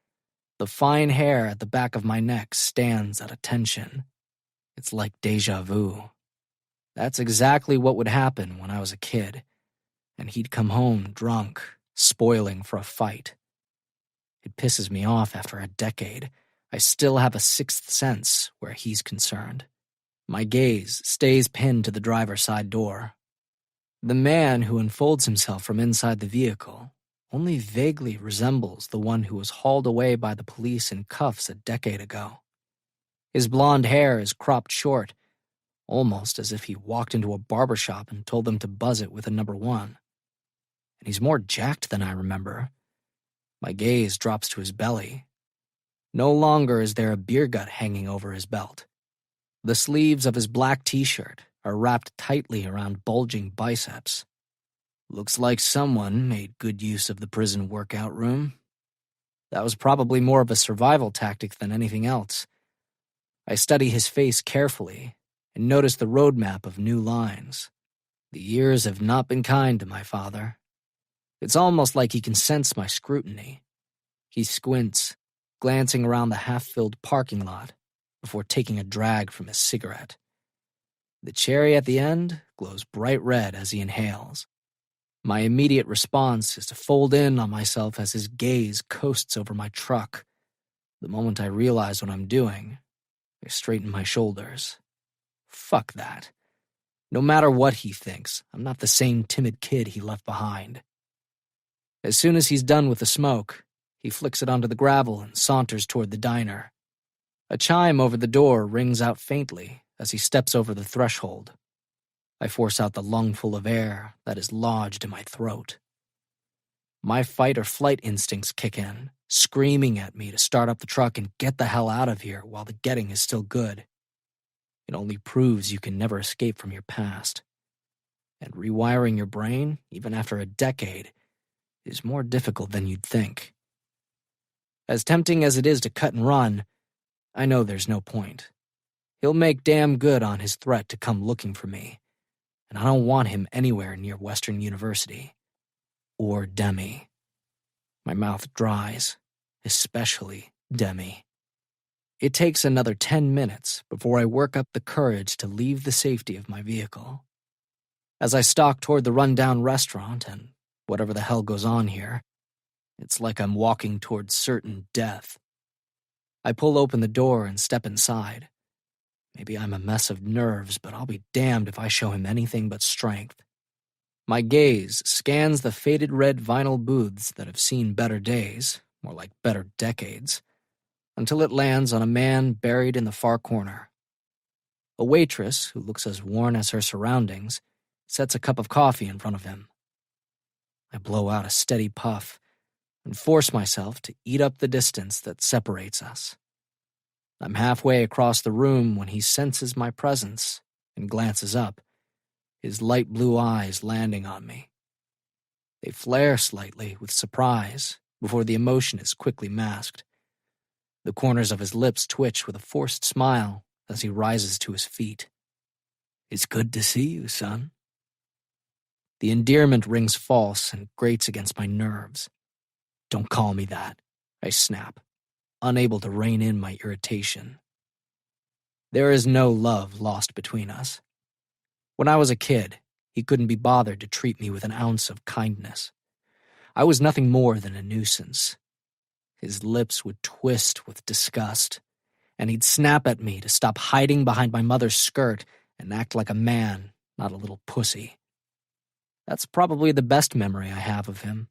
the fine hair at the back of my neck stands at attention. It's like déjà vu. That's exactly what would happen when I was a kid, and he'd come home drunk, spoiling for a fight. It pisses me off after a decade. I still have a sixth sense where he's concerned. My gaze stays pinned to the driver's side door. The man who unfolds himself from inside the vehicle only vaguely resembles the one who was hauled away by the police in cuffs a decade ago. His blonde hair is cropped short, almost as if he walked into a barbershop and told them to buzz it with a number 1. And he's more jacked than I remember. My gaze drops to his belly. No longer is there a beer gut hanging over his belt. The sleeves of his black t-shirt are wrapped tightly around bulging biceps. Looks like someone made good use of the prison workout room. That was probably more of a survival tactic than anything else. I study his face carefully and notice the roadmap of new lines. The years have not been kind to my father. It's almost like he can sense my scrutiny. He squints, glancing around the half-filled parking lot before taking a drag from his cigarette. The cherry at the end glows bright red as he inhales. My immediate response is to fold in on myself as his gaze coasts over my truck. The moment I realize what I'm doing, I straighten my shoulders. Fuck that. No matter what he thinks, I'm not the same timid kid he left behind. As soon as he's done with the smoke, he flicks it onto the gravel and saunters toward the diner. A chime over the door rings out faintly as he steps over the threshold. I force out the lungful of air that is lodged in my throat. My fight or flight instincts kick in, screaming at me to start up the truck and get the hell out of here while the getting is still good. It only proves you can never escape from your past. And rewiring your brain, even after a decade, is more difficult than you'd think. As tempting as it is to cut and run, I know there's no point. He'll make damn good on his threat to come looking for me, and I don't want him anywhere near Western University. Or Demi. My mouth dries, especially Demi. It takes another 10 minutes before I work up the courage to leave the safety of my vehicle. As I stalk toward the rundown restaurant and whatever the hell goes on here, it's like I'm walking toward certain death. I pull open the door and step inside. Maybe I'm a mess of nerves, but I'll be damned if I show him anything but strength. My gaze scans the faded red vinyl booths that have seen better days, more like better decades, until it lands on a man buried in the far corner. A waitress, who looks as worn as her surroundings, sets a cup of coffee in front of him. I blow out a steady puff and force myself to eat up the distance that separates us. I'm halfway across the room when he senses my presence and glances up, his light blue eyes landing on me. They flare slightly with surprise before the emotion is quickly masked. The corners of his lips twitch with a forced smile as he rises to his feet. "It's good to see you, son." The endearment rings false and grates against my nerves. "Don't call me that," I snap, unable to rein in my irritation. There is no love lost between us. When I was a kid, he couldn't be bothered to treat me with an ounce of kindness. I was nothing more than a nuisance. His lips would twist with disgust, and he'd snap at me to stop hiding behind my mother's skirt and act like a man, not a little pussy. That's probably the best memory I have of him.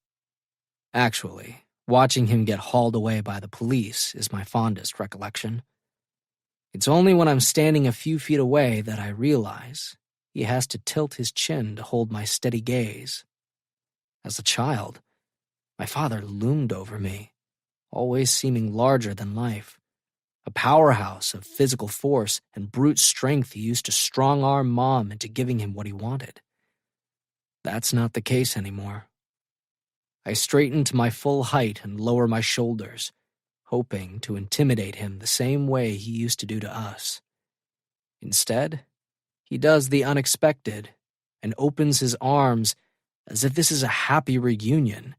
Actually, watching him get hauled away by the police is my fondest recollection. It's only when I'm standing a few feet away that I realize he has to tilt his chin to hold my steady gaze. As a child, my father loomed over me, always seeming larger than life, a powerhouse of physical force and brute strength he used to strong-arm Mom into giving him what he wanted. That's not the case anymore. I straighten to my full height and lower my shoulders, hoping to intimidate him the same way he used to do to us. Instead, he does the unexpected and opens his arms as if this is a happy reunion,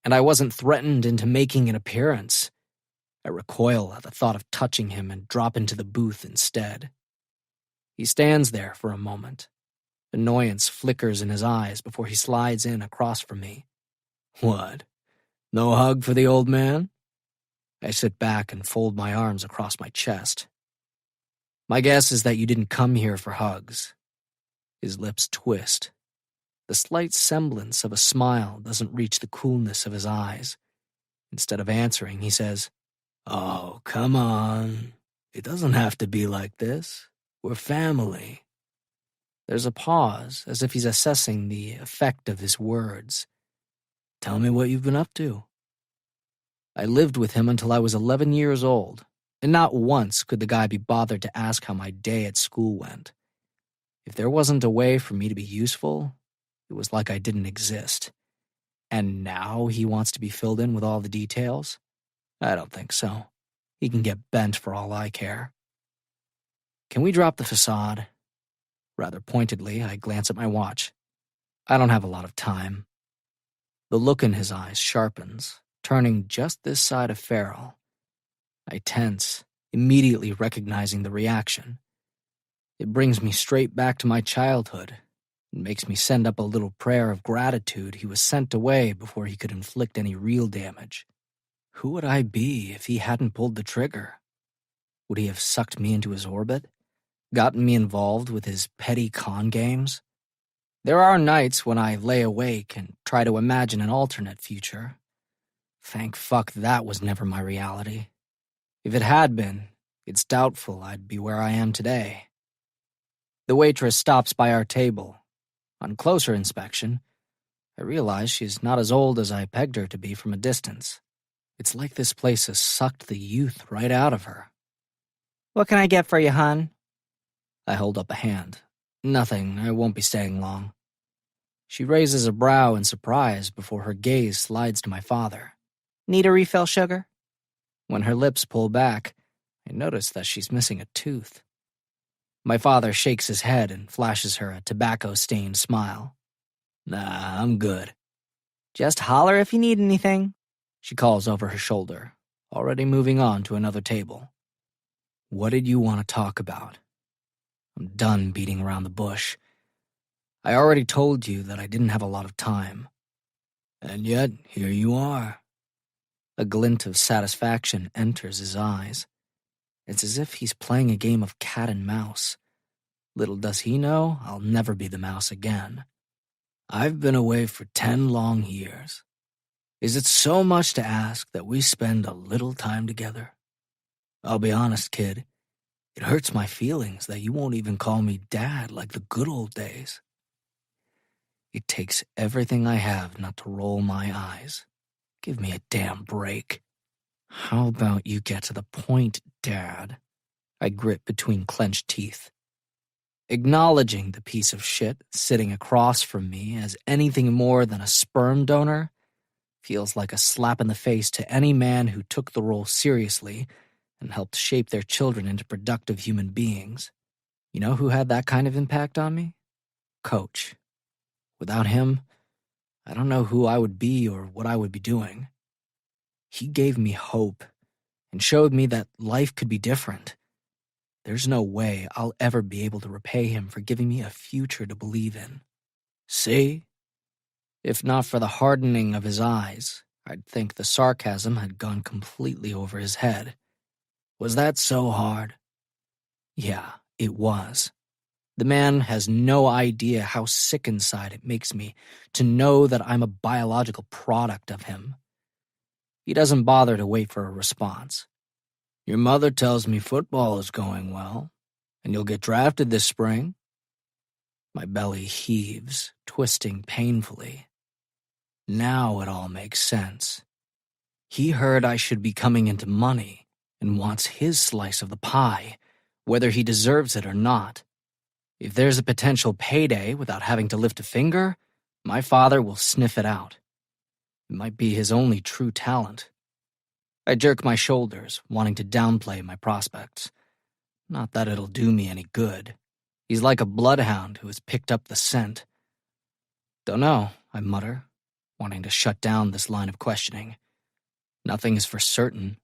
and I wasn't threatened into making an appearance. I recoil at the thought of touching him and drop into the booth instead. He stands there for a moment. Annoyance flickers in his eyes before he slides in across from me. "What? No hug for the old man?" I sit back and fold my arms across my chest. "My guess is that you didn't come here for hugs." His lips twist. The slight semblance of a smile doesn't reach the coolness of his eyes. Instead of answering, he says, "Oh, come on. It doesn't have to be like this. We're family." There's a pause, as if he's assessing the effect of his words. "Tell me what you've been up to." I lived with him until I was 11 years old, and not once could the guy be bothered to ask how my day at school went. If there wasn't a way for me to be useful, it was like I didn't exist. And now he wants to be filled in with all the details? I don't think so. He can get bent for all I care. Can we drop the facade? Rather pointedly, I glance at my watch. I don't have a lot of time. The look in his eyes sharpens, turning just this side of feral. I tense, immediately recognizing the reaction. It brings me straight back to my childhood and makes me send up a little prayer of gratitude he was sent away before he could inflict any real damage. Who would I be if he hadn't pulled the trigger? Would he have sucked me into his orbit? Gotten me involved with his petty con games? There are nights when I lay awake and try to imagine an alternate future. Thank fuck that was never my reality. If it had been, it's doubtful I'd be where I am today. The waitress stops by our table. On closer inspection, I realize she's not as old as I pegged her to be from a distance. It's like this place has sucked the youth right out of her. "What can I get for you, hon?" I hold up a hand. "Nothing, I won't be staying long." She raises a brow in surprise before her gaze slides to my father. "Need a refill, sugar?" When her lips pull back, I notice that she's missing a tooth. My father shakes his head and flashes her a tobacco-stained smile. "Nah, I'm good." "Just holler if you need anything," she calls over her shoulder, already moving on to another table. "What did you want to talk about?" I'm done beating around the bush. I already told you that I didn't have a lot of time. And yet, here you are. A glint of satisfaction enters his eyes. It's as if he's playing a game of cat and mouse. Little does he know, I'll never be the mouse again. I've been away for 10 long years. Is it so much to ask that we spend a little time together? I'll be honest, kid. It hurts my feelings that you won't even call me Dad like the good old days. It takes everything I have not to roll my eyes. Give me a damn break. How about you get to the point, Dad? I grit between clenched teeth. Acknowledging the piece of shit sitting across from me as anything more than a sperm donor feels like a slap in the face to any man who took the role seriously and helped shape their children into productive human beings. You know who had that kind of impact on me? Coach. Without him, I don't know who I would be or what I would be doing. He gave me hope and showed me that life could be different. There's no way I'll ever be able to repay him for giving me a future to believe in. See? If not for the hardening of his eyes, I'd think the sarcasm had gone completely over his head. Was that so hard? Yeah, it was. The man has no idea how sick inside it makes me to know that I'm a biological product of him. He doesn't bother to wait for a response. Your mother tells me football is going well, and you'll get drafted this spring. My belly heaves, twisting painfully. Now it all makes sense. He heard I should be coming into money and wants his slice of the pie, whether he deserves it or not. If there's a potential payday without having to lift a finger, my father will sniff it out. It might be his only true talent. I jerk my shoulders, wanting to downplay my prospects. Not that it'll do me any good. He's like a bloodhound who has picked up the scent. Don't know, I mutter, wanting to shut down this line of questioning. Nothing is for certain.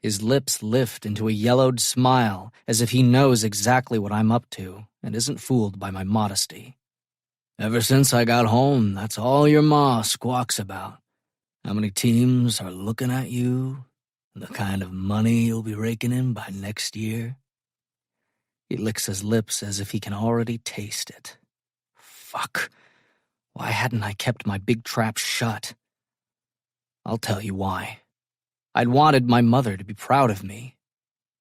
His lips lift into a yellowed smile, as if he knows exactly what I'm up to and isn't fooled by my modesty. Ever since I got home, that's all your ma squawks about. How many teams are looking at you, and the kind of money you'll be raking in by next year. He licks his lips as if he can already taste it. Fuck. Why hadn't I kept my big trap shut? I'll tell you why. I'd wanted my mother to be proud of me.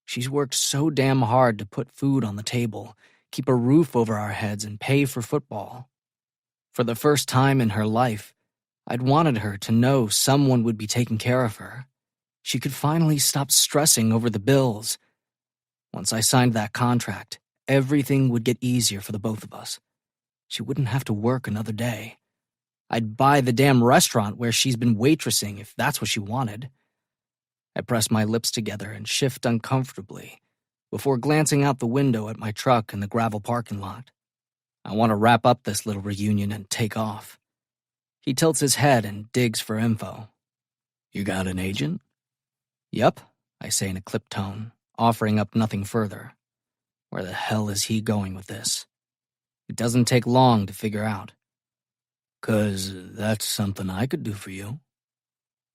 She's worked so damn hard to put food on the table, keep a roof over our heads, and pay for football. For the first time in her life, I'd wanted her to know someone would be taking care of her. She could finally stop stressing over the bills. Once I signed that contract, everything would get easier for the both of us. She wouldn't have to work another day. I'd buy the damn restaurant where she's been waitressing if that's what she wanted. I press my lips together and shift uncomfortably before glancing out the window at my truck in the gravel parking lot. I want to wrap up this little reunion and take off. He tilts his head and digs for info. You got an agent? Yup, I say in a clipped tone, offering up nothing further. Where the hell is he going with this? It doesn't take long to figure out. 'Cause that's something I could do for you.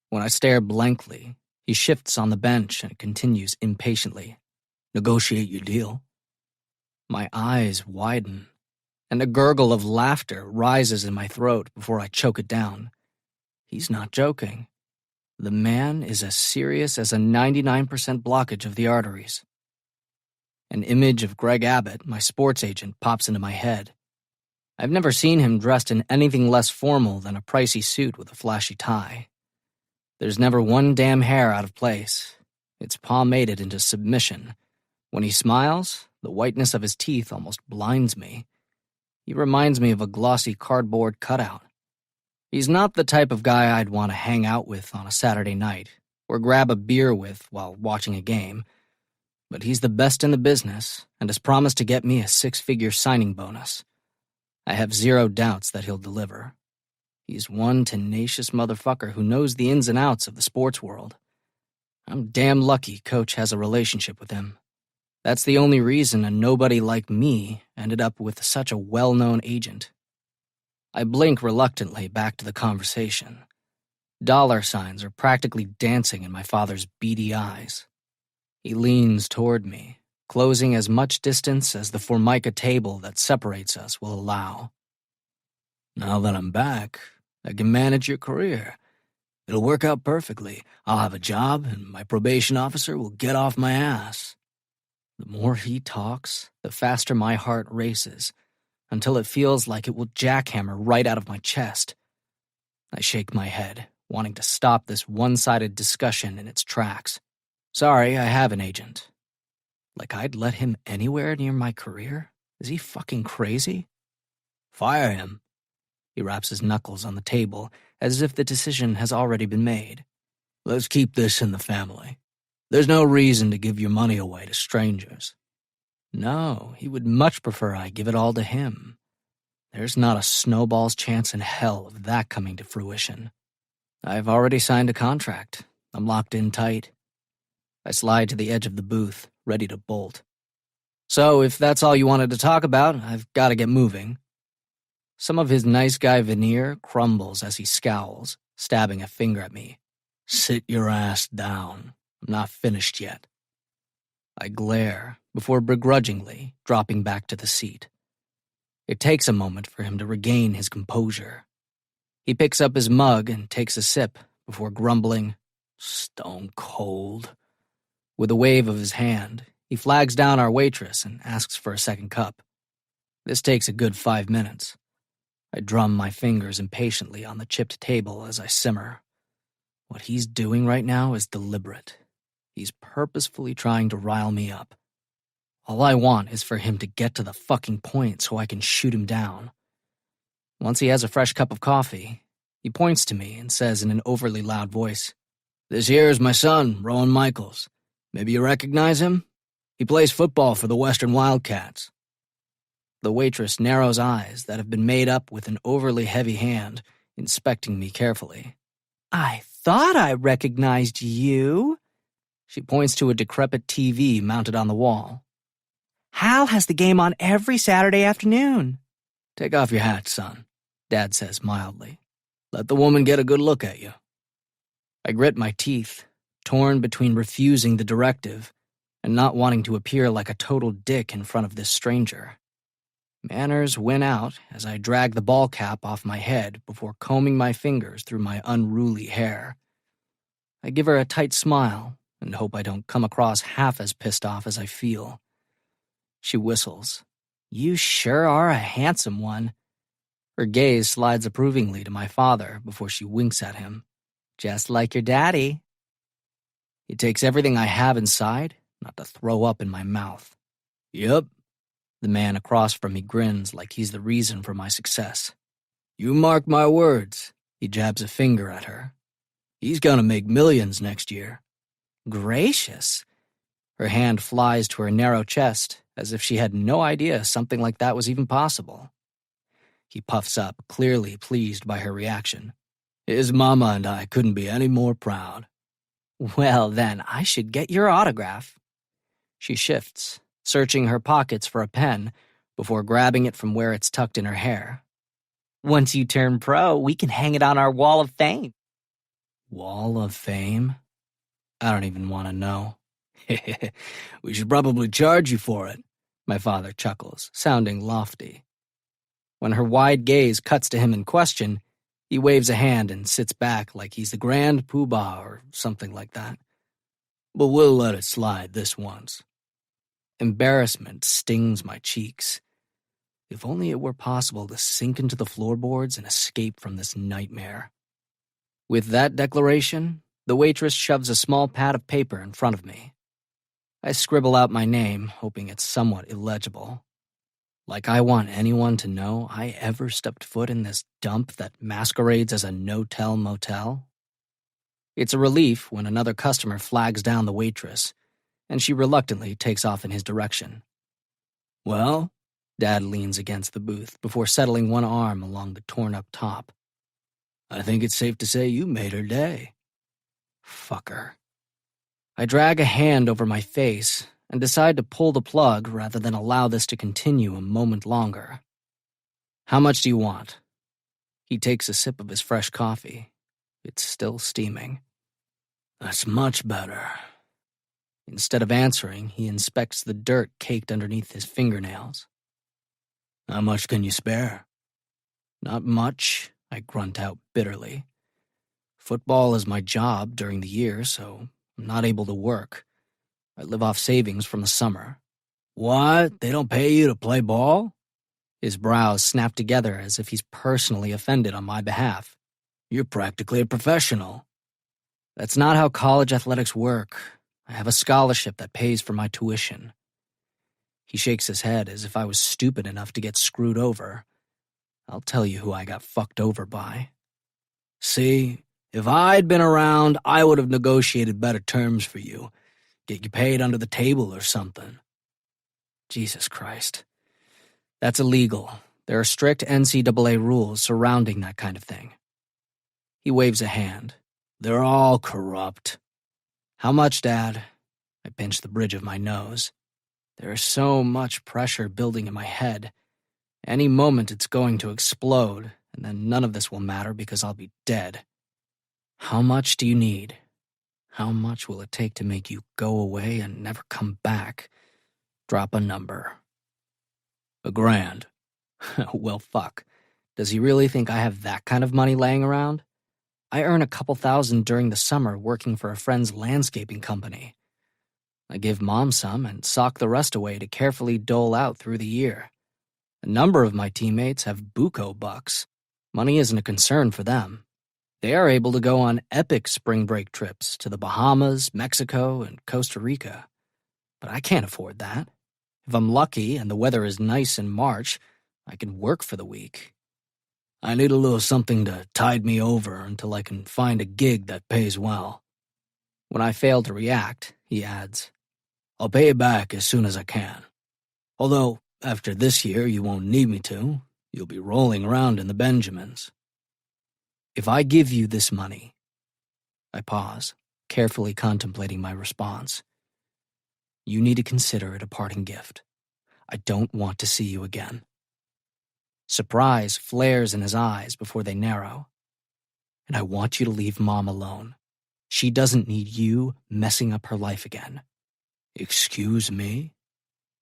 When I stare blankly, he shifts on the bench and continues impatiently. Negotiate your deal. My eyes widen, and a gurgle of laughter rises in my throat before I choke it down. He's not joking. The man is as serious as a 99% blockage of the arteries. An image of Greg Abbott, my sports agent, pops into my head. I've never seen him dressed in anything less formal than a pricey suit with a flashy tie. There's never one damn hair out of place. It's pomaded into submission. When he smiles, the whiteness of his teeth almost blinds me. He reminds me of a glossy cardboard cutout. He's not the type of guy I'd want to hang out with on a Saturday night or grab a beer with while watching a game, but he's the best in the business and has promised to get me a 6-figure signing bonus. I have zero doubts that he'll deliver. He's one tenacious motherfucker who knows the ins and outs of the sports world. I'm damn lucky Coach has a relationship with him. That's the only reason a nobody like me ended up with such a well-known agent. I blink reluctantly back to the conversation. Dollar signs are practically dancing in my father's beady eyes. He leans toward me, closing as much distance as the formica table that separates us will allow. Now that I'm back, I can manage your career. It'll work out perfectly. I'll have a job, and my probation officer will get off my ass. The more he talks, the faster my heart races, until it feels like it will jackhammer right out of my chest. I shake my head, wanting to stop this one-sided discussion in its tracks. Sorry, I have an agent. Like I'd let him anywhere near my career? Is he fucking crazy? Fire him. He raps his knuckles on the table as if the decision has already been made. Let's keep this in the family. There's no reason to give your money away to strangers. No, he would much prefer I give it all to him. There's not a snowball's chance in hell of that coming to fruition. I've already signed a contract. I'm locked in tight. I slide to the edge of the booth, ready to bolt. So if that's all you wanted to talk about, I've got to get moving. Some of his nice guy veneer crumbles as he scowls, stabbing a finger at me. Sit your ass down. I'm not finished yet. I glare before begrudgingly dropping back to the seat. It takes a moment for him to regain his composure. He picks up his mug and takes a sip before grumbling, "Stone cold." With a wave of his hand, he flags down our waitress and asks for a second cup. This takes a good 5 minutes. I drum my fingers impatiently on the chipped table as I simmer. What he's doing right now is deliberate. He's purposefully trying to rile me up. All I want is for him to get to the fucking point so I can shoot him down. Once he has a fresh cup of coffee, he points to me and says in an overly loud voice, "This here is my son, Rowan Michaels. Maybe you recognize him? He plays football for the Western Wildcats." The waitress narrows eyes that have been made up with an overly heavy hand, inspecting me carefully. "I thought I recognized you." She points to a decrepit TV mounted on the wall. "Hal has the game on every Saturday afternoon." "Take off your hat, son," Dad says mildly. "Let the woman get a good look at you." I grit my teeth, torn between refusing the directive and not wanting to appear like a total dick in front of this stranger. Manners win out as I drag the ball cap off my head before combing my fingers through my unruly hair. I give her a tight smile and hope I don't come across half as pissed off as I feel. She whistles. "You sure are a handsome one." Her gaze slides approvingly to my father before she winks at him. "Just like your daddy." It takes everything I have inside not to throw up in my mouth. "Yep." The man across from me grins like he's the reason for my success. "You mark my words." He jabs a finger at her. "He's gonna make millions next year." Gracious. Her hand flies to her narrow chest as if she had no idea something like that was even possible. He puffs up, clearly pleased by her reaction. "His mama and I couldn't be any more proud." "Well, then, I should get your autograph." She shifts, searching her pockets for a pen before grabbing it from where it's tucked in her hair. "Once you turn pro, we can hang it on our wall of fame." Wall of fame? I don't even want to know. "We should probably charge you for it," my father chuckles, sounding lofty. When her wide gaze cuts to him in question, he waves a hand and sits back like he's the grand poobah or something like that. "But we'll let it slide this once." Embarrassment stings my cheeks. If only it were possible to sink into the floorboards and escape from this nightmare. With that declaration, the waitress shoves a small pad of paper in front of me. I scribble out my name, hoping it's somewhat illegible. Like I want anyone to know I ever stepped foot in this dump that masquerades as a no-tell motel. It's a relief when another customer flags down the waitress, and she reluctantly takes off in his direction. "Well?" Dad leans against the booth before settling one arm along the torn-up top. "I think it's safe to say you made her day." Fucker. I drag a hand over my face and decide to pull the plug rather than allow this to continue a moment longer. "How much do you want?" He takes a sip of his fresh coffee. It's still steaming. "That's much better." Instead of answering, he inspects the dirt caked underneath his fingernails. How much can you spare? Not much, I grunt out bitterly. Football is my job during the year, so I'm not able to work. I live off savings from the summer. What? They don't pay you to play ball? His brows snap together as if he's personally offended on my behalf. You're practically a professional. That's not how college athletics work. I have a scholarship that pays for my tuition. He shakes his head as if I was stupid enough to get screwed over. I'll tell you who I got fucked over by. See, if I'd been around, I would have negotiated better terms for you. Get you paid under the table or something. Jesus Christ. That's illegal. There are strict NCAA rules surrounding that kind of thing. He waves a hand. They're all corrupt. How much, Dad? I pinch the bridge of my nose. There is so much pressure building in my head. Any moment it's going to explode, and then none of this will matter because I'll be dead. How much do you need? How much will it take to make you go away and never come back? Drop a number. $1,000. Well, fuck. Does he really think I have that kind of money laying around? I earn a couple thousand during the summer working for a friend's landscaping company. I give Mom some and sock the rest away to carefully dole out through the year. A number of my teammates have buco bucks. Money isn't a concern for them. They are able to go on epic spring break trips to the Bahamas, Mexico, and Costa Rica. But I can't afford that. If I'm lucky and the weather is nice in March, I can work for the week. I need a little something to tide me over until I can find a gig that pays well. When I fail to react, he adds, I'll pay you back as soon as I can. Although, after this year, you won't need me to. You'll be rolling around in the Benjamins. If I give you this money, I pause, carefully contemplating my response. You need to consider it a parting gift. I don't want to see you again. Surprise flares in his eyes before they narrow. And I want you to leave Mom alone. She doesn't need you messing up her life again. Excuse me?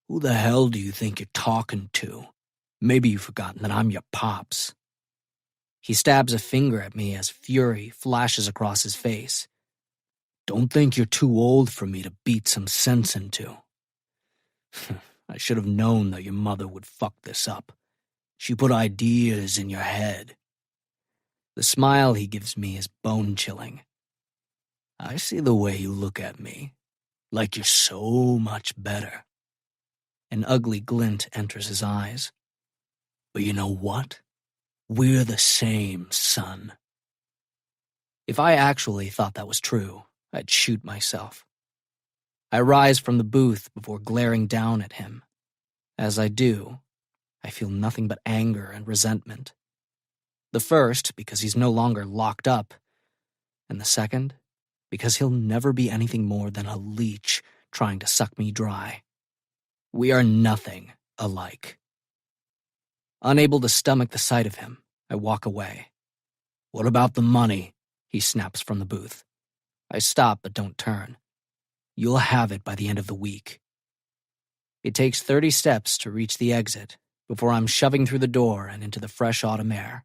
Who the hell do you think you're talking to? Maybe you've forgotten that I'm your pops. He stabs a finger at me as fury flashes across his face. Don't think you're too old for me to beat some sense into. I should have known that your mother would fuck this up. She put ideas in your head. The smile he gives me is bone-chilling. I see the way you look at me, like you're so much better. An ugly glint enters his eyes. But you know what? We're the same, son. If I actually thought that was true, I'd shoot myself. I rise from the booth before glaring down at him. As I do, I feel nothing but anger and resentment. The first, because he's no longer locked up, and the second, because he'll never be anything more than a leech trying to suck me dry. We are nothing alike. Unable to stomach the sight of him, I walk away. What about the money? He snaps from the booth. I stop but don't turn. You'll have it by the end of the week. It takes 30 steps to reach the exit before I'm shoving through the door and into the fresh autumn air.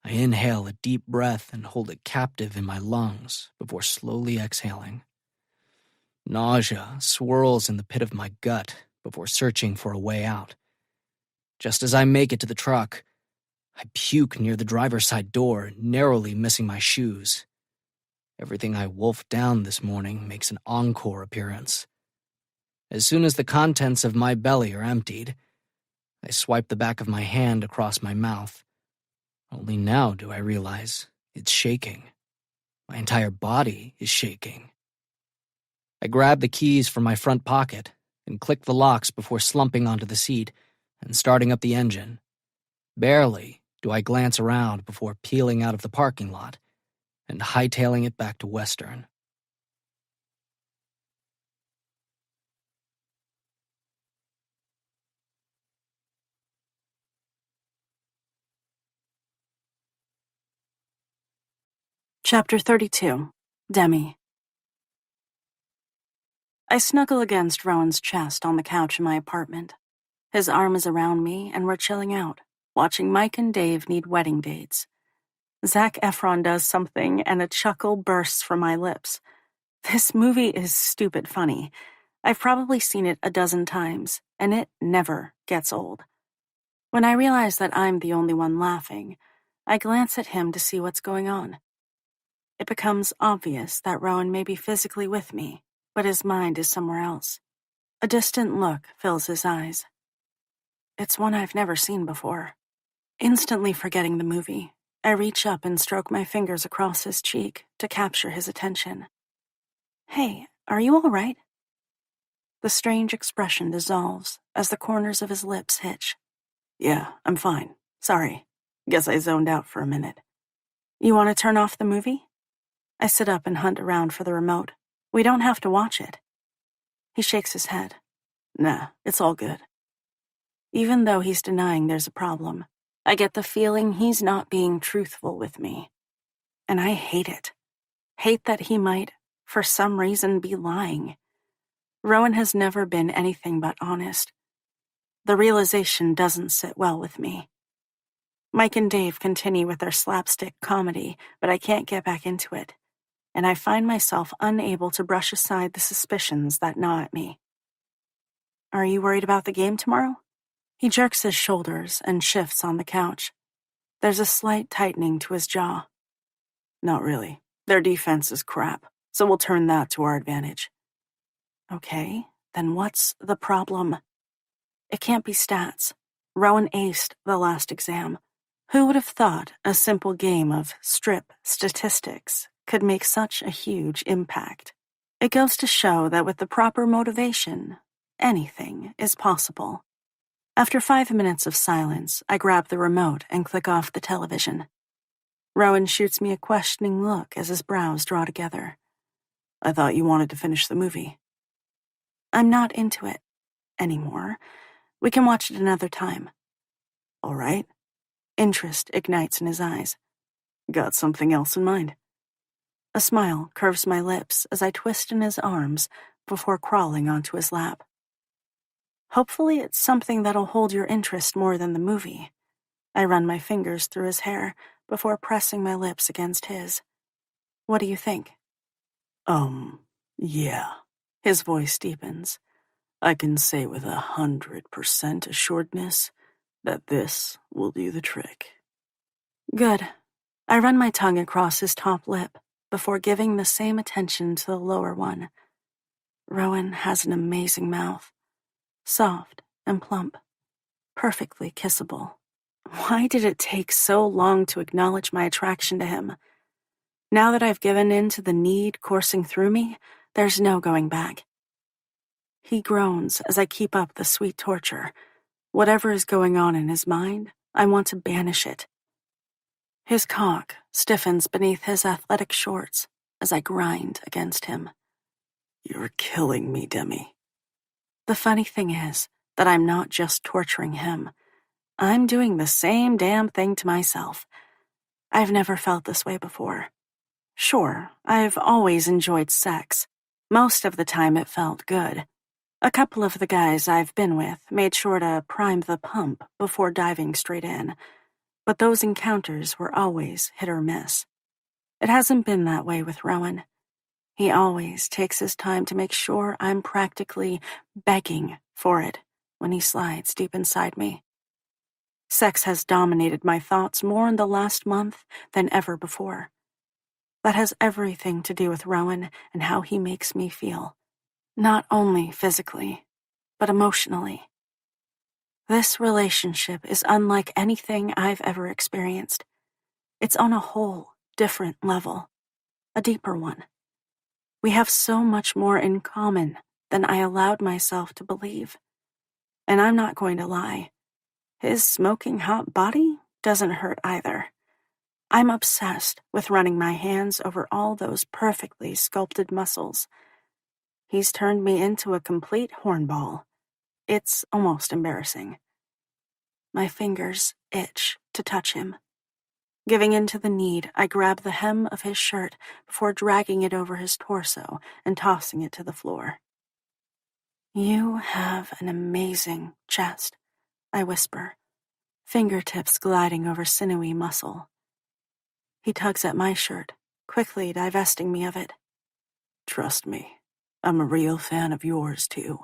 I inhale a deep breath and hold it captive in my lungs before slowly exhaling. Nausea swirls in the pit of my gut before searching for a way out. Just as I make it to the truck, I puke near the driver's side door, narrowly missing my shoes. Everything I wolfed down this morning makes an encore appearance. As soon as the contents of my belly are emptied, I swipe the back of my hand across my mouth. Only now do I realize it's shaking. My entire body is shaking. I grab the keys from my front pocket and click the locks before slumping onto the seat and starting up the engine. Barely do I glance around before peeling out of the parking lot and hightailing it back to Western. Chapter 32. Demi. I snuggle against Rowan's chest on the couch in my apartment. His arm is around me, and we're chilling out, watching Mike and Dave need wedding dates. Zac Efron does something, and a chuckle bursts from my lips. This movie is stupid funny. I've probably seen it a dozen times, and it never gets old. When I realize that I'm the only one laughing, I glance at him to see what's going on. It becomes obvious that Rowan may be physically with me, but his mind is somewhere else. A distant look fills his eyes. It's one I've never seen before. Instantly forgetting the movie, I reach up and stroke my fingers across his cheek to capture his attention. Hey, are you all right? The strange expression dissolves as the corners of his lips hitch. Yeah, I'm fine. Sorry. Guess I zoned out for a minute. You want to turn off the movie? I sit up and hunt around for the remote. We don't have to watch it. He shakes his head. Nah, it's all good. Even though he's denying there's a problem, I get the feeling he's not being truthful with me. And I hate it. Hate that he might, for some reason, be lying. Rowan has never been anything but honest. The realization doesn't sit well with me. Mike and Dave continue with their slapstick comedy, but I can't get back into it, and I find myself unable to brush aside the suspicions that gnaw at me. Are you worried about the game tomorrow? He jerks his shoulders and shifts on the couch. There's a slight tightening to his jaw. Not really. Their defense is crap, so we'll turn that to our advantage. Okay, then what's the problem? It can't be stats. Rowan aced the last exam. Who would have thought a simple game of strip statistics could make such a huge impact? It goes to show that with the proper motivation, anything is possible. After 5 minutes of silence, I grab the remote and click off the television. Rowan shoots me a questioning look as his brows draw together. I thought you wanted to finish the movie. I'm not into it anymore. We can watch it another time. All right. Interest ignites in his eyes. Got something else in mind? A smile curves my lips as I twist in his arms before crawling onto his lap. Hopefully it's something that'll hold your interest more than the movie. I run my fingers through his hair before pressing my lips against his. What do you think? Yeah. His voice deepens. I can say with 100% assuredness that this will do the trick. Good. I run my tongue across his top lip before giving the same attention to the lower one. Rowan has an amazing mouth. Soft and plump. Perfectly kissable. Why did it take so long to acknowledge my attraction to him? Now that I've given in to the need coursing through me, there's no going back. He groans as I keep up the sweet torture. Whatever is going on in his mind, I want to banish it. His cock stiffens beneath his athletic shorts as I grind against him. You're killing me, Demi. The funny thing is that I'm not just torturing him. I'm doing the same damn thing to myself. I've never felt this way before. Sure, I've always enjoyed sex. Most of the time it felt good. A couple of the guys I've been with made sure to prime the pump before diving straight in, but those encounters were always hit or miss. It hasn't been that way with Rowan. He always takes his time to make sure I'm practically begging for it when he slides deep inside me. Sex has dominated my thoughts more in the last month than ever before. That has everything to do with Rowan and how he makes me feel. Not only physically, but emotionally. This relationship is unlike anything I've ever experienced. It's on a whole different level, a deeper one. We have so much more in common than I allowed myself to believe. And I'm not going to lie. His smoking hot body doesn't hurt either. I'm obsessed with running my hands over all those perfectly sculpted muscles. He's turned me into a complete hornball. It's almost embarrassing. My fingers itch to touch him. Giving in to the need, I grab the hem of his shirt before dragging it over his torso and tossing it to the floor. You have an amazing chest, I whisper, fingertips gliding over sinewy muscle. He tugs at my shirt, quickly divesting me of it. Trust me, I'm a real fan of yours, too.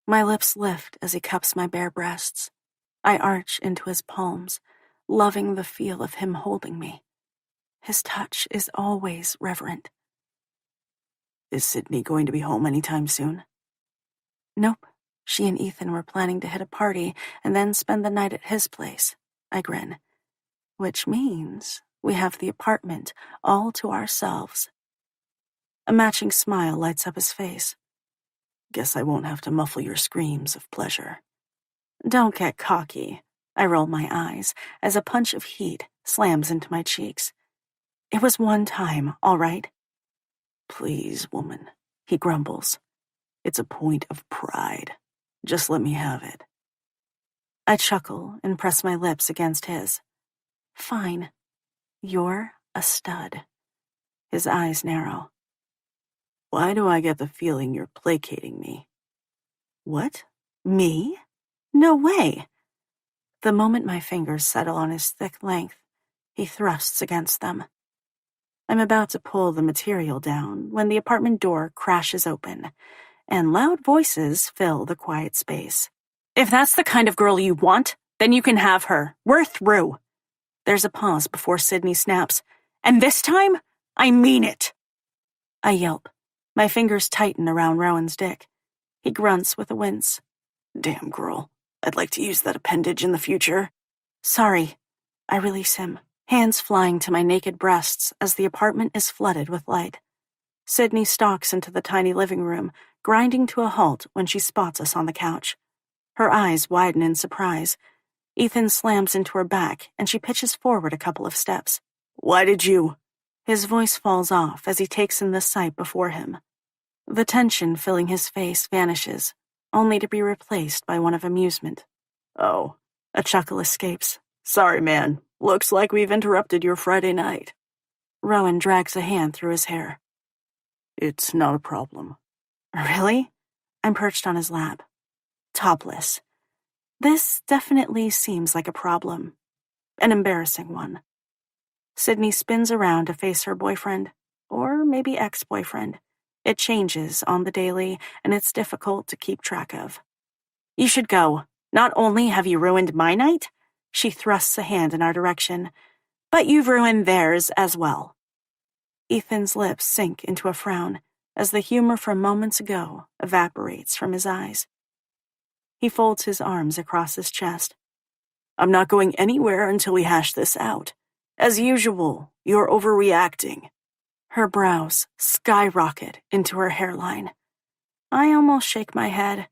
My lips lift as he cups my bare breasts. I arch into his palms, loving the feel of him holding me. His touch is always reverent. Is Sydney going to be home anytime soon? Nope. She and Ethan were planning to hit a party and then spend the night at his place. I grin. Which means we have the apartment all to ourselves. A matching smile lights up his face. Guess I won't have to muffle your screams of pleasure. Don't get cocky. I roll my eyes as a punch of heat slams into my cheeks. It was one time, all right? Please, woman, he grumbles. It's a point of pride. Just let me have it. I chuckle and press my lips against his. Fine. You're a stud. His eyes narrow. Why do I get the feeling you're placating me? What? Me? No way. The moment my fingers settle on his thick length, he thrusts against them. I'm about to pull the material down when the apartment door crashes open, and loud voices fill the quiet space. If that's the kind of girl you want, then you can have her. We're through. There's a pause before Sydney snaps. And this time, I mean it. I yelp. My fingers tighten around Rowan's dick. He grunts with a wince. Damn, girl. I'd like to use that appendage in the future. Sorry. I release him, hands flying to my naked breasts as the apartment is flooded with light. Sydney stalks into the tiny living room, grinding to a halt when she spots us on the couch. Her eyes widen in surprise. Ethan slams into her back, and she pitches forward a couple of steps. Why did you? His voice falls off as he takes in the sight before him. The tension filling his face vanishes, only to be replaced by one of amusement. Oh, a chuckle escapes. Sorry, man. Looks like we've interrupted your Friday night. Rowan drags a hand through his hair. It's not a problem. Really? I'm perched on his lap. Topless. This definitely seems like a problem. An embarrassing one. Sydney spins around to face her boyfriend, or maybe ex-boyfriend. It changes on the daily, and it's difficult to keep track of. You should go. Not only have you ruined my night, she thrusts a hand in our direction, but you've ruined theirs as well. Ethan's lips sink into a frown as the humor from moments ago evaporates from his eyes. He folds his arms across his chest. I'm not going anywhere until we hash this out. As usual, you're overreacting. Her brows skyrocket into her hairline. I almost shake my head.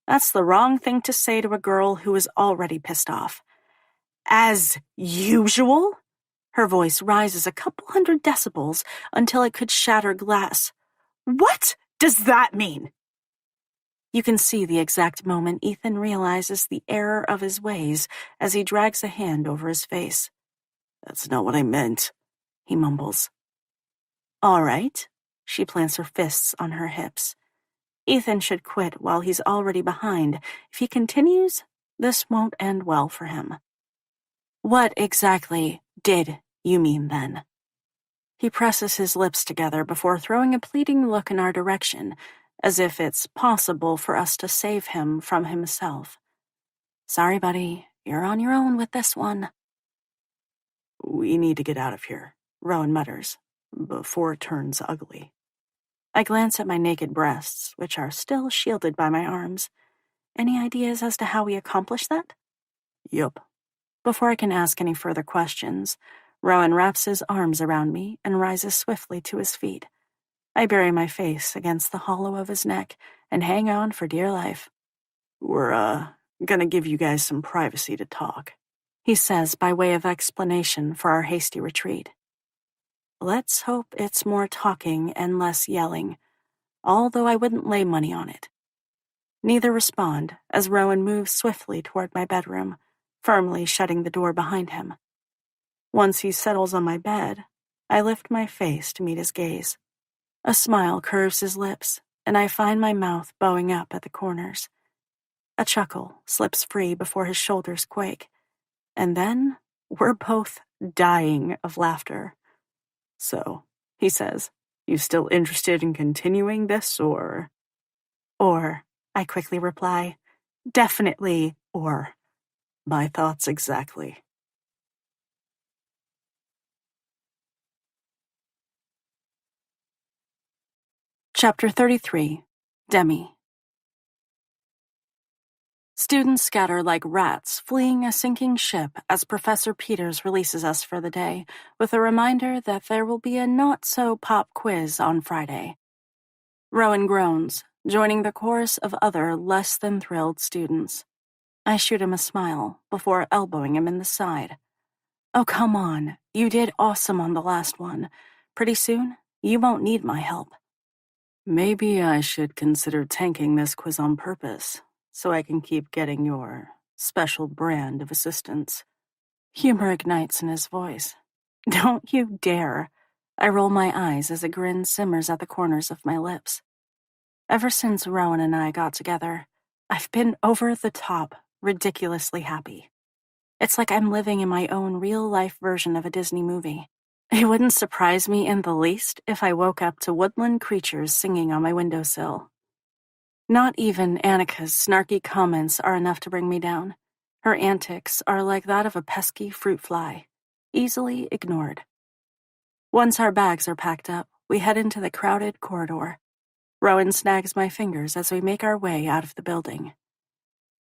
That's the wrong thing to say to a girl who is already pissed off. As usual? Her voice rises a couple hundred decibels until it could shatter glass. What does that mean? You can see the exact moment Ethan realizes the error of his ways as he drags a hand over his face. That's not what I meant, he mumbles. All right. She plants her fists on her hips. Ethan should quit while he's already behind. If he continues, this won't end well for him. What exactly did you mean then? He presses his lips together before throwing a pleading look in our direction, as if it's possible for us to save him from himself. Sorry, buddy. You're on your own with this one. We need to get out of here, Rowan mutters, before it turns ugly. I glance at my naked breasts, which are still shielded by my arms. Any ideas as to how we accomplish that? Yup. Before I can ask any further questions, Rowan wraps his arms around me and rises swiftly to his feet. I bury my face against the hollow of his neck and hang on for dear life. We're, gonna give you guys some privacy to talk, he says by way of explanation for our hasty retreat. Let's hope it's more talking and less yelling, although I wouldn't lay money on it. Neither respond as Rowan moves swiftly toward my bedroom, firmly shutting the door behind him. Once he settles on my bed, I lift my face to meet his gaze. A smile curves his lips, and I find my mouth bowing up at the corners. A chuckle slips free before his shoulders quake, and then we're both dying of laughter. "So," he says, "you still interested in continuing this, or?" "Or," I quickly reply. "Definitely or." My thoughts exactly. Chapter 33, Demi. Students scatter like rats fleeing a sinking ship as Professor Peters releases us for the day, with a reminder that there will be a not-so-pop quiz on Friday. Rowan groans, joining the chorus of other less-than-thrilled students. I shoot him a smile before elbowing him in the side. "Oh, come on. You did awesome on the last one. Pretty soon, you won't need my help." Maybe I should consider tanking this quiz on purpose, so I can keep getting your special brand of assistance. Humor ignites in his voice. "Don't you dare." I roll my eyes as a grin simmers at the corners of my lips. Ever since Rowan and I got together, I've been over the top, ridiculously happy. It's like I'm living in my own real-life version of a Disney movie. It wouldn't surprise me in the least if I woke up to woodland creatures singing on my windowsill. Not even Annika's snarky comments are enough to bring me down. Her antics are like that of a pesky fruit fly, easily ignored. Once our bags are packed up, we head into the crowded corridor. Rowan snags my fingers as we make our way out of the building.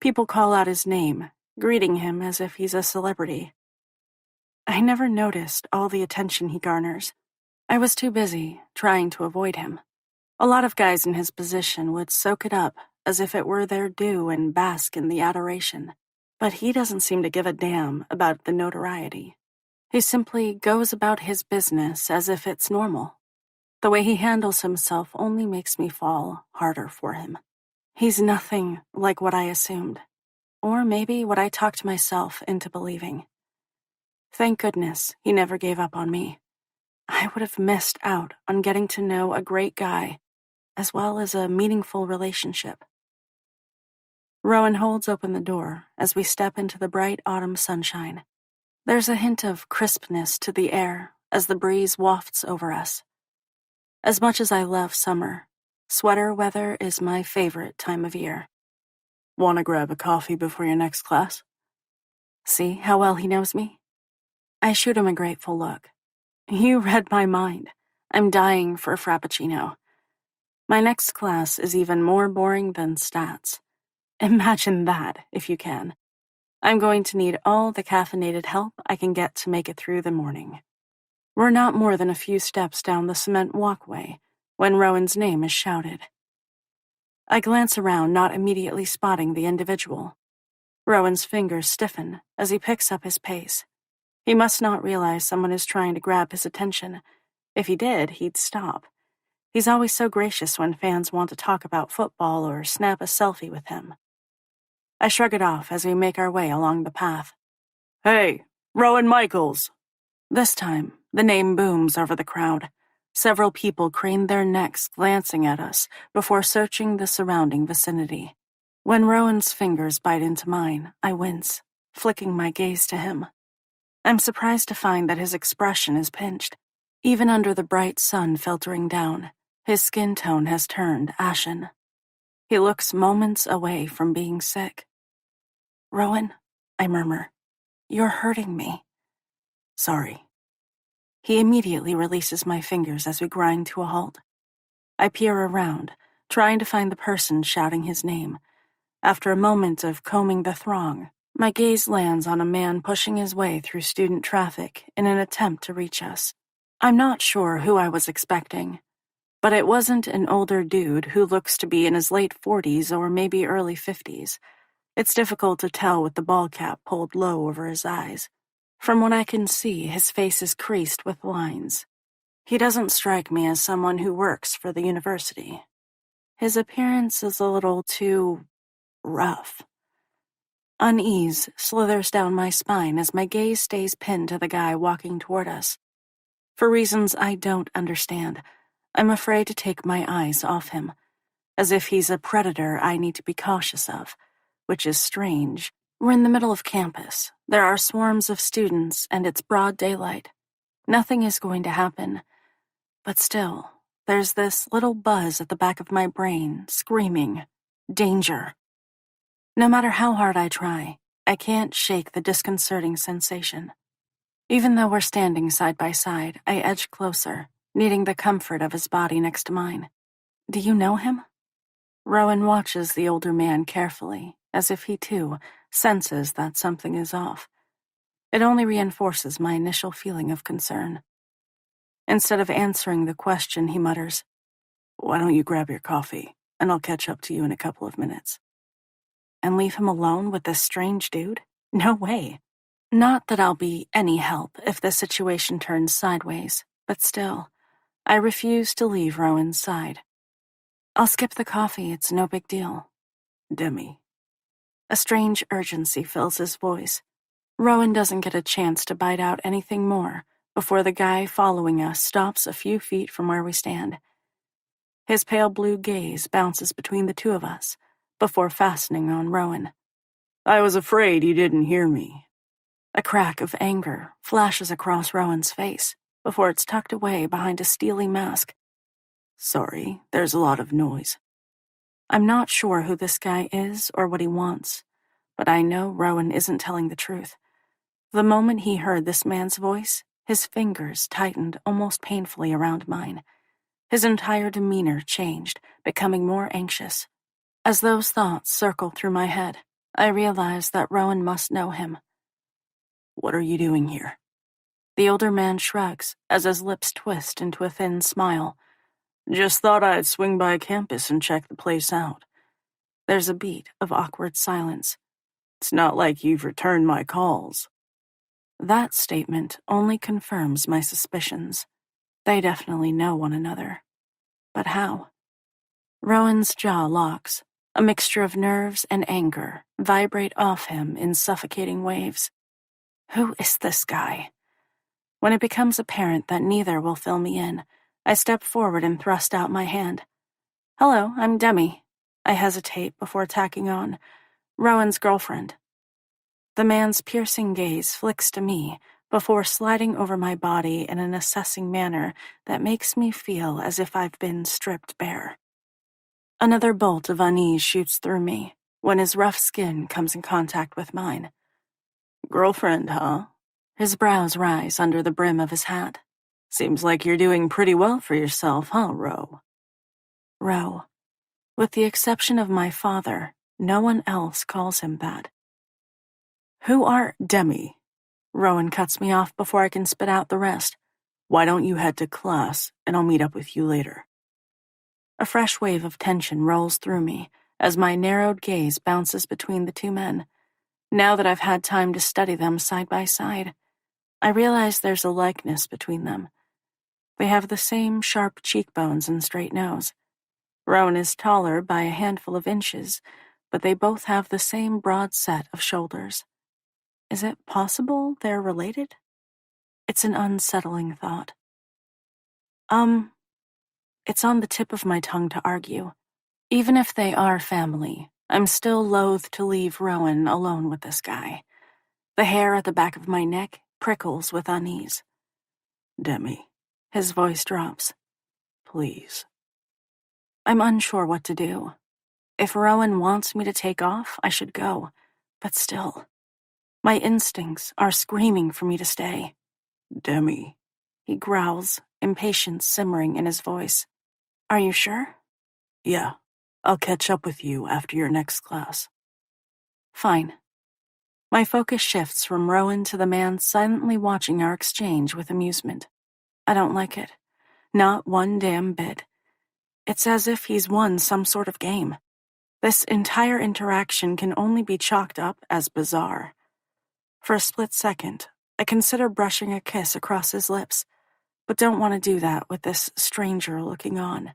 People call out his name, greeting him as if he's a celebrity. I never noticed all the attention he garners. I was too busy trying to avoid him. A lot of guys in his position would soak it up as if it were their due and bask in the adoration. But he doesn't seem to give a damn about the notoriety. He simply goes about his business as if it's normal. The way he handles himself only makes me fall harder for him. He's nothing like what I assumed, or maybe what I talked myself into believing. Thank goodness he never gave up on me. I would have missed out on getting to know a great guy, as well as a meaningful relationship. Rowan holds open the door as we step into the bright autumn sunshine. There's a hint of crispness to the air as the breeze wafts over us. As much as I love summer, sweater weather is my favorite time of year. Want to grab a coffee before your next class? See how well he knows me? I shoot him a grateful look. You read my mind. I'm dying for a frappuccino. My next class is even more boring than stats. Imagine that, if you can. I'm going to need all the caffeinated help I can get to make it through the morning. We're not more than a few steps down the cement walkway when Rowan's name is shouted. I glance around, not immediately spotting the individual. Rowan's fingers stiffen as he picks up his pace. He must not realize someone is trying to grab his attention. If he did, he'd stop. He's always so gracious when fans want to talk about football or snap a selfie with him. I shrug it off as we make our way along the path. "Hey, Rowan Michaels!" This time, the name booms over the crowd. Several people crane their necks, glancing at us before searching the surrounding vicinity. When Rowan's fingers bite into mine, I wince, flicking my gaze to him. I'm surprised to find that his expression is pinched. Even under the bright sun filtering down, his skin tone has turned ashen. He looks moments away from being sick. "Rowan," I murmur, "you're hurting me." "Sorry." He immediately releases my fingers as we grind to a halt. I peer around, trying to find the person shouting his name. After a moment of combing the throng, my gaze lands on a man pushing his way through student traffic in an attempt to reach us. I'm not sure who I was expecting, but it wasn't an older dude who looks to be in his late 40s or maybe early 50s. It's difficult to tell with the ball cap pulled low over his eyes. From what I can see, his face is creased with lines. He doesn't strike me as someone who works for the university. His appearance is a little too rough. Unease slithers down my spine as my gaze stays pinned to the guy walking toward us. For reasons I don't understand, I'm afraid to take my eyes off him. as if he's a predator I need to be cautious of, which is strange. We're in the middle of campus. There are swarms of students, and it's broad daylight. Nothing is going to happen. But still, there's this little buzz at the back of my brain, screaming, danger. No matter how hard I try, I can't shake the disconcerting sensation. Even though we're standing side by side, I edge closer, needing the comfort of his body next to mine. Do you know him? Rowan watches the older man carefully, as if he too senses that something is off. It only reinforces my initial feeling of concern. Instead of answering the question, he mutters, "Why don't you grab your coffee, and I'll catch up to you in a couple of minutes." And leave him alone with this strange dude? No way. Not that I'll be any help if the situation turns sideways, but still, I refuse to leave Rowan's side. I'll skip the coffee, it's no big deal. Demi. A strange urgency fills his voice. Rowan doesn't get a chance to bite out anything more before the guy following us stops a few feet from where we stand. His pale blue gaze bounces between the two of us before fastening on Rowan. I was afraid you didn't hear me. A crack of anger flashes across Rowan's face before it's tucked away behind a steely mask. Sorry, there's a lot of noise. I'm not sure who this guy is or what he wants, but I know Rowan isn't telling the truth. The moment he heard this man's voice, his fingers tightened almost painfully around mine. His entire demeanor changed, becoming more anxious. As those thoughts circled through my head, I realized that Rowan must know him. What are you doing here? The older man shrugs as his lips twist into a thin smile. Just thought I'd swing by campus and check the place out. There's a beat of awkward silence. It's not like you've returned my calls. That statement only confirms my suspicions. They definitely know one another. But how? Rowan's jaw locks. A mixture of nerves and anger vibrate off him in suffocating waves. Who is this guy? When it becomes apparent that neither will fill me in, I step forward and thrust out my hand. Hello, I'm Demi. I hesitate before tacking on. Rowan's girlfriend. The man's piercing gaze flicks to me before sliding over my body in an assessing manner that makes me feel as if I've been stripped bare. Another bolt of unease shoots through me when his rough skin comes in contact with mine. Girlfriend, huh? His brows rise under the brim of his hat. Seems like you're doing pretty well for yourself, huh, Ro? Ro. With the exception of my father, no one else calls him that. Who are Demi? Rowan cuts me off before I can spit out the rest. Why don't you head to class, and I'll meet up with you later. A fresh wave of tension rolls through me as my narrowed gaze bounces between the two men. Now that I've had time to study them side by side, I realize there's a likeness between them. They have the same sharp cheekbones and straight nose. Rowan is taller by a handful of inches, but they both have the same broad set of shoulders. Is it possible they're related? It's an unsettling thought. It's on the tip of my tongue to argue. Even if they are family, I'm still loath to leave Rowan alone with this guy. The hair at the back of my neck prickles with unease. Demi. His voice drops. Please. I'm unsure what to do. If Rowan wants me to take off, I should go. But still, my instincts are screaming for me to stay. Demi. He growls, impatience simmering in his voice. Are you sure? Yeah. I'll catch up with you after your next class. Fine. My focus shifts from Rowan to the man silently watching our exchange with amusement. I don't like it. Not one damn bit. It's as if he's won some sort of game. This entire interaction can only be chalked up as bizarre. For a split second, I consider brushing a kiss across his lips, but don't want to do that with this stranger looking on.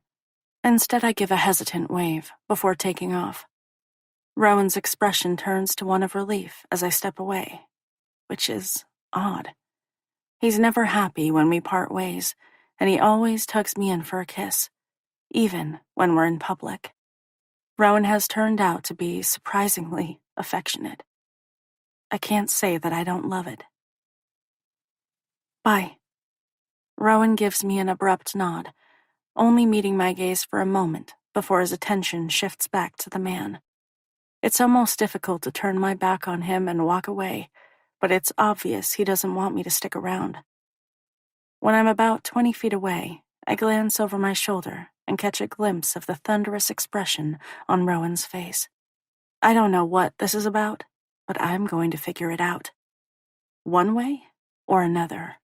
Instead, I give a hesitant wave before taking off. Rowan's expression turns to one of relief as I step away, which is odd. He's never happy when we part ways, and he always tugs me in for a kiss, even when we're in public. Rowan has turned out to be surprisingly affectionate. I can't say that I don't love it. Bye. Rowan gives me an abrupt nod, only meeting my gaze for a moment before his attention shifts back to the man. It's almost difficult to turn my back on him and walk away, but it's obvious he doesn't want me to stick around. When I'm about 20 feet away, I glance over my shoulder and catch a glimpse of the thunderous expression on Rowan's face. I don't know what this is about, but I'm going to figure it out. One way or another.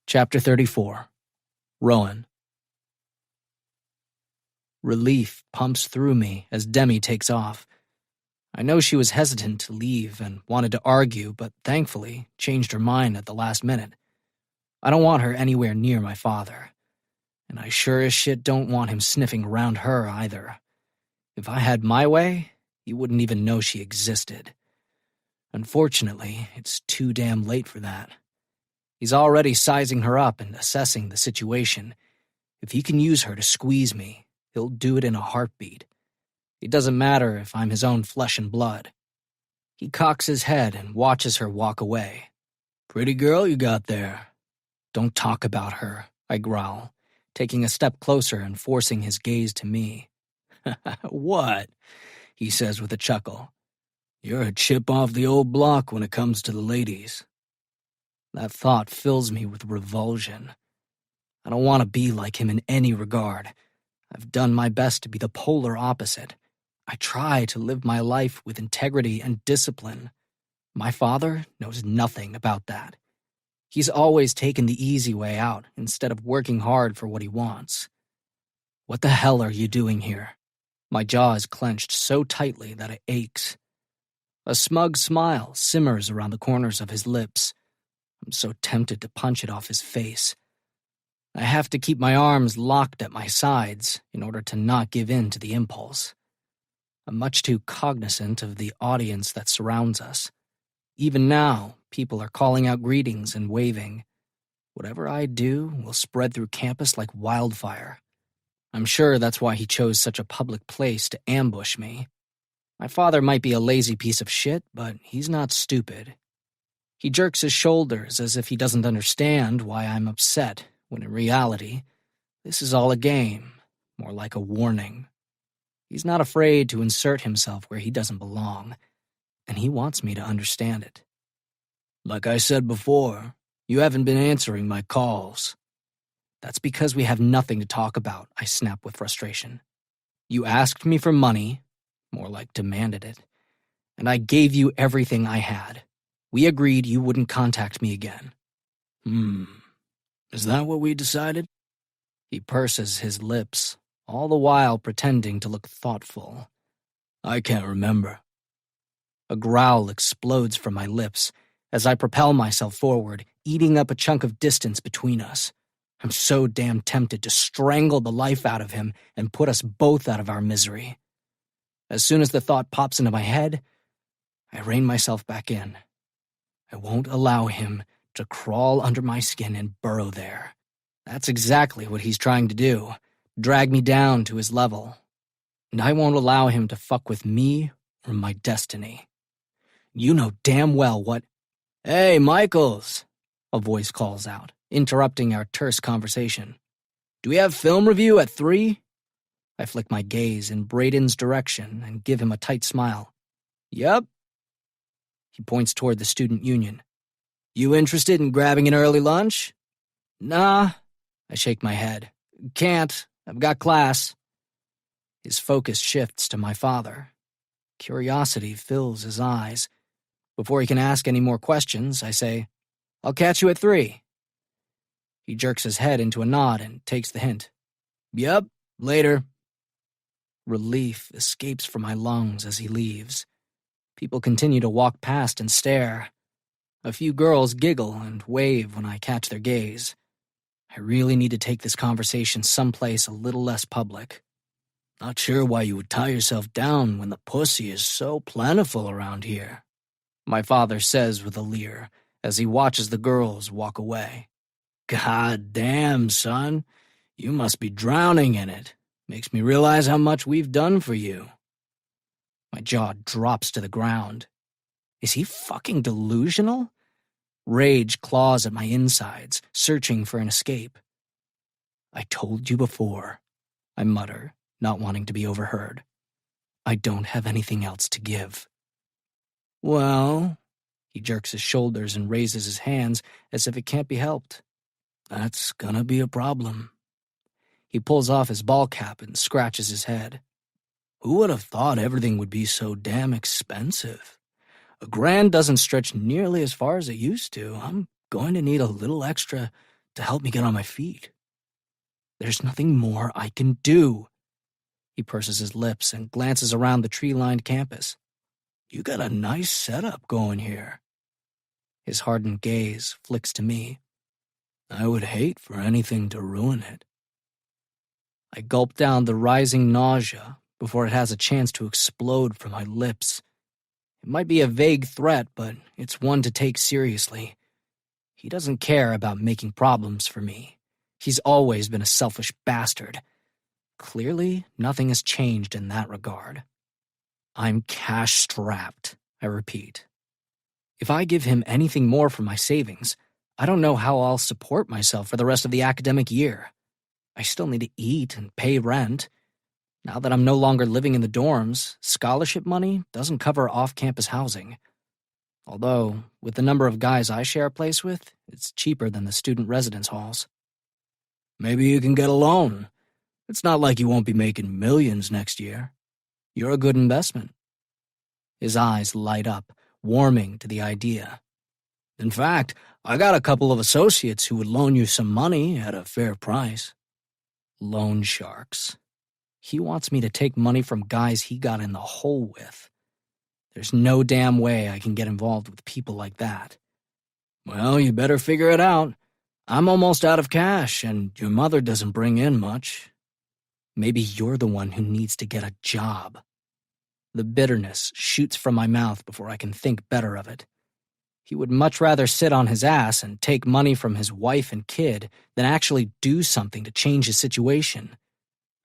Chapter 34. Rowan. Relief pumps through me as Demi takes off. I know she was hesitant to leave and wanted to argue, but thankfully changed her mind at the last minute. I don't want her anywhere near my father, and I sure as shit don't want him sniffing around her either. If I had my way, he wouldn't even know she existed. Unfortunately, it's too damn late for that. He's already sizing her up and assessing the situation. If he can use her to squeeze me, he'll do it in a heartbeat. It doesn't matter if I'm his own flesh and blood. He cocks his head and watches her walk away. "Pretty girl you got there." "Don't talk about her," I growl, taking a step closer and forcing his gaze to me. "What?" he says with a chuckle. "You're a chip off the old block when it comes to the ladies." That thought fills me with revulsion. I don't want to be like him in any regard. I've done my best to be the polar opposite. I try to live my life with integrity and discipline. My father knows nothing about that. He's always taken the easy way out instead of working hard for what he wants. What the hell are you doing here? My jaw is clenched so tightly that it aches. A smug smile simmers around the corners of his lips. I'm so tempted to punch it off his face. I have to keep my arms locked at my sides in order to not give in to the impulse. I'm much too cognizant of the audience that surrounds us. Even now, people are calling out greetings and waving. Whatever I do will spread through campus like wildfire. I'm sure that's why he chose such a public place to ambush me. My father might be a lazy piece of shit, but he's not stupid. He jerks his shoulders as if he doesn't understand why I'm upset, when in reality, this is all a game, more like a warning. He's not afraid to insert himself where he doesn't belong, and he wants me to understand it. "Like I said before, you haven't been answering my calls." "That's because we have nothing to talk about," I snap with frustration. "You asked me for money," more like demanded it, "and I gave you everything I had. We agreed you wouldn't contact me again." Is that what we decided?" He purses his lips, all the while pretending to look thoughtful. "I can't remember." A growl explodes from my lips as I propel myself forward, eating up a chunk of distance between us. I'm so damn tempted to strangle the life out of him and put us both out of our misery. As soon as the thought pops into my head, I rein myself back in. I won't allow him to crawl under my skin and burrow there. That's exactly what he's trying to do, drag me down to his level. And I won't allow him to fuck with me or my destiny. You know damn well what— "Hey, Michaels," a voice calls out, interrupting our terse conversation. "Do we have film review at 3? I flick my gaze in Braden's direction and give him a tight smile. "Yep." He points toward the student union. "You interested in grabbing an early lunch?" "Nah." I shake my head. "Can't. I've got class." His focus shifts to my father. Curiosity fills his eyes. Before he can ask any more questions, I say, "I'll catch you at 3. He jerks his head into a nod and takes the hint. "Yep, later." Relief escapes from my lungs as he leaves. People continue to walk past and stare. A few girls giggle and wave when I catch their gaze. I really need to take this conversation someplace a little less public. "Not sure why you would tie yourself down when the pussy is so plentiful around here," my father says with a leer as he watches the girls walk away. God damn, son. You must be drowning in it. Makes me realize how much we've done for you. My jaw drops to the ground. Is he fucking delusional? Rage claws at my insides, searching for an escape. I told you before, I mutter, not wanting to be overheard. I don't have anything else to give. Well, he jerks his shoulders and raises his hands as if it can't be helped. That's gonna be a problem. He pulls off his ball cap and scratches his head. Who would have thought everything would be so damn expensive? $1,000 doesn't stretch nearly as far as it used to. I'm going to need a little extra to help me get on my feet. There's nothing more I can do. He purses his lips and glances around the tree-lined campus. You got a nice setup going here. His hardened gaze flicks to me. I would hate for anything to ruin it. I gulp down the rising nausea before it has a chance to explode from my lips. It might be a vague threat, but it's one to take seriously. He doesn't care about making problems for me. He's always been a selfish bastard. Clearly, nothing has changed in that regard. I'm cash-strapped, I repeat. If I give him anything more from my savings, I don't know how I'll support myself for the rest of the academic year. I still need to eat and pay rent. Now that I'm no longer living in the dorms, scholarship money doesn't cover off-campus housing. Although, with the number of guys I share a place with, it's cheaper than the student residence halls. Maybe you can get a loan. It's not like you won't be making millions next year. You're a good investment. His eyes light up, warming to the idea. In fact, I got a couple of associates who would loan you some money at a fair price. Loan sharks. He wants me to take money from guys he got in the hole with. There's no damn way I can get involved with people like that. Well, you better figure it out. I'm almost out of cash, and your mother doesn't bring in much. Maybe you're the one who needs to get a job. The bitterness shoots from my mouth before I can think better of it. He would much rather sit on his ass and take money from his wife and kid than actually do something to change his situation.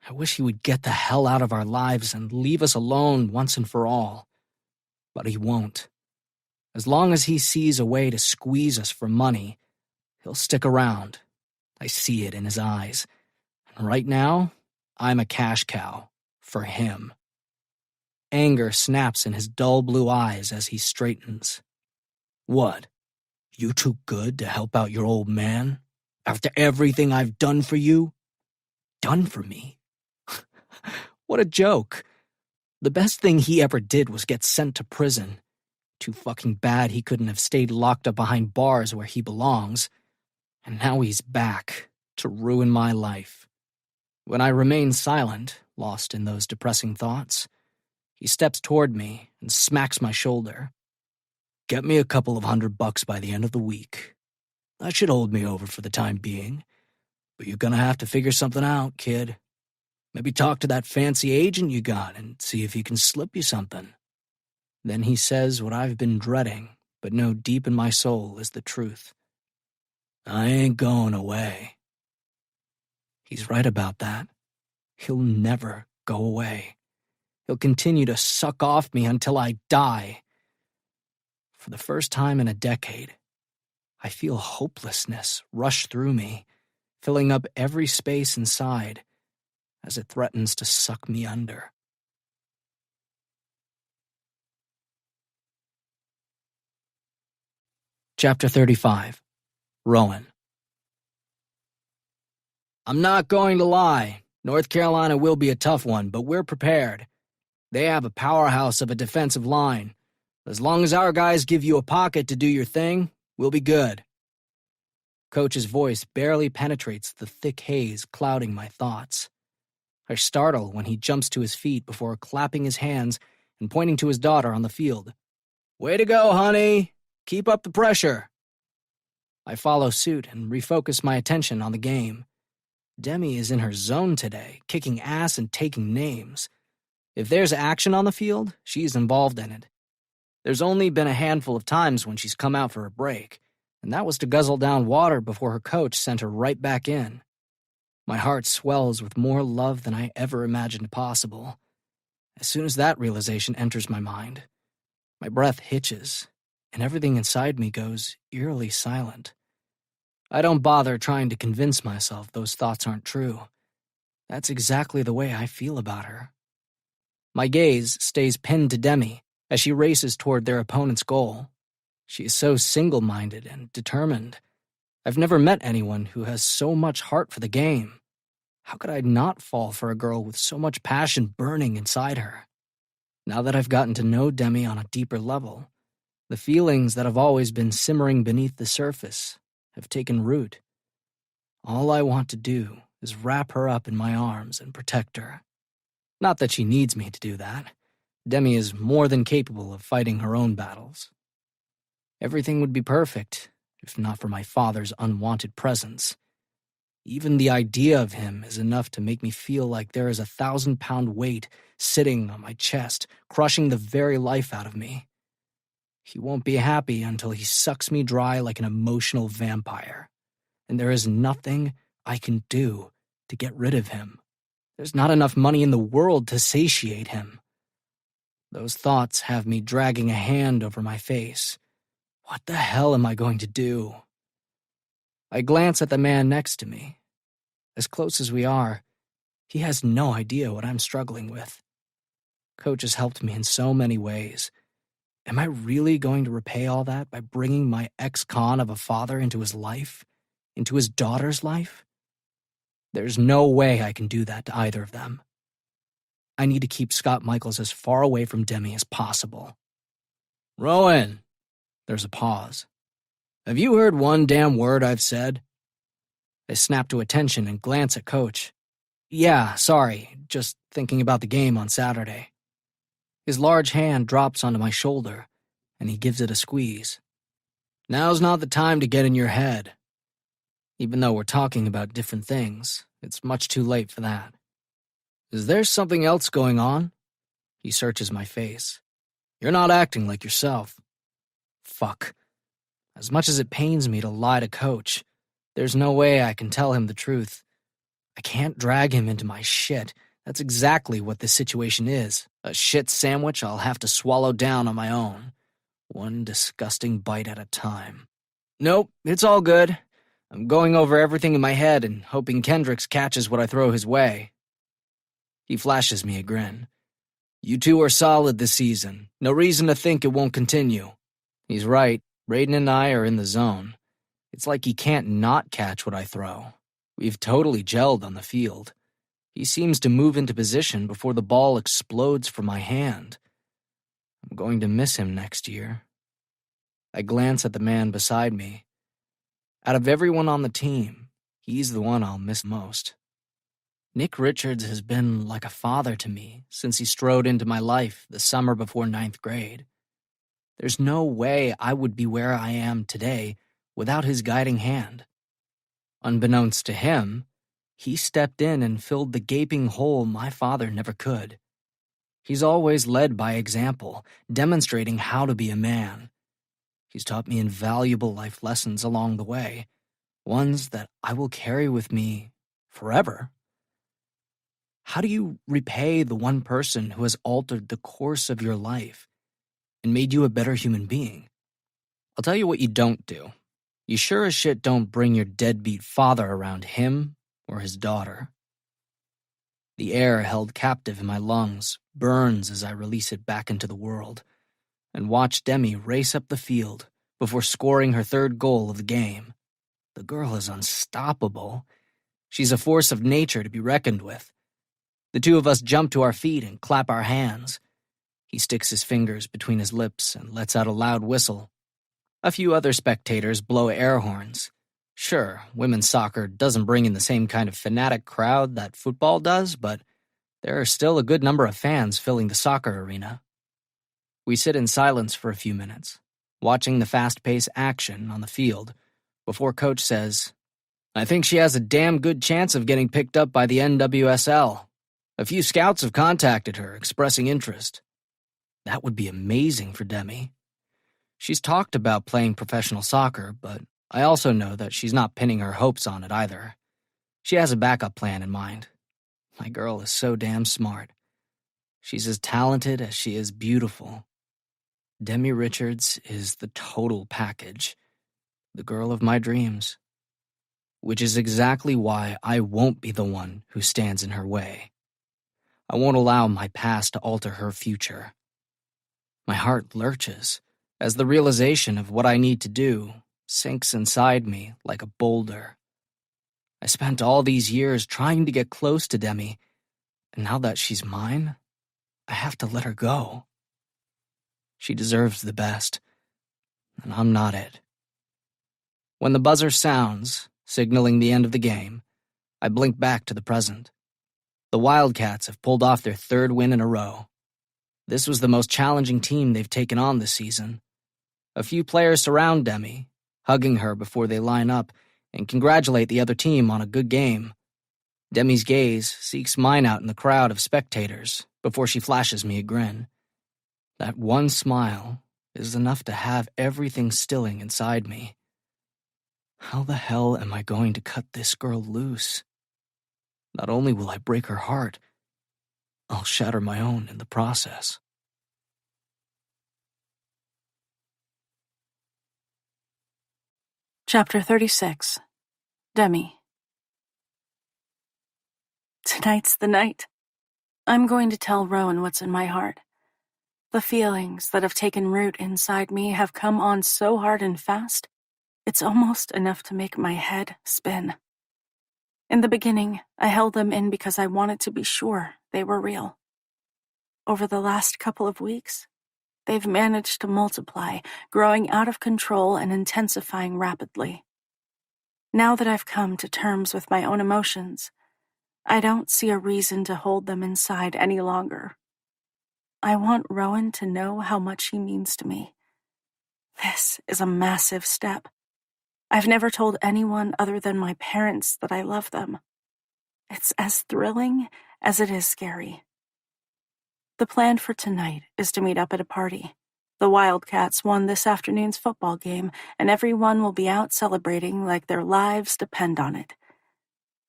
I wish he would get the hell out of our lives and leave us alone once and for all. But he won't. As long as he sees a way to squeeze us for money, he'll stick around. I see it in his eyes. And right now, I'm a cash cow for him. Anger snaps in his dull blue eyes as he straightens. What? You too good to help out your old man? After everything I've done for you? Done for me? What a joke. The best thing he ever did was get sent to prison. Too fucking bad he couldn't have stayed locked up behind bars where he belongs. And now he's back to ruin my life. When I remain silent, lost in those depressing thoughts, he steps toward me and smacks my shoulder. Get me a couple of $100 by the end of the week. That should hold me over for the time being. But you're gonna have to figure something out, kid. Maybe talk to that fancy agent you got and see if he can slip you something. Then he says what I've been dreading, but know deep in my soul is the truth. I ain't going away. He's right about that. He'll never go away. He'll continue to suck off me until I die. For the first time in a decade, I feel hopelessness rush through me, filling up every space inside as it threatens to suck me under. Chapter 35. Rowan. I'm not going to lie. North Carolina will be a tough one, but we're prepared. They have a powerhouse of a defensive line. As long as our guys give you a pocket to do your thing, we'll be good. Coach's voice barely penetrates the thick haze clouding my thoughts. I startle when he jumps to his feet before clapping his hands and pointing to his daughter on the field. Way to go, honey! Keep up the pressure! I follow suit and refocus my attention on the game. Demi is in her zone today, kicking ass and taking names. If there's action on the field, she's involved in it. There's only been a handful of times when she's come out for a break, and that was to guzzle down water before her coach sent her right back in. My heart swells with more love than I ever imagined possible. As soon as that realization enters my mind, my breath hitches, and everything inside me goes eerily silent. I don't bother trying to convince myself those thoughts aren't true. That's exactly the way I feel about her. My gaze stays pinned to Demi as she races toward their opponent's goal. She is so single-minded and determined. I've never met anyone who has so much heart for the game. How could I not fall for a girl with so much passion burning inside her? Now that I've gotten to know Demi on a deeper level, the feelings that have always been simmering beneath the surface have taken root. All I want to do is wrap her up in my arms and protect her. Not that she needs me to do that. Demi is more than capable of fighting her own battles. Everything would be perfect if not for my father's unwanted presence. Even the idea of him is enough to make me feel like there is a 1,000-pound weight sitting on my chest, crushing the very life out of me. He won't be happy until he sucks me dry like an emotional vampire, and there is nothing I can do to get rid of him. There's not enough money in the world to satiate him. Those thoughts have me dragging a hand over my face. What the hell am I going to do? I glance at the man next to me. As close as we are, he has no idea what I'm struggling with. Coach has helped me in so many ways. Am I really going to repay all that by bringing my ex-con of a father into his life? Into his daughter's life? There's no way I can do that to either of them. I need to keep Scott Michaels as far away from Demi as possible. Rowan! There's a pause. Have you heard one damn word I've said? I snap to attention and glance at Coach. Yeah, sorry, just thinking about the game on Saturday. His large hand drops onto my shoulder, and he gives it a squeeze. Now's not the time to get in your head. Even though we're talking about different things, it's much too late for that. Is there something else going on? He searches my face. You're not acting like yourself. Fuck. As much as it pains me to lie to Coach, there's no way I can tell him the truth. I can't drag him into my shit. That's exactly what this situation is. A shit sandwich I'll have to swallow down on my own. One disgusting bite at a time. Nope, it's all good. I'm going over everything in my head and hoping Kendricks catches what I throw his way. He flashes me a grin. You two are solid this season. No reason to think it won't continue. He's right. Raiden and I are in the zone. It's like he can't not catch what I throw. We've totally gelled on the field. He seems to move into position before the ball explodes from my hand. I'm going to miss him next year. I glance at the man beside me. Out of everyone on the team, he's the one I'll miss most. Nick Richards has been like a father to me since he strode into my life the summer before 9th grade. There's no way I would be where I am today without his guiding hand. Unbeknownst to him, he stepped in and filled the gaping hole my father never could. He's always led by example, demonstrating how to be a man. He's taught me invaluable life lessons along the way, ones that I will carry with me forever. How do you repay the one person who has altered the course of your life and made you a better human being? I'll tell you what you don't do. You sure as shit don't bring your deadbeat father around him or his daughter. The air held captive in my lungs burns as I release it back into the world and watch Demi race up the field before scoring her 3rd goal of the game. The girl is unstoppable. She's a force of nature to be reckoned with. The two of us jump to our feet and clap our hands. He sticks his fingers between his lips and lets out a loud whistle. A few other spectators blow air horns. Sure, women's soccer doesn't bring in the same kind of fanatic crowd that football does, but there are still a good number of fans filling the soccer arena. We sit in silence for a few minutes, watching the fast-paced action on the field, before Coach says, I think she has a damn good chance of getting picked up by the NWSL. A few scouts have contacted her, expressing interest. That would be amazing for Demi. She's talked about playing professional soccer, but I also know that she's not pinning her hopes on it either. She has a backup plan in mind. My girl is so damn smart. She's as talented as she is beautiful. Demi Richards is the total package, the girl of my dreams. Which is exactly why I won't be the one who stands in her way. I won't allow my past to alter her future. My heart lurches as the realization of what I need to do sinks inside me like a boulder. I spent all these years trying to get close to Demi, and now that she's mine, I have to let her go. She deserves the best, and I'm not it. When the buzzer sounds, signaling the end of the game, I blink back to the present. The Wildcats have pulled off their third win in a row. This was the most challenging team they've taken on this season. A few players surround Demi, hugging her before they line up and congratulate the other team on a good game. Demi's gaze seeks mine out in the crowd of spectators before she flashes me a grin. That one smile is enough to have everything stilling inside me. How the hell am I going to cut this girl loose? Not only will I break her heart, I'll shatter my own in the process. Chapter 36. Demi. Tonight's the night. I'm going to tell Rowan what's in my heart. The feelings that have taken root inside me have come on so hard and fast, it's almost enough to make my head spin. In the beginning, I held them in because I wanted to be sure they were real. Over the last couple of weeks, they've managed to multiply, growing out of control and intensifying rapidly. Now that I've come to terms with my own emotions, I don't see a reason to hold them inside any longer. I want Rowan to know how much he means to me. This is a massive step. I've never told anyone other than my parents that I love them. It's as thrilling as it is scary. The plan for tonight is to meet up at a party. The Wildcats won this afternoon's football game, and everyone will be out celebrating like their lives depend on it.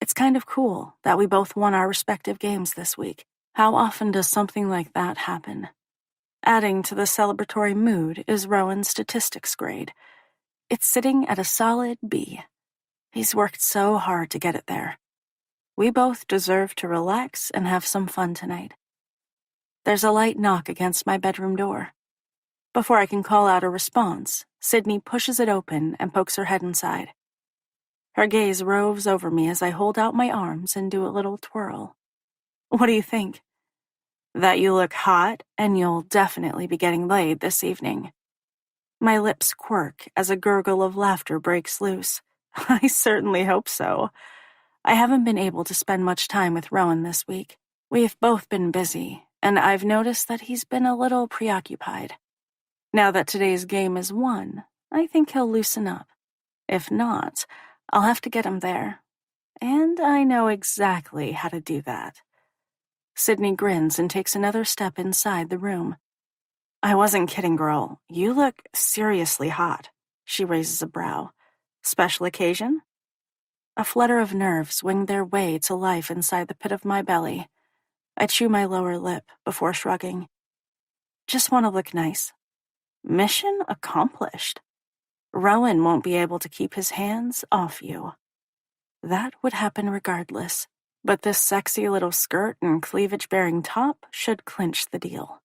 It's kind of cool that we both won our respective games this week. How often does something like that happen? Adding to the celebratory mood is Rowan's statistics grade. It's sitting at a solid B. He's worked so hard to get it there. We both deserve to relax and have some fun tonight. There's a light knock against my bedroom door. Before I can call out a response, Sydney pushes it open and pokes her head inside. Her gaze roves over me as I hold out my arms and do a little twirl. What do you think? That you look hot and you'll definitely be getting laid this evening. My lips quirk as a gurgle of laughter breaks loose. I certainly hope so. I haven't been able to spend much time with Rowan this week. We've both been busy, and I've noticed that he's been a little preoccupied. Now that today's game is won, I think he'll loosen up. If not, I'll have to get him there. And I know exactly how to do that. Sydney grins and takes another step inside the room. I wasn't kidding, girl. You look seriously hot. She raises a brow. Special occasion? A flutter of nerves wing their way to life inside the pit of my belly. I chew my lower lip before shrugging. Just want to look nice. Mission accomplished. Rowan won't be able to keep his hands off you. That would happen regardless, but this sexy little skirt and cleavage-bearing top should clinch the deal.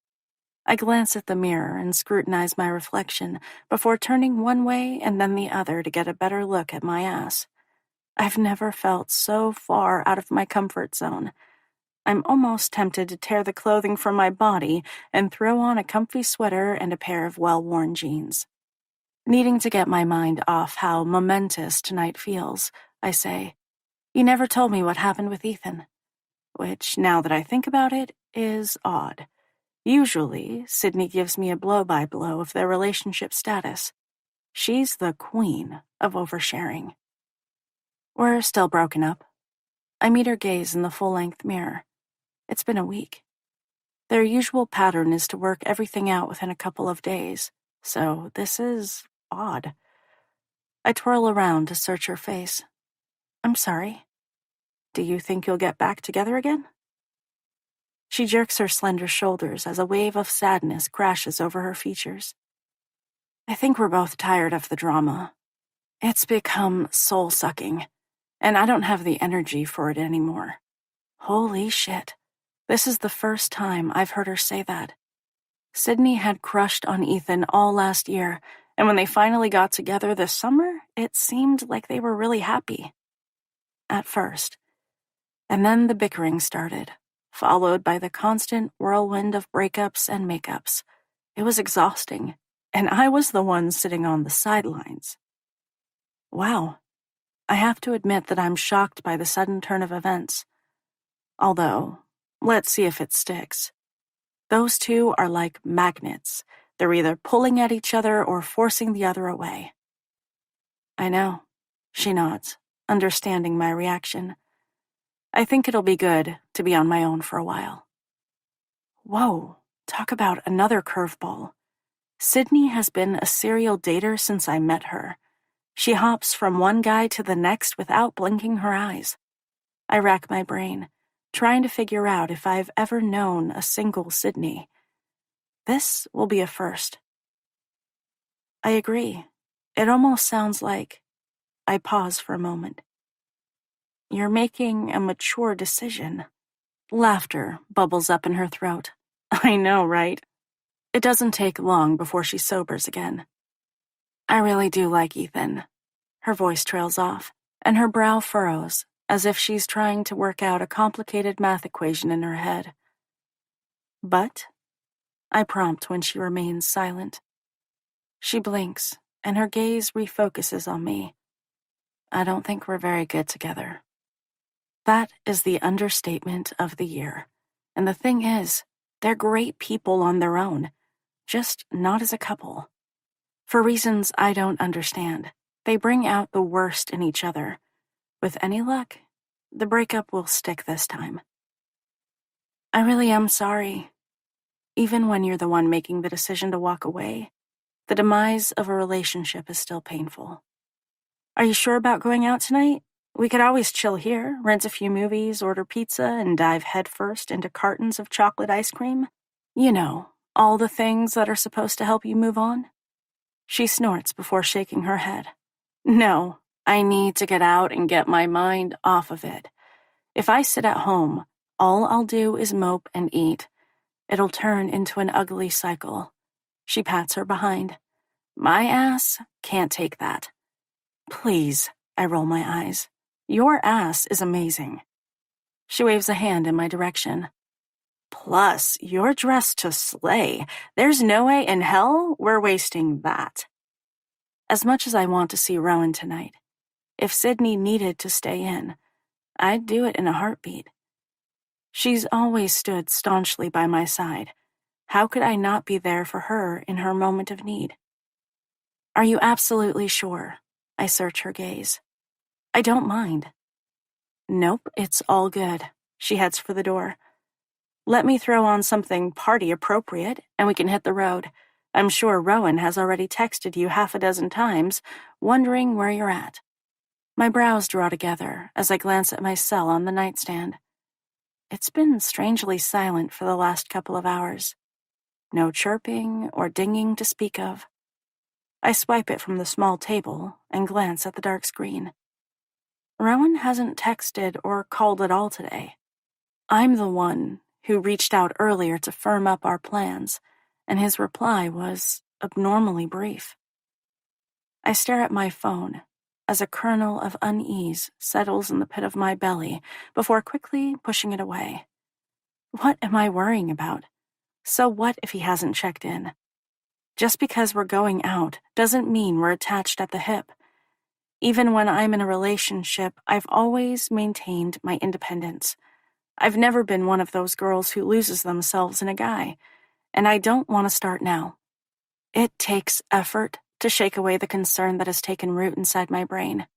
I glance at the mirror and scrutinize my reflection before turning one way and then the other to get a better look at my ass. I've never felt so far out of my comfort zone. I'm almost tempted to tear the clothing from my body and throw on a comfy sweater and a pair of well-worn jeans. Needing to get my mind off how momentous tonight feels, I say, "You never told me what happened with Ethan." Which, now that I think about it, is odd. Usually, Sydney gives me a blow-by-blow of their relationship status. She's the queen of oversharing. We're still broken up. I meet her gaze in the full-length mirror. It's been a week. Their usual pattern is to work everything out within a couple of days, so this is odd. I twirl around to search her face. I'm sorry. Do you think you'll get back together again? She jerks her slender shoulders as a wave of sadness crashes over her features. I think we're both tired of the drama. It's become soul-sucking, and I don't have the energy for it anymore. Holy shit. This is the first time I've heard her say that. Sydney had crushed on Ethan all last year, and when they finally got together this summer, it seemed like they were really happy. At first. And then the bickering started, followed by the constant whirlwind of breakups and makeups. It was exhausting, and I was the one sitting on the sidelines. Wow. I have to admit that I'm shocked by the sudden turn of events. Although, let's see if it sticks. Those two are like magnets. They're either pulling at each other or forcing the other away. I know, she nods, understanding my reaction. I think it'll be good to be on my own for a while. Whoa, talk about another curveball. Sydney has been a serial dater since I met her. She hops from one guy to the next without blinking her eyes. I rack my brain, trying to figure out if I've ever known a single Sydney. This will be a first. I agree. It almost sounds like... I pause for a moment. You're making a mature decision. Laughter bubbles up in her throat. I know, right? It doesn't take long before she sobers again. I really do like Ethan. Her voice trails off, and her brow furrows, as if she's trying to work out a complicated math equation in her head. But? I prompt when she remains silent. She blinks, and her gaze refocuses on me. I don't think we're very good together. That is the understatement of the year. And the thing is, they're great people on their own, just not as a couple. For reasons I don't understand, they bring out the worst in each other. With any luck, the breakup will stick this time. I really am sorry. Even when you're the one making the decision to walk away, the demise of a relationship is still painful. Are you sure about going out tonight? We could always chill here, rent a few movies, order pizza, and dive headfirst into cartons of chocolate ice cream. You know, all the things that are supposed to help you move on. She snorts before shaking her head. No, I need to get out and get my mind off of it. If I sit at home, all I'll do is mope and eat. It'll turn into an ugly cycle. She pats her behind. My ass can't take that. Please, I roll my eyes. Your ass is amazing. She waves a hand in my direction. Plus, you're dressed to slay. There's no way in hell we're wasting that. As much as I want to see Rowan tonight, if Sydney needed to stay in, I'd do it in a heartbeat. She's always stood staunchly by my side. How could I not be there for her in her moment of need? Are you absolutely sure? I search her gaze. I don't mind. Nope, it's all good. She heads for the door. Let me throw on something party appropriate, and we can hit the road. I'm sure Rowan has already texted you half a dozen times, wondering where you're at. My brows draw together as I glance at my cell on the nightstand. It's been strangely silent for the last couple of hours. No chirping or dinging to speak of. I swipe it from the small table and glance at the dark screen. Rowan hasn't texted or called at all today. I'm the one who reached out earlier to firm up our plans, and his reply was abnormally brief. I stare at my phone as a kernel of unease settles in the pit of my belly before quickly pushing it away. What am I worrying about? So what if he hasn't checked in? Just because we're going out doesn't mean we're attached at the hip. Even when I'm in a relationship, I've always maintained my independence. I've never been one of those girls who loses themselves in a guy, and I don't want to start now. It takes effort to shake away the concern that has taken root inside my brain.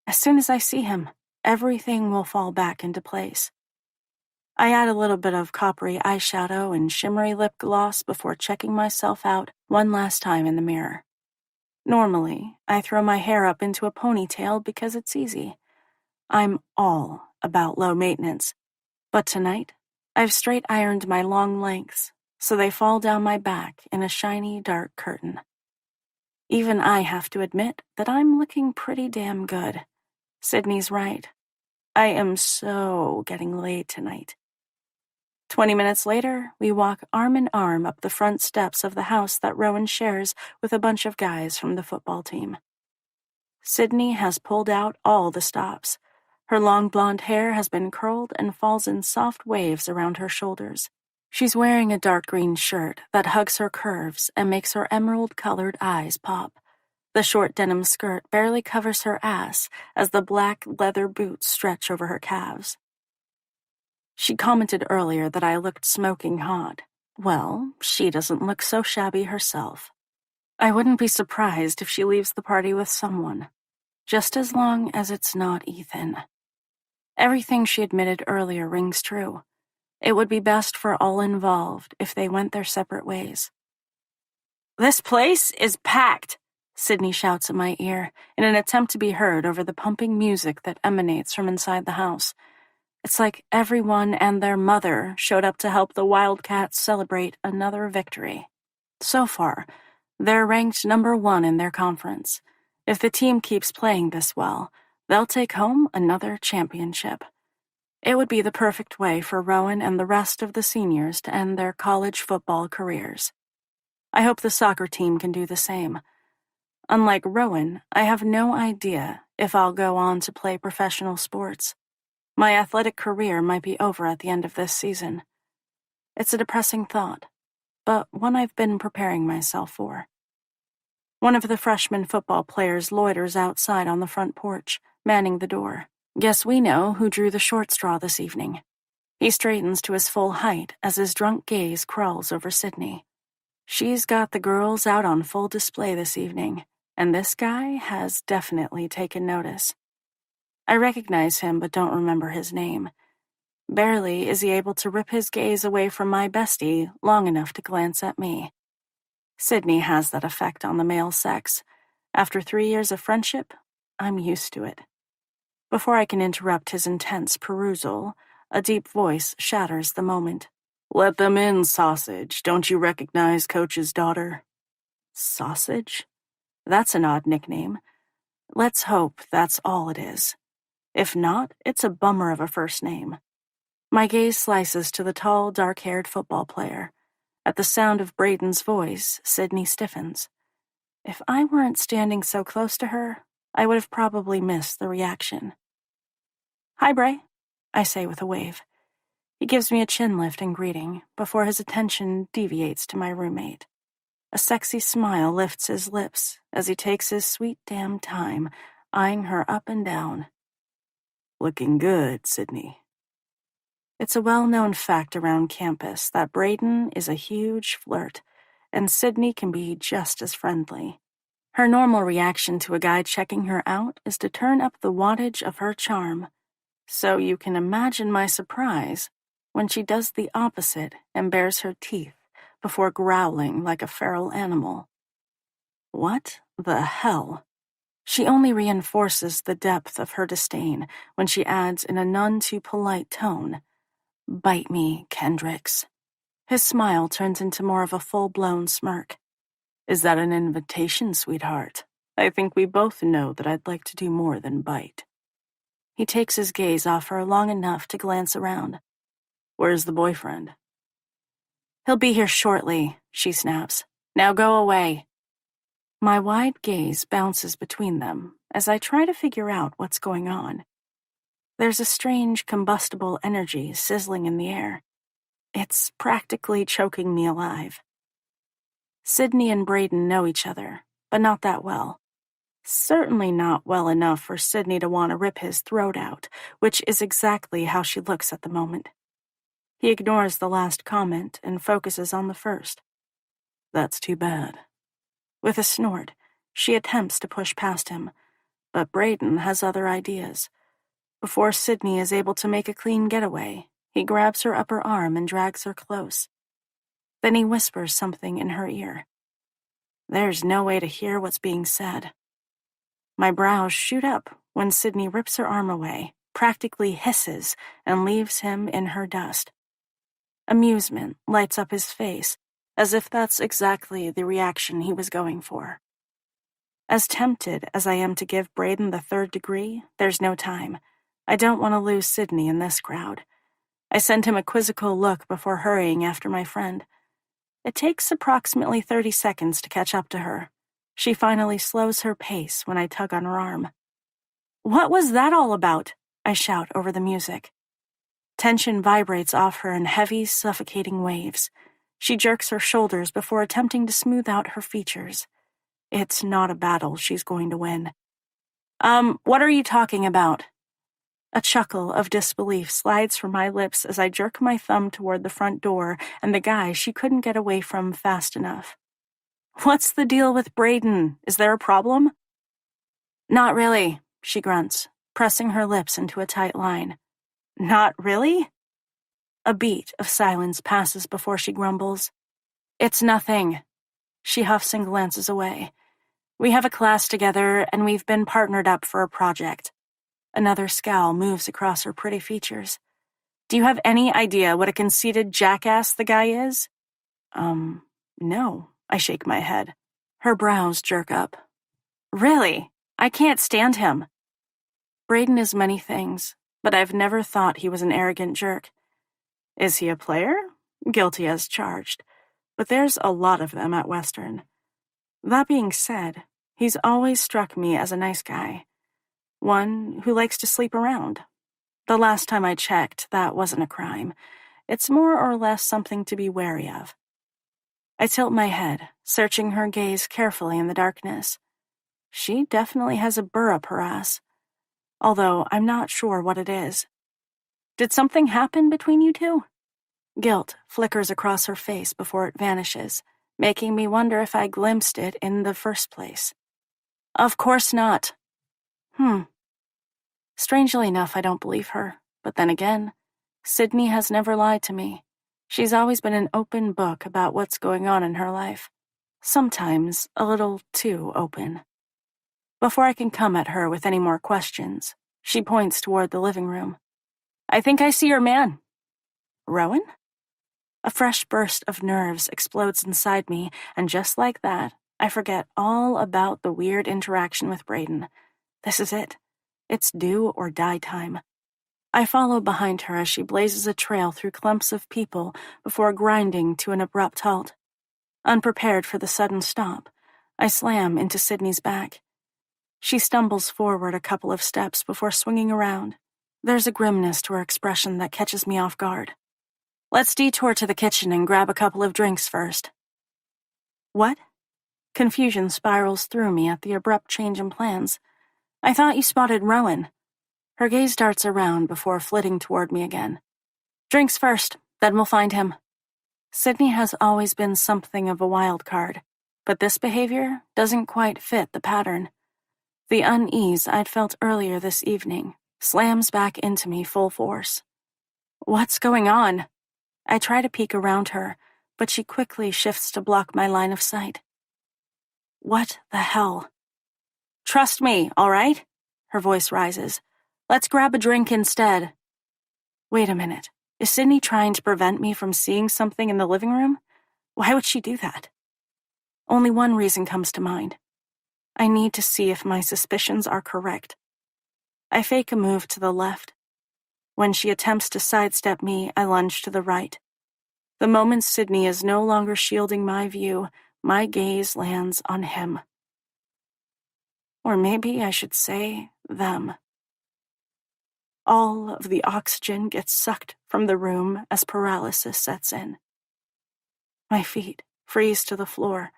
As soon as I see him, everything will fall back into place. I add a little bit of coppery eyeshadow and shimmery lip gloss before checking myself out one last time in the mirror. Normally, I throw my hair up into a ponytail because it's easy. I'm all about low maintenance, but tonight, I've straight ironed my long lengths so they fall down my back in a shiny dark curtain. Even I have to admit that I'm looking pretty damn good. Sydney's right. I am so getting laid tonight. 20 minutes later, we walk arm in arm up the front steps of the house that Rowan shares with a bunch of guys from the football team. Sydney has pulled out all the stops. Her long blonde hair has been curled and falls in soft waves around her shoulders. She's wearing a dark green shirt that hugs her curves and makes her emerald-colored eyes pop. The short denim skirt barely covers her ass as the black leather boots stretch over her calves. She commented earlier that I looked smoking hot. Well, she doesn't look so shabby herself. I wouldn't be surprised if she leaves the party with someone, just as long as it's not Ethan. Everything she admitted earlier rings true. It would be best for all involved if they went their separate ways. "This place is packed," Sydney shouts at my ear in an attempt to be heard over the pumping music that emanates from inside the house. It's like everyone and their mother showed up to help the Wildcats celebrate another victory. So far, they're ranked number 1 in their conference. If the team keeps playing this well, they'll take home another championship. It would be the perfect way for Rowan and the rest of the seniors to end their college football careers. I hope the soccer team can do the same. Unlike Rowan, I have no idea if I'll go on to play professional sports. My athletic career might be over at the end of this season. It's a depressing thought, but one I've been preparing myself for. One of the freshman football players loiters outside on the front porch, manning the door. Guess we know who drew the short straw this evening. He straightens to his full height as his drunk gaze crawls over Sydney. She's got the girls out on full display this evening, and this guy has definitely taken notice. I recognize him but don't remember his name. Barely is he able to rip his gaze away from my bestie long enough to glance at me. Sydney has that effect on the male sex. After 3 years of friendship, I'm used to it. Before I can interrupt his intense perusal, a deep voice shatters the moment. "Let them in, Sausage. Don't you recognize Coach's daughter?" Sausage? That's an odd nickname. Let's hope that's all it is. If not, it's a bummer of a first name. My gaze slices to the tall, dark-haired football player. At the sound of Braden's voice, Sydney stiffens. If I weren't standing so close to her, I would have probably missed the reaction. "Hi, Bray," I say with a wave. He gives me a chin lift in greeting before his attention deviates to my roommate. A sexy smile lifts his lips as he takes his sweet damn time, eyeing her up and down. "Looking good, Sydney." It's a well-known fact around campus that Braden is a huge flirt, and Sydney can be just as friendly. Her normal reaction to a guy checking her out is to turn up the wattage of her charm. So you can imagine my surprise when she does the opposite and bares her teeth before growling like a feral animal. What the hell? She only reinforces the depth of her disdain when she adds in a none-too-polite tone, "Bite me, Kendricks." His smile turns into more of a full-blown smirk. "Is that an invitation, sweetheart? I think we both know that I'd like to do more than bite." He takes his gaze off her long enough to glance around. "Where's the boyfriend?" "He'll be here shortly," she snaps. "Now go away." My wide gaze bounces between them as I try to figure out what's going on. There's a strange combustible energy sizzling in the air. It's practically choking me alive. Sydney and Braden know each other, but not that well. Certainly not well enough for Sydney to want to rip his throat out, which is exactly how she looks at the moment. He ignores the last comment and focuses on the first. "That's too bad." With a snort, she attempts to push past him, but Braden has other ideas. Before Sydney is able to make a clean getaway, he grabs her upper arm and drags her close. Then he whispers something in her ear. There's no way to hear what's being said. My brows shoot up when Sydney rips her arm away, practically hisses, and leaves him in her dust. Amusement lights up his face, as if that's exactly the reaction he was going for. As tempted as I am to give Braden the third degree, there's no time. I don't want to lose Sydney in this crowd. I send him a quizzical look before hurrying after my friend. It takes approximately 30 seconds to catch up to her. She finally slows her pace when I tug on her arm. "What was that all about?" I shout over the music. Tension vibrates off her in heavy, suffocating waves. She jerks her shoulders before attempting to smooth out her features. It's not a battle she's going to win. What are you talking about?" A chuckle of disbelief slides from my lips as I jerk my thumb toward the front door and the guy she couldn't get away from fast enough. "What's the deal with Braden? Is there a problem?" "Not really," she grunts, pressing her lips into a tight line. "Not really?" A beat of silence passes before she grumbles. "It's nothing." She huffs and glances away. "We have a class together, and we've been partnered up for a project." Another scowl moves across her pretty features. "Do you have any idea what a conceited jackass the guy is?" No, I shake my head. Her brows jerk up. "Really? I can't stand him." Braden is many things, but I've never thought he was an arrogant jerk. Is he a player? Guilty as charged. But there's a lot of them at Western. That being said, he's always struck me as a nice guy. One who likes to sleep around. The last time I checked, that wasn't a crime. It's more or less something to be wary of. I tilt my head, searching her gaze carefully in the darkness. She definitely has a burr up her ass, although I'm not sure what it is. Did something happen between you two? Guilt flickers across her face before it vanishes, making me wonder if I glimpsed it in the first place. Of course not. Strangely enough, I don't believe her, but then again, Sydney has never lied to me. She's always been an open book about what's going on in her life. Sometimes a little too open. Before I can come at her with any more questions, she points toward the living room. "I think I see your man." "Rowan?" A fresh burst of nerves explodes inside me, and just like that, I forget all about the weird interaction with Braden. This is it. It's do or die time. I follow behind her as she blazes a trail through clumps of people before grinding to an abrupt halt. Unprepared for the sudden stop, I slam into Sydney's back. She stumbles forward a couple of steps before swinging around. There's a grimness to her expression that catches me off guard. "Let's detour to the kitchen and grab a couple of drinks first." "What?" Confusion spirals through me at the abrupt change in plans. "I thought you spotted Rowan." Her gaze darts around before flitting toward me again. "Drinks first, then we'll find him." Sydney has always been something of a wild card, but this behavior doesn't quite fit the pattern. The unease I'd felt earlier this evening slams back into me full force. "What's going on?" I try to peek around her, but she quickly shifts to block my line of sight. "What the hell?" "Trust me, all right?" Her voice rises. "Let's grab a drink instead." Wait a minute. Is Sydney trying to prevent me from seeing something in the living room? Why would she do that? Only one reason comes to mind. I need to see if my suspicions are correct. I fake a move to the left. When she attempts to sidestep me, I lunge to the right. The moment Sydney is no longer shielding my view, my gaze lands on him. Or maybe I should say them. All of the oxygen gets sucked from the room as paralysis sets in. My feet freeze to the floor,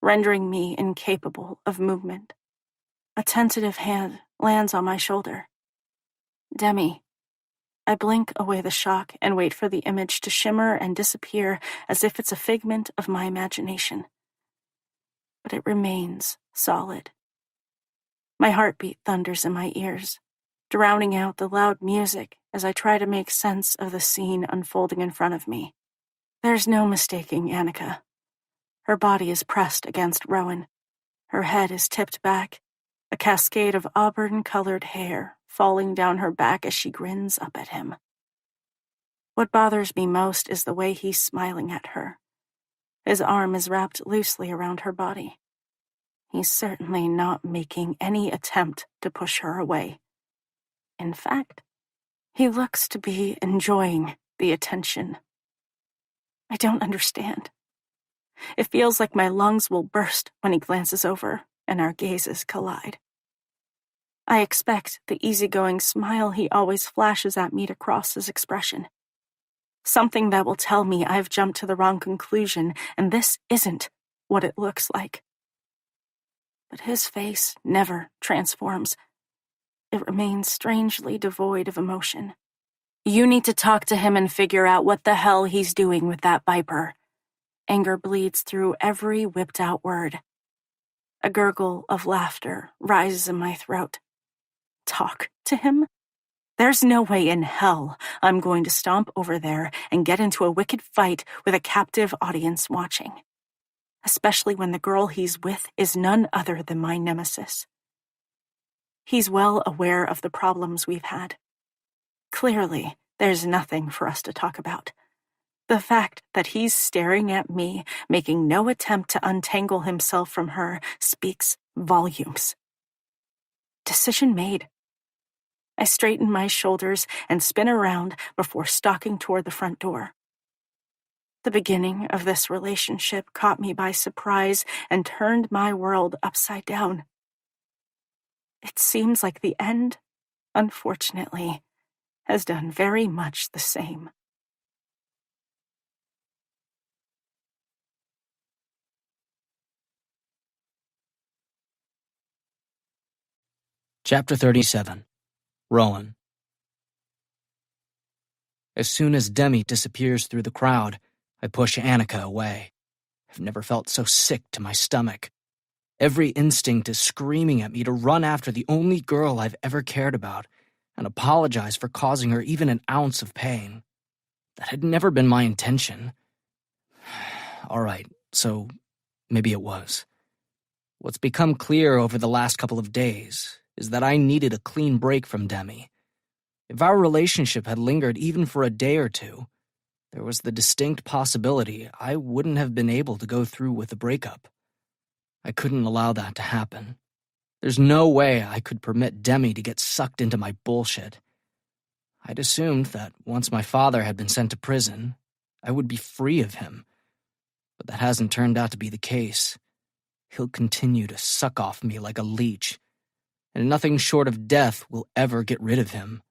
rendering me incapable of movement. A tentative hand lands on my shoulder. "Demi." I blink away the shock and wait for the image to shimmer and disappear as if it's a figment of my imagination. But it remains solid. My heartbeat thunders in my ears, drowning out the loud music as I try to make sense of the scene unfolding in front of me. There's no mistaking Annika. Her body is pressed against Rowan. Her head is tipped back, a cascade of auburn-colored hair falling down her back as she grins up at him. What bothers me most is the way he's smiling at her. His arm is wrapped loosely around her body. He's certainly not making any attempt to push her away. In fact, he looks to be enjoying the attention. I don't understand. It feels like my lungs will burst when he glances over and our gazes collide. I expect the easygoing smile he always flashes at me to cross his expression. Something that will tell me I've jumped to the wrong conclusion and this isn't what it looks like. But his face never transforms. It remains strangely devoid of emotion. You need to talk to him and figure out what the hell he's doing with that viper. Anger bleeds through every whipped-out word. A gurgle of laughter rises in my throat. Talk to him? There's no way in hell I'm going to stomp over there and get into a wicked fight with a captive audience watching. Especially when the girl he's with is none other than my nemesis. He's well aware of the problems we've had. Clearly, there's nothing for us to talk about. The fact that he's staring at me, making no attempt to untangle himself from her, speaks volumes. Decision made. I straighten my shoulders and spin around before stalking toward the front door. The beginning of this relationship caught me by surprise and turned my world upside down. It seems like the end, unfortunately, has done very much the same. Chapter 37. Rowan. As soon as Demi disappears through the crowd, I push Annika away. I've never felt so sick to my stomach. Every instinct is screaming at me to run after the only girl I've ever cared about and apologize for causing her even an ounce of pain. That had never been my intention. All right, so maybe it was. What's become clear over the last couple of days is that I needed a clean break from Demi. If our relationship had lingered even for a day or two, there was the distinct possibility I wouldn't have been able to go through with the breakup. I couldn't allow that to happen. There's no way I could permit Demi to get sucked into my bullshit. I'd assumed that once my father had been sent to prison, I would be free of him. But that hasn't turned out to be the case. He'll continue to suck off me like a leech, and nothing short of death will ever get rid of him.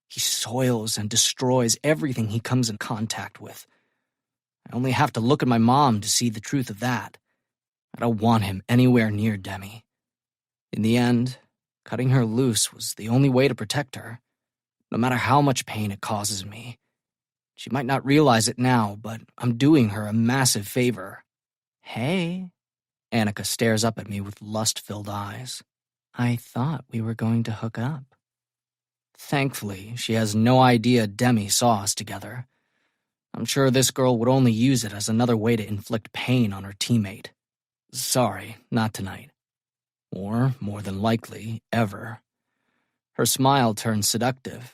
He soils and destroys everything he comes in contact with. I only have to look at my mom to see the truth of that. I don't want him anywhere near Demi. In the end, cutting her loose was the only way to protect her, no matter how much pain it causes me. She might not realize it now, but I'm doing her a massive favor. Hey, Annika stares up at me with lust-filled eyes. I thought we were going to hook up. Thankfully, she has no idea Demi saw us together. I'm sure this girl would only use it as another way to inflict pain on her teammate. Sorry, not tonight. Or, more than likely, ever. Her smile turns seductive,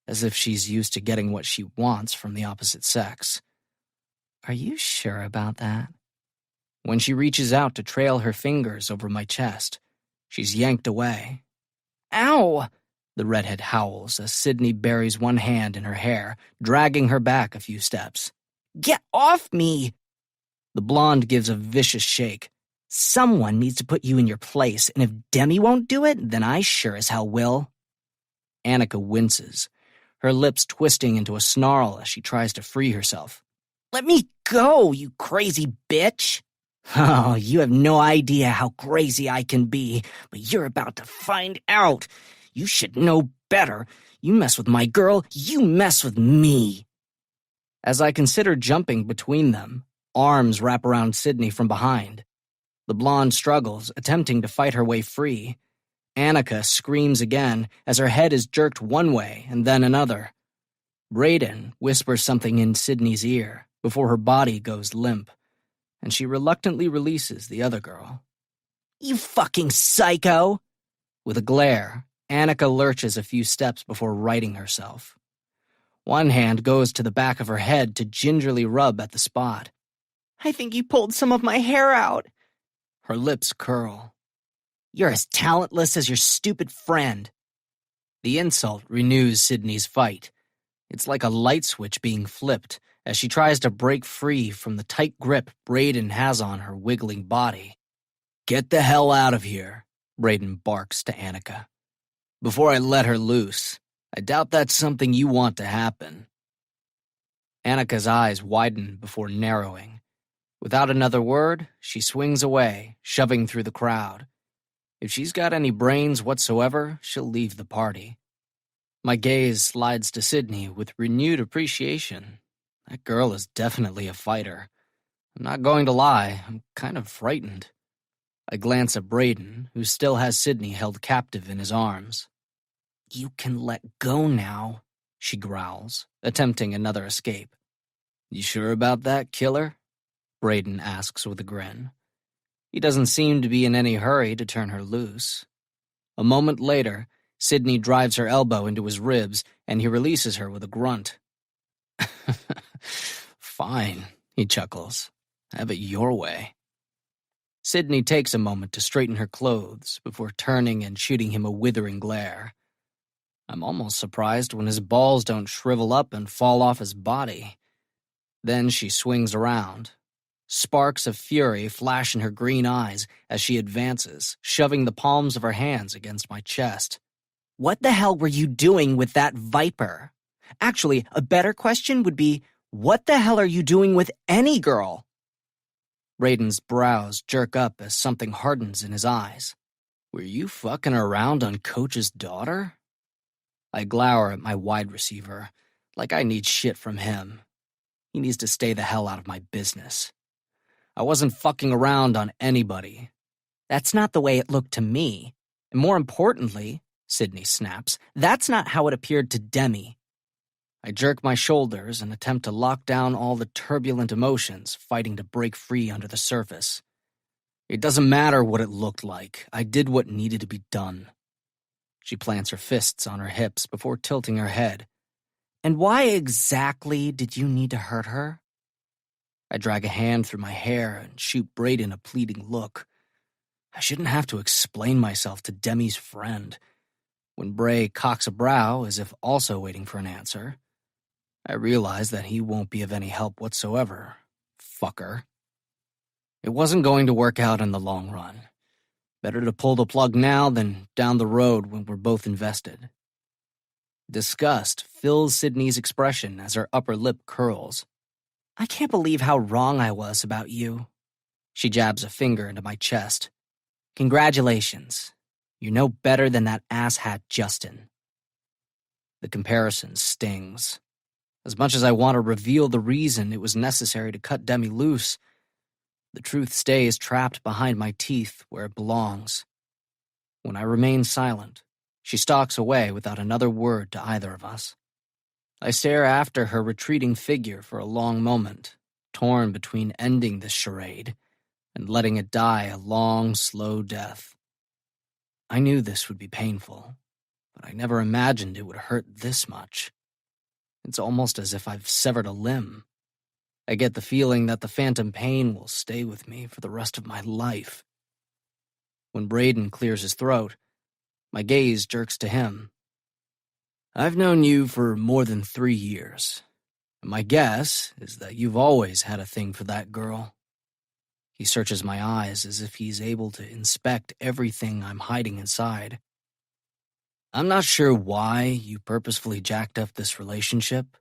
as if she's used to getting what she wants from the opposite sex. Are you sure about that? When she reaches out to trail her fingers over my chest, she's yanked away. Ow! The redhead howls as Sydney buries one hand in her hair, dragging her back a few steps. Get off me! The blonde gives a vicious shake. Someone needs to put you in your place, and if Demi won't do it, then I sure as hell will. Annika winces, her lips twisting into a snarl as she tries to free herself. Let me go, you crazy bitch! Oh, you have no idea how crazy I can be, but you're about to find out. You should know better. You mess with my girl, you mess with me. As I consider jumping between them, arms wrap around Sydney from behind. The blonde struggles, attempting to fight her way free. Annika screams again as her head is jerked one way and then another. Brayden whispers something in Sydney's ear before her body goes limp. and she reluctantly releases the other girl. "You fucking psycho!" With a glare, Annika lurches a few steps before righting herself. One hand goes to the back of her head to gingerly rub at the spot. "I think you pulled some of my hair out." Her lips curl. "You're as talentless as your stupid friend." The insult renews Sydney's fight. It's like a light switch being flipped as she tries to break free from the tight grip Braden has on her wiggling body. "Get the hell out of here," Braden barks to Annika. "Before I let her loose. I doubt that's something you want to happen." Annika's eyes widen before narrowing. Without another word, she swings away, shoving through the crowd. If she's got any brains whatsoever, she'll leave the party. My gaze slides to Sydney with renewed appreciation. That girl is definitely a fighter. I'm not going to lie, I'm kind of frightened. I glance at Braden, who still has Sydney held captive in his arms. "You can let go now," she growls, attempting another escape. "You sure about that, killer?" Braden asks with a grin. He doesn't seem to be in any hurry to turn her loose. A moment later, Sydney drives her elbow into his ribs, and he releases her with a grunt. "Fine," he chuckles. "Have it your way." Sydney takes a moment to straighten her clothes before turning and shooting him a withering glare. I'm almost surprised when his balls don't shrivel up and fall off his body. Then she swings around. Sparks of fury flash in her green eyes as she advances, shoving the palms of her hands against my chest. "What the hell were you doing with that viper? Actually, a better question would be, what the hell are you doing with any girl?" Braden's brows jerk up as something hardens in his eyes. "Were you fucking around on Coach's daughter?" I glower at my wide receiver, like I need shit from him. He needs to stay the hell out of my business. I wasn't fucking around on anybody. That's not the way it looked to me. And more importantly, Sydney snaps, that's not how it appeared to Demi. I jerk my shoulders and attempt to lock down all the turbulent emotions fighting to break free under the surface. It doesn't matter what it looked like. I did what needed to be done. She plants her fists on her hips before tilting her head. "And why exactly did you need to hurt her?" I drag a hand through my hair and shoot Braden a pleading look. I shouldn't have to explain myself to Demi's friend. When Bray cocks a brow as if also waiting for an answer, I realize that he won't be of any help whatsoever. Fucker. It wasn't going to work out in the long run. Better to pull the plug now than down the road when we're both invested. Disgust fills Sydney's expression as her upper lip curls. "I can't believe how wrong I was about you." She jabs a finger into my chest. "Congratulations. You're no better than that asshat Justin." The comparison stings. As much as I want to reveal the reason it was necessary to cut Demi loose, the truth stays trapped behind my teeth where it belongs. When I remain silent, she stalks away without another word to either of us. I stare after her retreating figure for a long moment, torn between ending this charade and letting it die a long, slow death. I knew this would be painful, but I never imagined it would hurt this much. It's almost as if I've severed a limb. I get the feeling that the phantom pain will stay with me for the rest of my life. When Braden clears his throat, my gaze jerks to him. "I've known you for more than 3 years. My guess is that you've always had a thing for that girl." He searches my eyes as if he's able to inspect everything I'm hiding inside. "I'm not sure why you purposefully jacked up this relationship,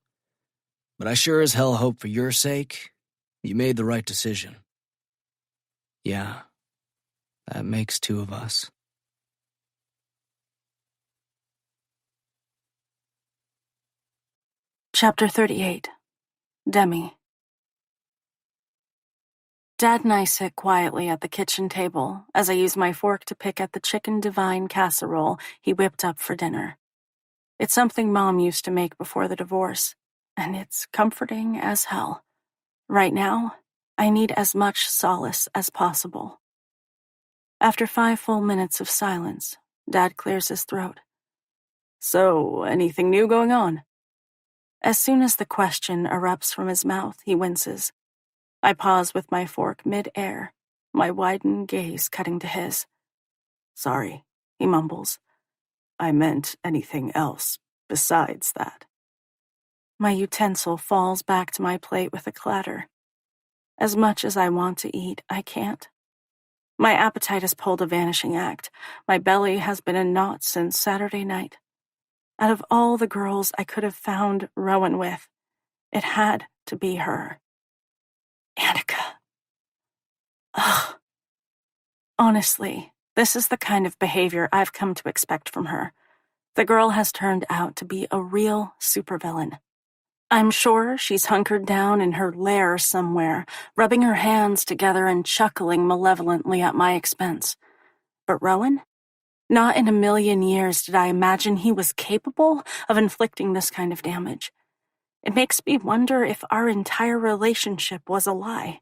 but I sure as hell hope for your sake you made the right decision. Yeah, that makes 2 of us." Chapter 38. Demi. Dad and I sit quietly at the kitchen table as I use my fork to pick at the chicken divine casserole he whipped up for dinner. It's something Mom used to make before the divorce, and it's comforting as hell. Right now, I need as much solace as possible. After 5 full minutes of silence, Dad clears his throat. So, anything new going on? As soon as the question erupts from his mouth, he winces. I pause with my fork mid-air, my widened gaze cutting to his. Sorry, he mumbles. I meant anything else besides that. My utensil falls back to my plate with a clatter. As much as I want to eat, I can't. My appetite has pulled a vanishing act. My belly has been in knots since Saturday night. Out of all the girls I could have found Rowan with, it had to be her. Annika. Ugh. Honestly, this is the kind of behavior I've come to expect from her. The girl has turned out to be a real supervillain. I'm sure she's hunkered down in her lair somewhere, rubbing her hands together and chuckling malevolently at my expense. But Rowan? Not in a million years did I imagine he was capable of inflicting this kind of damage. It makes me wonder if our entire relationship was a lie.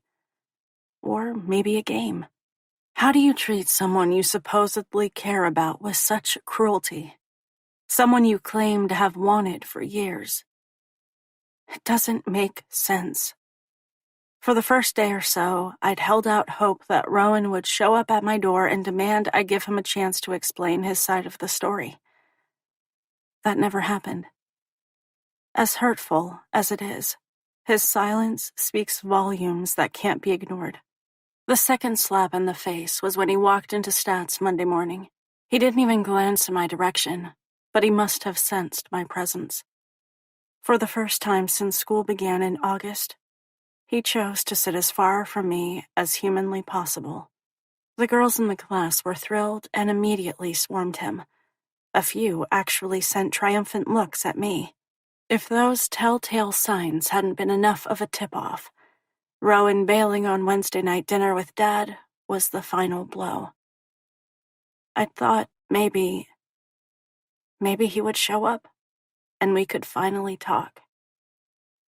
Or maybe a game. How do you treat someone you supposedly care about with such cruelty? Someone you claim to have wanted for years? It doesn't make sense. For the first day or so, I'd held out hope that Rowan would show up at my door and demand I give him a chance to explain his side of the story. That never happened. As hurtful as it is, his silence speaks volumes that can't be ignored. The second slap in the face was when he walked into Stats Monday morning. He didn't even glance in my direction, but he must have sensed my presence. For the first time since school began in August, he chose to sit as far from me as humanly possible. The girls in the class were thrilled and immediately swarmed him. A few actually sent triumphant looks at me. If those telltale signs hadn't been enough of a tip-off, Rowan bailing on Wednesday night dinner with Dad was the final blow. I thought maybe he would show up, and we could finally talk.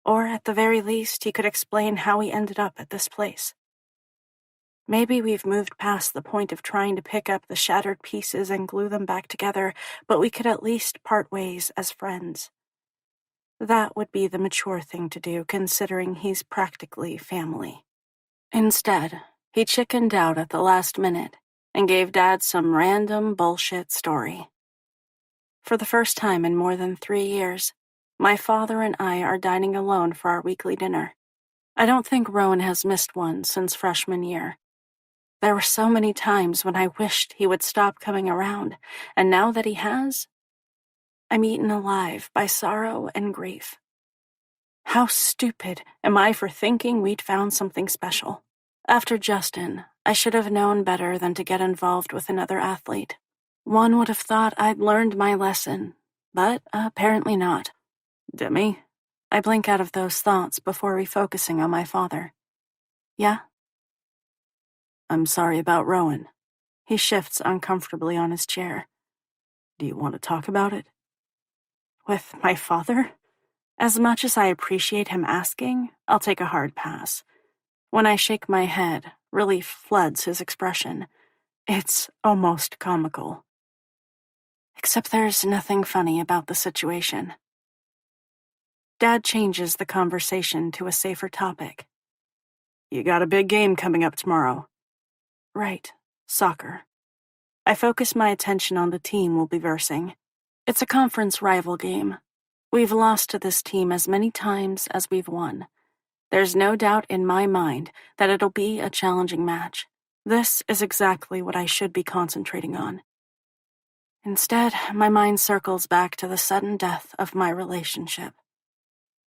Or at the very least, he could explain how he ended up at this place. Maybe we've moved past the point of trying to pick up the shattered pieces and glue them back together, but we could at least part ways as friends. That would be the mature thing to do, considering he's practically family. Instead, he chickened out at the last minute and gave Dad some random bullshit story. For the first time in more than 3 years, my father and I are dining alone for our weekly dinner. I don't think Rowan has missed one since freshman year. There were so many times when I wished he would stop coming around, and now that he has, I'm eaten alive by sorrow and grief. How stupid am I for thinking we'd found something special? After Justin, I should have known better than to get involved with another athlete. One would have thought I'd learned my lesson, but apparently not. Demi? I blink out of those thoughts before refocusing on my father. Yeah? I'm sorry about Rowan. He shifts uncomfortably on his chair. Do you want to talk about it? With my father? As much as I appreciate him asking, I'll take a hard pass. When I shake my head, relief floods his expression. It's almost comical. Except there's nothing funny about the situation. Dad changes the conversation to a safer topic. You got a big game coming up tomorrow. Right, soccer. I focus my attention on the team we'll be versing. It's a conference rival game. We've lost to this team as many times as we've won. There's no doubt in my mind that it'll be a challenging match. This is exactly what I should be concentrating on. Instead, my mind circles back to the sudden death of my relationship.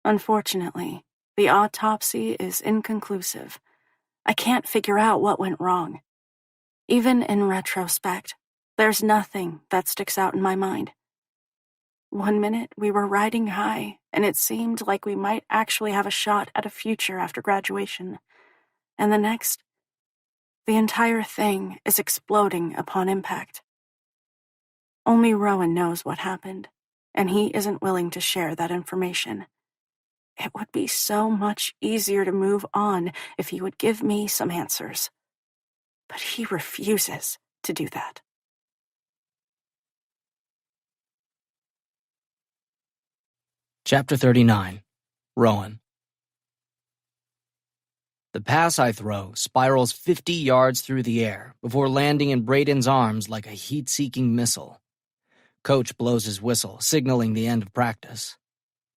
Unfortunately, the autopsy is inconclusive. I can't figure out what went wrong. Even in retrospect, there's nothing that sticks out in my mind. One minute, we were riding high, and it seemed like we might actually have a shot at a future after graduation. And the next, the entire thing is exploding upon impact. Only Rowan knows what happened, and he isn't willing to share that information. It would be so much easier to move on if he would give me some answers. But he refuses to do that. Chapter 39. Rowan. The pass I throw spirals 50 yards through the air before landing in Braden's arms like a heat-seeking missile. Coach blows his whistle, signaling the end of practice.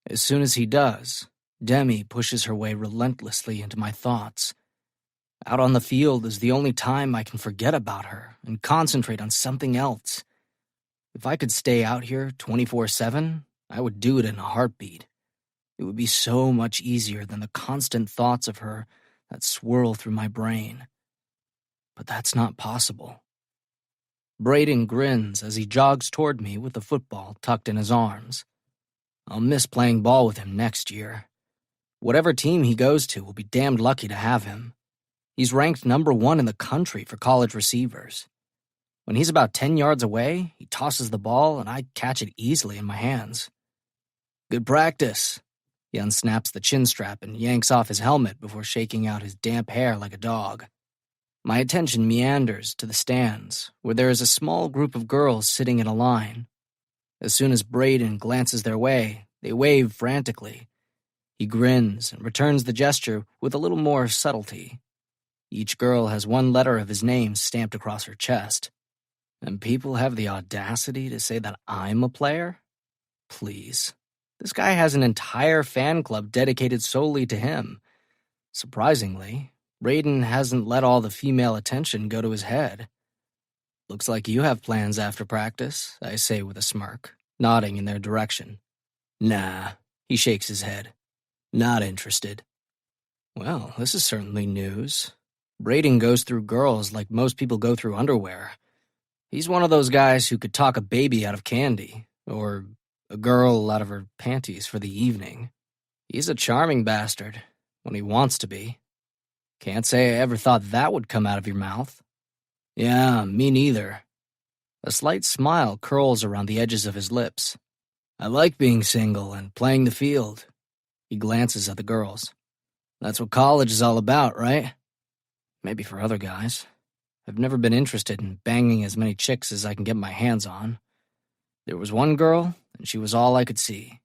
As soon as he does, Demi pushes her way relentlessly into my thoughts. Out on the field is the only time I can forget about her and concentrate on something else. If I could stay out here 24/7, I would do it in a heartbeat. It would be so much easier than the constant thoughts of her that swirl through my brain. But that's not possible. Braden grins as he jogs toward me with the football tucked in his arms. I'll miss playing ball with him next year. Whatever team he goes to will be damned lucky to have him. He's ranked #1 in the country for college receivers. When he's about 10 yards away, he tosses the ball and I catch it easily in my hands. Good practice. He unsnaps the chin strap and yanks off his helmet before shaking out his damp hair like a dog. My attention meanders to the stands, where there is a small group of girls sitting in a line. As soon as Braden glances their way, they wave frantically. He grins and returns the gesture with a little more subtlety. Each girl has one letter of his name stamped across her chest. And people have the audacity to say that I'm a player? Please. This guy has an entire fan club dedicated solely to him. Surprisingly, Braden hasn't let all the female attention go to his head. Looks like you have plans after practice, I say with a smirk, nodding in their direction. Nah, he shakes his head. Not interested. Well, this is certainly news. Braden goes through girls like most people go through underwear. He's one of those guys who could talk a baby out of candy, or a girl out of her panties for the evening. He's a charming bastard, when he wants to be. Can't say I ever thought that would come out of your mouth. Yeah, me neither. A slight smile curls around the edges of his lips. I like being single and playing the field. He glances at the girls. That's what college is all about, right? Maybe for other guys. I've never been interested in banging as many chicks as I can get my hands on. There was one girl, and she was all I could see.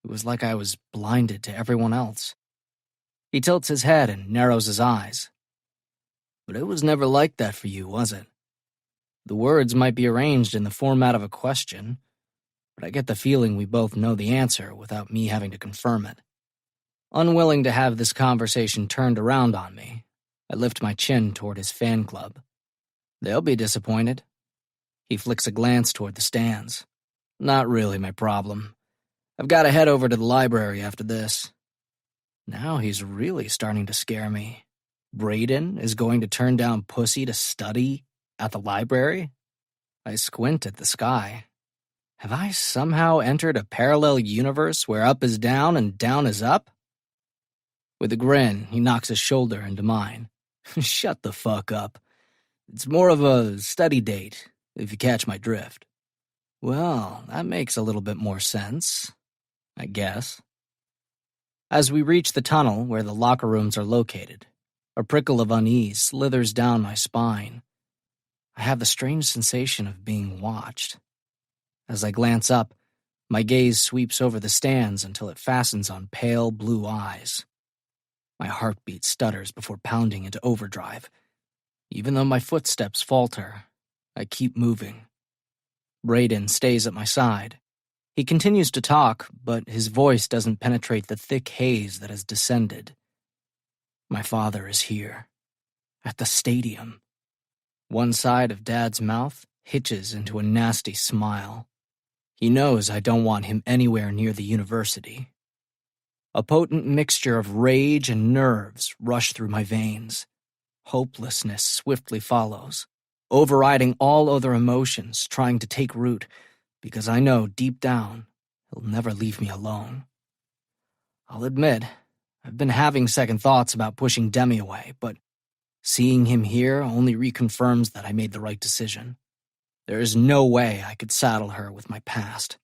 It was like I was blinded to everyone else. He tilts his head and narrows his eyes. But it was never like that for you, was it? The words might be arranged in the format of a question, but I get the feeling we both know the answer without me having to confirm it. Unwilling to have this conversation turned around on me, I lift my chin toward his fan club. They'll be disappointed. He flicks a glance toward the stands. Not really my problem. I've got to head over to the library after this. Now he's really starting to scare me. Braden is going to turn down pussy to study at the library? I squint at the sky. Have I somehow entered a parallel universe where up is down and down is up? With a grin, he knocks his shoulder into mine. Shut the fuck up. It's more of a study date, if you catch my drift. Well, that makes a little bit more sense, I guess. As we reach the tunnel where the locker rooms are located, a prickle of unease slithers down my spine. I have the strange sensation of being watched. As I glance up, my gaze sweeps over the stands until it fastens on pale blue eyes. My heartbeat stutters before pounding into overdrive. Even though my footsteps falter, I keep moving. Braden stays at my side. He continues to talk, but his voice doesn't penetrate the thick haze that has descended. My father is here, at the stadium. One side of Dad's mouth hitches into a nasty smile. He knows I don't want him anywhere near the university. A potent mixture of rage and nerves rush through my veins. Hopelessness swiftly follows, overriding all other emotions trying to take root, because I know deep down he'll never leave me alone. I'll admit, I've been having second thoughts about pushing Demi away, but seeing him here only reconfirms that I made the right decision. There is no way I could saddle her with my past.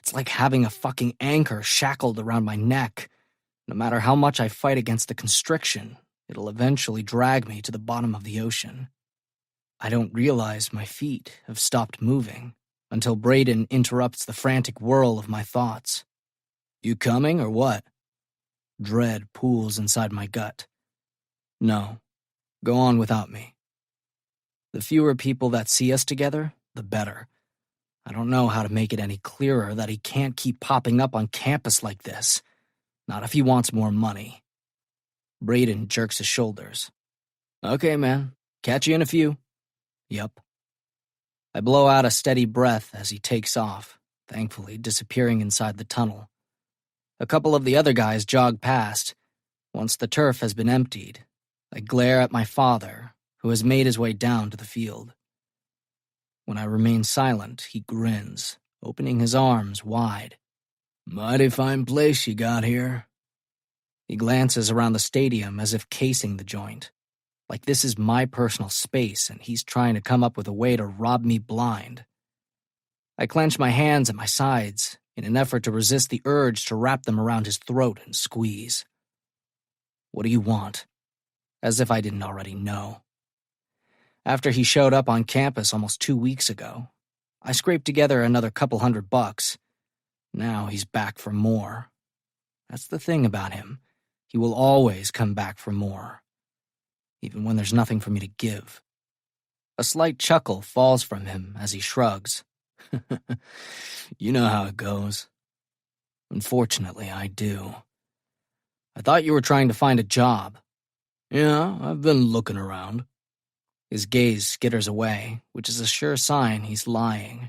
It's like having a fucking anchor shackled around my neck. No matter how much I fight against the constriction, it'll eventually drag me to the bottom of the ocean. I don't realize my feet have stopped moving until Braden interrupts the frantic whirl of my thoughts. You coming or what? Dread pools inside my gut. No, go on without me. The fewer people that see us together, the better. I don't know how to make it any clearer that he can't keep popping up on campus like this. Not if he wants more money. Braden jerks his shoulders. Okay, man. Catch you in a few. Yup. I blow out a steady breath as he takes off, thankfully disappearing inside the tunnel. A couple of the other guys jog past. Once the turf has been emptied, I glare at my father, who has made his way down to the field. When I remain silent, he grins, opening his arms wide. Mighty fine place you got here. He glances around the stadium as if casing the joint, like this is my personal space and he's trying to come up with a way to rob me blind. I clench my hands at my sides in an effort to resist the urge to wrap them around his throat and squeeze. What do you want? As if I didn't already know. After he showed up on campus almost 2 weeks ago, I scraped together another couple $100. Now he's back for more. That's the thing about him. He will always come back for more, even when there's nothing for me to give. A slight chuckle falls from him as he shrugs. You know how it goes. Unfortunately, I do. I thought you were trying to find a job. Yeah, I've been looking around. His gaze skitters away, which is a sure sign he's lying.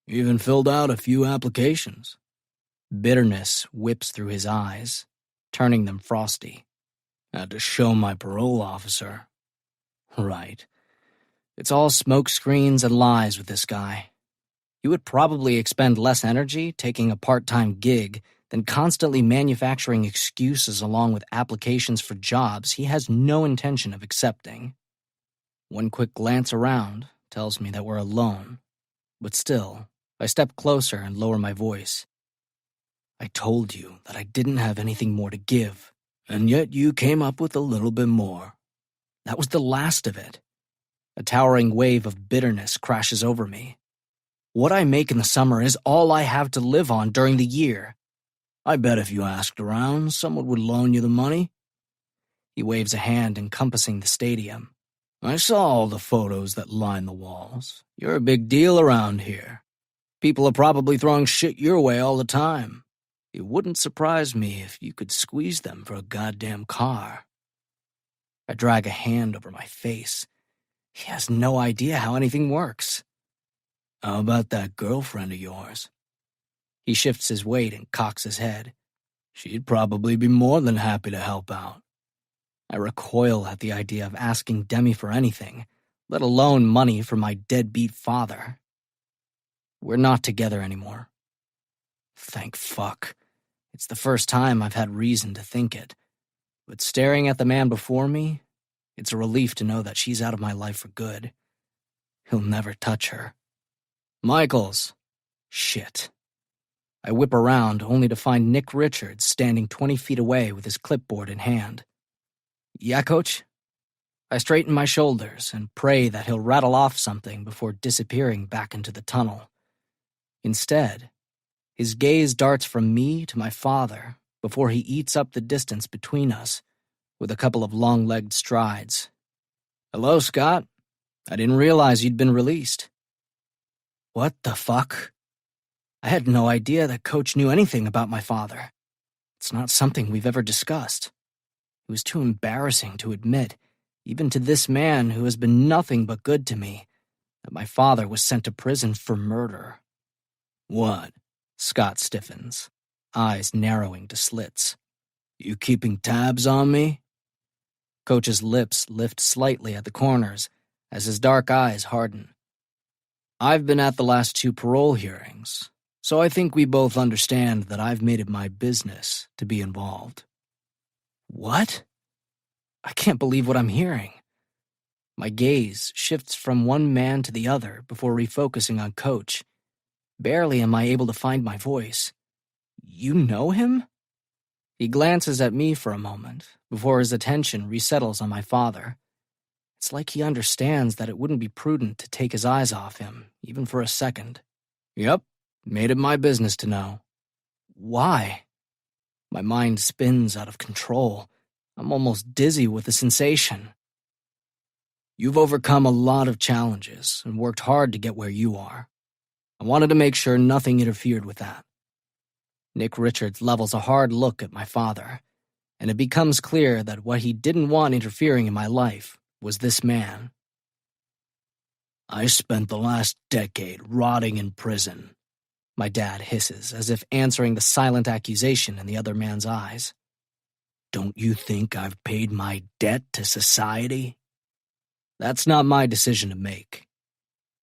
Even filled out a few applications. Bitterness whips through his eyes, turning them frosty. Had to show my parole officer. Right. It's all smoke screens and lies with this guy. He would probably expend less energy taking a part-time gig than constantly manufacturing excuses along with applications for jobs he has no intention of accepting. One quick glance around tells me that we're alone, but still, I step closer and lower my voice. I told you that I didn't have anything more to give, and yet you came up with a little bit more. That was the last of it. A towering wave of bitterness crashes over me. What I make in the summer is all I have to live on during the year. I bet if you asked around, someone would loan you the money. He waves a hand encompassing the stadium. I saw all the photos that line the walls. You're a big deal around here. People are probably throwing shit your way all the time. It wouldn't surprise me if you could squeeze them for a goddamn car. I drag a hand over my face. He has no idea how anything works. How about that girlfriend of yours? He shifts his weight and cocks his head. She'd probably be more than happy to help out. I recoil at the idea of asking Demi for anything, let alone money from my deadbeat father. We're not together anymore. Thank fuck. It's the first time I've had reason to think it. But staring at the man before me, it's a relief to know that she's out of my life for good. He'll never touch her. Michaels. Shit. I whip around only to find Nick Richards standing 20 feet away with his clipboard in hand. Yeah, coach? I straighten my shoulders and pray that he'll rattle off something before disappearing back into the tunnel. Instead, his gaze darts from me to my father before he eats up the distance between us with a couple of long-legged strides. Hello, Scott. I didn't realize you'd been released. What the fuck? I had no idea that Coach knew anything about my father. It's not something we've ever discussed. It was too embarrassing to admit, even to this man who has been nothing but good to me, that my father was sent to prison for murder. What? Scott stiffens, eyes narrowing to slits. You keeping tabs on me? Coach's lips lift slightly at the corners as his dark eyes harden. I've been at the last 2 parole hearings, so I think we both understand that I've made it my business to be involved. What? I can't believe what I'm hearing. My gaze shifts from one man to the other before refocusing on Coach. Barely am I able to find my voice. You know him? He glances at me for a moment, before his attention resettles on my father. It's like he understands that it wouldn't be prudent to take his eyes off him, even for a second. Yep, made it my business to know. Why? My mind spins out of control. I'm almost dizzy with the sensation. You've overcome a lot of challenges and worked hard to get where you are. I wanted to make sure nothing interfered with that. Nick Richards levels a hard look at my father, and it becomes clear that what he didn't want interfering in my life was this man. I spent the last decade rotting in prison, my dad hisses, as if answering the silent accusation in the other man's eyes. Don't you think I've paid my debt to society? That's not my decision to make.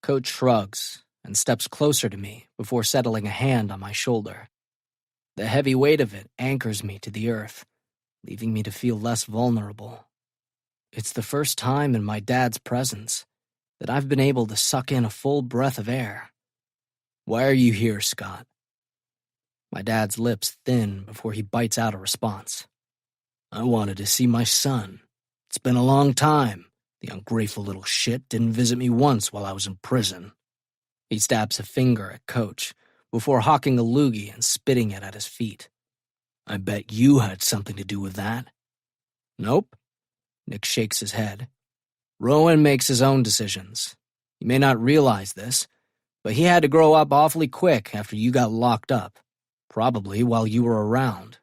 Coach shrugs and steps closer to me before settling a hand on my shoulder. The heavy weight of it anchors me to the earth, leaving me to feel less vulnerable. It's the first time in my dad's presence that I've been able to suck in a full breath of air. Why are you here, Scott? My dad's lips thin before he bites out a response. I wanted to see my son. It's been a long time. The ungrateful little shit didn't visit me once while I was in prison. He stabs a finger at Coach before hawking a loogie and spitting it at his feet. I bet you had something to do with that. Nope. Nick shakes his head. Rowan makes his own decisions. You may not realize this, but he had to grow up awfully quick after you got locked up, probably while you were around.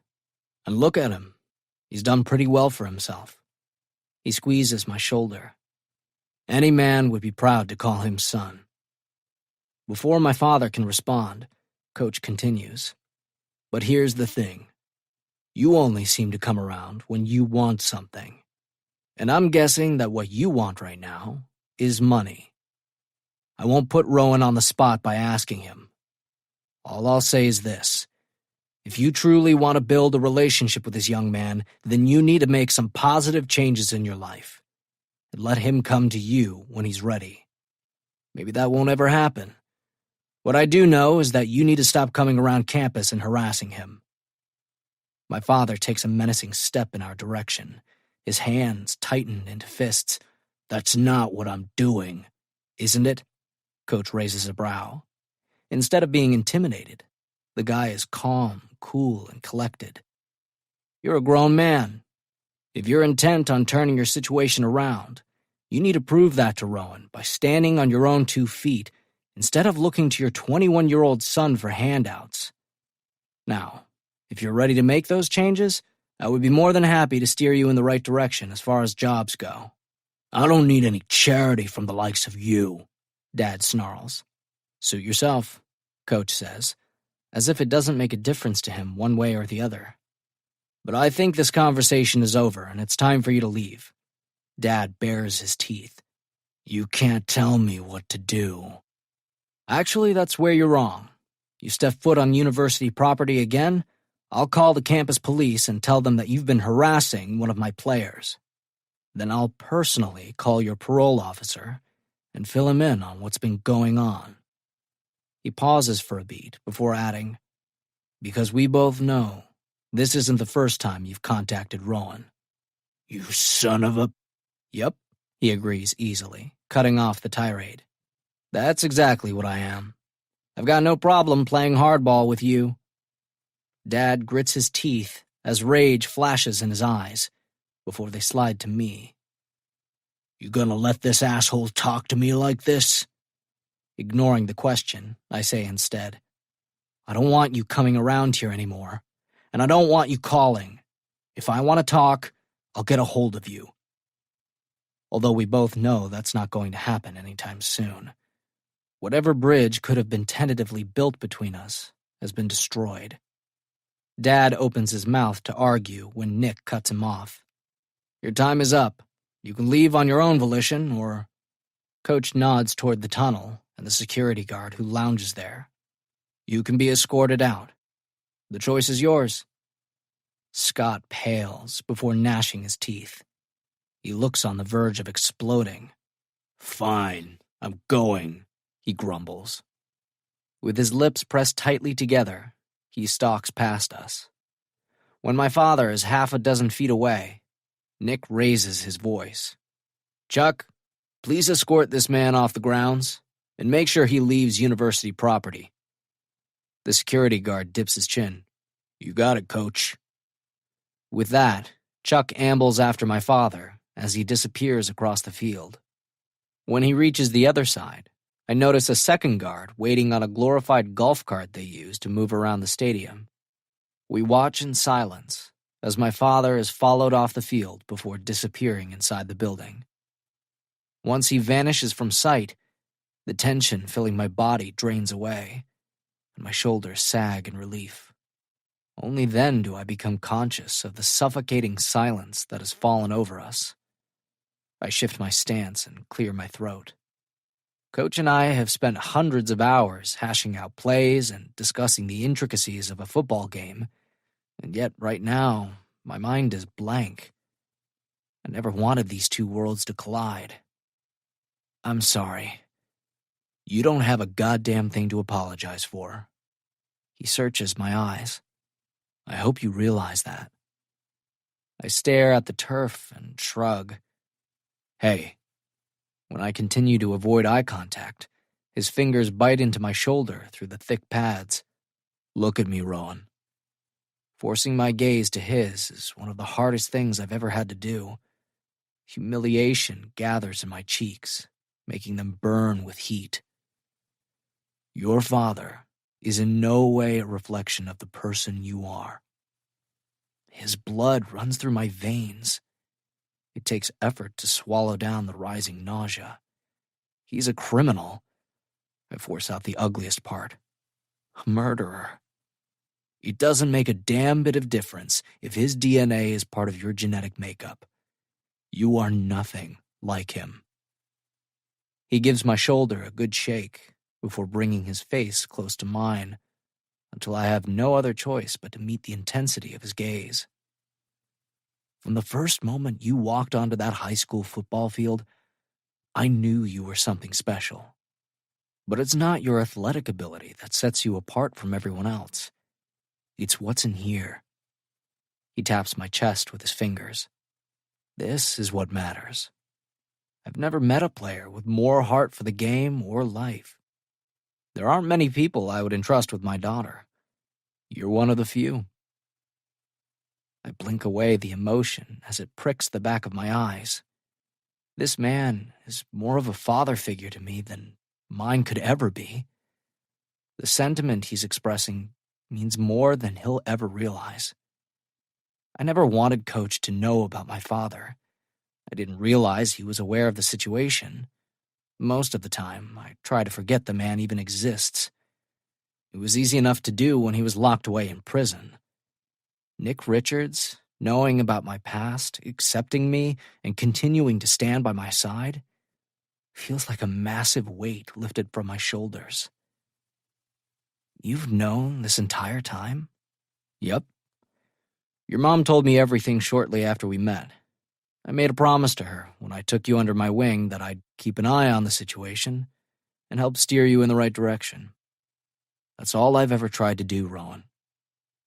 And look at him. He's done pretty well for himself. He squeezes my shoulder. Any man would be proud to call him son. Before my father can respond, Coach continues. But here's the thing. You only seem to come around when you want something. And I'm guessing that what you want right now is money. I won't put Rowan on the spot by asking him. All I'll say is this. If you truly want to build a relationship with this young man, then you need to make some positive changes in your life. And let him come to you when he's ready. Maybe that won't ever happen. What I do know is that you need to stop coming around campus and harassing him. My father takes a menacing step in our direction. His hands tighten into fists. That's not what I'm doing, isn't it? Coach raises a brow. Instead of being intimidated, the guy is calm, cool, and collected. You're a grown man. If you're intent on turning your situation around, you need to prove that to Rowan by standing on your own 2 feet instead of looking to your 21-year-old son for handouts. Now, if you're ready to make those changes, I would be more than happy to steer you in the right direction as far as jobs go. I don't need any charity from the likes of you, Dad snarls. Suit yourself, Coach says, as if it doesn't make a difference to him one way or the other. But I think this conversation is over and it's time for you to leave. Dad bares his teeth. You can't tell me what to do. Actually, that's where you're wrong. You step foot on university property again, I'll call the campus police and tell them that you've been harassing one of my players. Then I'll personally call your parole officer and fill him in on what's been going on. He pauses for a beat before adding, because we both know this isn't the first time you've contacted Rowan. You son of a... Yep, he agrees easily, cutting off the tirade. That's exactly what I am. I've got no problem playing hardball with you. Dad grits his teeth as rage flashes in his eyes before they slide to me. You gonna let this asshole talk to me like this? Ignoring the question, I say instead, I don't want you coming around here anymore, and I don't want you calling. If I want to talk, I'll get a hold of you. Although we both know that's not going to happen anytime soon. Whatever bridge could have been tentatively built between us has been destroyed. Dad opens his mouth to argue when Nick cuts him off. Your time is up. You can leave on your own volition, or... Coach nods toward the tunnel and the security guard who lounges there. You can be escorted out. The choice is yours. Scott pales before gnashing his teeth. He looks on the verge of exploding. Fine, I'm going, he grumbles. With his lips pressed tightly together, he stalks past us. When my father is half a dozen feet away, Nick raises his voice. "Chuck, please escort this man off the grounds and make sure he leaves university property." The security guard dips his chin. "You got it, coach." With that, Chuck ambles after my father as he disappears across the field. When he reaches the other side, I notice a second guard waiting on a glorified golf cart they use to move around the stadium. We watch in silence as my father is followed off the field before disappearing inside the building. Once he vanishes from sight, the tension filling my body drains away, and my shoulders sag in relief. Only then do I become conscious of the suffocating silence that has fallen over us. I shift my stance and clear my throat. Coach and I have spent hundreds of hours hashing out plays and discussing the intricacies of a football game, and yet right now, my mind is blank. I never wanted these two worlds to collide. "I'm sorry. You don't have a goddamn thing to apologize for." He searches my eyes. "I hope you realize that." I stare at the turf and shrug. "Hey." When I continue to avoid eye contact, his fingers bite into my shoulder through the thick pads. "Look at me, Rowan." Forcing my gaze to his is one of the hardest things I've ever had to do. Humiliation gathers in my cheeks, making them burn with heat. "Your father is in no way a reflection of the person you are." His blood runs through my veins. It takes effort to swallow down the rising nausea. He's a criminal. I force out the ugliest part. A murderer. It doesn't make a damn bit of difference if his DNA is part of your genetic makeup. You are nothing like him. He gives my shoulder a good shake before bringing his face close to mine until I have no other choice but to meet the intensity of his gaze. "From the first moment you walked onto that high school football field, I knew you were something special. But it's not your athletic ability that sets you apart from everyone else. It's what's in here." He taps my chest with his fingers. "This is what matters. I've never met a player with more heart for the game or life. There aren't many people I would entrust with my daughter. You're one of the few." I blink away the emotion as it pricks the back of my eyes. This man is more of a father figure to me than mine could ever be. The sentiment he's expressing means more than he'll ever realize. I never wanted Coach to know about my father. I didn't realize he was aware of the situation. Most of the time, I try to forget the man even exists. It was easy enough to do when he was locked away in prison. Nick Richards, knowing about my past, accepting me, and continuing to stand by my side, feels like a massive weight lifted from my shoulders. "You've known this entire time?" "Yep. Your mom told me everything shortly after we met. I made a promise to her when I took you under my wing that I'd keep an eye on the situation and help steer you in the right direction. That's all I've ever tried to do, Rowan.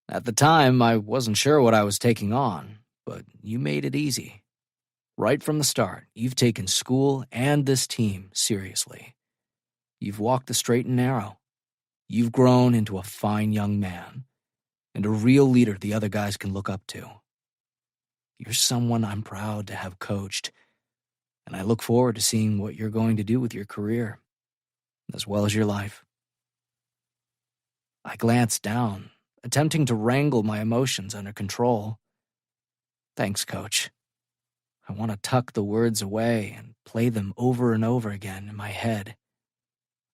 At the time, I wasn't sure what I was taking on, but you made it easy. Right from the start, you've taken school and this team seriously. You've walked the straight and narrow. You've grown into a fine young man, and a real leader the other guys can look up to. You're someone I'm proud to have coached, and I look forward to seeing what you're going to do with your career, as well as your life." I glance down, attempting to wrangle my emotions under control. "Thanks, Coach." I want to tuck the words away and play them over and over again in my head.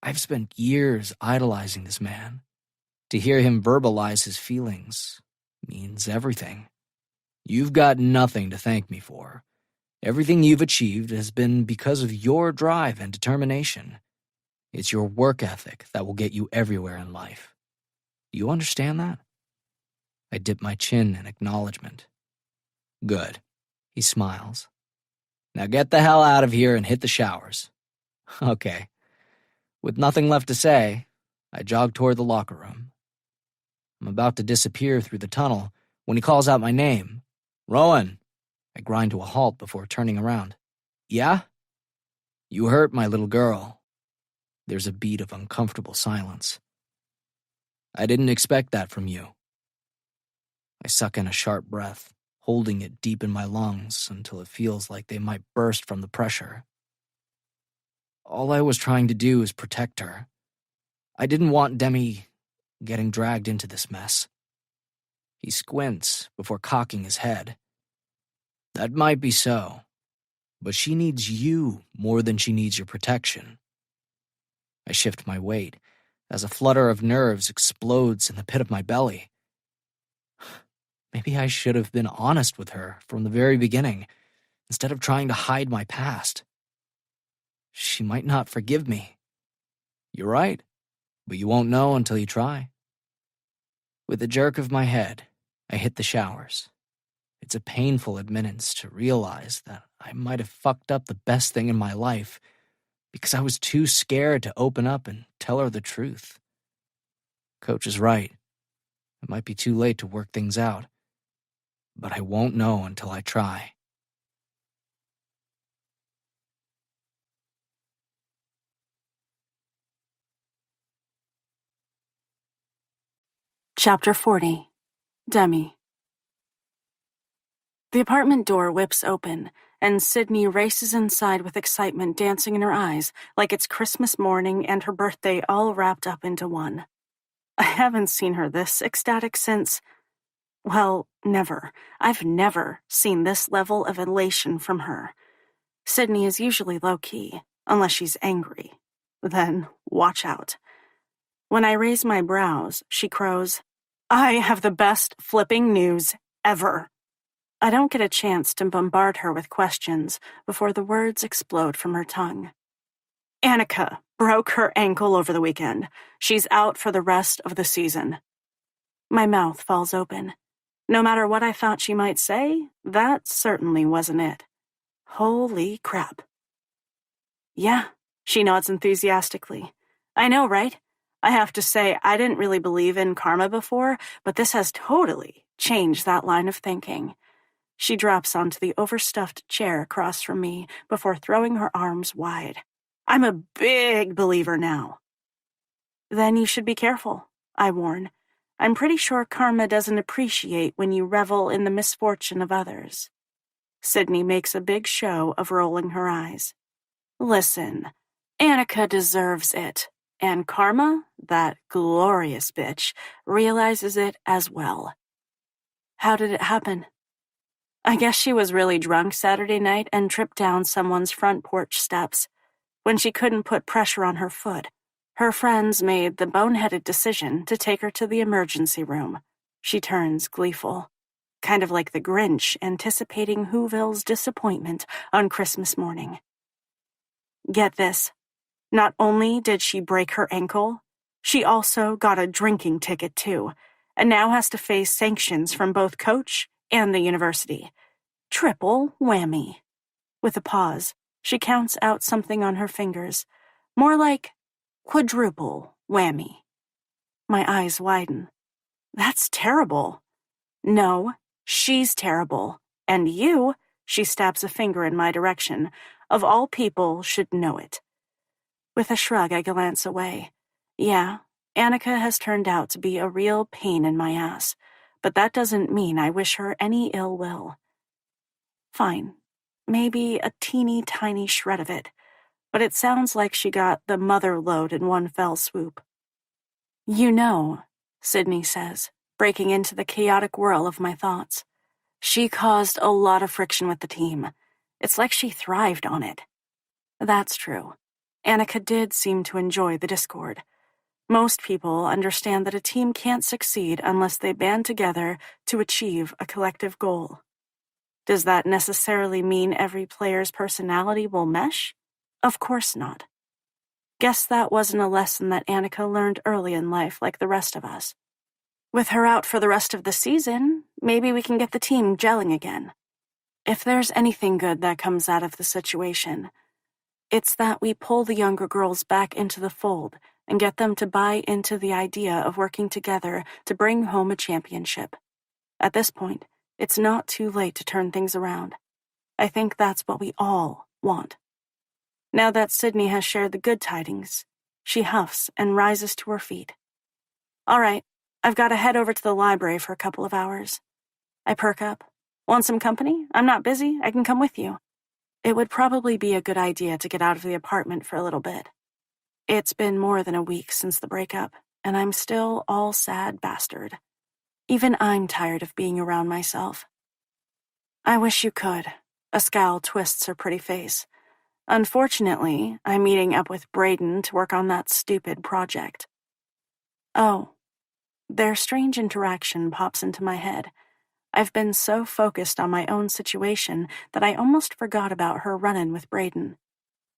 I've spent years idolizing this man. To hear him verbalize his feelings means everything. You've got nothing to thank me for. Everything you've achieved has been because of your drive and determination. It's your work ethic that will get you everywhere in life. Do you understand that? I dip my chin in acknowledgement. Good. He smiles. Now get the hell out of here and hit the showers. Okay. With nothing left to say, I jog toward the locker room. I'm about to disappear through the tunnel when he calls out my name. Rowan! I grind to a halt before turning around. Yeah? You hurt my little girl. There's a beat of uncomfortable silence. I didn't expect that from you. I suck in a sharp breath, holding it deep in my lungs until it feels like they might burst from the pressure. All I was trying to do is protect her. I didn't want Demi getting dragged into this mess. He squints before cocking his head. That might be so, but she needs you more than she needs your protection. I shift my weight as a flutter of nerves explodes in the pit of my belly. Maybe I should have been honest with her from the very beginning, instead of trying to hide my past. She might not forgive me. You're right, but you won't know until you try. With a jerk of my head, I hit the showers. It's a painful admittance to realize that I might have fucked up the best thing in my life because I was too scared to open up and tell her the truth. Coach is right. It might be too late to work things out, but I won't know until I try. Chapter 40. Demi. The apartment door whips open, and Sydney races inside with excitement dancing in her eyes, like it's Christmas morning and her birthday all wrapped up into one. I haven't seen her this ecstatic since... well, never. I've never seen this level of elation from her. Sydney is usually low-key, unless she's angry. Then, watch out. When I raise my brows, she crows, I have the best flipping news ever. I don't get a chance to bombard her with questions before the words explode from her tongue. Annika broke her ankle over the weekend. She's out for the rest of the season. My mouth falls open. No matter what I thought she might say, that certainly wasn't it. Holy crap. Yeah, she nods enthusiastically. I know, right? I have to say, I didn't really believe in karma before, but this has totally changed that line of thinking. She drops onto the overstuffed chair across from me before throwing her arms wide. I'm a big believer now. Then you should be careful, I warn. I'm pretty sure karma doesn't appreciate when you revel in the misfortune of others. Sydney makes a big show of rolling her eyes. Listen, Annika deserves it, and karma, that glorious bitch, realizes it as well. How did it happen? I guess she was really drunk Saturday night and tripped down someone's front porch steps. When she couldn't put pressure on her foot, her friends made the boneheaded decision to take her to the emergency room. She turns gleeful, kind of like the Grinch anticipating Whoville's disappointment on Christmas morning. Get this. Not only did she break her ankle, she also got a drinking ticket too, and now has to face sanctions from both coach and the university. Triple whammy. With a pause, she counts out something on her fingers. More like quadruple whammy. My eyes widen. That's terrible. No, she's terrible. And you, she stabs a finger in my direction, of all people should know it. With a shrug, I glance away. Yeah, Annika has turned out to be a real pain in my ass, but that doesn't mean I wish her any ill will. Fine, maybe a teeny tiny shred of it, but it sounds like she got the mother lode in one fell swoop. You know, Sydney says, breaking into the chaotic whirl of my thoughts. She caused a lot of friction with the team. It's like she thrived on it. That's true. Annika did seem to enjoy the discord. Most people understand that a team can't succeed unless they band together to achieve a collective goal. Does that necessarily mean every player's personality will mesh? Of course not. Guess that wasn't a lesson that Annika learned early in life like the rest of us. With her out for the rest of the season, maybe we can get the team gelling again. If there's anything good that comes out of the situation, it's that we pull the younger girls back into the fold and get them to buy into the idea of working together to bring home a championship. At this point, it's not too late to turn things around. I think that's what we all want. Now that Sydney has shared the good tidings, she huffs and rises to her feet. All right, I've got to head over to the library for a couple of hours. I perk up. Want some company? I'm not busy. I can come with you. It would probably be a good idea to get out of the apartment for a little bit. It's been more than a week since the breakup, and I'm still all sad bastard. Even I'm tired of being around myself. I wish you could. A scowl twists her pretty face. Unfortunately, I'm meeting up with Braden to work on that stupid project. Oh, their strange interaction pops into my head. I've been so focused on my own situation that I almost forgot about her run-in with Braden.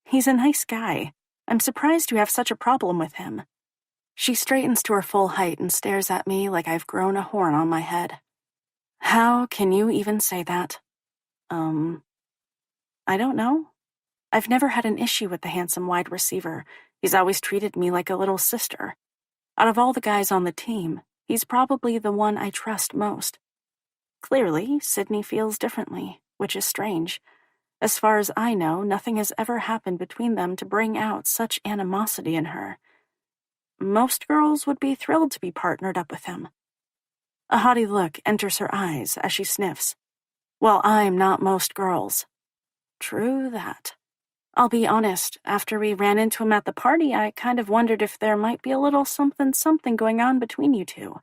He's a nice guy. I'm surprised you have such a problem with him. She straightens to her full height and stares at me like I've grown a horn on my head. How can you even say that? I don't know. I've never had an issue with the handsome wide receiver. He's always treated me like a little sister. Out of all the guys on the team, he's probably the one I trust most. Clearly, Sydney feels differently, which is strange. As far as I know, nothing has ever happened between them to bring out such animosity in her. Most girls would be thrilled to be partnered up with him. A haughty look enters her eyes as she sniffs. Well, I'm not most girls. True that. I'll be honest, after we ran into him at the party, I kind of wondered if there might be a little something going on between you two.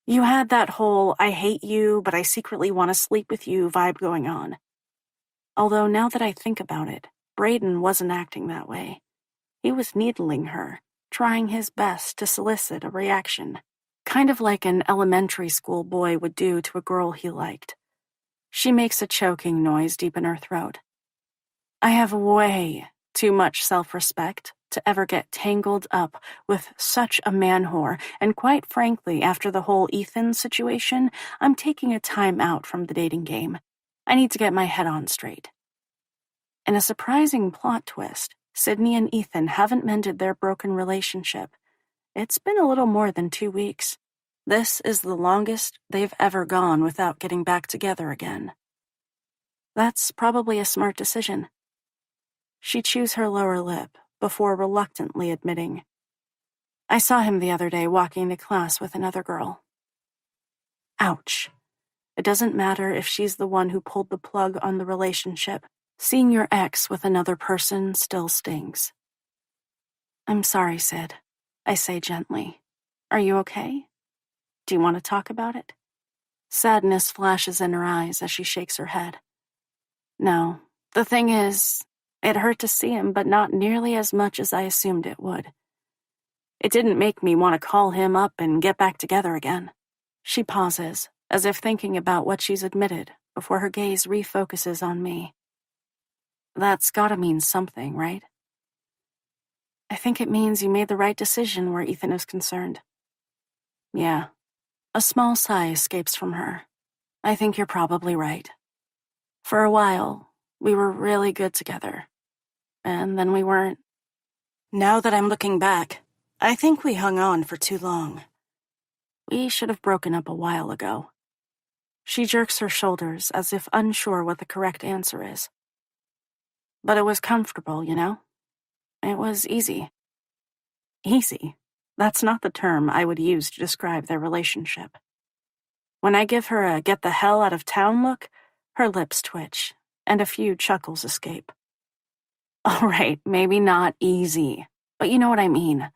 You had that whole I hate you, but I secretly want to sleep with you vibe going on. Although now that I think about it, Braden wasn't acting that way. He was needling her, trying his best to solicit a reaction, kind of like an elementary school boy would do to a girl he liked. She makes a choking noise deep in her throat. I have way too much self-respect to ever get tangled up with such a man-whore, and quite frankly, after the whole Ethan situation, I'm taking a time out from the dating game. I need to get my head on straight. In a surprising plot twist, Sydney and Ethan haven't mended their broken relationship. It's been a little more than 2 weeks. This is the longest they've ever gone without getting back together again. That's probably a smart decision. She chews her lower lip before reluctantly admitting, I saw him the other day walking to class with another girl. Ouch. It doesn't matter if she's the one who pulled the plug on the relationship. Seeing your ex with another person still stings. I'm sorry, Sid, I say gently. Are you okay? Do you want to talk about it? Sadness flashes in her eyes as she shakes her head. No, the thing is, it hurt to see him, but not nearly as much as I assumed it would. It didn't make me want to call him up and get back together again. She pauses, as if thinking about what she's admitted, before her gaze refocuses on me. That's gotta mean something, right? I think it means you made the right decision where Ethan is concerned. Yeah. A small sigh escapes from her. I think you're probably right. For a while, we were really good together. And then we weren't. Now that I'm looking back, I think we hung on for too long. We should have broken up a while ago. She jerks her shoulders as if unsure what the correct answer is. But it was comfortable, you know? It was easy. Easy? That's not the term I would use to describe their relationship. When I give her a get the hell out of town look, her lips twitch, and a few chuckles escape. All right, maybe not easy, but you know what I mean.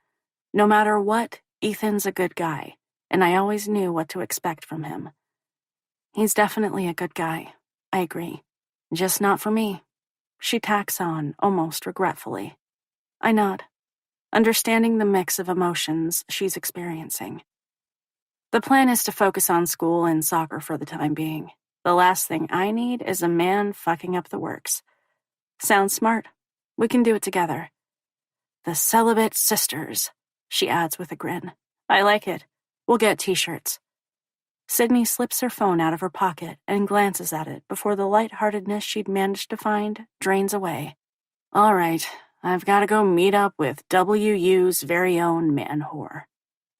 No matter what, Ethan's a good guy, and I always knew what to expect from him. He's definitely a good guy, I agree. Just not for me. She tacks on, almost regretfully. I nod, understanding the mix of emotions she's experiencing. The plan is to focus on school and soccer for the time being. The last thing I need is a man fucking up the works. Sounds smart. We can do it together. The celibate sisters, she adds with a grin. I like it. We'll get t-shirts. Sydney slips her phone out of her pocket and glances at it before the lightheartedness she'd managed to find drains away. All right, I've got to go meet up with WU's very own man-whore.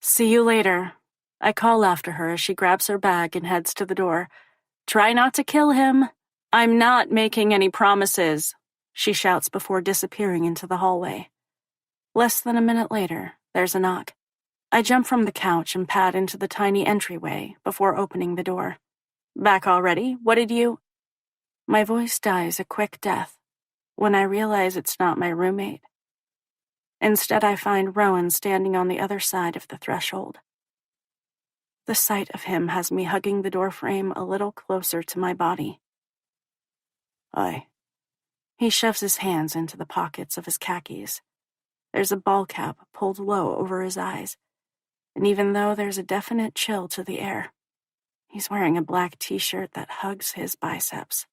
See you later. I call after her as she grabs her bag and heads to the door. Try not to kill him. I'm not making any promises, she shouts before disappearing into the hallway. Less than a minute later, there's a knock. I jump from the couch and pad into the tiny entryway before opening the door. Back already? What did you... My voice dies a quick death when I realize it's not my roommate. Instead, I find Rowan standing on the other side of the threshold. The sight of him has me hugging the doorframe a little closer to my body. Hi. He shoves his hands into the pockets of his khakis. There's a ball cap pulled low over his eyes, and even though there's a definite chill to the air, he's wearing a black t-shirt that hugs his biceps.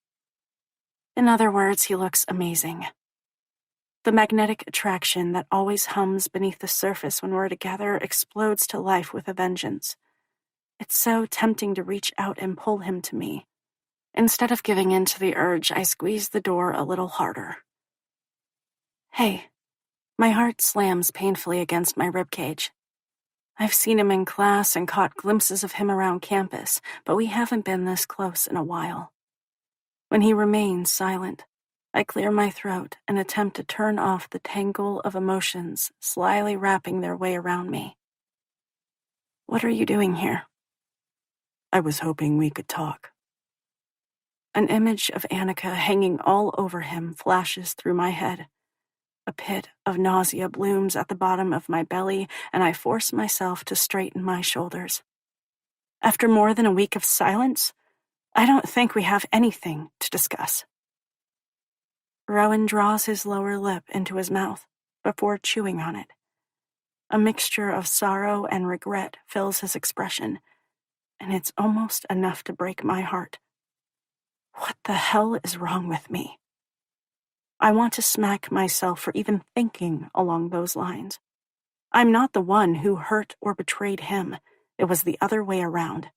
In other words, he looks amazing. The magnetic attraction that always hums beneath the surface when we're together explodes to life with a vengeance. It's so tempting to reach out and pull him to me. Instead of giving in to the urge, I squeeze the door a little harder. Hey. My heart slams painfully against my ribcage. I've seen him in class and caught glimpses of him around campus, but we haven't been this close in a while. When he remains silent, I clear my throat and attempt to turn off the tangle of emotions slyly wrapping their way around me. What are you doing here? I was hoping we could talk. An image of Annika hanging all over him flashes through my head. A pit of nausea blooms at the bottom of my belly, and I force myself to straighten my shoulders. After more than a week of silence, I don't think we have anything to discuss. Rowan draws his lower lip into his mouth before chewing on it. A mixture of sorrow and regret fills his expression, and it's almost enough to break my heart. What the hell is wrong with me? I want to smack myself for even thinking along those lines. I'm not the one who hurt or betrayed him. It was the other way around.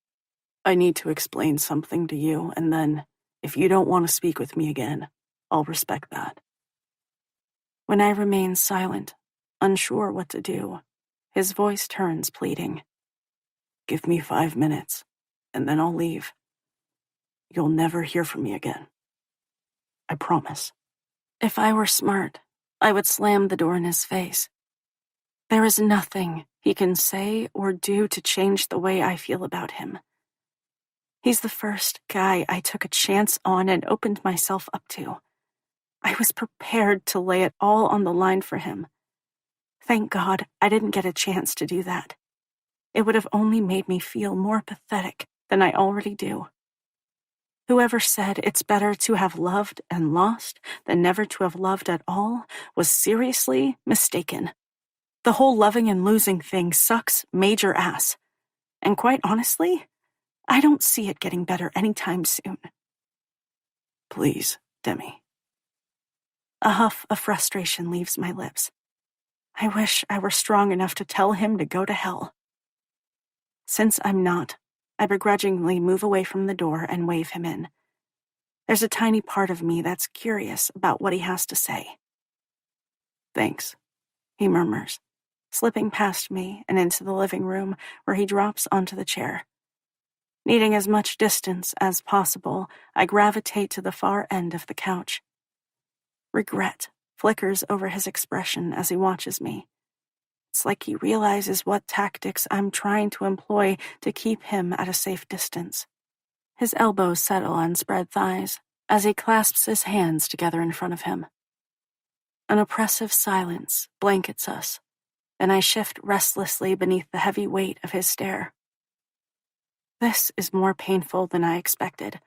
I need to explain something to you, and then, if you don't want to speak with me again, I'll respect that. When I remain silent, unsure what to do, his voice turns pleading. Give me 5 minutes, and then I'll leave. You'll never hear from me again. I promise. If I were smart, I would slam the door in his face. There is nothing he can say or do to change the way I feel about him. He's the first guy I took a chance on and opened myself up to. I was prepared to lay it all on the line for him. Thank God I didn't get a chance to do that. It would have only made me feel more pathetic than I already do. Whoever said it's better to have loved and lost than never to have loved at all was seriously mistaken. The whole loving and losing thing sucks major ass. And quite honestly, I don't see it getting better anytime soon. Please, Demi. A huff of frustration leaves my lips. I wish I were strong enough to tell him to go to hell. Since I'm not, I begrudgingly move away from the door and wave him in. There's a tiny part of me that's curious about what he has to say. Thanks, he murmurs, slipping past me and into the living room where he drops onto the chair. Needing as much distance as possible, I gravitate to the far end of the couch. Regret flickers over his expression as he watches me. It's like he realizes what tactics I'm trying to employ to keep him at a safe distance. His elbows settle on spread thighs as he clasps his hands together in front of him. An oppressive silence blankets us, and I shift restlessly beneath the heavy weight of his stare. This is more painful than I expected.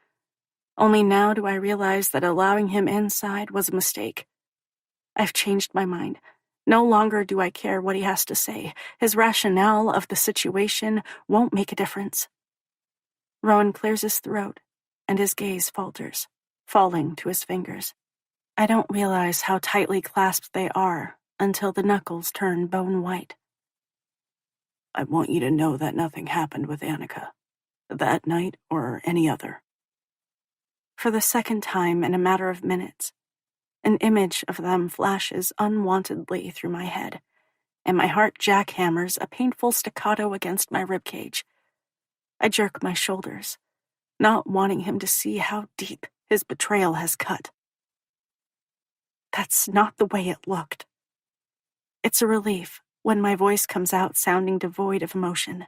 Only now do I realize that allowing him inside was a mistake. I've changed my mind. No longer do I care what he has to say. His rationale of the situation won't make a difference. Rowan clears his throat, and his gaze falters, falling to his fingers. I don't realize how tightly clasped they are until the knuckles turn bone white. I want you to know that nothing happened with Annika. That night or any other. For the second time in a matter of minutes, An image of them flashes unwantedly through my head, and my heart jackhammers a painful staccato against my ribcage. I jerk my shoulders, not wanting him to see how deep his betrayal has cut. That's not the way it looked. It's a relief when my voice comes out sounding devoid of emotion.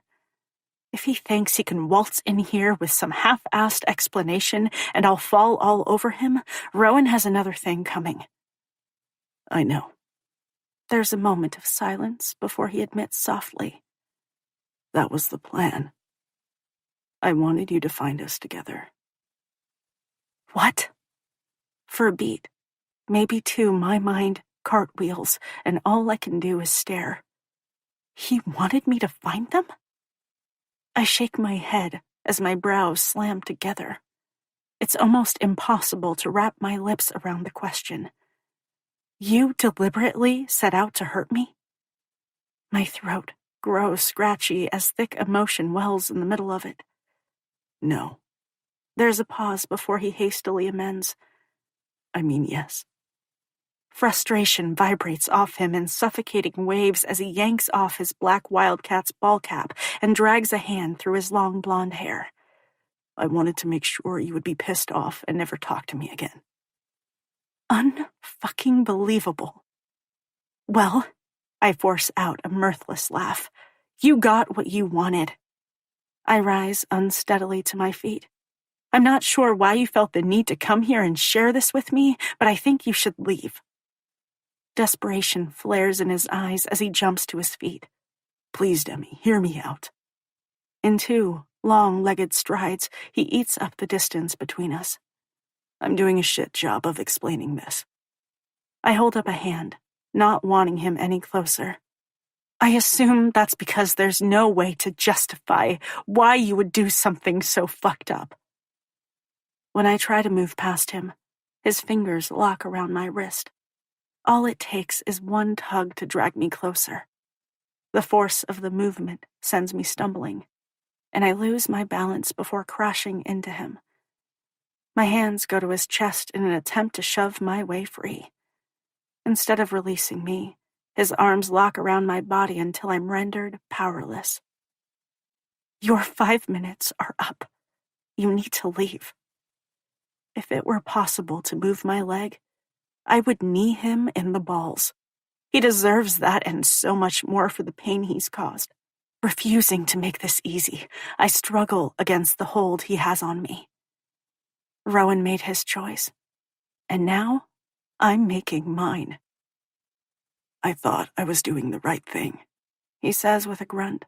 If he thinks he can waltz in here with some half-assed explanation and I'll fall all over him, Rowan has another thing coming. I know. There's a moment of silence before he admits softly. That was the plan. I wanted you to find us together. What? For a beat, maybe two, my mind cartwheels, and all I can do is stare. He wanted me to find them? I shake my head as my brows slam together. It's almost impossible to wrap my lips around the question. You deliberately set out to hurt me? My throat grows scratchy as thick emotion wells in the middle of it. No. There's a pause before he hastily amends. I mean, yes. Frustration vibrates off him in suffocating waves as he yanks off his black Wildcat's ball cap and drags a hand through his long blonde hair. I wanted to make sure you would be pissed off and never talk to me again. Un-fucking-believable. Well, I force out a mirthless laugh. You got what you wanted. I rise unsteadily to my feet. I'm not sure why you felt the need to come here and share this with me, but I think you should leave. Desperation flares in his eyes as he jumps to his feet. Please, Demi, hear me out. In two long-legged strides, he eats up the distance between us. I'm doing a shit job of explaining this. I hold up a hand, not wanting him any closer. I assume that's because there's no way to justify why you would do something so fucked up. When I try to move past him, his fingers lock around my wrist. All it takes is one tug to drag me closer. The force of the movement sends me stumbling, and I lose my balance before crashing into him. My hands go to his chest in an attempt to shove my way free. Instead of releasing me, his arms lock around my body until I'm rendered powerless. Your 5 minutes are up. You need to leave. If it were possible to move my leg, I would knee him in the balls. He deserves that and so much more for the pain he's caused. Refusing to make this easy, I struggle against the hold he has on me. Rowan made his choice, and now I'm making mine. I thought I was doing the right thing, he says with a grunt,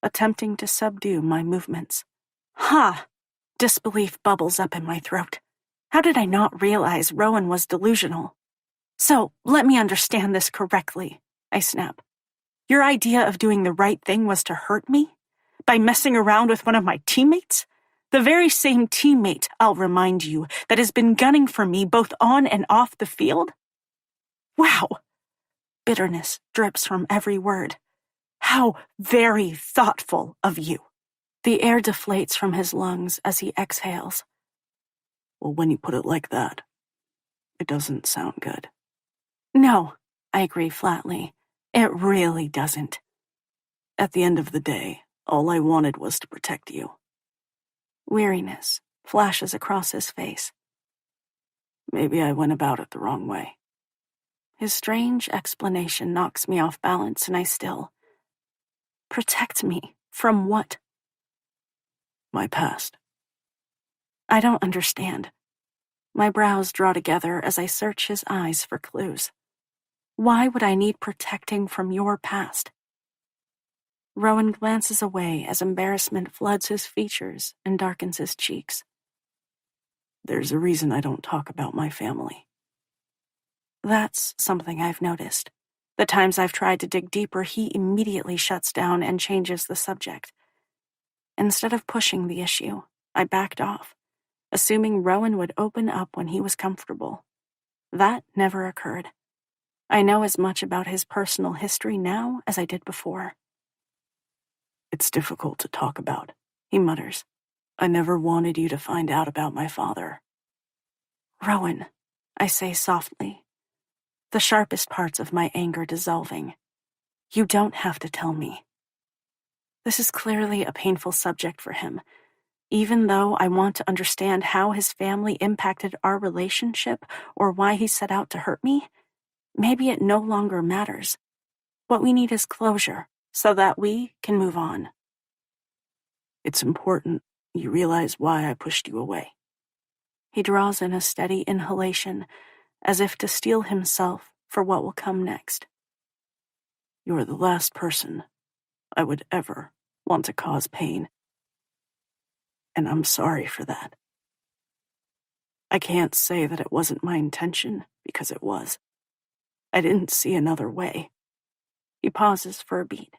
attempting to subdue my movements. Ha! Disbelief bubbles up in my throat. How did I not realize Rowan was delusional? So, let me understand this correctly, I snap. Your idea of doing the right thing was to hurt me? By messing around with one of my teammates? The very same teammate, I'll remind you, that has been gunning for me both on and off the field? Wow! Bitterness drips from every word. How very thoughtful of you. The air deflates from his lungs as he exhales. Well, when you put it like that, it doesn't sound good. No, I agree flatly. It really doesn't. At the end of the day, all I wanted was to protect you. Weariness flashes across his face. Maybe I went about it the wrong way. His strange explanation knocks me off balance and I still. Protect me from what? My past. I don't understand. My brows draw together as I search his eyes for clues. Why would I need protecting from your past? Rowan glances away as embarrassment floods his features and darkens his cheeks. There's a reason I don't talk about my family. That's something I've noticed. The times I've tried to dig deeper, he immediately shuts down and changes the subject. Instead of pushing the issue, I backed off, assuming Rowan would open up when he was comfortable. That never occurred. I know as much about his personal history now as I did before. It's difficult to talk about, he mutters. I never wanted you to find out about my father. Rowan, I say softly, the sharpest parts of my anger dissolving. You don't have to tell me. This is clearly a painful subject for him. Even though I want to understand how his family impacted our relationship or why he set out to hurt me, maybe it no longer matters. What we need is closure so that we can move on. It's important you realize why I pushed you away. He draws in a steady inhalation, as if to steel himself for what will come next. You're the last person I would ever want to cause pain. And I'm sorry for that. I can't say that it wasn't my intention, because it was. I didn't see another way. He pauses for a beat.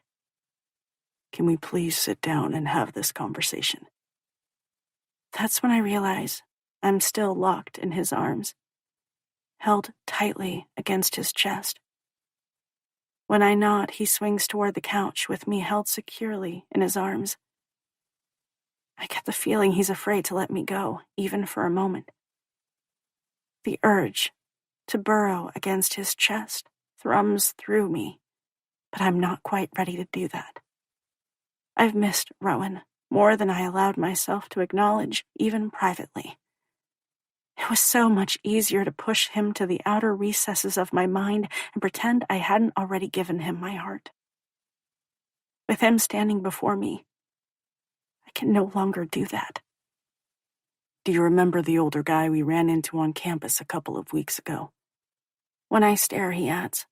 Can we please sit down and have this conversation? That's when I realize I'm still locked in his arms, held tightly against his chest. When I nod, he swings toward the couch with me held securely in his arms. I get the feeling he's afraid to let me go, even for a moment. The urge to burrow against his chest thrums through me, but I'm not quite ready to do that. I've missed Rowan more than I allowed myself to acknowledge, even privately. It was so much easier to push him to the outer recesses of my mind and pretend I hadn't already given him my heart. With him standing before me, I can no longer do that. Do you remember the older guy we ran into on campus a couple of weeks ago? When I stare, he adds,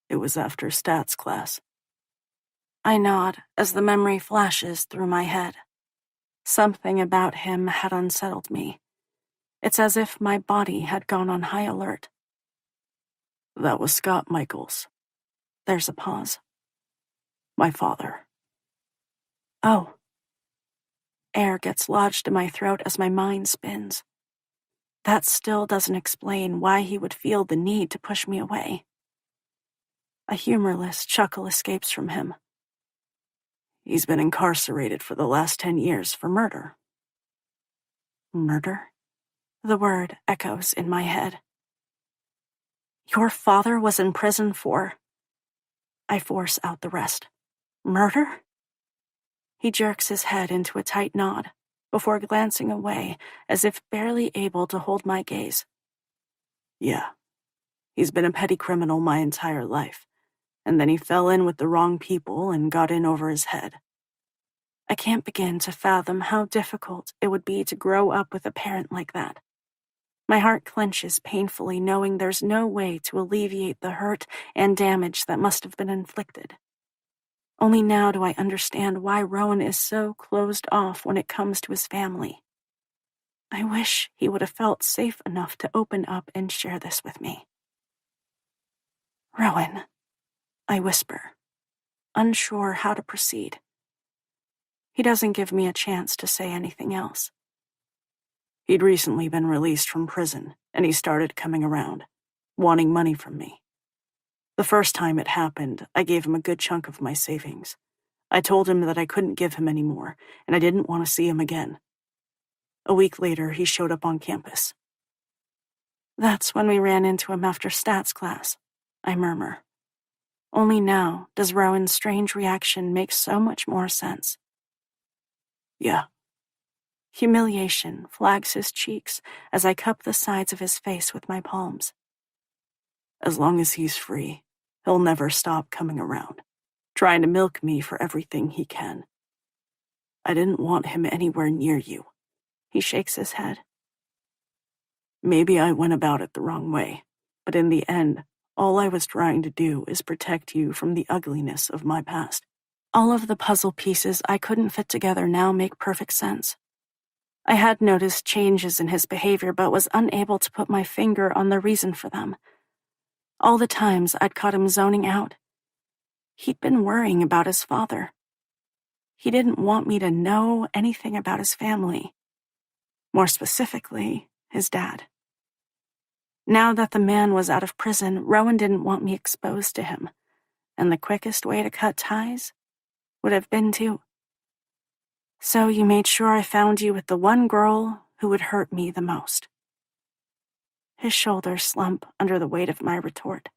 It was after stats class. I nod as the memory flashes through my head. Something about him had unsettled me. It's as if my body had gone on high alert. That was Scott Michaels. There's a pause. My father. Oh. Air gets lodged in my throat as my mind spins. That still doesn't explain why he would feel the need to push me away. A humorless chuckle escapes from him. He's been incarcerated for the last 10 years for murder. Murder? The word echoes in my head. Your father was in prison for... I force out the rest. Murder? He jerks his head into a tight nod, before glancing away, as if barely able to hold my gaze. Yeah. He's been a petty criminal my entire life, and then he fell in with the wrong people and got in over his head. I can't begin to fathom how difficult it would be to grow up with a parent like that. My heart clenches painfully, knowing there's no way to alleviate the hurt and damage that must have been inflicted. Only now do I understand why Rowan is so closed off when it comes to his family. I wish he would have felt safe enough to open up and share this with me. Rowan, I whisper, unsure how to proceed. He doesn't give me a chance to say anything else. He'd recently been released from prison, and he started coming around, wanting money from me. The first time it happened, I gave him a good chunk of my savings. I told him that I couldn't give him any more, and I didn't want to see him again. A week later, he showed up on campus. That's when we ran into him after stats class, I murmur. Only now does Rowan's strange reaction make so much more sense. Yeah. Humiliation flags his cheeks as I cup the sides of his face with my palms. As long as he's free, he'll never stop coming around, trying to milk me for everything he can. I didn't want him anywhere near you. He shakes his head. Maybe I went about it the wrong way, but in the end, all I was trying to do is protect you from the ugliness of my past. All of the puzzle pieces I couldn't fit together now make perfect sense. I had noticed changes in his behavior but was unable to put my finger on the reason for them. All the times I'd caught him zoning out, he'd been worrying about his father. He didn't want me to know anything about his family. More specifically, his dad. Now that the man was out of prison, Rowan didn't want me exposed to him, and the quickest way to cut ties would have been to... So you made sure I found you with the one girl who would hurt me the most. His shoulders slump under the weight of my retort.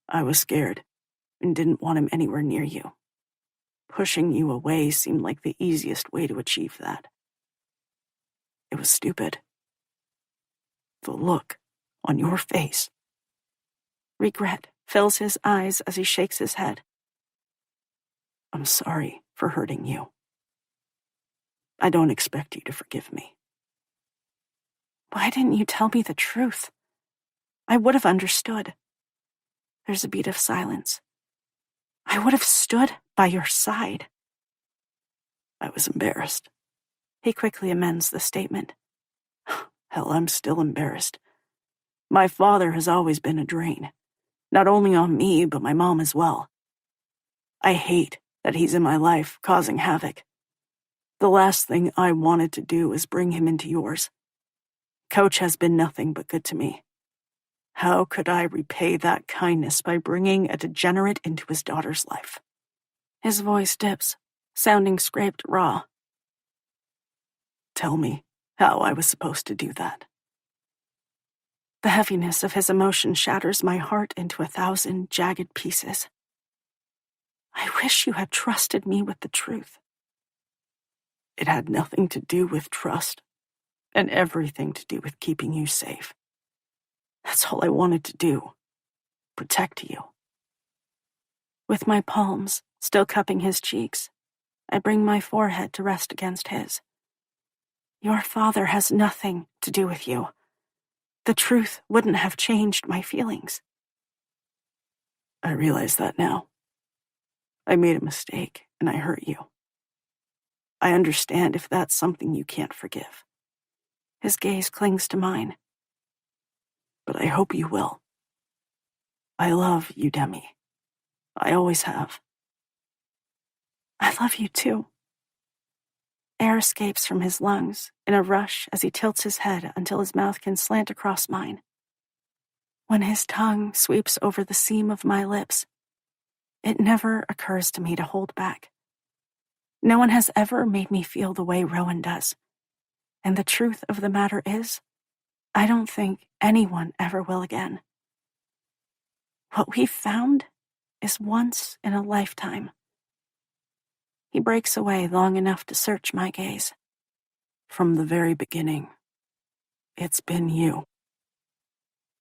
I was scared and didn't want him anywhere near you. Pushing you away seemed like the easiest way to achieve that. It was stupid. The look on your face. Regret fills his eyes as he shakes his head. I'm sorry for hurting you. I don't expect you to forgive me. Why didn't you tell me the truth? I would have understood. There's a beat of silence. I would have stood by your side. I was embarrassed. He quickly amends the statement. Hell, I'm still embarrassed. My father has always been a drain, not only on me, but my mom as well. I hate that he's in my life, causing havoc. The last thing I wanted to do is bring him into yours. Coach has been nothing but good to me. How could I repay that kindness by bringing a degenerate into his daughter's life? His voice dips, sounding scraped raw. Tell me how I was supposed to do that. The heaviness of his emotion shatters my heart into 1,000 jagged pieces. I wish you had trusted me with the truth. It had nothing to do with trust, and everything to do with keeping you safe. That's all I wanted to do. Protect you. With my palms still cupping his cheeks, I bring my forehead to rest against his. Your father has nothing to do with you. The truth wouldn't have changed my feelings. I realize that now. I made a mistake, and I hurt you. I understand if that's something you can't forgive. His gaze clings to mine. But I hope you will. I love you, Demi. I always have. I love you too. Air escapes from his lungs in a rush as he tilts his head until his mouth can slant across mine. When his tongue sweeps over the seam of my lips, it never occurs to me to hold back. No one has ever made me feel the way Rowan does. And the truth of the matter is, I don't think anyone ever will again. What we've found is once in a lifetime. He breaks away long enough to search my gaze. From the very beginning, it's been you.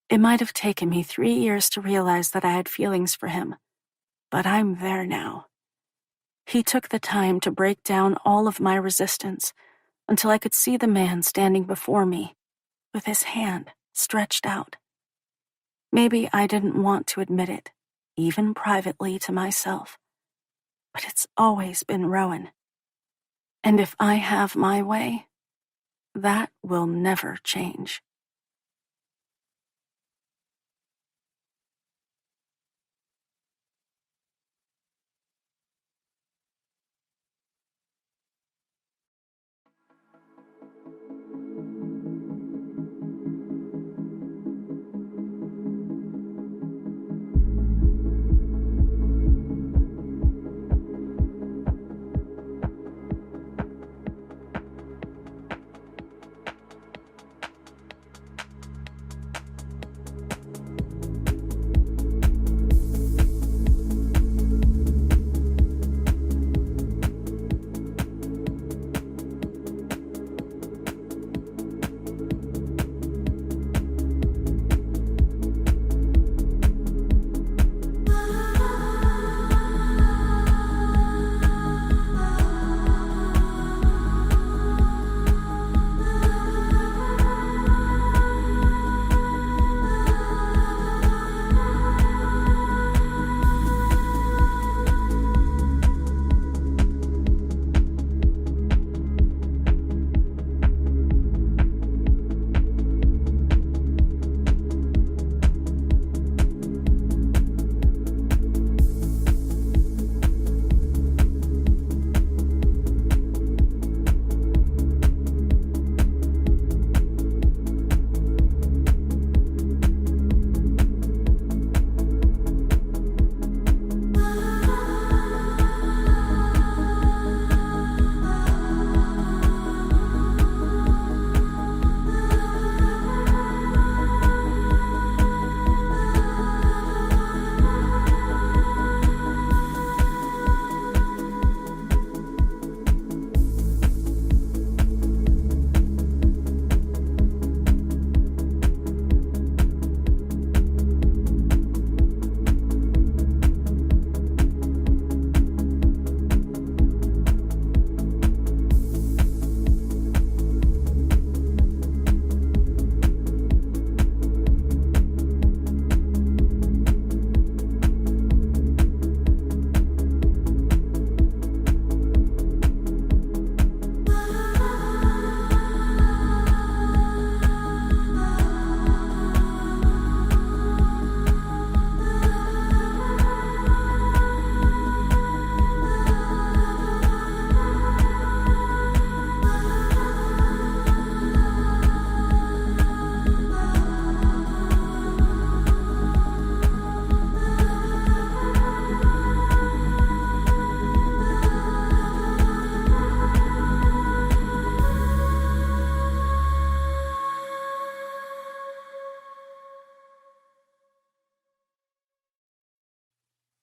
It might have taken me 3 years to realize that I had feelings for him, but I'm there now. He took the time to break down all of my resistance until I could see the man standing before me, with his hand stretched out. Maybe I didn't want to admit it, even privately to myself, but it's always been Rowan. And if I have my way, that will never change.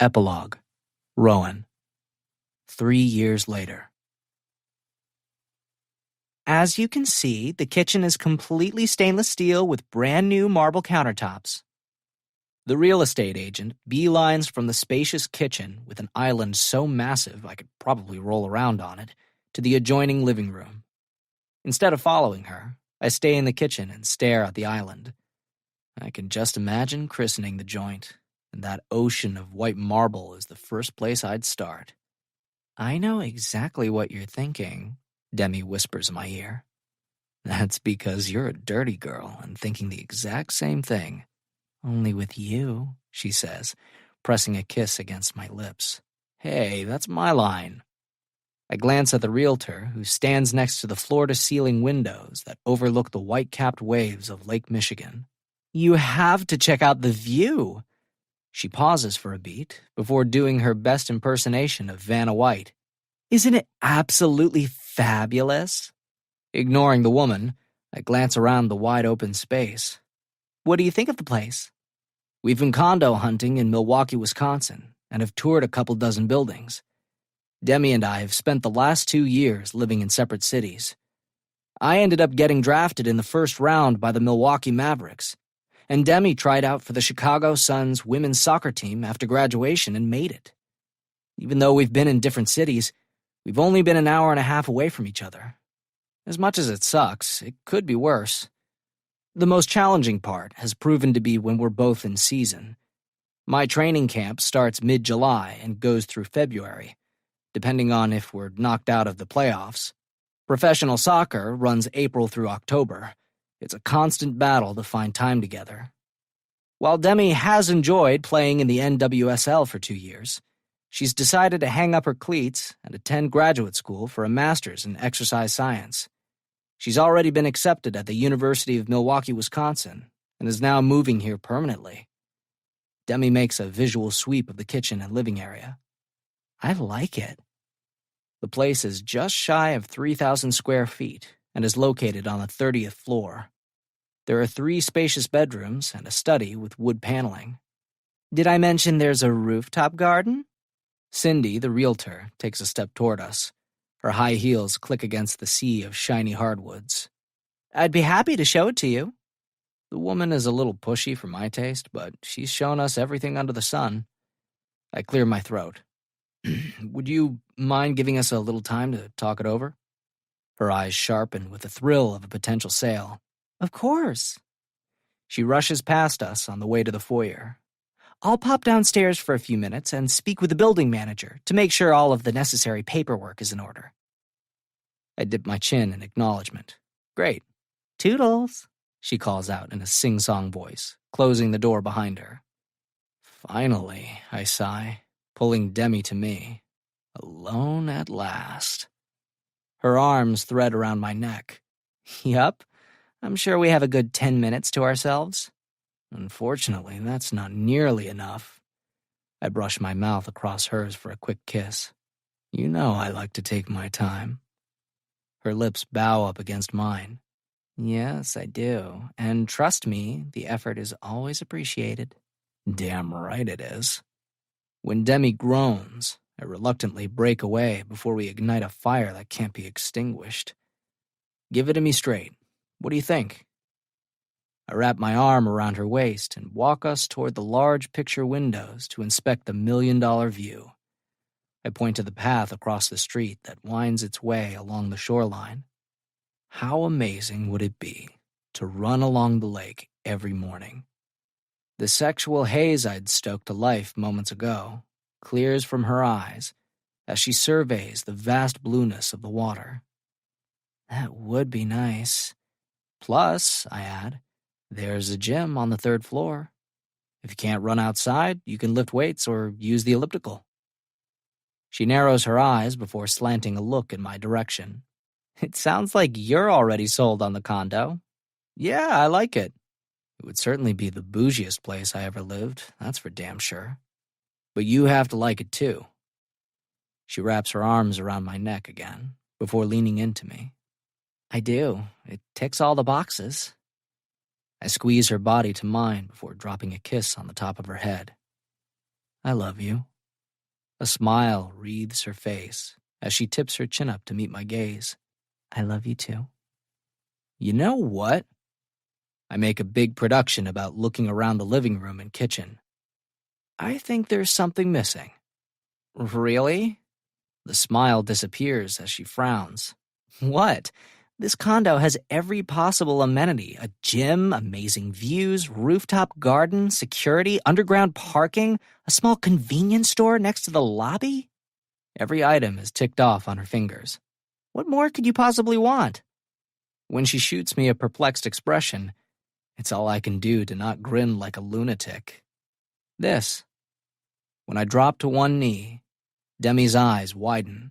Epilogue. Rowan. 3 years later. As you can see, the kitchen is completely stainless steel with brand new marble countertops. The real estate agent beelines from the spacious kitchen with an island so massive I could probably roll around on it to the adjoining living room. Instead of following her, I stay in the kitchen and stare at the island. I can just imagine christening the joint, and that ocean of white marble is the first place I'd start. I know exactly what you're thinking, Demi whispers in my ear. That's because you're a dirty girl and thinking the exact same thing. Only with you, she says, pressing a kiss against my lips. Hey, that's my line. I glance at the realtor, who stands next to the floor-to-ceiling windows that overlook the white-capped waves of Lake Michigan. You have to check out the view. She pauses for a beat before doing her best impersonation of Vanna White. Isn't it absolutely fabulous? Ignoring the woman, I glance around the wide-open space. What do you think of the place? We've been condo hunting in Milwaukee, Wisconsin, and have toured a couple dozen buildings. Demi and I have spent the last 2 years living in separate cities. I ended up getting drafted in the first round by the Milwaukee Mavericks, and Demi tried out for the Chicago Suns women's soccer team after graduation and made it. Even though we've been in different cities, we've only been an hour and a half away from each other. As much as it sucks, it could be worse. The most challenging part has proven to be when we're both in season. My training camp starts mid-July and goes through February, depending on if we're knocked out of the playoffs. Professional soccer runs April through October. It's a constant battle to find time together. While Demi has enjoyed playing in the NWSL for 2 years, she's decided to hang up her cleats and attend graduate school for a master's in exercise science. She's already been accepted at the University of Milwaukee, Wisconsin, and is now moving here permanently. Demi makes a visual sweep of the kitchen and living area. I like it. The place is just shy of 3,000 square feet and is located on the 30th floor. There are 3 spacious bedrooms and a study with wood paneling. Did I mention there's a rooftop garden? Cindy, the realtor, takes a step toward us. Her high heels click against the sea of shiny hardwoods. I'd be happy to show it to you. The woman is a little pushy for my taste, but she's shown us everything under the sun. I clear my throat. Would you mind giving us a little time to talk it over? Her eyes sharpen with the thrill of a potential sale. Of course. She rushes past us on the way to the foyer. I'll pop downstairs for a few minutes and speak with the building manager to make sure all of the necessary paperwork is in order. I dip my chin in acknowledgement. Great. Toodles, she calls out in a sing-song voice, closing the door behind her. Finally, I sigh, pulling Demi to me. Alone at last. Her arms thread around my neck. Yup, I'm sure we have a good 10 minutes to ourselves. Unfortunately, that's not nearly enough. I brush my mouth across hers for a quick kiss. You know I like to take my time. Her lips bow up against mine. Yes, I do. And trust me, the effort is always appreciated. Damn right it is. When Demi groans, I reluctantly break away before we ignite a fire that can't be extinguished. Give it to me straight. What do you think? I wrap my arm around her waist and walk us toward the large picture windows to inspect the million-dollar view. I point to the path across the street that winds its way along the shoreline. How amazing would it be to run along the lake every morning? The sexual haze I'd stoked to life moments ago clears from her eyes as she surveys the vast blueness of the water. That would be nice. Plus, I add, there's a gym on the 3rd floor. If you can't run outside, you can lift weights or use the elliptical. She narrows her eyes before slanting a look in my direction. It sounds like you're already sold on the condo. Yeah, I like it. It would certainly be the bougiest place I ever lived, that's for damn sure. But you have to like it too. She wraps her arms around my neck again, before leaning into me. I do. It ticks all the boxes. I squeeze her body to mine before dropping a kiss on the top of her head. I love you. A smile wreathes her face as she tips her chin up to meet my gaze. I love you too. You know what? I make a big production about looking around the living room and kitchen. I think there's something missing. Really? The smile disappears as she frowns. What? This condo has every possible amenity. A gym, amazing views, rooftop garden, security, underground parking, a small convenience store next to the lobby. Every item is ticked off on her fingers. What more could you possibly want? When she shoots me a perplexed expression, it's all I can do to not grin like a lunatic. This. When I drop to one knee, Demi's eyes widen.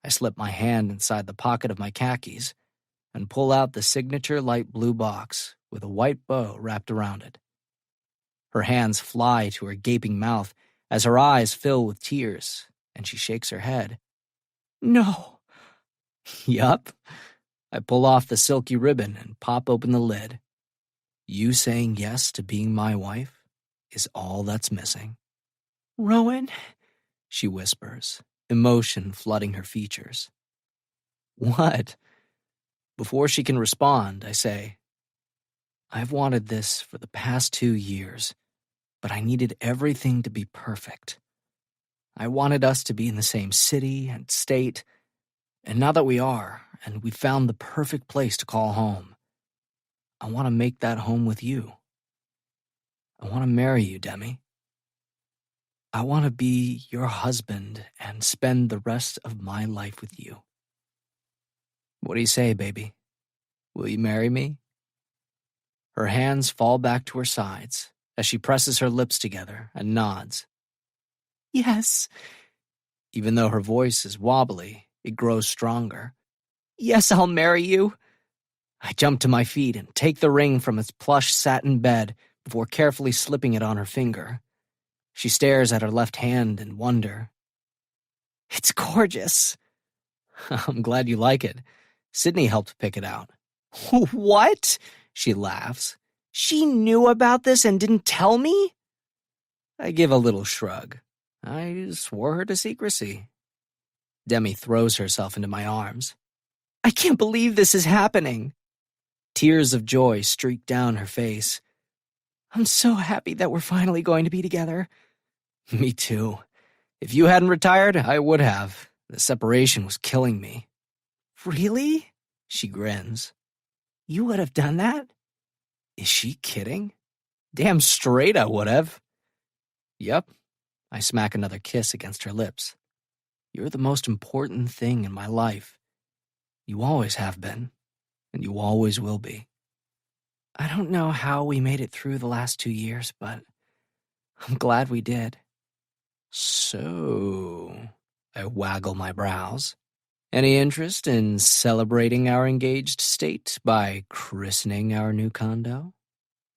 I slip my hand inside the pocket of my khakis and pull out the signature light blue box with a white bow wrapped around it. Her hands fly to her gaping mouth as her eyes fill with tears, and she shakes her head. No. Yup. I pull off the silky ribbon and pop open the lid. You saying yes to being my wife is all that's missing. Rowan, she whispers, emotion flooding her features. What? Before she can respond, I say, I've wanted this for the past 2 years, but I needed everything to be perfect. I wanted us to be in the same city and state, and now that we are, and we found the perfect place to call home, I want to make that home with you. I want to marry you, Demi. I want to be your husband and spend the rest of my life with you. What do you say, baby? Will you marry me? Her hands fall back to her sides as she presses her lips together and nods. Yes. Even though her voice is wobbly, it grows stronger. Yes, I'll marry you. I jump to my feet and take the ring from its plush satin bed before carefully slipping it on her finger. She stares at her left hand in wonder. It's gorgeous. I'm glad you like it. Sydney helped pick it out. What? She laughs. She knew about this and didn't tell me? I give a little shrug. I swore her to secrecy. Demi throws herself into my arms. I can't believe this is happening. Tears of joy streak down her face. I'm so happy that we're finally going to be together. Me too. If you hadn't retired, I would have. The separation was killing me. Really? She grins. You would have done that? Is she kidding? Damn straight I would have. Yep. I smack another kiss against her lips. You're the most important thing in my life. You always have been, and you always will be. I don't know how we made it through the last 2 years, but I'm glad we did. So, I waggle my brows. Any interest in celebrating our engaged state by christening our new condo?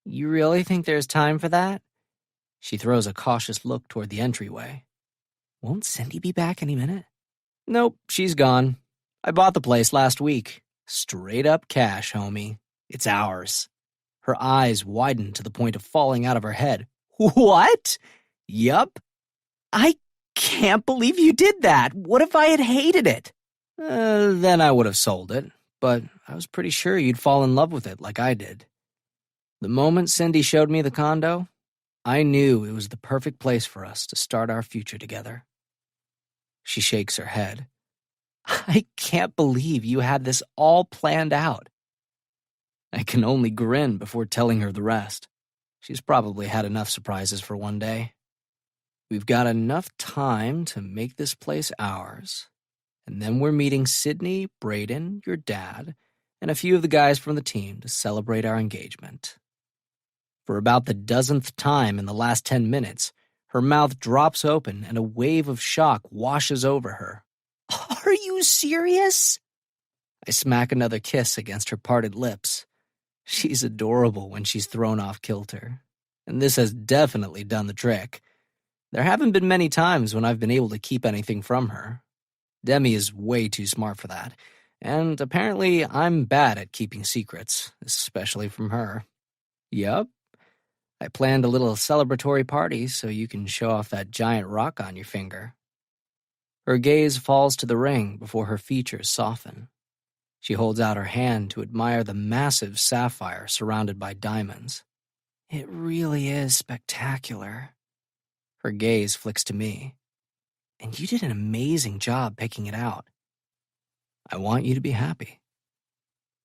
You really think there's time for that? She throws a cautious look toward the entryway. Won't Cindy be back any minute? Nope, she's gone. I bought the place last week. Straight up cash, homie. It's ours. Her eyes widen to the point of falling out of her head. What? Yup. I can't believe you did that. What if I had hated it? Then I would have sold it, but I was pretty sure you'd fall in love with it like I did. The moment Cindy showed me the condo, I knew it was the perfect place for us to start our future together. She shakes her head. I can't believe you had this all planned out. I can only grin before telling her the rest. She's probably had enough surprises for one day. We've got enough time to make this place ours, and then we're meeting Sydney, Braden, your dad, and a few of the guys from the team to celebrate our engagement. For about the dozenth time in the last 10 minutes, her mouth drops open and a wave of shock washes over her. Are you serious? I smack another kiss against her parted lips. She's adorable when she's thrown off kilter, and this has definitely done the trick. There haven't been many times when I've been able to keep anything from her. Demi is way too smart for that, and apparently I'm bad at keeping secrets, especially from her. Yup. I planned a little celebratory party so you can show off that giant rock on your finger. Her gaze falls to the ring before her features soften. She holds out her hand to admire the massive sapphire surrounded by diamonds. It really is spectacular. Her gaze flicks to me. And you did an amazing job picking it out. I want you to be happy.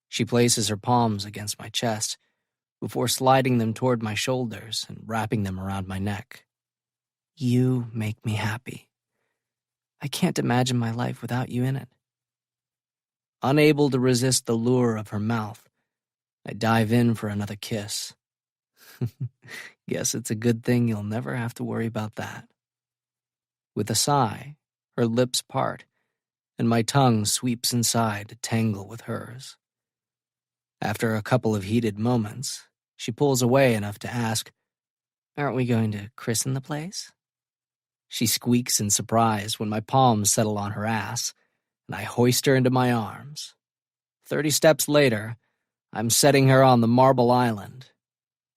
She places her palms against my chest before sliding them toward my shoulders and wrapping them around my neck. You make me happy. I can't imagine my life without you in it. Unable to resist the lure of her mouth, I dive in for another kiss. Guess it's a good thing you'll never have to worry about that. With a sigh, her lips part, and my tongue sweeps inside to tangle with hers. After a couple of heated moments, she pulls away enough to ask, "Aren't we going to christen the place?" She squeaks in surprise when my palms settle on her ass, and I hoist her into my arms. 30 steps later, I'm setting her on the marble island.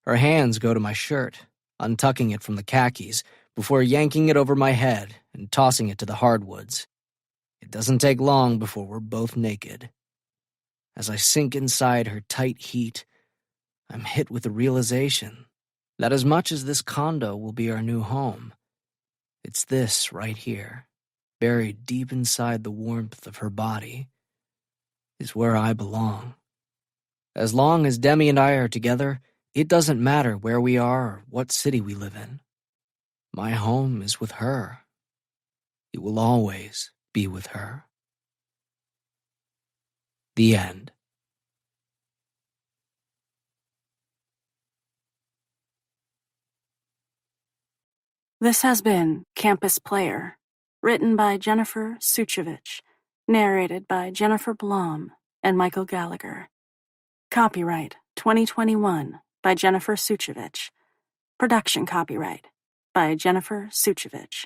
Her hands go to my shirt, untucking it from the khakis, before yanking it over my head and tossing it to the hardwoods. It doesn't take long before we're both naked. As I sink inside her tight heat, I'm hit with the realization that as much as this condo will be our new home, it's this right here, buried deep inside the warmth of her body, is where I belong. As long as Demi and I are together, it doesn't matter where we are or what city we live in. My home is with her. It will always be with her. The end. This has been Campus Player, written by Jennifer Suchevich, narrated by Jennifer Blom and Michael Gallagher. Copyright 2021 by Jennifer Suchevich. Production copyright by Jennifer Suchevich.